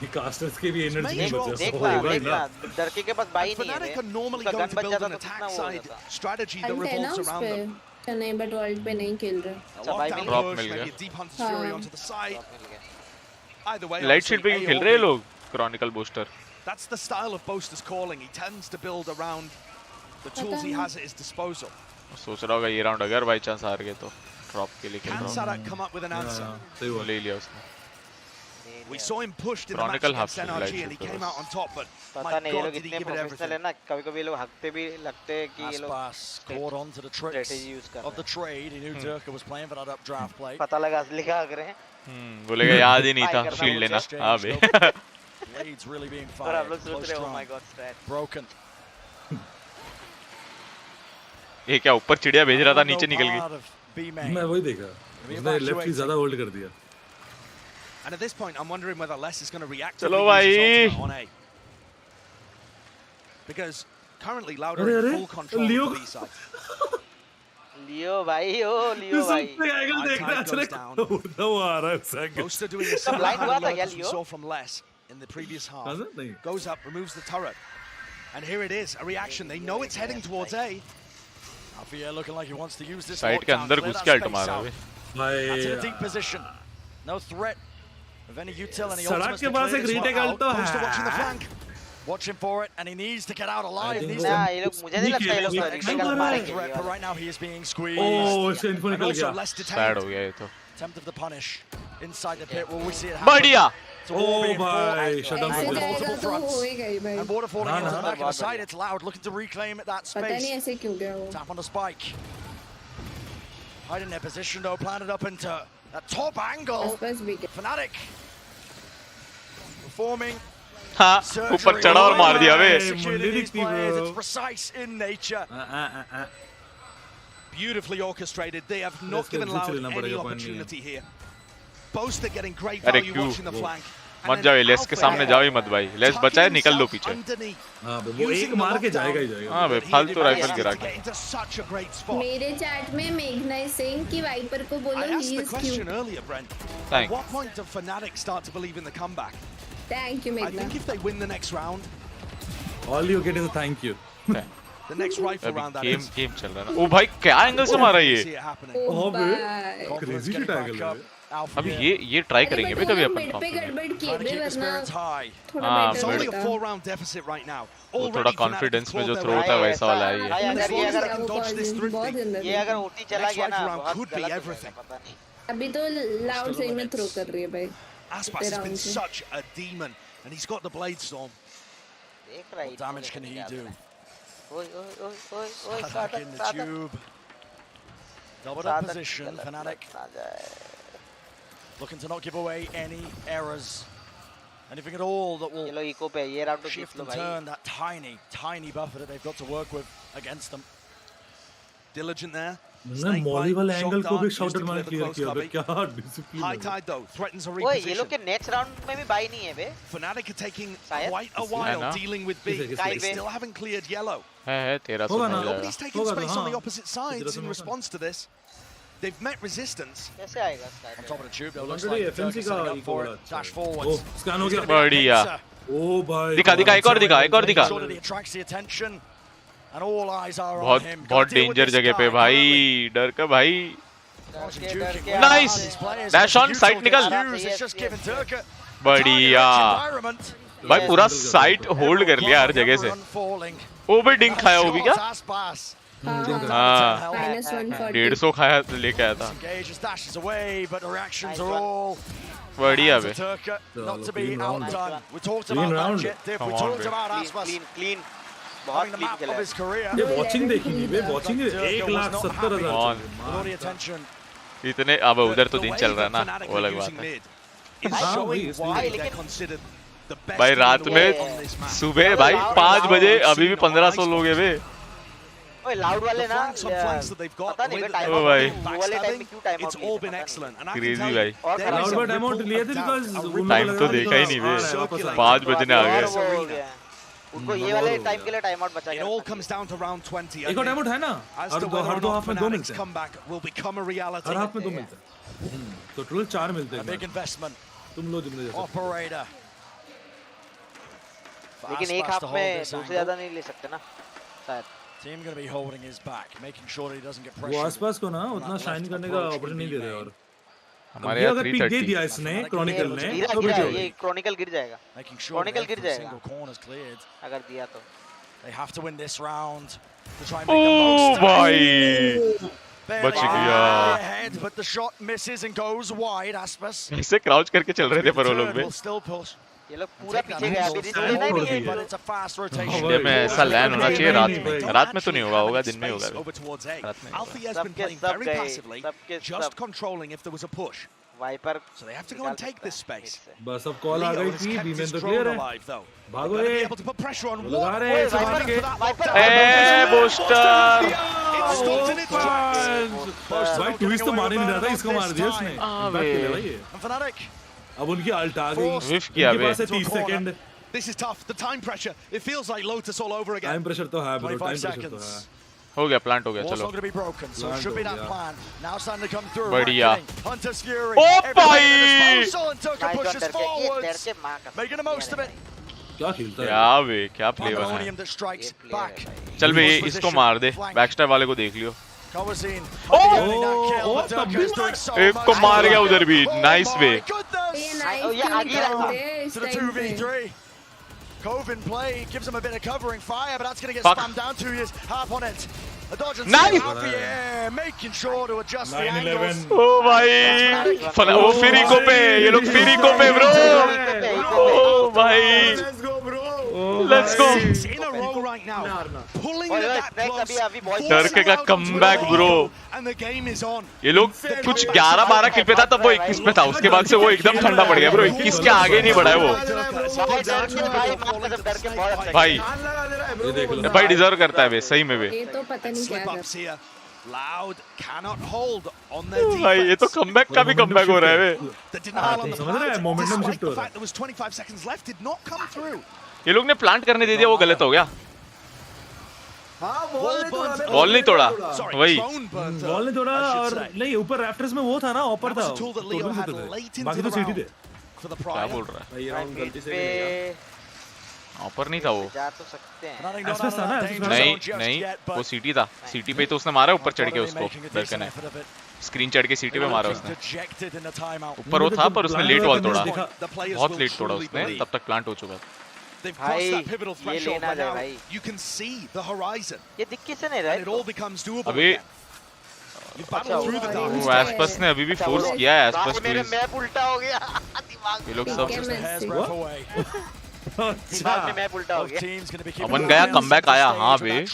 ये casters की भी energy नहीं बचा। देख डरके के पास बाई नहीं है। Fnatic are normally going to build an attack side strategy that revolves around them. नहीं बट वर्ल्ड पे नहीं खेल रहे। Lockdown push, maybe a deep Hunter's Fury onto the side. Either way, light shield पे क्यों खेल रहे हैं लोग? Chronicle booster. That's the style of Boaster's calling. He tends to build around the tools he has at his disposal. सोच रहा होगा ये राउंड अगर बाय चांस हार गए तो ड्रॉप के लिए खेल रहा हूँ। Can Sadak come up with an answer? ले लिया उसने। We saw him pushed in the match against NRG and he came out on top, but my God, did he give it everything. Aspas caught on to the tricks of the trade. He knew Durka was playing for that updraft play. बोलेगा याद ही नहीं था shield लेना हाँ बे Blades really being fired. Oh my God, broken. ये क्या ऊपर चिड़िया भेज रहा था नीचे निकल गई मैं वही देखा उसने लेफ्ट ही ज़्यादा होल्ड कर दिया And at this point, I'm wondering whether Les is going to react to on A. Because currently, Loud are in full control of the B side. Leo, bhai, oh, Leo, bhai. Goes down. Most are doing a similar as we saw from Les in the previous half. Goes up, removes the turret. And here it is, a reaction. They know it's heading towards A. Alfia looking like he wants to use this lockdown. That's in a deep position. No threat of any util, any ultimates declared as well. Poster watching the flank. Watching for it, and he needs to get out alive. But right now he is being squeezed. And also less detained. Attempt of the punish inside the pit. Will we see it happen? Oh my! Shut down the multiple fronts. And water falling into the back of the side. It's Loud looking to reclaim that space. Tap on the spike. Hiding their position though, planted up into a top angle. Fnatic performing. हाँ ऊपर चढ़ा और मार दिया बे It's precise in nature. Beautifully orchestrated. They have not given Loud any opportunity here. Both are getting great value watching the flank. मत जाओ less के सामने जाओ ही मत भाई लेस बचा है निकल लो पीछे हाँ बे वो एक मार के जाएगा ही जाएगा हाँ बे फालतू राइफल गिरा के मेरे चैट में मेघना सिंह की वाइपर को बोलो he is cute At what point do Fnatic start to believe in the comeback? Thank you, Meghna. I think if they win the next round, all you get is a thank you. The next rifle round that is. Game चल रहा है ना ओ भाई क्या angle से मारा ये ओ बे crazy C angle है अभी ये ट्राई करेंगे बे कभी अपन पे गड़बड़ किए बे वरना हां it's only a 4-round deficit right now. थोड़ा कॉन्फिडेंस में जो थ्रो होता है वैसा वाला है ये अगर ओटी चला गया ना could be everything. अभी तो लाउड सही में थ्रो कर रही है भाई Aspas has been such a demon, and he's got the Blade Storm. What damage can he do? Back in the tube. Doubled up position, Fnatic. Looking to not give away any errors. Anything at all that will shift and turn that tiny buffer that they've got to work with against them. Diligent there. मैं Molly वाले angle को भी शॉटर मार clear किया बे क्या discipline High tide though threatens a reposition. ये लोग के नेक्स्ट राउंड में भी बाई नहीं है बे Fnatic are taking quite a while dealing with B. They still haven't cleared yellow. है तेरा तो Nobody's taking space on the opposite sides in response to this. They've met resistance. कैसे आएगा on top of the tube? They'll look like FNC का for it. Dash forwards. Scan हो गया बढ़िया ओ भाई दिखा एक और दिखा attracts the attention. And all eyes are on him. बहुत डेंजर जगह पे भाई डर का भाई नाइस डैश ऑन साइट निकल बढ़िया भाई पूरा साइट होल्ड कर लिया हर जगह से वो भी डिंग खाया वो भी क्या हाँ 150 खाया लेके आया था बढ़िया बे क्लीन बहुत क्लीन खेला ये वाचिंग देखी नहीं बे वाचिंग 1,70,000 इतने अब उधर तो दिन चल रहा है ना वो अलग बात है भाई रात में सुबह भाई 5 बजे अभी भी 1500 लोग हैं बे ओए लाउड वाले ना पता नहीं टाइम भाई वाले टाइम में क्यों time It's all been excellent and crazy भाई लाउड का टाइम आउट लिए थे बिकॉज़ टाइम तो देखा ही नहीं बे 5 बजने आ गए उनको ये वाले टाइम के लिए टाइम आउट बचा It all comes down to round 20. एक और टाइम आउट है ना हर दो हाफ में 2 मिलते हैं comeback will become a reality. Her half में 2 मिलते हैं तो टोटल 4 मिलते हैं big investment. तुम लो जितने जैसे Operator. लेकिन एक हाफ में दूसरे ज्यादा नहीं ले सकते ना शायद Team going to be holding his back, making sure that he doesn't get pressure. वो आसपास को ना उतना शाइन करने का ऑप्शन नहीं दे रहे और हमारे यहाँ 330 दे दिया इसने क्रॉनिकल ने तो ये क्रॉनिकल गिर जाएगा क्रॉनिकल गिर जाएगा अगर दिया तो they have to win this round to try and make the most भाई बच गया। But the shot misses and goes wide. Aspas. ऐसे क्राउच करके चल रहे थे पर वो लोग भी। ये लोग पूरा पीछे गए अभी रिस्क लेना ही नहीं है। But it's a fast rotation. India में ऐसा लैंड होना चाहिए रात में। रात में तो नहीं होगा, होगा दिन में होगा। रात में। Alfie has been playing very passively, just controlling if there was a push. Viper So they have to go and take this space. बस अब कॉल आ गई थी, बीमेन तो क्लियर है। भागो ये। Able to put pressure on. लगा रहे हैं संभाल के। ए बूस्टर। भाई ट्विस्ट तो मार ही नहीं रहा था, इसको मार दिया उसने। Fnatic. अब उनकी अल्ट आ गई। विफ किया बे। 30 second. This is tough. The time pressure. It feels like Lotus all over again. Time pressure तो है ब्रो, टाइम प्रेशर तो है। हो गया, प्लांट हो गया, चलो। बढ़िया। ओ भाई क्या खेलता है, क्या बे, क्या प्ले बना है। चल बे इसको मार दे, बैकस्टैप वाले को देख लियो। एक को मार गया उधर भी, नाइस बे। Cove in play, gives him a bit of covering fire, but that's going to get spammed down 2 years. Harp on it. A dodge and nice. Yeah, making sure to adjust the angles. Oh भाई, वो फिर eco पे, ये लोग फिर eco पे bro. Oh भाई, let's go. In a row right now, pulling the back plus. टर्क का comeback bro. And the game is on. ये लोग कुछ 11-12 किल पे था, तब वो 21 पे था, उसके बाद से वो एकदम ठंडा पड़ गया bro, 21 के आगे नहीं बढ़ा है वो। भाई भाई डिजर्व करता है बे, सही में बे। ये तो पता नहीं क्या कर। Loud cannot hold on their defense. भाई ये तो कमबैक का भी कमबैक हो रहा है बे। समझ रहे हैं, मोमेंटम शिफ्ट हो रहा है। There was 25 seconds left, did not come through. ये लोग ने प्लांट करने दे दिया, वो गलत हो गया। बॉल नहीं तोड़ा, वही बॉल नहीं तोड़ा, और नहीं ऊपर रैफ्टर्स में वो था ना, ऑपर था, बाकी तो सीटी थे। क्या बोल रहा है, ऑपर नहीं था वो। नहीं नहीं, वो सीटी था, सीटी पे तो उसने मारा ऊपर चढ़ के उसको, दरकन ने स्क्रीन चढ़ के सीटी पे मारा उसने। ऊपर वो था पर उसने लेट वॉल तोड़ा, बहुत लेट तोड़ा उसने, तब तक प्लांट हो चुका था। भाई ये लेना है भाई, ये दिख किसे नहीं रहा है अभी। वो एस्पस ने अभी भी फोर्स किया है, एस्पस प्लीज। मैं उल्टा हो गया, ये लोग सब दिमाग में मैं उल्टा हो गया। अपन गया, कमबैक आया। हाँ बे,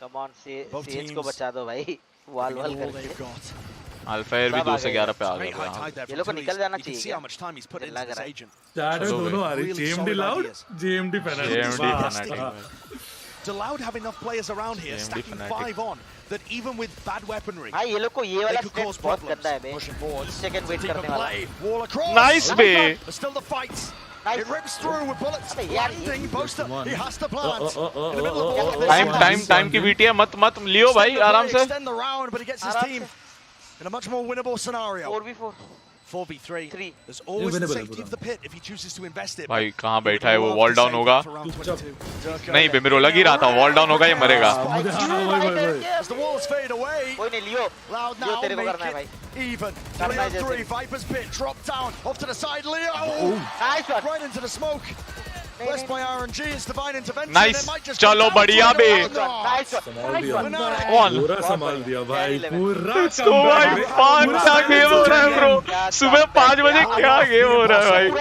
कम ऑन सेज को बचा दो भाई, वाल वाल करके। अल्फायर भी 2 से 11 पे आ गया। ये लोग को निकल जाना चाहिए। चार्टर दोनों आ रही, JMD loud, JMD fanatic. To Loud have enough players around here, stacking 5 on, that even with bad weaponry, भाई ये लोग को ये वाला स्टेप बहुत गंदा है बे। सेकंड वेट करने वाला। Wall across. Nice बे। Still the fight. It rips through with bullets blinding Boaster. He has to plant. Time की बीटी है, मत लियो भाई आराम से। Extend the round, but he gets his team in a much more winnable scenario. 4v3. There's always the safety of the pit if he chooses to invest it. भाई कहाँ बैठा है वो, वॉल डाउन होगा। नहीं बे, मेरे को लग ही रहा था वॉल डाउन होगा, ये मरेगा। As the walls fade away. कोई नहीं लियो, Loud now तेरे को करना है भाई। Even. 3 Viper's pit drop down off to the side. Leo. Nice shot. Right into the smoke. Blessed by RNG, it's divine intervention. Nice. चलो बढ़िया बे। पूरा संभाल दिया भाई, पूरा। Let's go भाई, क्या गेम हो रहा है ब्रो, सुबह 5 बजे क्या गेम हो रहा है भाई,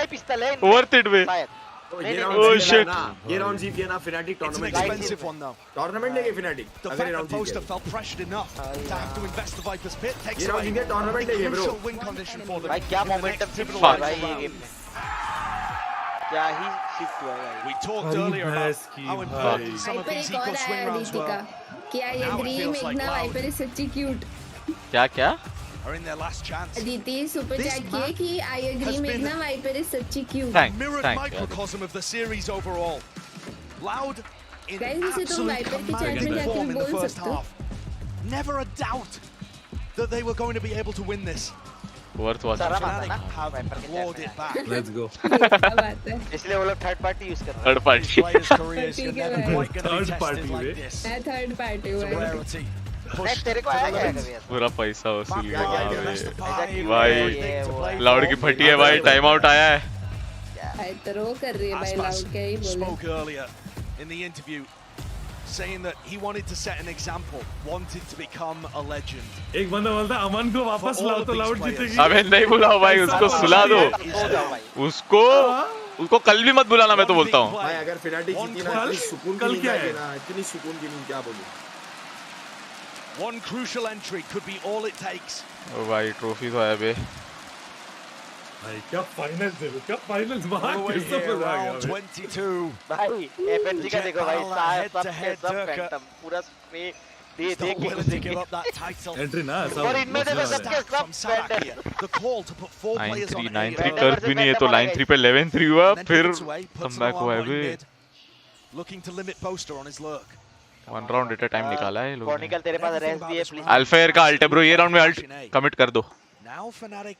वर्थ इट बे। Oh shit. ये राउंड जीत गया ना Fnatic tournament, expensive one now. Tournament लेके Fnatic। The fact that Poster felt pressured enough to have to invest the Viper's pit takes ये राउंड जीत गया टूर्नामेंट लेके bro. crucial win condition for them. भाई क्या मोमेंटम शिफ्ट हुआ भाई ये गेम में, क्या ही शिफ्ट हुआ भाई। We talked earlier about how important some of these equal swing rounds were. क्या ये ड्रीम इतना वाइपर इज सच्ची क्यूट। क्या are in their last chance. Aditi super chat किए कि आई एग्री मेघना वाइपर इज सच्ची cute. Mirrored microcosm of the series overall. Loud in absolute command form in the first half. Never a doubt that they were going to be able to win this. Worth वाला have clawed it back. Let's go. इसलिए वो लोग third party use करते हैं। Third party. Players' careers are never quite going to be tested like this. Third party It's a rarity. तेरे को आया क्या कभी? पूरा पैसा वसूल हुआ भाई, लाउड की फटी है भाई, टाइम आउट आया है। तो रो कर रही है भाई, लाउड क्या ही बोले। Spoke earlier in the interview saying that he wanted to set an example, wanted to become a legend. एक बंदा बोलता अमन को वापस लाओ तो लाउड जीतेगी। अबे नहीं बुलाओ भाई, उसको सुला दो, उसको कल भी मत बुलाना, मैं तो बोलता हूँ। भाई अगर फिनाटिक जीती ना, सुकून की नींद आएगी ना, इतनी सुकून की नींद क्या बोलूं। One crucial entry could be all it takes. ओ भाई ट्रॉफी तो है बे। भाई क्या फाइनल्स है, क्या फाइनल्स बाहर किससे फंसा गया 22 भाई एफएनसी का देखो भाई, सब फैंटम पूरा में दे के एंट्री ना सब, और इनमें से सबके सब Phantom. The call to put 4 players on 9-3 turf भी नहीं है तो लाइन 3 पे 11-3 हुआ, फिर कमबैक हुआ है बे। Looking to limit Boaster on his lurk. 1 round at a time निकाला है लोगों ने। कॉर्निकल तेरे पास रेस भी है प्लीज। अल्फायर का अल्ट है ब्रो, ये राउंड में अल्ट कमिट कर दो। Now Fnatic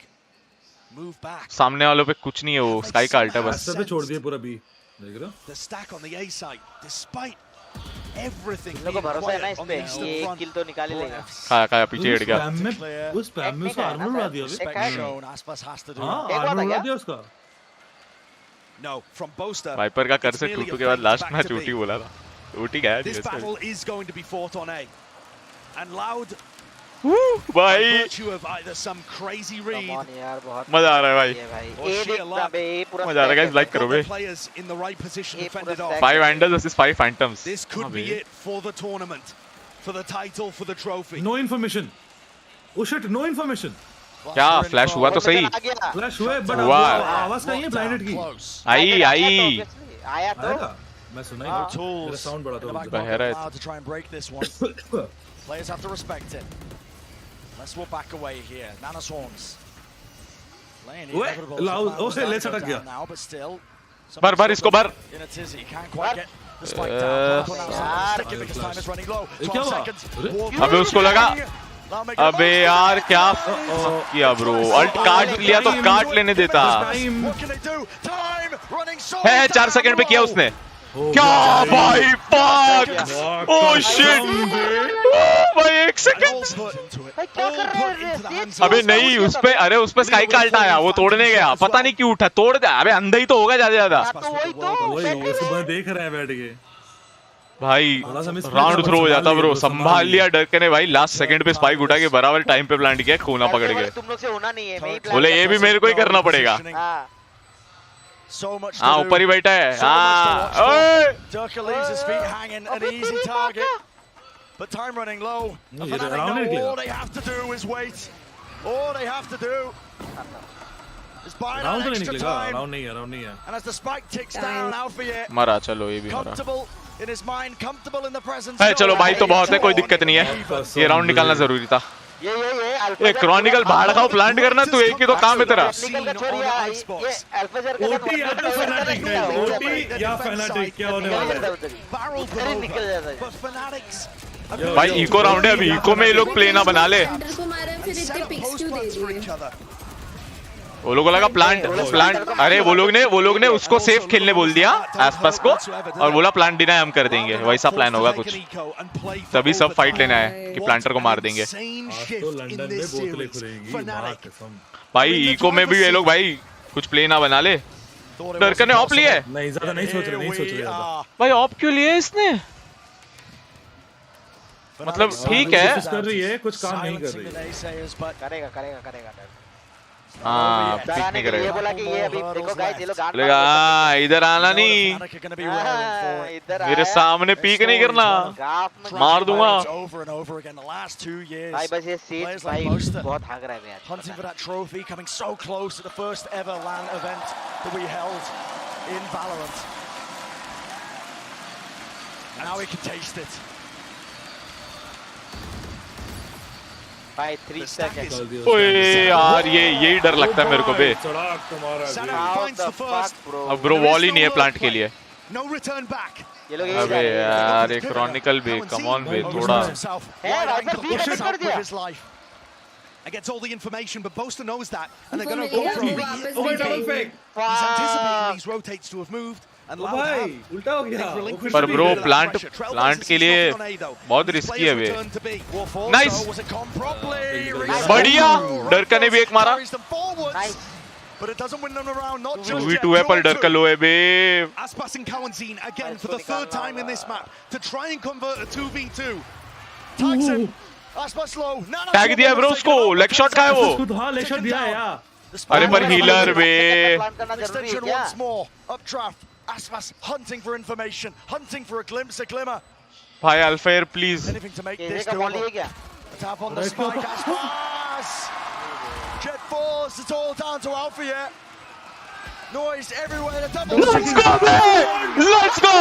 move back. सामने वालों पे कुछ नहीं है, वो स्काई का अल्ट है बस। सब पे छोड़ दिए पूरा बी, देख रहे हो? The stack on the A side, despite everything. लोगों को भरोसा है ना इस पे, ये एक किल तो निकाल ही लेगा। खाया पीछे हट गया। उस स्पैम में उसको आर्मर उड़ा दिया बे। हां आर्मर उड़ा दिया उसका। No, from Boaster. वाइपर का कर से 2-2 के बाद लास्ट मैच ओटी बोला था, ओटी गया। This battle is going to be fought on A, and Loud भाई of either some crazy read. मजा आ रहा है भाई, मजा आ रहा है गाइस, लाइक करो बे। 5 vandals versus 5 phantoms. This could be it for the tournament, for the title, for the trophy. No information, oh shit no information. क्या फ्लैश हुआ तो सही, फ्लैश हुआ बट आवाज कहीं है ब्लाइंडेड की। आई आया तो मैं सुना ही नहीं, मेरा साउंड बड़ा था बहरा है। To try and break this one. Players have to respect it. Let's walk back away here. Nana Swans. ओसे ले सटक गया। Now, but still. बार इसको बार। In a tizzy, can't quite get the spike down. Because time is running low. 12 seconds. अबे उसको लगा, अबे यार क्या किया ब्रो, अल्ट काट लिया तो काट लेने देता है। 4 सेकंड पे किया उसने, क्या भाई फक, ओह शिट भाई 1 सेकंड। अबे नहीं उस पे, अरे उस पे स्काई का अल्ट आया, वो तोड़ने गया, पता नहीं क्यों उठा, तोड़ दिया। अबे अंधा ही तो होगा ज्यादा। वही सुबह देख रहा है बैठ के भाई, राउंड थ्रो हो जाता ब्रो, संभाल लिया डरके ने भाई, लास्ट सेकंड पे स्पाइक उठा के बराबर टाइम पे प्लांट किया, खूना पकड़ के। तुम लोग से होना नहीं है, मैं ही बोले ये भी मेरे को ही करना पड़ेगा। हाँ ऊपर ही बैठा है। हाँ But time running low. All they have to do is wait. All they have to do is buy an extra time. Round नहीं है। And as the spike ticks down, Alfie मरा, चलो ये भी मरा। comfortable in his mind, comfortable in the presence. है चलो भाई, तो बहुत है, कोई दिक्कत नहीं है, ये राउंड निकालना जरूरी था। ये क्रॉनिकल भाड़ खाओ प्लांट करना, तू एक ही तो काम है तेरा। ओटी या तो फैनाटिक है, ओटी या फैनाटिक, क्या होने वाला है भाई? इको राउंड है अभी, इको में ये लोग प्ले ना बना ले। वो लोगों को लगा प्लांट, अरे वो लोग ने उसको सेफ खेलने बोल दिया आसपास को, और बोला प्लांट डिनाई हम कर देंगे, वैसा प्लान होगा कुछ, तभी सब फाइट लेने आए कि प्लांटर को मार देंगे। तो लंदन में बोतलें खुलेंगी भाई, इको में भी ये लोग भाई कुछ प्ले ना बना ले। डरकर ने ऑप लिए, नहीं ज्यादा नहीं सोच रहे भाई। ऑप क्यों लिए इसने, मतलब ठीक है, कर रही है, कुछ काम नहीं कर रही है। करेगा हाँ पिक नहीं करेगा। ये बोला कि ये अभी देखो गाइस, ये लोग इधर आना नहीं, मेरे सामने पीक नहीं करना, मार दूंगा भाई। बस ये सीट भाई बहुत भाग रहा है यार। Hunting for that trophy, coming so close to the first ever LAN event that we held in Valorant. Now we can taste it. भाई 3 सेकंड। ओए यार, यही डर लगता है मेरे को बे। अब ब्रो वॉल ही नहीं है प्लांट के लिए। अबे यार एक क्रॉनिकल बे, कम ऑन बे, थोड़ा gets all the information, but Boaster knows that, and they're going to go for a double fake. He's anticipating these rotates to have moved. उल्टा हो गया। पर ब्रो प्लांट के लिए बहुत रिस्की है बे। Nice, बढ़िया, डरका ने भी एक मारा। but it doesn't win them around. Not just 2v2 है पर डर का लो है बे. Aspas and Kawanzine again for the third time in this map to try and convert a 2v2. Tags him. Aspas low. Tag दिया bro उसको. Leg shot का है वो. हाँ लेग शॉट दिया है यार. अरे पर healer bay. Extension once more. Updraft. Aspas hunting for information, hunting for a glimpse, a glimmer. भाई अल्फायर please. Anything to make this doable. Tap on the spike. Aspas. Jet falls. It's all down to Alpha yet. Noise everywhere. The double. Let's go, man! Let's go!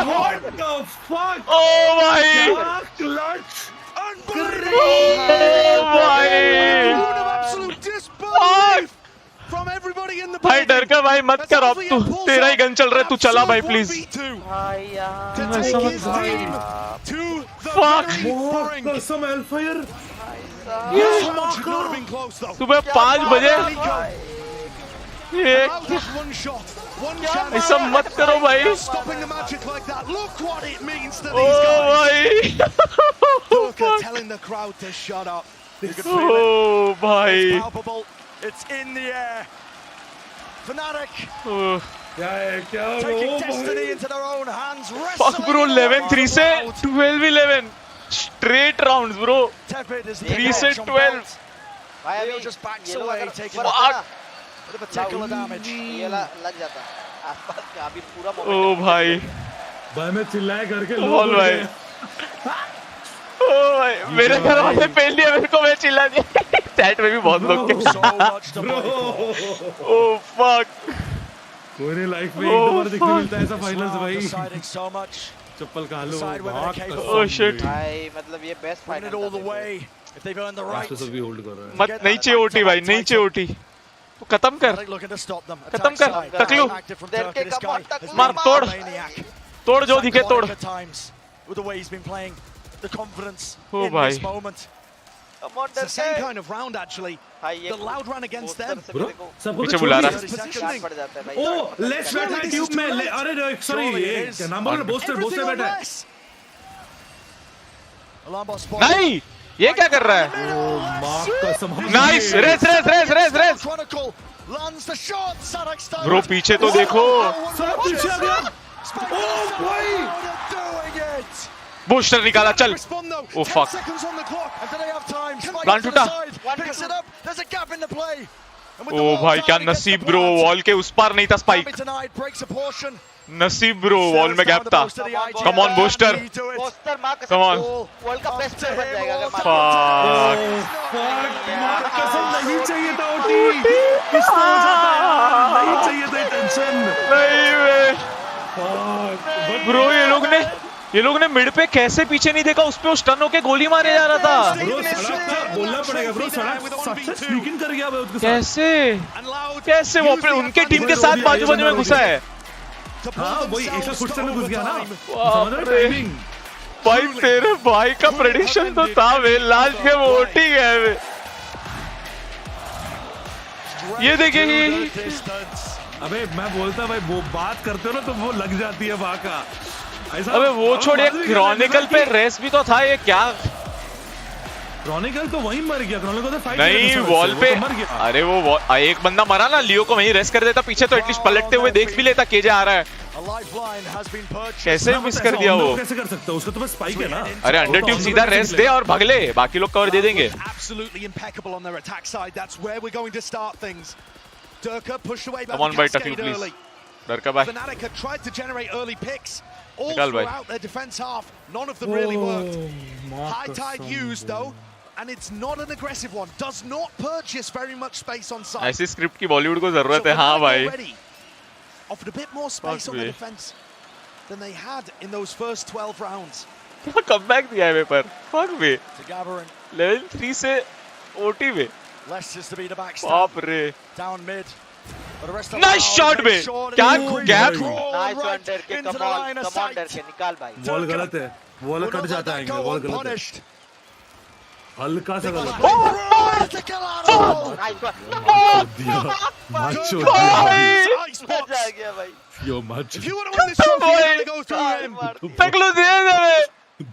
What the fuck? Oh my! Clutch! Unbelievable! Oh my! Absolute disbelief from everybody in the भाई डर का भाई मत कर अब तू. तेरा ही gun चल रहा है, तू चला भाई प्लीज. Fuck! Some hellfire! सुबह 5 बजे ऐसा मत करो भाई. Oh भाई. Oh भाई. It's in the air. Fnatic taking destiny into their own hands. Fuck bro, 11-3 से 12-11 straight rounds bro. 3 से 12. just backs away, taking a bit of a tickle of damage. Oh भाई. भाई मैं चिल्लाए करके बोल भाई. Oh भाई मेरे घर वाले पहन लिया मेरे को, मैं चिल्ला दिया. चैट में भी बहुत लोग थे. Oh fuck. कोई लाइफ में एक दो बार देखने मिलता है ऐसा फाइनल्स भाई. चप्पल का लो. Oh shit. भाई मतलब ये best final all the way. If they've earned the right. तो सभी होल्ड कर रहे हैं. मत नहीं चाहिए ओटी भाई, नहीं चाहिए ओटी. तो खत्म कर. खत्म कर. टकलू. मार तोड़. तोड़ जो दिखे तोड़. With the way he's been playing, the confidence oh in this moment. It's the same kind of round actually. The loud run against them. पीछे बुला रहा है. Oh, let's बैठा है ट्यूब में. अरे सॉरी ये क्या नाम बोल रहा है? बोस्टर बैठा है. नहीं ये क्या कर रहा है? नाइस. रेस ब्रो पीछे तो देखो. पीछे आ गया. बूस्टर निकाला चल. Oh fuck. प्लान टूटा. ओ भाई क्या नसीब ब्रो, वॉल के उस पार नहीं था स्पाइक. नसीब ब्रो, वॉल में गैप था. Come on booster. Come on. World cup best player बन जाएगा अगर नहीं चाहिए था ओटी. नहीं चाहिए था टेंशन. ब्रो ये लोग ने मिड पे कैसे पीछे नहीं देखा, उस पे स्टन होके गोली मारे जा रहा था. बोलना पड़ेगा ब्रो. सड़क स्नीकिंग कर गया कैसे वो उनके टीम के साथ बाजू में घुसा है. हाँ वही एक फुट से घुस गया ना. टाइमिंग भाई तेरे भाई का प्रेडिक्शन तो था वे. लास्ट गेम ओटी गया वे. ये देखिए. अबे मैं बोलता भाई वो बात करते हो ना तो वो लग जाती है वहां का. अबे वो छोड़िए, क्रॉनिकल पे रेस भी तो था. ये क्या क्रॉनिकल तो वहीं मर गया. क्रॉनिकल तो फाइट नहीं वॉल पे मर गया. अरे वो एक बंदा मरा ना, लियो को वहीं रेस कर देता पीछे तो एटलीस्ट पलटते हुए देख भी लेता केजे आ रहा है. कैसे मिस कर दिया वो. कैसे कर सकता है उसका तो बस स्पाइक है ना. अरे अंडर ट्यूब सीधा रेस दे और भाग ले, बाकी लोग कवर दे देंगे. Come on, bhai, Tuckle, please. Darka, bhai. Fnatic had tried to generate early picks all Nikal, bhai. throughout their defense half. None of them really worked. High tide used though, and it's not an aggressive one. Does not purchase very much space on side. ऐसी script की बॉलीवुड को जरूरत है. हाँ भाई. Offered a bit more space on the defense than they had in those first 12 rounds. Comeback दिया है पर. Fuck me. Level 3 से OT में. Less is to be the backstab. बाप रे. Down mid. Nice shot बे. क्या गैप. नाइस वन डर के. कमाल डर के निकाल भाई. बॉल गलत है. बॉल कट जाता है. बॉल गलत है. हल्का सा गलत. Macho yo macho. If you want to win this trophy, you gotta go through him. टकलू दे दे.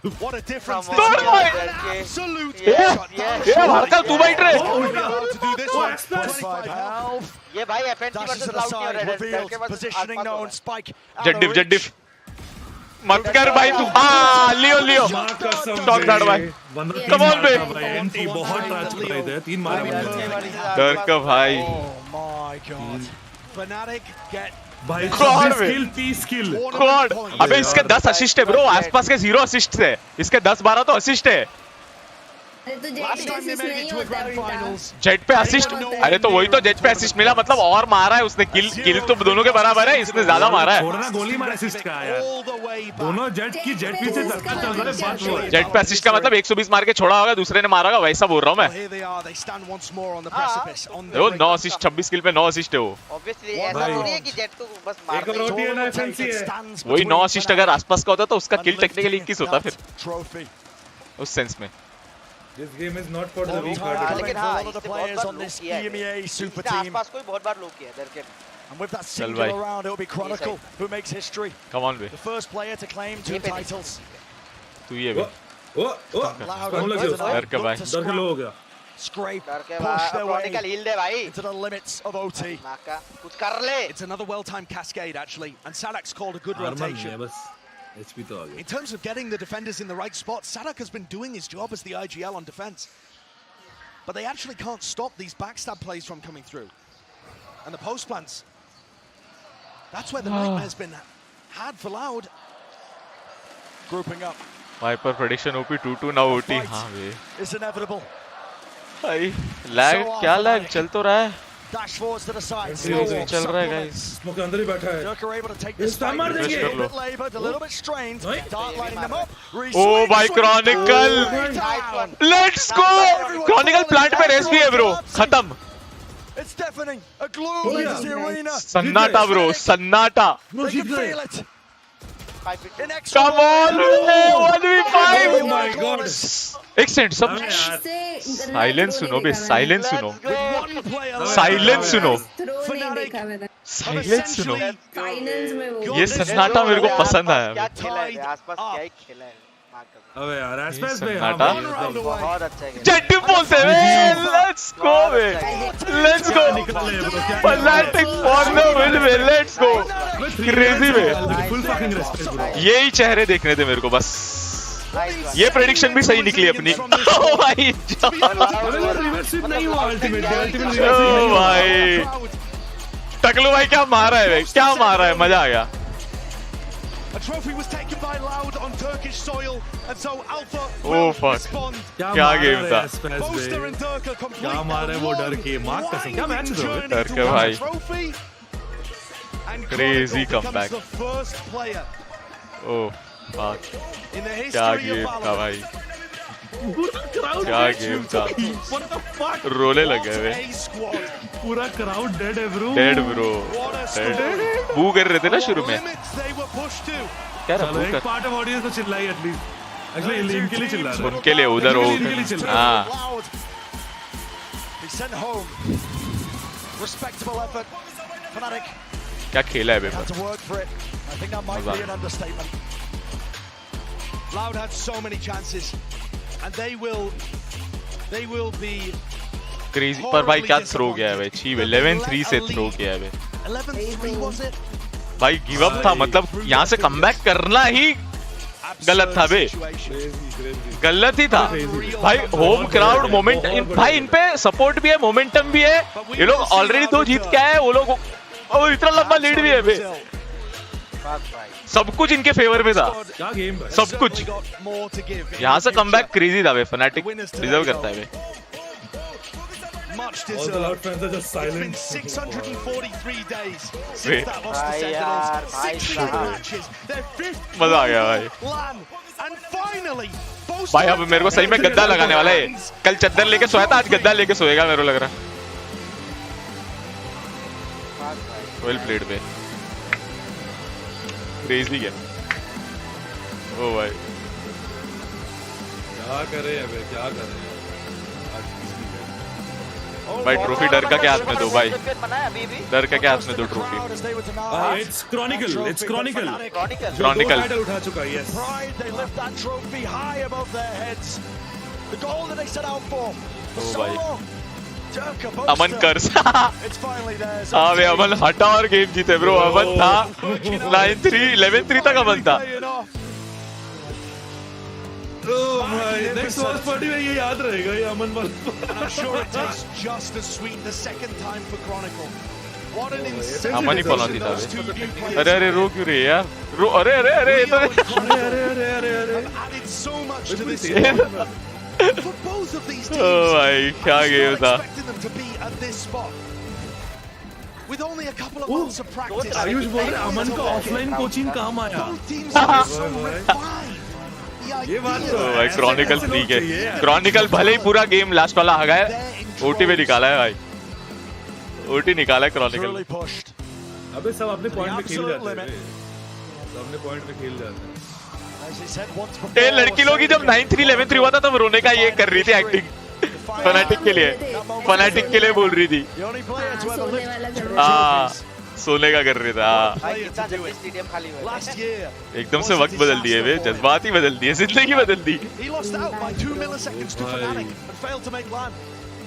What a difference Come this on, is. boy. Absolute Yeah. shutdown. Yeah, Bharkal, तू बैठ रहे. To do this one. 25 health. ये भाई FNC Dashes versus to the Loud नहीं हो side, रहा है. revealed, positioning known, spike. Jet diff. मत कर भाई तू. हाँ, लियो. Talk that भाई. Come on bे. एंटी बहुत टच कर रहे थे. 3 मारे. डर का भाई. Oh my god. Fnatic get भाई Quad स्किल 30 स्किल. Quad. अबे इसके 10 असिस्ट है ब्रो. आसपास के 0 असिस्ट है. इसके 10-12 तो असिस्ट है. जेट पे असिस्ट. अरे तो वही तो जेट पे असिस्ट मिला मतलब और मारा है उसने. किल तो दोनों के बराबर है. इसने ज्यादा मारा है. छोड़ना गोली मार असिस्ट का यार. दोनों जेट पीछे धक्का चल रहा है. बात वो है. जेट पे असिस्ट का मतलब 120 मार के छोड़ा होगा. दूसरे ने मारा होगा. वैसा बोल रहा हूँ मैं. वो 9 असिस्ट 26 किल पे 9 असिस्ट है वो. ऐसा थोड़ी है कि जेट को बस मार. एक रोटी है ना एफएनसी है. वही 9 असिस्ट अगर आसपास का होता तो उसका किल टेक्निकली 21 होता फिर. उस सेंस में. This game is not for the weak-hearted. लेकिन हाँ, इससे बहुत बार लूप किया है. इसके आसपास कोई बहुत बार लूप किया है. दरके. And with that single round, it will be Chronicle who makes history. Come on, the first player to claim 2 titles. तू ये भी. डर के भाई. डर के लो हो गया. Scrape, push their way into the limits of OT. कुछ कर ले. It's another well-timed cascade actually, and Sadak's called a good rotation. HP तो आ गया. In terms of getting the defenders in the right spot, Sadak has been doing his job as the IGL on defense. But they actually can't stop these backstab plays from coming through. And the post plants. That's where the nightmare's been had for Loud. Grouping up. Viper prediction OP 2-2 now OT. हाँ बे. It's inevitable. भाई lag क्या lag चल तो रहा है. Dash forwards to the side. चल रहा है गाइस. स्मोक के अंदर ही बैठा है. Gekko able to take this fight. A little bit labored, a little bit strained. Dart lining them up. Oh by Chronicle. Let's go. Chronicle plant पे race भी है ब्रो. खत्म. It's deafening. A gloom into the arena. सन्नाटा bro. सन्नाटा. They can feel it. Come on. 1v5. Oh my god. एक second सब silence सुनो बे. Silence सुनो. साइलेंस सुनो. साइलेंस सुनो. ये सन्नाटा मेरे को पसंद आया. आसपास क्या ही खेला है. अबे यार आसपास में बहुत अच्छा है. जेट बोलते हैं. लेट्स गो बे. Let's go. Fnatic for the win बे. Let's go. क्रेजी बे. Full fucking respect bro. यही चेहरे देखने थे मेरे को बस. ये प्रेडिक्शन भी सही निकली अपनी. ओ भाई रिवर्सिव नहीं हुआ. अल्टीमेट ओ भाई टकलू भाई क्या मारा है भाई. क्या मारा है. मजा आ गया. A trophy was taken by Loud on Turkish soil, and so Alpha Oh fuck. क्या गेम था. Boaster and Durka complete. क्या मारे वो डर के. मार कसम. क्या मैच था. डर के भाई. Crazy comeback. Oh fuck. क्या गेम था भाई. क्या गेम था. रोले लगे हुए. पूरा क्राउड डेड है ब्रो. Dead bro. बू कर रहे थे ना शुरू में. क्या चलो एक पार्ट ऑफ ऑडियंस को चिल्लाई एटलीस्ट. एक्चुअली इनके लिए चिल्ला रहा है. उनके लिए उधर हो. हाँ. क्या खेला है बेटा. Loud had so many chances, and they will be crazy. पर भाई क्या थ्रो किया है भाई. 11-3 से थ्रो किया है भाई. 11-3 was it? भाई गिव अप था. मतलब यहाँ से कमबैक करना ही गलत था बे. गलत ही था भाई. Home crowd moment. भाई इन पे सपोर्ट भी है, मोमेंटम भी है. ये लोग ऑलरेडी 2 जीत के आए. वो लोग इतना लंबा लीड भी है बे. सब कुछ इनके फेवर में था. सब कुछ. यहाँ से कमबैक क्रेजी था बे. Fnatic डिजर्व करता है बे. Much All the Loud fans are just silent. It's been 643 days since that loss to Sentinels. 6 matches. Their 5th मजा आ गया भाई. And finally, भाई अब मेरे को सही में गद्दा लगाने वाला है. कल चद्दर लेके सोया था, आज गद्दा लेके सोएगा मेरे को लग रहा. वेल प्लेड पे. Crazy game. ओ भाई क्या करे अबे. क्या करे. भाई ट्रॉफी डर का क्या हाथ में दो भाई, डर का क्या हाथ में दो trophy. It's Chronicle, it's Chronicle. Chronicle. Title उठा चुका है, yes. Pride, they lift that trophy high above their heads. The goal that they set out for so long. अमन कर हाँ वे अमन हटा और गेम जीते ब्रो। अमन था 9-3 11-3 तक अमन था। नेक्स्ट वॉच पार्टी में ये याद रहेगा ये अमन वाला। I'm sure it tastes just as sweet the second time for Chronicle. What an insane अमन ही पहुंची था वे। अरे अरे रो क्यों रही है यार, रो अरे अरे अरे ये तो added so much to this game. For both of these teams, भाई क्या गेम था। expecting them to be at this spot. With only a couple of months of practice. Ayush बोल रहे अमन का ऑफलाइन कोचिंग काम आया। ये बात तो भाई क्रॉनिकल ठीक है, क्रॉनिकल भले ही पूरा गेम लास्ट वाला आ गया, ओटी में निकाला है भाई, ओटी निकाला है क्रॉनिकल। अबे सब अपने पॉइंट पे खेल जाते हैं, सब अपने पॉइंट पे खेल जाते हैं। ये लड़की लोग ही जब 9-3 11-3 हुआ था तब रोने का ये कर रही थी एक्टिंग, फनाटिक के लिए बोल रही थी। हाँ सोने का कर रही था। एकदम से वक्त बदल दिए वे, जज्बात ही बदल दिए, जिंदगी बदल दी।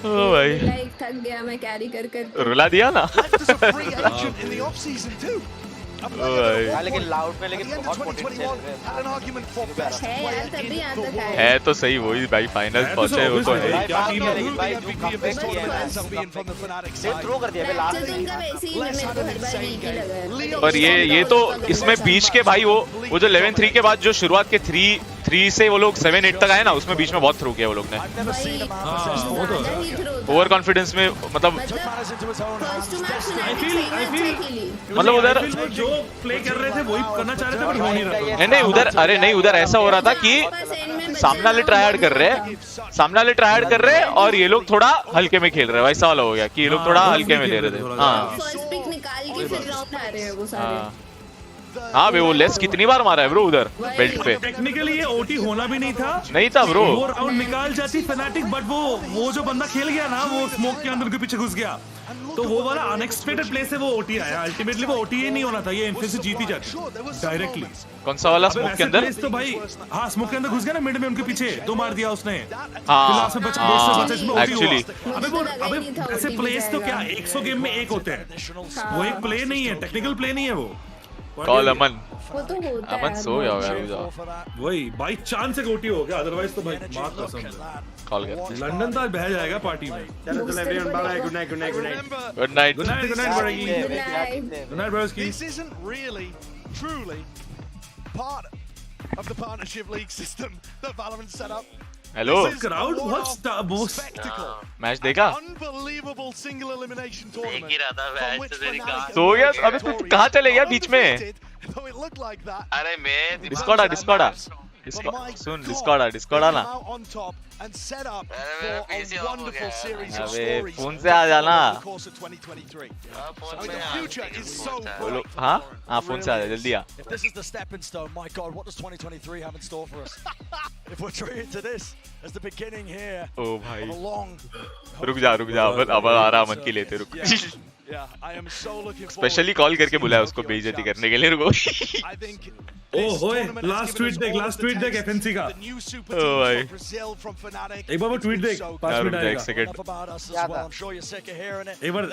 ओ भाई थक गया मैं कैरी कर रुला दिया ना। लेकिन लाउड में लेकिन बहुत है तो सही वही भाई, फाइनल पहुंचे वो तो है। और ये तो इसमें बीच के भाई वो जो 11-3 के बाद जो शुरुआत के 3 से वो लोग 7-8 तक आए ना, उसमें बीच में बहुत थ्रो किया वो लोग ने। ओवर कॉन्फिडेंस में मतलब उधर जो प्ले कर रहे थे वही करना चाह रहे थे पर हो नहीं रहा। नहीं उधर, अरे नहीं उधर ऐसा हो रहा था कि सामने वाले ट्राई हार्ड कर रहे हैं और ये लोग थोड़ा हल्के में खेल रहे हैं। वैसा वाला हो गया कि ये लोग थोड़ा हल्के में ले रहे थे। हाँ वे वो लेस कितनी बार मारा है ब्रो उधर बेल्ट पे। टेक्निकली ये ओटी होना भी नहीं था ब्रो। वो राउंड निकाल जाती फनाटिक, बट वो जो बंदा खेल गया ना, वो स्मोक के अंदर के पीछे घुस गया, तो वो वाला अनएक्सपेक्टेड प्ले से वो ओटी आया। अल्टीमेटली वो ओटी ही नहीं होना था, ये एमएफसी जीती जाती डायरेक्टली। कौन सा वाला स्मोक के अंदर? तो भाई हाँ स्मोक के अंदर घुस गया ना, मिड में उनके पीछे 2 मार दिया उसने। एक्चुअली अबे ऐसे प्लेस तो क्या 100 गेम में 1 होते हैं, वो एक प्ले नहीं है, टेक्निकल प्ले नहीं है वो। कॉल अमन, वो तो होता अमन सो गया वही बाई चांस से गोटी हो गया, अदरवाइज तो भाई मार कसम कॉल कर। लंदन तो आज बह जाएगा पार्टी में। चलो everyone bye bye, good night good night bros. This isn't really truly part of the partnership league system that Valorant set up. Hello crowd what's spectacle. Match देखा? Unbelievable single elimination tournament. सो गया अबे तू कहां चले गया बीच में? अरे मैं डिस्कॉर्डा सुन डिस्कॉर्डा ना। अबे फोन से आ जाना। बोलो हाँ फोन से आ जा जल्दी आ। If this is the stepping stone, my God, what does 2023 have in store for us? If we're treated to this as the beginning here ओ भाई of a long. रुक जा अब आ रहा मन की लेते रुक। Yeah, I am so looking forward. Specially call करके बुलाया उसको बेइज्जती करने के लिए। रुको I think ओह होए लास्ट ट्वीट देख एफएनसी का। ओ भाई एक बार वो ट्वीट देख 5 मिनट आएगा। एक सेकंड एक बार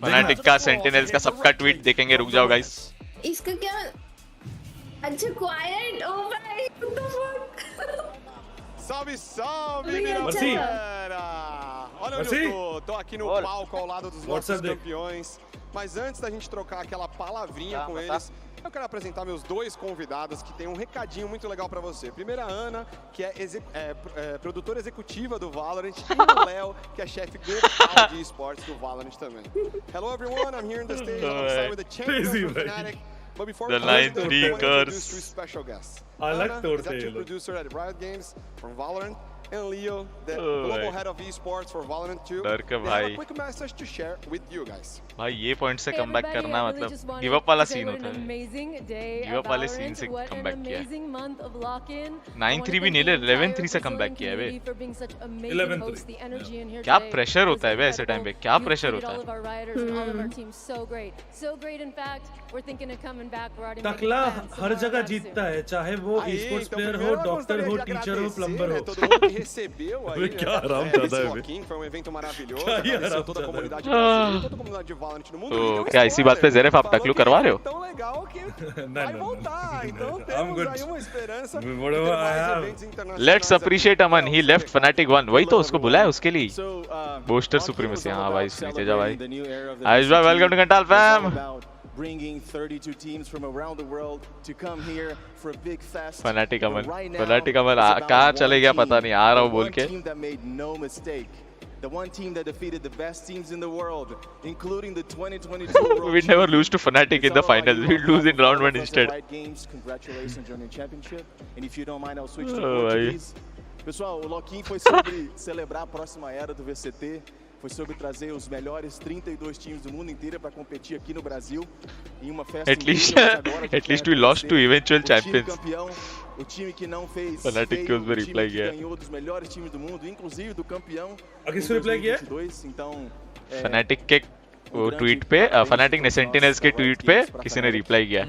फनाटिक का, सेंटिनल्स का, सबका ट्वीट देखेंगे। रुक जाओ गाइस। इसका क्या अच्छा क्वाइट ओ भाई what the fuck. Salve, galera! Olha onde eu tô aqui no palco ao lado dos nossos campeões. Mas antes da gente trocar aquela palavrinha com eles, eu quero apresentar meus 2 convidados que tem um recadinho muito legal pra você. Primeiro a Ana, que é produtora executiva do Valorant, e o Léo, que é chefe global de esportes do Valorant também. Hello everyone, I'm here on the stage alongside with the champions of Fnatic. But before we start, I want to introduce 2 special guests. Anna, executive producer at Riot Games from Valorant, and Leo, the global head of esports for Valorant too. They have a quick message to share with you guys. भाई ये point से comeback करना मतलब give up वाला scene होता है। Give up वाले scene से कमबैक किया है। 9-3 भी नहीं ले 11-3 से कमबैक किया है बे। 11-3 क्या प्रेशर होता है बे ऐसे टाइम पे, क्या प्रेशर होता है। टकला हर जगह जीतता है, चाहे वो ई-स्पोर्ट्स प्लेयर हो, डॉक्टर हो, टीचर हो, प्लम्बर हो। क्या आराम चाहता है बे। Foi um evento maravilhoso, toda a comunidade brasileira, toda a comunidade de Valorant no mundo. तो क्या इसी बात पे ज़ेरेफ आप टकलू करवा रहे हो? Tão legal que vai voltar. Então temos aí uma esperança de mais eventos internacionais. Let's appreciate Aman. He left Fnatic 1. वही तो उसको बुलाया उसके लिए। Booster supremacy. हाँ भाई नीचे जा भाई। आयुष भाई welcome to Kantal fam. Bringing 32 teams from around the world to come here for a big fest. Fnatic Aman कहाँ चले गया पता नहीं, आ रहा हूँ बोल के। One team that made no mistake. The one team that defeated the best teams in the world, including the 2022 We never lose to Fnatic in the finals. We lose in round 1 instead. Congratulations on your championship. And if you don't mind, I'll switch to Portuguese. Pessoal, o Lock-in foi sobre celebrar a próxima era do VCT. Foi sobre trazer os melhores 32 times do mundo inteiro para competir aqui no Brasil em uma festa. At least we lost to eventual champions. O time que não fez Fnatic के उसमें reply किया। ganhou dos melhores times do mundo, inclusive do campeão. किसने reply किया? Então Fnatic के वो tweet पे, Fnatic ने sentinels के ट्वीट पे किसी ने रिप्लाई किया।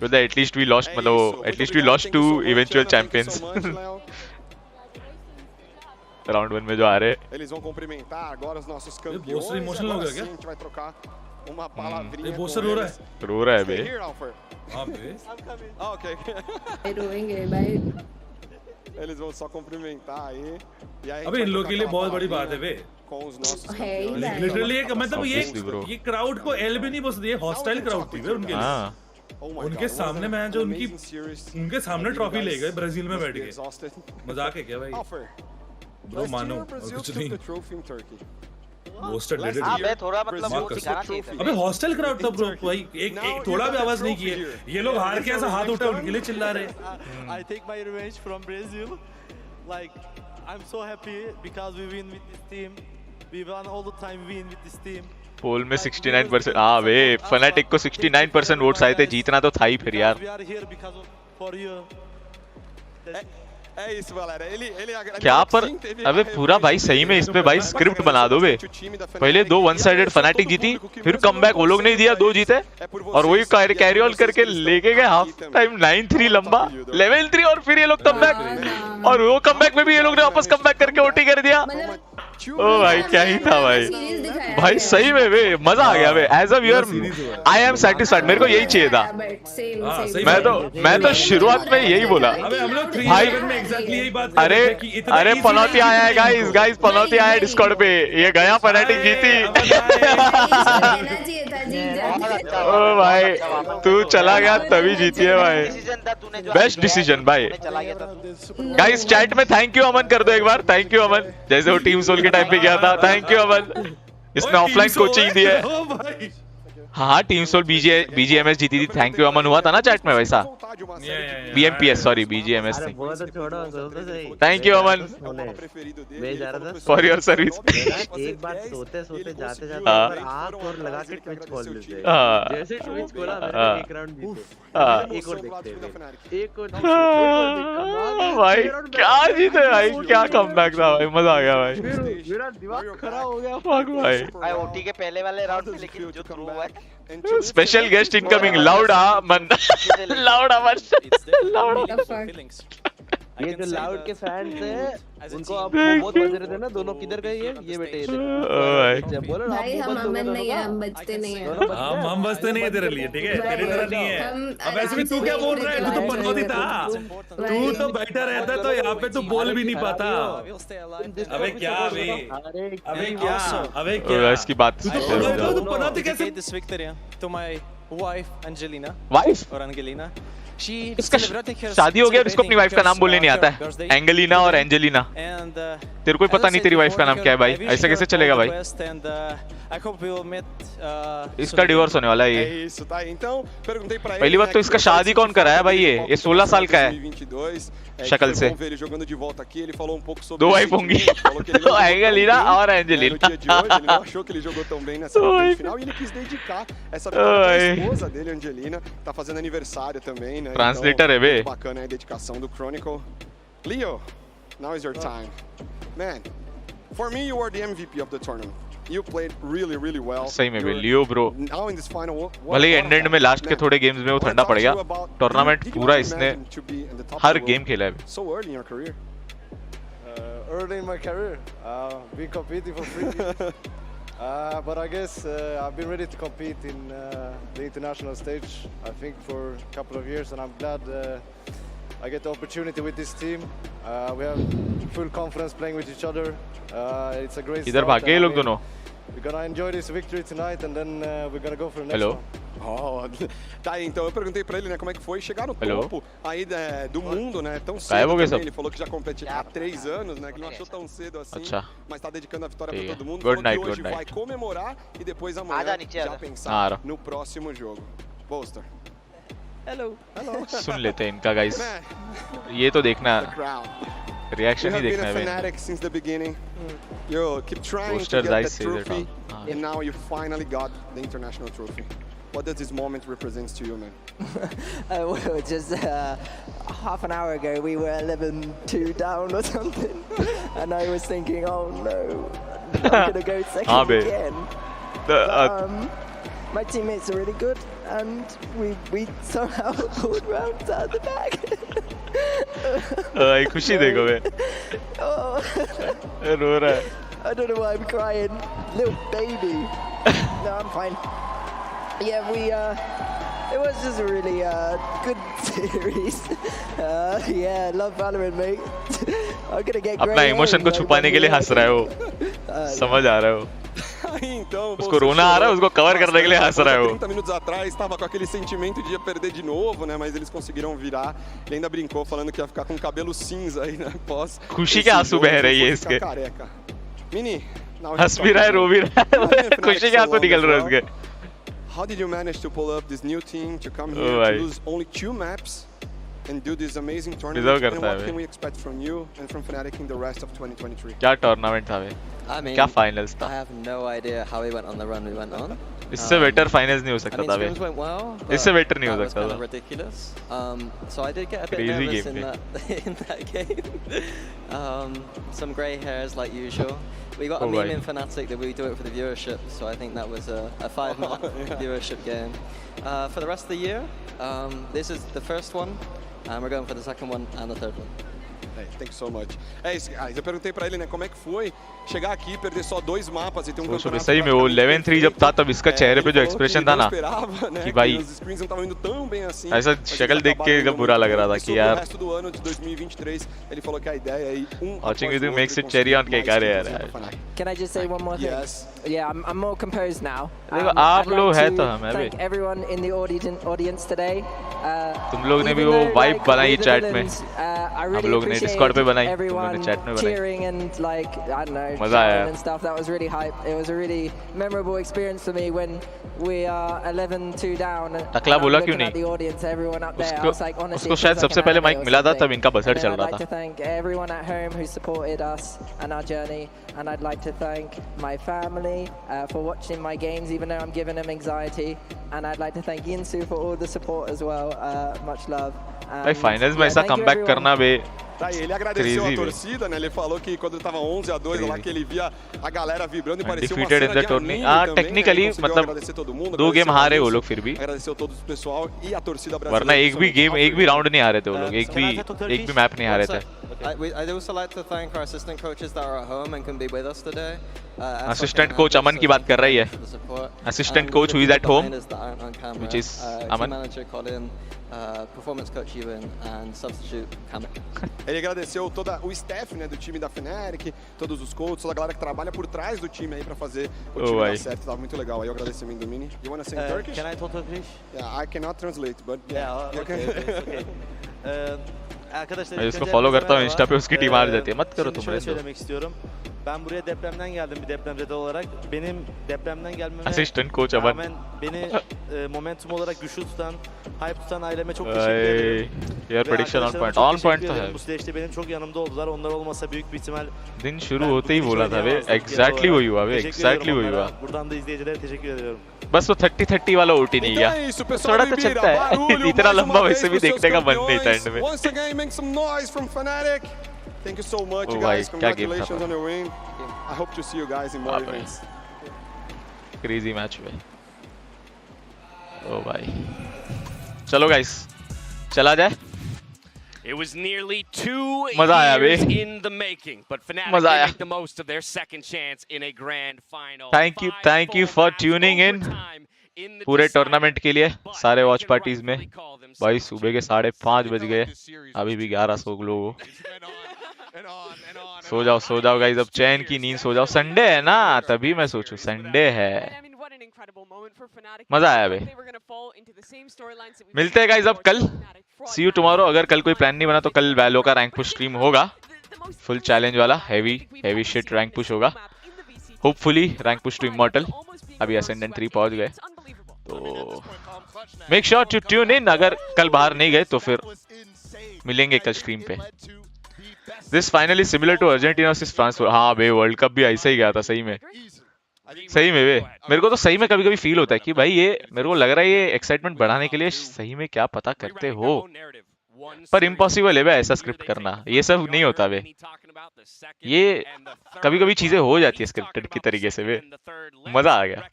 But at least we lost, मतलब at least we lost to eventual champions. Round 1 में जो आ रहे। Eles vão cumprimentar agora os nossos campeões. Emotional हो गया क्या? A gente vai trocar uma palavrinha. ये बोसर रो रहा है। रो रहा है बे। हाँ बे। Ok. रोएंगे भाई। Eles vão só cumprimentar aí. E aí अबे इन लोगों के लिए बहुत बड़ी बात है बे। com os nossos लिटरली एक मतलब ये क्राउड को एल भी नहीं बोलते, ये हॉस्टाइल क्राउड थी बे उनके लिए। उनके सामने मैं जो उनके सामने ट्रॉफी ले गए ब्राजील में बैठ के। मजाक है क्या भाई? ब्रो मानो कुछ नहीं। हॉस्टल डेड अबे थोड़ा मतलब वो दिखाना चाहिए था। अबे हॉस्टल क्राउड था ब्रो भाई, एक थोड़ा भी आवाज नहीं किए। ये लोग हार के ऐसा हाथ उठा उनके लिए चिल्ला रहे। I take my revenge from Brazil. Like I'm so happy because we win with this team. We won all the time, win with this team. पोल में 69%। हाँ बे Fnatic को 69% वोट्स आए थे, जीतना तो था ही फिर यार। We are here because for you. É isso, galera. Ele क्या पर अबे पूरा भाई सही में इस पे भाई स्क्रिप्ट बना दो बे। पहले 2 वन साइडेड Fnatic जीती, फिर कमबैक वो लोग नहीं दिया, 2 जीते और वही कैरी ऑन करके लेके गए हाफ टाइम 9-3 लंबा 11-3 और फिर ये लोग कमबैक और वो कमबैक में भी ये लोग ने वापस कमबैक करके ओटी कर दिया। ओ भाई क्या ही था भाई, भाई सही में बे मजा आ गया बे। As a viewer I am satisfied, मेरे को यही चाहिए था। मैं तो शुरुआत में यही बोला भाई। अरे पनौती आया है गाइस पनौती आया है डिस्कॉर्ड पे, ये गया Fnatic जीती। ओ भाई तू चला गया तभी जीती है भाई, बेस्ट डिसीजन भाई। गाइस चैट में थैंक यू अमन कर दो एक बार, थैंक यू अमन, जैसे वो टीम सोल के टाइम पे गया था। थैंक यू अमन, इसने ऑफलाइन कोचिंग दी है। हाँ टीम सोल BGMS जीती थी, थैंक यू अमन हुआ था ना चैट में वैसा। BMPS सॉरी BGMS नहीं। Thank you Aman for your service. एक बार सोते जाते आंख और लगा के ट्विच खोल लेते हैं, जैसे ट्विच खोला एक राउंड जीते, एक और देखते एक और भाई क्या जीते भाई, क्या कमबैक था भाई, मजा आ गया भाई। मेरा दिमाग खराब हो गया भाई। ओटी के पहले वाले राउंड में लेकिन जो थ्रू हुआ स्पेशल गेस्ट इनकमिंग लाउडा मन लाउडा मन लाउडा। ये जो लाउड के फैंस हैं उनको आप बहुत बज रहे थे ना, दोनों किधर गए ये बेटे ये बोलो ना भाई हम अमन नहीं है, हम बचते नहीं है। हम बचते नहीं है तेरे लिए, ठीक है तेरी तरह नहीं है। अब ऐसे भी तू क्या बोल रहा है, तू तो पनौती था, तू तो बैठा रहता तो यहाँ पे तू बोल भी नहीं पाता। अबे क्या अबे क्या इसकी बात तू पनौती कैसे? this victory to my wife Angelina wife or Angelina इसका शादी हो गया और इसको अपनी वाइफ का नाम बोलने नहीं आता है। एंगेलिना और एंजेलिना। तेरे को पता नहीं तेरी वाइफ का नाम क्या है भाई? ऐसे कैसे चलेगा भाई? इसका डिवोर्स होने वाला है ये। पहली बात तो इसका शादी कौन कराया भाई? ये 16 साल का है शक्ल से। 2 वाइफ होंगी एंगेलिना और Angelina. Translator é bem. Bacana a dedicação do Chronicle. Leo, now is your time. Man, for me you were the MVP of the tournament. You played really well. सही में भी लियो ब्रो। भले एंड में लास्ट के थोड़े games में वो ठंडा पड़ गया। टूर्नामेंट पूरा इसने हर गेम खेला है। So early in your career. Early in my career, been competing for free. But I guess I've been ready to compete in the international stage, I think, for a couple of years, and I'm glad I get the opportunity with this team. We have full confidence playing with each other. It's a great इधर भाग गए लोग दोनों। We're gonna enjoy this victory tonight, and then we're gonna go for the next one. Tá aí, então eu perguntei pra ele, né, como é que foi chegar no topo aí do mundo, né, tão cedo também. Ele falou que já compete há 3 anos, né, que não achou tão cedo assim, mas tá dedicando a vitória pra todo mundo. Falou que hoje vai comemorar e depois amanhã já pensar no próximo jogo. Poster. Hello. सुन लेते हैं इनका guys. ये तो देखना, reaction ही देखना है। Fnatic since the beginning. You keep trying to get that trophy, and now you finally got the international trophy. What does this moment represent to you, man? Well, just half an hour ago we were 11-2 down or something, and I was thinking, oh no, I'm gonna go second again. My teammates are really good, and we somehow pulled rounds out the bag. खुशी देखो बे। रो रहा है। I don't know why I'm crying, little baby. No, I'm fine. Yeah, it was just a really good series. Yeah, love Valorant, mate. I'm gonna get great. अपना emotion को छुपाने के लिए हंस रहा है वो। समझ आ रहा है वो। Então, उसको रोना आ रहा है, उसको कवर करने के लिए हंस रहा है वो। 30 minutos atrás estava com aquele sentimento de ia perder de novo, né, mas eles conseguiram virar. Ele ainda brincou falando que ia ficar com cabelo cinza aí, né, pós. खुशी के आंसू बह रहे हैं इसके। Mini, हंस भी रहा है, रो भी रहा है, खुशी के आंसू निकल रहे हैं इसके। How did you manage to pull up this new team to come here to lose only 2 maps and do this amazing tournament? And what can we expect from you and from Fnatic in the rest of 2023? क्या tournament था वे? I mean, क्या finals था? I have no idea how we went on the run we went on. इससे better finals नहीं हो सकता था वे। Went well, इससे बेटर नहीं हो सकता था। Ridiculous. So I did get a bit nervous in that game. Some grey hairs like usual. We got a meme in Fnatic that we do it for the viewership, so I think that was a 5-man viewership game. For the rest of the year, this is the first one, and we're going for the second one and the third one. Hey, thank you so much. É isso, eu perguntei pra ele, né, como é que foi chegar aqui, perder só 2 mapas e ter campeonato. सही में वो 11-3 जब था तब इसका चेहरे पे जो एक्सप्रेशन था ना कि भाई os screens não estavam indo tão bem assim. ऐसा शक्ल देख के बुरा लग रहा था कि यार। O resto do ano de 2023, ele falou que a ideia é ir Watching with you makes it cherry on cake यार। Can I just say one more thing? Yes. Yeah, I'm more composed now. देखो आप लोग हैं तो हमें भी। Thank everyone in the audience today. तुम लोग ने भी वो वाइब बनाई चैट में। हम लोग ने डिस्कॉर्ड पे बनाई, तुम लोग ने चैट में बनाई। Cheering and like I don't know, मजा आया and stuff. That was really hype. It was a really memorable experience for me when we are 11-2 down. टकला बोला क्यों नहीं? The audience, everyone up there. I was like, honestly, उसको शायद सबसे पहले माइक मिला था तब इनका बजट चल रहा था। I'd like to thank everyone at home who supported us and our journey, and I'd like to thank my family for watching my games, even though I'm giving them anxiety, and I'd like to thank Yinsu for all the support as well. Much love. भाई finals में ऐसा comeback करना बे Tá aí, ele agradeceu a torcida, né? Ele falou que quando estava 11-2 lá que ele via a galera vibrando e parecia uma cena de anime também, technically मतलब 2 game हारे वो लोग फिर भी। Agradeceu todo o pessoal e a torcida brasileira। वरना एक भी round नहीं हारे थे वो लोग, एक भी मैप नहीं हारे थे। I'd also like to thank our assistant coaches that are at home and can be with us today. Assistant coach Aman की बात कर रही है. Assistant coach who is at home, which is Aman. Team manager Colin, performance coach Ewan, and substitute Kamek. Ele agradeceu todo o staff, né, do time da FNC, todos os coaches, toda a galera que trabalha por trás do time aí para fazer o time dar certo. Tava muito legal aí, o agradecimento do Mini. You wanna say in Turkish? Can I talk Turkish? Yeah, I cannot translate, but yeah. Okay, okay. Arkadaşlar मैं इसको follow करता हूँ Insta पे, उसकी team आ जाती है. मत करो तुम. Şöyle söylemek istiyorum. Ben buraya depremden geldim, bir depremzede olarak. Benim depremden gelmeme Assistant coach Aman. rağmen beni momentum olarak güçlü tutan, hype tutan aileme çok teşekkür ederim. Your prediction on point. On point तो है. Bu süreçte benim çok yanımda oldular. Onlar olmasa büyük bir ihtimal दिन शुरू होते ही बोला था वे. Exactly वही हुआ वे. Exactly वही हुआ. Buradan da izleyicilere teşekkür ediyorum. बस वो 30-30 वाला OT नहीं गया. थोड़ा तो चलता है. इतना लंबा वैसे भी देखने का मन नहीं था एंड में. Once again, make some noise from Fnatic. Thank you so much, you guys. Congratulations on your win. I hope to see you guys in more events. Crazy match में. Oh भाई. चलो guys. चला जाए. It was nearly 2 years in the making, but Fnatic did make the most of their second chance in a grand final. Thank you for tuning in. पूरे tournament के लिए सारे watch parties में भाई सुबह के 5:30 बज गए, अभी भी 1100 लोगों. सो जाओ गाइस, अब चैन की नींद सो जाओ. संडे है ना, तभी मैं सोचूं संडे है. मजा आया भाई. मिलते हैं गाइस अब कल. सी यू टुमारो. अगर कल कोई प्लान नहीं बना तो कल वैलो का रैंक पुश स्ट्रीम होगा, फुल चैलेंज वाला हेवी शिट रैंक पुश होगा. Hopefully rank push to Immortal. अभी असेंडेंट 3 पहुंच गए, तो make sure to tune in. अगर कल बाहर नहीं गए तो फिर मिलेंगे कल स्ट्रीम पे. This final is similar to Argentina versus France. हाँ भाई, वर्ल्ड कप भी ऐसा ही गया था सही में वे. मेरे को तो सही में कभी कभी फील होता है कि भाई ये मेरे को लग रहा है ये एक्साइटमेंट बढ़ाने के लिए सही में क्या पता करते हो, पर इम्पॉसिबल है भाई ऐसा स्क्रिप्ट करना. ये सब नहीं होता वे, ये कभी कभी चीजें हो जाती है स्क्रिप्टेड की तरीके से वे. मजा आ गया.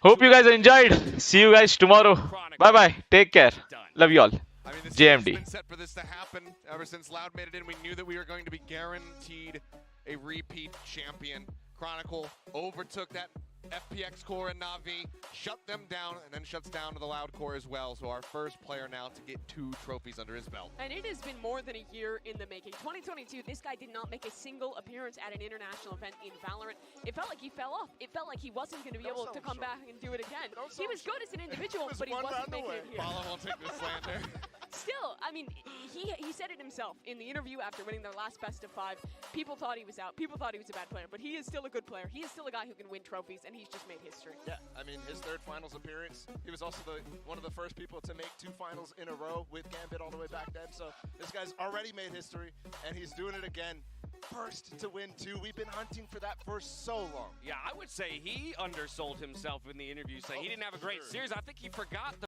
Hope you guys enjoyed. See you guys tomorrow. Bye bye. Take care. Love you all. JMD. Set for this to happen ever since Loud made it in. We knew that we were going to be guaranteed a repeat champion. Chronicle overtook that FPX core and Na'Vi, shut them down, and then shuts down to the Loud core as well. So our first player now to get 2 trophies under his belt. And it has been more than a year in the making. 2022, this guy did not make a single appearance at an international event in Valorant. It felt like he fell off. It felt like he wasn't going to be able to come back and do it again. He was good as an individual, but he wasn't making it here. Bala won't take this slander. Still, I mean, he said it himself in the interview after winning their last best of 5. People thought he was out. People thought he was a bad player, but he is still a good player. He is still a guy who can win trophies, and he's just made history. Yeah, I mean, his 3rd finals appearance. He was also one of the first people to make 2 finals in a row with Gambit all the way back then. So this guy's already made history, and he's doing it again. First to win 2. We've been hunting for that for so long. Yeah, I would say he undersold himself in the interview, saying he didn't have a great series. I think he forgot